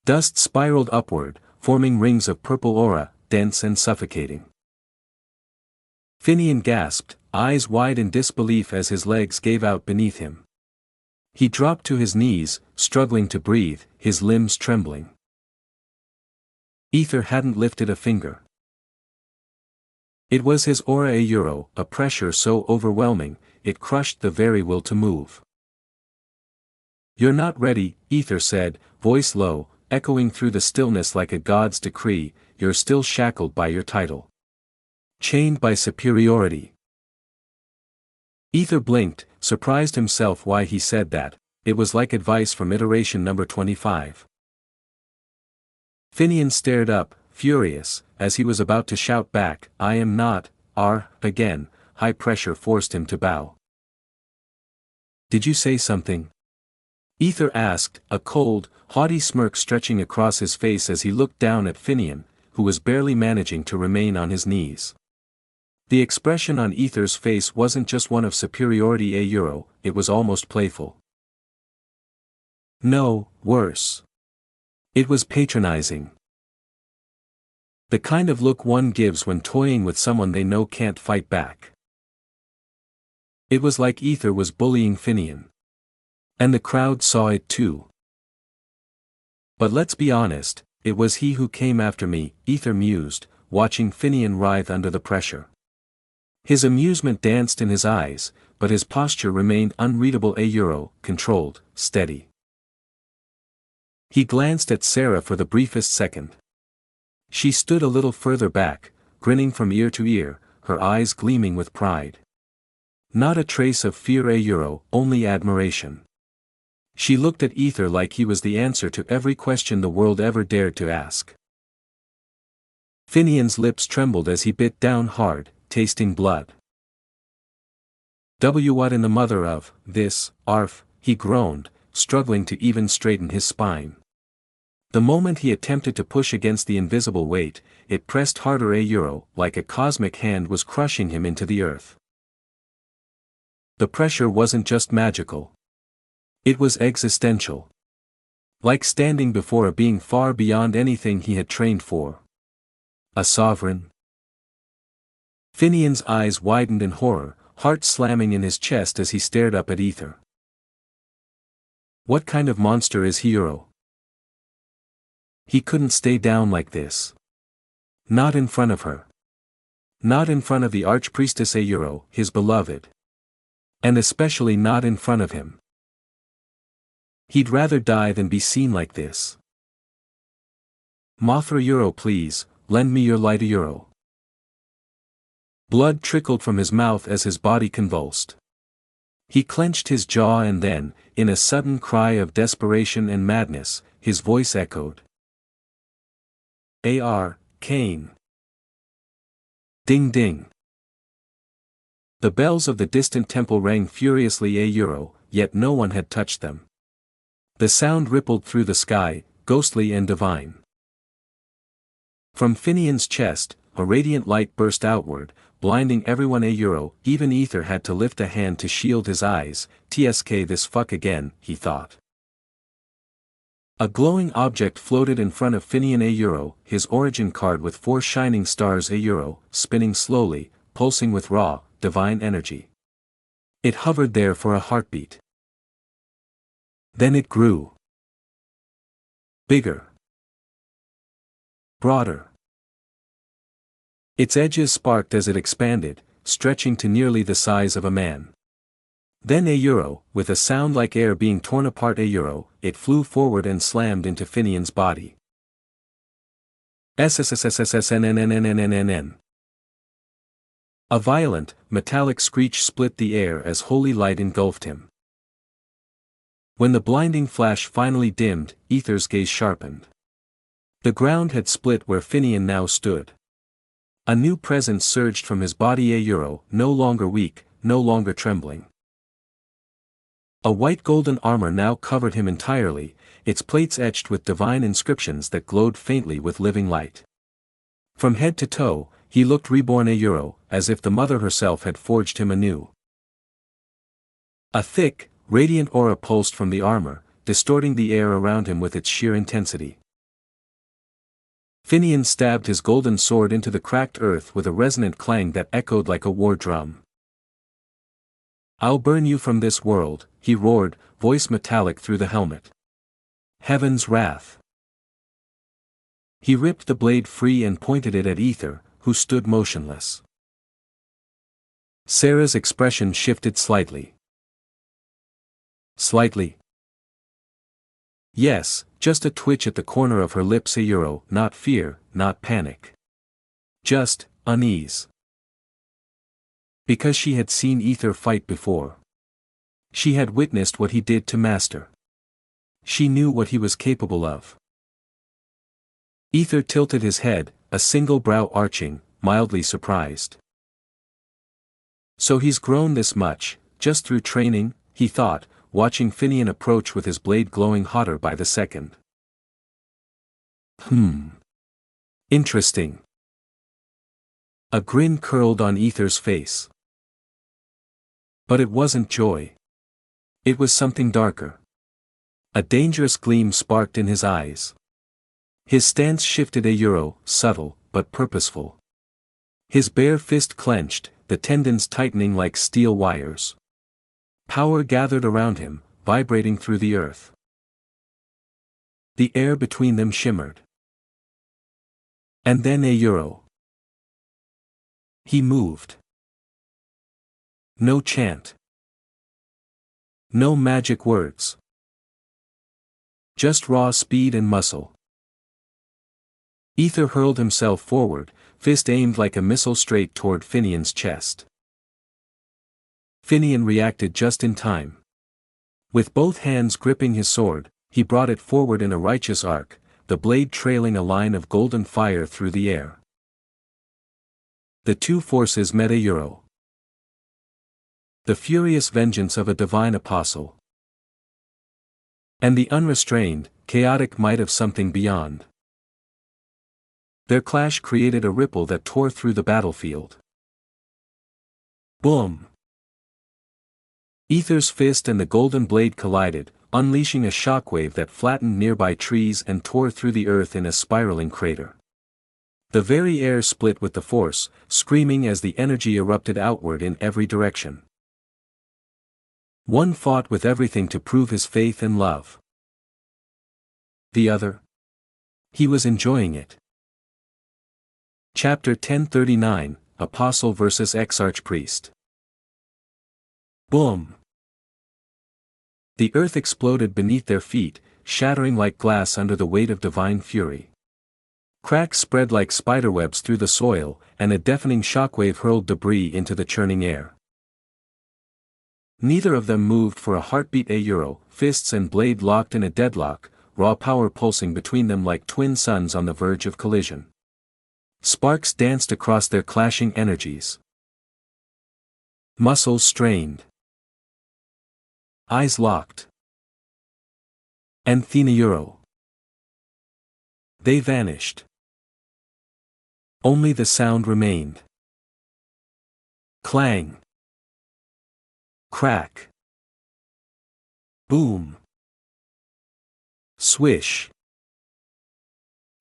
Dust spiraled upward, forming rings of purple aura, dense and suffocating. Finian gasped, eyes wide in disbelief as his legs gave out beneath him. He dropped to his knees, struggling to breathe, his limbs trembling. Ether hadn't lifted a finger. It was his aura a euro, a pressure so overwhelming, it crushed the very will to move. You're not ready, Ether said, voice low, echoing through the stillness like a god's decree, you're still shackled by your title. Chained by superiority. Ether blinked, surprised himself why he said that, it was like advice from iteration number 25. Finian stared up, furious, as he was about to shout back, I am not, again, high pressure forced him to bow. Did you say something? Ether asked, a cold, haughty smirk stretching across his face as he looked down at Finian, who was barely managing to remain on his knees. The expression on Ether's face wasn't just one of superiority a euro, it was almost playful. No, worse. It was patronizing. The kind of look one gives when toying with someone they know can't fight back. It was like Ether was bullying Finian. And the crowd saw it too. But let's be honest, it was he who came after me, Ether mused, watching Finian writhe under the pressure. His amusement danced in his eyes, but his posture remained unreadable a euro, controlled, steady. He glanced at Sarah for the briefest second. She stood a little further back, grinning from ear to ear, her eyes gleaming with pride. Not a trace of fear a euro, only admiration. She looked at Ether like he was the answer to every question the world ever dared to ask. Finian's lips trembled as he bit down hard, tasting blood. What in the mother of this, arf, he groaned, struggling to even straighten his spine. The moment he attempted to push against the invisible weight, it pressed harder like a cosmic hand was crushing him into the earth. The pressure wasn't just magical. It was existential. Like standing before a being far beyond anything he had trained for. A sovereign. Finian's eyes widened in horror, heart slamming in his chest as he stared up at Ether. What kind of monster is he? He couldn't stay down like this. Not in front of her. Not in front of the Archpriestess his beloved. And especially not in front of him. He'd rather die than be seen like this. Mothra please, lend me your light Blood trickled from his mouth as his body convulsed. He clenched his jaw and then, in a sudden cry of desperation and madness, his voice echoed. Cain. Ding ding. The bells of the distant temple rang furiously yet no one had touched them. The sound rippled through the sky, ghostly and divine. From Finian's chest, a radiant light burst outward, blinding everyone even Ether had to lift a hand to shield his eyes. TSK this fuck again, he thought. A glowing object floated in front of Finian his origin card with 4 shining stars spinning slowly, pulsing with raw, divine energy. It hovered there for a heartbeat. Then it grew. Bigger. Broader. Its edges sparked as it expanded, stretching to nearly the size of a man. Then with a sound like air being torn apart it flew forward and slammed into Finian's body. SSSSSNNNNNNN. A violent, metallic screech split the air as holy light engulfed him. When the blinding flash finally dimmed, Ether's gaze sharpened. The ground had split where Finian now stood. A new presence surged from his body no longer weak, no longer trembling. A white golden armor now covered him entirely, its plates etched with divine inscriptions that glowed faintly with living light. From head to toe, he looked reborn as if the mother herself had forged him anew. A thick, radiant aura pulsed from the armor, distorting the air around him with its sheer intensity. Finian stabbed his golden sword into the cracked earth with a resonant clang that echoed like a war drum. I'll burn you from this world, he roared, voice metallic through the helmet. Heaven's wrath. He ripped the blade free and pointed it at Ether, who stood motionless. Sarah's expression shifted slightly. Slightly. Yes, just a twitch at the corner of her lips not fear, not panic. Just, unease. Because she had seen Ether fight before. She had witnessed what he did to Master. She knew what he was capable of. Ether tilted his head, a single brow arching, mildly surprised. So he's grown this much, just through training, he thought, watching Finian approach with his blade glowing hotter by the second. Interesting. A grin curled on Ether's face. But it wasn't joy. It was something darker. A dangerous gleam sparked in his eyes. His stance shifted subtle, but purposeful. His bare fist clenched, the tendons tightening like steel wires. Power gathered around him, vibrating through the earth. The air between them shimmered. And then he moved. No chant. No magic words. Just raw speed and muscle. Ether hurled himself forward, fist aimed like a missile straight toward Finian's chest. Finian reacted just in time. With both hands gripping his sword, he brought it forward in a righteous arc, the blade trailing a line of golden fire through the air. The two forces met a euro. The furious vengeance of a divine apostle. And the unrestrained, chaotic might of something beyond. Their clash created a ripple that tore through the battlefield. Boom! Ether's fist and the golden blade collided, unleashing a shockwave that flattened nearby trees and tore through the earth in a spiraling crater. The very air split with the force, screaming as the energy erupted outward in every direction. One fought with everything to prove his faith and love. The other? He was enjoying it. Chapter 1039, Apostle vs. Ex-Archpriest. Boom! The earth exploded beneath their feet, shattering like glass under the weight of divine fury. Cracks spread like spiderwebs through the soil, and a deafening shockwave hurled debris into the churning air. Neither of them moved for a heartbeat. Fists and blade locked in a deadlock, raw power pulsing between them like twin suns on the verge of collision. Sparks danced across their clashing energies. Muscles strained. Eyes locked. Euro. They vanished. Only the sound remained. Clang. Crack. Boom. Swish.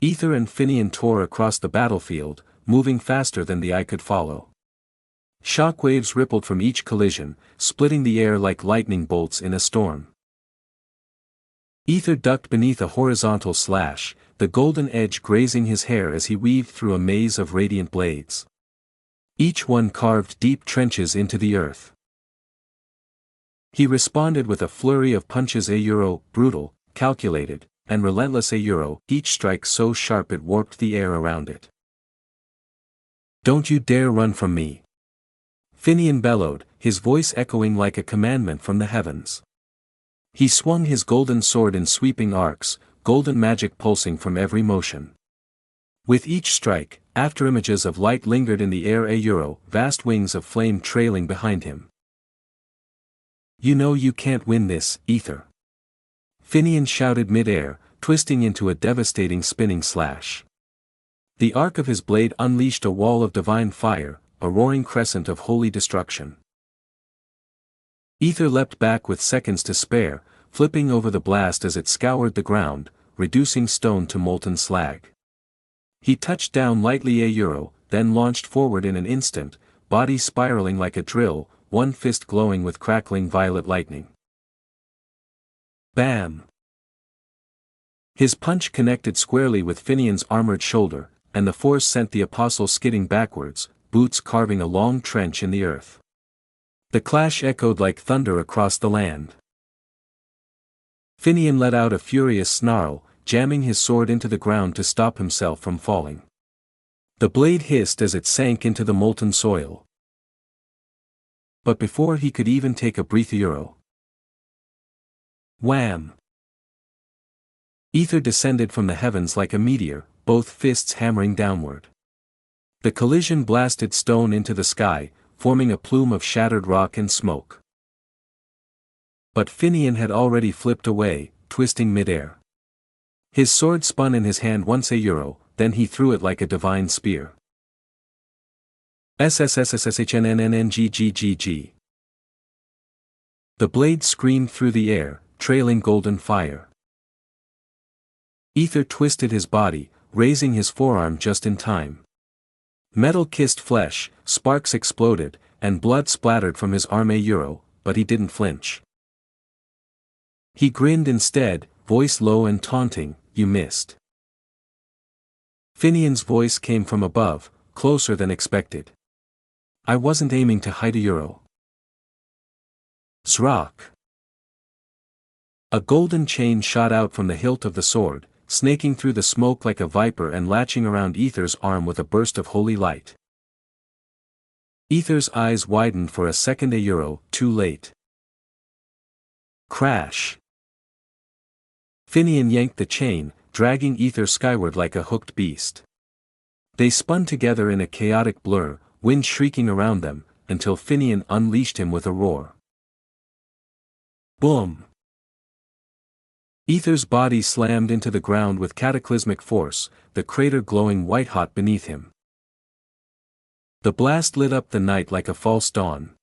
Ether and Finian tore across the battlefield, moving faster than the eye could follow. Shockwaves rippled from each collision, splitting the air like lightning bolts in a storm. Ether ducked beneath a horizontal slash, the golden edge grazing his hair as he weaved through a maze of radiant blades. Each one carved deep trenches into the earth. He responded with a flurry of punches. Brutal, calculated, and relentless. Each strike so sharp it warped the air around it. "Don't you dare run from me!" Finian bellowed, his voice echoing like a commandment from the heavens. He swung his golden sword in sweeping arcs, golden magic pulsing from every motion. With each strike, afterimages of light lingered in the air. Vast wings of flame trailing behind him. "You know you can't win this, Ether!" Finian shouted mid-air, twisting into a devastating spinning slash. The arc of his blade unleashed a wall of divine fire, a roaring crescent of holy destruction. Ether leapt back with seconds to spare, flipping over the blast as it scoured the ground, reducing stone to molten slag. He touched down lightly. Then launched forward in an instant, body spiraling like a drill, one fist glowing with crackling violet lightning. Bam! His punch connected squarely with Finian's armored shoulder, and the force sent the apostle skidding backwards, boots carving a long trench in the earth. The clash echoed like thunder across the land. Finian let out a furious snarl, jamming his sword into the ground to stop himself from falling. The blade hissed as it sank into the molten soil. But before he could even take a breath, wham! Ether descended from the heavens like a meteor, both fists hammering downward. The collision blasted stone into the sky, forming a plume of shattered rock and smoke. But Finian had already flipped away, twisting mid-air. His sword spun in his hand once. Then he threw it like a divine spear. SSSSHNNNGGGG. The blade screamed through the air, trailing golden fire. Ether twisted his body, raising his forearm just in time. Metal kissed flesh, sparks exploded, and blood splattered from his arm. But he didn't flinch. He grinned instead, voice low and taunting, "You missed." Finian's voice came from above, closer than expected. "I wasn't aiming to hide a Zrak. A golden chain shot out from the hilt of the sword, snaking through the smoke like a viper and latching around Ether's arm with a burst of holy light. Ether's eyes widened for a second. Too late. Crash. Finian yanked the chain, dragging Ether skyward like a hooked beast. They spun together in a chaotic blur, wind shrieking around them, until Finian unleashed him with a roar. Boom! Aether's body slammed into the ground with cataclysmic force, the crater glowing white-hot beneath him. The blast lit up the night like a false dawn.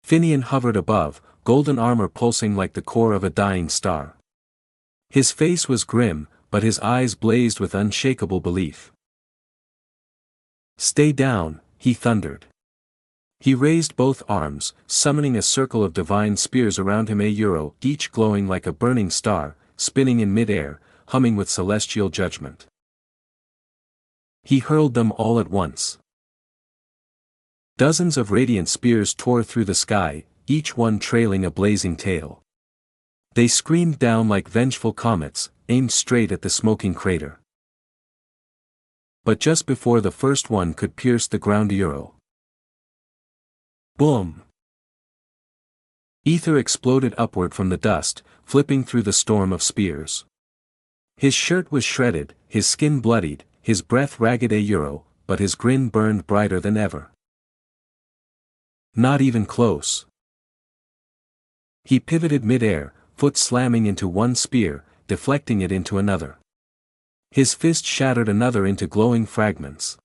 Finian hovered above, golden armor pulsing like the core of a dying star. His face was grim, but his eyes blazed with unshakable belief. "Stay down," he thundered. He raised both arms, summoning a circle of divine spears around him, each glowing like a burning star, spinning in mid-air, humming with celestial judgment. He hurled them all at once. Dozens of radiant spears tore through the sky, each one trailing a blazing tail. They screamed down like vengeful comets, aimed straight at the smoking crater. But just before the first one could pierce the ground, boom! Aether exploded upward from the dust, flipping through the storm of spears. His shirt was shredded, his skin bloodied, his breath ragged, but his grin burned brighter than ever. Not even close. He pivoted mid-air, foot slamming into one spear, deflecting it into another. His fist shattered another into glowing fragments.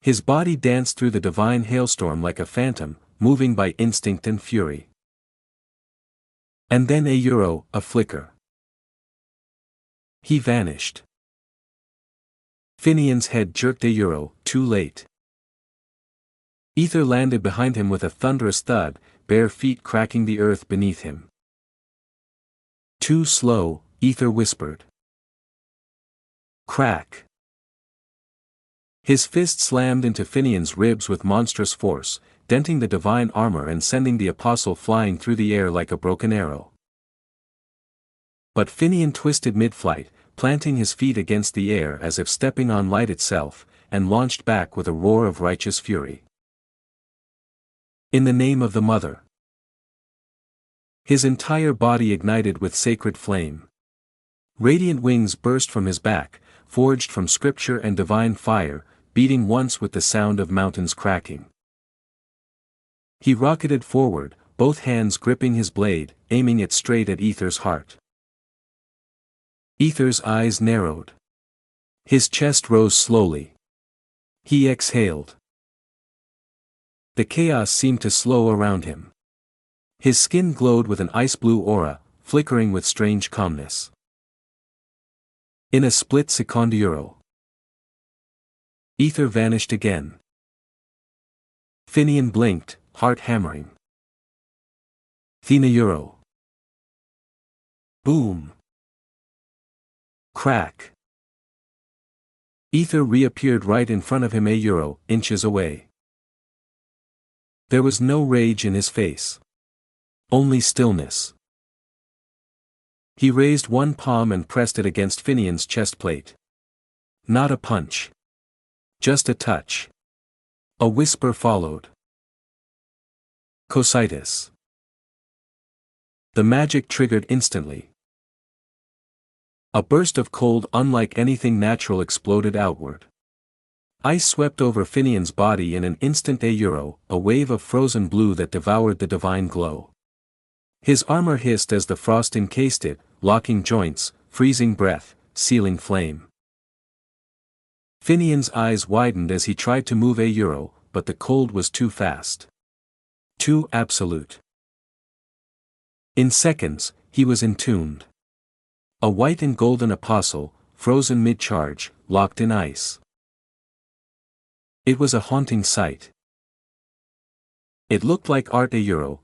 His body danced through the divine hailstorm like a phantom, moving by instinct and fury. And then a flicker. He vanished. Finian's head jerked, too late. Aether landed behind him with a thunderous thud, bare feet cracking the earth beneath him. "Too slow," Aether whispered. Crack. His fist slammed into Finian's ribs with monstrous force, denting the divine armor and sending the apostle flying through the air like a broken arrow. But Finian twisted mid-flight, planting his feet against the air as if stepping on light itself, and launched back with a roar of righteous fury. "In the name of the Mother!" His entire body ignited with sacred flame. Radiant wings burst from his back, forged from scripture and divine fire, beating once with the sound of mountains cracking. He rocketed forward, both hands gripping his blade, aiming it straight at Aether's heart. Aether's eyes narrowed. His chest rose slowly. He exhaled. The chaos seemed to slow around him. His skin glowed with an ice-blue aura, flickering with strange calmness. In a split second, Aether vanished again. Finian blinked, heart hammering. Thina. Boom. Crack. Aether reappeared right in front of him, inches away. There was no rage in his face. Only stillness. He raised one palm and pressed it against Finian's chest plate. Not a punch. Just a touch. A whisper followed. Cositis. The magic triggered instantly. A burst of cold unlike anything natural exploded outward. Ice swept over Finian's body in an instant, a wave of frozen blue that devoured the divine glow. His armor hissed as the frost encased it, locking joints, freezing breath, sealing flame. Finian's eyes widened as he tried to move, but the cold was too fast. Too absolute. In seconds, he was entombed. A white and golden apostle, frozen mid-charge, locked in ice. It was a haunting sight. It looked like art,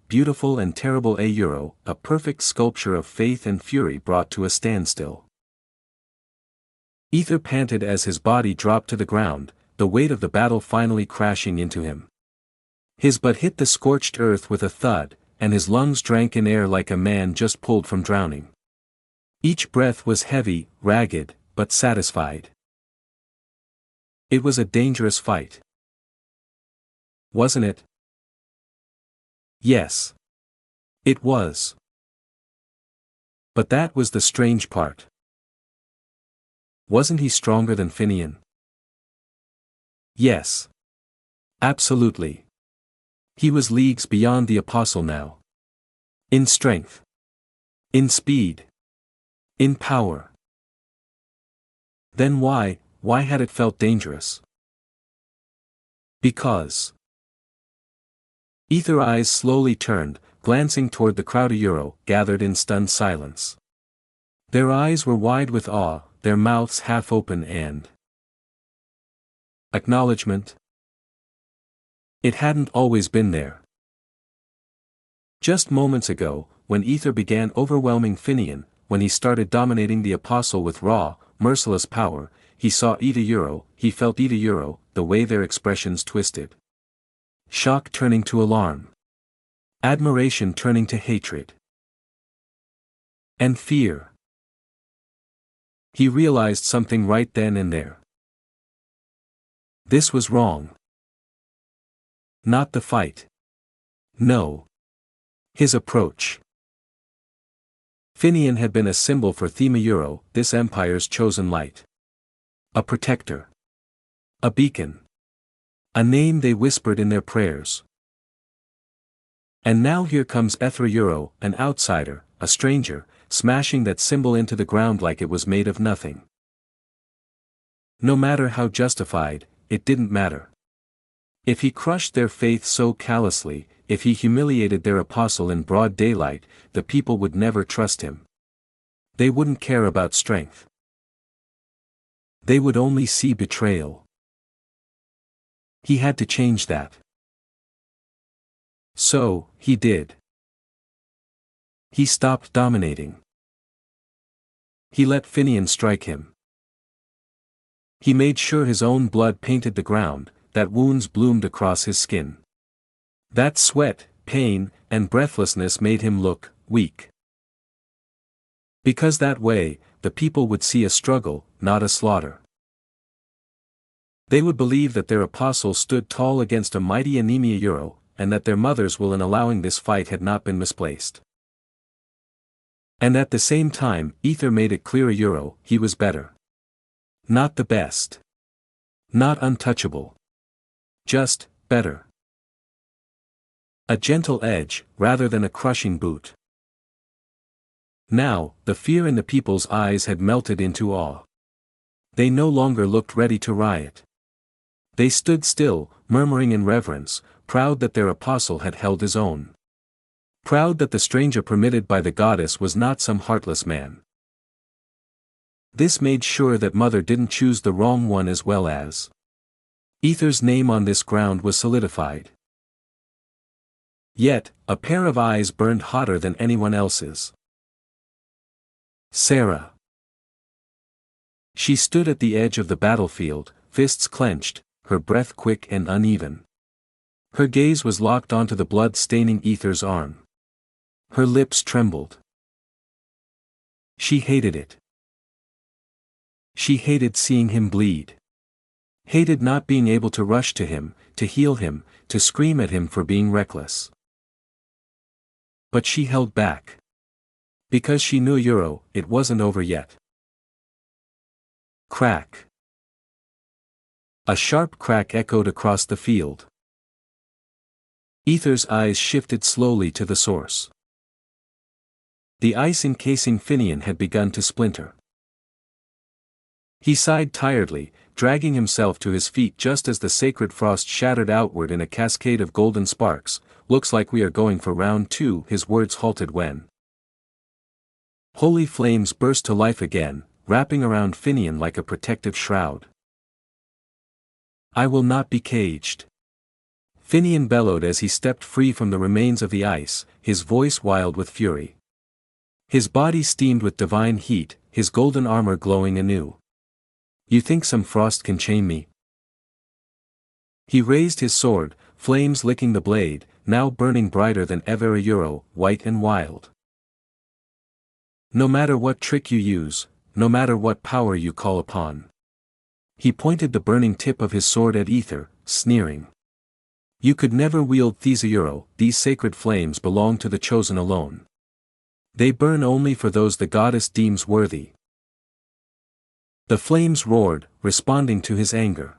beautiful and terrible, a perfect sculpture of faith and fury brought to a standstill. Aether panted as his body dropped to the ground, the weight of the battle finally crashing into him. His butt hit the scorched earth with a thud, and his lungs drank in air like a man just pulled from drowning. Each breath was heavy, ragged, but satisfied. It was a dangerous fight. Wasn't it? Yes. It was. But that was the strange part. Wasn't he stronger than Finian? Yes. Absolutely. He was leagues beyond the apostle now. In strength. In speed. In power. Then why had it felt dangerous? Because. Ether's eyes slowly turned, glancing toward the crowd of Euro, gathered in stunned silence. Their eyes were wide with awe, their mouths half open and acknowledgement. It hadn't always been there. Just moments ago, when Ether began overwhelming Finian, when he started dominating the apostle with raw, merciless power, he saw Euro, he felt Euro, the way their expressions twisted. Shock turning to alarm. Admiration turning to hatred. And fear. He realized something right then and there. This was wrong. Not the fight. No. His approach. Finian had been a symbol for Thema Euro, this empire's chosen light. A protector. A beacon. A name they whispered in their prayers. And now here comes Ethra Euro, an outsider, a stranger, smashing that symbol into the ground like it was made of nothing. No matter how justified, it didn't matter. If he crushed their faith so callously, if he humiliated their apostle in broad daylight, the people would never trust him. They wouldn't care about strength. They would only see betrayal. He had to change that. So, he did. He stopped dominating. He let Finian strike him. He made sure his own blood painted the ground, that wounds bloomed across his skin. That sweat, pain, and breathlessness made him look weak. Because that way, the people would see a struggle, not a slaughter. They would believe that their apostle stood tall against a mighty anemia Euro, and that their mother's will in allowing this fight had not been misplaced. And at the same time, Ether made it clear Euro, he was better. Not the best. Not untouchable. Just, better. A gentle edge, rather than a crushing boot. Now, the fear in the people's eyes had melted into awe. They no longer looked ready to riot. They stood still, murmuring in reverence, proud that their apostle had held his own. Proud that the stranger permitted by the goddess was not some heartless man. This made sure that Mother didn't choose the wrong one as well as. Ether's name on this ground was solidified. Yet, a pair of eyes burned hotter than anyone else's. Sarah. She stood at the edge of the battlefield, fists clenched, her breath quick and uneven. Her gaze was locked onto the blood-staining Ether's arm. Her lips trembled. She hated it. She hated seeing him bleed. Hated not being able to rush to him, to heal him, to scream at him for being reckless. But she held back. Because she knew Euro, it wasn't over yet. Crack. A sharp crack echoed across the field. Ether's eyes shifted slowly to the source. The ice encasing Finian had begun to splinter. He sighed tiredly, dragging himself to his feet just as the sacred frost shattered outward in a cascade of golden sparks. Looks like we are going for round 2. His words halted when holy flames burst to life again, wrapping around Finian like a protective shroud. I will not be caged. Finian bellowed as he stepped free from the remains of the ice, his voice wild with fury. His body steamed with divine heat, his golden armor glowing anew. You think some frost can chain me? He raised his sword, flames licking the blade, now burning brighter than ever Euro, white and wild. No matter what trick you use, no matter what power you call upon. He pointed the burning tip of his sword at Ether, sneering. You could never wield these Euro, these sacred flames belong to the chosen alone. They burn only for those the goddess deems worthy. The flames roared, responding to his anger.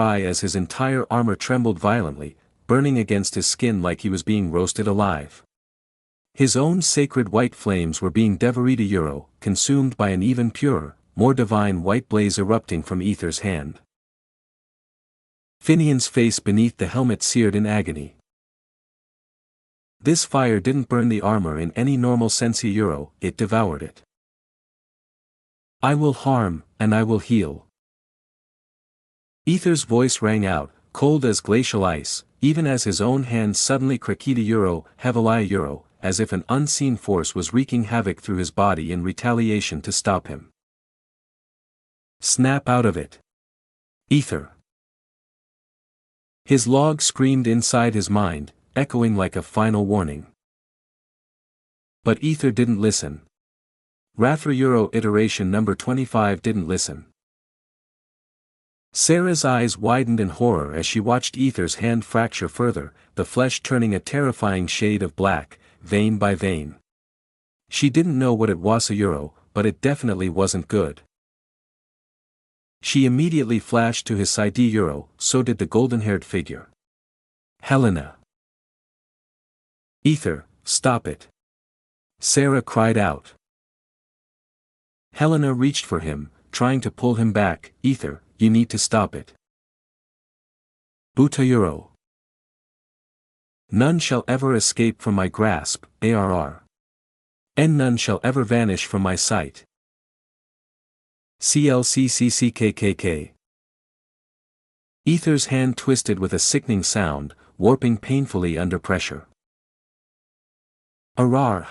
cry as his entire armor trembled violently, burning against his skin like he was being roasted alive. His own sacred white flames were being devorita consumed by an even purer, more divine white blaze erupting from Aether's hand. Finian's face beneath the helmet seared in agony. This fire didn't burn the armor in any normal sense, it devoured it. I will harm, and I will heal. Aether's voice rang out, cold as glacial ice, even as his own hand suddenly cracked heavily as if an unseen force was wreaking havoc through his body in retaliation to stop him. Snap out of it. Aether. His log screamed inside his mind, echoing like a final warning. But Aether didn't listen. Rathra iteration number 25 didn't listen. Sarah's eyes widened in horror as she watched Aether's hand fracture further, the flesh turning a terrifying shade of black, vein by vein. She didn't know what it was, but it definitely wasn't good. She immediately flashed to his side. So did the golden-haired figure. Helena. Aether, stop it. Sarah cried out. Helena reached for him, trying to pull him back. Aether, you need to stop it. Buta. None shall ever escape from my grasp, ARR. And none shall ever vanish from my sight. CLCCCKKK. Aether's hand twisted with a sickening sound, warping painfully under pressure. Arar.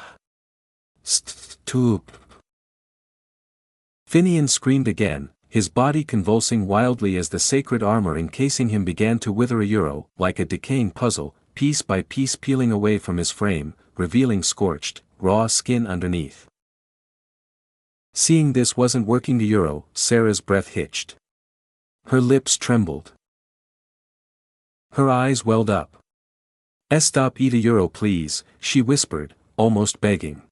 Stoop. Finian screamed again, his body convulsing wildly as the sacred armor encasing him began to wither like a decaying puzzle, piece by piece peeling away from his frame, revealing scorched, raw skin underneath. Seeing this wasn't working, Sarah's breath hitched. Her lips trembled. Her eyes welled up. Stop Aether, please, she whispered, almost begging.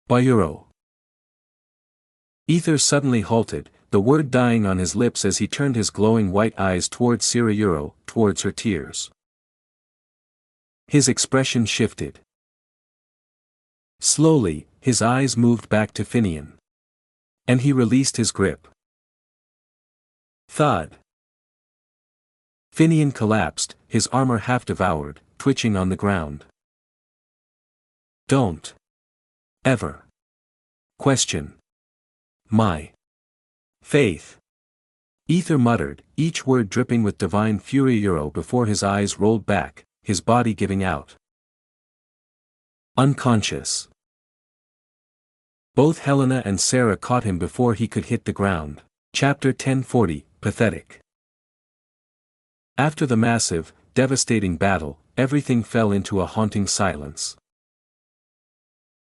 Ba. Aether suddenly halted, the word dying on his lips as he turned his glowing white eyes towards Sarah, towards her tears. His expression shifted. Slowly, his eyes moved back to Finian. And he released his grip. Thud. Finian collapsed, his armor half devoured, twitching on the ground. Don't ever question my faith, Ether muttered, each word dripping with divine fury before his eyes rolled back, his body giving out. Unconscious. Both Helena and Sarah caught him before he could hit the ground. Chapter 1040, Pathetic. After the massive, devastating battle, everything fell into a haunting silence.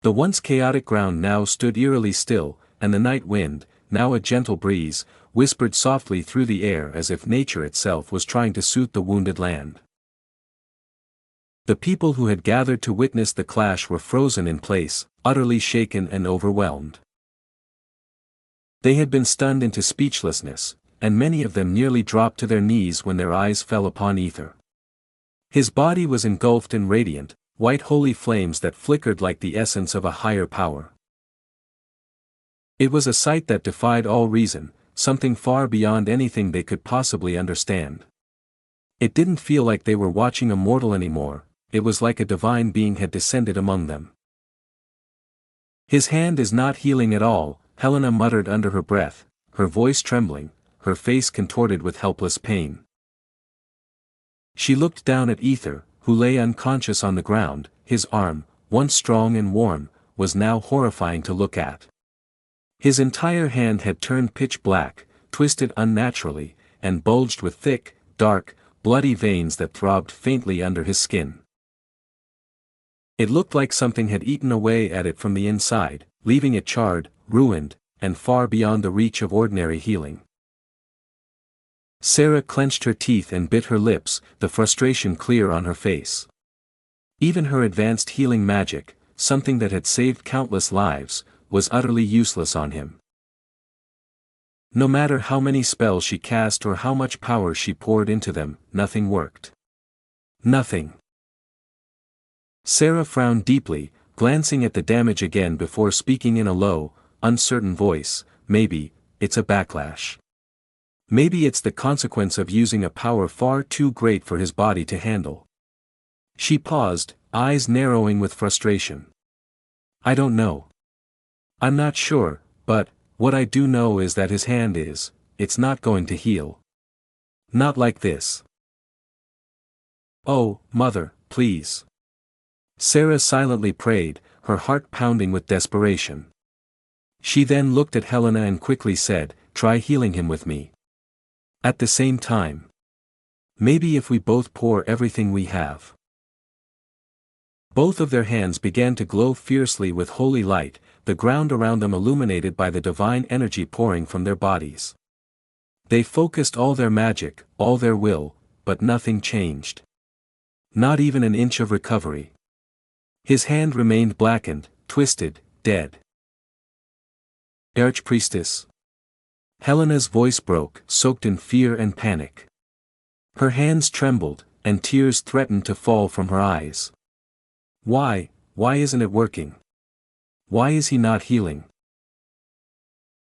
The once chaotic ground now stood eerily still, and the night wind, now a gentle breeze, whispered softly through the air as if nature itself was trying to soothe the wounded land. The people who had gathered to witness the clash were frozen in place, utterly shaken and overwhelmed. They had been stunned into speechlessness, and many of them nearly dropped to their knees when their eyes fell upon Ether. His body was engulfed in radiant, white holy flames that flickered like the essence of a higher power. It was a sight that defied all reason, something far beyond anything they could possibly understand. It didn't feel like they were watching a mortal anymore, it was like a divine being had descended among them. His hand is not healing at all, Helena muttered under her breath, her voice trembling, her face contorted with helpless pain. She looked down at Ether, who lay unconscious on the ground, his arm, once strong and warm, was now horrifying to look at. His entire hand had turned pitch black, twisted unnaturally, and bulged with thick, dark, bloody veins that throbbed faintly under his skin. It looked like something had eaten away at it from the inside, leaving it charred, ruined, and far beyond the reach of ordinary healing. Sarah clenched her teeth and bit her lips, the frustration clear on her face. Even her advanced healing magic, something that had saved countless lives, was utterly useless on him. No matter how many spells she cast or how much power she poured into them, nothing worked. Nothing. Sarah frowned deeply, glancing at the damage again before speaking in a low, uncertain voice, maybe, it's a backlash. Maybe it's the consequence of using a power far too great for his body to handle. She paused, eyes narrowing with frustration. I don't know. I'm not sure, but, what I do know is that his hand it's not going to heal. Not like this. Oh, Mother, please. Sarah silently prayed, her heart pounding with desperation. She then looked at Helena and quickly said, try healing him with me. At the same time. Maybe if we both pour everything we have. Both of their hands began to glow fiercely with holy light, the ground around them illuminated by the divine energy pouring from their bodies. They focused all their magic, all their will, but nothing changed. Not even an inch of recovery. His hand remained blackened, twisted, dead. Archpriestess. Helena's voice broke, soaked in fear and panic. Her hands trembled, and tears threatened to fall from her eyes. Why isn't it working? Why is he not healing?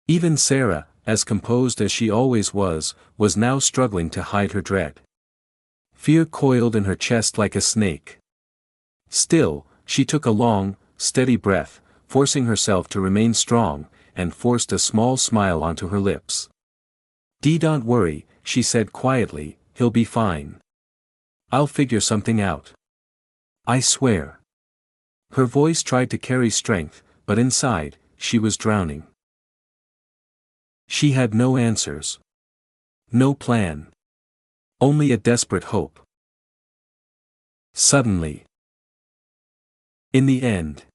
Even Sarah, as composed as she always was now struggling to hide her dread. Fear coiled in her chest like a snake. Still, she took a long, steady breath, forcing herself to remain strong, and forced a small smile onto her lips. Don't worry, she said quietly, he'll be fine. I'll figure something out. I swear. Her voice tried to carry strength, but inside, she was drowning. She had no answers. No plan. Only a desperate hope. Suddenly. In the end.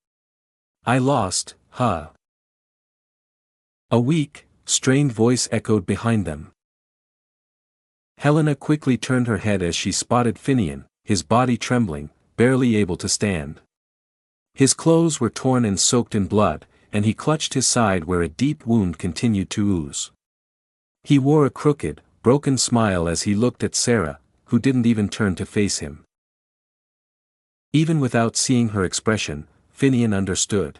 I lost, huh? A weak, strained voice echoed behind them. Helena quickly turned her head as she spotted Finian, his body trembling, barely able to stand. His clothes were torn and soaked in blood, and he clutched his side where a deep wound continued to ooze. He wore a crooked, broken smile as he looked at Sarah, who didn't even turn to face him. Even without seeing her expression, Finian understood.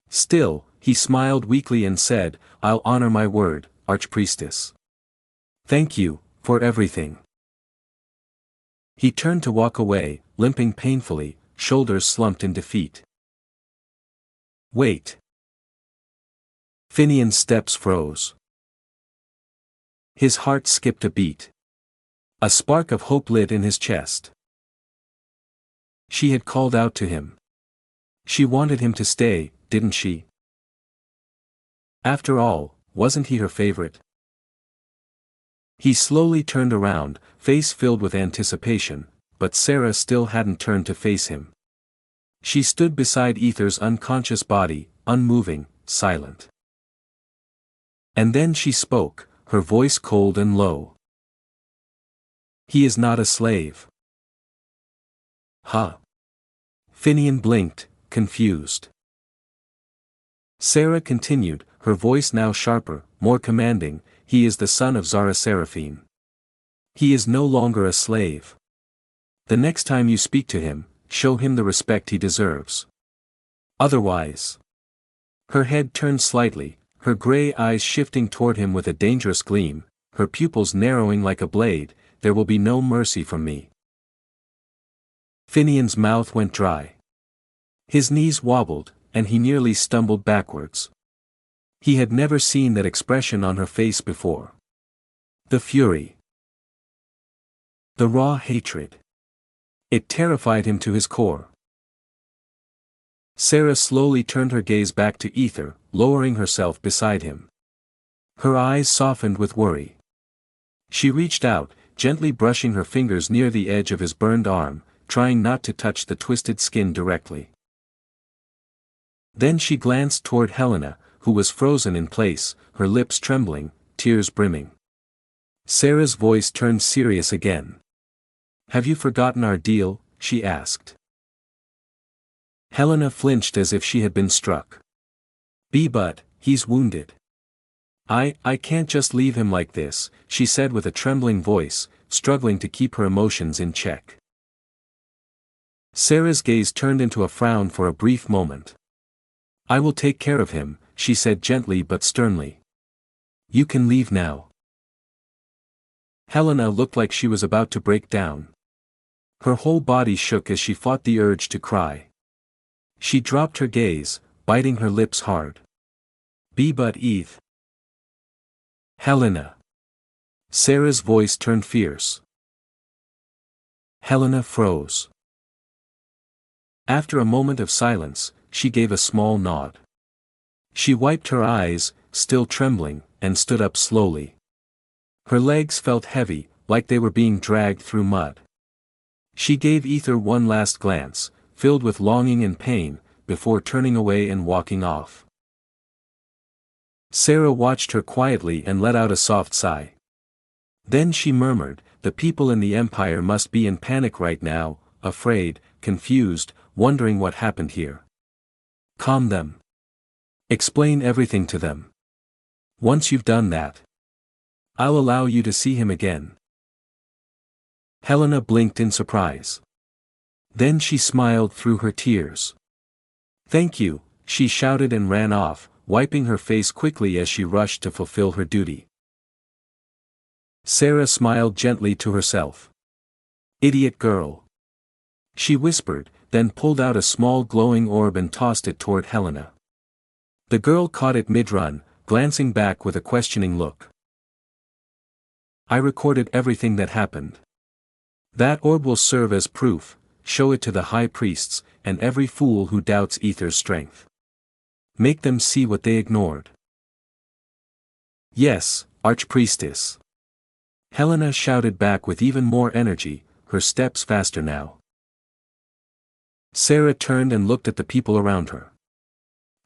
Still, he smiled weakly and said, I'll honor my word, Archpriestess. Thank you, for everything. He turned to walk away, limping painfully, shoulders slumped in defeat. Wait. Finian's steps froze. His heart skipped a beat. A spark of hope lit in his chest. She had called out to him. She wanted him to stay, didn't she? After all, wasn't he her favorite? He slowly turned around, face filled with anticipation, but Sarah still hadn't turned to face him. She stood beside Ether's unconscious body, unmoving, silent. And then she spoke, her voice cold and low. He is not a slave. Huh? Finian blinked, confused. Sarah continued, her voice now sharper, more commanding, he is the son of Zara Seraphine. He is no longer a slave. The next time you speak to him, show him the respect he deserves. Otherwise. Her head turned slightly, her gray eyes shifting toward him with a dangerous gleam, her pupils narrowing like a blade, there will be no mercy from me. Finian's mouth went dry. His knees wobbled, and he nearly stumbled backwards. He had never seen that expression on her face before. The fury. The raw hatred. It terrified him to his core. Sarah slowly turned her gaze back to Ether, lowering herself beside him. Her eyes softened with worry. She reached out, gently brushing her fingers near the edge of his burned arm, trying not to touch the twisted skin directly. Then she glanced toward Helena, who was frozen in place, her lips trembling, tears brimming. Sarah's voice turned serious again. Have you forgotten our deal? She asked. Helena flinched as if she had been struck. But, he's wounded. I can't just leave him like this, she said with a trembling voice, struggling to keep her emotions in check. Sarah's gaze turned into a frown for a brief moment. I will take care of him, she said gently but sternly. You can leave now. Helena looked like she was about to break down. Her whole body shook as she fought the urge to cry. She dropped her gaze, biting her lips hard. But Eve. Helena. Sarah's voice turned fierce. Helena froze. After a moment of silence, she gave a small nod. She wiped her eyes, still trembling, and stood up slowly. Her legs felt heavy, like they were being dragged through mud. She gave Ether one last glance, filled with longing and pain, before turning away and walking off. Sarah watched her quietly and let out a soft sigh. Then she murmured, the people in the Empire must be in panic right now, afraid, confused, wondering what happened here. Calm them. Explain everything to them. Once you've done that, I'll allow you to see him again. Helena blinked in surprise. Then she smiled through her tears. Thank you, she shouted and ran off, wiping her face quickly as she rushed to fulfill her duty. Sarah smiled gently to herself. Idiot girl. She whispered, then pulled out a small glowing orb and tossed it toward Helena. The girl caught it mid-run, glancing back with a questioning look. I recorded everything that happened. That orb will serve as proof, show it to the high priests, and every fool who doubts Ether's strength. Make them see what they ignored. Yes, Archpriestess. Helena shouted back with even more energy, her steps faster now. Sarah turned and looked at the people around her.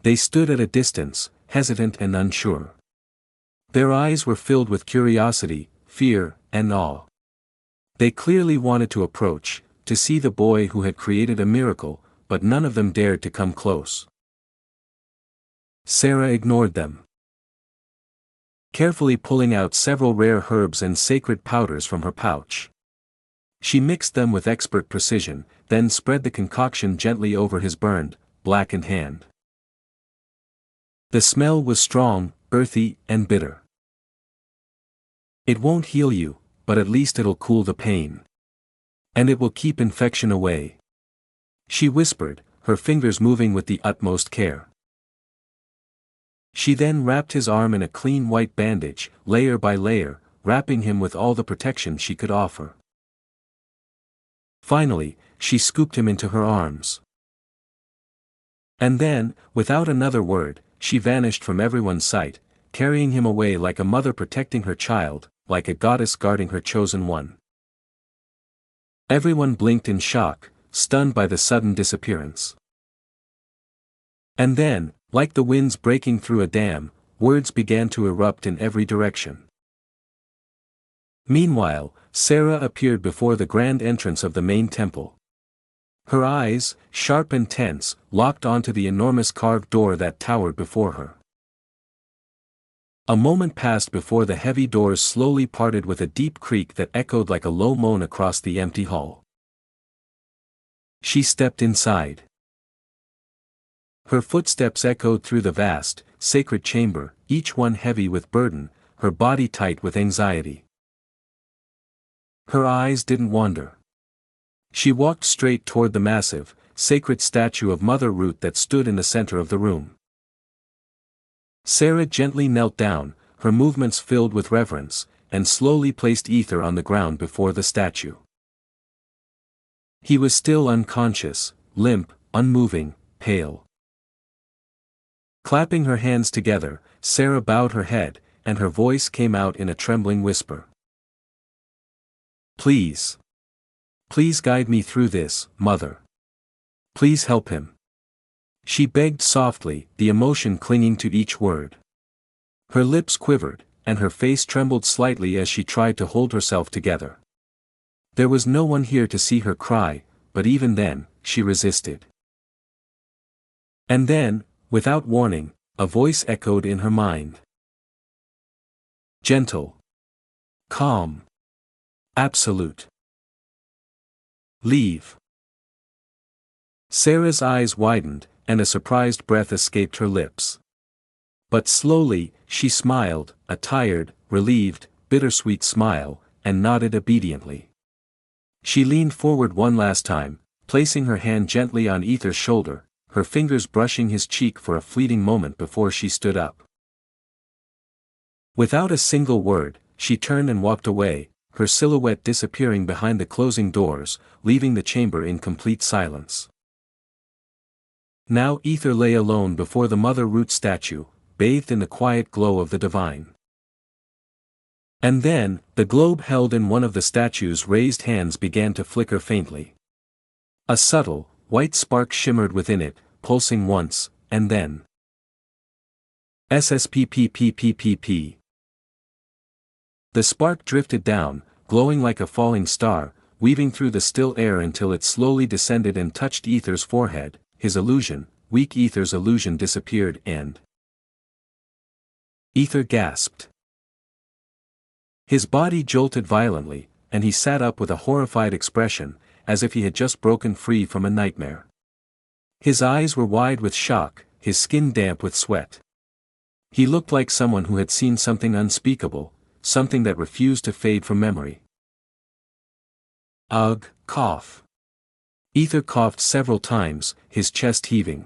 They stood at a distance, hesitant and unsure. Their eyes were filled with curiosity, fear, and awe. They clearly wanted to approach, to see the boy who had created a miracle, but none of them dared to come close. Sarah ignored them. Carefully pulling out several rare herbs and sacred powders from her pouch. She mixed them with expert precision, then spread the concoction gently over his burned, blackened hand. The smell was strong, earthy, and bitter. It won't heal you, but at least it'll cool the pain. And it will keep infection away. She whispered, her fingers moving with the utmost care. She then wrapped his arm in a clean white bandage, layer by layer, wrapping him with all the protection she could offer. Finally, she scooped him into her arms. And then, without another word, she vanished from everyone's sight, carrying him away like a mother protecting her child, like a goddess guarding her chosen one. Everyone blinked in shock, stunned by the sudden disappearance. And then, like the winds breaking through a dam, words began to erupt in every direction. Meanwhile, Sarah appeared before the grand entrance of the main temple. Her eyes, sharp and tense, locked onto the enormous carved door that towered before her. A moment passed before the heavy doors slowly parted with a deep creak that echoed like a low moan across the empty hall. She stepped inside. Her footsteps echoed through the vast, sacred chamber, each one heavy with burden, her body tight with anxiety. Her eyes didn't wander. She walked straight toward the massive, sacred statue of Mother Root that stood in the center of the room. Sarah gently knelt down, her movements filled with reverence, and slowly placed Ether on the ground before the statue. He was still unconscious, limp, unmoving, pale. Clapping her hands together, Sarah bowed her head, and her voice came out in a trembling whisper. Please. Please guide me through this, Mother. Please help him. She begged softly, the emotion clinging to each word. Her lips quivered, and her face trembled slightly as she tried to hold herself together. There was no one here to see her cry, but even then, she resisted. And then, without warning, a voice echoed in her mind. Gentle. Calm. Absolute. Leave. Sarah's eyes widened, and a surprised breath escaped her lips. But slowly, she smiled, a tired, relieved, bittersweet smile, and nodded obediently. She leaned forward one last time, placing her hand gently on Ether's shoulder, her fingers brushing his cheek for a fleeting moment before she stood up. Without a single word, she turned and walked away, her silhouette disappearing behind the closing doors, leaving the chamber in complete silence. Now Ether lay alone before the Mother Root statue, bathed in the quiet glow of the divine. And then, the globe held in one of the statue's raised hands began to flicker faintly. A subtle, white spark shimmered within it, pulsing once, and then. SSPPPPPP. The spark drifted down, glowing like a falling star, weaving through the still air until it slowly descended and touched Ether's forehead. His illusion, weak Ether's illusion disappeared and. Ether gasped. His body jolted violently, and he sat up with a horrified expression, as if he had just broken free from a nightmare. His eyes were wide with shock, his skin damp with sweat. He looked like someone who had seen something unspeakable, something that refused to fade from memory. Ugh, cough. Ether coughed several times, his chest heaving.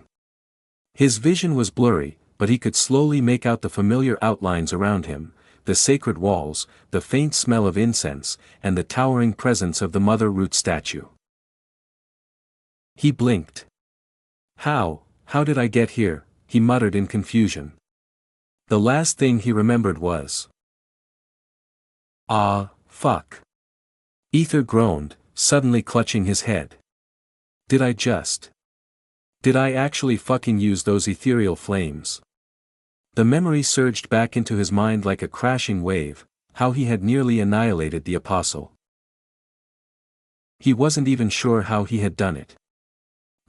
His vision was blurry, but he could slowly make out the familiar outlines around him, the sacred walls, the faint smell of incense, and the towering presence of the Mother Root statue. He blinked. How did I get here? He muttered in confusion. The last thing he remembered was. Ah, fuck. Ether groaned, suddenly clutching his head. Did I actually fucking use those ethereal flames? The memory surged back into his mind like a crashing wave, how he had nearly annihilated the apostle. He wasn't even sure how he had done it.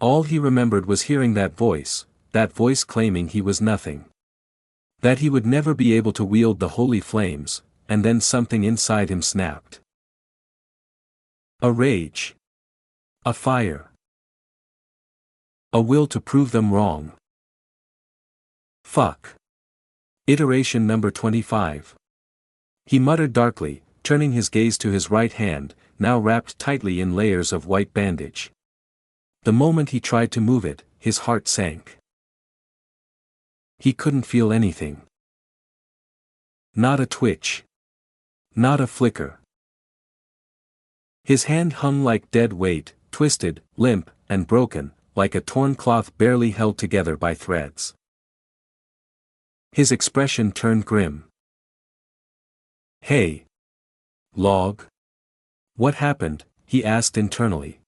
All he remembered was hearing that voice claiming he was nothing. That he would never be able to wield the holy flames, and then something inside him snapped. A rage. A fire. A will to prove them wrong. Fuck. Iteration number 25. He muttered darkly, turning his gaze to his right hand, now wrapped tightly in layers of white bandage. The moment he tried to move it, his heart sank. He couldn't feel anything. Not a twitch. Not a flicker. His hand hung like dead weight, twisted, limp, and broken, like a torn cloth barely held together by threads. His expression turned grim. "Hey. Log. What happened?" he asked internally.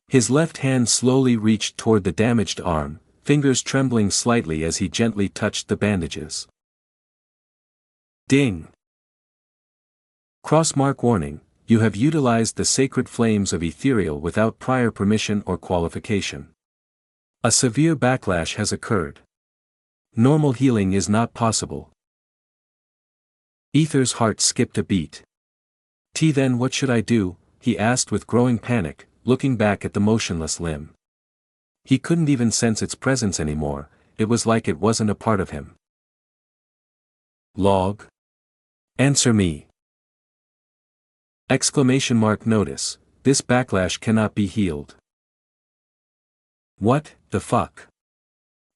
His left hand slowly reached toward the damaged arm, fingers trembling slightly as he gently touched the bandages. Ding! Crossmark warning: you have utilized the sacred flames of ethereal without prior permission or qualification. A severe backlash has occurred. Normal healing is not possible. Ether's heart skipped a beat. Then what should I do?" he asked with growing panic, looking back at the motionless limb. He couldn't even sense its presence anymore, it was like it wasn't a part of him. "Log? Answer me!" Notice, this backlash cannot be healed. "What the fuck?"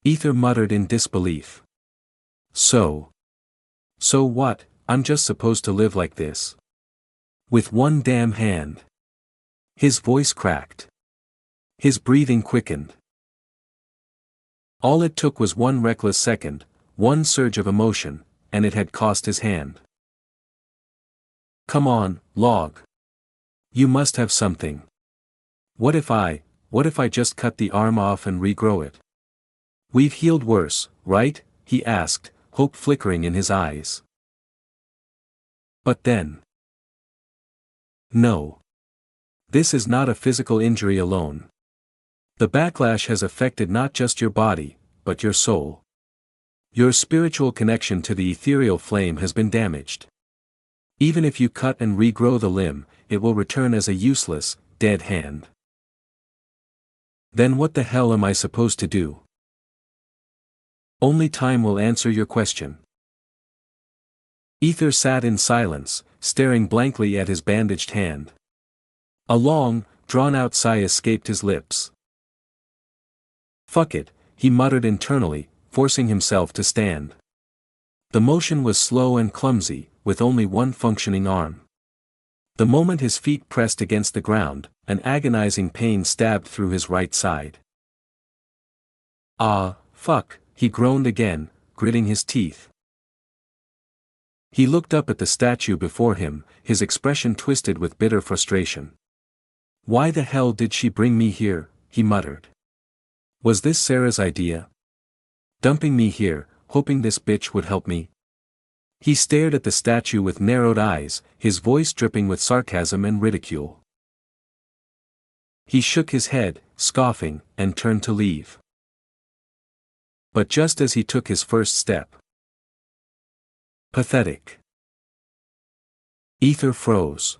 Ether muttered in disbelief. So what, I'm just supposed to live like this? With one damn hand?" His voice cracked. His breathing quickened. All it took was one reckless second, one surge of emotion, and it had cost his hand. "Come on, Log. You must have something. What if I just cut the arm off and regrow it? We've healed worse, right?" he asked, hope flickering in his eyes. But then. No. This is not a physical injury alone. The backlash has affected not just your body, but your soul. Your spiritual connection to the ethereal flame has been damaged. Even if you cut and regrow the limb, it will return as a useless, dead hand. Then what the hell am I supposed to do? Only time will answer your question. Ether sat in silence, staring blankly at his bandaged hand. A long, drawn-out sigh escaped his lips. "Fuck it," he muttered internally, forcing himself to stand. The motion was slow and clumsy, with only one functioning arm. The moment his feet pressed against the ground, an agonizing pain stabbed through his right side. "Ah, fuck," he groaned again, gritting his teeth. He looked up at the statue before him, his expression twisted with bitter frustration. "Why the hell did she bring me here?" he muttered. "Was this Sarah's idea? Dumping me here, hoping this bitch would help me?" He stared at the statue with narrowed eyes, his voice dripping with sarcasm and ridicule. He shook his head, scoffing, and turned to leave. But just as he took his first step. Pathetic. Ether froze.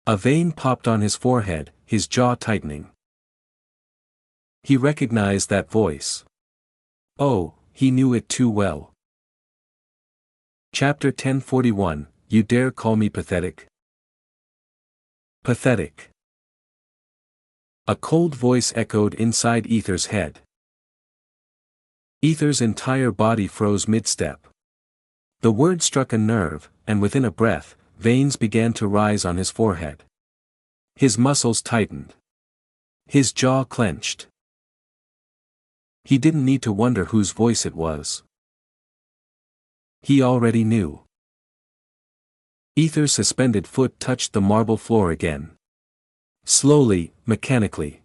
A vein popped on his forehead, his jaw tightening. He recognized that voice. Oh, he knew it too well. Chapter 1041, You Dare Call Me Pathetic? Pathetic. A cold voice echoed inside Ether's head. Ether's entire body froze mid-step. The word struck a nerve, and within a breath, veins began to rise on his forehead. His muscles tightened. His jaw clenched. He didn't need to wonder whose voice it was. He already knew. Ether's suspended foot touched the marble floor again. Slowly, mechanically.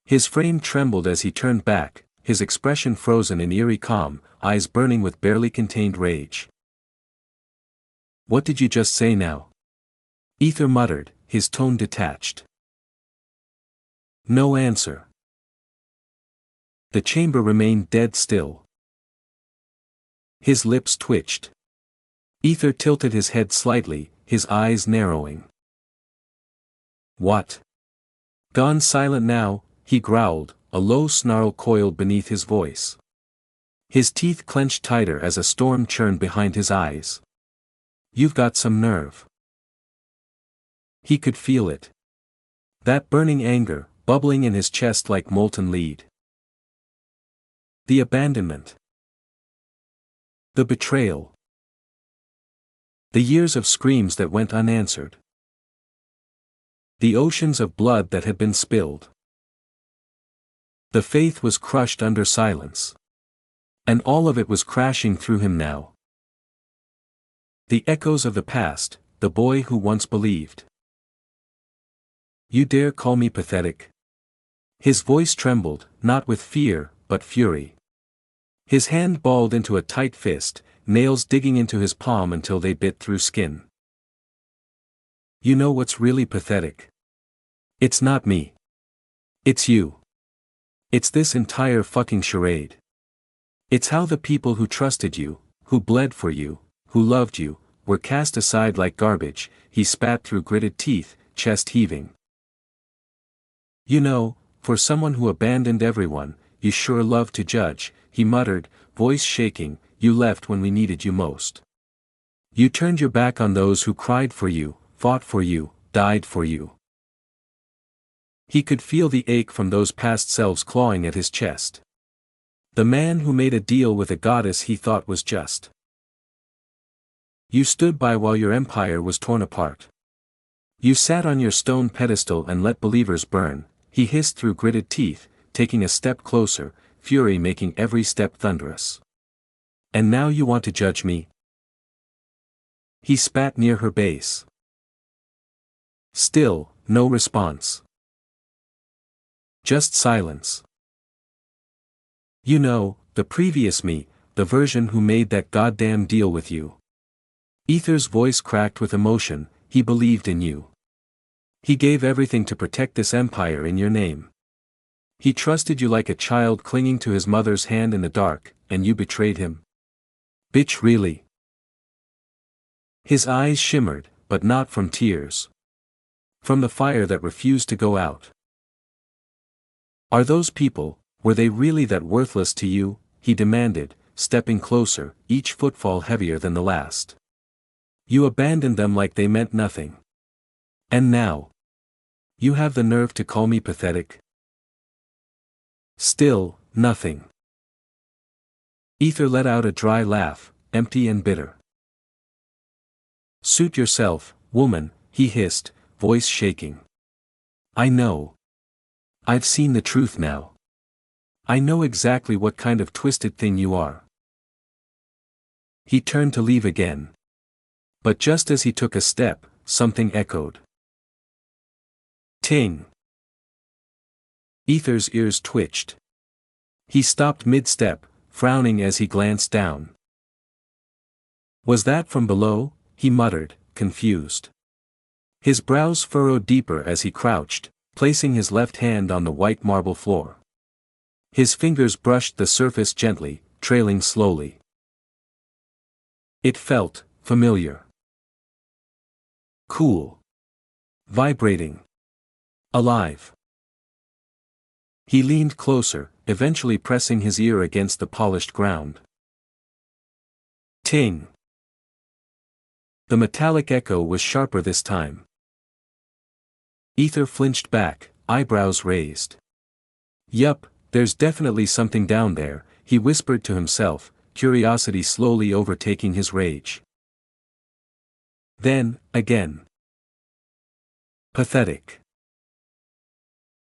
His frame trembled as he turned back, his expression frozen in eerie calm, eyes burning with barely contained rage. "What did you just say now?" Ether muttered, his tone detached. No answer. The chamber remained dead still. His lips twitched. Ether tilted his head slightly, his eyes narrowing. "What? Gone silent now?" he growled, a low snarl coiled beneath his voice. His teeth clenched tighter as a storm churned behind his eyes. You've got some nerve. He could feel it. That burning anger, bubbling in his chest like molten lead. The abandonment. The betrayal. The years of screams that went unanswered. The oceans of blood that had been spilled. The faith was crushed under silence. And all of it was crashing through him now. The echoes of the past, the boy who once believed. You dare call me pathetic? His voice trembled, not with fear, but fury. His hand balled into a tight fist, nails digging into his palm until they bit through skin. You know what's really pathetic? It's not me. It's you. It's this entire fucking charade. It's how the people who trusted you, who bled for you, who loved you, were cast aside like garbage. He spat through gritted teeth, chest heaving. You know, for someone who abandoned everyone, you sure love to judge, he muttered, voice shaking. You left when we needed you most. You turned your back on those who cried for you, fought for you, died for you. He could feel the ache from those past selves clawing at his chest. The man who made a deal with a goddess he thought was just. You stood by while your empire was torn apart. You sat on your stone pedestal and let believers burn, he hissed through gritted teeth, taking a step closer, fury making every step thunderous. And now you want to judge me? He spat near her base. Still, no response. Just silence. You know, the previous me, the version who made that goddamn deal with you. Ether's voice cracked with emotion, he believed in you. He gave everything to protect this empire in your name. He trusted you like a child clinging to his mother's hand in the dark, and you betrayed him. Bitch, really? His eyes shimmered, but not from tears. From the fire that refused to go out. Are those people, were they really that worthless to you? He demanded, stepping closer, each footfall heavier than the last. You abandoned them like they meant nothing. And now? You have the nerve to call me pathetic? Still, nothing. Ether let out a dry laugh, empty and bitter. Suit yourself, woman, he hissed, voice shaking. I know. I've seen the truth now. I know exactly what kind of twisted thing you are. He turned to leave again. But just as he took a step, something echoed. Ting. Ether's ears twitched. He stopped mid-step, frowning as he glanced down. Was that from below? He muttered, confused. His brows furrowed deeper as he crouched, placing his left hand on the white marble floor. His fingers brushed the surface gently, trailing slowly. It felt familiar. Cool. Vibrating. Alive. He leaned closer, eventually pressing his ear against the polished ground. Ting. The metallic echo was sharper this time. Ether flinched back, eyebrows raised. Yup, there's definitely something down there, he whispered to himself, curiosity slowly overtaking his rage. Then, again. Pathetic.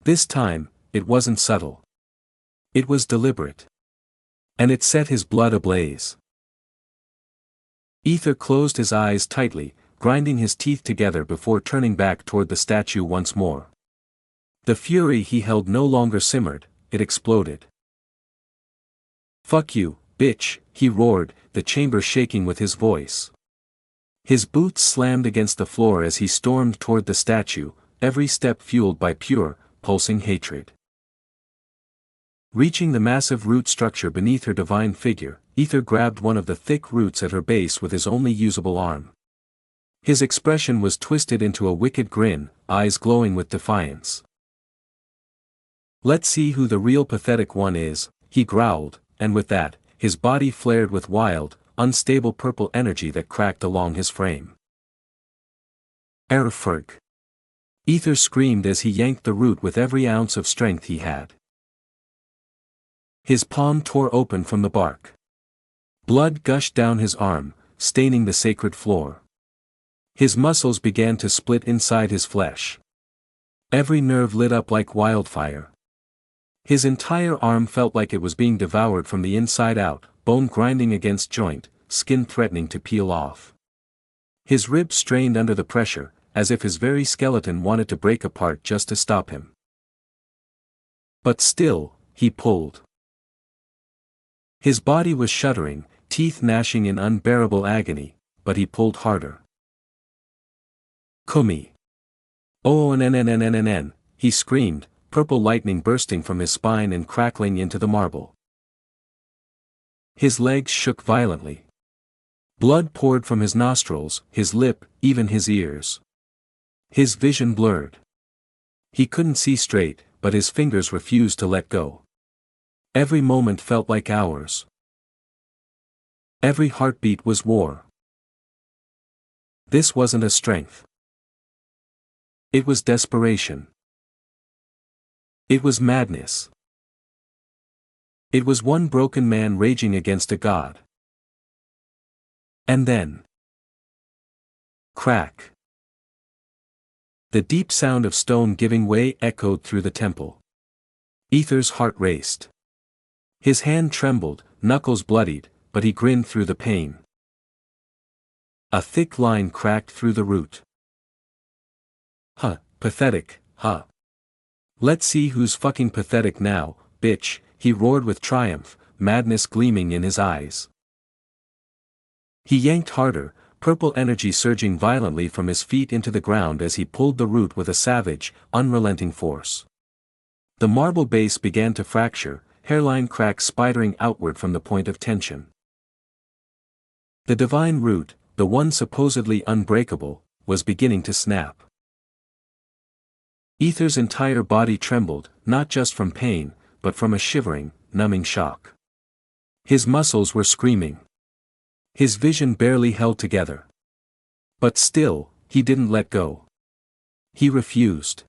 This time, it wasn't subtle. It was deliberate. And it set his blood ablaze. Ether closed his eyes tightly, grinding his teeth together before turning back toward the statue once more. The fury he held no longer simmered, it exploded. Fuck you, bitch, he roared, the chamber shaking with his voice. His boots slammed against the floor as he stormed toward the statue, every step fueled by pure, pulsing hatred. Reaching the massive root structure beneath her divine figure, Ether grabbed one of the thick roots at her base with his only usable arm. His expression was twisted into a wicked grin, eyes glowing with defiance. Let's see who the real pathetic one is, he growled, and with that, his body flared with wild, unstable purple energy that cracked along his frame. Erfurg. Ether screamed as he yanked the root with every ounce of strength he had. His palm tore open from the bark. Blood gushed down his arm, staining the sacred floor. His muscles began to split inside his flesh. Every nerve lit up like wildfire. His entire arm felt like it was being devoured from the inside out, bone grinding against joint, skin threatening to peel off. His ribs strained under the pressure, as if his very skeleton wanted to break apart just to stop him. But still, he pulled. His body was shuddering, teeth gnashing in unbearable agony, but he pulled harder. Kumi. Oh, n, he screamed, purple lightning bursting from his spine and crackling into the marble. His legs shook violently. Blood poured from his nostrils, his lip, even his ears. His vision blurred. He couldn't see straight, but his fingers refused to let go. Every moment felt like hours. Every heartbeat was war. This wasn't a strength. It was desperation. It was madness. It was one broken man raging against a god. And then... crack. The deep sound of stone giving way echoed through the temple. Ether's heart raced. His hand trembled, knuckles bloodied, but he grinned through the pain. A thick line cracked through the root. Huh, pathetic, huh. Let's see who's fucking pathetic now, bitch, he roared with triumph, madness gleaming in his eyes. He yanked harder, purple energy surging violently from his feet into the ground as he pulled the root with a savage, unrelenting force. The marble base began to fracture, hairline cracks spidering outward from the point of tension. The divine root, the one supposedly unbreakable, was beginning to snap. Ether's entire body trembled, not just from pain, but from a shivering, numbing shock. His muscles were screaming. His vision barely held together. But still, he didn't let go. He refused.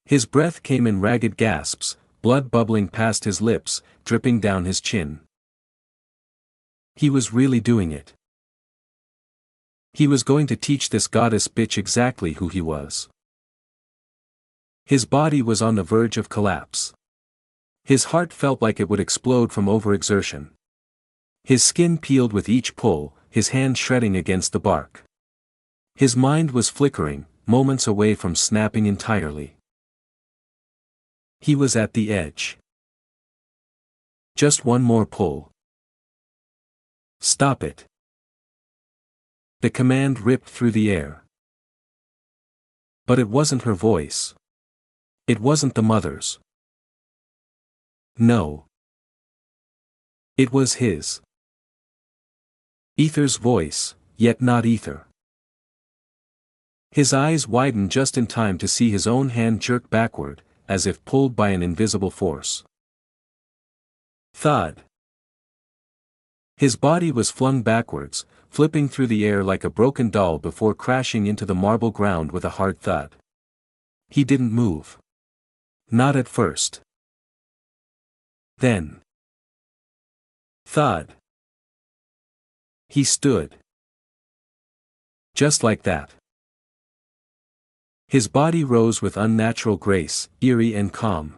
His breath came in ragged gasps, blood bubbling past his lips, dripping down his chin. He was really doing it. He was going to teach this goddess bitch exactly who he was. His body was on the verge of collapse. His heart felt like it would explode from overexertion. His skin peeled with each pull, his hand shredding against the bark. His mind was flickering, moments away from snapping entirely. He was at the edge. Just one more pull. Stop it. The command ripped through the air. But it wasn't her voice. It wasn't the mother's. No. It was his. Ether's voice, yet not Ether. His eyes widened just in time to see his own hand jerk backward, as if pulled by an invisible force. Thud. His body was flung backwards, flipping through the air like a broken doll before crashing into the marble ground with a hard thud. He didn't move. Not at first. Then. Thud. He stood. Just like that. His body rose with unnatural grace, eerie and calm.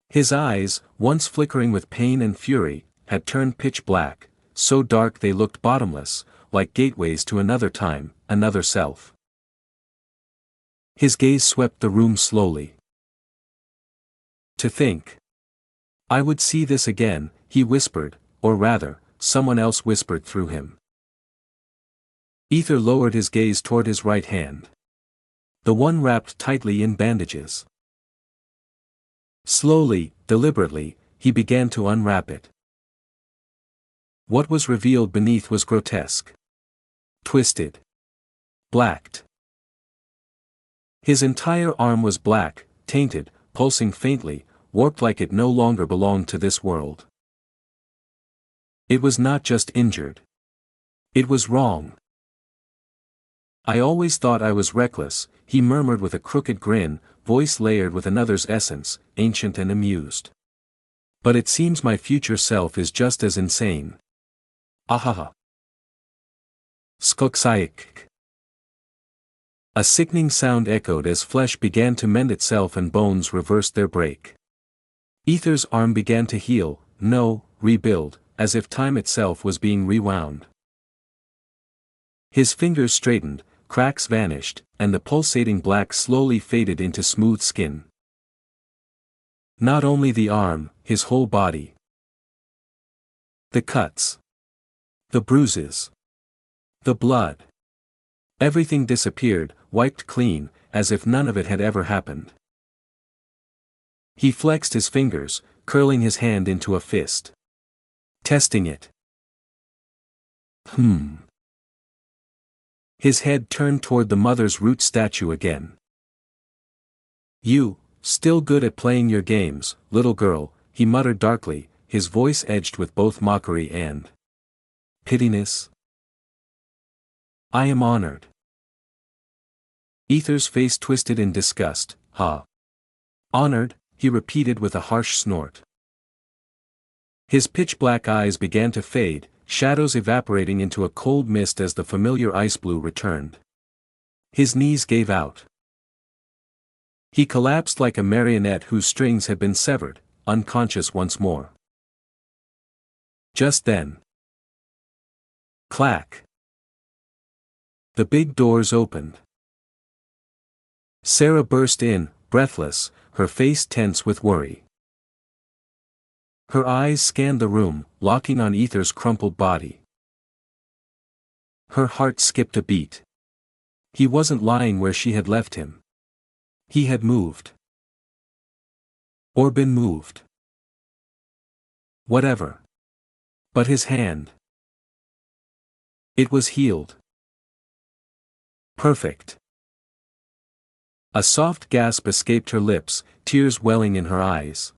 His eyes, once flickering with pain and fury, had turned pitch black, so dark they looked bottomless, like gateways to another time, another self. His gaze swept the room slowly. To think. I would see this again, he whispered, or rather, someone else whispered through him. Ether lowered his gaze toward his right hand. The one wrapped tightly in bandages. Slowly, deliberately, he began to unwrap it. What was revealed beneath was grotesque. Twisted. Blacked. His entire arm was black, tainted, pulsing faintly, warped like it no longer belonged to this world. It was not just injured. It was wrong. I always thought I was reckless, he murmured with a crooked grin, voice layered with another's essence, ancient and amused. But it seems my future self is just as insane. Ahaha. Skoksaik. A sickening sound echoed as flesh began to mend itself and bones reversed their break. Ether's arm began to heal, no, rebuild, as if time itself was being rewound. His fingers straightened, cracks vanished, and the pulsating black slowly faded into smooth skin. Not only the arm, his whole body. The cuts. The bruises. The blood. Everything disappeared, wiped clean, as if none of it had ever happened. He flexed his fingers, curling his hand into a fist. Testing it. His head turned toward the mother's root statue again. You, still good at playing your games, little girl, he muttered darkly, his voice edged with both mockery and pityness. I am honored. Ether's face twisted in disgust. Ha. Honored, he repeated with a harsh snort. His pitch-black eyes began to fade, shadows evaporating into a cold mist as the familiar ice blue returned. His knees gave out. He collapsed like a marionette whose strings had been severed, unconscious once more. Just then. Clack. The big doors opened. Sarah burst in, breathless, her face tense with worry. Her eyes scanned the room, locking on Ether's crumpled body. Her heart skipped a beat. He wasn't lying where she had left him. He had moved. Or been moved. Whatever. But his hand. It was healed. Perfect. A soft gasp escaped her lips, tears welling in her eyes.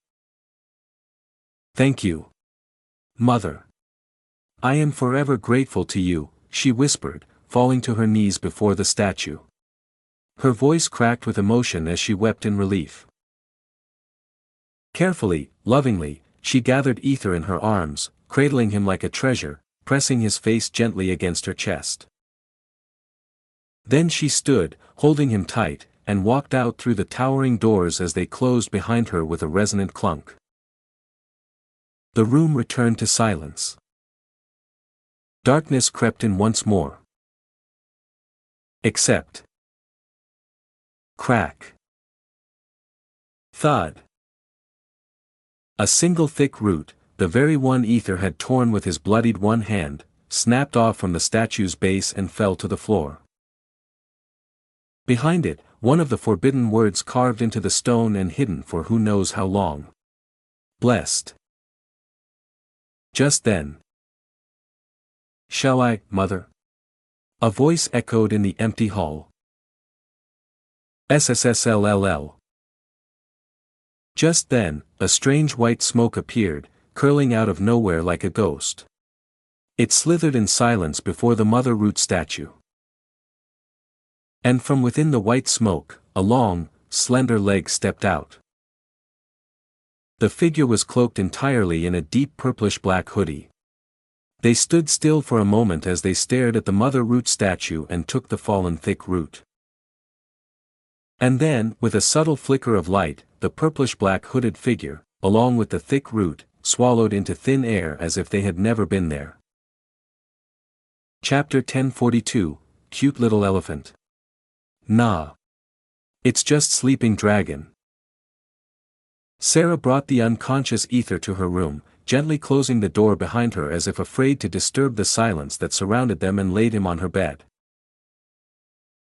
Thank you. Mother. I am forever grateful to you, she whispered, falling to her knees before the statue. Her voice cracked with emotion as she wept in relief. Carefully, lovingly, she gathered Ether in her arms, cradling him like a treasure, pressing his face gently against her chest. Then she stood, holding him tight, and walked out through the towering doors as they closed behind her with a resonant clunk. The room returned to silence. Darkness crept in once more. Except. Crack. Thud. A single thick root, the very one Ether had torn with his bloodied one hand, snapped off from the statue's base and fell to the floor. Behind it, one of the forbidden words carved into the stone and hidden for who knows how long. Blessed. Just then. Shall I, mother? A voice echoed in the empty hall. SSSLLL. Just then, a strange white smoke appeared, curling out of nowhere like a ghost. It slithered in silence before the mother root statue. And from within the white smoke, a long, slender leg stepped out. The figure was cloaked entirely in a deep purplish-black hoodie. They stood still for a moment as they stared at the mother root statue and took the fallen thick root. And then, with a subtle flicker of light, the purplish-black hooded figure, along with the thick root, swallowed into thin air as if they had never been there. Chapter 1042, Cute Little Elephant. Nah. It's just sleeping dragon. Sarah brought the unconscious Ether to her room, gently closing the door behind her as if afraid to disturb the silence that surrounded them, and laid him on her bed.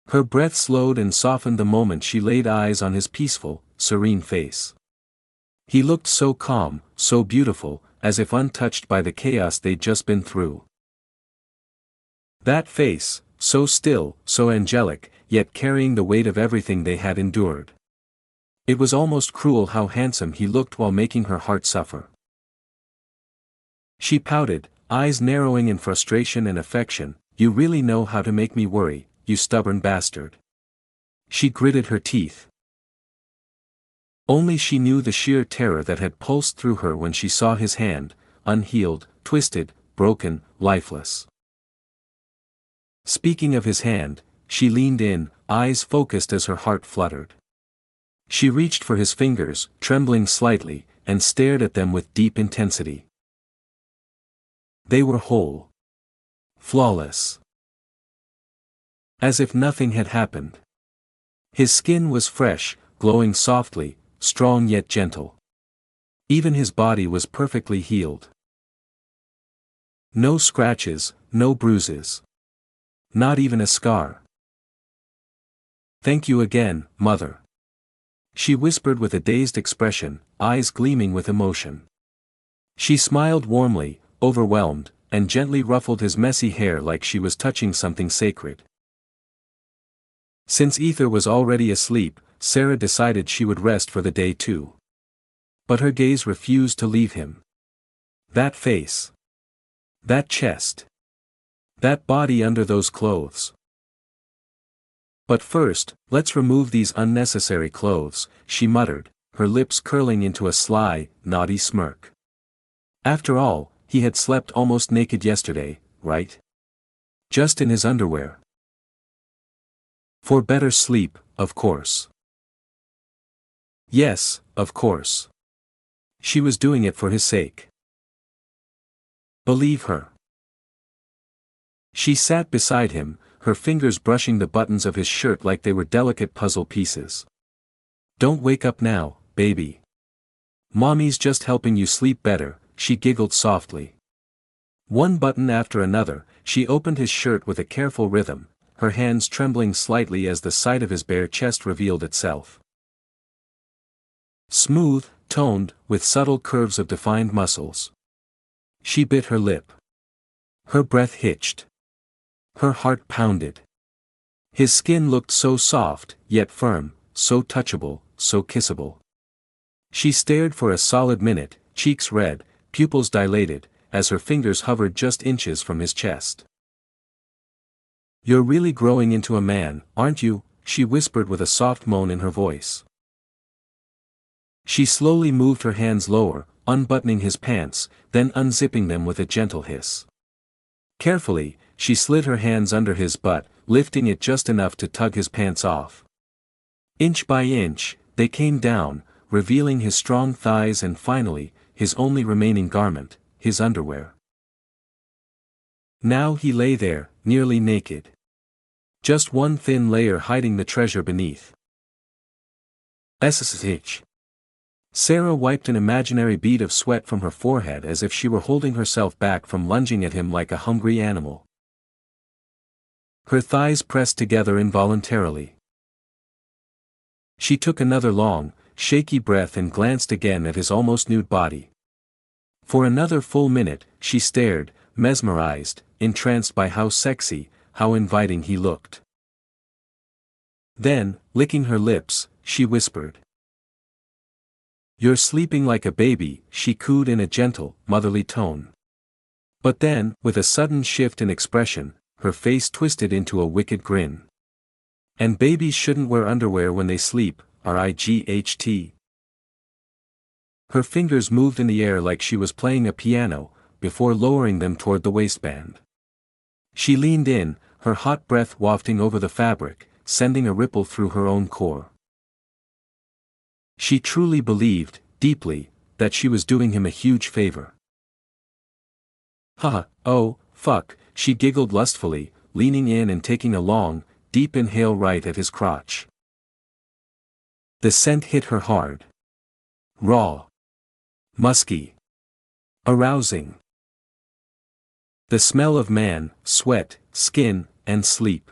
Her breath slowed and softened the moment she laid eyes on his peaceful, serene face. He looked so calm, so beautiful, as if untouched by the chaos they'd just been through. That face, so still, so angelic, yet carrying the weight of everything they had endured. It was almost cruel how handsome he looked while making her heart suffer. She pouted, eyes narrowing in frustration and affection. "You really know how to make me worry, you stubborn bastard." She gritted her teeth. Only she knew the sheer terror that had pulsed through her when she saw his hand, unhealed, twisted, broken, lifeless. Speaking of his hand, she leaned in, eyes focused as her heart fluttered. She reached for his fingers, trembling slightly, and stared at them with deep intensity. They were whole. Flawless. As if nothing had happened. His skin was fresh, glowing softly, strong yet gentle. Even his body was perfectly healed. No scratches, no bruises. Not even a scar. "Thank you again, Mother," she whispered with a dazed expression, eyes gleaming with emotion. She smiled warmly, overwhelmed, and gently ruffled his messy hair like she was touching something sacred. Since Ether was already asleep, Sarah decided she would rest for the day too. But her gaze refused to leave him. That face. That chest. That body under those clothes. "But first, let's remove these unnecessary clothes," she muttered, her lips curling into a sly, naughty smirk. After all, he had slept almost naked yesterday, right? Just in his underwear. For better sleep, of course. Yes, of course. She was doing it for his sake. Believe her. She sat beside him, her fingers brushing the buttons of his shirt like they were delicate puzzle pieces. "Don't wake up now, baby. Mommy's just helping you sleep better," she giggled softly. One button after another, she opened his shirt with a careful rhythm, her hands trembling slightly as the sight of his bare chest revealed itself. Smooth, toned, with subtle curves of defined muscles. She bit her lip. Her breath hitched. Her heart pounded. His skin looked so soft, yet firm, so touchable, so kissable. She stared for a solid minute, cheeks red, pupils dilated, as her fingers hovered just inches from his chest. "You're really growing into a man, aren't you?" she whispered with a soft moan in her voice. She slowly moved her hands lower, unbuttoning his pants, then unzipping them with a gentle hiss. Carefully, she slid her hands under his butt, lifting it just enough to tug his pants off. Inch by inch, they came down, revealing his strong thighs and finally, his only remaining garment, his underwear. Now he lay there, nearly naked. Just one thin layer hiding the treasure beneath. SSH. Sarah wiped an imaginary bead of sweat from her forehead as if she were holding herself back from lunging at him like a hungry animal. Her thighs pressed together involuntarily. She took another long, shaky breath and glanced again at his almost nude body. For another full minute, she stared, mesmerized, entranced by how sexy, how inviting he looked. Then, licking her lips, she whispered. "You're sleeping like a baby," she cooed in a gentle, motherly tone. But then, with a sudden shift in expression, her face twisted into a wicked grin. "And babies shouldn't wear underwear when they sleep, RIGHT. Her fingers moved in the air like she was playing a piano, before lowering them toward the waistband. She leaned in, her hot breath wafting over the fabric, sending a ripple through her own core. She truly believed, deeply, that she was doing him a huge favor. "Haha, oh, fuck," she giggled lustfully, leaning in and taking a long, deep inhale right at his crotch. The scent hit her hard. Raw. Musky. Arousing. The smell of man, sweat, skin, and sleep.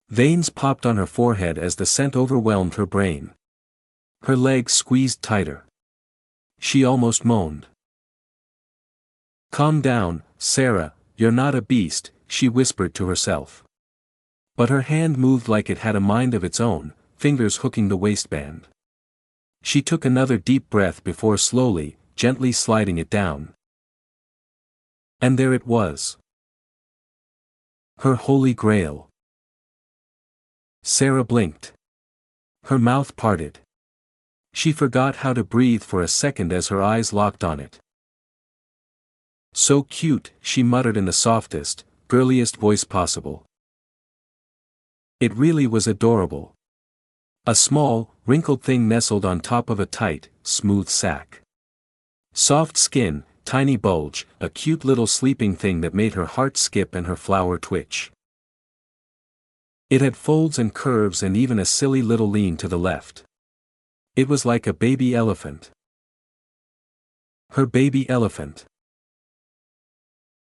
Veins popped on her forehead as the scent overwhelmed her brain. Her legs squeezed tighter. She almost moaned. "Calm down, Sarah, you're not a beast," she whispered to herself. But her hand moved like it had a mind of its own, fingers hooking the waistband. She took another deep breath before slowly, gently sliding it down. And there it was. Her holy grail. Sarah blinked. Her mouth parted. She forgot how to breathe for a second as her eyes locked on it. "So cute," she muttered in the softest, girliest voice possible. It really was adorable. A small, wrinkled thing nestled on top of a tight, smooth sack. Soft skin, tiny bulge, a cute little sleeping thing that made her heart skip and her flower twitch. It had folds and curves and even a silly little lean to the left. It was like a baby elephant. Her baby elephant.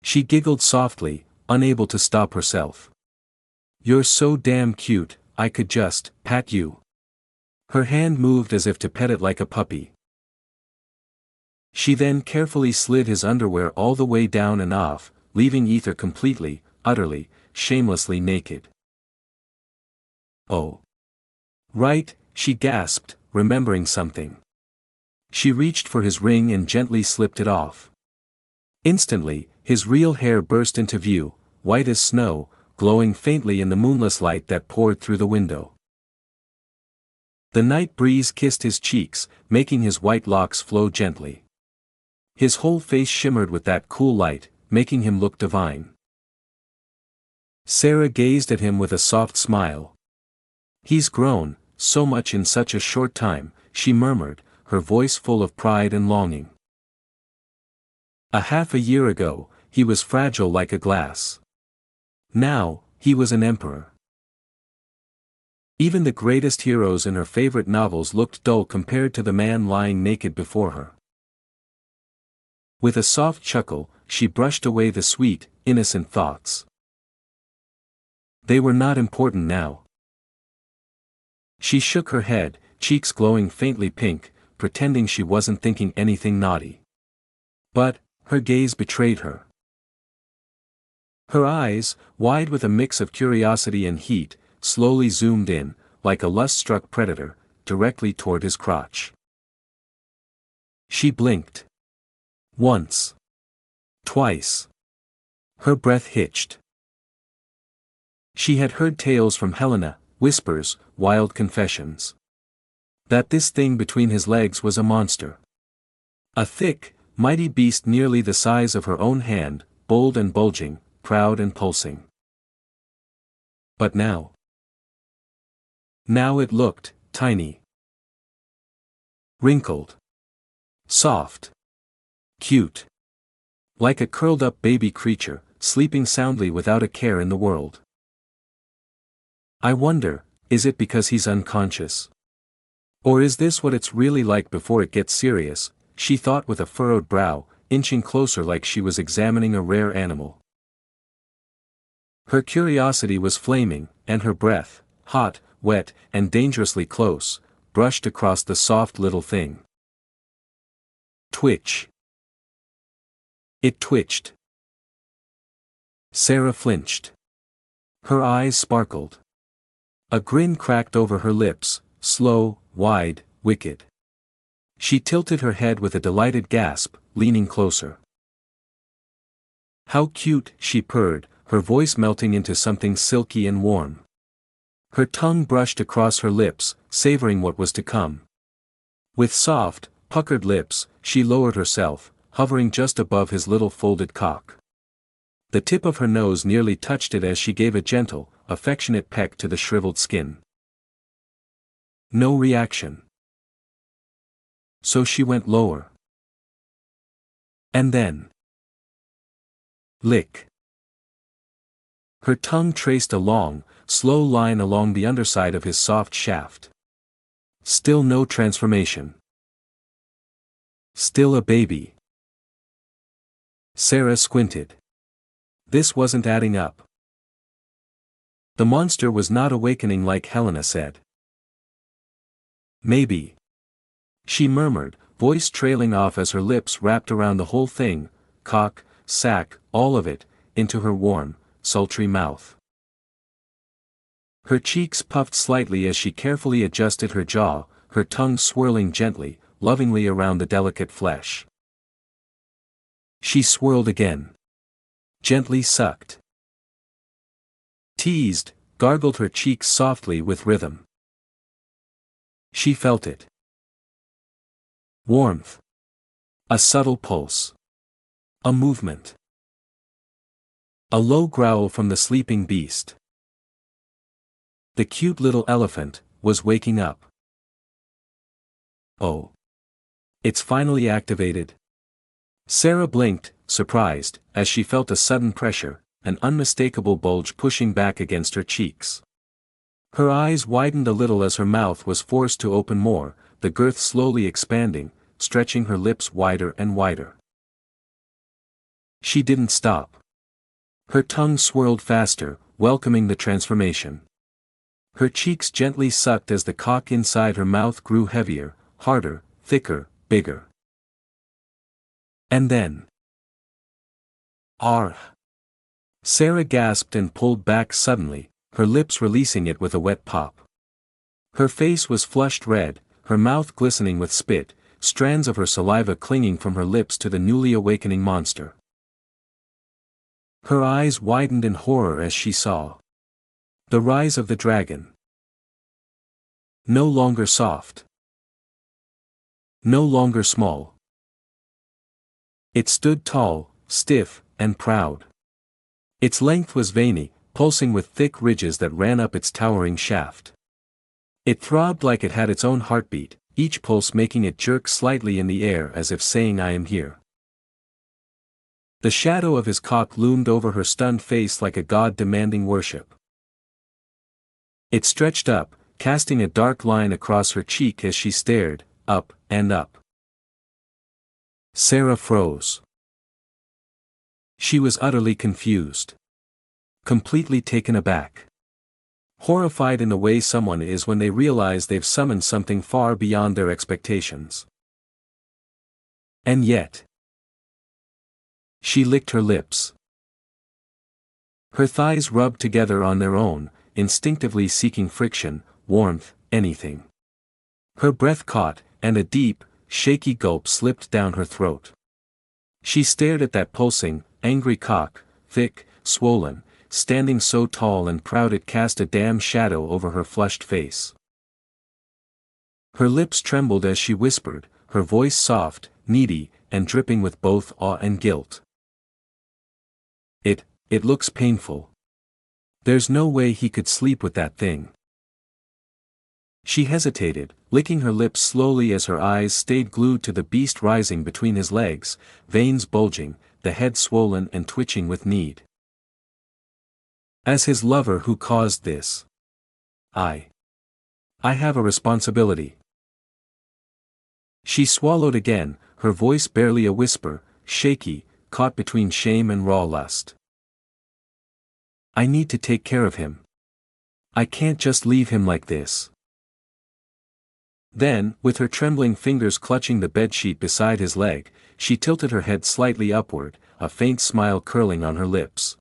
She giggled softly, unable to stop herself. "You're so damn cute, I could just pat you." Her hand moved as if to pet it like a puppy. She then carefully slid his underwear all the way down and off, leaving Ether completely, utterly, shamelessly naked. "Oh. Right," she gasped, remembering something. She reached for his ring and gently slipped it off. Instantly, his real hair burst into view, white as snow, glowing faintly in the moonless light that poured through the window. The night breeze kissed his cheeks, making his white locks flow gently. His whole face shimmered with that cool light, making him look divine. Sarah gazed at him with a soft smile. "He's grown, so much in such a short time," she murmured, her voice full of pride and longing. Half a year ago, he was fragile like a glass. Now, he was an emperor. Even the greatest heroes in her favorite novels looked dull compared to the man lying naked before her. With a soft chuckle, she brushed away the sweet, innocent thoughts. They were not important now. She shook her head, cheeks glowing faintly pink, pretending she wasn't thinking anything naughty. But, her gaze betrayed her. Her eyes, wide with a mix of curiosity and heat, slowly zoomed in, like a lust-struck predator, directly toward his crotch. She blinked. Once. Twice. Her breath hitched. She had heard tales from Helena, whispers, wild confessions. That this thing between his legs was a monster. A thick, mighty beast nearly the size of her own hand, bold and bulging, proud and pulsing. But now. Now it looked, tiny. Wrinkled. Soft. Cute. Like a curled-up baby creature, sleeping soundly without a care in the world. I wonder, is it because he's unconscious? Or is this what it's really like before it gets serious, she thought with a furrowed brow, inching closer like she was examining a rare animal. Her curiosity was flaming, and her breath, hot, wet, and dangerously close, brushed across the soft little thing. Twitch. It twitched. Sarah flinched. Her eyes sparkled. A grin cracked over her lips, slow, wide, wicked. She tilted her head with a delighted gasp, leaning closer. "How cute," she purred, her voice melting into something silky and warm. Her tongue brushed across her lips, savoring what was to come. With soft, puckered lips, she lowered herself, hovering just above his little folded cock. The tip of her nose nearly touched it as she gave a gentle, affectionate peck to the shriveled skin. No reaction. So she went lower. And then. Lick. Her tongue traced a long, slow line along the underside of his soft shaft. Still no transformation. Still a baby. Sarah squinted. This wasn't adding up. The monster was not awakening like Helena said. Maybe. She murmured, voice trailing off as her lips wrapped around the whole thing, cock, sack, all of it, into her warm, sultry mouth. Her cheeks puffed slightly as she carefully adjusted her jaw, her tongue swirling gently, lovingly around the delicate flesh. She swirled again. gently sucked. Teased, gargled her cheeks softly with rhythm. She felt it. Warmth. A subtle pulse. A movement. A low growl from the sleeping beast. The cute little elephant was waking up. Oh. It's finally activated. Sarah blinked, surprised, as she felt a sudden pressure, an unmistakable bulge pushing back against her cheeks. Her eyes widened a little as her mouth was forced to open more, the girth slowly expanding, stretching her lips wider and wider. She didn't stop. Her tongue swirled faster, welcoming the transformation. Her cheeks gently sucked as the cock inside her mouth grew heavier, harder, thicker, bigger. And then... "Argh!" Sarah gasped and pulled back suddenly, her lips releasing it with a wet pop. Her face was flushed red, her mouth glistening with spit, strands of her saliva clinging from her lips to the newly awakening monster. Her eyes widened in horror as she saw the rise of the dragon. No longer soft. No longer small. It stood tall, stiff, and proud. Its length was veiny, pulsing with thick ridges that ran up its towering shaft. It throbbed like it had its own heartbeat, each pulse making it jerk slightly in the air as if saying, "I am here." The shadow of his cock loomed over her stunned face like a god demanding worship. It stretched up, casting a dark line across her cheek as she stared, up and up. Sarah froze. She was utterly confused. Completely taken aback. Horrified in the way someone is when they realize they've summoned something far beyond their expectations. And yet... She licked her lips. Her thighs rubbed together on their own, instinctively seeking friction, warmth, anything. Her breath caught, and a deep, shaky gulp slipped down her throat. She stared at that pulsing, angry cock, thick, swollen, standing so tall and proud it cast a damn shadow over her flushed face. Her lips trembled as she whispered, her voice soft, needy, and dripping with both awe and guilt. It looks painful. There's no way he could sleep with that thing." She hesitated, licking her lips slowly as her eyes stayed glued to the beast rising between his legs, veins bulging, the head swollen and twitching with need. "As his lover who caused this. I have a responsibility." She swallowed again, her voice barely a whisper, shaky, caught between shame and raw lust. "I need to take care of him. I can't just leave him like this." Then, with her trembling fingers clutching the bedsheet beside his leg, she tilted her head slightly upward, a faint smile curling on her lips.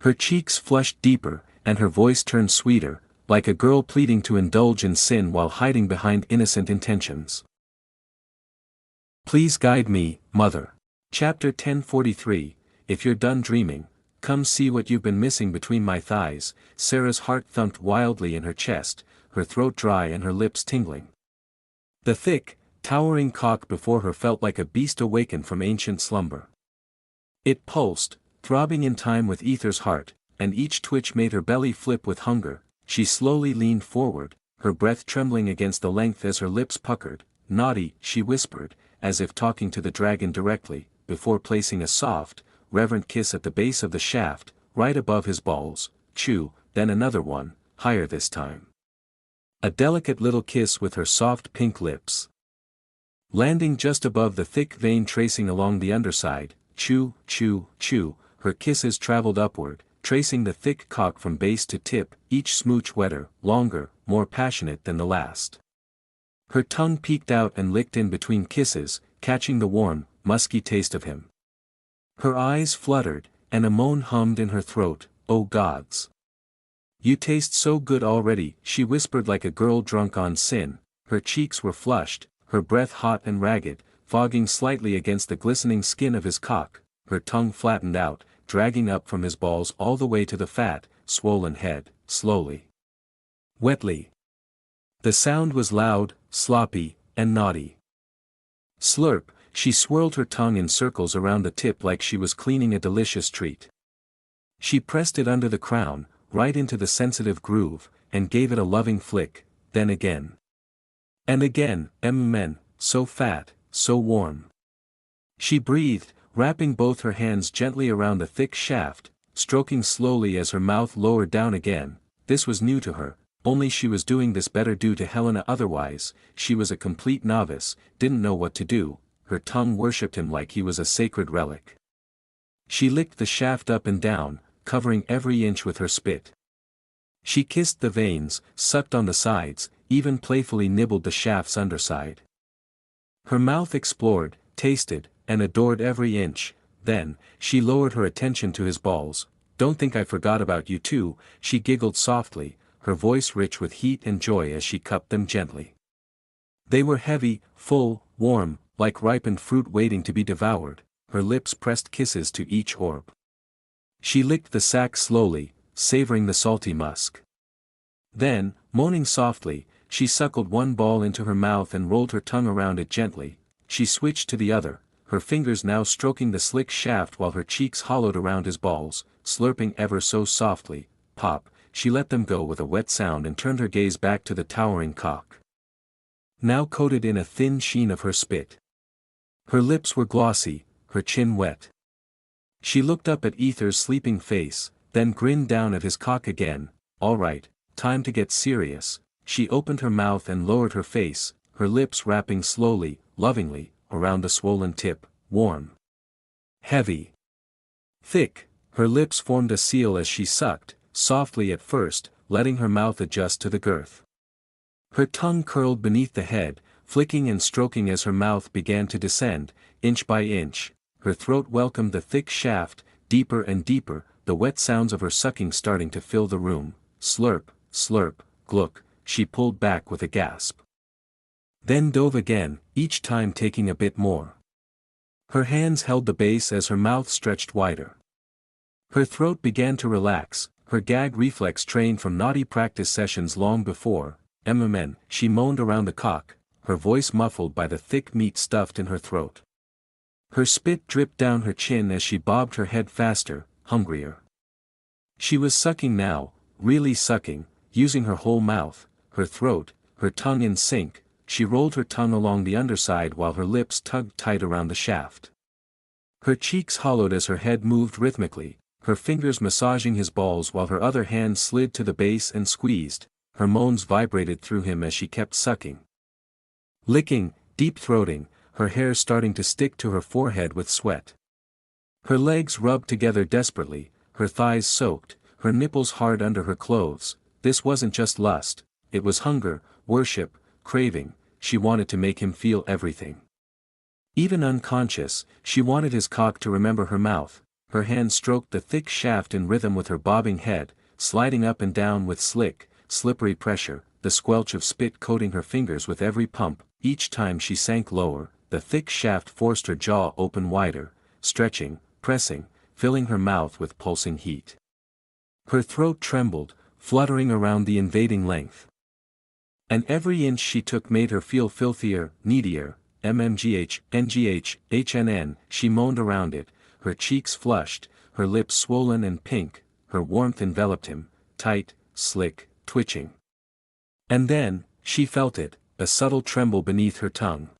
Her cheeks flushed deeper, and her voice turned sweeter, like a girl pleading to indulge in sin while hiding behind innocent intentions. "Please guide me, Mother." Chapter 1043, If You're Done Dreaming, Come See What You've Been Missing Between My Thighs. Sarah's heart thumped wildly in her chest, her throat dry and her lips tingling. The thick, towering cock before her felt like a beast awakened from ancient slumber. It pulsed, throbbing in time with Ether's heart, and each twitch made her belly flip with hunger. She slowly leaned forward, her breath trembling against the length as her lips puckered. "Naughty," she whispered, as if talking to the dragon directly, before placing a soft, reverent kiss at the base of the shaft, right above his balls. "Chew," then another one, higher this time. A delicate little kiss with her soft pink lips. Landing just above the thick vein tracing along the underside. "Chew, chew, chew," her kisses traveled upward, tracing the thick cock from base to tip, each smooch wetter, longer, more passionate than the last. Her tongue peeked out and licked in between kisses, catching the warm, musky taste of him. Her eyes fluttered, and a moan hummed in her throat. "Oh gods! You taste so good already," she whispered like a girl drunk on sin. Her cheeks were flushed, her breath hot and ragged, fogging slightly against the glistening skin of his cock. Her tongue flattened out, dragging up from his balls all the way to the fat, swollen head, slowly. Wetly. The sound was loud, sloppy, and naughty. Slurp, she swirled her tongue in circles around the tip like she was cleaning a delicious treat. She pressed it under the crown, right into the sensitive groove, and gave it a loving flick, then again. And again, so fat, so warm. She breathed, wrapping both her hands gently around the thick shaft, stroking slowly as her mouth lowered down again. This was new to her, only she was doing this better due to Helena. Otherwise, she was a complete novice, didn't know what to do. Her tongue worshipped him like he was a sacred relic. She licked the shaft up and down, covering every inch with her spit. She kissed the veins, sucked on the sides, even playfully nibbled the shaft's underside. Her mouth explored, tasted, and adored every inch. Then, she lowered her attention to his balls. "Don't think I forgot about you too," she giggled softly, her voice rich with heat and joy as she cupped them gently. They were heavy, full, warm, like ripened fruit waiting to be devoured. Her lips pressed kisses to each orb. She licked the sack slowly, savoring the salty musk. Then, moaning softly, she suckled one ball into her mouth and rolled her tongue around it gently. She switched to the other, her fingers now stroking the slick shaft while her cheeks hollowed around his balls, slurping ever so softly. Pop, she let them go with a wet sound and turned her gaze back to the towering cock, now coated in a thin sheen of her spit. Her lips were glossy, her chin wet. She looked up at Ether's sleeping face, then grinned down at his cock again. "All right, time to get serious." She opened her mouth and lowered her face, her lips wrapping slowly, lovingly, around the swollen tip. Warm. Heavy. Thick. Her lips formed a seal as she sucked, softly at first, letting her mouth adjust to the girth. Her tongue curled beneath the head, flicking and stroking as her mouth began to descend, inch by inch. Her throat welcomed the thick shaft, deeper and deeper, the wet sounds of her sucking starting to fill the room. Slurp, slurp, gluck, she pulled back with a gasp. Then dove again, each time taking a bit more. Her hands held the base as her mouth stretched wider. Her throat began to relax, her gag reflex trained from naughty practice sessions long before. She moaned around the cock, her voice muffled by the thick meat stuffed in her throat. Her spit dripped down her chin as she bobbed her head faster, hungrier. She was sucking now, really sucking, using her whole mouth, her throat, her tongue in sync. She rolled her tongue along the underside while her lips tugged tight around the shaft. Her cheeks hollowed as her head moved rhythmically, her fingers massaging his balls while her other hand slid to the base and squeezed. Her moans vibrated through him as she kept sucking. Licking, deep-throating, her hair starting to stick to her forehead with sweat. Her legs rubbed together desperately, her thighs soaked, her nipples hard under her clothes. This wasn't just lust, it was hunger, worship, craving. She wanted to make him feel everything. Even unconscious, she wanted his cock to remember her mouth. Her hand stroked the thick shaft in rhythm with her bobbing head, sliding up and down with slick, slippery pressure, the squelch of spit coating her fingers with every pump. Each time she sank lower, the thick shaft forced her jaw open wider, stretching, pressing, filling her mouth with pulsing heat. Her throat trembled, fluttering around the invading length. And every inch she took made her feel filthier, needier. MMGH, NGH, HNN, she moaned around it, her cheeks flushed, her lips swollen and pink, her warmth enveloped him, tight, slick, twitching. And then, she felt it, a subtle tremble beneath her tongue.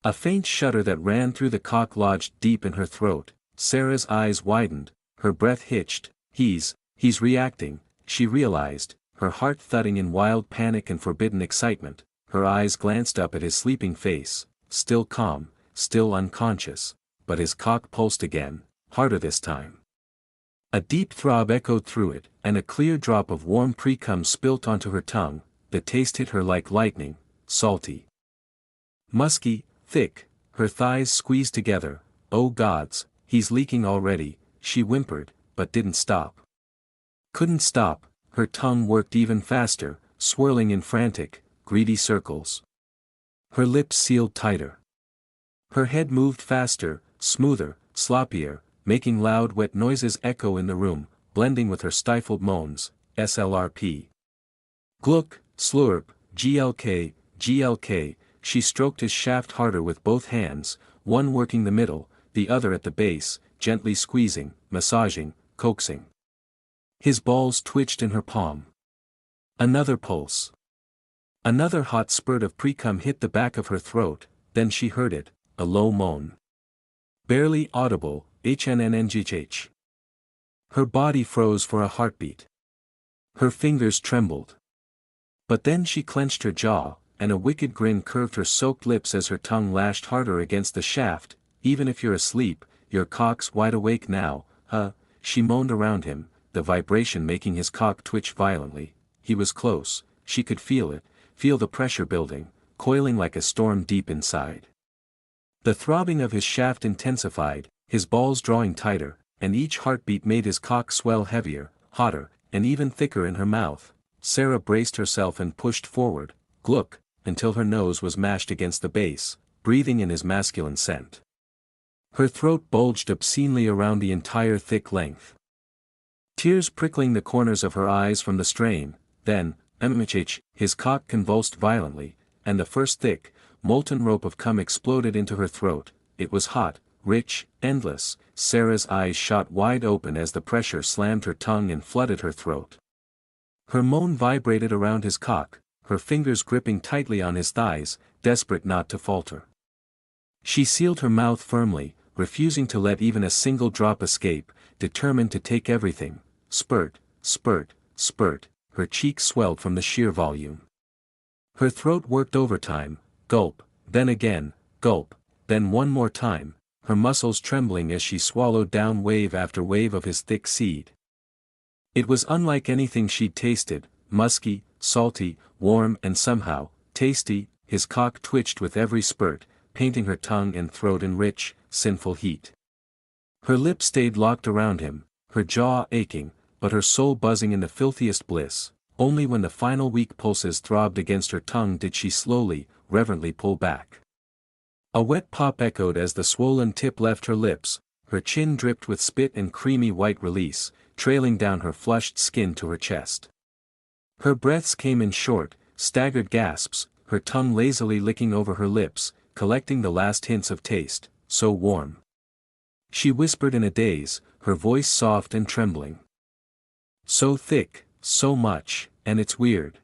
A faint shudder that ran through the cock lodged deep in her throat. Sarah's eyes widened, her breath hitched. He's reacting, she realized, her heart thudding in wild panic and forbidden excitement. Her eyes glanced up at his sleeping face, still calm, still unconscious, but his cock pulsed again, harder this time. A deep throb echoed through it, and a clear drop of warm pre-cum spilt onto her tongue. The taste hit her like lightning, salty, musky, thick, her thighs squeezed together. "Oh gods, he's leaking already," she whimpered, but didn't stop. Couldn't stop, her tongue worked even faster, swirling in frantic, greedy circles. Her lips sealed tighter. Her head moved faster, smoother, sloppier. making loud wet noises echo in the room, blending with her stifled moans. Slurp. Gluck, slurp, glk, glk. She stroked his shaft harder with both hands, one working the middle, the other at the base, gently squeezing, massaging, coaxing. His balls twitched in her palm. Another pulse. Another hot spurt of pre-cum hit the back of her throat, then she heard it, a low moan. Barely audible, HNNNGH. Her body froze for a heartbeat. Her fingers trembled. But then she clenched her jaw, and a wicked grin curved her soaked lips as her tongue lashed harder against the shaft. Even if you're asleep, your cock's wide awake now, she moaned around him, the vibration making his cock twitch violently. He was close, she could feel it, feel the pressure building, coiling like a storm deep inside. The throbbing of his shaft intensified, his balls drawing tighter, and each heartbeat made his cock swell heavier, hotter, and even thicker in her mouth. Sarah braced herself and pushed forward, gluck, until her nose was mashed against the base, breathing in his masculine scent. Her throat bulged obscenely around the entire thick length. Tears prickling the corners of her eyes from the strain. Then, his cock convulsed violently, and the first thick, molten rope of cum exploded into her throat. It was hot, rich, endless. Sarah's eyes shot wide open as the pressure slammed her tongue and flooded her throat. Her moan vibrated around his cock, her fingers gripping tightly on his thighs, desperate not to falter. She sealed her mouth firmly, refusing to let even a single drop escape, determined to take everything. Spurt, spurt, spurt, her cheeks swelled from the sheer volume. Her throat worked overtime, gulp, then again, gulp, then one more time, her muscles trembling as she swallowed down wave after wave of his thick seed. It was unlike anything she'd tasted, musky, salty, warm and somehow, tasty. His cock twitched with every spurt, painting her tongue and throat in rich, sinful heat. Her lips stayed locked around him, her jaw aching, but her soul buzzing in the filthiest bliss. Only when the final weak pulses throbbed against her tongue did she slowly, reverently pull back. A wet pop echoed as the swollen tip left her lips, her chin dripped with spit and creamy white release, trailing down her flushed skin to her chest. Her breaths came in short, staggered gasps, her tongue lazily licking over her lips, collecting the last hints of taste. So warm. She whispered in a daze, her voice soft and trembling. So thick, so much, and it's weird.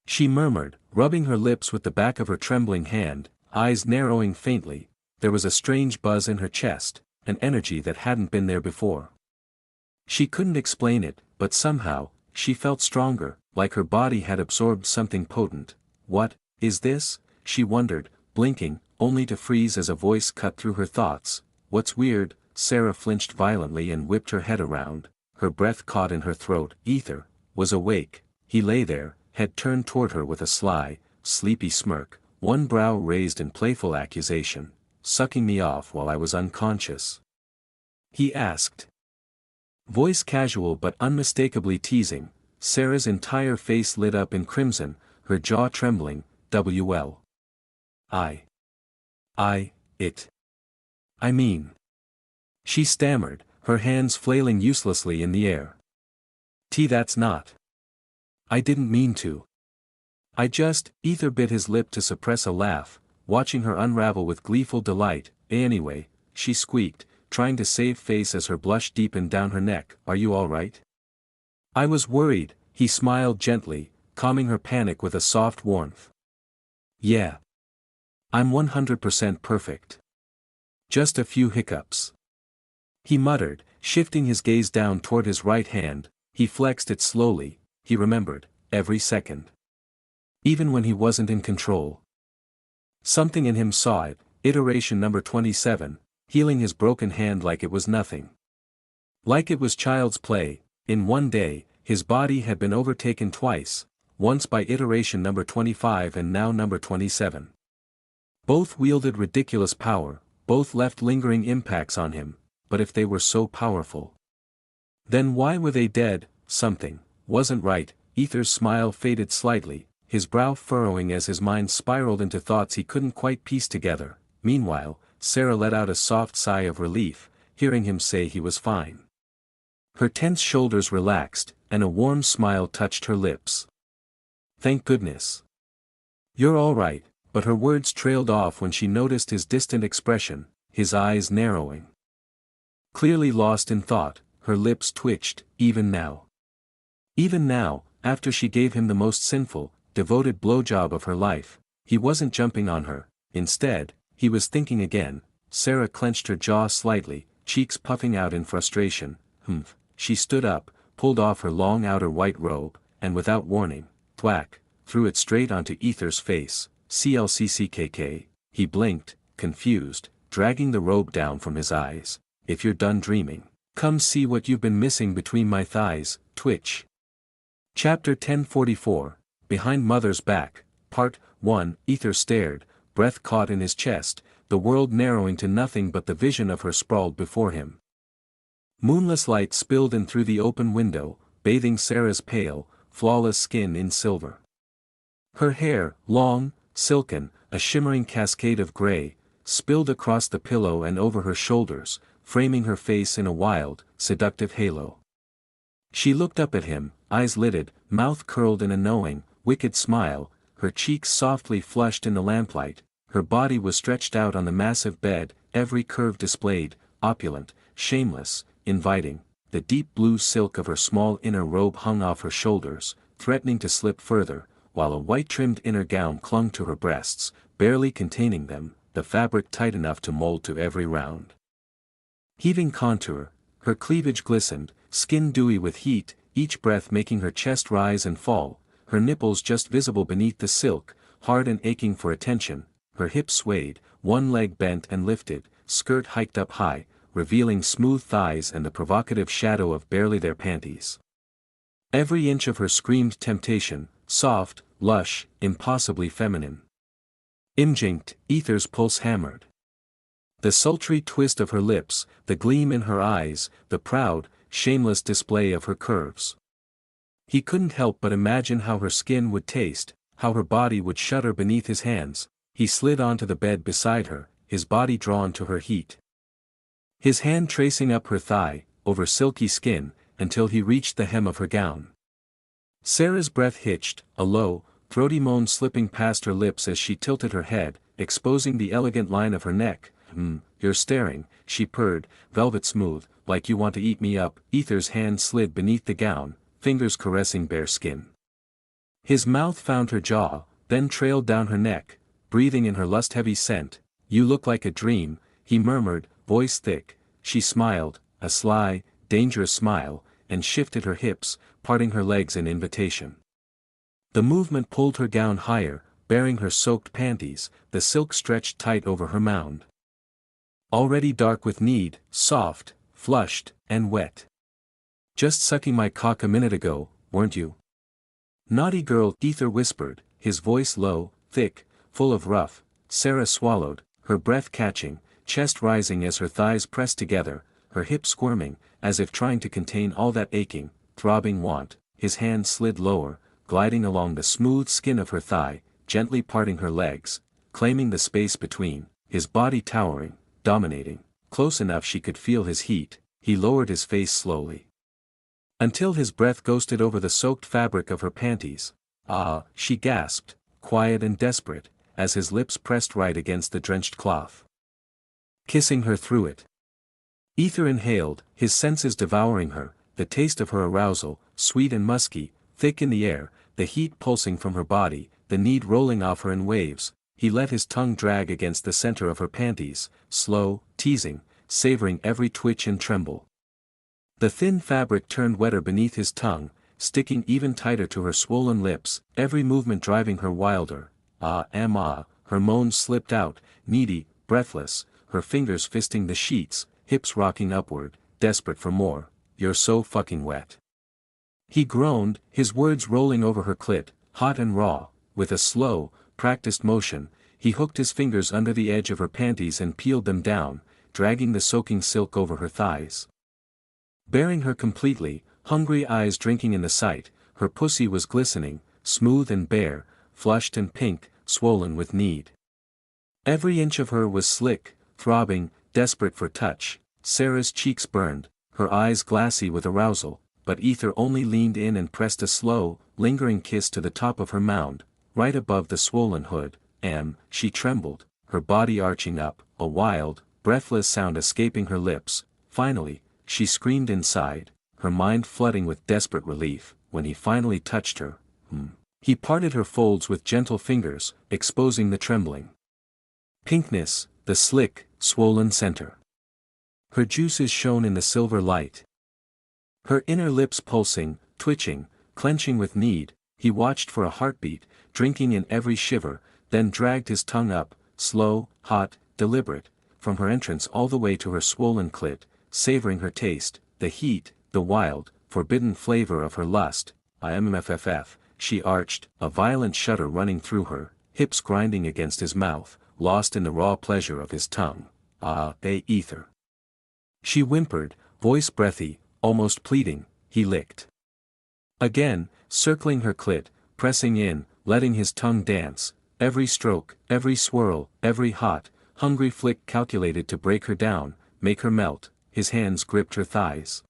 She murmured, rubbing her lips with the back of her trembling hand, eyes narrowing faintly. There was a strange buzz in her chest, an energy that hadn't been there before. She couldn't explain it, but somehow, she felt stronger, like her body had absorbed something potent. What is this? She wondered, blinking, only to freeze as a voice cut through her thoughts. What's weird? Sarah flinched violently and whipped her head around, her breath caught in her throat. Ether was awake. He lay there, head turned toward her with a sly, sleepy smirk, one brow raised in playful accusation. Sucking me off while I was unconscious? He asked. Voice casual but unmistakably teasing. Sarah's entire face lit up in crimson, her jaw trembling. Well. I mean. She stammered, her hands flailing uselessly in the air. That's not. I didn't mean to. I just. Ether bit his lip to suppress a laugh, watching her unravel with gleeful delight. Anyway, she squeaked, trying to save face as her blush deepened down her neck. Are you all right? I was worried, he smiled gently, calming her panic with a soft warmth. Yeah. I'm 100% perfect. Just a few hiccups. He muttered, shifting his gaze down toward his right hand. He flexed it slowly, he remembered, every second. Even when he wasn't in control. Something in him saw it. Iteration number 27, healing his broken hand like it was nothing. Like it was child's play. In one day, his body had been overtaken twice, once by iteration number 25 and now number 27. Both wielded ridiculous power, both left lingering impacts on him, but if they were so powerful, then why were they dead? Something wasn't right. Ether's smile faded slightly, his brow furrowing as his mind spiraled into thoughts he couldn't quite piece together. Meanwhile, Sarah let out a soft sigh of relief. hearing him say he was fine. Her tense shoulders relaxed, and a warm smile touched her lips. Thank goodness. You're all right, but her words trailed off when she noticed his distant expression, his eyes narrowing. Clearly lost in thought, her lips twitched, even now. Even now, after she gave him the most sinful, devoted blowjob of her life, he wasn't jumping on her. Instead, he was thinking again. Sarah clenched her jaw slightly, cheeks puffing out in frustration. She stood up, pulled off her long outer white robe, and without warning, thwack, threw it straight onto Ether's face. CLCCKK, he blinked, confused, dragging the robe down from his eyes. If you're done dreaming, come see what you've been missing between my thighs, twitch. Chapter 1044, Behind Mother's Back, Part 1. Ether stared, breath caught in his chest, the world narrowing to nothing but the vision of her sprawled before him. Moonless light spilled in through the open window, bathing Sarah's pale, flawless skin in silver. Her hair, long, silken, a shimmering cascade of gray, spilled across the pillow and over her shoulders, framing her face in a wild, seductive halo. She looked up at him, eyes lidded, mouth curled in a knowing, wicked smile, her cheeks softly flushed in the lamplight. Her body was stretched out on the massive bed, every curve displayed, opulent, shameless, inviting. The deep blue silk of her small inner robe hung off her shoulders, threatening to slip further, while a white-trimmed inner gown clung to her breasts, barely containing them, the fabric tight enough to mold to every round. Heaving contour, her cleavage glistened, skin dewy with heat, each breath making her chest rise and fall, her nipples just visible beneath the silk, hard and aching for attention. Her hips swayed, one leg bent and lifted, skirt hiked up high, revealing smooth thighs and the provocative shadow of barely their panties. Every inch of her screamed temptation, soft, lush, impossibly feminine. Instinct, Ether's pulse hammered. The sultry twist of her lips, the gleam in her eyes, the proud, shameless display of her curves. He couldn't help but imagine how her skin would taste, how her body would shudder beneath his hands. He slid onto the bed beside her, his body drawn to her heat. His hand tracing up her thigh, over silky skin, until he reached the hem of her gown. Sarah's breath hitched, a low, throaty moan slipping past her lips as she tilted her head, exposing the elegant line of her neck. You're staring, she purred, velvet smooth, like you want to eat me up. Ether's hand slid beneath the gown, fingers caressing bare skin. His mouth found her jaw, then trailed down her neck, breathing in her lust-heavy scent. You look like a dream, he murmured, voice thick. She smiled, a sly, dangerous smile, and shifted her hips, parting her legs in invitation. The movement pulled her gown higher, baring her soaked panties, the silk stretched tight over her mound. Already dark with need, soft, flushed, and wet. Just sucking my cock a minute ago, weren't you? Naughty girl, Ether whispered, his voice low, thick, full of rough. Sarah swallowed, her breath catching, chest rising as her thighs pressed together, her hips squirming, as if trying to contain all that aching, throbbing want. His hand slid lower, gliding along the smooth skin of her thigh, gently parting her legs, claiming the space between, his body towering, dominating, close enough she could feel his heat. He lowered his face slowly, until his breath ghosted over the soaked fabric of her panties. Ah, she gasped, quiet and desperate, as his lips pressed right against the drenched cloth, kissing her through it. Ether inhaled, his senses devouring her, the taste of her arousal, sweet and musky, thick in the air, the heat pulsing from her body, the need rolling off her in waves. He let his tongue drag against the center of her panties, slow, teasing, savoring every twitch and tremble. The thin fabric turned wetter beneath his tongue, sticking even tighter to her swollen lips, every movement driving her wilder. Her moans slipped out, needy, breathless, her fingers fisting the sheets, hips rocking upward, desperate for more. You're so fucking wet. He groaned, his words rolling over her clit, hot and raw. With a slow, practiced motion, he hooked his fingers under the edge of her panties and peeled them down, dragging the soaking silk over her thighs. Bearing her completely, hungry eyes drinking in the sight, her pussy was glistening, smooth and bare, flushed and pink, swollen with need. Every inch of her was slick, throbbing, desperate for touch. Sarah's cheeks burned, her eyes glassy with arousal, but Ether only leaned in and pressed a slow, lingering kiss to the top of her mound, right above the swollen hood. She trembled, her body arching up, a wild, breathless sound escaping her lips. Finally, she screamed inside, her mind flooding with desperate relief, when he finally touched her. He parted her folds with gentle fingers, exposing the trembling pinkness, the slick, swollen center. Her juices shone in the silver light. Her inner lips pulsing, twitching, clenching with need. He watched for a heartbeat, drinking in every shiver, then dragged his tongue up, slow, hot, deliberate, from her entrance all the way to her swollen clit, savoring her taste, the heat, the wild, forbidden flavor of her lust. She arched, a violent shudder running through her, hips grinding against his mouth, lost in the raw pleasure of his tongue. Ether. She whimpered, voice breathy, almost pleading. He licked again, circling her clit, pressing in, letting his tongue dance, every stroke, every swirl, every hot, hungry flick calculated to break her down, make her melt. His hands gripped her thighs,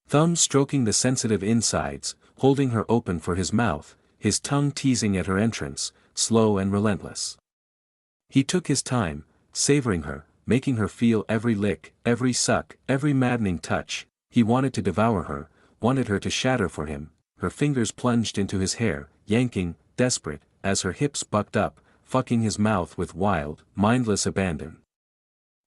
thumbs stroking the sensitive insides, holding her open for his mouth, his tongue teasing at her entrance, slow and relentless. He took his time, savoring her, making her feel every lick, every suck, every maddening touch. He wanted to devour her, wanted her to shatter for him. Her fingers plunged into his hair, yanking, desperate, as her hips bucked up, fucking his mouth with wild, mindless abandon.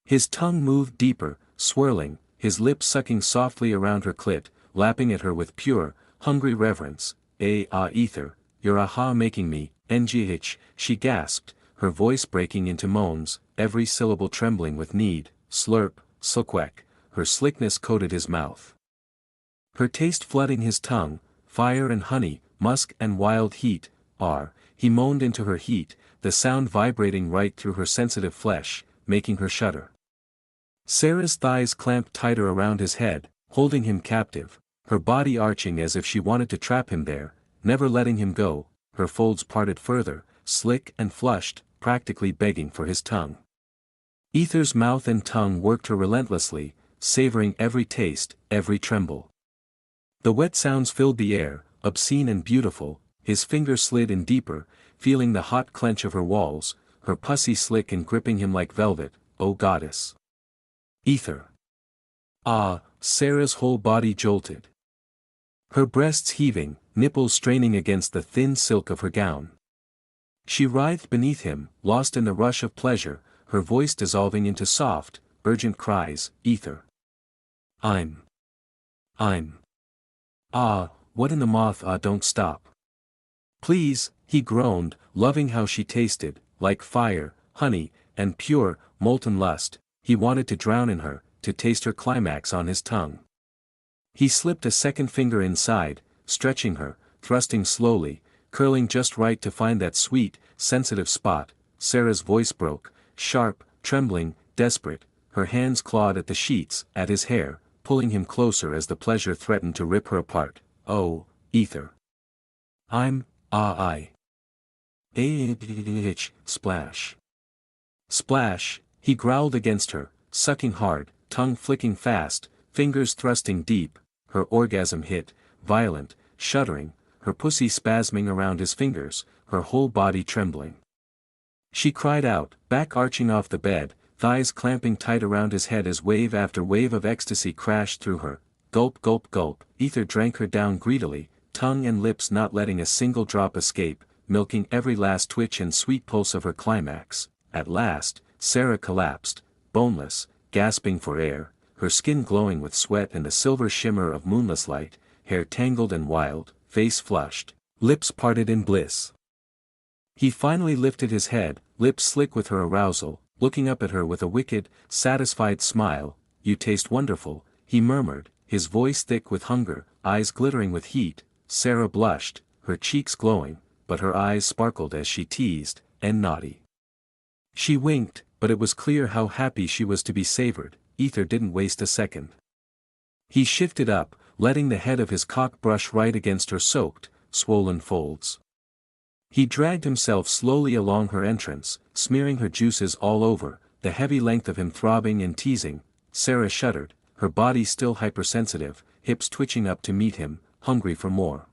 His tongue moved deeper, swirling, his lips sucking softly around her clit, lapping at her with pure, hungry reverence. Ether, you're making me, ngh, she gasped, her voice breaking into moans, every syllable trembling with need. Slurp, slquek, her slickness coated his mouth. Her taste flooding his tongue, fire and honey, musk and wild heat. He moaned into her heat, the sound vibrating right through her sensitive flesh, making her shudder. Sarah's thighs clamped tighter around his head, holding him captive, her body arching as if she wanted to trap him there, never letting him go. Her folds parted further, slick and flushed, practically begging for his tongue. Ether's mouth and tongue worked her relentlessly, savoring every taste, every tremble. The wet sounds filled the air, obscene and beautiful. His fingers slid in deeper, feeling the hot clench of her walls, her pussy slick and gripping him like velvet. Oh goddess. Ether. Sarah's whole body jolted. Her breasts heaving, nipples straining against the thin silk of her gown. She writhed beneath him, lost in the rush of pleasure, her voice dissolving into soft, urgent cries. Ether. I'm. What in the moth? Don't stop. Please, he groaned, loving how she tasted, like fire, honey, and pure, molten lust. He wanted to drown in her, to taste her climax on his tongue. He slipped a second finger inside, stretching her, thrusting slowly, curling just right to find that sweet, sensitive spot. Sarah's voice broke, sharp, trembling, desperate, her hands clawed at the sheets, at his hair, pulling him closer as the pleasure threatened to rip her apart. Oh, Ether. Splash. Splash, he growled against her, sucking hard, tongue flicking fast, fingers thrusting deep. Her orgasm hit, violent, shuddering, her pussy spasming around his fingers, her whole body trembling. She cried out, back arching off the bed, thighs clamping tight around his head as wave after wave of ecstasy crashed through her. Gulp gulp gulp. Ether drank her down greedily, tongue and lips not letting a single drop escape, milking every last twitch and sweet pulse of her climax. At last, Sarah collapsed, boneless, gasping for air, her skin glowing with sweat and the silver shimmer of moonless light, hair tangled and wild, face flushed, lips parted in bliss. He finally lifted his head, lips slick with her arousal, looking up at her with a wicked, satisfied smile. You taste wonderful, he murmured, his voice thick with hunger, eyes glittering with heat. Sarah blushed, her cheeks glowing, but her eyes sparkled as she teased, and naughty. She winked, but it was clear how happy she was to be savored. Ether didn't waste a second. He shifted up, letting the head of his cock brush right against her soaked, swollen folds. He dragged himself slowly along her entrance, smearing her juices all over, the heavy length of him throbbing and teasing. Sarah shuddered, her body still hypersensitive, hips twitching up to meet him, hungry for more.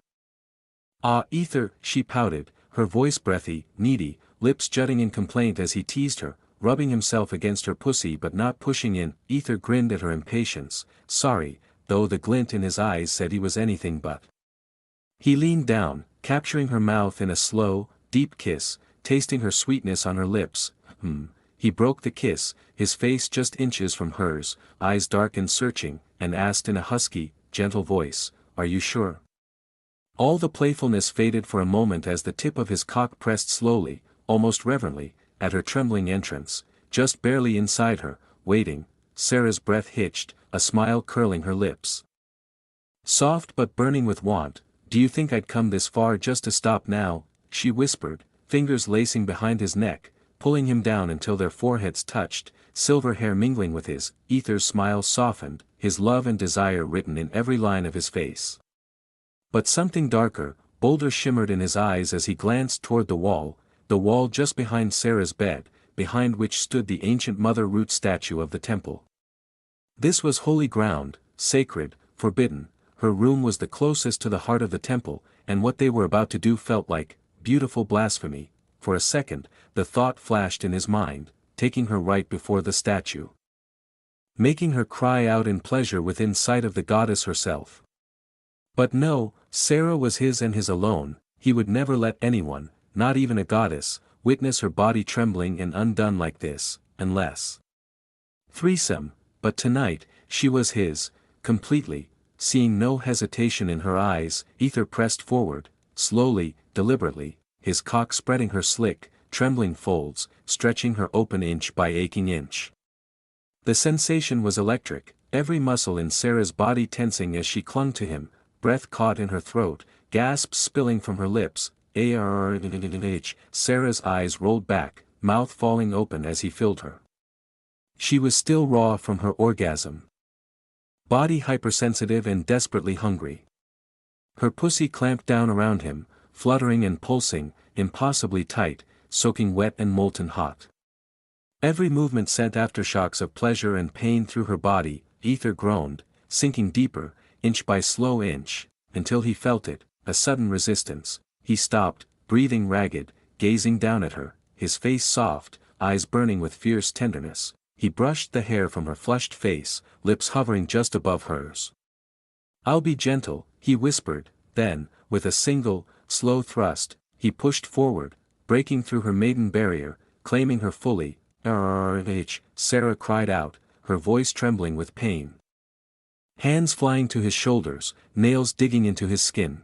Ah, Ether, she pouted, her voice breathy, needy, lips jutting in complaint as he teased her, rubbing himself against her pussy but not pushing in. Ether grinned at her impatience, sorry, though the glint in his eyes said he was anything but. He leaned down, capturing her mouth in a slow, deep kiss, tasting her sweetness on her lips. He broke the kiss, his face just inches from hers, eyes dark and searching, and asked in a husky, gentle voice, "Are you sure?" All the playfulness faded for a moment as the tip of his cock pressed slowly, almost reverently, at her trembling entrance, just barely inside her, waiting. Sarah's breath hitched, a smile curling her lips. Soft but burning with want, "Do you think I'd come this far just to stop now?" she whispered, fingers lacing behind his neck, pulling him down until their foreheads touched, silver hair mingling with his. Ether's smile softened, his love and desire written in every line of his face. But something darker, bolder shimmered in his eyes as he glanced toward the wall just behind Sarah's bed, behind which stood the ancient mother root statue of the temple. This was holy ground, sacred, forbidden. Her room was the closest to the heart of the temple, and what they were about to do felt like beautiful blasphemy. For a second, the thought flashed in his mind, taking her right before the statue, making her cry out in pleasure within sight of the goddess herself. But no, Sarah was his and his alone. He would never let anyone, not even a goddess, witness her body trembling and undone like this, unless threesome. But tonight, she was his, completely. Seeing no hesitation in her eyes, Ether pressed forward, slowly, deliberately, his cock spreading her slick, trembling folds, stretching her open inch by aching inch. The sensation was electric, every muscle in Sarah's body tensing as she clung to him, breath caught in her throat, gasps spilling from her lips. Sarah's eyes rolled back, mouth falling open as he filled her. She was still raw from her orgasm. Body hypersensitive and desperately hungry. Her pussy clamped down around him, fluttering and pulsing, impossibly tight, soaking wet and molten hot. Every movement sent aftershocks of pleasure and pain through her body. Ether groaned, sinking deeper, inch by slow inch, until he felt it, a sudden resistance. He stopped, breathing ragged, gazing down at her, his face soft, eyes burning with fierce tenderness. He brushed the hair from her flushed face, lips hovering just above hers. "I'll be gentle," he whispered, then, with a single, slow thrust, he pushed forward, breaking through her maiden barrier, claiming her fully. Sarah cried out, her voice trembling with pain. Hands flying to his shoulders, nails digging into his skin.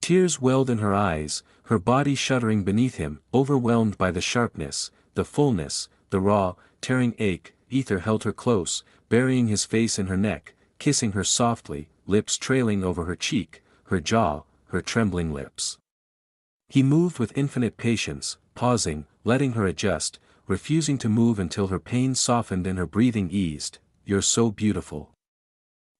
Tears welled in her eyes, her body shuddering beneath him, overwhelmed by the sharpness, the fullness, the raw, tearing ache. Ether held her close, burying his face in her neck, kissing her softly, lips trailing over her cheek, her jaw, her trembling lips. He moved with infinite patience, pausing, letting her adjust, refusing to move until her pain softened and her breathing eased. "You're so beautiful,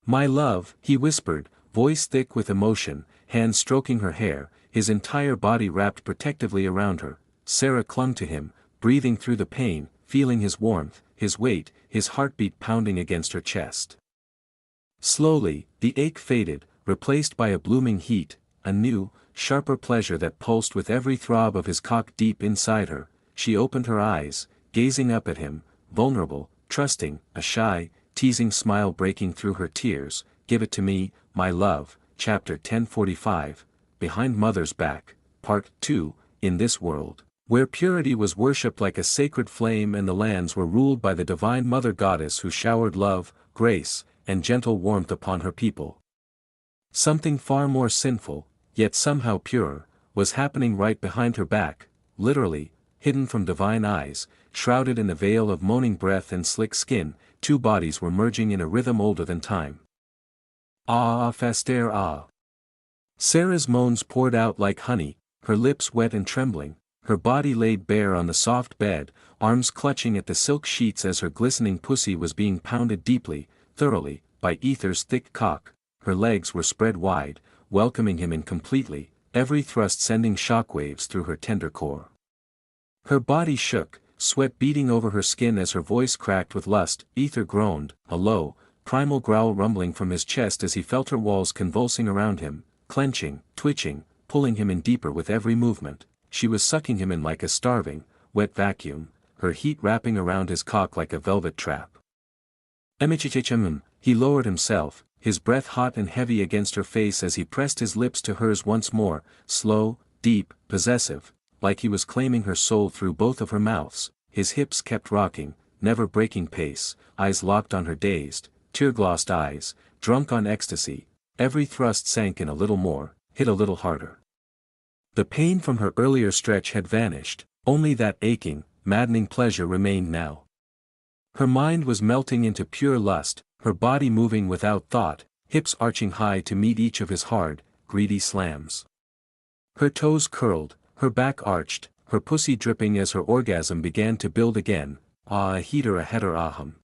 my love," he whispered, voice thick with emotion, hands stroking her hair, his entire body wrapped protectively around her. Sarah clung to him, breathing through the pain, feeling his warmth, his weight, his heartbeat pounding against her chest. Slowly, the ache faded, replaced by a blooming heat, a new, sharper pleasure that pulsed with every throb of his cock deep inside her. She opened her eyes, gazing up at him, vulnerable, trusting, a shy, teasing smile breaking through her tears. "Give it to me, my love." Chapter 1045, Behind Mother's Back, Part 2. In this world, where purity was worshipped like a sacred flame and the lands were ruled by the divine Mother Goddess who showered love, grace, and gentle warmth upon her people, something far more sinful, yet somehow pure, was happening right behind her back, literally, hidden from divine eyes, shrouded in a veil of moaning breath and slick skin. Two bodies were merging in a rhythm older than time. Ah, faster, ah. Sarah's moans poured out like honey, her lips wet and trembling, her body laid bare on the soft bed, arms clutching at the silk sheets as her glistening pussy was being pounded deeply, thoroughly, by Ether's thick cock. Her legs were spread wide, welcoming him in completely, every thrust sending shockwaves through her tender core. Her body shook, sweat beading over her skin as her voice cracked with lust. Ether groaned, a low, primal growl rumbling from his chest as he felt her walls convulsing around him, clenching, twitching, pulling him in deeper with every movement. She was sucking him in like a starving, wet vacuum, her heat wrapping around his cock like a velvet trap. He lowered himself, his breath hot and heavy against her face as he pressed his lips to hers once more, slow, deep, possessive, like he was claiming her soul through both of her mouths. His hips kept rocking, never breaking pace, eyes locked on her dazed, tear-glossed eyes, drunk on ecstasy. Every thrust sank in a little more, hit a little harder. The pain from her earlier stretch had vanished, only that aching, maddening pleasure remained now. Her mind was melting into pure lust, her body moving without thought, hips arching high to meet each of his hard, greedy slams. Her toes curled, her back arched, her pussy dripping as her orgasm began to build again. Ah, a heater, a header, ahum.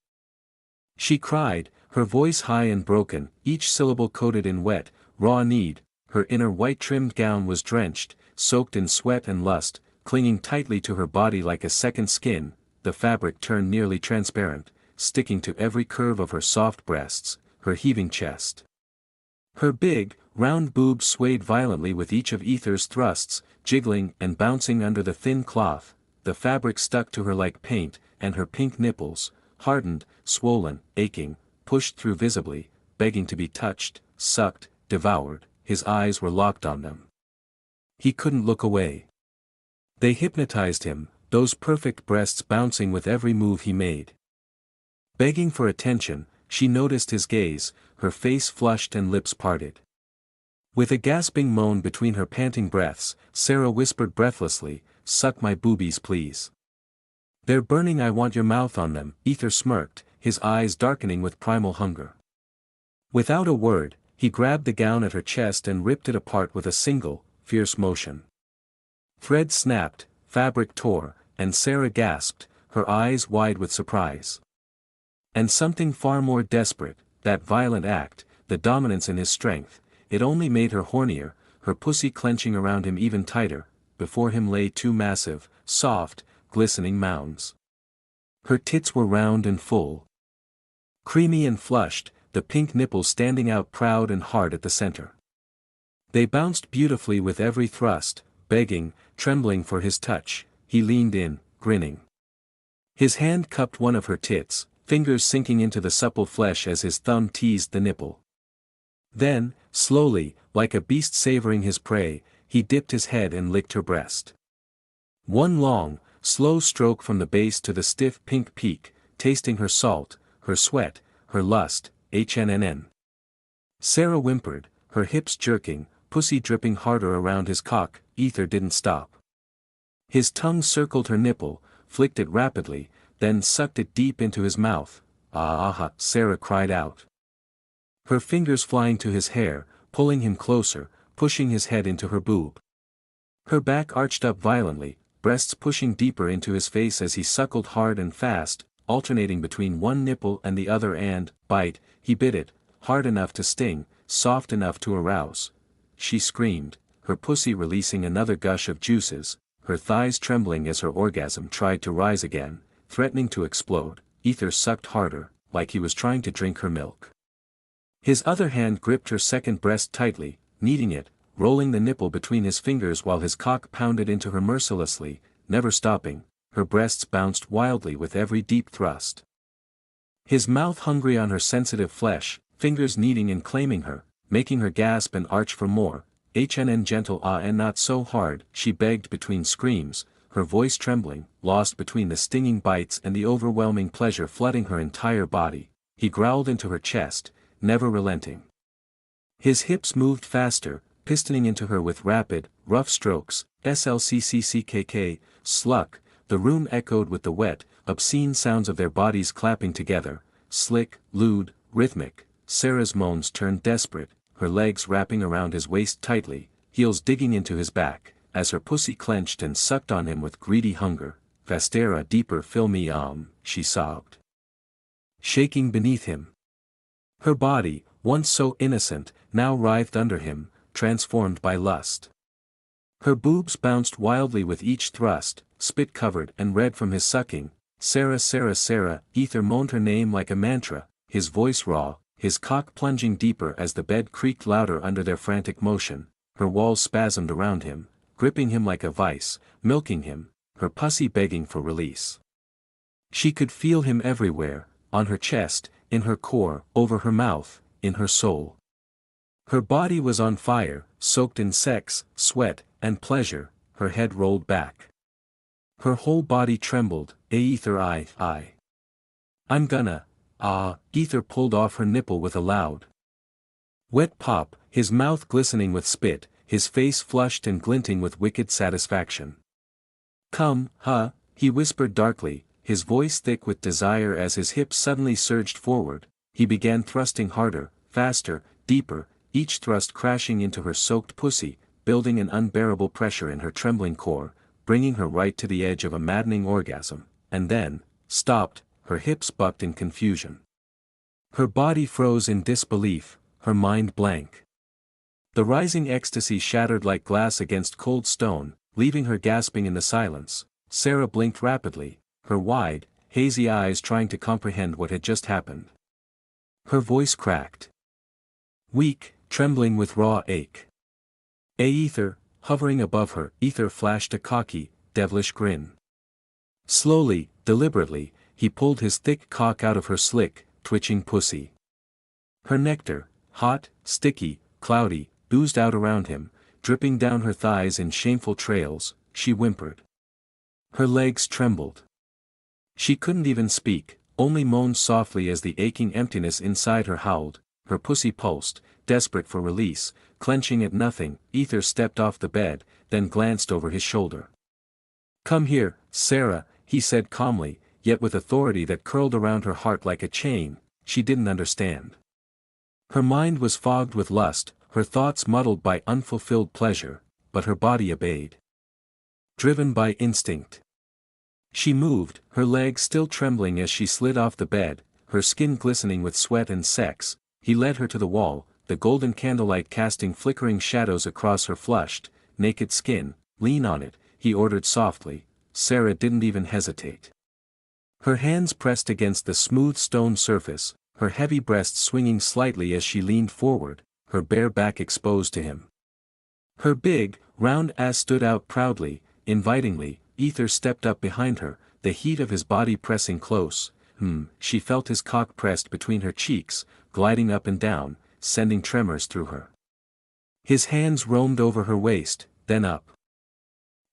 She cried, her voice high and broken, each syllable coated in wet, raw need. Her inner white-trimmed gown was drenched, soaked in sweat and lust, clinging tightly to her body like a second skin. The fabric turned nearly transparent, sticking to every curve of her soft breasts, her heaving chest. Her big, round boobs swayed violently with each of Ether's thrusts, jiggling and bouncing under the thin cloth. The fabric stuck to her like paint, and her pink nipples, hardened, swollen, aching, pushed through visibly, begging to be touched, sucked, devoured. His eyes were locked on them. He couldn't look away. They hypnotized him, those perfect breasts bouncing with every move he made. Begging for attention, she noticed his gaze, her face flushed and lips parted. With a gasping moan between her panting breaths, Sarah whispered breathlessly, "Suck my boobies, please. They're burning, I want your mouth on them." Ether smirked, his eyes darkening with primal hunger. Without a word, he grabbed the gown at her chest and ripped it apart with a single, fierce motion. Thread snapped, fabric tore, and Sarah gasped, her eyes wide with surprise. And something far more desperate, that violent act, the dominance in his strength, it only made her hornier, her pussy clenching around him even tighter. Before him lay two massive, soft, glistening mounds. Her tits were round and full, creamy and flushed, the pink nipples standing out proud and hard at the center. They bounced beautifully with every thrust, begging, trembling for his touch. He leaned in, grinning. His hand cupped one of her tits, fingers sinking into the supple flesh as his thumb teased the nipple. Then, slowly, like a beast savoring his prey, he dipped his head and licked her breast. One long, slow stroke from the base to the stiff pink peak, tasting her salt, her sweat, her lust. Sarah whimpered, her hips jerking, pussy dripping harder around his cock. Ether didn't stop. His tongue circled her nipple, flicked it rapidly, then sucked it deep into his mouth. Ah, Sarah cried out. Her fingers flying to his hair, pulling him closer, pushing his head into her boob. Her back arched up violently, breasts pushing deeper into his face as he suckled hard and fast, alternating between one nipple and the other and, bite, he bit it, hard enough to sting, soft enough to arouse. She screamed, her pussy releasing another gush of juices, her thighs trembling as her orgasm tried to rise again, threatening to explode. Ether sucked harder, like he was trying to drink her milk. His other hand gripped her second breast tightly, kneading it, rolling the nipple between his fingers while his cock pounded into her mercilessly, never stopping. Her breasts bounced wildly with every deep thrust. His mouth hungry on her sensitive flesh, fingers kneading and claiming her, making her gasp and arch for more. Gentle and not so hard, she begged between screams, her voice trembling, lost between the stinging bites and the overwhelming pleasure flooding her entire body. He growled into her chest, never relenting. His hips moved faster, pistoning into her with rapid, rough strokes. Slccckkk, sluck. The room echoed with the wet, obscene sounds of their bodies clapping together, slick, lewd, rhythmic. Sarah's moans turned desperate, her legs wrapping around his waist tightly, heels digging into his back, as her pussy clenched and sucked on him with greedy hunger. "Vastera deeper, fill me, she sobbed, shaking beneath him. Her body, once so innocent, now writhed under him, transformed by lust. Her boobs bounced wildly with each thrust, spit covered and red from his sucking. Sarah, Sarah, Sarah. Ether moaned her name like a mantra, his voice raw, his cock plunging deeper as the bed creaked louder under their frantic motion. Her walls spasmed around him, gripping him like a vice, milking him, her pussy begging for release. She could feel him everywhere, on her chest, in her core, over her mouth, in her soul. Her body was on fire, soaked in sex, sweat, and pleasure. Her head rolled back. Her whole body trembled. Ether, I'm gonna, Ether pulled off her nipple with a loud, wet pop, his mouth glistening with spit, his face flushed and glinting with wicked satisfaction. Come, he whispered darkly, his voice thick with desire as his hips suddenly surged forward. He began thrusting harder, faster, deeper, each thrust crashing into her soaked pussy, building an unbearable pressure in her trembling core, bringing her right to the edge of a maddening orgasm, and then, stopped, her hips bucked in confusion. Her body froze in disbelief, her mind blank. The rising ecstasy shattered like glass against cold stone, leaving her gasping in the silence. Sarah blinked rapidly, her wide, hazy eyes trying to comprehend what had just happened. Her voice cracked. Weak, trembling with raw ache. Ether, hovering above her, Ether flashed a cocky, devilish grin. Slowly, deliberately, he pulled his thick cock out of her slick, twitching pussy. Her nectar, hot, sticky, cloudy, oozed out around him, dripping down her thighs in shameful trails. She whimpered. Her legs trembled. She couldn't even speak, only moaned softly as the aching emptiness inside her howled. Her pussy pulsed, desperate for release, clenching at nothing. Ether stepped off the bed, then glanced over his shoulder. Come here, Sarah, he said calmly, yet with authority that curled around her heart like a chain. She didn't understand. Her mind was fogged with lust, her thoughts muddled by unfulfilled pleasure, but her body obeyed. Driven by instinct. She moved, her legs still trembling as she slid off the bed, her skin glistening with sweat and sex. He led her to the wall, the golden candlelight casting flickering shadows across her flushed, naked skin. Lean on it, he ordered softly. Sarah didn't even hesitate. Her hands pressed against the smooth stone surface, her heavy breasts swinging slightly as she leaned forward, her bare back exposed to him. Her big, round ass stood out proudly, invitingly. Ether stepped up behind her, the heat of his body pressing close. She felt his cock pressed between her cheeks, gliding up and down, sending tremors through her. His hands roamed over her waist, then up.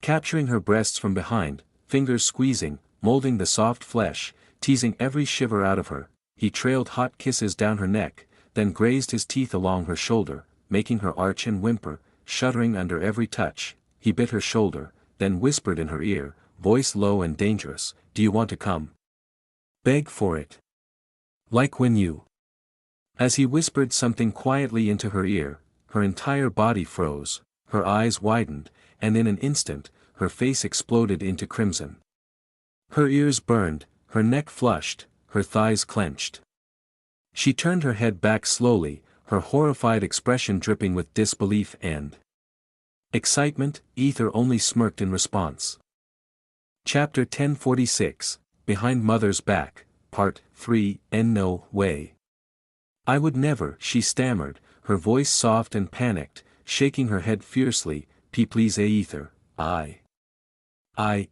Capturing her breasts from behind, fingers squeezing, molding the soft flesh, teasing every shiver out of her. He trailed hot kisses down her neck, then grazed his teeth along her shoulder, making her arch and whimper, shuddering under every touch. He bit her shoulder, then whispered in her ear, voice low and dangerous, "Do you want to come? Beg for it. Like when you..." As he whispered something quietly into her ear, her entire body froze, her eyes widened, and in an instant, her face exploded into crimson. Her ears burned, her neck flushed, her thighs clenched. She turned her head back slowly, her horrified expression dripping with disbelief and excitement. Ether only smirked in response. Chapter 1046, Behind Mother's Back, Part 3. No way. I would never, she stammered, her voice soft and panicked, shaking her head fiercely. Please, Ether.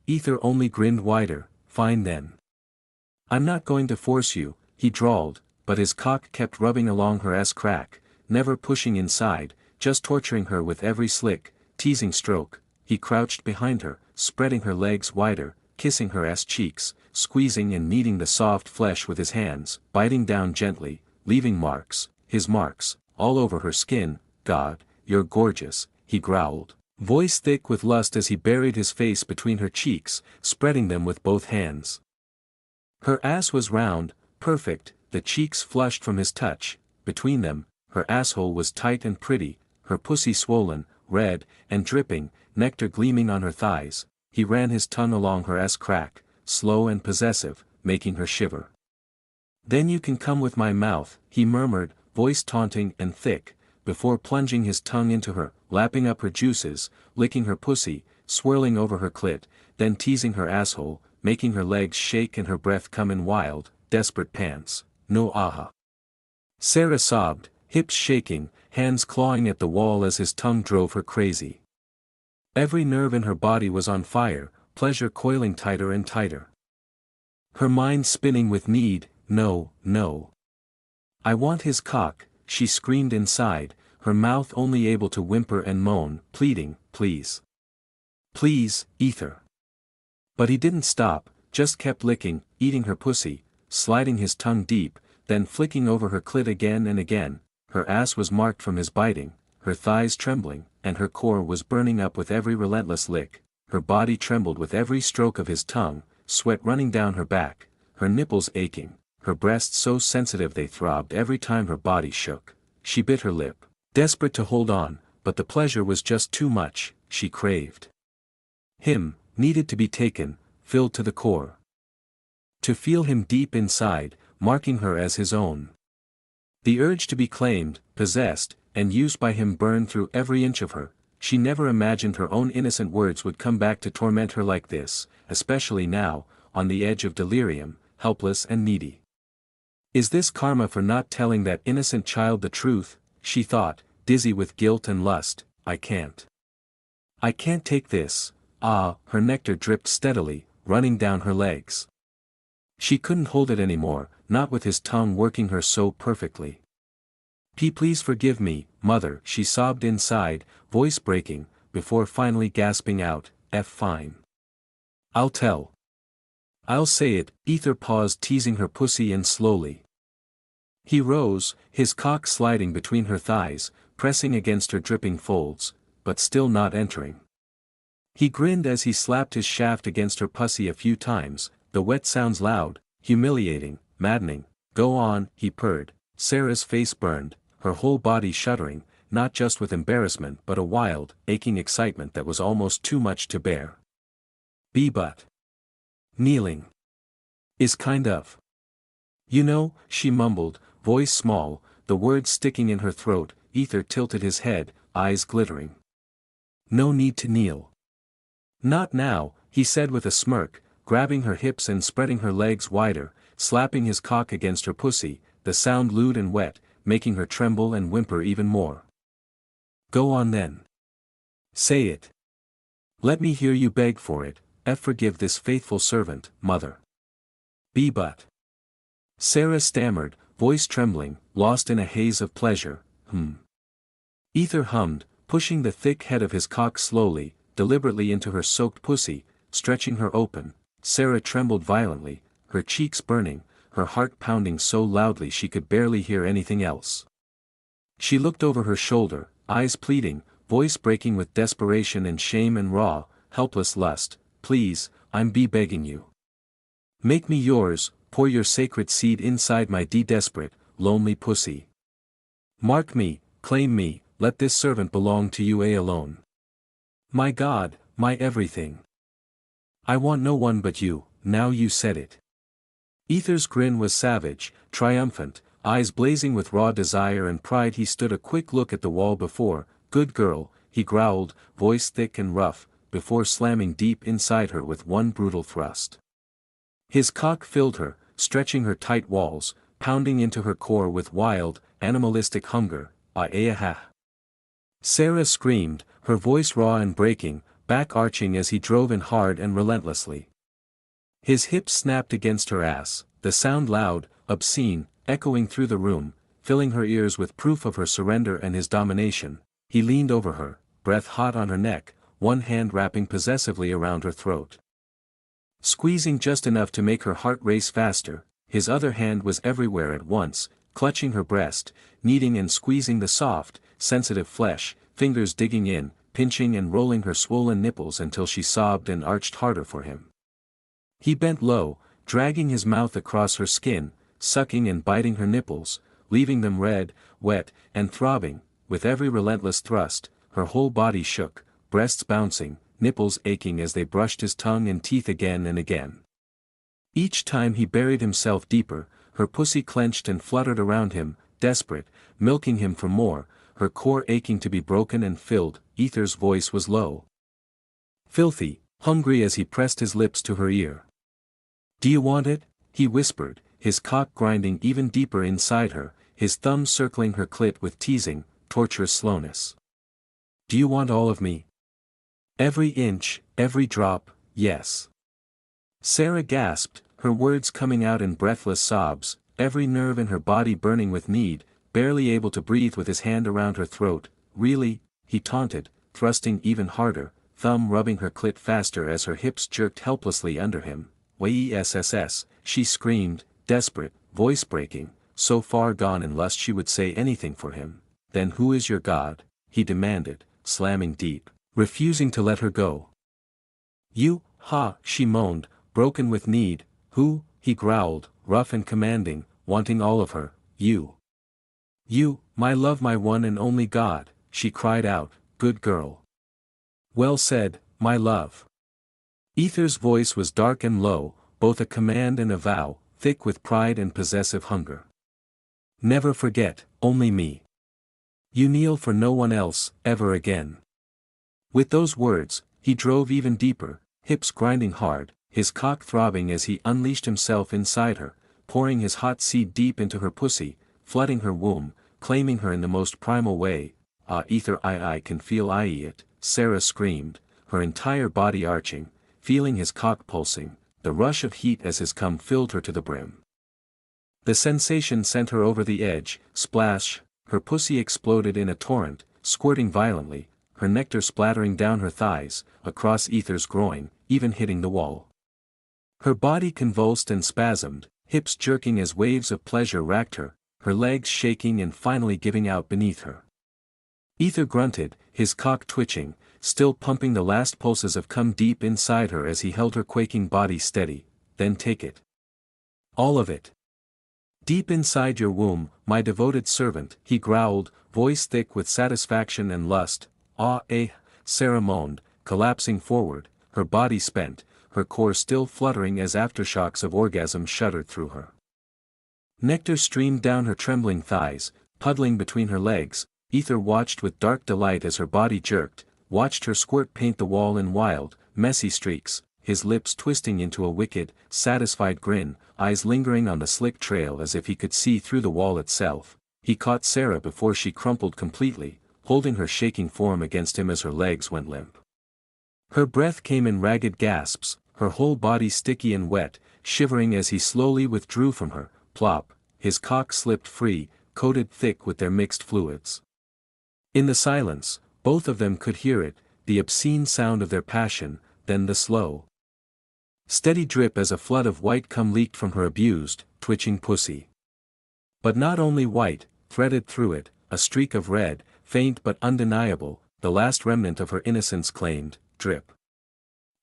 Ether only grinned wider. Fine then. I'm not going to force you, he drawled, but his cock kept rubbing along her ass crack, never pushing inside, just torturing her with every slick, teasing stroke. He crouched behind her, spreading her legs wider, kissing her ass cheeks, squeezing and kneading the soft flesh with his hands, biting down gently, leaving marks, his marks, all over her skin. God, you're gorgeous, he growled, voice thick with lust as he buried his face between her cheeks, spreading them with both hands. Her ass was round, perfect, the cheeks flushed from his touch. Between them, her asshole was tight and pretty, her pussy swollen, red, and dripping, nectar gleaming on her thighs. He ran his tongue along her ass crack, slow and possessive, making her shiver. Then you can come with my mouth, he murmured, voice taunting and thick, before plunging his tongue into her, lapping up her juices, licking her pussy, swirling over her clit, then teasing her asshole, making her legs shake and her breath come in wild, desperate pants. No aha. Sarah sobbed, hips shaking, hands clawing at the wall as his tongue drove her crazy. Every nerve in her body was on fire, pleasure coiling tighter and tighter. Her mind spinning with need. No, no. I want his cock, she screamed inside, her mouth only able to whimper and moan, pleading, please. Please, Ether. But he didn't stop, just kept licking, eating her pussy, sliding his tongue deep, then flicking over her clit again and again. Her ass was marked from his biting, her thighs trembling, and her core was burning up with every relentless lick. Her body trembled with every stroke of his tongue, sweat running down her back, her nipples aching, her breasts so sensitive they throbbed every time her body shook. She bit her lip, desperate to hold on, but the pleasure was just too much. She craved him, needed to be taken, filled to the core. To feel him deep inside, marking her as his own. The urge to be claimed, possessed, and used by him burned through every inch of her. She never imagined her own innocent words would come back to torment her like this, especially now, on the edge of delirium, helpless and needy. Is this karma for not telling that innocent child the truth? She thought, dizzy with guilt and lust. I can't take this. Ah, her nectar dripped steadily, running down her legs. She couldn't hold it anymore, not with his tongue working her so perfectly. Please forgive me, mother, she sobbed inside, voice breaking, before finally gasping out, fine. I'll say it. Ether paused, teasing her pussy and slowly. He rose, his cock sliding between her thighs, pressing against her dripping folds, but still not entering. He grinned as he slapped his shaft against her pussy a few times, the wet sounds loud, humiliating, maddening. Go on, he purred. Sarah's face burned, her whole body shuddering, not just with embarrassment but a wild, aching excitement that was almost too much to bear. But kneeling is kind of. You know, she mumbled, voice small, the words sticking in her throat. Ether tilted his head, eyes glittering. No need to kneel. Not now, he said with a smirk, grabbing her hips and spreading her legs wider, slapping his cock against her pussy, the sound lewd and wet, making her tremble and whimper even more. Go on then. Say it. Let me hear you beg for it. Forgive this faithful servant, mother. But. Sarah stammered, voice trembling, lost in a haze of pleasure. Ether hummed, pushing the thick head of his cock slowly, deliberately into her soaked pussy, stretching her open. Sarah trembled violently, her cheeks burning, her heart pounding so loudly she could barely hear anything else. She looked over her shoulder, eyes pleading, voice breaking with desperation and shame and raw, helpless lust. Please, I'm begging you. Make me yours, pour your sacred seed inside my desperate, lonely pussy. Mark me, claim me, let this servant belong to you alone. My God, my everything. I want no one but you. Now you said it. Ether's grin was savage, triumphant, eyes blazing with raw desire and pride. He stood a quick look at the wall before. Good girl, he growled, voice thick and rough, before slamming deep inside her with one brutal thrust. His cock filled her, stretching her tight walls, pounding into her core with wild, animalistic hunger. Sarah screamed, her voice raw and breaking, back arching as he drove in hard and relentlessly. His hips snapped against her ass, the sound loud, obscene, echoing through the room, filling her ears with proof of her surrender and his domination. He leaned over her, breath hot on her neck, one hand wrapping possessively around her throat. Squeezing just enough to make her heart race faster, his other hand was everywhere at once, clutching her breast, kneading and squeezing the soft, sensitive flesh, fingers digging in, pinching and rolling her swollen nipples until she sobbed and arched harder for him. He bent low, dragging his mouth across her skin, sucking and biting her nipples, leaving them red, wet, and throbbing. With every relentless thrust, her whole body shook, breasts bouncing, nipples aching as they brushed his tongue and teeth again and again. Each time he buried himself deeper, her pussy clenched and fluttered around him, desperate, milking him for more, her core aching to be broken and filled. Ether's voice was low. Filthy, hungry as he pressed his lips to her ear. "Do you want it?" he whispered, his cock grinding even deeper inside her, his thumbs circling her clit with teasing, torturous slowness. "Do you want all of me? Every inch, every drop, yes." Sarah gasped, her words coming out in breathless sobs, every nerve in her body burning with need, barely able to breathe with his hand around her throat. "Really?" he taunted, thrusting even harder, thumb rubbing her clit faster as her hips jerked helplessly under him. "Yesss," she screamed, desperate, voice breaking, so far gone in lust she would say anything for him. "Then who is your god?" he demanded, slamming deep, refusing to let her go. "You, ha!" she moaned, broken with need. "Who?" he growled, rough and commanding, wanting all of her. "You. You, my love, my one and only god," she cried out. "Good girl. Well said, my love." Ether's voice was dark and low, both a command and a vow, thick with pride and possessive hunger. "Never forget, only me. You kneel for no one else, ever again." With those words, he drove even deeper, hips grinding hard, his cock throbbing as he unleashed himself inside her, pouring his hot seed deep into her pussy, flooding her womb, claiming her in the most primal way. "Ah, Ether, I can feel it," Sarah screamed, her entire body arching, feeling his cock pulsing, the rush of heat as his cum filled her to the brim. The sensation sent her over the edge, splash, her pussy exploded in a torrent, squirting violently, her nectar splattering down her thighs, across Ether's groin, even hitting the wall. Her body convulsed and spasmed, hips jerking as waves of pleasure racked her, her legs shaking and finally giving out beneath her. Ether grunted, his cock twitching, still pumping the last pulses of cum deep inside her as he held her quaking body steady. "Then take it. All of it. Deep inside your womb, my devoted servant," he growled, voice thick with satisfaction and lust. "Ah, Sarah moaned, collapsing forward, her body spent, her core still fluttering as aftershocks of orgasm shuddered through her. Nectar streamed down her trembling thighs, puddling between her legs. Ether watched with dark delight as her body jerked, watched her squirt paint the wall in wild, messy streaks, his lips twisting into a wicked, satisfied grin, eyes lingering on the slick trail as if he could see through the wall itself. He caught Sarah before she crumpled completely, holding her shaking form against him as her legs went limp. Her breath came in ragged gasps, her whole body sticky and wet, shivering as he slowly withdrew from her. Plop, his cock slipped free, coated thick with their mixed fluids. In the silence, both of them could hear it, the obscene sound of their passion, then the slow, steady drip as a flood of white cum leaked from her abused, twitching pussy. But not only white, threaded through it, a streak of red, faint but undeniable, the last remnant of her innocence claimed. Drip.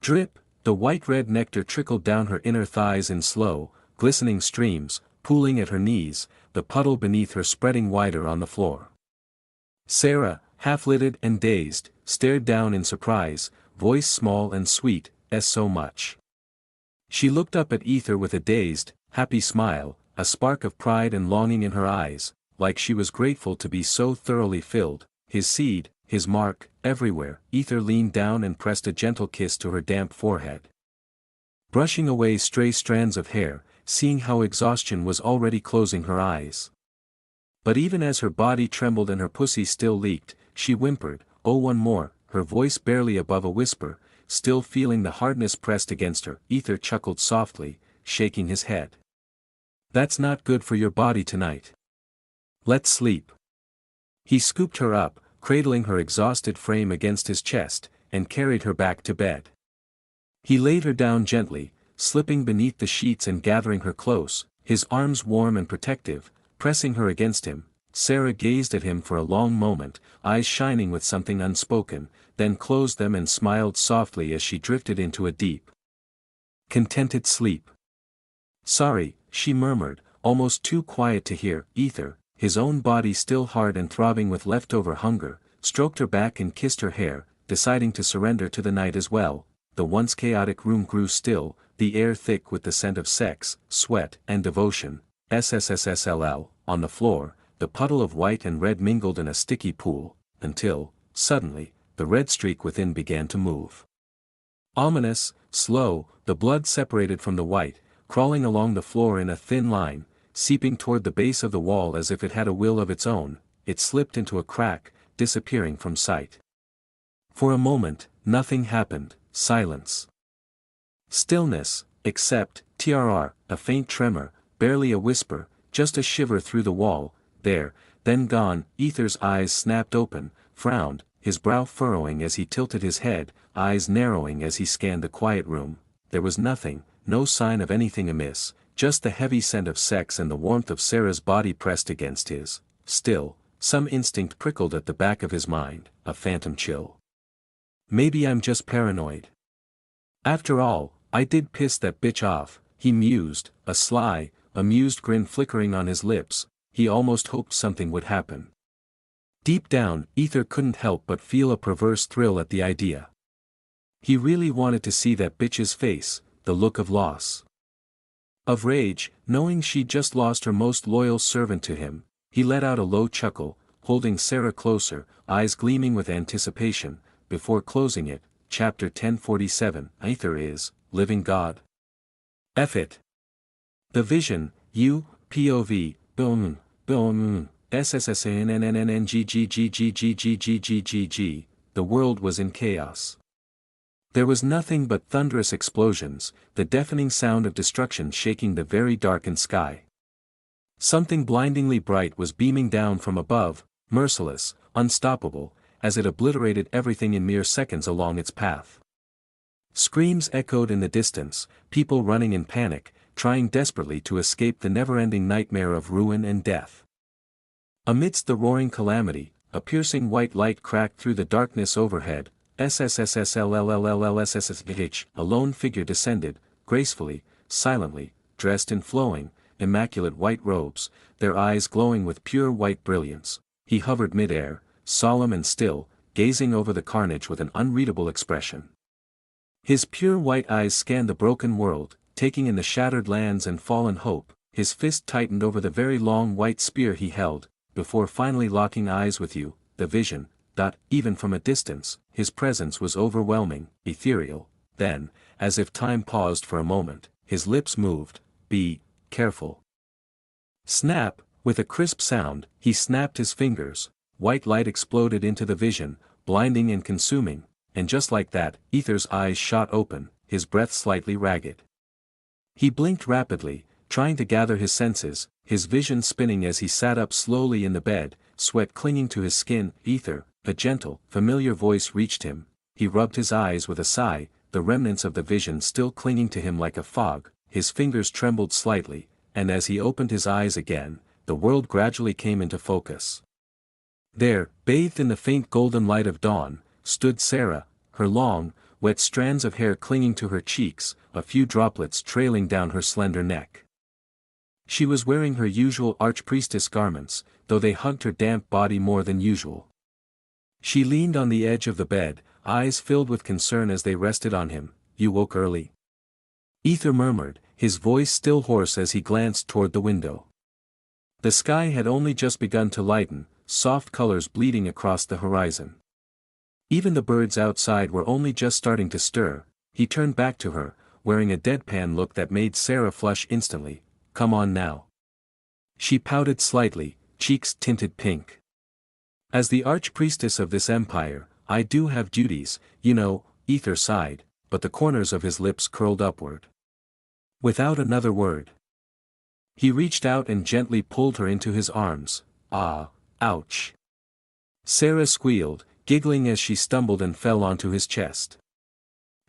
Drip, the white-red nectar trickled down her inner thighs in slow, glistening streams, pooling at her knees, the puddle beneath her spreading wider on the floor. Sarah, half-lidded and dazed, stared down in surprise, voice small and sweet, as so much. She looked up at Ether with a dazed, happy smile, a spark of pride and longing in her eyes, like she was grateful to be so thoroughly filled, his seed, his mark, everywhere. Ether leaned down and pressed a gentle kiss to her damp forehead. Brushing away stray strands of hair, seeing how exhaustion was already closing her eyes. But even as her body trembled and her pussy still leaked, she whimpered, "Oh, one more," her voice barely above a whisper, still feeling the hardness pressed against her. Ether chuckled softly, shaking his head. "That's not good for your body tonight. Let's sleep." He scooped her up, cradling her exhausted frame against his chest, and carried her back to bed. He laid her down gently, slipping beneath the sheets and gathering her close, his arms warm and protective, pressing her against him. Sarah gazed at him for a long moment, eyes shining with something unspoken, then closed them and smiled softly as she drifted into a deep, contented sleep. "Sorry," she murmured, almost too quiet to hear. Ether, his own body still hard and throbbing with leftover hunger, stroked her back and kissed her hair, deciding to surrender to the night as well. The once chaotic room grew still, the air thick with the scent of sex, sweat, and devotion. SSSSLL, on the floor, the puddle of white and red mingled in a sticky pool, until, suddenly, the red streak within began to move. Ominous, slow, the blood separated from the white, crawling along the floor in a thin line, seeping toward the base of the wall as if it had a will of its own. It slipped into a crack, disappearing from sight. For a moment, nothing happened, silence. Stillness, except, a faint tremor, barely a whisper, just a shiver through the wall, there, then gone. Ether's eyes snapped open, frowned, his brow furrowing as he tilted his head, eyes narrowing as he scanned the quiet room. There was nothing, no sign of anything amiss, just the heavy scent of sex and the warmth of Sarah's body pressed against his. Still, some instinct prickled at the back of his mind, a phantom chill. Maybe I'm just paranoid. After all, I did piss that bitch off, he mused, a sly, amused grin flickering on his lips. He almost hoped something would happen. Deep down, Ether couldn't help but feel a perverse thrill at the idea. He really wanted to see that bitch's face, the look of loss. Of rage, knowing she'd just lost her most loyal servant to him. He let out a low chuckle, holding Sarah closer, eyes gleaming with anticipation, before closing it. Chapter 1047, Ether is, living God. F it. The vision, POV, boom, SSSANNNNGGGGGGGGGG, the world was in chaos. There was nothing but thunderous explosions, the deafening sound of destruction shaking the very darkened sky. Something blindingly bright was beaming down from above, merciless, unstoppable, as it obliterated everything in mere seconds along its path. Screams echoed in the distance, people running in panic, trying desperately to escape the never-ending nightmare of ruin and death. Amidst the roaring calamity, a piercing white light cracked through the darkness overhead. SSSSLLLLSSSBH, a lone figure descended, gracefully, silently, dressed in flowing, immaculate white robes, their eyes glowing with pure white brilliance. He hovered mid-air, solemn and still, gazing over the carnage with an unreadable expression. His pure white eyes scanned the broken world, taking in the shattered lands and fallen hope. His fist tightened over the very long white spear he held, before finally locking eyes with you, the vision. Even from a distance, his presence was overwhelming, ethereal. Then, as if time paused for a moment, his lips moved. Be careful. Snap, with a crisp sound, he snapped his fingers. White light exploded into the vision, blinding and consuming, and just like that, Ether's eyes shot open, his breath slightly ragged. He blinked rapidly, trying to gather his senses, his vision spinning as he sat up slowly in the bed, sweat clinging to his skin. Ether, a gentle, familiar voice reached him. He rubbed his eyes with a sigh, the remnants of the vision still clinging to him like a fog. His fingers trembled slightly, and as he opened his eyes again, the world gradually came into focus. There, bathed in the faint golden light of dawn, stood Sarah, her long, wet strands of hair clinging to her cheeks, a few droplets trailing down her slender neck. She was wearing her usual archpriestess garments, though they hugged her damp body more than usual. She leaned on the edge of the bed, eyes filled with concern as they rested on him. You woke early? Ether murmured, his voice still hoarse as he glanced toward the window. The sky had only just begun to lighten, soft colors bleeding across the horizon. Even the birds outside were only just starting to stir. He turned back to her, wearing a deadpan look that made Sarah flush instantly. Come on now. She pouted slightly, cheeks tinted pink. As the archpriestess of this empire, I do have duties, you know. Ether sighed, but the corners of his lips curled upward. Without another word, he reached out and gently pulled her into his arms. Ah, ouch. Sarah squealed, giggling as she stumbled and fell onto his chest.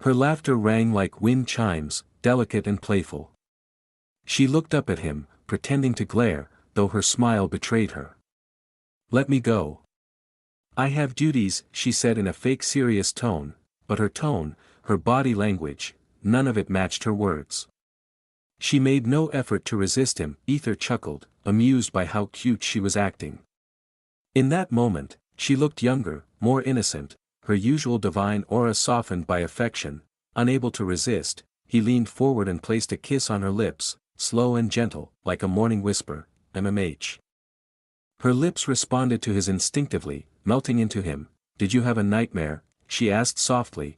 Her laughter rang like wind chimes, delicate and playful. She looked up at him, pretending to glare, though her smile betrayed her. Let me go. I have duties, she said in a fake serious tone, but her tone, her body language, none of it matched her words. She made no effort to resist him. Ether chuckled, amused by how cute she was acting. In that moment, she looked younger, more innocent, her usual divine aura softened by affection. Unable to resist, he leaned forward and placed a kiss on her lips, slow and gentle, like a morning whisper. MMH. Her lips responded to his instinctively, melting into him. Did you have a nightmare? She asked softly,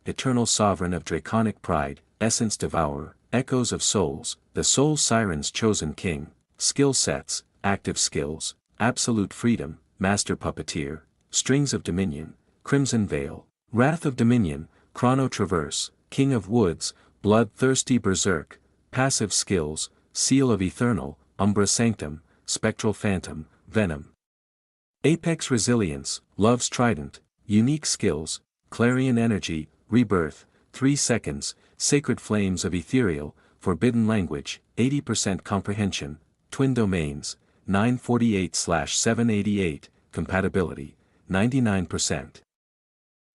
Eternal Sovereign of Draconic Pride, Essence Devourer, Echoes of Souls, the Soul Siren's Chosen King, Skill Sets, Active Skills, Absolute Freedom, Master Puppeteer, Strings of Dominion, Crimson Veil, Wrath of Dominion, Chrono Traverse, King of Woods, Bloodthirsty Berserk, Passive Skills, Seal of Eternal, Umbra Sanctum, Spectral Phantom, Venom. Apex Resilience, Love's Trident, Unique Skills, Clarion Energy, Rebirth, 3 Seconds, Sacred Flames of Ethereal, Forbidden Language, 80% Comprehension, Twin Domains, 948/788, Compatibility, 99%.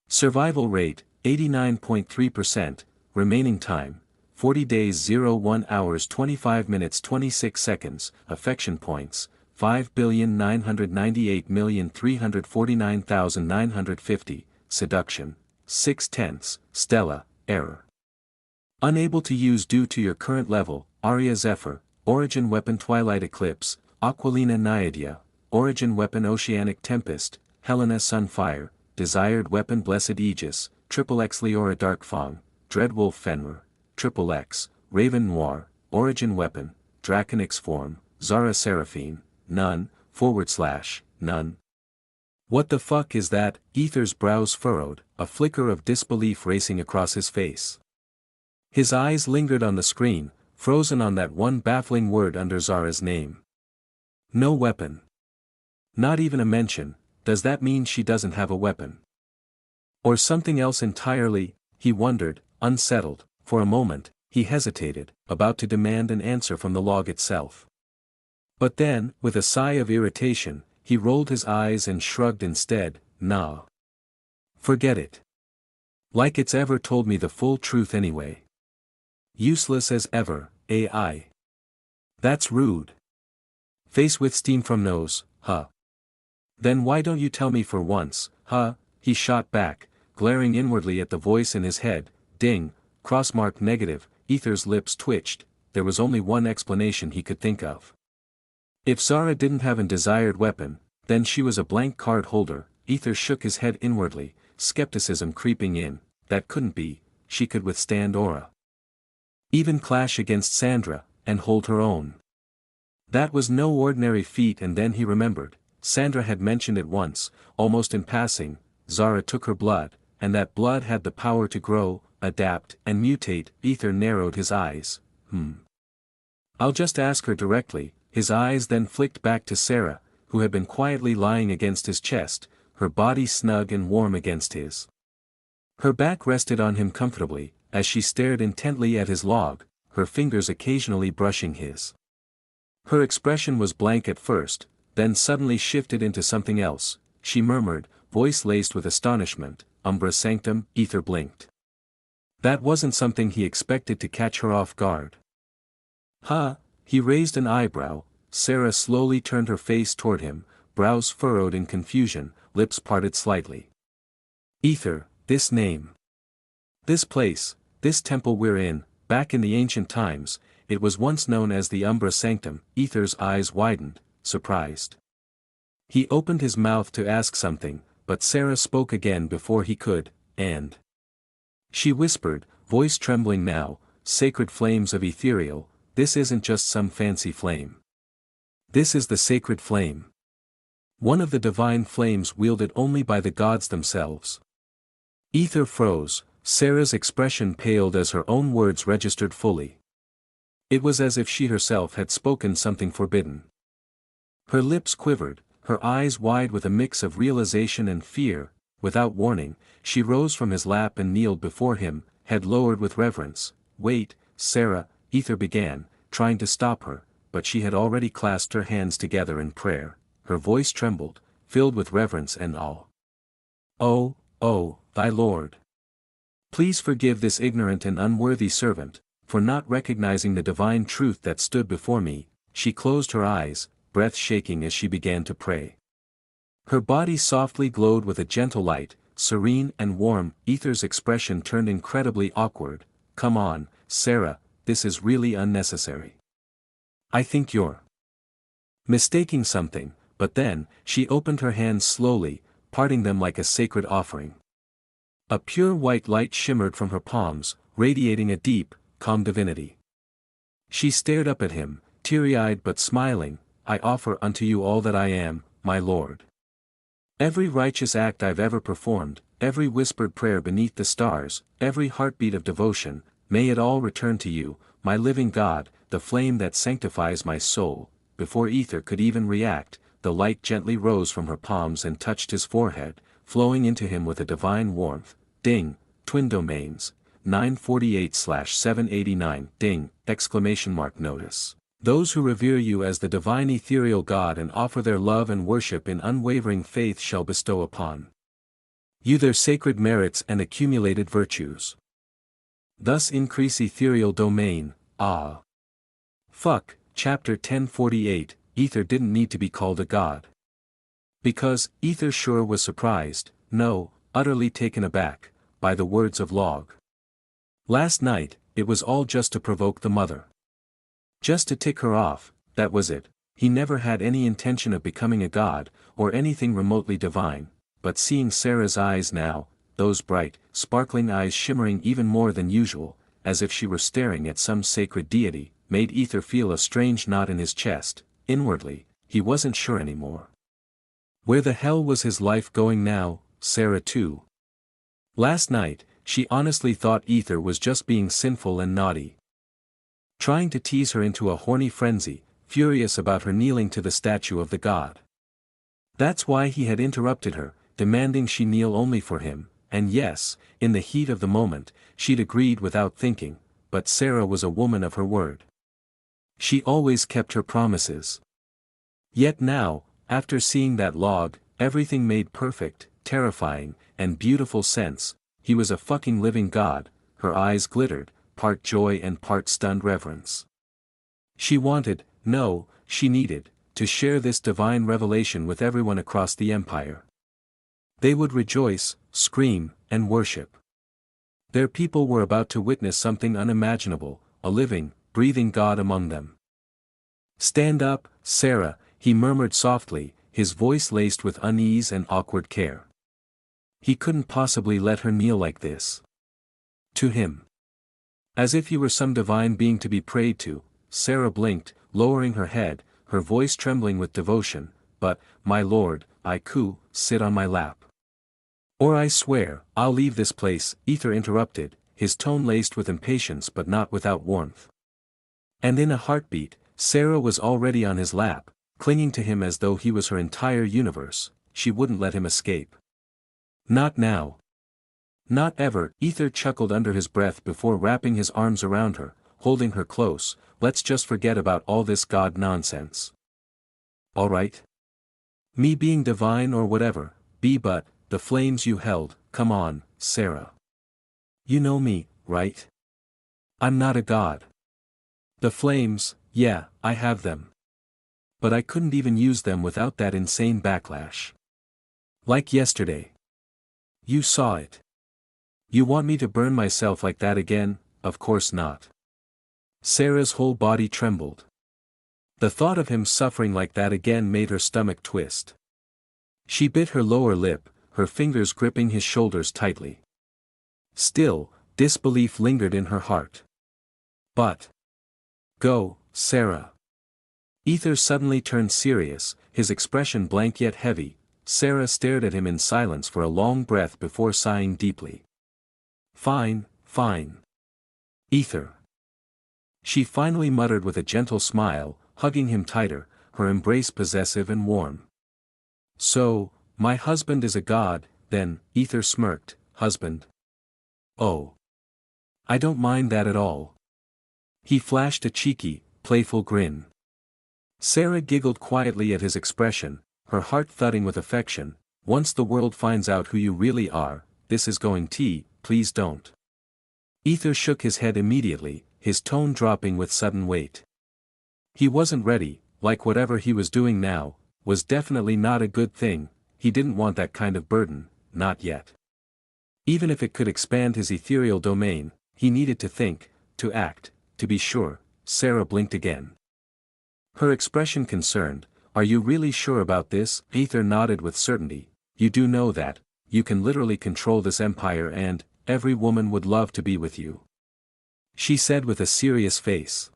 Survival Rate, 89.3%, Remaining Time, 40 days 01 hours 25 minutes 26 seconds, Affection Points, 5,998,349,950, seduction, 6/10, Stella, error. Unable to use due to your current level, Aria Zephyr, origin weapon Twilight Eclipse, Aquilina Naiadia, origin weapon Oceanic Tempest, Helena Sunfire, desired weapon Blessed Aegis, XXX Leora Darkfang, Dreadwolf Fenrir, XXX, Raven Noir, origin weapon, Draconix form, Zara Seraphine, none, / none. What the fuck is that? Ether's brows furrowed, a flicker of disbelief racing across his face. His eyes lingered on the screen, frozen on that one baffling word under Zara's name. No weapon. Not even a mention. Does that mean she doesn't have a weapon? Or something else entirely? He wondered, unsettled. For a moment, he hesitated, about to demand an answer from the log itself. But then, with a sigh of irritation, he rolled his eyes and shrugged instead. Nah. Forget it. Like it's ever told me the full truth anyway. Useless as ever, AI. That's rude. Face with steam from nose, huh? Then why don't you tell me for once, huh? He shot back, glaring inwardly at the voice in his head. Ding, crossmark negative. Ether's lips twitched. There was only one explanation he could think of. If Zara didn't have a desired weapon, then she was a blank card holder. Ether shook his head inwardly, skepticism creeping in. That couldn't be. She could withstand aura. Even clash against Sandra, and hold her own. That was no ordinary feat. And then he remembered, Sandra had mentioned it once, almost in passing. Zara took her blood, and that blood had the power to grow, adapt, and mutate. Ether narrowed his eyes. I'll just ask her directly. His eyes then flicked back to Sarah, who had been quietly lying against his chest, her body snug and warm against his. Her back rested on him comfortably, as she stared intently at his log, her fingers occasionally brushing his. Her expression was blank at first, then suddenly shifted into something else. She murmured, voice laced with astonishment, Umbra Sanctum. Ether blinked. That wasn't something he expected to catch her off guard. Huh? He raised an eyebrow. Sarah slowly turned her face toward him, brows furrowed in confusion, lips parted slightly. Ether, this name. This place, this temple we're in, back in the ancient times, it was once known as the Umbra Sanctum. Ether's eyes widened, surprised. He opened his mouth to ask something, but Sarah spoke again before he could, and. She whispered, voice trembling now, sacred flames of ethereal, this isn't just some fancy flame. This is the sacred flame. One of the divine flames wielded only by the gods themselves. Ether froze, Sarah's expression paled as her own words registered fully. It was as if she herself had spoken something forbidden. Her lips quivered, her eyes wide with a mix of realization and fear. Without warning, she rose from his lap and kneeled before him, head lowered with reverence. Wait, Sarah, Ether began, trying to stop her, but she had already clasped her hands together in prayer. Her voice trembled, filled with reverence and awe. Oh, thy Lord. Please forgive this ignorant and unworthy servant, for not recognizing the divine truth that stood before me. She closed her eyes, breath shaking as she began to pray. Her body softly glowed with a gentle light, serene and warm. Ether's expression turned incredibly awkward. Come on, Sarah, this is really unnecessary. I think you're mistaking something. But then, she opened her hands slowly, parting them like a sacred offering. A pure white light shimmered from her palms, radiating a deep, calm divinity. She stared up at him, teary-eyed but smiling. I offer unto you all that I am, my Lord. Every righteous act I've ever performed, every whispered prayer beneath the stars, every heartbeat of devotion, may it all return to you, my living God, the flame that sanctifies my soul. Before Ether could even react, the light gently rose from her palms and touched his forehead, flowing into him with a divine warmth. Ding, twin domains, 948/789. Ding, ! Notice. Those who revere you as the divine ethereal God and offer their love and worship in unwavering faith shall bestow upon you their sacred merits and accumulated virtues. Thus increase ethereal domain. Fuck, Chapter 1048, Ether didn't need to be called a god. Because, Ether sure was surprised, no, utterly taken aback, by the words of Log. Last night, it was all just to provoke the mother. Just to tick her off, that was it. He never had any intention of becoming a god, or anything remotely divine, but seeing Sarah's eyes now, those bright, sparkling eyes shimmering even more than usual, as if she were staring at some sacred deity, made Ether feel a strange knot in his chest. Inwardly, he wasn't sure anymore. Where the hell was his life going now, Sarah too? Last night, she honestly thought Ether was just being sinful and naughty. Trying to tease her into a horny frenzy, furious about her kneeling to the statue of the god. That's why he had interrupted her, demanding she kneel only for him, and yes, in the heat of the moment, she'd agreed without thinking, but Sarah was a woman of her word. She always kept her promises. Yet now, after seeing that log, everything made perfect, terrifying, and beautiful sense. He was a fucking living god. Her eyes glittered, part joy and part stunned reverence. She wanted, no, she needed, to share this divine revelation with everyone across the empire. They would rejoice, scream, and worship. Their people were about to witness something unimaginable, a living, breathing God among them. "Stand up, Sarah," he murmured softly, his voice laced with unease and awkward care. He couldn't possibly let her kneel like this. To him. As if he were some divine being to be prayed to, Sarah blinked, lowering her head, her voice trembling with devotion, "But, my lord, I could sit on my lap. Or I swear, I'll leave this place," Ether interrupted, his tone laced with impatience but not without warmth. And in a heartbeat, Sarah was already on his lap, clinging to him as though he was her entire universe. She wouldn't let him escape. Not now. Not ever. Ether chuckled under his breath before wrapping his arms around her, holding her close. "Let's just forget about all this God nonsense. All right? Me being divine or whatever, but, the flames you held, come on, Sarah. You know me, right? I'm not a god. The flames, yeah, I have them. But I couldn't even use them without that insane backlash. Like yesterday. You saw it. You want me to burn myself like that again? Of course not." Sarah's whole body trembled. The thought of him suffering like that again made her stomach twist. She bit her lower lip, her fingers gripping his shoulders tightly. Still, disbelief lingered in her heart. But. Go, Sarah. Ether suddenly turned serious, his expression blank yet heavy. Sarah stared at him in silence for a long breath before sighing deeply. "Fine, fine. Ether." She finally muttered with a gentle smile, hugging him tighter, her embrace possessive and warm. "So, my husband is a god, then," Ether smirked. "Husband? Oh. I don't mind that at all." He flashed a cheeky, playful grin. Sarah giggled quietly at his expression, her heart thudding with affection. "Once the world finds out who you really are, this is going to, please don't." Ether shook his head immediately, his tone dropping with sudden weight. He wasn't ready, like whatever he was doing now, was definitely not a good thing. He didn't want that kind of burden, not yet. Even if it could expand his ethereal domain, he needed to think, to act, to be sure. Sarah blinked again. Her expression concerned. "Are you really sure about this?" Ether nodded with certainty. "You do know that, you can literally control this empire and, every woman would love to be with you," she said with a serious face.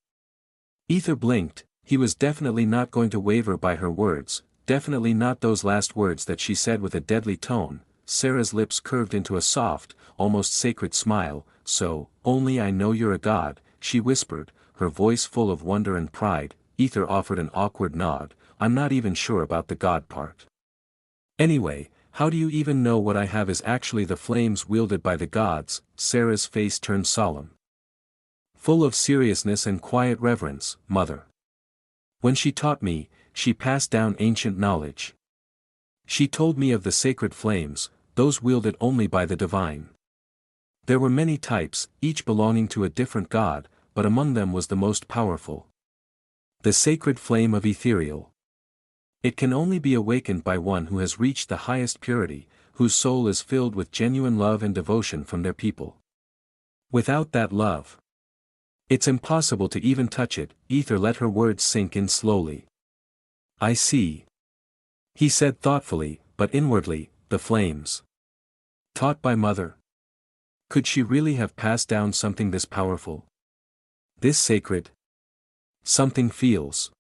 Ether blinked. He was definitely not going to waver by her words, definitely not those last words that she said with a deadly tone. Sarah's lips curved into a soft, almost sacred smile. "So, only I know you're a god," she whispered, her voice full of wonder and pride. Ether offered an awkward nod. "I'm not even sure about the god part. Anyway, how do you even know what I have is actually the flames wielded by the gods?" Sarah's face turned solemn. Full of seriousness and quiet reverence. "Mother. When she taught me, she passed down ancient knowledge. She told me of the sacred flames, those wielded only by the divine. There were many types, each belonging to a different god, but among them was the most powerful. The sacred flame of ethereal. It can only be awakened by one who has reached the highest purity, whose soul is filled with genuine love and devotion from their people. Without that love, it's impossible to even touch it. Ether let her words sink in slowly. I see. He said thoughtfully, but inwardly, the flames. Taught by mother. Could she really have passed down something this powerful? This sacred? Something feels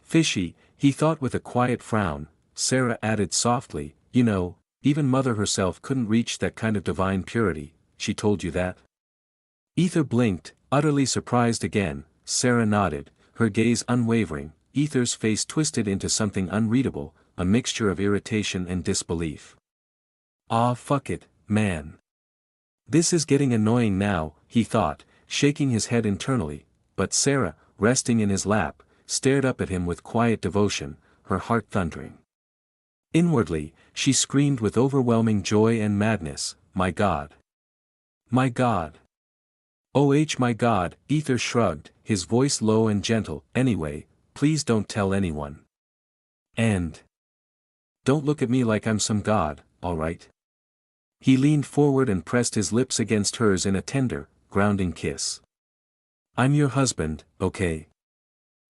fishy, he thought with a quiet frown. Sarah added softly, you know, even mother herself couldn't reach that kind of divine purity. She told you that? Ether blinked, utterly surprised again. Sarah nodded, her gaze unwavering. Ether's face twisted into something unreadable, a mixture of irritation and disbelief. Ah, fuck it, man. This is getting annoying now, he thought, shaking his head internally, but Sarah, resting in his lap, stared up at him with quiet devotion, her heart thundering. Inwardly, she screamed with overwhelming joy and madness, my God! My God! My God! Ether shrugged, his voice low and gentle. Anyway, please don't tell anyone. And don't look at me like I'm some god, alright? He leaned forward and pressed his lips against hers in a tender, grounding kiss. I'm your husband, okay?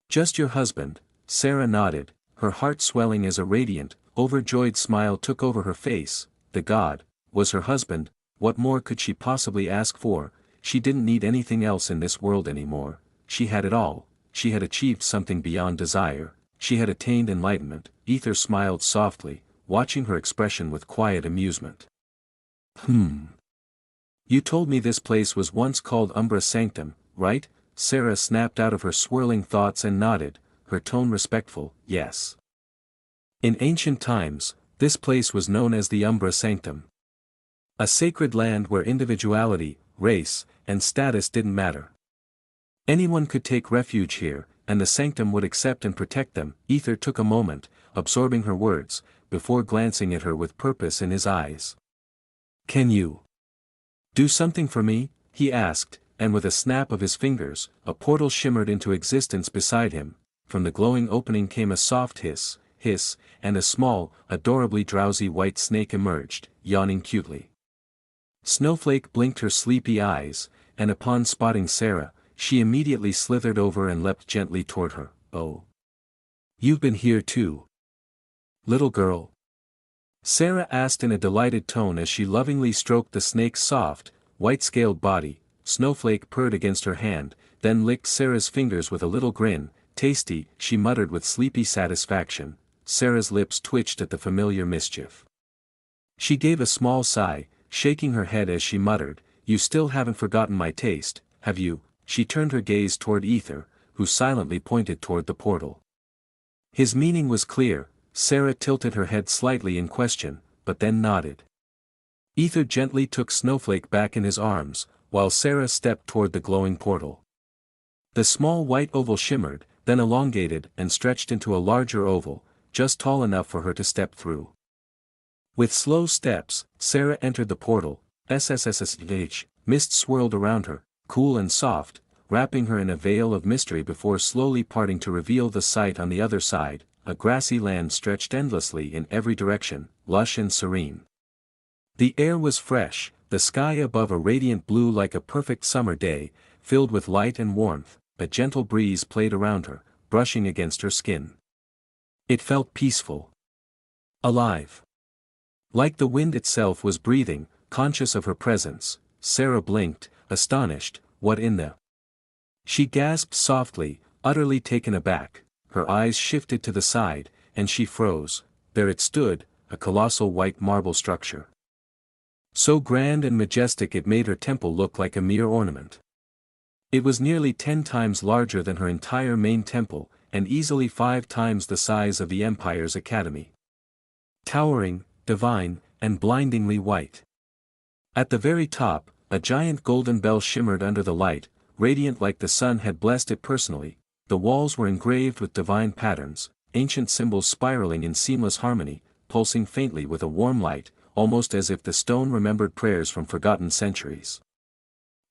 Just your husband. Sarah nodded, her heart swelling as a radiant, overjoyed smile took over her face. The god was her husband. What more could she possibly ask for? She didn't need anything else in this world anymore. She had it all. She had achieved something beyond desire. She had attained enlightenment. Ether smiled softly, watching her expression with quiet amusement. You told me this place was once called Umbra Sanctum, right? Sarah snapped out of her swirling thoughts and nodded, her tone respectful. Yes. In ancient times, this place was known as the Umbra Sanctum. A sacred land where individuality, race, and status didn't matter. Anyone could take refuge here, and the sanctum would accept and protect them. Ether took a moment, absorbing her words, before glancing at her with purpose in his eyes. Can you do something for me? He asked, and with a snap of his fingers, a portal shimmered into existence beside him. From the glowing opening came a soft hiss, and a small, adorably drowsy white snake emerged, yawning cutely. Snowflake blinked her sleepy eyes, and upon spotting Sarah, she immediately slithered over and leapt gently toward her. Oh. You've been here too, little girl? Sarah asked in a delighted tone as she lovingly stroked the snake's soft, white-scaled body. Snowflake purred against her hand, then licked Sarah's fingers with a little grin. Tasty, she muttered with sleepy satisfaction. Sarah's lips twitched at the familiar mischief. She gave a small sigh, shaking her head as she muttered, you still haven't forgotten my taste, have you? She turned her gaze toward Ether, who silently pointed toward the portal. His meaning was clear. Sarah tilted her head slightly in question, but then nodded. Ether gently took Snowflake back in his arms, while Sarah stepped toward the glowing portal. The small white oval shimmered, then elongated and stretched into a larger oval, just tall enough for her to step through. With slow steps, Sarah entered the portal. Mist swirled around her, cool and soft, wrapping her in a veil of mystery before slowly parting to reveal the sight on the other side. A grassy land stretched endlessly in every direction, lush and serene. The air was fresh, the sky above a radiant blue like a perfect summer day, filled with light and warmth. A gentle breeze played around her, brushing against her skin. It felt peaceful. Alive. Like the wind itself was breathing, conscious of her presence. Sarah blinked, astonished. What in the? She gasped softly, utterly taken aback. Her eyes shifted to the side, and she froze. There it stood, a colossal white marble structure. So grand and majestic it made her temple look like a mere ornament. It was nearly 10 times larger than her entire main temple, and easily 5 times the size of the Empire's academy. Towering, divine, and blindingly white. At the very top, a giant golden bell shimmered under the light, radiant like the sun had blessed it personally. The walls were engraved with divine patterns, ancient symbols spiraling in seamless harmony, pulsing faintly with a warm light, almost as if the stone remembered prayers from forgotten centuries.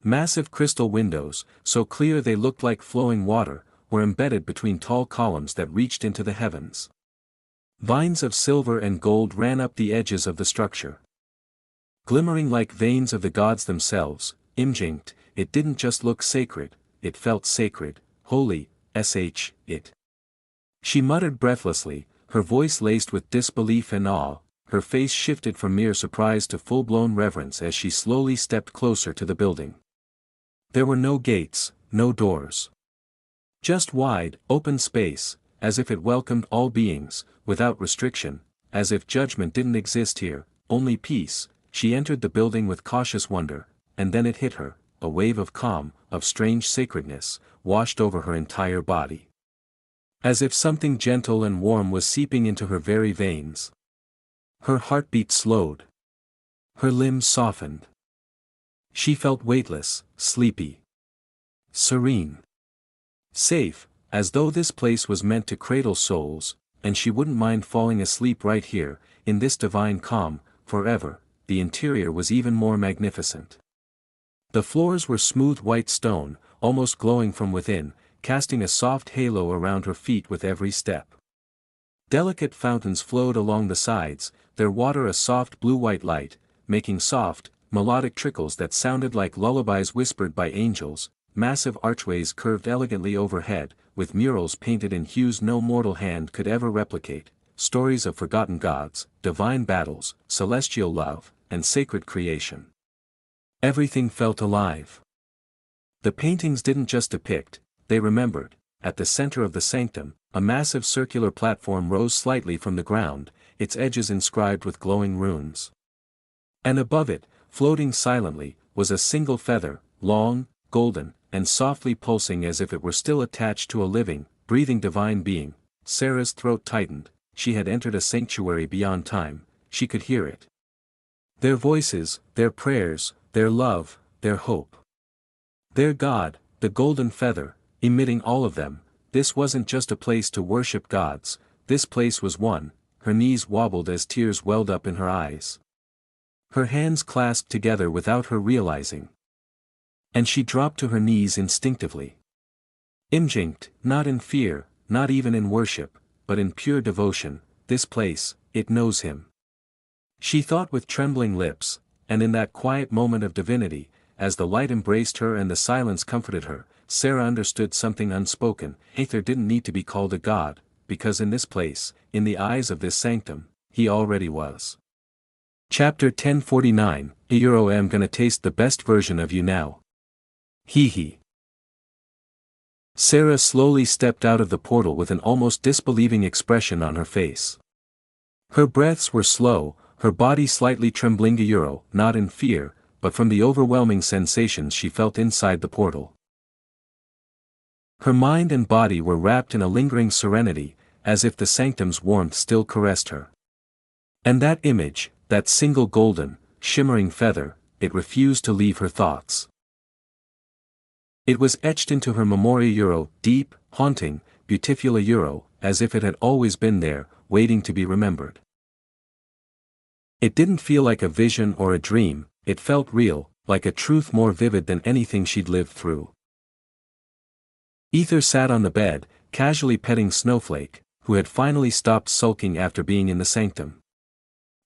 Massive crystal windows, so clear they looked like flowing water, were were embedded between tall columns that reached into the heavens. Vines of silver and gold ran up the edges of the structure. Glimmering like veins of the gods themselves, imjinct, it didn't just look sacred, it felt sacred, holy, it. She muttered breathlessly, her voice laced with disbelief and awe, her face shifted from mere surprise to full-blown reverence as she slowly stepped closer to the building. There were no gates, no doors. Just wide, open space, as if it welcomed all beings, without restriction, as if judgment didn't exist here, only peace. She entered the building with cautious wonder, and then it hit her, a wave of calm, of strange sacredness, washed over her entire body. As if something gentle and warm was seeping into her very veins. Her heartbeat slowed. Her limbs softened. She felt weightless, sleepy. Serene. Safe, as though this place was meant to cradle souls, and she wouldn't mind falling asleep right here, in this divine calm, forever. The interior was even more magnificent. The floors were smooth white stone, almost glowing from within, casting a soft halo around her feet with every step. Delicate fountains flowed along the sides, their water a soft blue-white light, making soft, melodic trickles that sounded like lullabies whispered by angels. Massive archways curved elegantly overhead, with murals painted in hues no mortal hand could ever replicate, stories of forgotten gods, divine battles, celestial love, and sacred creation. Everything felt alive. The paintings didn't just depict, they remembered. At the center of the sanctum, a massive circular platform rose slightly from the ground, its edges inscribed with glowing runes. And above it, floating silently, was a single feather, long, golden, and softly pulsing as if it were still attached to a living, breathing divine being. Sarah's throat tightened. She had entered a sanctuary beyond time, she could hear it. Their voices, their prayers, their love, their hope. Their God, the golden feather, emitting all of them. This wasn't just a place to worship gods, this place was one. Her knees wobbled as tears welled up in her eyes. Her hands clasped together without her realizing. And she dropped to her knees instinctively. Imjinct, not in fear, not even in worship, but in pure devotion. This place, it knows him. She thought with trembling lips, and in that quiet moment of divinity, as the light embraced her and the silence comforted her, Sarah understood something unspoken. Aether didn't need to be called a god, because in this place, in the eyes of this sanctum, he already was. Chapter 1049, I'm gonna taste the best version of you now. Hee hee. Sarah slowly stepped out of the portal with an almost disbelieving expression on her face. Her breaths were slow, her body slightly trembling, not in fear, but from the overwhelming sensations she felt inside the portal. Her mind and body were wrapped in a lingering serenity, as if the sanctum's warmth still caressed her. And that image, that single golden, shimmering feather, it refused to leave her thoughts. It was etched into her memory, deep, haunting, beautiful, as if it had always been there, waiting to be remembered. It didn't feel like a vision or a dream, it felt real, like a truth more vivid than anything she'd lived through. Aether sat on the bed, casually petting Snowflake, who had finally stopped sulking after being in the sanctum.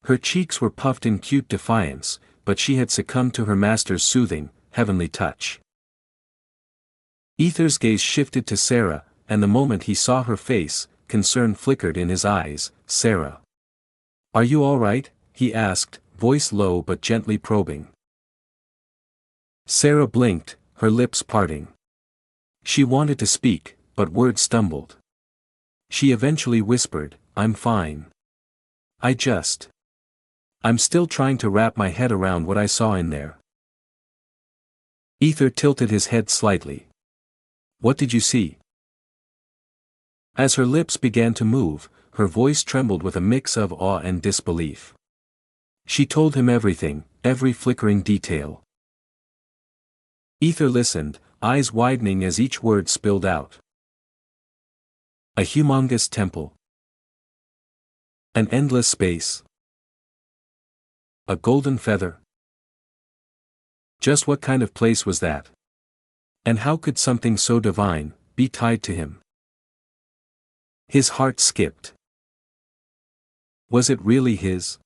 Her cheeks were puffed in cute defiance, but she had succumbed to her master's soothing, heavenly touch. Aether's gaze shifted to Sarah, and the moment he saw her face, concern flickered in his eyes. Sarah. Are you all right? He asked, voice low but gently probing. Sarah blinked, her lips parting. She wanted to speak, but words stumbled. She eventually whispered, I'm fine. I'm still trying to wrap my head around what I saw in there. Aether tilted his head slightly. What did you see? As her lips began to move, her voice trembled with a mix of awe and disbelief. She told him everything, every flickering detail. Aether listened, eyes widening as each word spilled out. A humongous temple. An endless space. A golden feather. Just what kind of place was that? And how could something so divine, be tied to him. His heart skipped. Was it really his?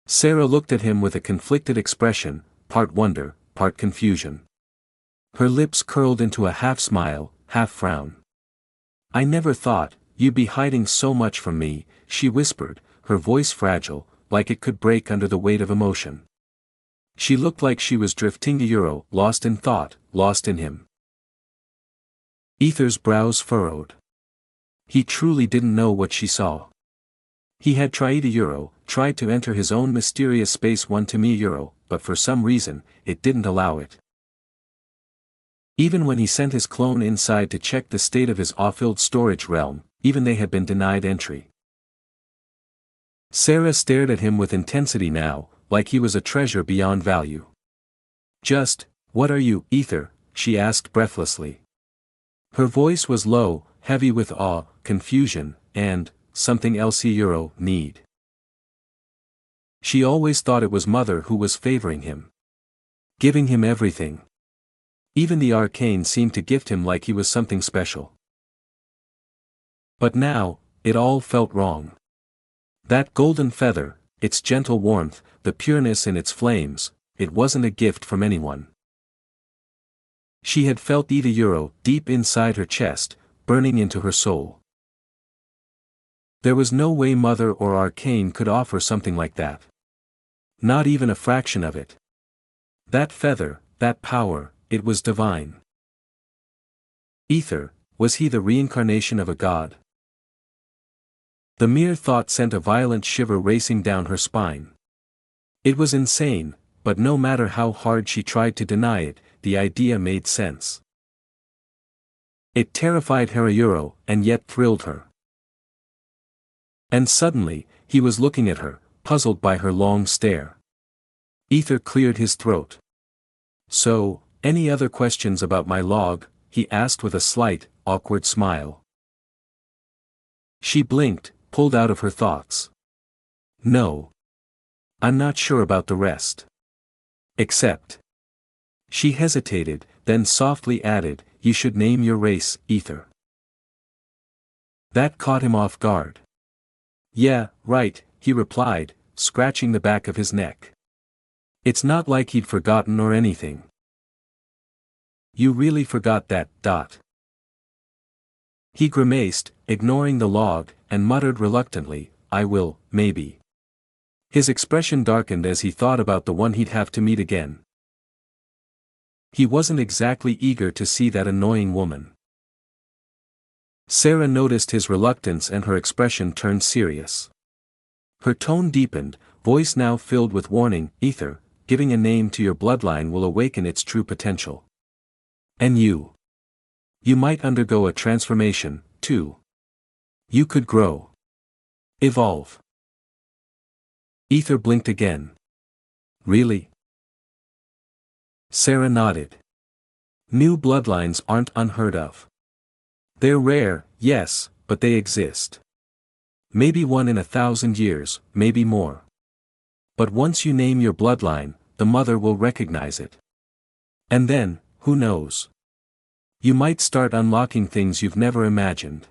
Sarah looked at him with a conflicted expression, part wonder, part confusion. Her lips curled into a half-smile, half-frown. "I never thought you'd be hiding so much from me," she whispered, her voice fragile, like it could break under the weight of emotion. She looked like she was drifting lost in thought, lost in him. Ether's brows furrowed. He truly didn't know what she saw. He had tried to enter his own mysterious space 1-me, but for some reason, it didn't allow it. Even when he sent his clone inside to check the state of his off-filled storage realm, even they had been denied entry. Sarah stared at him with intensity now, like he was a treasure beyond value. "Just, what are you, Ether?" she asked breathlessly. Her voice was low, heavy with awe, confusion, and something else he need. She always thought it was Mother who was favoring him. Giving him everything. Even the arcane seemed to gift him like he was something special. But now, it all felt wrong. That golden feather, its gentle warmth, the pureness in its flames, it wasn't a gift from anyone. She had felt the deep inside her chest, burning into her soul. There was no way Mother or Arcane could offer something like that. Not even a fraction of it. That feather, that power, it was divine. Ether, was he the reincarnation of a god? The mere thought sent a violent shiver racing down her spine. It was insane, but no matter how hard she tried to deny it, the idea made sense. It terrified Harayuro, and yet thrilled her. And suddenly, he was looking at her, puzzled by her long stare. Ether cleared his throat. "So, any other questions about my log?" he asked with a slight, awkward smile. She blinked, pulled out of her thoughts. "No. I'm not sure about the rest. Except." She hesitated, then softly added, "You should name your race, Ether." That caught him off guard. "Yeah, right," he replied, scratching the back of his neck. It's not like he'd forgotten or anything. "You really forgot that, Dot." He grimaced, ignoring the log, and muttered reluctantly, "I will, maybe." His expression darkened as he thought about the one he'd have to meet again. He wasn't exactly eager to see that annoying woman. Sarah noticed his reluctance and her expression turned serious. Her tone deepened, voice now filled with warning, "Ether, giving a name to your bloodline will awaken its true potential. And you. You might undergo a transformation, too. You could grow. Evolve." Ether blinked again. "Really?" Sarah nodded. "New bloodlines aren't unheard of. They're rare, yes, but they exist. Maybe one in 1,000 years, maybe more. But once you name your bloodline, the mother will recognize it. And then, who knows? You might start unlocking things you've never imagined."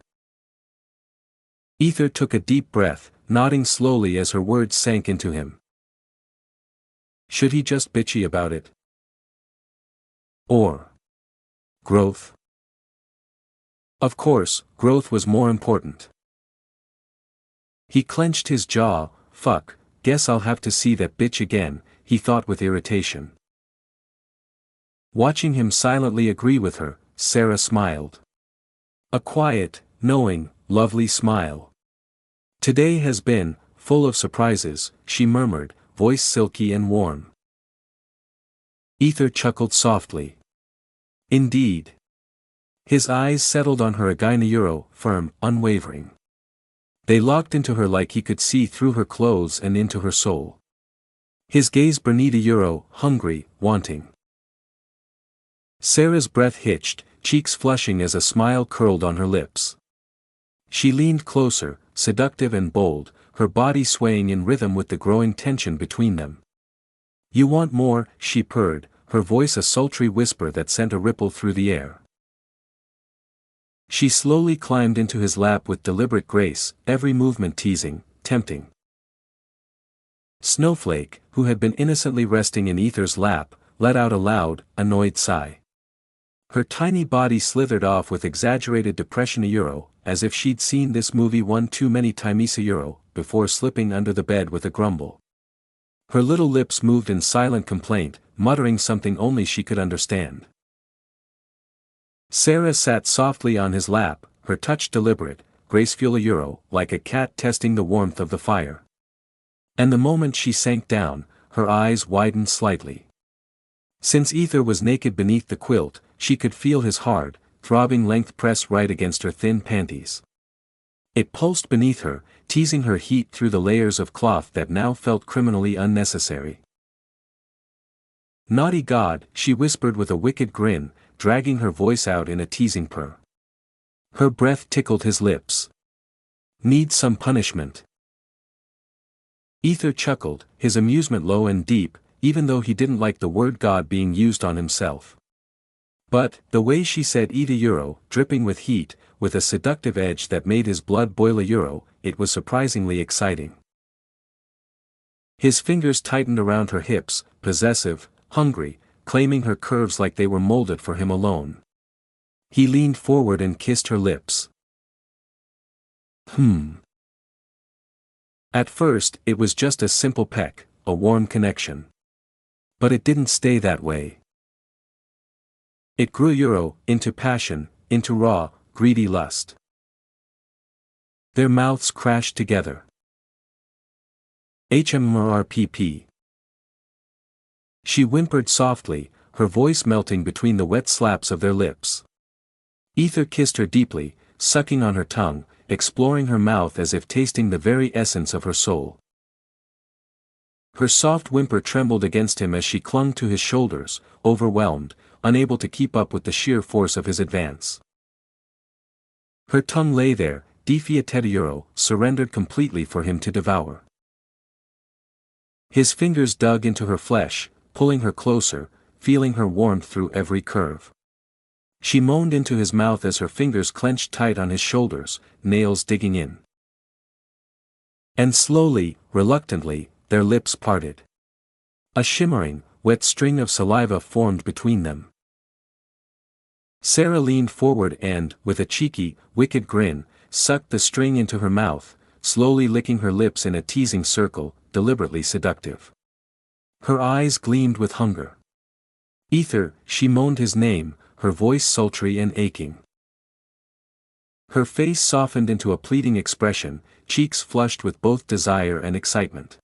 Ether took a deep breath, nodding slowly as her words sank into him. Should he just bitchy about it? Or growth? Of course, growth was more important. He clenched his jaw. "Fuck, guess I'll have to see that bitch again," he thought with irritation. Watching him silently agree with her, Sarah smiled. A quiet, knowing, lovely smile. "Today has been full of surprises," she murmured, voice silky and warm. Ether chuckled softly. "Indeed." His eyes settled on her again, firm, unwavering. They locked into her like he could see through her clothes and into her soul. His gaze burned hungry, wanting. Sarah's breath hitched, cheeks flushing as a smile curled on her lips. She leaned closer, seductive and bold, her body swaying in rhythm with the growing tension between them. "You want more," she purred, her voice a sultry whisper that sent a ripple through the air. She slowly climbed into his lap with deliberate grace, every movement teasing, tempting. Snowflake, who had been innocently resting in Ether's lap, let out a loud, annoyed sigh. Her tiny body slithered off with exaggerated depression as if she'd seen this movie one too many times before slipping under the bed with a grumble. Her little lips moved in silent complaint, muttering something only she could understand. Sarah sat softly on his lap, her touch deliberate, graceful like a cat testing the warmth of the fire. And the moment she sank down, her eyes widened slightly. Since Ether was naked beneath the quilt, she could feel his hard, throbbing length press right against her thin panties. It pulsed beneath her, teasing her heat through the layers of cloth that now felt criminally unnecessary. "Naughty God," she whispered with a wicked grin, dragging her voice out in a teasing purr. Her breath tickled his lips. "Need some punishment?" Ether chuckled, his amusement low and deep, even though he didn't like the word God being used on himself. But, the way she said eat a dripping with heat, with a seductive edge that made his blood boil it was surprisingly exciting. His fingers tightened around her hips, possessive, hungry, claiming her curves like they were molded for him alone. He leaned forward and kissed her lips. At first, it was just a simple peck, a warm connection. But it didn't stay that way. It grew into passion, into raw, greedy lust. Their mouths crashed together. HMRPP. She whimpered softly, her voice melting between the wet slaps of their lips. Ether kissed her deeply, sucking on her tongue, exploring her mouth as if tasting the very essence of her soul. Her soft whimper trembled against him as she clung to his shoulders, overwhelmed, unable to keep up with the sheer force of his advance. Her tongue lay there, defeated surrendered completely for him to devour. His fingers dug into her flesh, pulling her closer, feeling her warmth through every curve. She moaned into his mouth as her fingers clenched tight on his shoulders, nails digging in. And slowly, reluctantly, their lips parted. A shimmering, wet string of saliva formed between them. Sarah leaned forward and, with a cheeky, wicked grin, sucked the string into her mouth, slowly licking her lips in a teasing circle, deliberately seductive. Her eyes gleamed with hunger. "Ether," she moaned his name, her voice sultry and aching. Her face softened into a pleading expression, cheeks flushed with both desire and excitement.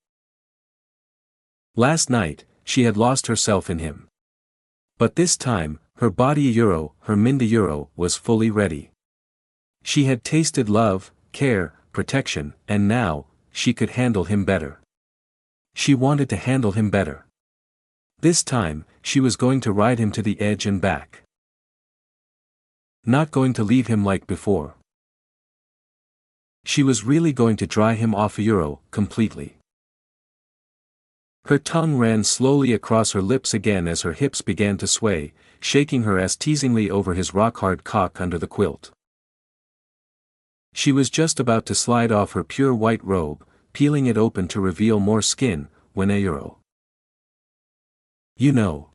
Last night, she had lost herself in him. But this time, her body her mind was fully ready. She had tasted love, care, protection, and now, she could handle him better. She wanted to handle him better. This time, she was going to ride him to the edge and back. Not going to leave him like before. She was really going to dry him off completely. Her tongue ran slowly across her lips again as her hips began to sway, shaking her ass teasingly over his rock-hard cock under the quilt. She was just about to slide off her pure white robe, peeling it open to reveal more skin, when "You know."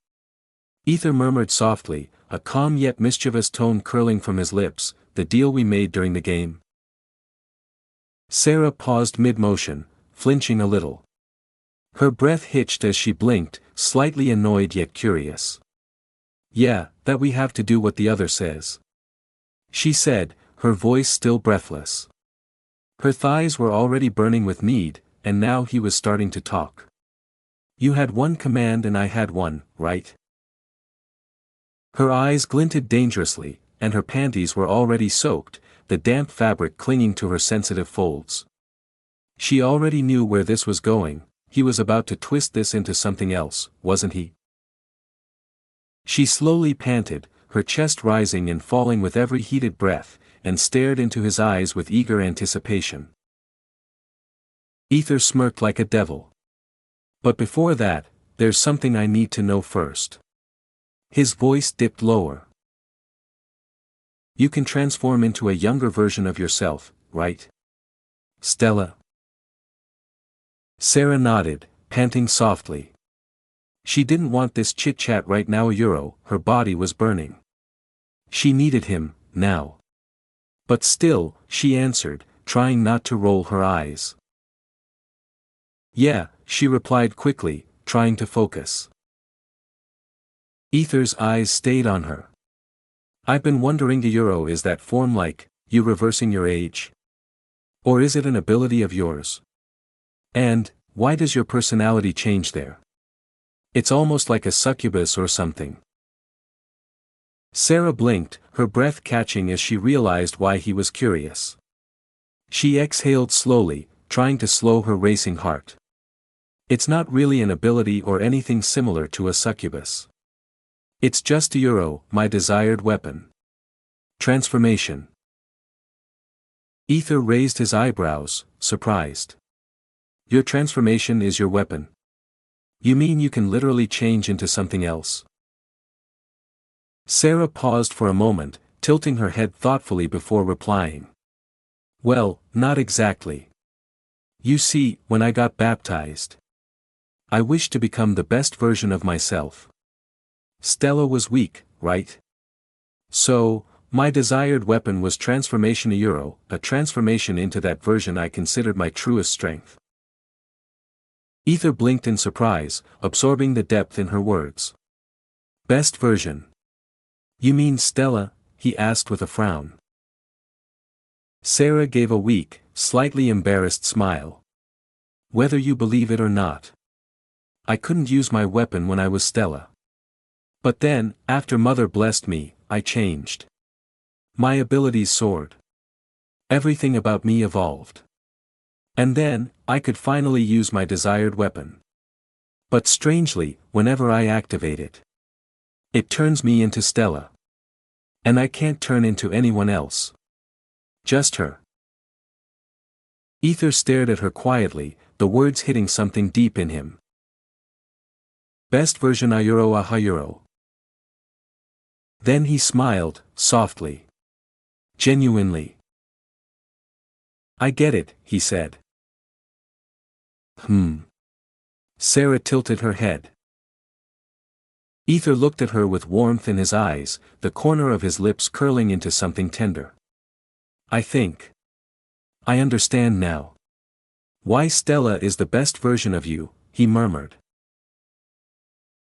Ether murmured softly, a calm yet mischievous tone curling from his lips, "the deal we made during the game." Sarah paused mid-motion, flinching a little. Her breath hitched as she blinked, slightly annoyed yet curious. "Yeah, that we have to do what the other says," she said, her voice still breathless. Her thighs were already burning with need, and now he was starting to talk. "You had one command and I had one, right?" Her eyes glinted dangerously, and her panties were already soaked, the damp fabric clinging to her sensitive folds. She already knew where this was going. He was about to twist this into something else, wasn't he? She slowly panted, her chest rising and falling with every heated breath, and stared into his eyes with eager anticipation. Ether smirked like a devil. "But before that, there's something I need to know first." His voice dipped lower. You can transform into a younger version of yourself, right? Stella. Sarah nodded, panting softly. She didn't want this chit-chat right now. Her body was burning. She needed him, now. But still, she answered, trying not to roll her eyes. Yeah, she replied quickly, trying to focus. Ether's eyes stayed on her. I've been wondering, is that form like, you reversing your age? Or is it an ability of yours? And, why does your personality change there? It's almost like a succubus or something. Sarah blinked, her breath catching as she realized why he was curious. She exhaled slowly, trying to slow her racing heart. It's not really an ability or anything similar to a succubus. It's just my desired weapon. Transformation. Ether raised his eyebrows, surprised. Your transformation is your weapon? You mean you can literally change into something else? Sarah paused for a moment, tilting her head thoughtfully before replying. Well, not exactly. You see, when I got baptized, I wished to become the best version of myself. Stella was weak, right? So, my desired weapon was transformation. A transformation into that version I considered my truest strength. Ether blinked in surprise, absorbing the depth in her words. Best version. You mean Stella? He asked with a frown. Sarah gave a weak, slightly embarrassed smile. Whether you believe it or not, I couldn't use my weapon when I was Stella. But then, after Mother blessed me, I changed. My abilities soared. Everything about me evolved. And then, I could finally use my desired weapon. But strangely, whenever I activate it, it turns me into Stella. And I can't turn into anyone else. Just her. Ether stared at her quietly, the words hitting something deep in him. Best version Ahayuro. Then he smiled, softly. Genuinely. I get it, he said. Sarah tilted her head. Ether looked at her with warmth in his eyes, the corner of his lips curling into something tender. I think I understand now. Why Stella is the best version of you, he murmured.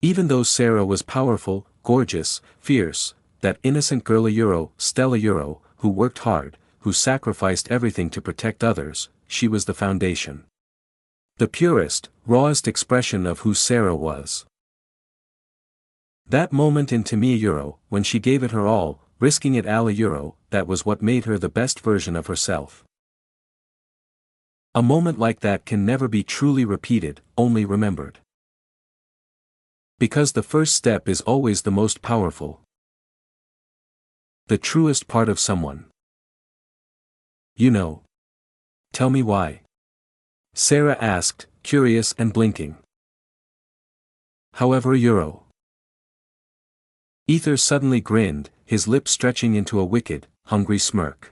Even though Sarah was powerful, gorgeous, fierce, that innocent girl Stella who worked hard, who sacrificed everything to protect others, she was the foundation. The purest, rawest expression of who Sarah was. That moment in Tamiya when she gave it her all, risking it all that was what made her the best version of herself. A moment like that can never be truly repeated, only remembered. Because the first step is always the most powerful. The truest part of someone. Tell me why. Sarah asked, curious and blinking. However Ether suddenly grinned, his lips stretching into a wicked, hungry smirk.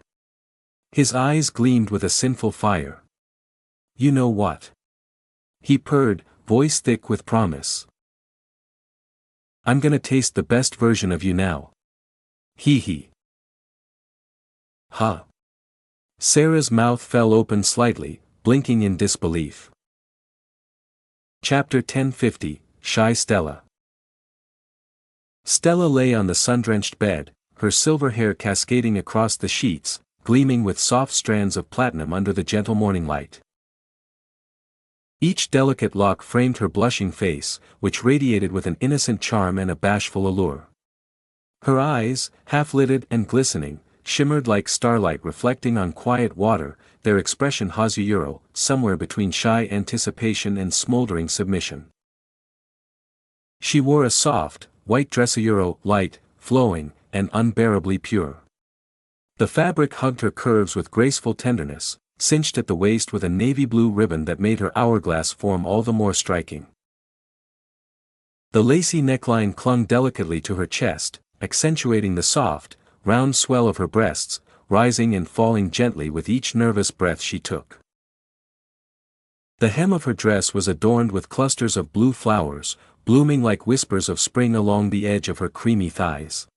His eyes gleamed with a sinful fire. You know what? He purred, voice thick with promise. I'm gonna taste the best version of you now. Hee. Huh. Sarah's mouth fell open slightly, blinking in disbelief. Chapter 1050, Shy Stella. Stella lay on the sun-drenched bed, her silver hair cascading across the sheets, gleaming with soft strands of platinum under the gentle morning light. Each delicate lock framed her blushing face, which radiated with an innocent charm and a bashful allure. Her eyes, half-lidded and glistening, shimmered like starlight reflecting on quiet water, their expression Hazuyuro, somewhere between shy anticipation and smoldering submission. She wore a soft, white dress light, flowing, and unbearably pure. The fabric hugged her curves with graceful tenderness, cinched at the waist with a navy blue ribbon that made her hourglass form all the more striking. The lacy neckline clung delicately to her chest, accentuating the soft, round swell of her breasts, rising and falling gently with each nervous breath she took. The hem of her dress was adorned with clusters of blue flowers, blooming like whispers of spring along the edge of her creamy thighs.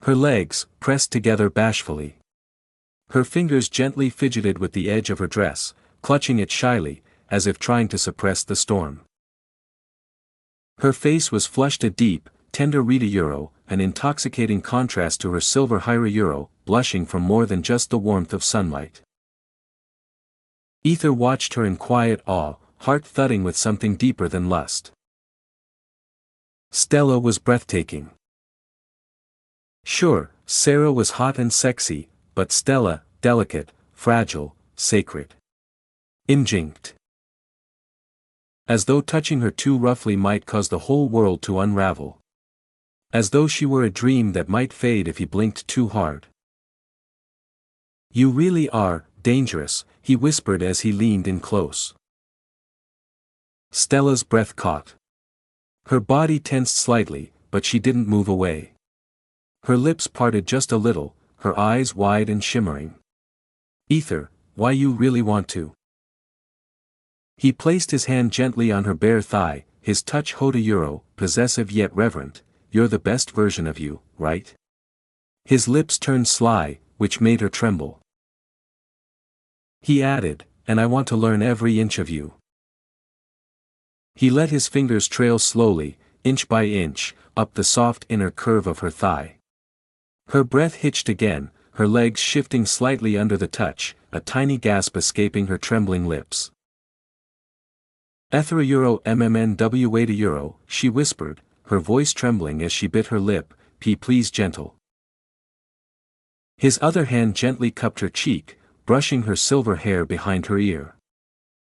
Her legs, pressed together bashfully. Her fingers gently fidgeted with the edge of her dress, clutching it shyly, as if trying to suppress the storm. Her face was flushed a deep, tender red euro, an intoxicating contrast to her silver euro, blushing from more than just the warmth of sunlight. Ether watched her in quiet awe, heart thudding with something deeper than lust. Stella was breathtaking. Sure, Sarah was hot and sexy, but Stella, delicate, fragile, sacred. Instinct. As though touching her too roughly might cause the whole world to unravel. As though she were a dream that might fade if he blinked too hard. "You really are dangerous," he whispered as he leaned in close. Stella's breath caught. Her body tensed slightly, but she didn't move away. Her lips parted just a little, her eyes wide and shimmering. "Ether, why you really want to?" He placed his hand gently on her bare thigh, his touch euro, possessive yet reverent. "You're the best version of you, right?" His lips turned sly, which made her tremble. He added, "And I want to learn every inch of you." He let his fingers trail slowly, inch by inch, up the soft inner curve of her thigh. Her breath hitched again, her legs shifting slightly under the touch, a tiny gasp escaping her trembling lips. "Euro euro," she whispered, her voice trembling as she bit her lip, "Please gentle." His other hand gently cupped her cheek, brushing her silver hair behind her ear.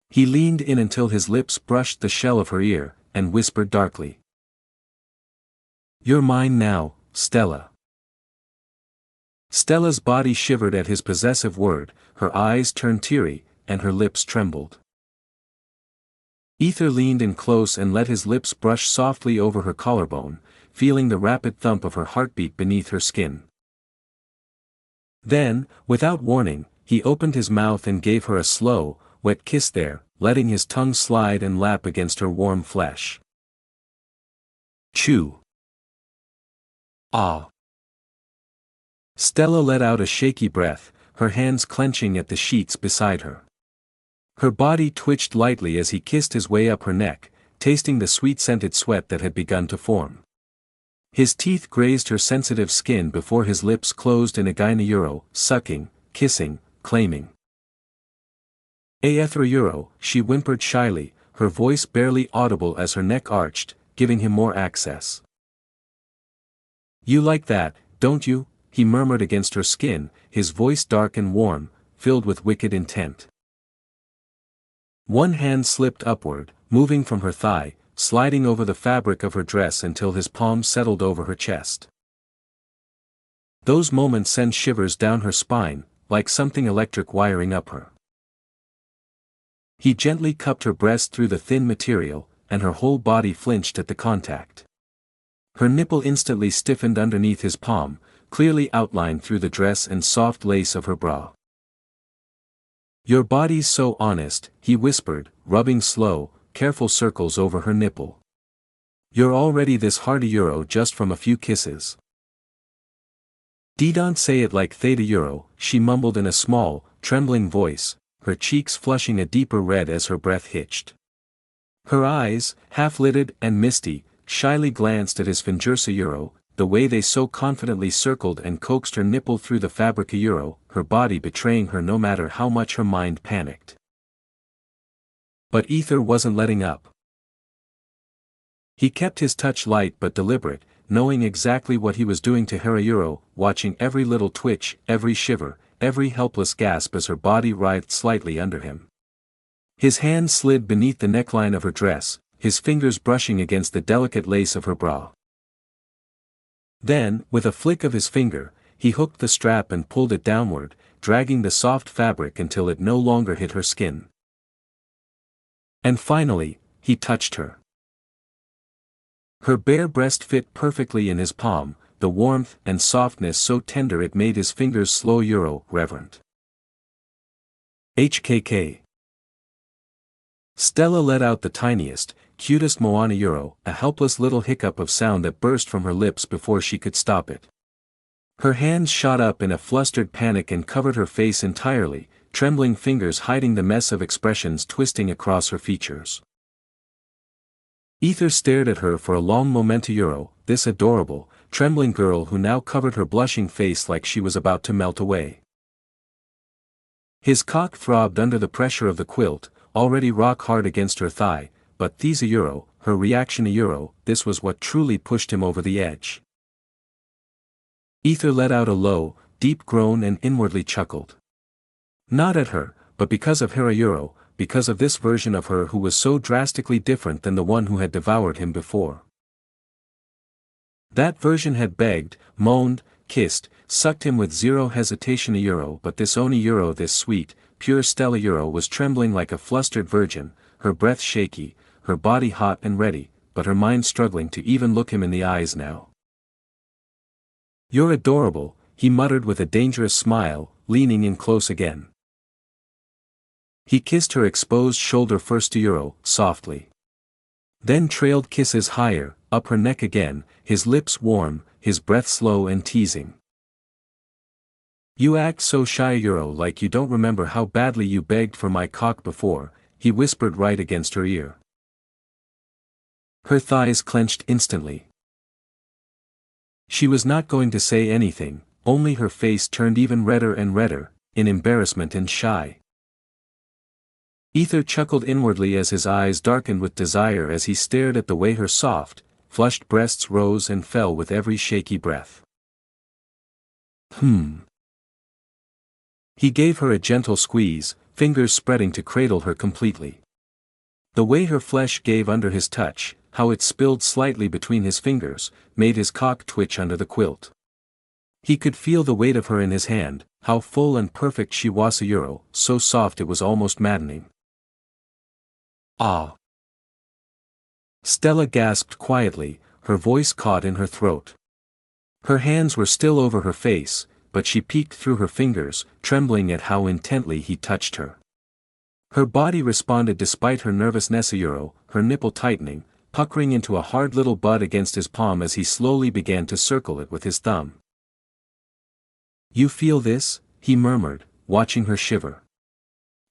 He leaned in until his lips brushed the shell of her ear, and whispered darkly. "You're mine now, Stella." Stella's body shivered at his possessive word, her eyes turned teary, and her lips trembled. Ether leaned in close and let his lips brush softly over her collarbone, feeling the rapid thump of her heartbeat beneath her skin. Then, without warning, he opened his mouth and gave her a slow, wet kiss there, letting his tongue slide and lap against her warm flesh. Chew. Ah. Stella let out a shaky breath, her hands clenching at the sheets beside her. Her body twitched lightly as he kissed his way up her neck, tasting the sweet-scented sweat that had begun to form. His teeth grazed her sensitive skin before his lips closed in a euro, sucking, kissing, claiming. Euro, she whimpered shyly, her voice barely audible as her neck arched, giving him more access. "You like that, don't you?" he murmured against her skin, his voice dark and warm, filled with wicked intent. One hand slipped upward, moving from her thigh, sliding over the fabric of her dress until his palm settled over her chest. Those moments sent shivers down her spine, like something electric wiring up her. He gently cupped her breast through the thin material, and her whole body flinched at the contact. Her nipple instantly stiffened underneath his palm, clearly outlined through the dress and soft lace of her bra. "Your body's so honest," he whispered, rubbing slow, careful circles over her nipple. "You're already this euro just from a few kisses." "Don't say it like euro," she mumbled in a small, trembling voice, her cheeks flushing a deeper red as her breath hitched. Her eyes, half-lidded and misty, shyly glanced at his euro, the way they so confidently circled and coaxed her nipple through the fabric euro, her body betraying her no matter how much her mind panicked. But Ether wasn't letting up. He kept his touch light but deliberate, knowing exactly what he was doing to her euro, watching every little twitch, every shiver, every helpless gasp as her body writhed slightly under him. His hand slid beneath the neckline of her dress, his fingers brushing against the delicate lace of her bra. Then, with a flick of his finger, he hooked the strap and pulled it downward, dragging the soft fabric until it no longer hit her skin. And finally, he touched her. Her bare breast fit perfectly in his palm, the warmth and softness so tender it made his fingers slow euro reverent. HKK. Stella let out the tiniest, cutest Moana euro, a helpless little hiccup of sound that burst from her lips before she could stop it. Her hands shot up in a flustered panic and covered her face entirely, trembling fingers hiding the mess of expressions twisting across her features. Ether stared at her for a long moment euro, this adorable, trembling girl who now covered her blushing face like she was about to melt away. His cock throbbed under the pressure of the quilt, already rock hard against her thigh, but these euro, her reaction euro, this was what truly pushed him over the edge. Ether let out a low, deep groan and inwardly chuckled. Not at her, but because of her euro, because of this version of her who was so drastically different than the one who had devoured him before. That version had begged, moaned, kissed, sucked him with zero hesitation euro, but this own euro, this sweet, pure Stella euro was trembling like a flustered virgin, her breath shaky, her body hot and ready, but her mind struggling to even look him in the eyes now. "You're adorable," he muttered with a dangerous smile, leaning in close again. He kissed her exposed shoulder first euro, softly. Then trailed kisses higher, up her neck again, his lips warm, his breath slow and teasing. "You act so shy euro, like you don't remember how badly you begged for my cock before," he whispered right against her ear. Her thighs clenched instantly. She was not going to say anything, only her face turned even redder and redder, in embarrassment and shy. Ether chuckled inwardly as his eyes darkened with desire as he stared at the way her soft, flushed breasts rose and fell with every shaky breath. He gave her a gentle squeeze, fingers spreading to cradle her completely. The way her flesh gave under his touch, how it spilled slightly between his fingers, made his cock twitch under the quilt. He could feel the weight of her in his hand, how full and perfect she was euro, so soft it was almost maddening. "Ah!" Stella gasped quietly, her voice caught in her throat. Her hands were still over her face, but she peeked through her fingers, trembling at how intently he touched her. Her body responded despite her nervousness euro, her nipple tightening, puckering into a hard little bud against his palm as he slowly began to circle it with his thumb. "You feel this?" he murmured, watching her shiver.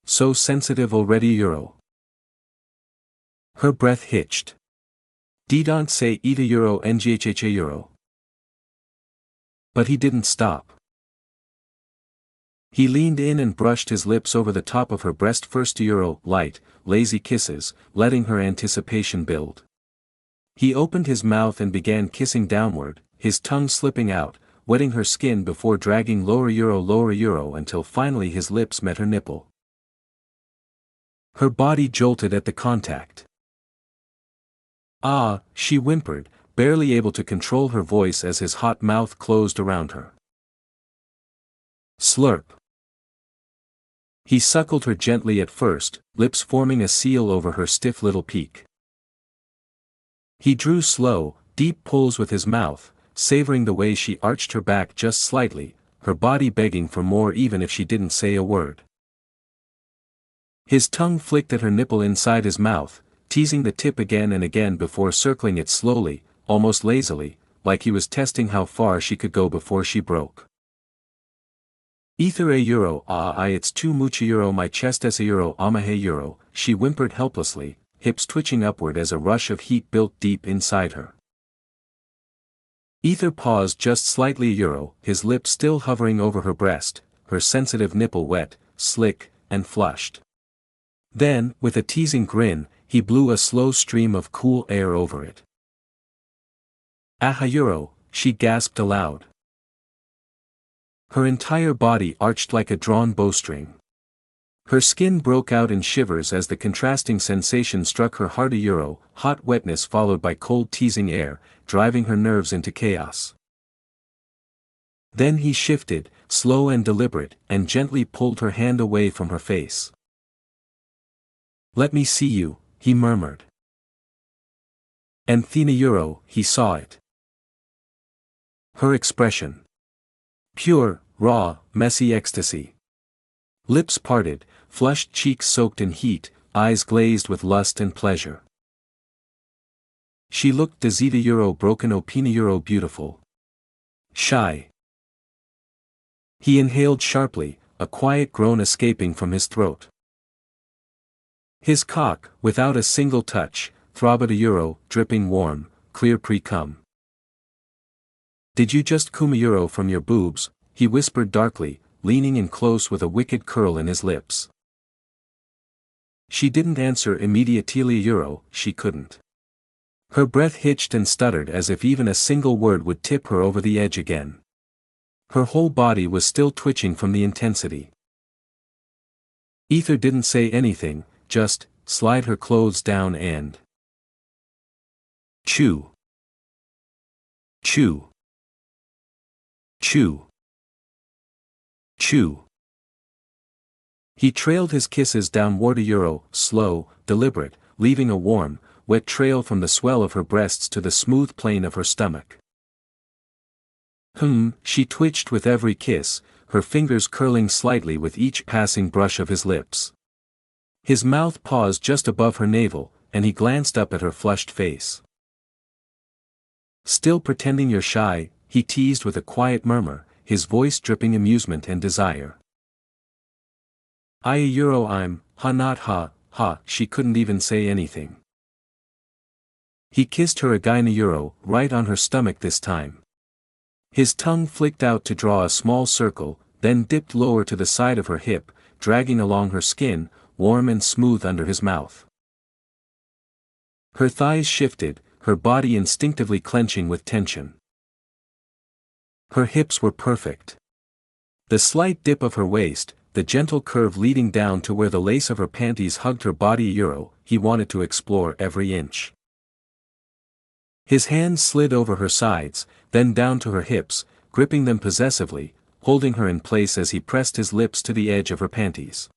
"So sensitive already euro." Her breath hitched. "Didn't say ita euro nghha euro." But he didn't stop. He leaned in and brushed his lips over the top of her breast first euro, light, lazy kisses, letting her anticipation build. He opened his mouth and began kissing downward, his tongue slipping out, wetting her skin before dragging lower euro until finally his lips met her nipple. Her body jolted at the contact. "Ah," she whimpered, barely able to control her voice as his hot mouth closed around her. Slurp. He suckled her gently at first, lips forming a seal over her stiff little peak. He drew slow, deep pulls with his mouth, savoring the way she arched her back just slightly, her body begging for more even if she didn't say a word. His tongue flicked at her nipple inside his mouth, teasing the tip again and again before circling it slowly, almost lazily, like he was testing how far she could go before she broke. "Ether euro, it's too much euro, my chest es euro, amahe euro," she whimpered helplessly, hips twitching upward as a rush of heat built deep inside her. Ether paused just slightly euro, his lips still hovering over her breast, her sensitive nipple wet, slick, and flushed. Then, with a teasing grin, he blew a slow stream of cool air over it. "Aha euro," she gasped aloud. Her entire body arched like a drawn bowstring. Her skin broke out in shivers as the contrasting sensation struck her hard euro, hot wetness followed by cold teasing air, driving her nerves into chaos. Then he shifted, slow and deliberate, and gently pulled her hand away from her face. "Let me see you," he murmured. And Thina euro, he saw it. Her expression. Pure, raw, messy ecstasy. Lips parted, flushed cheeks soaked in heat, eyes glazed with lust and pleasure. She looked desita euro broken opina euro beautiful. Shy. He inhaled sharply, a quiet groan escaping from his throat. His cock, without a single touch, throbbed a euro, dripping warm, clear pre-cum. Did you just cum a euro from your boobs? He whispered darkly, leaning in close with a wicked curl in his lips. She didn't answer immediately euro, she couldn't. Her breath hitched and stuttered as if even a single word would tip her over the edge again. Her whole body was still twitching from the intensity. Ether didn't say anything, just slide her clothes down and chew. Chew. Chew. Chew. He trailed his kisses downward a euro, slow, deliberate, leaving a warm, wet trail from the swell of her breasts to the smooth plane of her stomach. She twitched with every kiss, her fingers curling slightly with each passing brush of his lips. His mouth paused just above her navel, and he glanced up at her flushed face. Still pretending you're shy, he teased with a quiet murmur, his voice dripping amusement and desire. I'm, not ha, she couldn't even say anything. He kissed her again a euro, right on her stomach this time. His tongue flicked out to draw a small circle, then dipped lower to the side of her hip, dragging along her skin, warm and smooth under his mouth. Her thighs shifted, her body instinctively clenching with tension. Her hips were perfect. The slight dip of her waist, the gentle curve leading down to where the lace of her panties hugged her body a euro, he wanted to explore every inch. His hands slid over her sides, then down to her hips, gripping them possessively, holding her in place as he pressed his lips to the edge of her panties.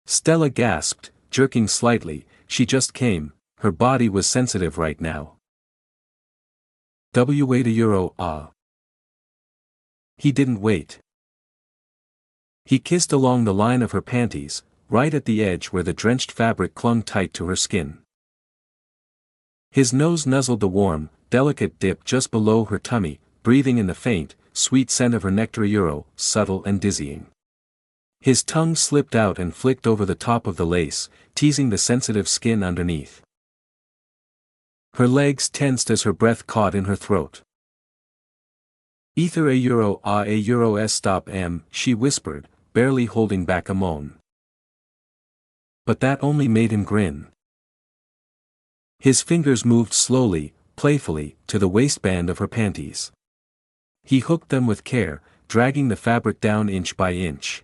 Stella gasped, jerking slightly, she just came, her body was sensitive right now. Wait a euro, ah. He didn't wait. He kissed along the line of her panties, right at the edge where the drenched fabric clung tight to her skin. His nose nuzzled the warm, delicate dip just below her tummy, breathing in the faint, sweet scent of her nectar a euro, subtle and dizzying. His tongue slipped out and flicked over the top of the lace, teasing the sensitive skin underneath. Her legs tensed as her breath caught in her throat. Ether a euro s stop she whispered, barely holding back a moan. But that only made him grin. His fingers moved slowly, playfully, to the waistband of her panties. He hooked them with care, dragging the fabric down inch by inch.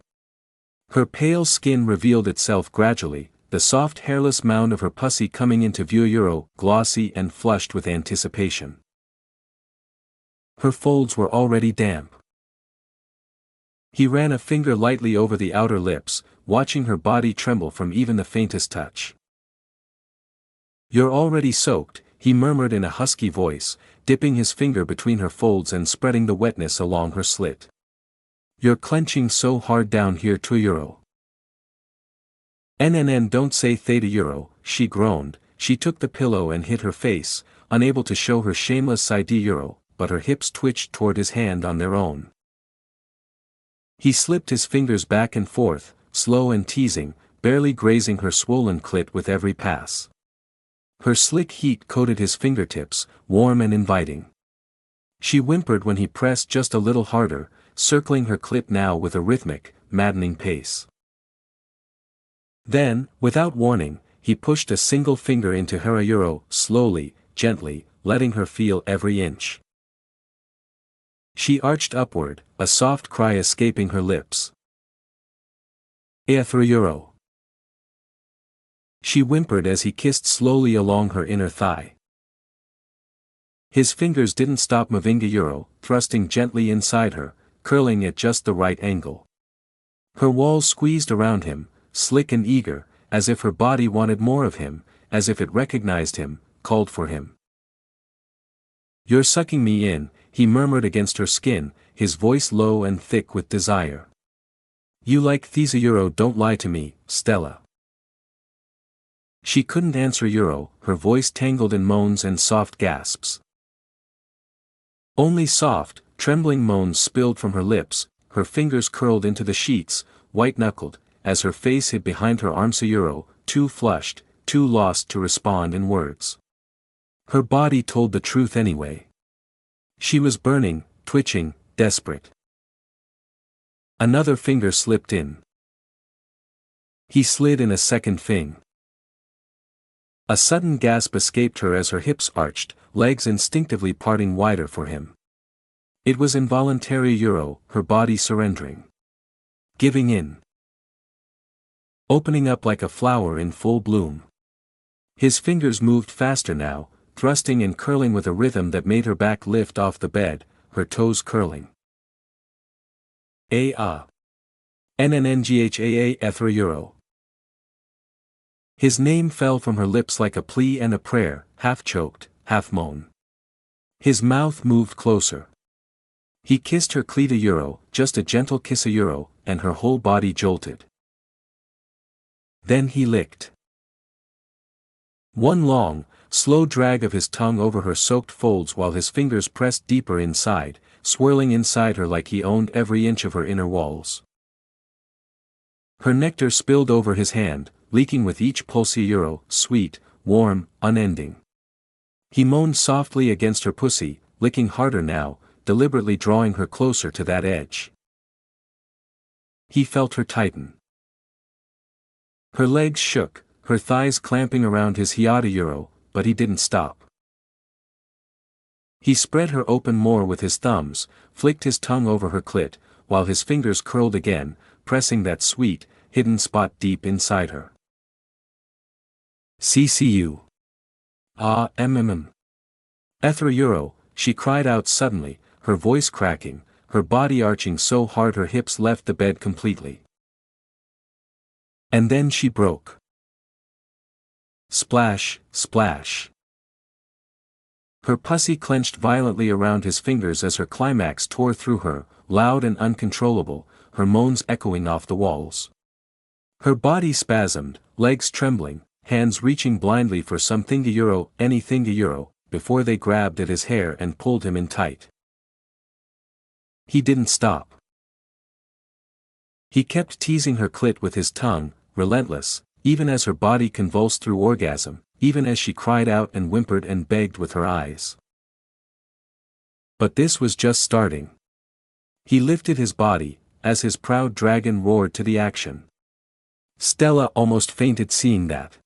Her pale skin revealed itself gradually, the soft hairless mound of her pussy coming into view euro, glossy and flushed with anticipation. Her folds were already damp. He ran a finger lightly over the outer lips, watching her body tremble from even the faintest touch. You're already soaked, he murmured in a husky voice, dipping his finger between her folds and spreading the wetness along her slit. You're clenching so hard down here to euro. Don't say theta euro, she groaned. She took the pillow and hid her face, unable to show her shameless side euro, but her hips twitched toward his hand on their own. He slipped his fingers back and forth, slow and teasing, barely grazing her swollen clit with every pass. Her slick heat coated his fingertips, warm and inviting. She whimpered when he pressed just a little harder, circling her clit now with a rhythmic, maddening pace. Then, without warning, he pushed a single finger into her euro, slowly, gently, letting her feel every inch. She arched upward, a soft cry escaping her lips. Euro. She whimpered as he kissed slowly along her inner thigh. His fingers didn't stop moving euro, thrusting gently inside her, curling at just the right angle. Her walls squeezed around him, slick and eager, as if her body wanted more of him, as if it recognized him, called for him. You're sucking me in, he murmured against her skin, his voice low and thick with desire. "You like these euro, don't lie to me, Stella." She couldn't answer euro, her voice tangled in moans and soft gasps. Only soft, trembling moans spilled from her lips, her fingers curled into the sheets, white-knuckled, as her face hid behind her arms. Euro, too flushed, too lost to respond in words. Her body told the truth anyway. She was burning, twitching, desperate. Another finger slipped in. He slid in a second thing. A sudden gasp escaped her as her hips arched, legs instinctively parting wider for him. It was involuntary euro, her body surrendering. Giving in. Opening up like a flower in full bloom. His fingers moved faster now, thrusting and curling with a rhythm that made her back lift off the bed, her toes curling. Nnnnghaa Ethra euro. His name fell from her lips like a plea and a prayer, half choked, half moan. His mouth moved closer. He kissed her cleat euro, just a gentle kiss euro, and her whole body jolted. Then he licked. One long, slow drag of his tongue over her soaked folds while his fingers pressed deeper inside, swirling inside her like he owned every inch of her inner walls. Her nectar spilled over his hand, leaking with each pulse euro, sweet, warm, unending. He moaned softly against her pussy, licking harder now, deliberately drawing her closer to that edge. He felt her tighten. Her legs shook, her thighs clamping around his hiata euro, but he didn't stop. He spread her open more with his thumbs, flicked his tongue over her clit, while his fingers curled again, pressing that sweet, hidden spot deep inside her. CCU. Ethra euro, she cried out suddenly, her voice cracking, her body arching so hard her hips left the bed completely. And then she broke. Splash, splash. Her pussy clenched violently around his fingers as her climax tore through her, loud and uncontrollable, her moans echoing off the walls. Her body spasmed, legs trembling, hands reaching blindly for something euro, anything euro, before they grabbed at his hair and pulled him in tight. He didn't stop. He kept teasing her clit with his tongue, relentless, even as her body convulsed through orgasm, even as she cried out and whimpered and begged with her eyes. But this was just starting. He lifted his body, as his proud dragon roared to the action. Stella almost fainted seeing that.